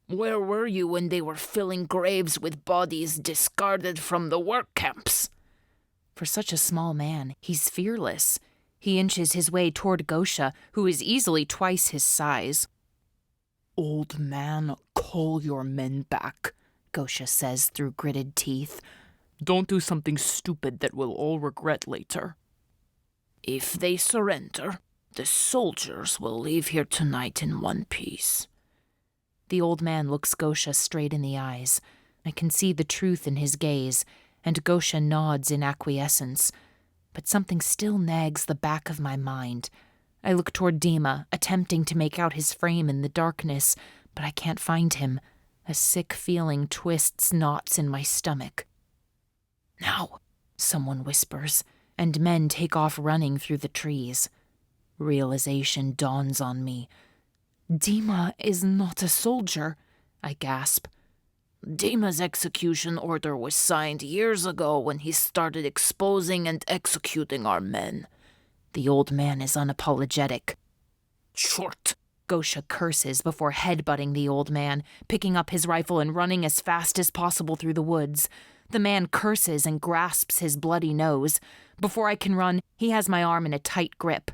"Where were you when they were filling graves with bodies discarded from the work camps?" For such a small man, he's fearless. He inches his way toward Gosha, who is easily twice his size. "Old man, call your men back," Gosha says through gritted teeth. "Don't do something stupid that we'll all regret later." "If they surrender, the soldiers will leave here tonight in one piece." The old man looks Gosha straight in the eyes. I can see the truth in his gaze, and Gosha nods in acquiescence. But something still nags the back of my mind. I look toward Dima, attempting to make out his frame in the darkness, but I can't find him. A sick feeling twists knots in my stomach. "Now," someone whispers, and men take off running through the trees. Realization dawns on me. "Dima is not a soldier," I gasp. "Dima's execution order was signed years ago when he started exposing and executing our men." The old man is unapologetic. "Short," Gosha curses before headbutting the old man, picking up his rifle and running as fast as possible through the woods. The man curses and grasps his bloody nose. Before I can run, he has my arm in a tight grip.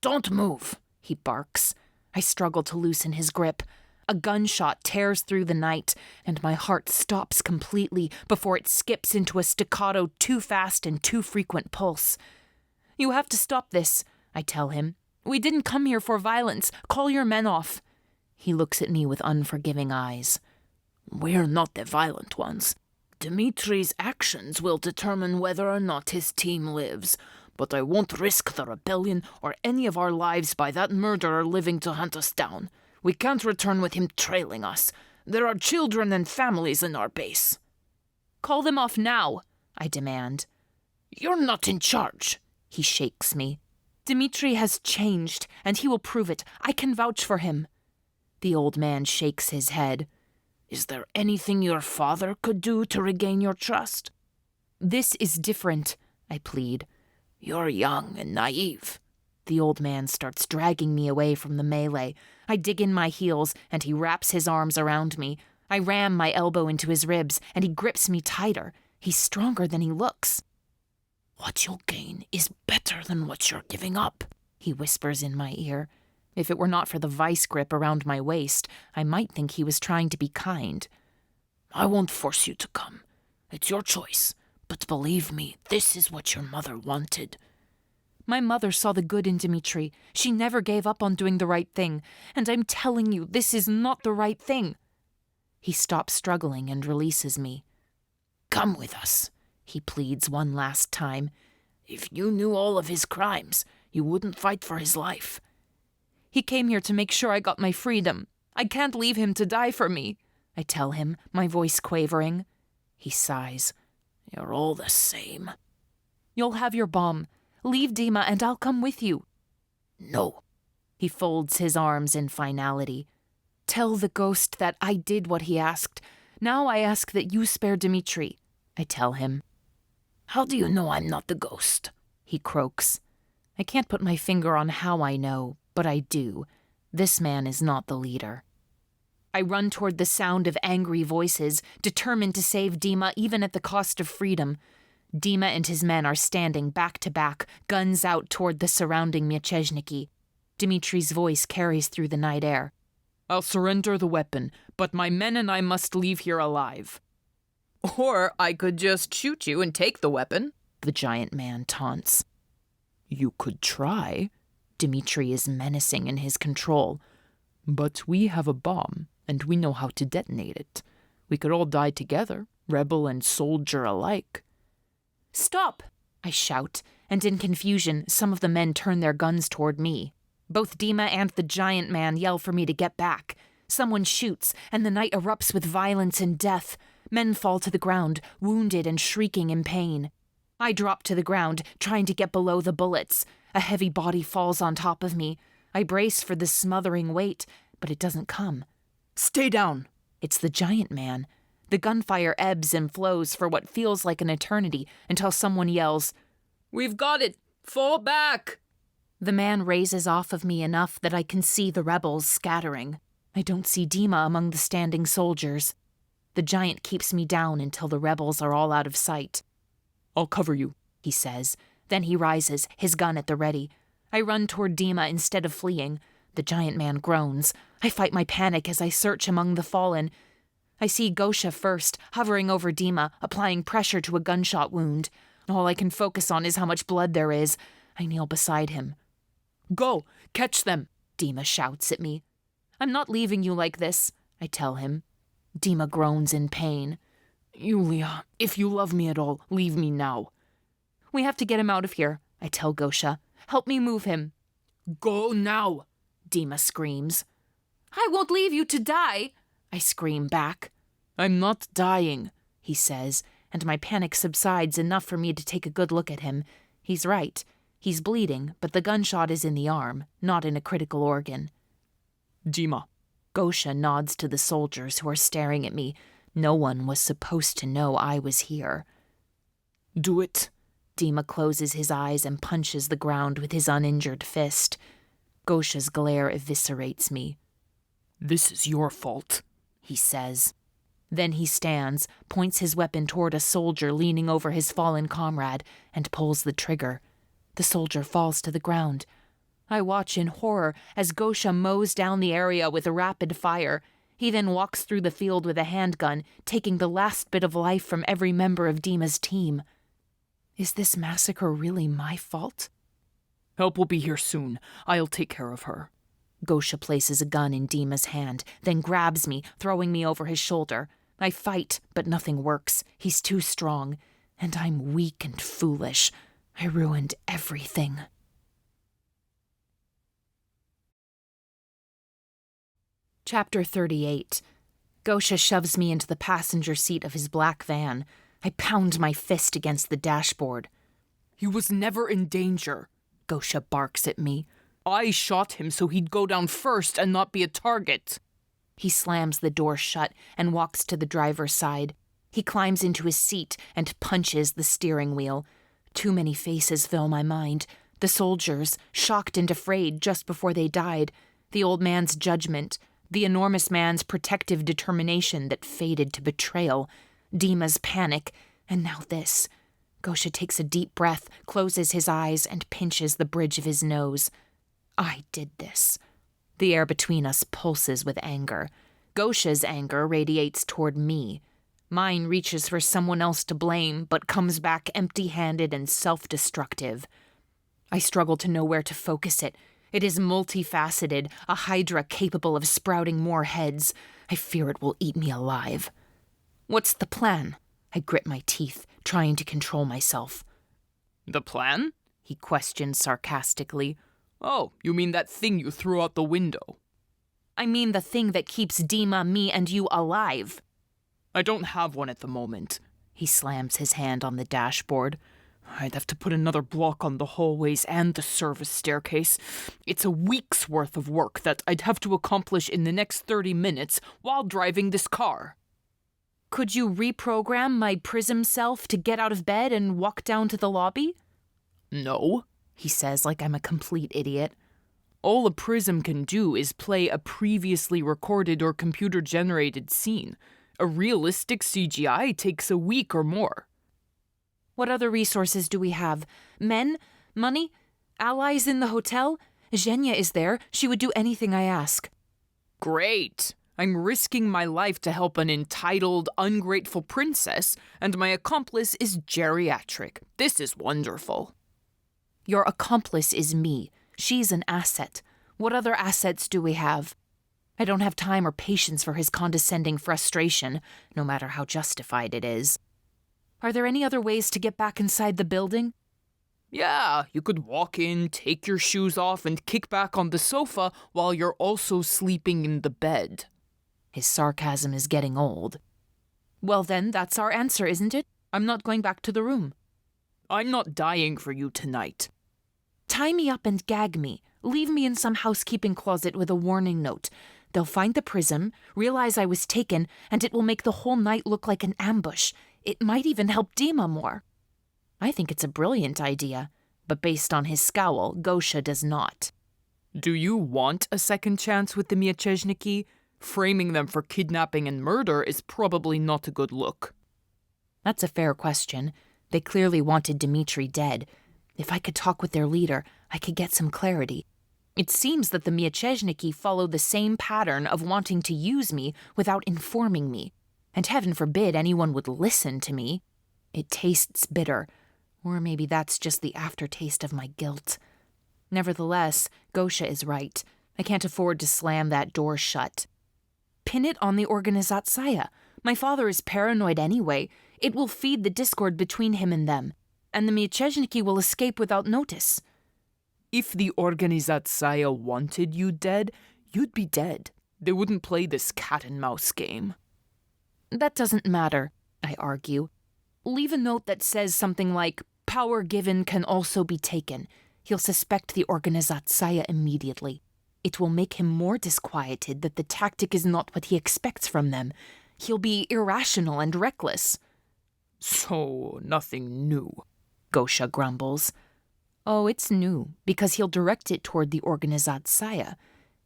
"Don't move," he barks. I struggle to loosen his grip. A gunshot tears through the night, and my heart stops completely before it skips into a staccato too fast and too frequent pulse. "You have to stop this," I tell him. "We didn't come here for violence. Call your men off." He looks at me with unforgiving eyes. "We're not the violent ones. Dimitri's actions will determine whether or not his team lives, but I won't risk the rebellion or any of our lives by that murderer living to hunt us down. We can't return with him trailing us. There are children and families in our base." "Call them off now," I demand. "You're not in charge." He shakes me. "Dimitri has changed, and he will prove it. I can vouch for him." The old man shakes his head. "Is there anything your father could do to regain your trust?" "This is different," I plead. "You're young and naive." The old man starts dragging me away from the melee. I dig in my heels, and he wraps his arms around me. I ram my elbow into his ribs, and he grips me tighter. He's stronger than he looks. "What you'll gain is better than what you're giving up," he whispers in my ear. If it were not for the vice grip around my waist, I might think he was trying to be kind. "I won't force you to come. It's your choice. But believe me, this is what your mother wanted." My mother saw the good in Dimitri. She never gave up on doing the right thing. And I'm telling you, this is not the right thing. He stops struggling and releases me. "Come with us," he pleads one last time. "If you knew all of his crimes, you wouldn't fight for his life." He came here to make sure I got my freedom. I can't leave him to die for me, I tell him, my voice quavering. He sighs. "You're all the same." "You'll have your bomb. Leave Dima and I'll come with you." "No." He folds his arms in finality. "Tell the ghost that I did what he asked. Now I ask that you spare Dimitri," I tell him. "How do you know I'm not the ghost?" He croaks. I can't put my finger on how I know, but I do. This man is not the leader. I run toward the sound of angry voices, determined to save Dima even at the cost of freedom. Dima and his men are standing back to back, guns out toward the surrounding Mieczyszniki. Dimitri's voice carries through the night air. I'll surrender the weapon, but my men and I must leave here alive. Or I could just shoot you and take the weapon, the giant man taunts. You could try. Dimitri is menacing in his control. But we have a bomb, and we know how to detonate it. We could all die together, rebel and soldier alike. Stop! I shout, and in confusion, some of the men turn their guns toward me. Both Dima and the giant man yell for me to get back. Someone shoots, and the night erupts with violence and death. Men fall to the ground, wounded and shrieking in pain. I drop to the ground, trying to get below the bullets. A heavy body falls on top of me. I brace for the smothering weight, but it doesn't come. Stay down! It's the giant man. The gunfire ebbs and flows for what feels like an eternity until someone yells, We've got it! Fall back! The man raises off of me enough that I can see the rebels scattering. I don't see Dima among the standing soldiers. The giant keeps me down until the rebels are all out of sight. I'll cover you, he says. Then he rises, his gun at the ready. I run toward Dima instead of fleeing. The giant man groans. I fight my panic as I search among the fallen. I see Gosha first, hovering over Dima, applying pressure to a gunshot wound. All I can focus on is how much blood there is. I kneel beside him. Go! Catch them! Dima shouts at me. I'm not leaving you like this, I tell him. Dima groans in pain. Yulia, if you love me at all, leave me now. We have to get him out of here, I tell Gosha. Help me move him. Go now! Dima screams. I won't leave you to die, I scream back. I'm not dying, he says, and my panic subsides enough for me to take a good look at him. He's right. He's bleeding, but the gunshot is in the arm, not in a critical organ. Dima. Gosha nods to the soldiers who are staring at me. No one was supposed to know I was here. Do it. Dima closes his eyes and punches the ground with his uninjured fist. Gosha's glare eviscerates me. This is your fault, he says. Then he stands, points his weapon toward a soldier leaning over his fallen comrade, and pulls the trigger. The soldier falls to the ground. I watch in horror as Gosha mows down the area with a rapid fire. He then walks through the field with a handgun, taking the last bit of life from every member of Dima's team. Is this massacre really my fault? Help will be here soon. I'll take care of her. Gosha places a gun in Dima's hand, then grabs me, throwing me over his shoulder. I fight, but nothing works. He's too strong. And I'm weak and foolish. I ruined everything. Chapter 38. Gosha shoves me into the passenger seat of his black van. I pound my fist against the dashboard. He was never in danger, Gosha barks at me. I shot him so he'd go down first and not be a target. He slams the door shut and walks to the driver's side. He climbs into his seat and punches the steering wheel. Too many faces fill my mind. The soldiers, shocked and afraid just before they died. The old man's judgment. The enormous man's protective determination that faded to betrayal. Dima's panic. And now this. Gosha takes a deep breath, closes his eyes, and pinches the bridge of his nose. I did this. The air between us pulses with anger. Gosha's anger radiates toward me. Mine reaches for someone else to blame, but comes back empty-handed and self-destructive. I struggle to know where to focus it. It is multifaceted, a hydra capable of sprouting more heads. I fear it will eat me alive. What's the plan? I grit my teeth, trying to control myself. The plan? He questioned sarcastically. Oh, you mean that thing you threw out the window? I mean the thing that keeps Dima, me, and you alive. I don't have one at the moment. He slams his hand on the dashboard. I'd have to put another block on the hallways and the service staircase. It's a week's worth of work that I'd have to accomplish in the next 30 minutes while driving this car. Could you reprogram my prism self to get out of bed and walk down to the lobby? No, he says like I'm a complete idiot. All a prism can do is play a previously recorded or computer-generated scene. A realistic CGI takes a week or more. What other resources do we have? Men? Money? Allies in the hotel? Zhenya is there. She would do anything I ask. Great! I'm risking my life to help an entitled, ungrateful princess, and my accomplice is geriatric. This is wonderful. Your accomplice is me. She's an asset. What other assets do we have? I don't have time or patience for his condescending frustration, no matter how justified it is. Are there any other ways to get back inside the building? Yeah, you could walk in, take your shoes off, and kick back on the sofa while you're also sleeping in the bed. His sarcasm is getting old. Well then, that's our answer, isn't it? I'm not going back to the room. I'm not dying for you tonight. Tie me up and gag me. Leave me in some housekeeping closet with a warning note. They'll find the prism, realize I was taken, and it will make the whole night look like an ambush. It might even help Dima more. I think it's a brilliant idea, but based on his scowl, Gosha does not. Do you want a second chance with the Mieczyszniki? Framing them for kidnapping and murder is probably not a good look. That's a fair question. They clearly wanted Dimitri dead. If I could talk with their leader, I could get some clarity. It seems that the Mieczyszniki follow the same pattern of wanting to use me without informing me. And heaven forbid anyone would listen to me. It tastes bitter. Or maybe that's just the aftertaste of my guilt. Nevertheless, Gosha is right. I can't afford to slam that door shut. Pin it on the Organizatsaya. My father is paranoid anyway. It will feed the discord between him and them. And the Mieczyszniki will escape without notice. If the Organizatsaya wanted you dead, you'd be dead. They wouldn't play this cat-and-mouse game. That doesn't matter, I argue. Leave a note that says something like, power given can also be taken. He'll suspect the Organizatsaya immediately. It will make him more disquieted that the tactic is not what he expects from them. He'll be irrational and reckless. So, nothing new, Gosha grumbles. Oh, it's new, because he'll direct it toward the Organizatsaya.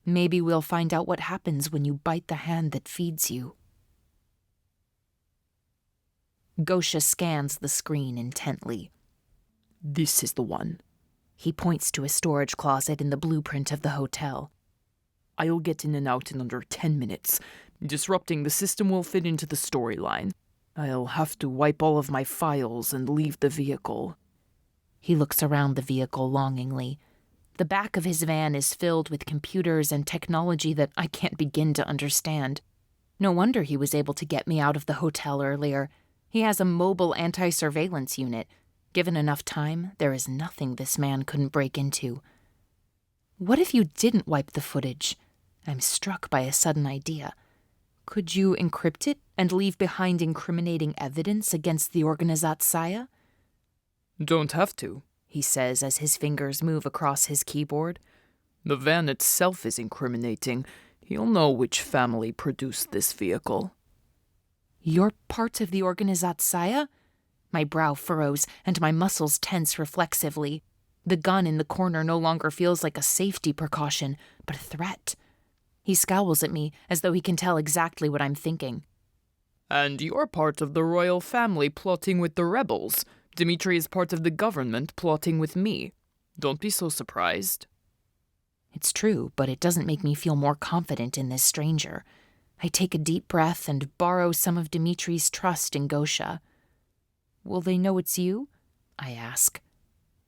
Maybe we'll find out what happens when you bite the hand that feeds you. Gosha scans the screen intently. This is the one. He points to a storage closet in the blueprint of the hotel. I'll get in and out in under 10 minutes. Disrupting the system will fit into the storyline. I'll have to wipe all of my files and leave the vehicle. He looks around the vehicle longingly. The back of his van is filled with computers and technology that I can't begin to understand. No wonder he was able to get me out of the hotel earlier. He has a mobile anti-surveillance unit. Given enough time, there is nothing this man couldn't break into. What if you didn't wipe the footage? I'm struck by a sudden idea. Could you encrypt it and leave behind incriminating evidence against the Organizatsaya? Don't have to, he says as his fingers move across his keyboard. The van itself is incriminating. He'll know which family produced this vehicle. You're part of the Organizatsaya? My brow furrows and my muscles tense reflexively. The gun in the corner no longer feels like a safety precaution, but a threat. He scowls at me as though he can tell exactly what I'm thinking. And you're part of the royal family plotting with the rebels. Dimitri is part of the government plotting with me. Don't be so surprised. It's true, but it doesn't make me feel more confident in this stranger. I take a deep breath and borrow some of Dimitri's trust in Gosha. Will they know it's you? I ask.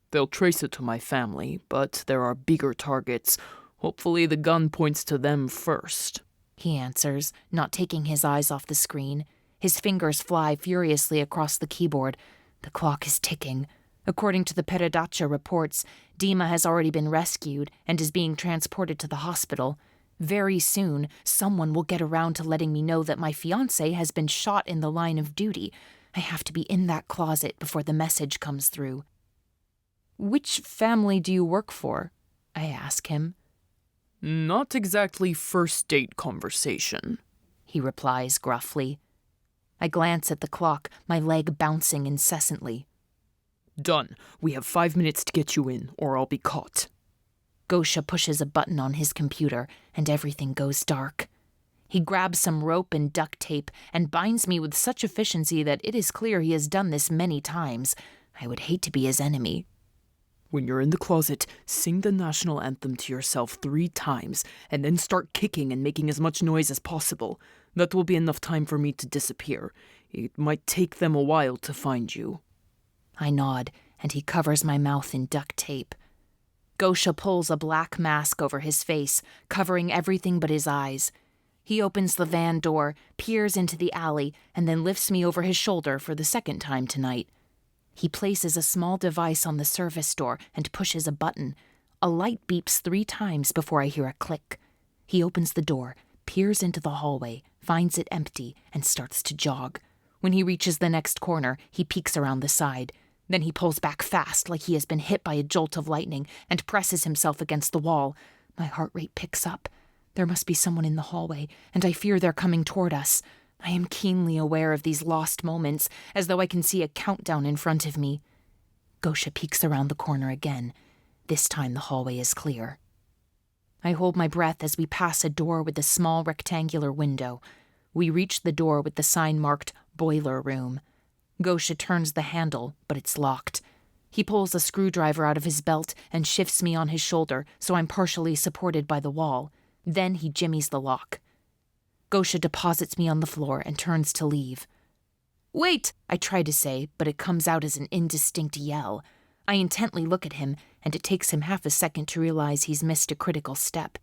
They'll trace it to my family, but there are bigger targets. Hopefully the gun points to them first. He answers, not taking his eyes off the screen. His fingers fly furiously across the keyboard. The clock is ticking. According to the Peredacha reports, Dima has already been rescued and is being transported to the hospital. Very soon, someone will get around to letting me know that my fiancé has been shot in the line of duty. I have to be in that closet before the message comes through. Which family do you work for? I ask him. Not exactly first date conversation, he replies gruffly. I glance at the clock, my leg bouncing incessantly. Done. We have 5 minutes to get you in, or I'll be caught. Gosha pushes a button on his computer, and everything goes dark. He grabs some rope and duct tape and binds me with such efficiency that it is clear he has done this many times. I would hate to be his enemy. When you're in the closet, sing the national anthem to yourself 3 times, and then start kicking and making as much noise as possible. That will be enough time for me to disappear. It might take them a while to find you. I nod, and he covers my mouth in duct tape. Gosha pulls a black mask over his face, covering everything but his eyes. He opens the van door, peers into the alley, and then lifts me over his shoulder for the second time tonight. He places a small device on the service door and pushes a button. A light beeps 3 times before I hear a click. He opens the door, peers into the hallway, finds it empty, and starts to jog. When he reaches the next corner, he peeks around the side. Then he pulls back fast, like he has been hit by a jolt of lightning, and presses himself against the wall. My heart rate picks up. There must be someone in the hallway, and I fear they're coming toward us. I am keenly aware of these lost moments, as though I can see a countdown in front of me. Gosha peeks around the corner again. This time the hallway is clear. I hold my breath as we pass a door with a small rectangular window. We reach the door with the sign marked Boiler Room. Gosha turns the handle, but it's locked. He pulls a screwdriver out of his belt and shifts me on his shoulder, so I'm partially supported by the wall. Then he jimmies the lock. Gosha deposits me on the floor and turns to leave. "Wait!" I try to say, but it comes out as an indistinct yell. I intently look at him, and it takes him half a second to realize he's missed a critical step.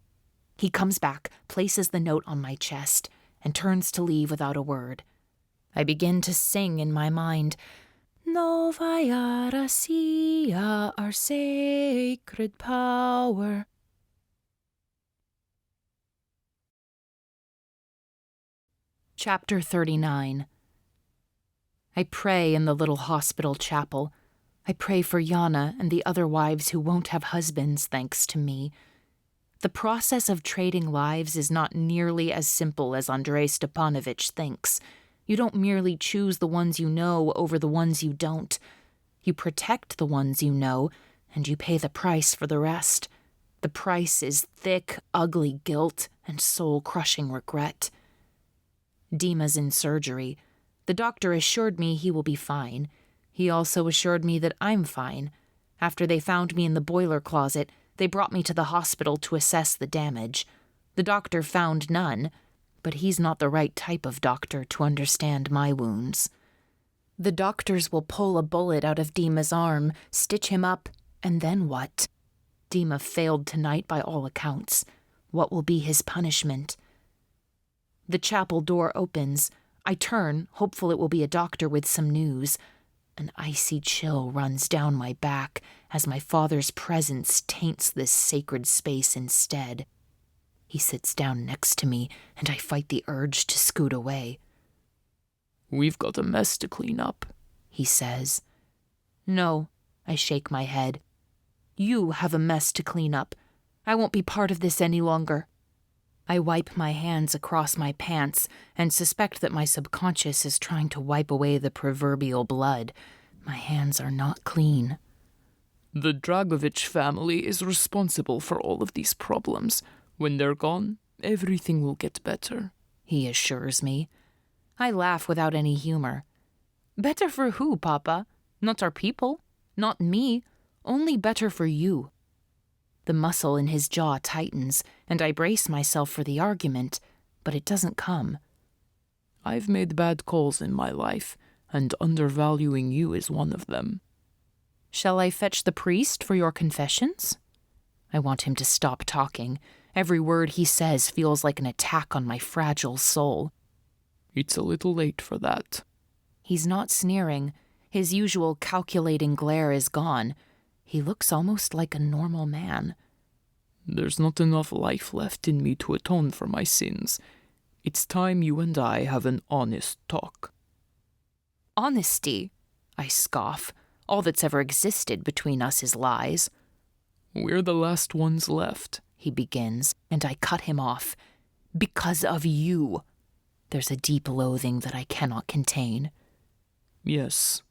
He comes back, places the note on my chest, and turns to leave without a word. I begin to sing in my mind, "Novaya Rossiya, our sacred power." Chapter 39. I pray in the little hospital chapel. I pray for Yana and the other wives who won't have husbands thanks to me. The process of trading lives is not nearly as simple as Andrei Stepanovich thinks. You don't merely choose the ones you know over the ones you don't. You protect the ones you know, and you pay the price for the rest. The price is thick, ugly guilt and soul-crushing regret. Dima's in surgery. The doctor assured me he will be fine. He also assured me that I'm fine. After they found me in the boiler closet, they brought me to the hospital to assess the damage. The doctor found none, but he's not the right type of doctor to understand my wounds. The doctors will pull a bullet out of Dima's arm, stitch him up, and then what? Dima failed tonight by all accounts. What will be his punishment? The chapel door opens. I turn, hopeful it will be a doctor with some news. An icy chill runs down my back as my father's presence taints this sacred space instead. He sits down next to me, and I fight the urge to scoot away. "We've got a mess to clean up," he says. "No," I shake my head. "You have a mess to clean up. I won't be part of this any longer." I wipe my hands across my pants and suspect that my subconscious is trying to wipe away the proverbial blood. My hands are not clean. "The Dragovich family is responsible for all of these problems. When they're gone, everything will get better," he assures me. I laugh without any humor. "Better for who, Papa? Not our people. Not me. Only better for you." The muscle in his jaw tightens, and I brace myself for the argument, but it doesn't come. "I've made bad calls in my life, and undervaluing you is one of them." "Shall I fetch the priest for your confessions?" I want him to stop talking. Every word he says feels like an attack on my fragile soul. "It's a little late for that." He's not sneering. His usual calculating glare is gone. He looks almost like a normal man. "There's not enough life left in me to atone for my sins. It's time you and I have an honest talk." "Honesty?" I scoff. All that's ever existed between us is lies. "We're the last ones left," he begins, and I cut him off. "Because of you." There's a deep loathing that I cannot contain. "Yes."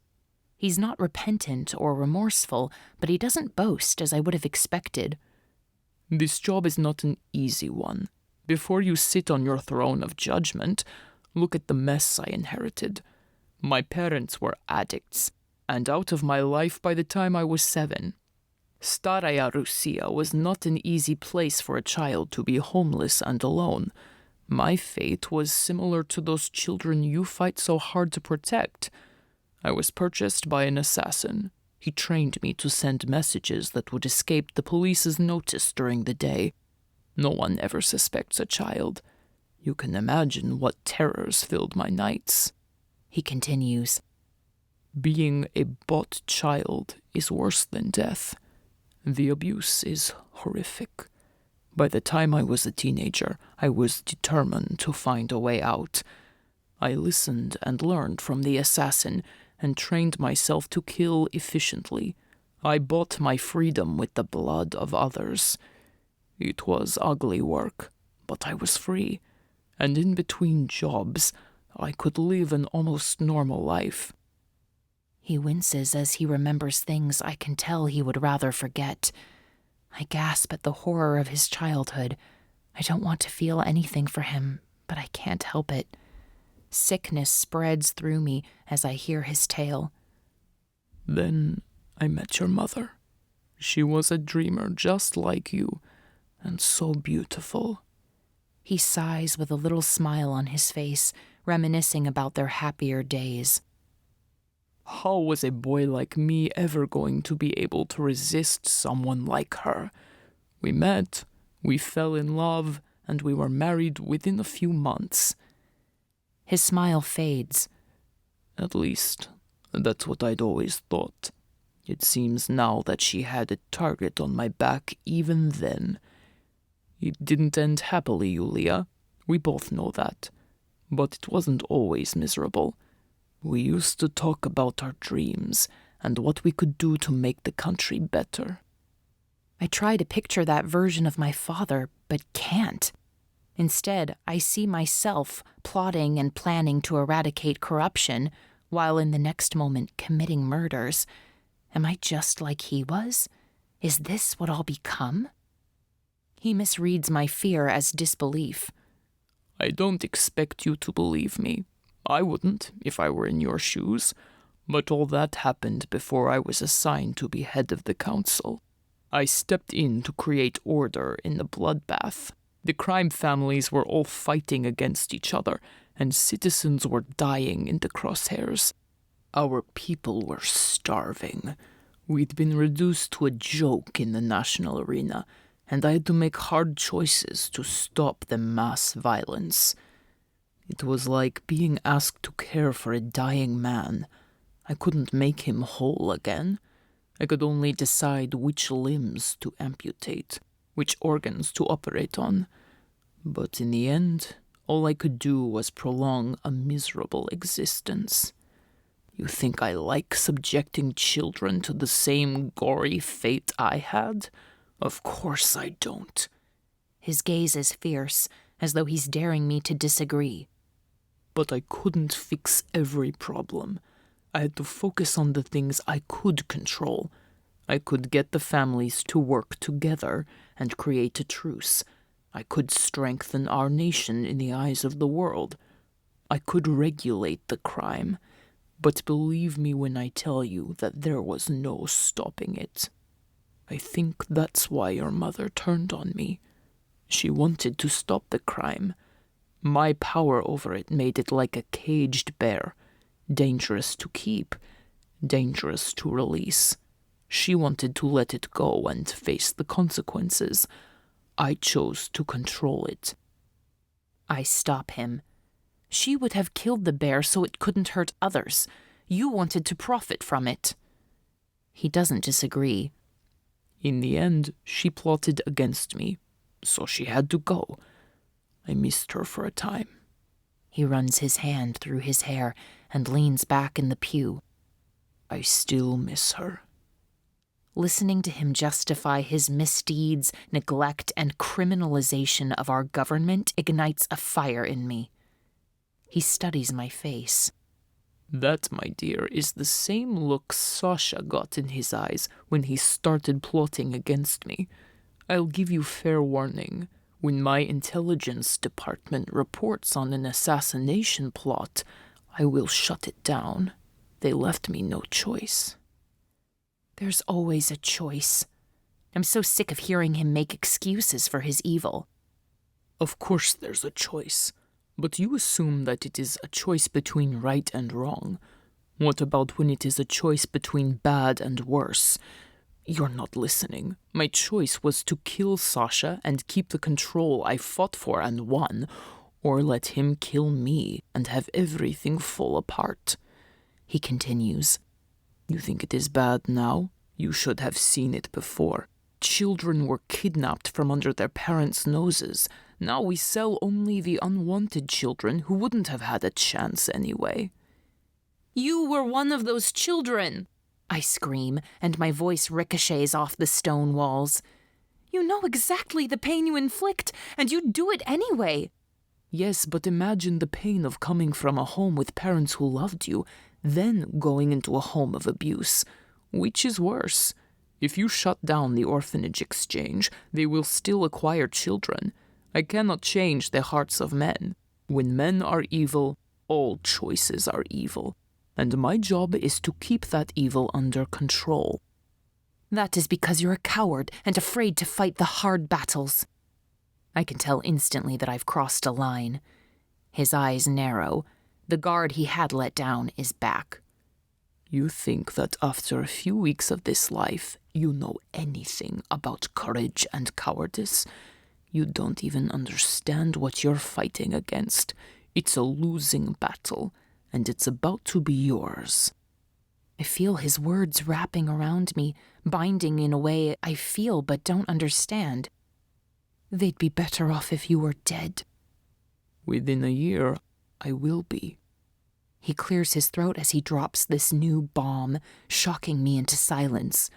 He's not repentant or remorseful, but he doesn't boast as I would have expected. "This job is not an easy one. before you sit on your throne of judgment, look at the mess I inherited. My parents were addicts, and out of my life by the time I was 7. Staraya Russia was not an easy place for a child to be homeless and alone. My fate was similar to those children you fight so hard to protect. I was purchased by an assassin. He trained me to send messages that would escape the police's notice during the day. No one ever suspects a child. You can imagine what terrors filled my nights. He continues. Being a bought child is worse than death. The abuse is horrific. By the time I was a teenager, I was determined to find a way out. I listened and learned from the assassin and trained myself to kill efficiently. I bought my freedom with the blood of others. It was ugly work, but I was free, and in between jobs, I could live an almost normal life. He winces as he remembers things I can tell he would rather forget. I gasp at the horror of his childhood. I don't want to feel anything for him, but I can't help it. Sickness spreads through me as I hear his tale. Then I met your mother. She was a dreamer just like you, and so beautiful. He sighs with a little smile on his face, reminiscing about their happier days. How was a boy like me ever going to be able to resist someone like her? We met, we fell in love, and we were married within a few months. His smile fades. At least, that's what I'd always thought. It seems now that she had a target on my back even then. It didn't end happily, Yulia. We both know that. But it wasn't always miserable. We used to talk about our dreams and what we could do to make the country better. I try to picture that version of my father, but can't. Instead, I see myself plotting and planning to eradicate corruption, while in the next moment committing murders. Am I just like he was? Is this what I'll become? He misreads my fear as disbelief. I don't expect you to believe me. I wouldn't, if I were in your shoes. But all that happened before I was assigned to be head of the council. I stepped in to create order in the bloodbath. The crime families were all fighting against each other, and citizens were dying in the crosshairs. Our people were starving. We'd been reduced to a joke in the national arena, and I had to make hard choices to stop the mass violence. It was like being asked to care for a dying man. I couldn't make him whole again. I could only decide which limbs to amputate, which organs to operate on. But in the end, all I could do was prolong a miserable existence. You think I like subjecting children to the same gory fate I had? Of course I don't. His gaze is fierce, as though he's daring me to disagree. But I couldn't fix every problem. I had to focus on the things I could control. I could get the families to work together and create a truce. I could strengthen our nation in the eyes of the world. I could regulate the crime. But believe me when I tell you that there was no stopping it. I think that's why your mother turned on me. She wanted to stop the crime. My power over it made it like a caged bear, dangerous to keep, dangerous to release. She wanted to let it go and face the consequences. I chose to control it. I stop him. She would have killed the bear so it couldn't hurt others. You wanted to profit from it. He doesn't disagree. In the end, she plotted against me, so she had to go. I missed her for a time. He runs his hand through his hair and leans back in the pew. I still miss her. Listening to him justify his misdeeds, neglect, and criminalization of our government ignites a fire in me. He studies my face. That, my dear, is the same look Sasha got in his eyes when he started plotting against me. I'll give you fair warning. When my intelligence department reports on an assassination plot, I will shut it down. They left me no choice. There's always a choice. I'm so sick of hearing him make excuses for his evil. Of course there's a choice, but you assume that it is a choice between right and wrong. What about when it is a choice between bad and worse? You're not listening. My choice was to kill Sasha and keep the control I fought for and won, or let him kill me and have everything fall apart. He continues. You think it is bad now? You should have seen it before. Children were kidnapped from under their parents' noses. Now we sell only the unwanted children who wouldn't have had a chance anyway. You were one of those children, I scream, and my voice ricochets off the stone walls. You know exactly the pain you inflict, and you do it anyway. Yes, but imagine the pain of coming from a home with parents who loved you, then going into a home of abuse. Which is worse? If you shut down the orphanage exchange, they will still acquire children. I cannot change the hearts of men. When men are evil, all choices are evil. And my job is to keep that evil under control. That is because you're a coward and afraid to fight the hard battles. I can tell instantly that I've crossed a line. His eyes narrow. The guard he had let down is back. You think that after a few weeks of this life, you know anything about courage and cowardice? You don't even understand what you're fighting against. It's a losing battle, and it's about to be yours. I feel his words wrapping around me, binding in a way I feel but don't understand. They'd be better off if you were dead. Within a year, I will be. He clears his throat as he drops this new bomb, shocking me into silence.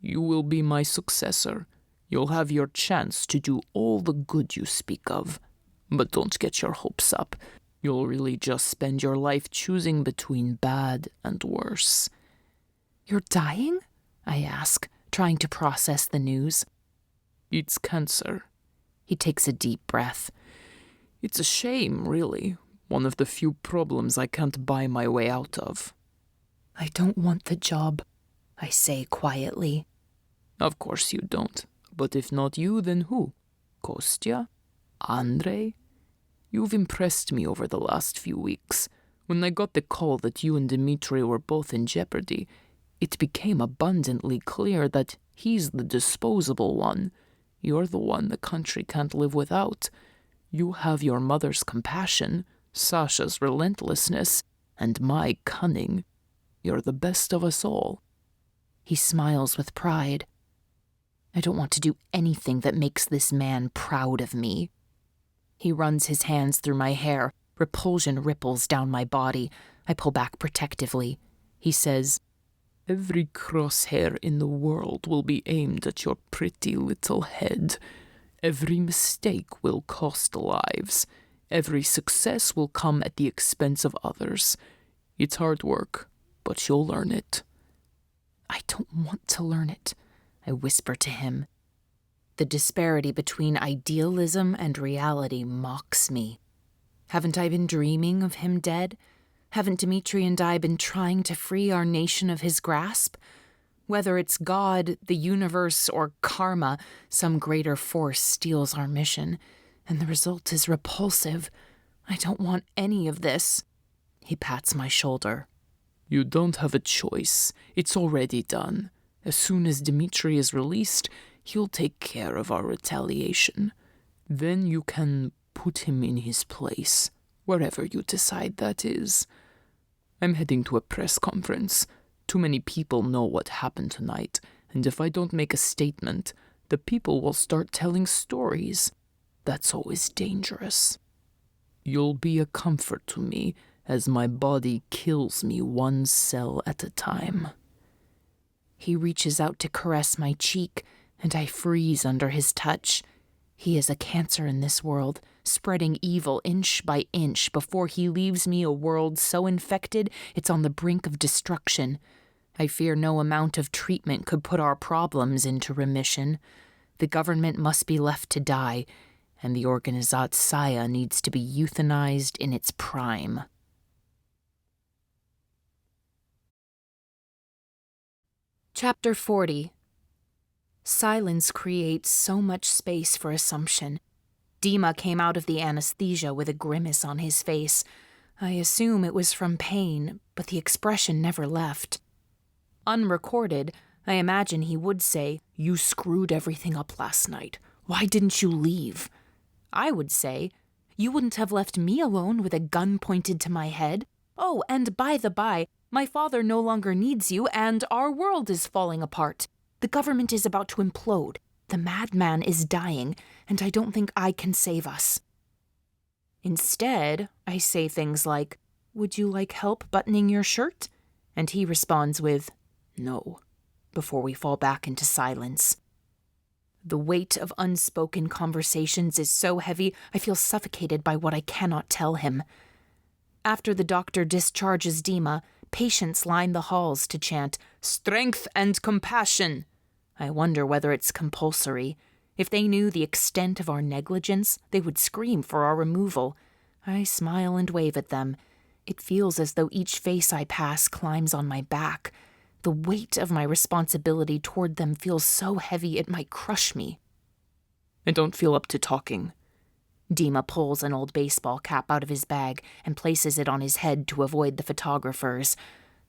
You will be my successor. You'll have your chance to do all the good you speak of. But don't get your hopes up. You'll really just spend your life choosing between bad and worse. You're dying? I ask, trying to process the news. It's cancer. He takes a deep breath. It's a shame, really. One of the few problems I can't buy my way out of. I don't want the job, I say quietly. Of course you don't. But if not you, then who? Kostya? Andrei? You've impressed me over the last few weeks. When I got the call that you and Dimitri were both in jeopardy, it became abundantly clear that he's the disposable one. You're the one the country can't live without. You have your mother's compassion, Sasha's relentlessness, and my cunning. You're the best of us all. He smiles with pride. I don't want to do anything that makes this man proud of me. He runs his hands through my hair. Repulsion ripples down my body. I pull back protectively. He says, Every crosshair in the world will be aimed at your pretty little head. Every mistake will cost lives. Every success will come at the expense of others. It's hard work, but you'll learn it. I don't want to learn it, I whisper to him. The disparity between idealism and reality mocks me. Haven't I been dreaming of him dead? Haven't Dimitri and I been trying to free our nation of his grasp? Whether it's God, the universe, or karma, some greater force steals our mission, and the result is repulsive. I don't want any of this. He pats my shoulder. You don't have a choice. It's already done. As soon as Dimitri is released, he'll take care of our retaliation. Then you can put him in his place, wherever you decide that is. I'm heading to a press conference. Too many people know what happened tonight, and if I don't make a statement, the people will start telling stories. That's always dangerous. You'll be a comfort to me as my body kills me one cell at a time. He reaches out to caress my cheek, and I freeze under his touch. He is a cancer in this world, spreading evil inch by inch before he leaves me a world so infected it's on the brink of destruction. I fear no amount of treatment could put our problems into remission. The government must be left to die, and the Organizatsaya needs to be euthanized in its prime. Chapter 40. Silence creates so much space for assumption. Dima came out of the anesthesia with a grimace on his face. I assume it was from pain, but the expression never left. Unrecorded, I imagine he would say, "You screwed everything up last night. Why didn't you leave?" I would say, "You wouldn't have left me alone with a gun pointed to my head. Oh, and by the by, my father no longer needs you, and our world is falling apart. The government is about to implode. The madman is dying, and I don't think I can save us." Instead, I say things like, "Would you like help buttoning your shirt?" And he responds with, "No," before we fall back into silence. The weight of unspoken conversations is so heavy, I feel suffocated by what I cannot tell him. After the doctor discharges Dima, patients line the halls to chant, "Strength and compassion." I wonder whether it's compulsory. If they knew the extent of our negligence, they would scream for our removal. I smile and wave at them. It feels as though each face I pass climbs on my back. The weight of my responsibility toward them feels so heavy it might crush me. I don't feel up to talking. Dima pulls an old baseball cap out of his bag and places it on his head to avoid the photographers.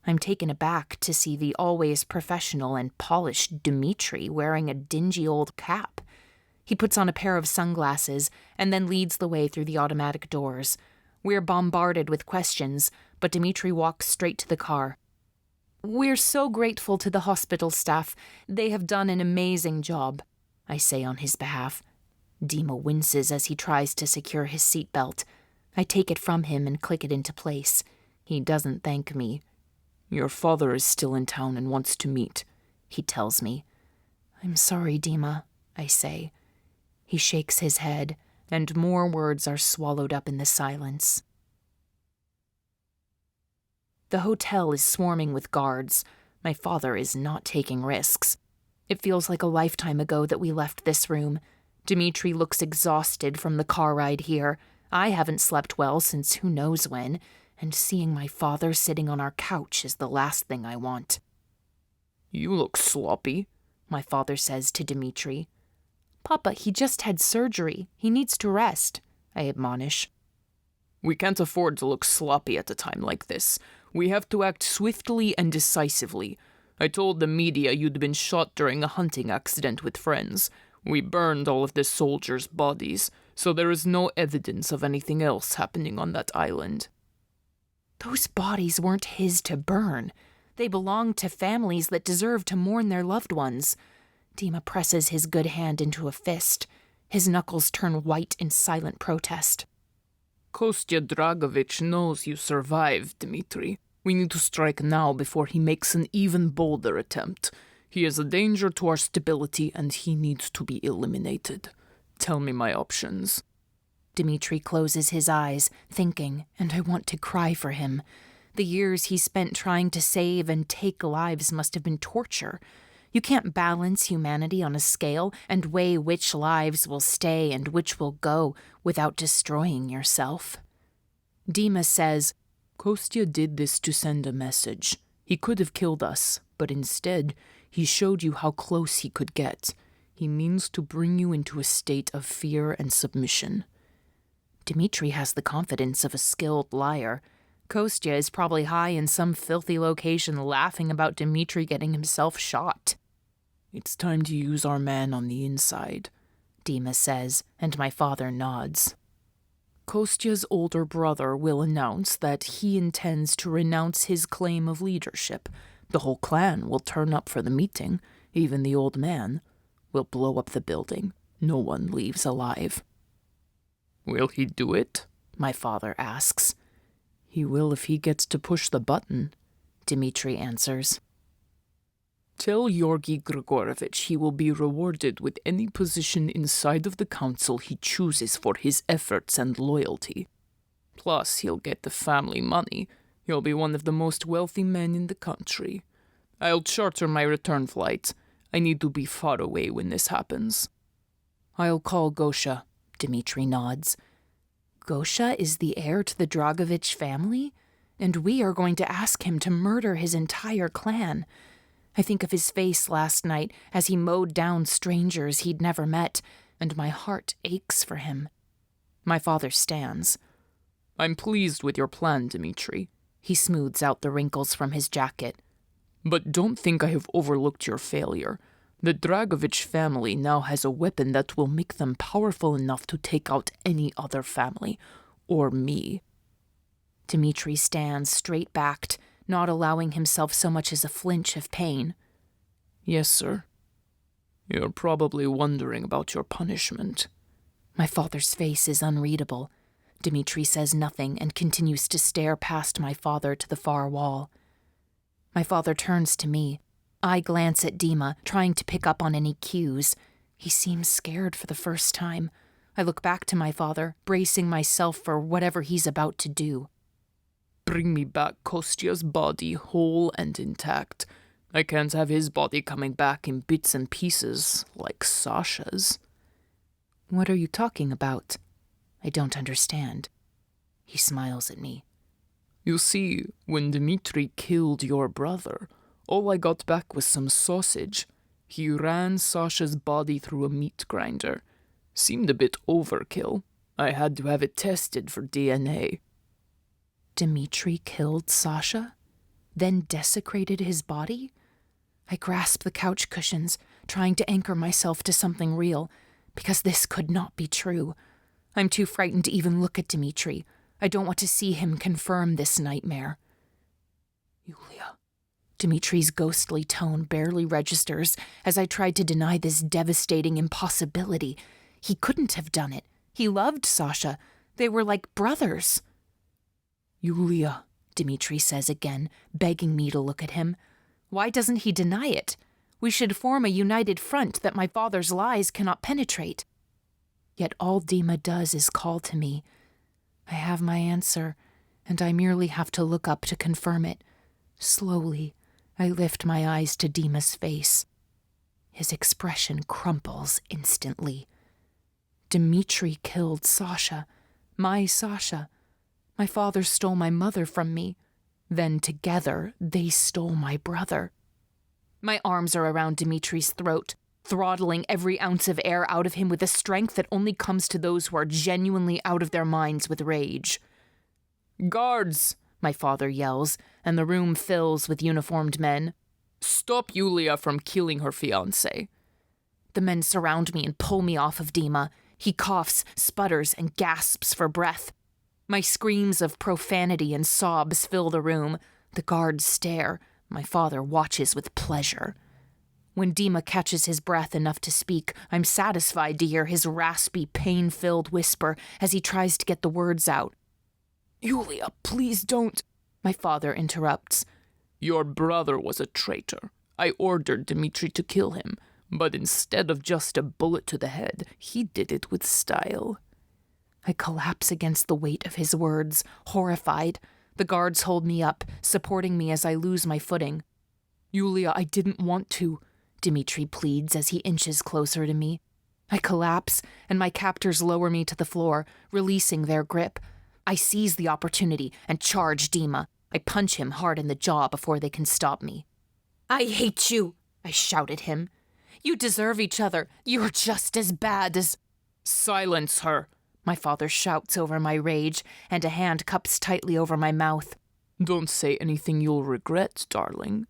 I'm taken aback to see the always professional and polished Dimitri wearing a dingy old cap. He puts on a pair of sunglasses and then leads the way through the automatic doors. We're bombarded with questions, but Dimitri walks straight to the car. "We're so grateful to the hospital staff. They have done an amazing job," I say on his behalf. Dima winces as he tries to secure his seatbelt. I take it from him and click it into place. He doesn't thank me. "Your father is still in town and wants to meet," he tells me. "I'm sorry, Dima," I say. He shakes his head, and more words are swallowed up in the silence. The hotel is swarming with guards. My father is not taking risks. It feels like a lifetime ago that we left this room. Dimitri looks exhausted from the car ride here. I haven't slept well since who knows when, and seeing my father sitting on our couch is the last thing I want. "You look sloppy," my father says to Dimitri. "Papa, he just had surgery. He needs to rest," I admonish. "We can't afford to look sloppy at a time like this. We have to act swiftly and decisively. I told the media you'd been shot during a hunting accident with friends. We burned all of the soldiers' bodies, so there is no evidence of anything else happening on that island." Those bodies weren't his to burn. They belonged to families that deserve to mourn their loved ones. Dima presses his good hand into a fist. His knuckles turn white in silent protest. "Kostya Dragovich knows you survived, Dimitri. We need to strike now before he makes an even bolder attempt. He is a danger to our stability and he needs to be eliminated. Tell me my options." Dimitri closes his eyes, thinking, and I want to cry for him. The years he spent trying to save and take lives must have been torture. You can't balance humanity on a scale and weigh which lives will stay and which will go without destroying yourself. Dima says, "Kostya did this to send a message. He could have killed us, but instead, he showed you how close he could get. He means to bring you into a state of fear and submission." Dimitri has the confidence of a skilled liar. Kostya is probably high in some filthy location laughing about Dimitri getting himself shot. "It's time to use our man on the inside," Dima says, and my father nods. "Kostya's older brother will announce that he intends to renounce his claim of leadership. The whole clan will turn up for the meeting, even the old man. We'll blow up the building. No one leaves alive." "Will he do it?" my father asks. "He will if he gets to push the button," Dimitri answers. "Tell Georgy Grigorovich he will be rewarded with any position inside of the council he chooses for his efforts and loyalty. Plus, he'll get the family money. He'll be one of the most wealthy men in the country. I'll charter my return flight. I need to be far away when this happens." "I'll call Gosha," Dimitri nods. Gosha is the heir to the Dragovich family, and we are going to ask him to murder his entire clan. I think of his face last night as he mowed down strangers he'd never met, and my heart aches for him. My father stands. I'm pleased with your plan, Dimitri. He smooths out the wrinkles from his jacket. But don't think I have overlooked your failure. The Dragovich family now has a weapon that will make them powerful enough to take out any other family, or me. Dimitri stands straight-backed, not allowing himself so much as a flinch of pain. Yes, sir. You're probably wondering about your punishment. My father's face is unreadable. Dimitri says nothing and continues to stare past my father to the far wall. My father turns to me. I glance at Dima, trying to pick up on any cues. He seems scared for the first time. I look back to my father, bracing myself for whatever he's about to do. Bring me back Kostya's body whole and intact. I can't have his body coming back in bits and pieces, like Sasha's. What are you talking about? I don't understand. He smiles at me. You see, when Dimitri killed your brother, all I got back was some sausage. He ran Sasha's body through a meat grinder. Seemed a bit overkill. I had to have it tested for DNA. Dimitri killed Sasha? Then desecrated his body? I grasp the couch cushions, trying to anchor myself to something real, because this could not be true. I'm too frightened to even look at Dimitri. I don't want to see him confirm this nightmare. Yulia. Dimitri's ghostly tone barely registers as I tried to deny this devastating impossibility. He couldn't have done it. He loved Sasha. They were like brothers. Yulia, Dimitri says again, begging me to look at him. Why doesn't he deny it? We should form a united front that my father's lies cannot penetrate. Yet all Dima does is call to me. I have my answer, and I merely have to look up to confirm it. Slowly, I lift my eyes to Dima's face. His expression crumples instantly. Dimitri killed Sasha, my Sasha. My father stole my mother from me. Then together, they stole my brother. My arms are around Dimitri's throat, throttling every ounce of air out of him with a strength that only comes to those who are genuinely out of their minds with rage. Guards! My father yells, and the room fills with uniformed men. Stop Yulia from killing her fiancé. The men surround me and pull me off of Dima. He coughs, sputters, and gasps for breath. My screams of profanity and sobs fill the room. The guards stare. My father watches with pleasure. When Dima catches his breath enough to speak, I'm satisfied to hear his raspy, pain-filled whisper as he tries to get the words out. Yulia, please don't. My father interrupts. Your brother was a traitor. I ordered Dimitri to kill him, but instead of just a bullet to the head, he did it with style. I collapse against the weight of his words, horrified. The guards hold me up, supporting me as I lose my footing. Yulia, I didn't want to, Dimitri pleads as he inches closer to me. I collapse, and my captors lower me to the floor, releasing their grip. I seize the opportunity and charge Dima. I punch him hard in the jaw before they can stop me. I hate you, I shout at him. You deserve each other. You're just as bad as... Silence her, my father shouts over my rage, and a hand cups tightly over my mouth. Don't say anything you'll regret, darling.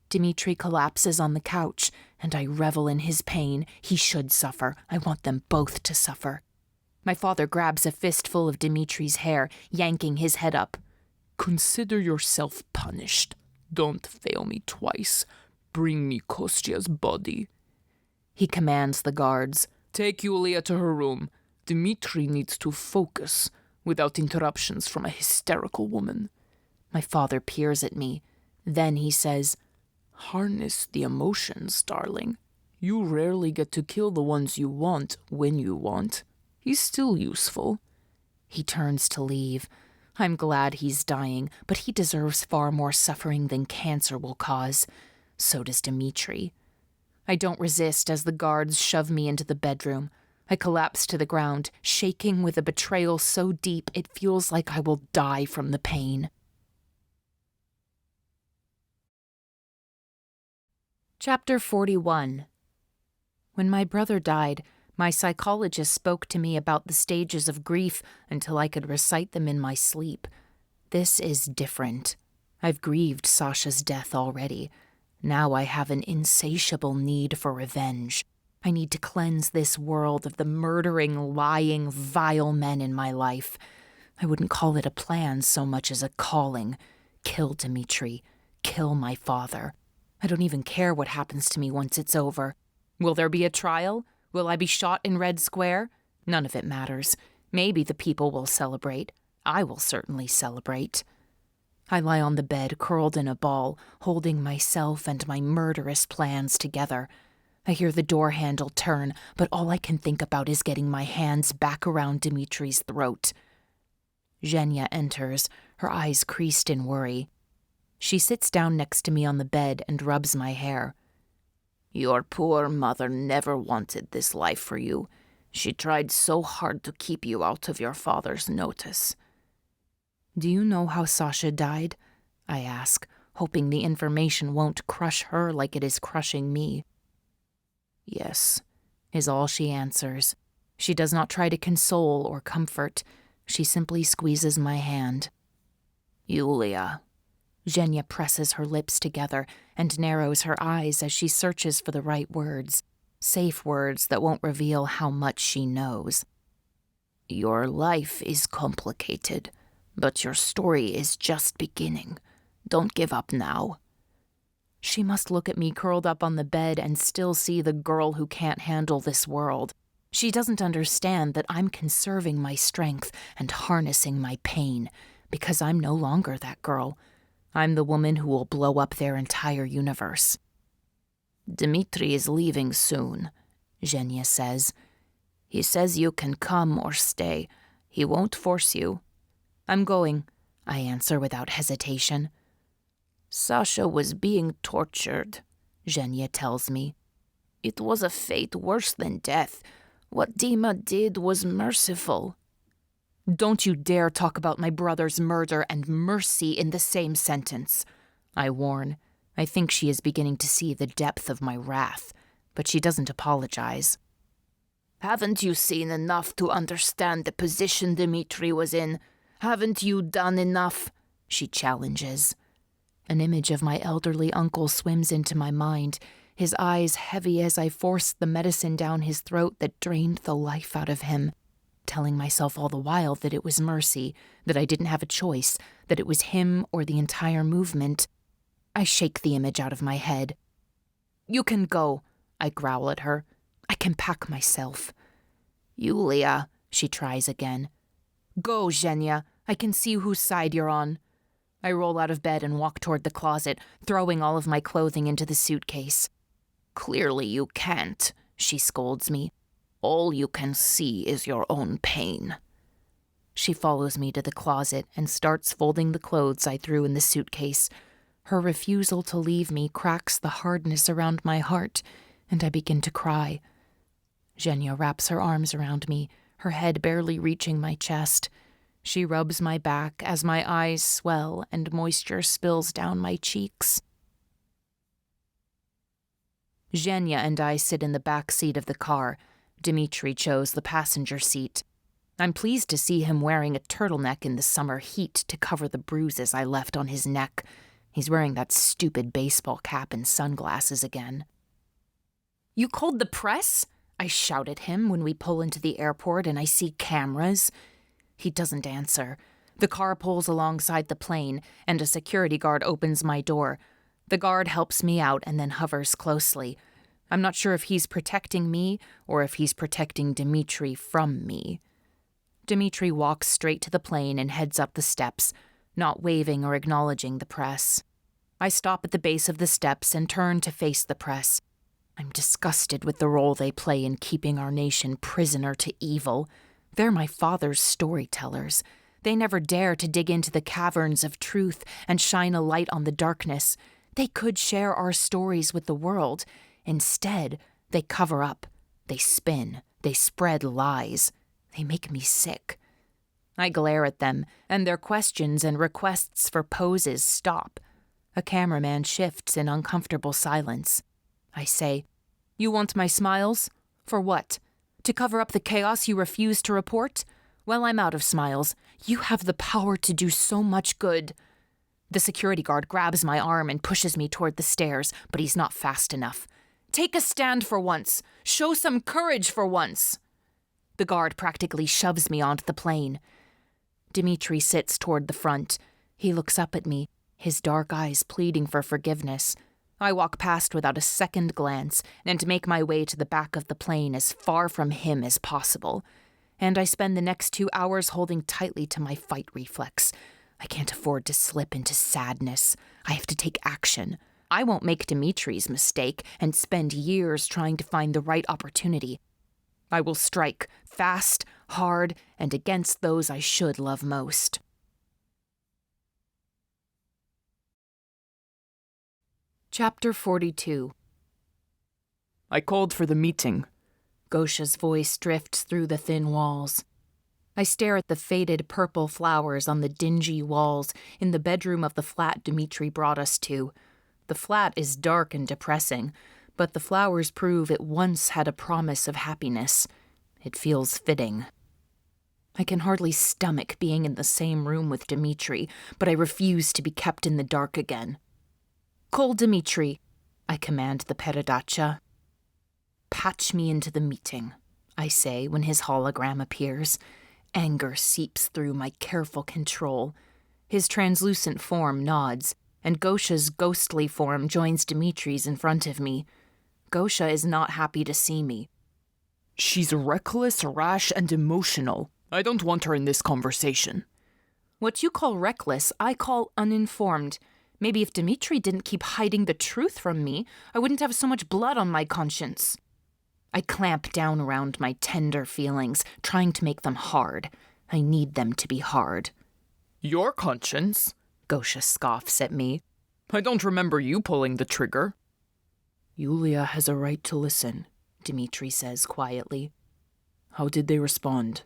Dimitri collapses on the couch, and I revel in his pain. He should suffer. I want them both to suffer. My father grabs a fistful of Dimitri's hair, yanking his head up. Consider yourself punished. Don't fail me twice. Bring me Kostya's body. He commands the guards. Take Yulia to her room. Dimitri needs to focus without interruptions from a hysterical woman. My father peers at me. Then he says, Harness the emotions, darling. You rarely get to kill the ones you want when you want. He's still useful. He turns to leave. I'm glad he's dying, but he deserves far more suffering than cancer will cause. So does Dimitri. I don't resist as the guards shove me into the bedroom. I collapse to the ground, shaking with a betrayal so deep it feels like I will die from the pain. Chapter 41. When my brother died, my psychologist spoke to me about the stages of grief until I could recite them in my sleep. This is different. I've grieved Sasha's death already. Now I have an insatiable need for revenge. I need to cleanse this world of the murdering, lying, vile men in my life. I wouldn't call it a plan so much as a calling. Kill Dimitri. Kill my father. I don't even care what happens to me once it's over. Will there be a trial? Will I be shot in Red Square? None of it matters. Maybe the people will celebrate. I will certainly celebrate. I lie on the bed, curled in a ball, holding myself and my murderous plans together. I hear the door handle turn, but all I can think about is getting my hands back around Dimitri's throat. Zhenya enters, her eyes creased in worry. She sits down next to me on the bed and rubs my hair. Your poor mother never wanted this life for you. She tried so hard to keep you out of your father's notice. Do you know how Sasha died? I ask, hoping the information won't crush her like it is crushing me. Yes, is all she answers. She does not try to console or comfort. She simply squeezes my hand. Yulia. Zhenya presses her lips together and narrows her eyes as she searches for the right words, safe words that won't reveal how much she knows. Your life is complicated, but your story is just beginning. Don't give up now. She must look at me curled up on the bed and still see the girl who can't handle this world. She doesn't understand that I'm conserving my strength and harnessing my pain, because I'm no longer that girl. I'm the woman who will blow up their entire universe. Dimitri is leaving soon, Zhenya says. He says you can come or stay. He won't force you. I'm going, I answer without hesitation. Sasha was being tortured, Zhenya tells me. It was a fate worse than death. What Dima did was merciful. Don't you dare talk about my brother's murder and mercy in the same sentence, I warn. I think she is beginning to see the depth of my wrath, but she doesn't apologize. Haven't you seen enough to understand the position Dimitri was in? Haven't you done enough? She challenges. An image of my elderly uncle swims into my mind, his eyes heavy as I forced the medicine down his throat that drained the life out of him, telling myself all the while that it was mercy, that I didn't have a choice, that it was him or the entire movement. I shake the image out of my head. You can go, I growl at her. I can pack myself. Yulia, she tries again. Go, Zhenya. I can see whose side you're on. I roll out of bed and walk toward the closet, throwing all of my clothing into the suitcase. Clearly you can't, she scolds me. All you can see is your own pain. She follows me to the closet and starts folding the clothes I threw in the suitcase. Her refusal to leave me cracks the hardness around my heart, and I begin to cry. Zhenya wraps her arms around me, her head barely reaching my chest. She rubs my back as my eyes swell and moisture spills down my cheeks. Zhenya and I sit in the back seat of the car. Dimitri chose the passenger seat. I'm pleased to see him wearing a turtleneck in the summer heat to cover the bruises I left on his neck. He's wearing that stupid baseball cap and sunglasses again. You called the press? I shout at him when we pull into the airport and I see cameras. He doesn't answer. The car pulls alongside the plane, and a security guard opens my door. The guard helps me out and then hovers closely. I'm not sure if he's protecting me or if he's protecting Dimitri from me. Dimitri walks straight to the plane and heads up the steps, not waving or acknowledging the press. I stop at the base of the steps and turn to face the press. I'm disgusted with the role they play in keeping our nation prisoner to evil. They're my father's storytellers. They never dare to dig into the caverns of truth and shine a light on the darkness. They could share our stories with the world. Instead, they cover up, they spin, They spread lies. They make me sick. I glare at them, and their questions and requests for poses stop. A cameraman shifts in uncomfortable silence. I say, "You want my smiles? For what? To cover up the chaos you refuse to report? Well, I'm out of smiles. You have the power to do so much good." The security guard grabs my arm and pushes me toward the stairs, but he's not fast enough. "Take a stand for once. Show some courage for once." The guard practically shoves me onto the plane. Dimitri sits toward the front. He looks up at me, his dark eyes pleading for forgiveness. I walk past without a second glance and make my way to the back of the plane as far from him as possible. And I spend the next 2 hours holding tightly to my fight reflex. I can't afford to slip into sadness. I have to take action. I won't make Dimitri's mistake and spend years trying to find the right opportunity. I will strike fast, hard, and against those I should love most. Chapter 42. I called for the meeting. Gosha's voice drifts through the thin walls. I stare at the faded purple flowers on the dingy walls in the bedroom of the flat Dimitri brought us to. The flat is dark and depressing, but the flowers prove it once had a promise of happiness. It feels fitting. I can hardly stomach being in the same room with Dimitri, but I refuse to be kept in the dark again. "Call Dimitri," I command the Peradacha. "Patch me into the meeting," I say when his hologram appears. Anger seeps through my careful control. His translucent form nods, and Gosha's ghostly form joins Dimitri's in front of me. Gosha is not happy to see me. She's reckless, rash, and emotional. I don't want her in this conversation. What you call reckless, I call uninformed. Maybe if Dimitri didn't keep hiding the truth from me, I wouldn't have so much blood on my conscience. I clamp down around my tender feelings, trying to make them hard. I need them to be hard. Your conscience? Gosha scoffs at me. I don't remember you pulling the trigger. Yulia has a right to listen, Dimitri says quietly. How did they respond?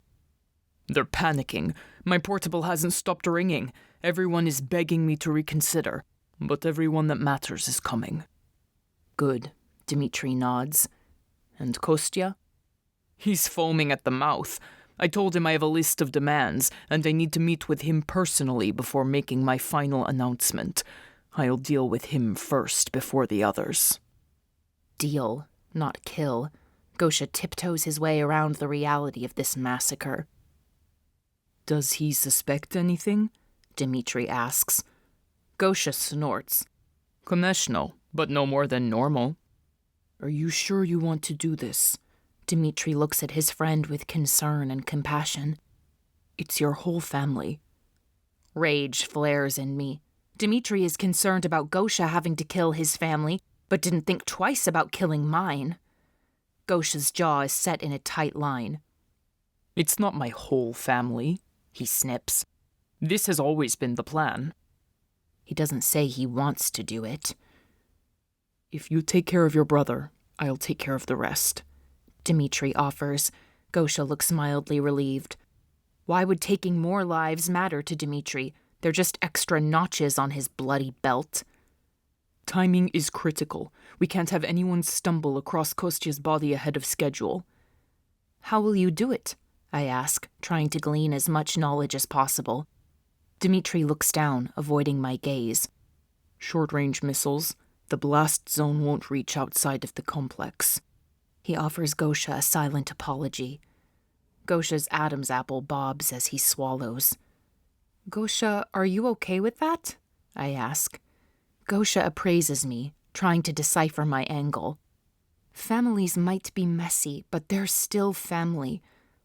They're panicking. My portable hasn't stopped ringing. Everyone is begging me to reconsider, but everyone that matters is coming. Good, Dimitri nods. And Kostya? He's foaming at the mouth. I told him I have a list of demands, and I need to meet with him personally before making my final announcement. I'll deal with him first before the others. Deal, not kill. Gosha tiptoes his way around the reality of this massacre. Does he suspect anything? Dimitri asks. Gosha snorts. Koneshno, but no more than normal. Are you sure you want to do this? Dimitri looks at his friend with concern and compassion. It's your whole family. Rage flares in me. Dimitri is concerned about Gosha having to kill his family, but didn't think twice about killing mine. Gosha's jaw is set in a tight line. It's not my whole family, he snips. This has always been the plan. He doesn't say he wants to do it. If you take care of your brother, I'll take care of the rest. Dimitri offers. Gosha looks mildly relieved. Why would taking more lives matter to Dimitri? They're just extra notches on his bloody belt. Timing is critical. We can't have anyone stumble across Kostya's body ahead of schedule. How will you do it? I ask, trying to glean as much knowledge as possible. Dimitri looks down, avoiding my gaze. Short-range missiles. The blast zone won't reach outside of the complex. He offers Gosha a silent apology. Gosha's Adam's apple bobs as he swallows. Gosha, are you okay with that? I ask. Gosha appraises me, trying to decipher my angle. Families might be messy, but they're still family,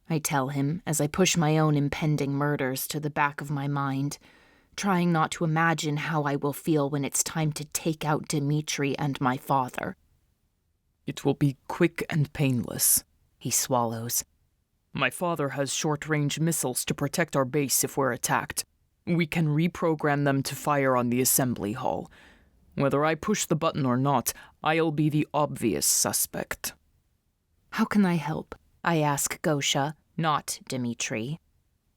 I tell him as I push my own impending murders to the back of my mind, trying not to imagine how I will feel when it's time to take out Dimitri and my father. It will be quick and painless, he swallows. My father has short-range missiles to protect our base if we're attacked. We can reprogram them to fire on the assembly hall. Whether I push the button or not, I'll be the obvious suspect. How can I help? I ask Gosha, not Dimitri.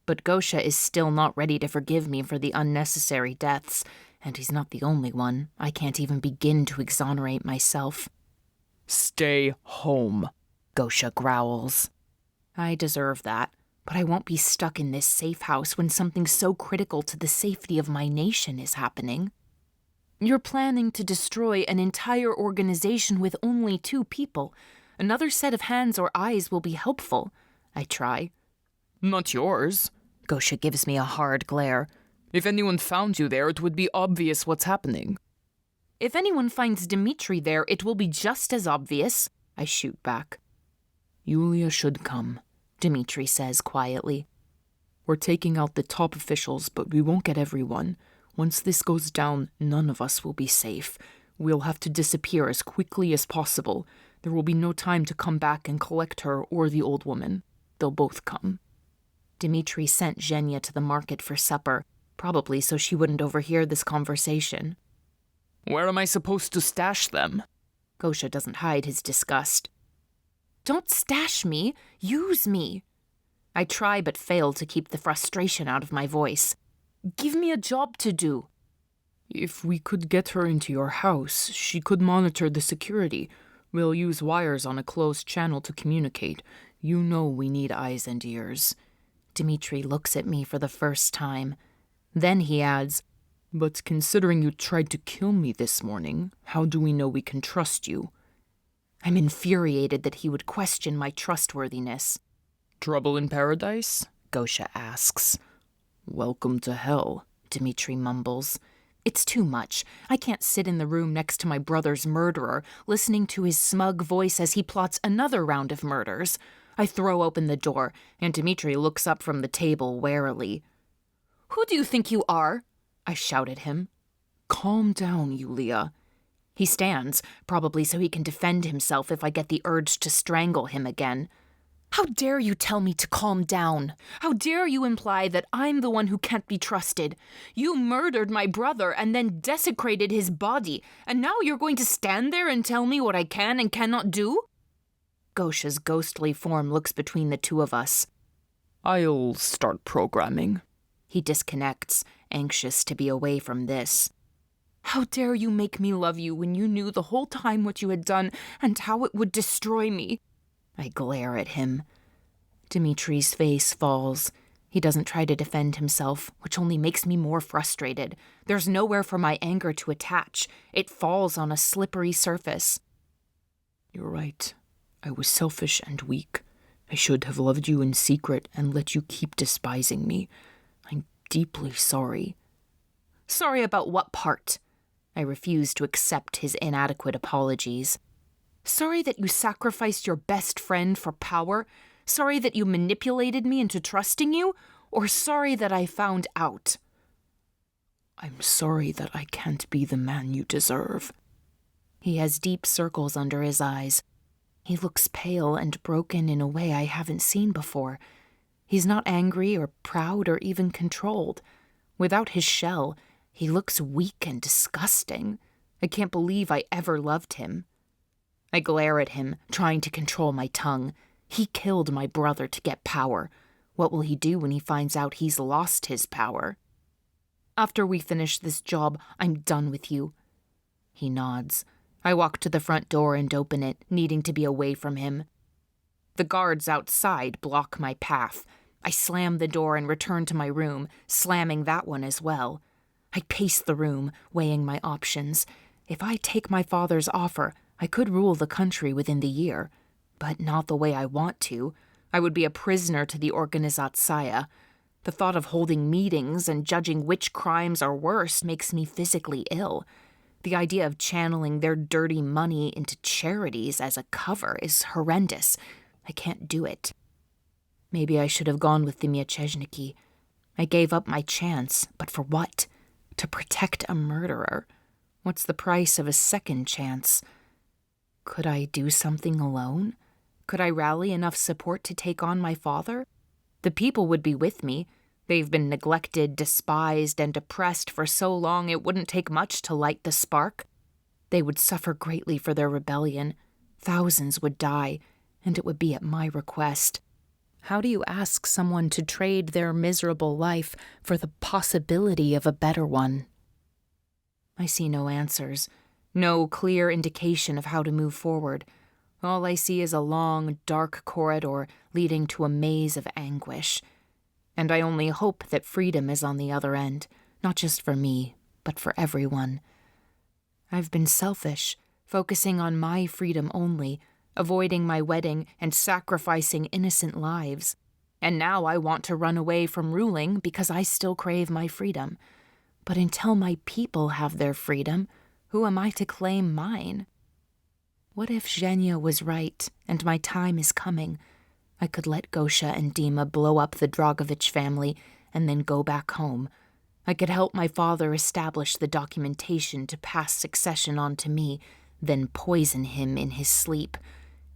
But Gosha is still not ready to forgive me for the unnecessary deaths, and he's not the only one. I can't even begin to exonerate myself. Stay home, Gosha growls. I deserve that, but I won't be stuck in this safe house when something so critical to the safety of my nation is happening. You're planning to destroy an entire organization with only 2 people. Another set of hands or eyes will be helpful. I try. Not yours. Gosha gives me a hard glare. If anyone found you there, it would be obvious what's happening. If anyone finds Dimitri there, it will be just as obvious. I shoot back. Yulia should come, Dimitri says quietly. We're taking out the top officials, but we won't get everyone. Once this goes down, none of us will be safe. We'll have to disappear as quickly as possible. There will be no time to come back and collect her or the old woman. They'll both come. Dimitri sent Zhenya to the market for supper, probably so she wouldn't overhear this conversation. Where am I supposed to stash them? Gosha doesn't hide his disgust. Don't stash me, use me. I try but fail to keep the frustration out of my voice. Give me a job to do. If we could get her into your house, she could monitor the security. We'll use wires on a closed channel to communicate. You know we need eyes and ears. Dimitri looks at me for the first time. Then he adds, But considering you tried to kill me this morning, how do we know we can trust you? I'm infuriated that he would question my trustworthiness. Trouble in paradise? Gosha asks. Welcome to hell, Dimitri mumbles. It's too much. I can't sit in the room next to my brother's murderer, listening to his smug voice as he plots another round of murders. I throw open the door, and Dimitri looks up from the table warily. Who do you think you are? I shout at him. Calm down, Yulia. He stands, probably so he can defend himself if I get the urge to strangle him again. How dare you tell me to calm down? How dare you imply that I'm the one who can't be trusted? You murdered my brother and then desecrated his body, and now you're going to stand there and tell me what I can and cannot do? Gosha's ghostly form looks between the two of us. I'll start programming. He disconnects, anxious to be away from this. How dare you make me love you when you knew the whole time what you had done and how it would destroy me? I glare at him. Dimitri's face falls. He doesn't try to defend himself, which only makes me more frustrated. There's nowhere for my anger to attach. It falls on a slippery surface. You're right. I was selfish and weak. I should have loved you in secret and let you keep despising me. I'm deeply sorry. Sorry about what part? I refuse to accept his inadequate apologies. Sorry that you sacrificed your best friend for power? Sorry that you manipulated me into trusting you? Or sorry that I found out? I'm sorry that I can't be the man you deserve. He has deep circles under his eyes. He looks pale and broken in a way I haven't seen before. He's not angry or proud or even controlled. Without his shell, he looks weak and disgusting. I can't believe I ever loved him. I glare at him, trying to control my tongue. He killed my brother to get power. What will he do when he finds out he's lost his power? After we finish this job, I'm done with you. He nods. I walk to the front door and open it, needing to be away from him. The guards outside block my path. I slam the door and return to my room, slamming that one as well. I pace the room, weighing my options. If I take my father's offer, I could rule the country within the year, but not the way I want to. I would be a prisoner to the Organizatsaya. The thought of holding meetings and judging which crimes are worse makes me physically ill. The idea of channeling their dirty money into charities as a cover is horrendous. I can't do it. Maybe I should have gone with the Mieczejniki. I gave up my chance, but for what? To protect a murderer. What's the price of a second chance? Could I do something alone? Could I rally enough support to take on my father? The people would be with me. They've been neglected, despised, and oppressed for so long it wouldn't take much to light the spark. They would suffer greatly for their rebellion. Thousands would die, and it would be at my request. How do you ask someone to trade their miserable life for the possibility of a better one? I see no answers, no clear indication of how to move forward. All I see is a long, dark corridor leading to a maze of anguish. And I only hope that freedom is on the other end, not just for me, but for everyone. I've been selfish, focusing on my freedom only, avoiding my wedding and sacrificing innocent lives. And now I want to run away from ruling because I still crave my freedom. But until my people have their freedom, who am I to claim mine? What if Zhenya was right and my time is coming? I could let Gosha and Dima blow up the Dragovich family and then go back home. I could help my father establish the documentation to pass succession on to me, then poison him in his sleep.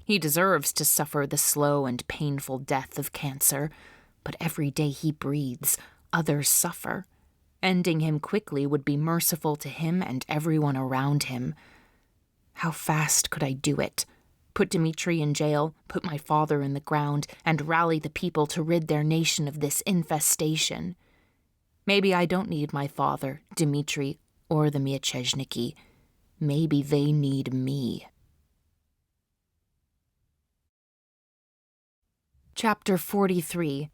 He deserves to suffer the slow and painful death of cancer, but every day he breathes, others suffer. Ending him quickly would be merciful to him and everyone around him. How fast could I do it? Put Dimitri in jail, put my father in the ground, and rally the people to rid their nation of this infestation. Maybe I don't need my father, Dimitri, or the Mieczeczniki. Maybe they need me. Chapter 43.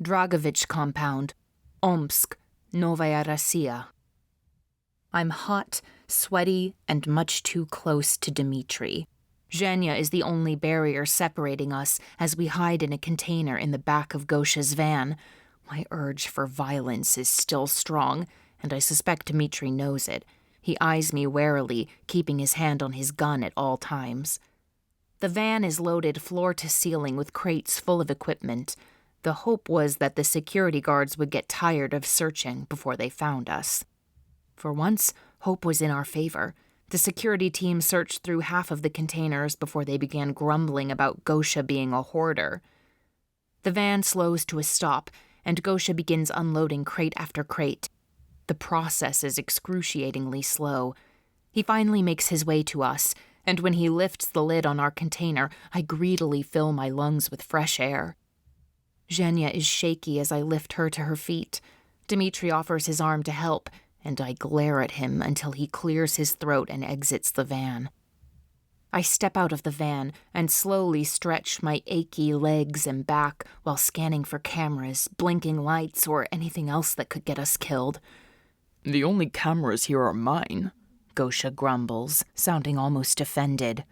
Dragovich Compound, Omsk, Novaya Rossiya. I'm hot, sweaty, and much too close to Dimitri. Zhenya is the only barrier separating us as we hide in a container in the back of Gosha's van. My urge for violence is still strong, and I suspect Dimitri knows it. He eyes me warily, keeping his hand on his gun at all times. The van is loaded floor to ceiling with crates full of equipment. The hope was that the security guards would get tired of searching before they found us. For once, hope was in our favor. The security team searched through half of the containers before they began grumbling about Gosha being a hoarder. The van slows to a stop, and Gosha begins unloading crate after crate. The process is excruciatingly slow. He finally makes his way to us, and when he lifts the lid on our container, I greedily fill my lungs with fresh air. Zhenya is shaky as I lift her to her feet. Dimitri offers his arm to help, and I glare at him until he clears his throat and exits the van. I step out of the van and slowly stretch my achy legs and back while scanning for cameras, blinking lights, or anything else that could get us killed. The only cameras here are mine, Gosha grumbles, sounding almost offended.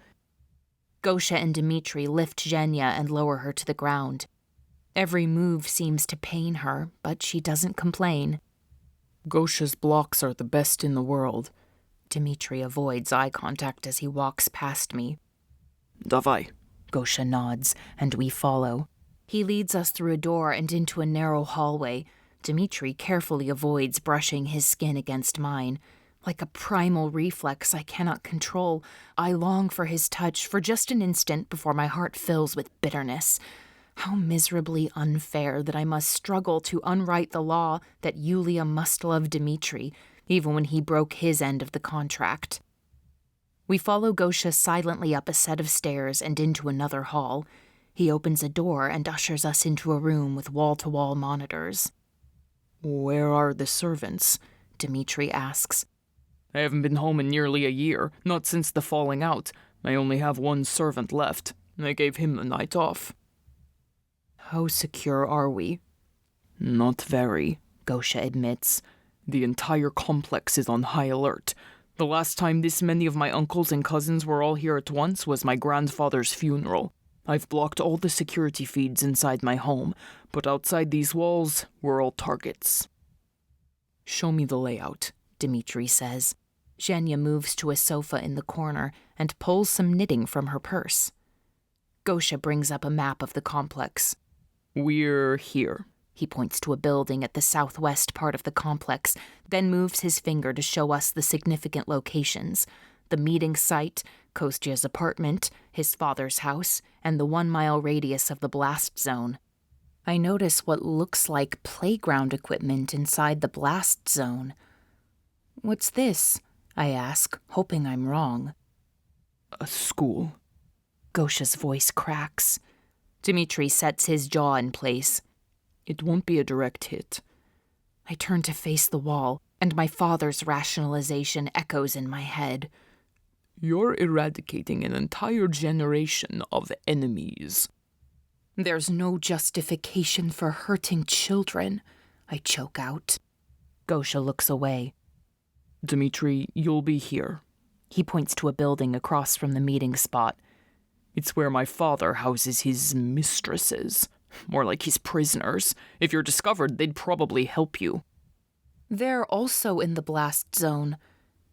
Gosha and Dimitri lift Zhenya and lower her to the ground. Every move seems to pain her, but she doesn't complain. Gosha's blocks are the best in the world. Dimitri avoids eye contact as he walks past me. Davai. Gosha nods, and we follow. He leads us through a door and into a narrow hallway. Dimitri carefully avoids brushing his skin against mine. Like a primal reflex I cannot control, I long for his touch for just an instant before my heart fills with bitterness. How miserably unfair that I must struggle to unwrite the law that Yulia must love Dimitri, even when he broke his end of the contract. We follow Gosha silently up a set of stairs and into another hall. He opens a door and ushers us into a room with wall-to-wall monitors. Where are the servants? Dimitri asks. I haven't been home in nearly a year, not since the falling out. I only have one servant left. I gave him the night off. How secure are we? Not very, Gosha admits. The entire complex is on high alert. The last time this many of my uncles and cousins were all here at once was my grandfather's funeral. I've blocked all the security feeds inside my home, but outside these walls, we're all targets. Show me the layout, Dimitri says. Zhenya moves to a sofa in the corner and pulls some knitting from her purse. Gosha brings up a map of the complex. We're here. He points to a building at the southwest part of the complex, then moves his finger to show us the significant locations. The meeting site, Kostya's apartment, his father's house, and the 1-mile radius of the blast zone. I notice what looks like playground equipment inside the blast zone. What's this? I ask, hoping I'm wrong. A school. Gosha's voice cracks. Dimitri sets his jaw in place. It won't be a direct hit. I turn to face the wall, and my father's rationalization echoes in my head. You're eradicating an entire generation of enemies. There's no justification for hurting children, I choke out. Gosha looks away. Dimitri, you'll be here. He points to a building across from the meeting spot. It's where my father houses his mistresses. More like his prisoners. If you're discovered, they'd probably help you. They're also in the blast zone.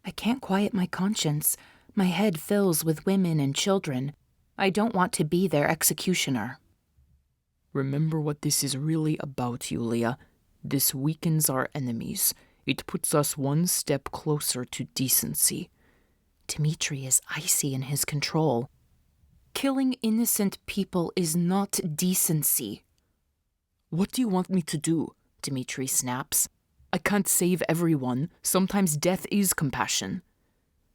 I can't quiet my conscience. My head fills with women and children. I don't want to be their executioner. Remember what this is really about, Yulia. This weakens our enemies. It puts us one step closer to decency. Dimitri is icy in his control. Killing innocent people is not decency. What do you want me to do? Dimitri snaps. I can't save everyone. Sometimes death is compassion.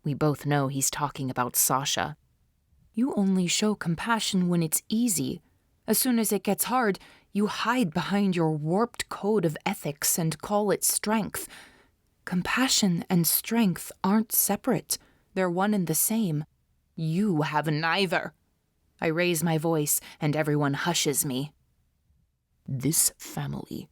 We both know he's talking about Sasha. You only show compassion when it's easy. As soon as it gets hard, you hide behind your warped code of ethics and call it strength. Compassion and strength aren't separate. They're one and the same. You have neither. I raise my voice, and everyone hushes me. This family.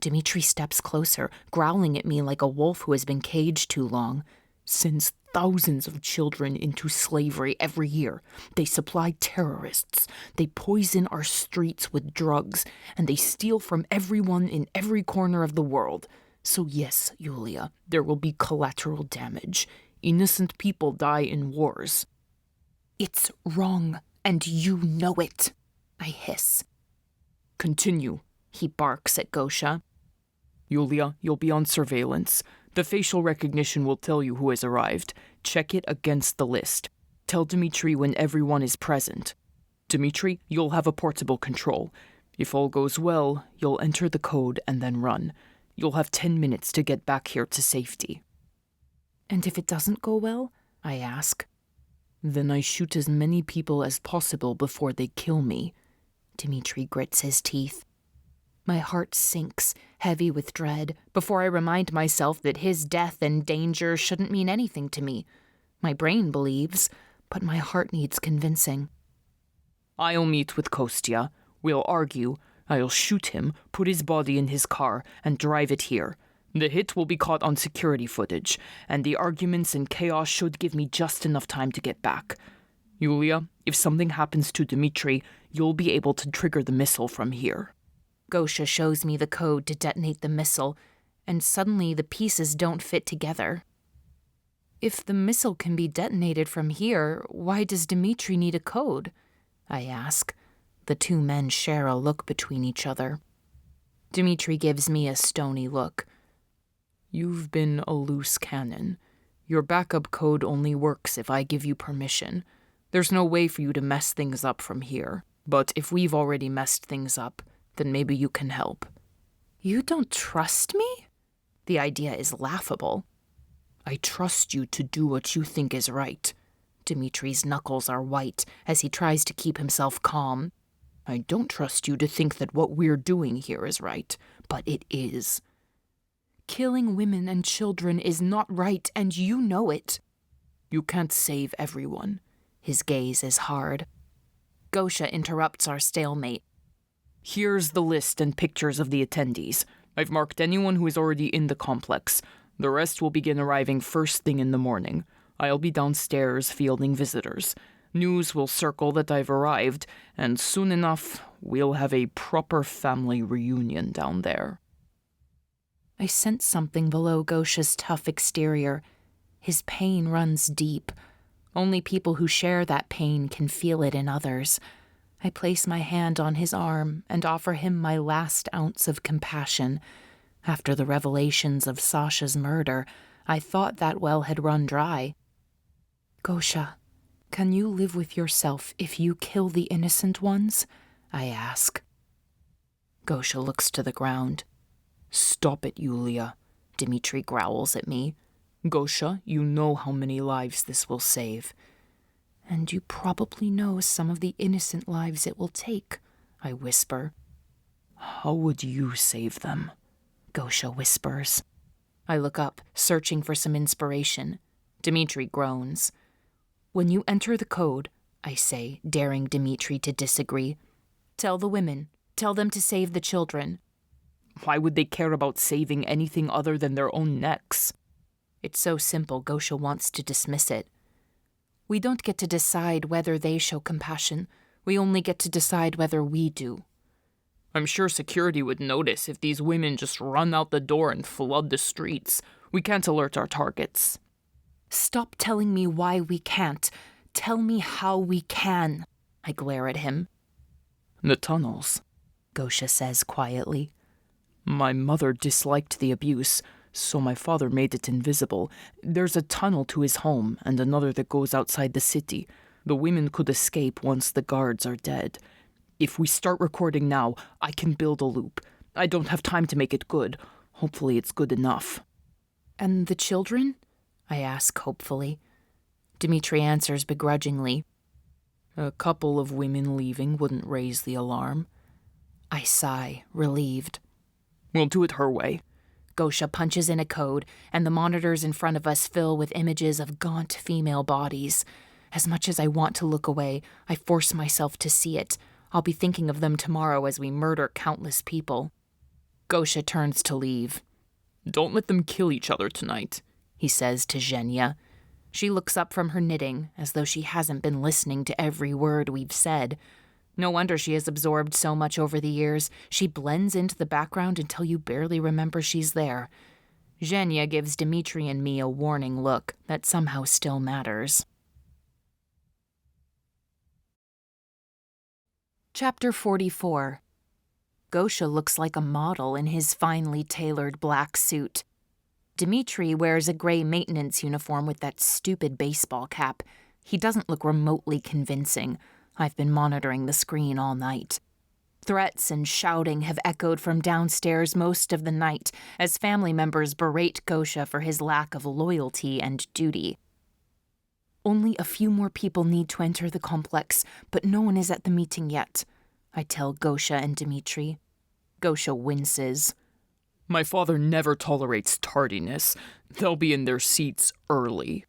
Dimitri steps closer, growling at me like a wolf who has been caged too long. Sends thousands of children into slavery every year. They supply terrorists. They poison our streets with drugs, and they steal from everyone in every corner of the world. So yes, Yulia, there will be collateral damage. Innocent people die in wars. It's wrong, and you know it, I hiss. Continue, he barks at Gosha. Yulia, you'll be on surveillance. The facial recognition will tell you who has arrived. Check it against the list. Tell Dimitri when everyone is present. Dimitri, you'll have a portable control. If all goes well, you'll enter the code and then run. You'll have 10 minutes to get back here to safety. And if it doesn't go well? I ask. Then I shoot as many people as possible before they kill me. Dimitri grits his teeth. My heart sinks, heavy with dread, before I remind myself that his death and danger shouldn't mean anything to me. My brain believes, but my heart needs convincing. I'll meet with Kostya. We'll argue. I'll shoot him, put his body in his car, and drive it here. The hit will be caught on security footage, and the arguments and chaos should give me just enough time to get back. Yulia, if something happens to Dimitri, you'll be able to trigger the missile from here. Gosha shows me the code to detonate the missile, and suddenly the pieces don't fit together. If the missile can be detonated from here, why does Dimitri need a code? I ask. The two men share a look between each other. Dimitri gives me a stony look. You've been a loose cannon. Your backup code only works if I give you permission. There's no way for you to mess things up from here. But if we've already messed things up, then maybe you can help. You don't trust me? The idea is laughable. I trust you to do what you think is right. Dimitri's knuckles are white as he tries to keep himself calm. I don't trust you to think that what we're doing here is right, but it is. Killing women and children is not right, and you know it. You can't save everyone. His gaze is hard. Gosha interrupts our stalemate. Here's the list and pictures of the attendees. I've marked anyone who is already in the complex. The rest will begin arriving first thing in the morning. I'll be downstairs fielding visitors. News will circle that I've arrived, and soon enough, we'll have a proper family reunion down there. I sense something below Gosha's tough exterior. His pain runs deep. Only people who share that pain can feel it in others. I place my hand on his arm and offer him my last ounce of compassion. After the revelations of Sasha's murder, I thought that well had run dry. Gosha, can you live with yourself if you kill the innocent ones? I ask. Gosha looks to the ground. Stop it, Yulia, Dimitri growls at me. Gosha, you know how many lives this will save. And you probably know some of the innocent lives it will take, I whisper. How would you save them? Gosha whispers. I look up, searching for some inspiration. Dimitri groans. When you enter the code, I say, daring Dimitri to disagree, tell the women. Tell them to save the children. Why would they care about saving anything other than their own necks? It's so simple, Gosha wants to dismiss it. We don't get to decide whether they show compassion. We only get to decide whether we do. I'm sure security would notice if these women just run out the door and flood the streets. We can't alert our targets. Stop telling me why we can't. Tell me how we can. I glare at him. The tunnels, Gosha says quietly. My mother disliked the abuse, so my father made it invisible. There's a tunnel to his home and another that goes outside the city. The women could escape once the guards are dead. If we start recording now, I can build a loop. I don't have time to make it good. Hopefully it's good enough. And the children? I ask hopefully. Dimitri answers begrudgingly. A couple of women leaving wouldn't raise the alarm. I sigh, relieved. We'll do it her way. Gosha punches in a code, and the monitors in front of us fill with images of gaunt female bodies. As much as I want to look away, I force myself to see it. I'll be thinking of them tomorrow as we murder countless people. Gosha turns to leave. Don't let them kill each other tonight, he says to Zhenya. She looks up from her knitting, as though she hasn't been listening to every word we've said. No wonder she has absorbed so much over the years. She blends into the background until you barely remember she's there. Zhenya gives Dimitri and me a warning look that somehow still matters. Chapter 44. Gosha looks like a model in his finely tailored black suit. Dimitri wears a gray maintenance uniform with that stupid baseball cap. He doesn't look remotely convincing. I've been monitoring the screen all night. Threats and shouting have echoed from downstairs most of the night as family members berate Gosha for his lack of loyalty and duty. Only a few more people need to enter the complex, but no one is at the meeting yet, I tell Gosha and Dimitri. Gosha winces. My father never tolerates tardiness. They'll be in their seats early.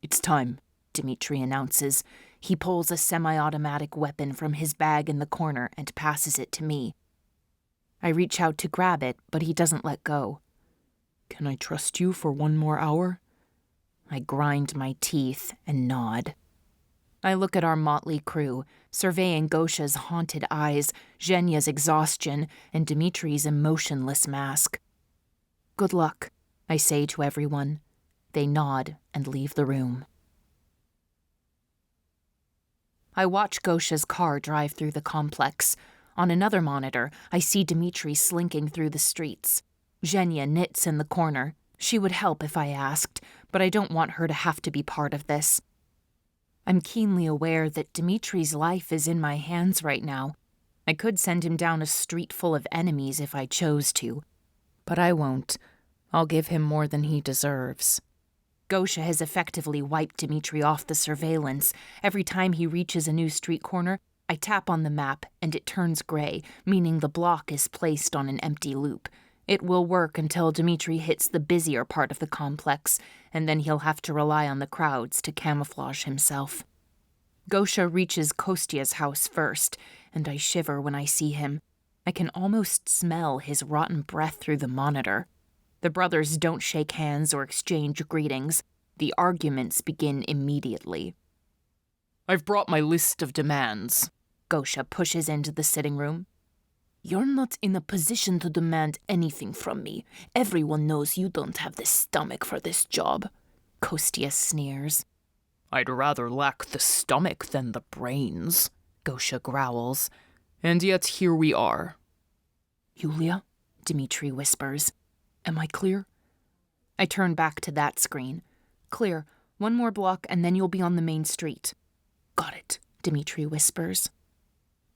It's time, Dimitri announces. He pulls a semi-automatic weapon from his bag in the corner and passes it to me. I reach out to grab it, but he doesn't let go. Can I trust you for one more hour? I grind my teeth and nod. I look at our motley crew, surveying Gosha's haunted eyes, Zhenya's exhaustion, and Dimitri's emotionless mask. Good luck, I say to everyone. They nod and leave the room. I watch Gosha's car drive through the complex. On another monitor, I see Dimitri slinking through the streets. Zhenya knits in the corner. She would help if I asked, but I don't want her to have to be part of this. I'm keenly aware that Dimitri's life is in my hands right now. I could send him down a street full of enemies if I chose to, but I won't. I'll give him more than he deserves. Gosha has effectively wiped Dimitri off the surveillance. Every time he reaches a new street corner, I tap on the map and it turns gray, meaning the block is placed on an empty loop. It will work until Dimitri hits the busier part of the complex, and then he'll have to rely on the crowds to camouflage himself. Gosha reaches Kostia's house first, and I shiver when I see him. I can almost smell his rotten breath through the monitor. The brothers don't shake hands or exchange greetings. The arguments begin immediately. I've brought my list of demands. Gosha pushes into the sitting room. You're not in a position to demand anything from me. Everyone knows you don't have the stomach for this job. Kostia sneers. I'd rather lack the stomach than the brains, Gosha growls. And yet here we are. Yulia, Dimitri whispers. Am I clear? I turn back to that screen. Clear. One more block and then you'll be on the main street. Got it, Dimitri whispers.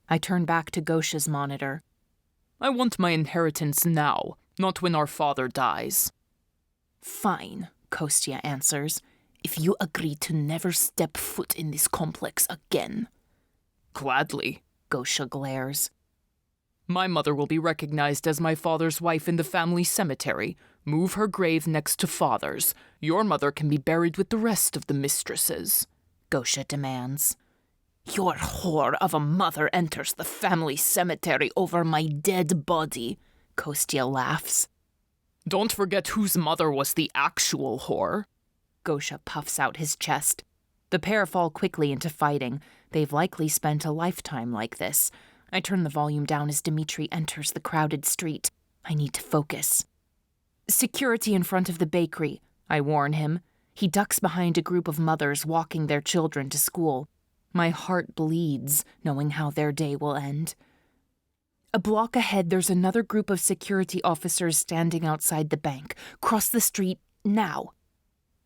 I turn back to Gosha's monitor. I want my inheritance now, not when our father dies. Fine, Kostia answers. if you agree to never step foot in this complex again." "Gladly," Gosha glares. "My mother will be recognized as my father's wife in the family cemetery. Move her grave next to father's. Your mother can be buried with the rest of the mistresses," Gosha demands. "Your whore of a mother enters the family cemetery over my dead body," Kostya laughs. "Don't forget whose mother was the actual whore." Gosha puffs out his chest. The pair fall quickly into fighting. They've likely spent a lifetime like this. I turn the volume down as Dimitri enters the crowded street. I need to focus. "Security in front of the bakery," I warn him. He ducks behind a group of mothers walking their children to school. My heart bleeds, knowing how their day will end. A block ahead, there's another group of security officers standing outside the bank. "Cross the street, now."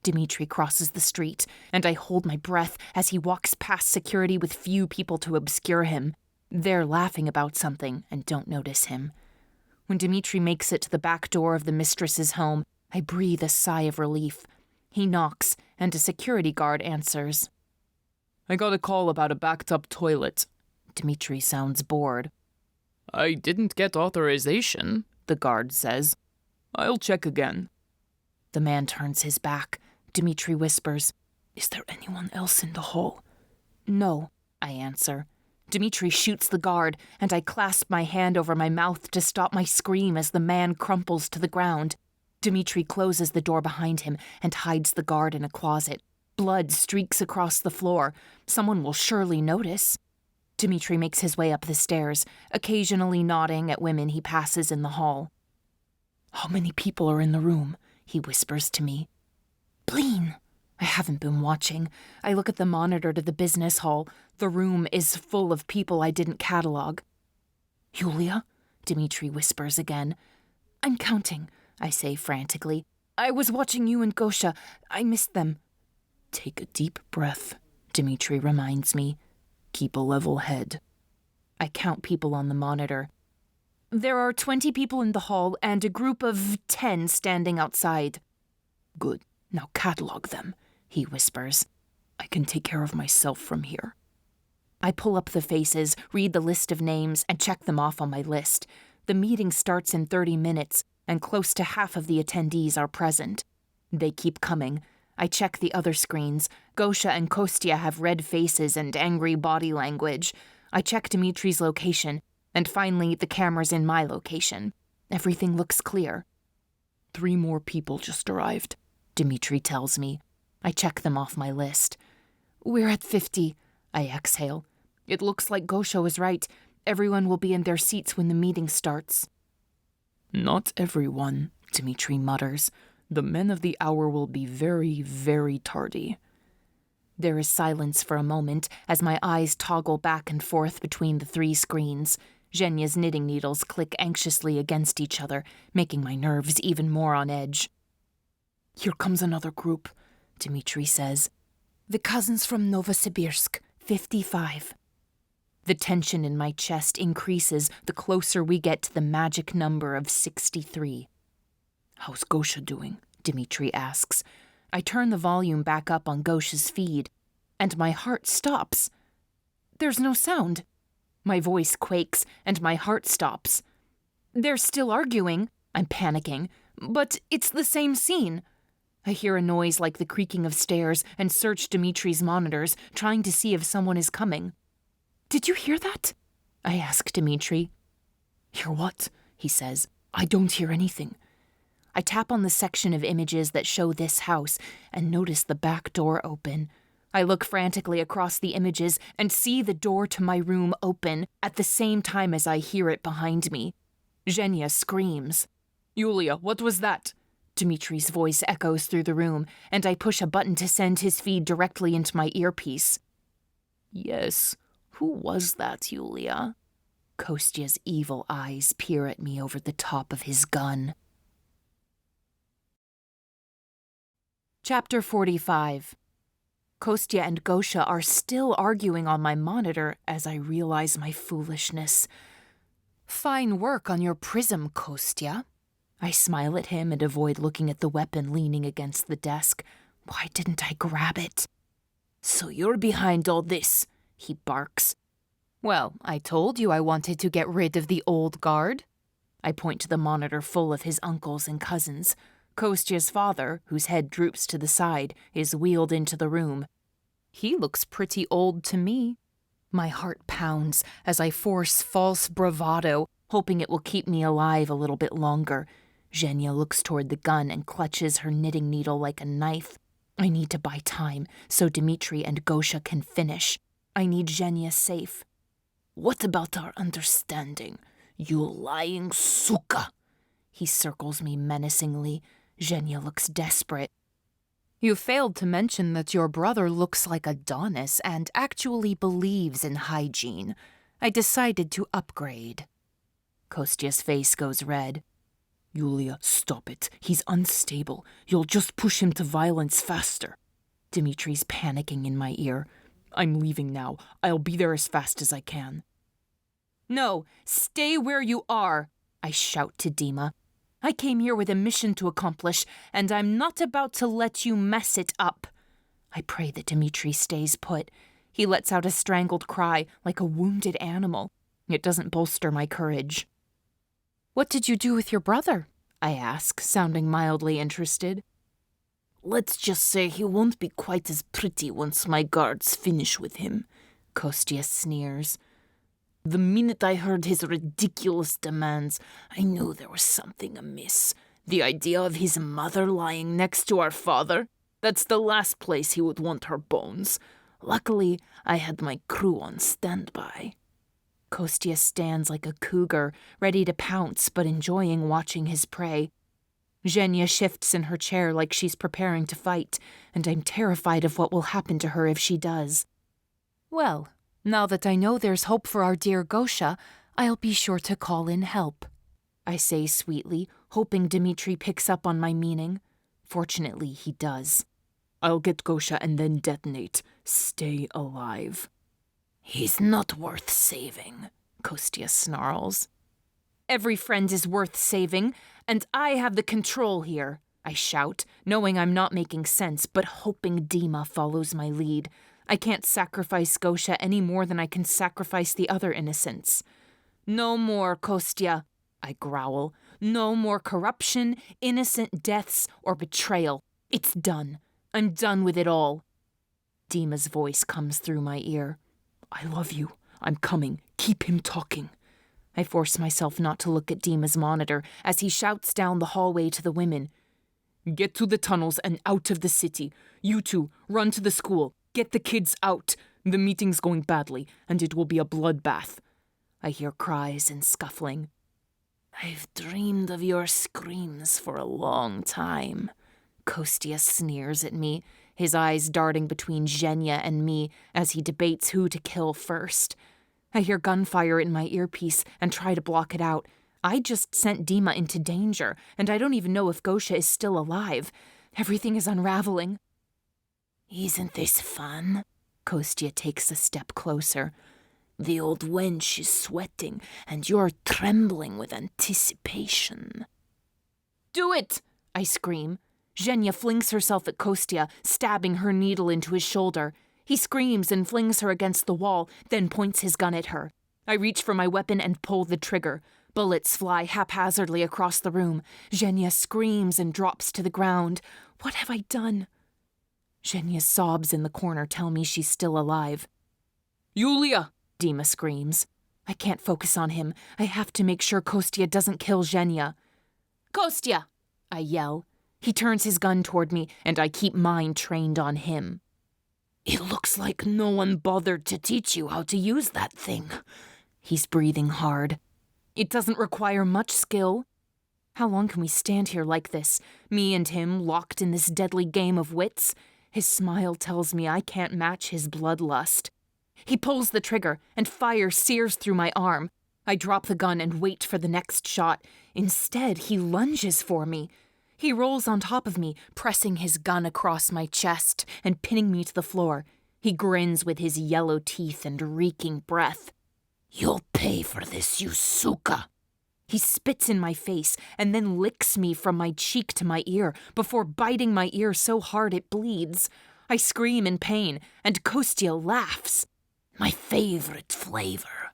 Dimitri crosses the street, and I hold my breath as he walks past security with few people to obscure him. They're laughing about something and don't notice him. When Dimitri makes it to the back door of the mistress's home, I breathe a sigh of relief. He knocks, and a security guard answers. "I got a call about a backed-up toilet." Dimitri sounds bored. "I didn't get authorization," the guard says. "I'll check again." The man turns his back. Dimitri whispers, "Is there anyone else in the hall?" "No," I answer. Dimitri shoots the guard, and I clasp my hand over my mouth to stop my scream as the man crumples to the ground. Dimitri closes the door behind him and hides the guard in a closet. Blood streaks across the floor. Someone will surely notice. Dimitri makes his way up the stairs, occasionally nodding at women he passes in the hall. "How many people are in the room?" he whispers to me. "Bleen." I haven't been watching. I look at the monitor to the business hall. The room is full of people I didn't catalog. "Yulia?" Dimitri whispers again. "I'm counting," I say frantically. "I was watching you and Gosha. I missed them." "Take a deep breath," Dimitri reminds me. "Keep a level head." I count people on the monitor. "There are 20 people in the hall and a group of 10 standing outside." "Good. Now catalog them," he whispers. "I can take care of myself from here." I pull up the faces, read the list of names, and check them off on my list. The meeting starts in 30 minutes, and close to half of the attendees are present. They keep coming. I check the other screens. Gosha and Kostya have red faces and angry body language. I check Dimitri's location, and finally the cameras in my location. Everything looks clear. 3 more people just arrived, Dimitri tells me. I check them off my list. "We're at 50, I exhale. It looks like Gosha was right. Everyone will be in their seats when the meeting starts. "Not everyone," Dimitri mutters. "The men of the hour will be very, very tardy." There is silence for a moment as my eyes toggle back and forth between the 3 screens. Zhenya's knitting needles click anxiously against each other, making my nerves even more on edge. "Here comes another group," Dimitri says. "The cousins from Novosibirsk, 55. The tension in my chest increases the closer we get to the magic number of 63. "How's Gosha doing?" Dimitri asks. I turn the volume back up on Gosha's feed, and my heart stops. There's no sound. My voice quakes, and my heart stops. They're still arguing. I'm panicking. But it's the same scene. I hear a noise like the creaking of stairs and search Dimitri's monitors, trying to see if someone is coming. "Did you hear that?" I ask Dimitri. "Hear what?" he says. "I don't hear anything." I tap on the section of images that show this house and notice the back door open. I look frantically across the images and see the door to my room open at the same time as I hear it behind me. Zhenya screams. "Yulia, what was that?" Dimitri's voice echoes through the room, and I push a button to send his feed directly into my earpiece. "Yes, who was that, Yulia?" Kostya's evil eyes peer at me over the top of his gun. Chapter 45. Kostya and Gosha are still arguing on my monitor as I realize my foolishness. "Fine work on your prism, Kostya." I smile at him and avoid looking at the weapon leaning against the desk. Why didn't I grab it? So you're behind all this, he barks. Well, I told you I wanted to get rid of the old guard. I point to the monitor full of his uncles and cousins. Kostya's father, whose head droops to the side, is wheeled into the room. He looks pretty old to me. My heart pounds as I force false bravado, hoping it will keep me alive a little bit longer. Zhenya looks toward the gun and clutches her knitting needle like a knife. I need to buy time so Dimitri and Gosha can finish. I need Zhenya safe. What about our understanding, you lying suka? He circles me menacingly. Zhenya looks desperate. You failed to mention that your brother looks like Adonis and actually believes in hygiene. I decided to upgrade. Kostya's face goes red. Yulia, stop it. He's unstable. You'll just push him to violence faster. Dimitri's panicking in my ear. I'm leaving now. I'll be there as fast as I can. No, stay where you are, I shout to Dima. I came here with a mission to accomplish, and I'm not about to let you mess it up. I pray that Dimitri stays put. He lets out a strangled cry, like a wounded animal. It doesn't bolster my courage. What did you do with your brother? I ask, sounding mildly interested. Let's just say he won't be quite as pretty once my guards finish with him, Kostya sneers. The minute I heard his ridiculous demands, I knew there was something amiss. The idea of his mother lying next to our father, that's the last place he would want her bones. Luckily, I had my crew on standby. Kostya stands like a cougar, ready to pounce but enjoying watching his prey. Zhenya shifts in her chair like she's preparing to fight, and I'm terrified of what will happen to her if she does. Well, now that I know there's hope for our dear Gosha, I'll be sure to call in help, I say sweetly, hoping Dimitri picks up on my meaning. Fortunately, he does. I'll get Gosha and then detonate. Stay alive. He's not worth saving, Kostya snarls. Every friend is worth saving, and I have the control here, I shout, knowing I'm not making sense, but hoping Dima follows my lead. I can't sacrifice Gosha any more than I can sacrifice the other innocents. No more, Kostya, I growl. No more corruption, innocent deaths, or betrayal. It's done. I'm done with it all. Dima's voice comes through my ear. I love you. I'm coming. Keep him talking. I force myself not to look at Dima's monitor as he shouts down the hallway to the women. Get to the tunnels and out of the city. You two, run to the school. Get the kids out. The meeting's going badly, and it will be a bloodbath. I hear cries and scuffling. I've dreamed of your screams for a long time. Kostya sneers at me, his eyes darting between Zhenya and me as he debates who to kill first. I hear gunfire in my earpiece and try to block it out. I just sent Dima into danger, and I don't even know if Gosha is still alive. Everything is unraveling. Isn't this fun? Kostya takes a step closer. The old wench is sweating, and you're trembling with anticipation. Do it! I scream. Zhenya flings herself at Kostya, stabbing her needle into his shoulder. He screams and flings her against the wall, then points his gun at her. I reach for my weapon and pull the trigger. Bullets fly haphazardly across the room. Zhenya screams and drops to the ground. What have I done? Zhenya's sobs in the corner tell me she's still alive. Yulia! Dima screams. I can't focus on him. I have to make sure Kostya doesn't kill Zhenya. Kostya! I yell. He turns his gun toward me, and I keep mine trained on him. It looks like no one bothered to teach you how to use that thing. He's breathing hard. It doesn't require much skill. How long can we stand here like this, me and him locked in this deadly game of wits? His smile tells me I can't match his bloodlust. He pulls the trigger, and fire sears through my arm. I drop the gun and wait for the next shot. Instead, he lunges for me. He rolls on top of me, pressing his gun across my chest and pinning me to the floor. He grins with his yellow teeth and reeking breath. You'll pay for this, you suka. He spits in my face and then licks me from my cheek to my ear before biting my ear so hard it bleeds. I scream in pain, and Kostya laughs. My favorite flavor.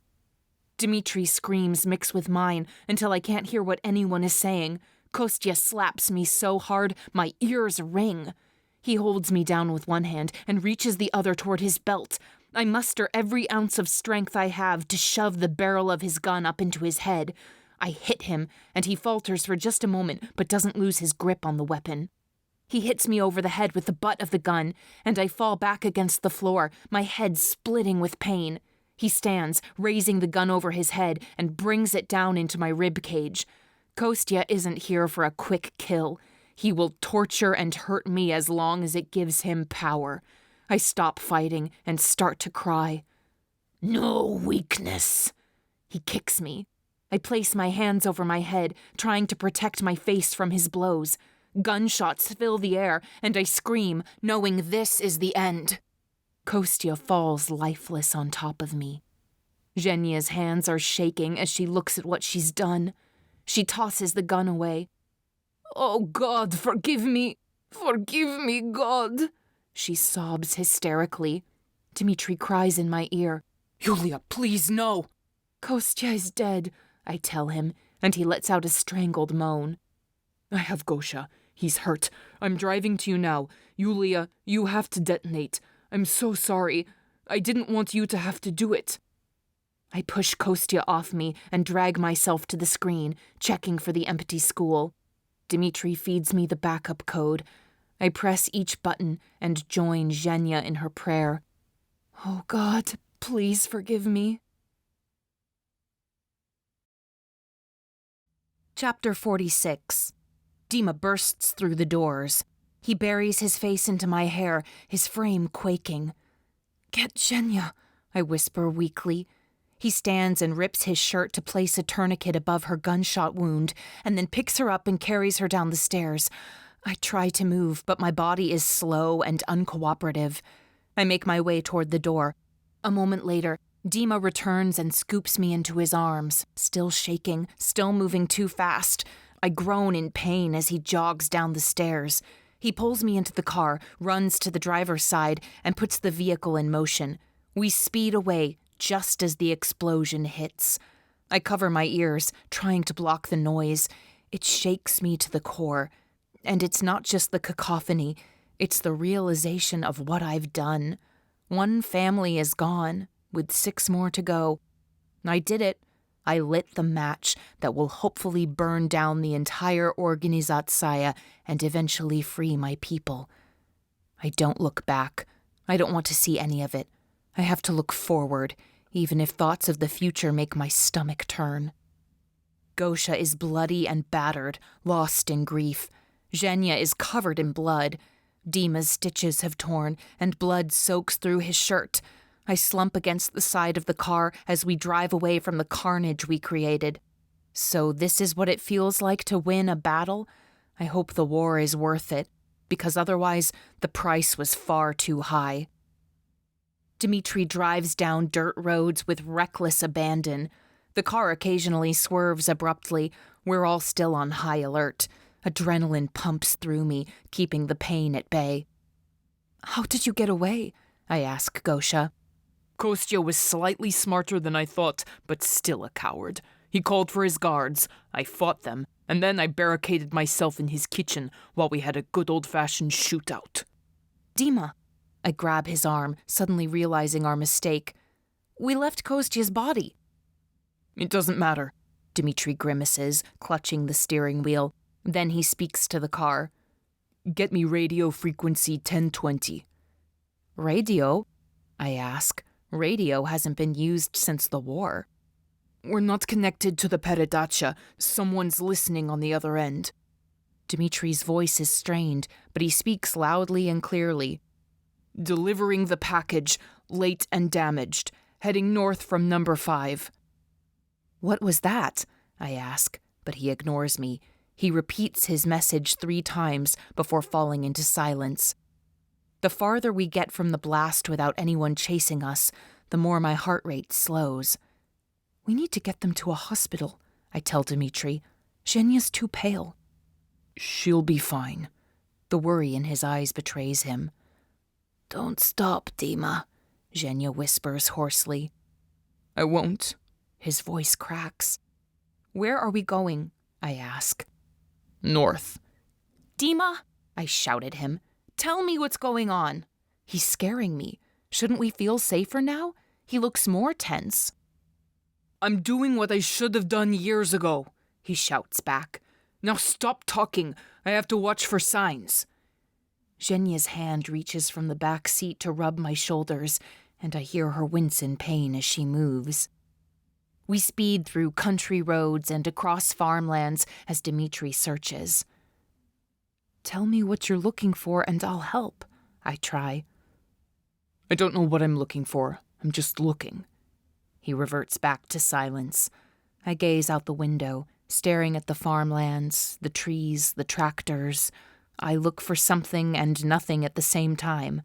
Dimitri screams mix with mine until I can't hear what anyone is saying. Kostya slaps me so hard my ears ring. He holds me down with one hand and reaches the other toward his belt. I muster every ounce of strength I have to shove the barrel of his gun up into his head. I hit him, and he falters for just a moment but doesn't lose his grip on the weapon. He hits me over the head with the butt of the gun, and I fall back against the floor, my head splitting with pain. He stands, raising the gun over his head, and brings it down into my rib cage. Kostya isn't here for a quick kill. He will torture and hurt me as long as it gives him power. I stop fighting and start to cry. No weakness. He kicks me. I place my hands over my head, trying to protect my face from his blows. Gunshots fill the air, and I scream, knowing this is the end. Kostya falls lifeless on top of me. Zhenya's hands are shaking as she looks at what she's done. She tosses the gun away. Oh, God, forgive me. Forgive me, God. She sobs hysterically. Dimitri cries in my ear. Yulia, please, no. Kostya is dead, I tell him, and he lets out a strangled moan. I have Gosha. He's hurt. I'm driving to you now. Yulia, you have to detonate. I'm so sorry. I didn't want you to have to do it. I push Kostya off me and drag myself to the screen, checking for the empty school. Dimitri feeds me the backup code. I press each button and join Zhenya in her prayer. Oh God, please forgive me. Chapter 46. Dima bursts through the doors. He buries his face into my hair, his frame quaking. Get Zhenya, I whisper weakly. He stands and rips his shirt to place a tourniquet above her gunshot wound, and then picks her up and carries her down the stairs. I try to move, but my body is slow and uncooperative. I make my way toward the door. A moment later, Dima returns and scoops me into his arms, still shaking, still moving too fast. I groan in pain as he jogs down the stairs. He pulls me into the car, runs to the driver's side, and puts the vehicle in motion. We speed away just as the explosion hits. I cover my ears, trying to block the noise. It shakes me to the core. And it's not just the cacophony, it's the realization of what I've done. One family is gone, with 6 more to go. I did it. I lit the match that will hopefully burn down the entire Organizatsaya and eventually free my people. I don't look back. I don't want to see any of it. I have to look forward, even if thoughts of the future make my stomach turn. Gosha is bloody and battered, lost in grief. Zhenya is covered in blood. Dima's stitches have torn, and blood soaks through his shirt. I slump against the side of the car as we drive away from the carnage we created. So this is what it feels like to win a battle? I hope the war is worth it, because otherwise the price was far too high. Dimitri drives down dirt roads with reckless abandon. The car occasionally swerves abruptly. We're all still on high alert. Adrenaline pumps through me, keeping the pain at bay. How did you get away? I ask Gosha. Kostya was slightly smarter than I thought, but still a coward. He called for his guards. I fought them, and then I barricaded myself in his kitchen while we had a good old-fashioned shootout. Dima. I grab his arm, suddenly realizing our mistake. We left Kostya's body. It doesn't matter. Dimitri grimaces, clutching the steering wheel. Then he speaks to the car. Get me radio frequency 1020. Radio? I ask. Radio hasn't been used since the war. We're not connected to the Peredacha. Someone's listening on the other end. Dimitri's voice is strained, but he speaks loudly and clearly. Delivering the package, late and damaged, heading north from number 5. What was that? I ask, but he ignores me. He repeats his message 3 times before falling into silence. The farther we get from the blast without anyone chasing us, the more my heart rate slows. We need to get them to a hospital, I tell Dimitri. Zhenya's too pale. She'll be fine. The worry in his eyes betrays him. Don't stop, Dima, Zhenya whispers hoarsely. I won't. His voice cracks. Where are we going? I ask. North. Dima, I shout at him. Tell me what's going on. He's scaring me. Shouldn't we feel safer now? He looks more tense. I'm doing what I should have done years ago, he shouts back. Now stop talking. I have to watch for signs. Zhenya's hand reaches from the back seat to rub my shoulders, and I hear her wince in pain as she moves. We speed through country roads and across farmlands as Dimitri searches. Tell me what you're looking for and I'll help, I try. I don't know what I'm looking for. I'm just looking. He reverts back to silence. I gaze out the window, staring at the farmlands, the trees, the tractors. I look for something and nothing at the same time.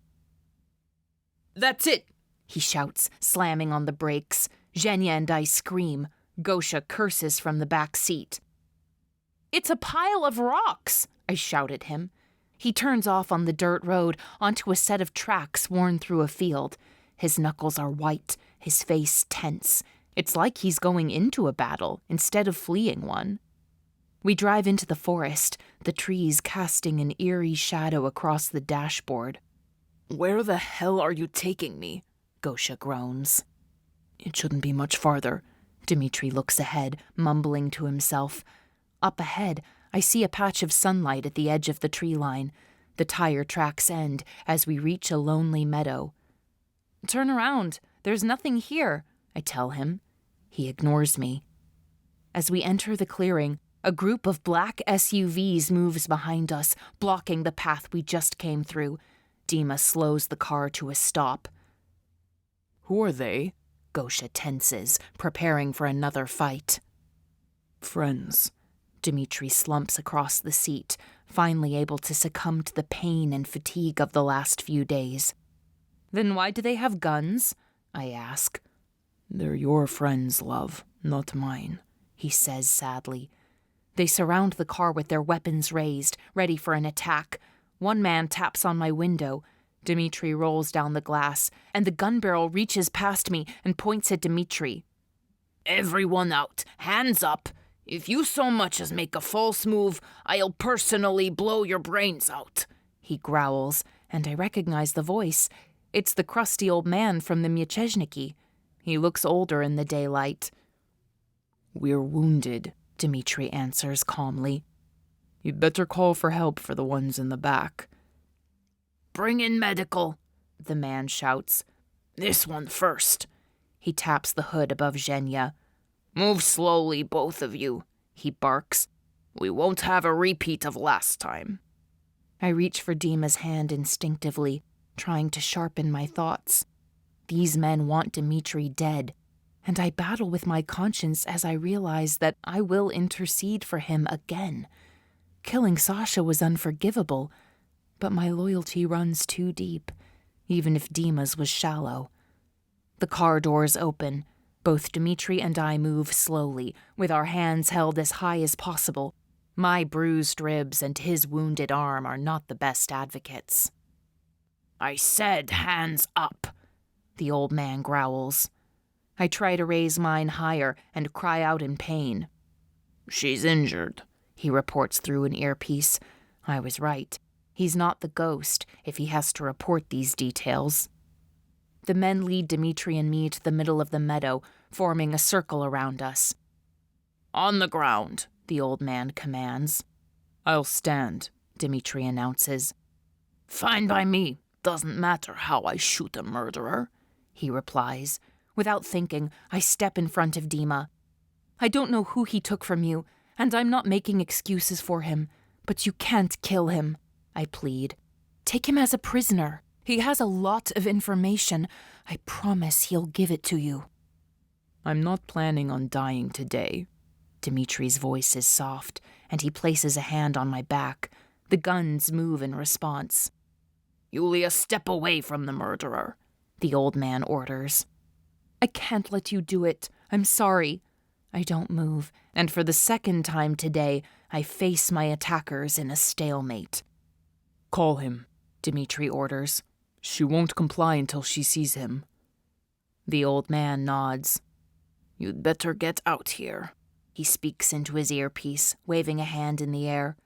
That's it, he shouts, slamming on the brakes. Zhenya and I scream. Gosha curses from the back seat. It's a pile of rocks, I shout at him. He turns off on the dirt road onto a set of tracks worn through a field. His knuckles are white, his face tense. It's like he's going into a battle instead of fleeing one. We drive into the forest, the trees casting an eerie shadow across the dashboard. Where the hell are you taking me? Gosha groans. It shouldn't be much farther. Dimitri looks ahead, mumbling to himself. Up ahead, I see a patch of sunlight at the edge of the tree line. The tire tracks end as we reach a lonely meadow. Turn around. There's nothing here, I tell him. He ignores me. As we enter the clearing, a group of black SUVs moves behind us, blocking the path we just came through. Dima slows the car to a stop. Who are they? Gosha tenses, preparing for another fight. Friends. Dimitri slumps across the seat, finally able to succumb to the pain and fatigue of the last few days. Then why do they have guns? I ask. They're your friends, love, not mine, he says sadly. They surround the car with their weapons raised, ready for an attack. One man taps on my window. Dimitri rolls down the glass, and the gun barrel reaches past me and points at Dimitri. Everyone out, hands up. If you so much as make a false move, I'll personally blow your brains out, he growls, and I recognize the voice. It's the crusty old man from the Mieczejniki. He looks older in the daylight. We're wounded, Dimitri answers calmly. You'd better call for help for the ones in the back. Bring in medical, the man shouts. This one first. He taps the hood above Zhenya. Move slowly, both of you, he barks. We won't have a repeat of last time. I reach for Dima's hand instinctively, trying to sharpen my thoughts. These men want Dimitri dead, and I battle with my conscience as I realize that I will intercede for him again. Killing Sasha was unforgivable, but my loyalty runs too deep, even if Dima's was shallow. The car doors open. Both Dimitri and I move slowly, with our hands held as high as possible. My bruised ribs and his wounded arm are not the best advocates. I said hands up, the old man growls. I try to raise mine higher and cry out in pain. She's injured, he reports through an earpiece. I was right. He's not the ghost if he has to report these details. The men lead Dimitri and me to the middle of the meadow, forming a circle around us. On the ground, the old man commands. I'll stand, Dimitri announces. Fine by me. Doesn't matter how I shoot a murderer, he replies. Without thinking, I step in front of Dima. I don't know who he took from you, and I'm not making excuses for him, but you can't kill him, I plead. Take him as a prisoner. He has a lot of information. I promise he'll give it to you. I'm not planning on dying today. Dimitri's voice is soft, and he places a hand on my back. The guns move in response. Yulia, step away from the murderer, the old man orders. I can't let you do it. I'm sorry. I don't move, and for the second time today, I face my attackers in a stalemate. Call him, Dimitri orders. She won't comply until she sees him. The old man nods. You'd better get out here. He speaks into his earpiece, waving a hand in the air.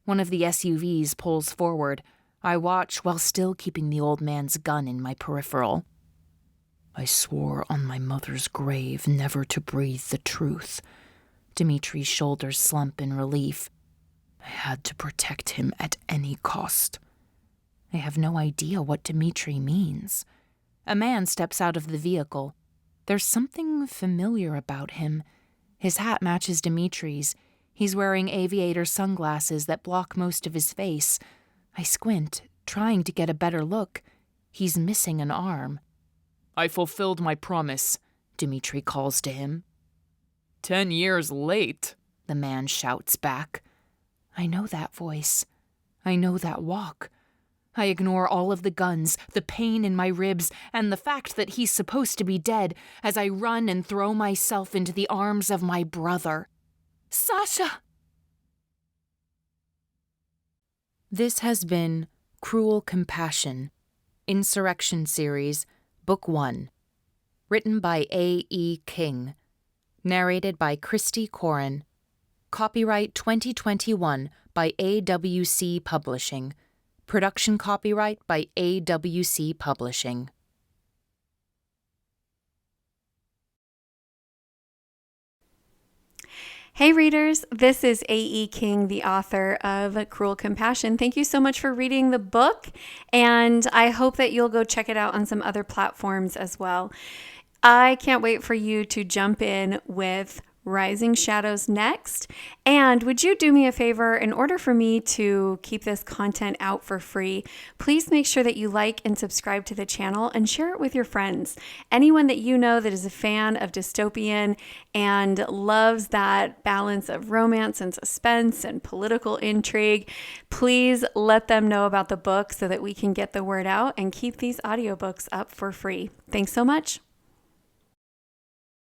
One of the SUVs pulls forward. I watch while still keeping the old man's gun in my peripheral. I swore on my mother's grave never to breathe the truth. Dimitri's shoulders slump in relief. I had to protect him at any cost. I have no idea what Dimitri means. A man steps out of the vehicle. There's something familiar about him. His hat matches Dimitri's. He's wearing aviator sunglasses that block most of his face. I squint, trying to get a better look. He's missing an arm. I fulfilled my promise, Dimitri calls to him. 10 years late, the man shouts back. I know that voice. I know that walk. I ignore all of the guns, the pain in my ribs, and the fact that he's supposed to be dead as I run and throw myself into the arms of my brother. Sasha! This has been Cruel Compassion, Insurrection Series, Book 1. Written by A.E. King. Narrated by Christy Corin. Copyright 2021 by AWC Publishing. Production copyright by AWC Publishing. Hey readers, this is A.E. King, the author of Cruel Compassion. Thank you so much for reading the book, and I hope that you'll go check it out on some other platforms as well. I can't wait for you to jump in with Rising Shadows next. And would you do me a favor? In order for me to keep this content out for free, please make sure that you like and subscribe to the channel and share it with your friends. Anyone that you know that is a fan of dystopian and loves that balance of romance and suspense and political intrigue, please let them know about the book so that we can get the word out and keep these audiobooks up for free. Thanks so much.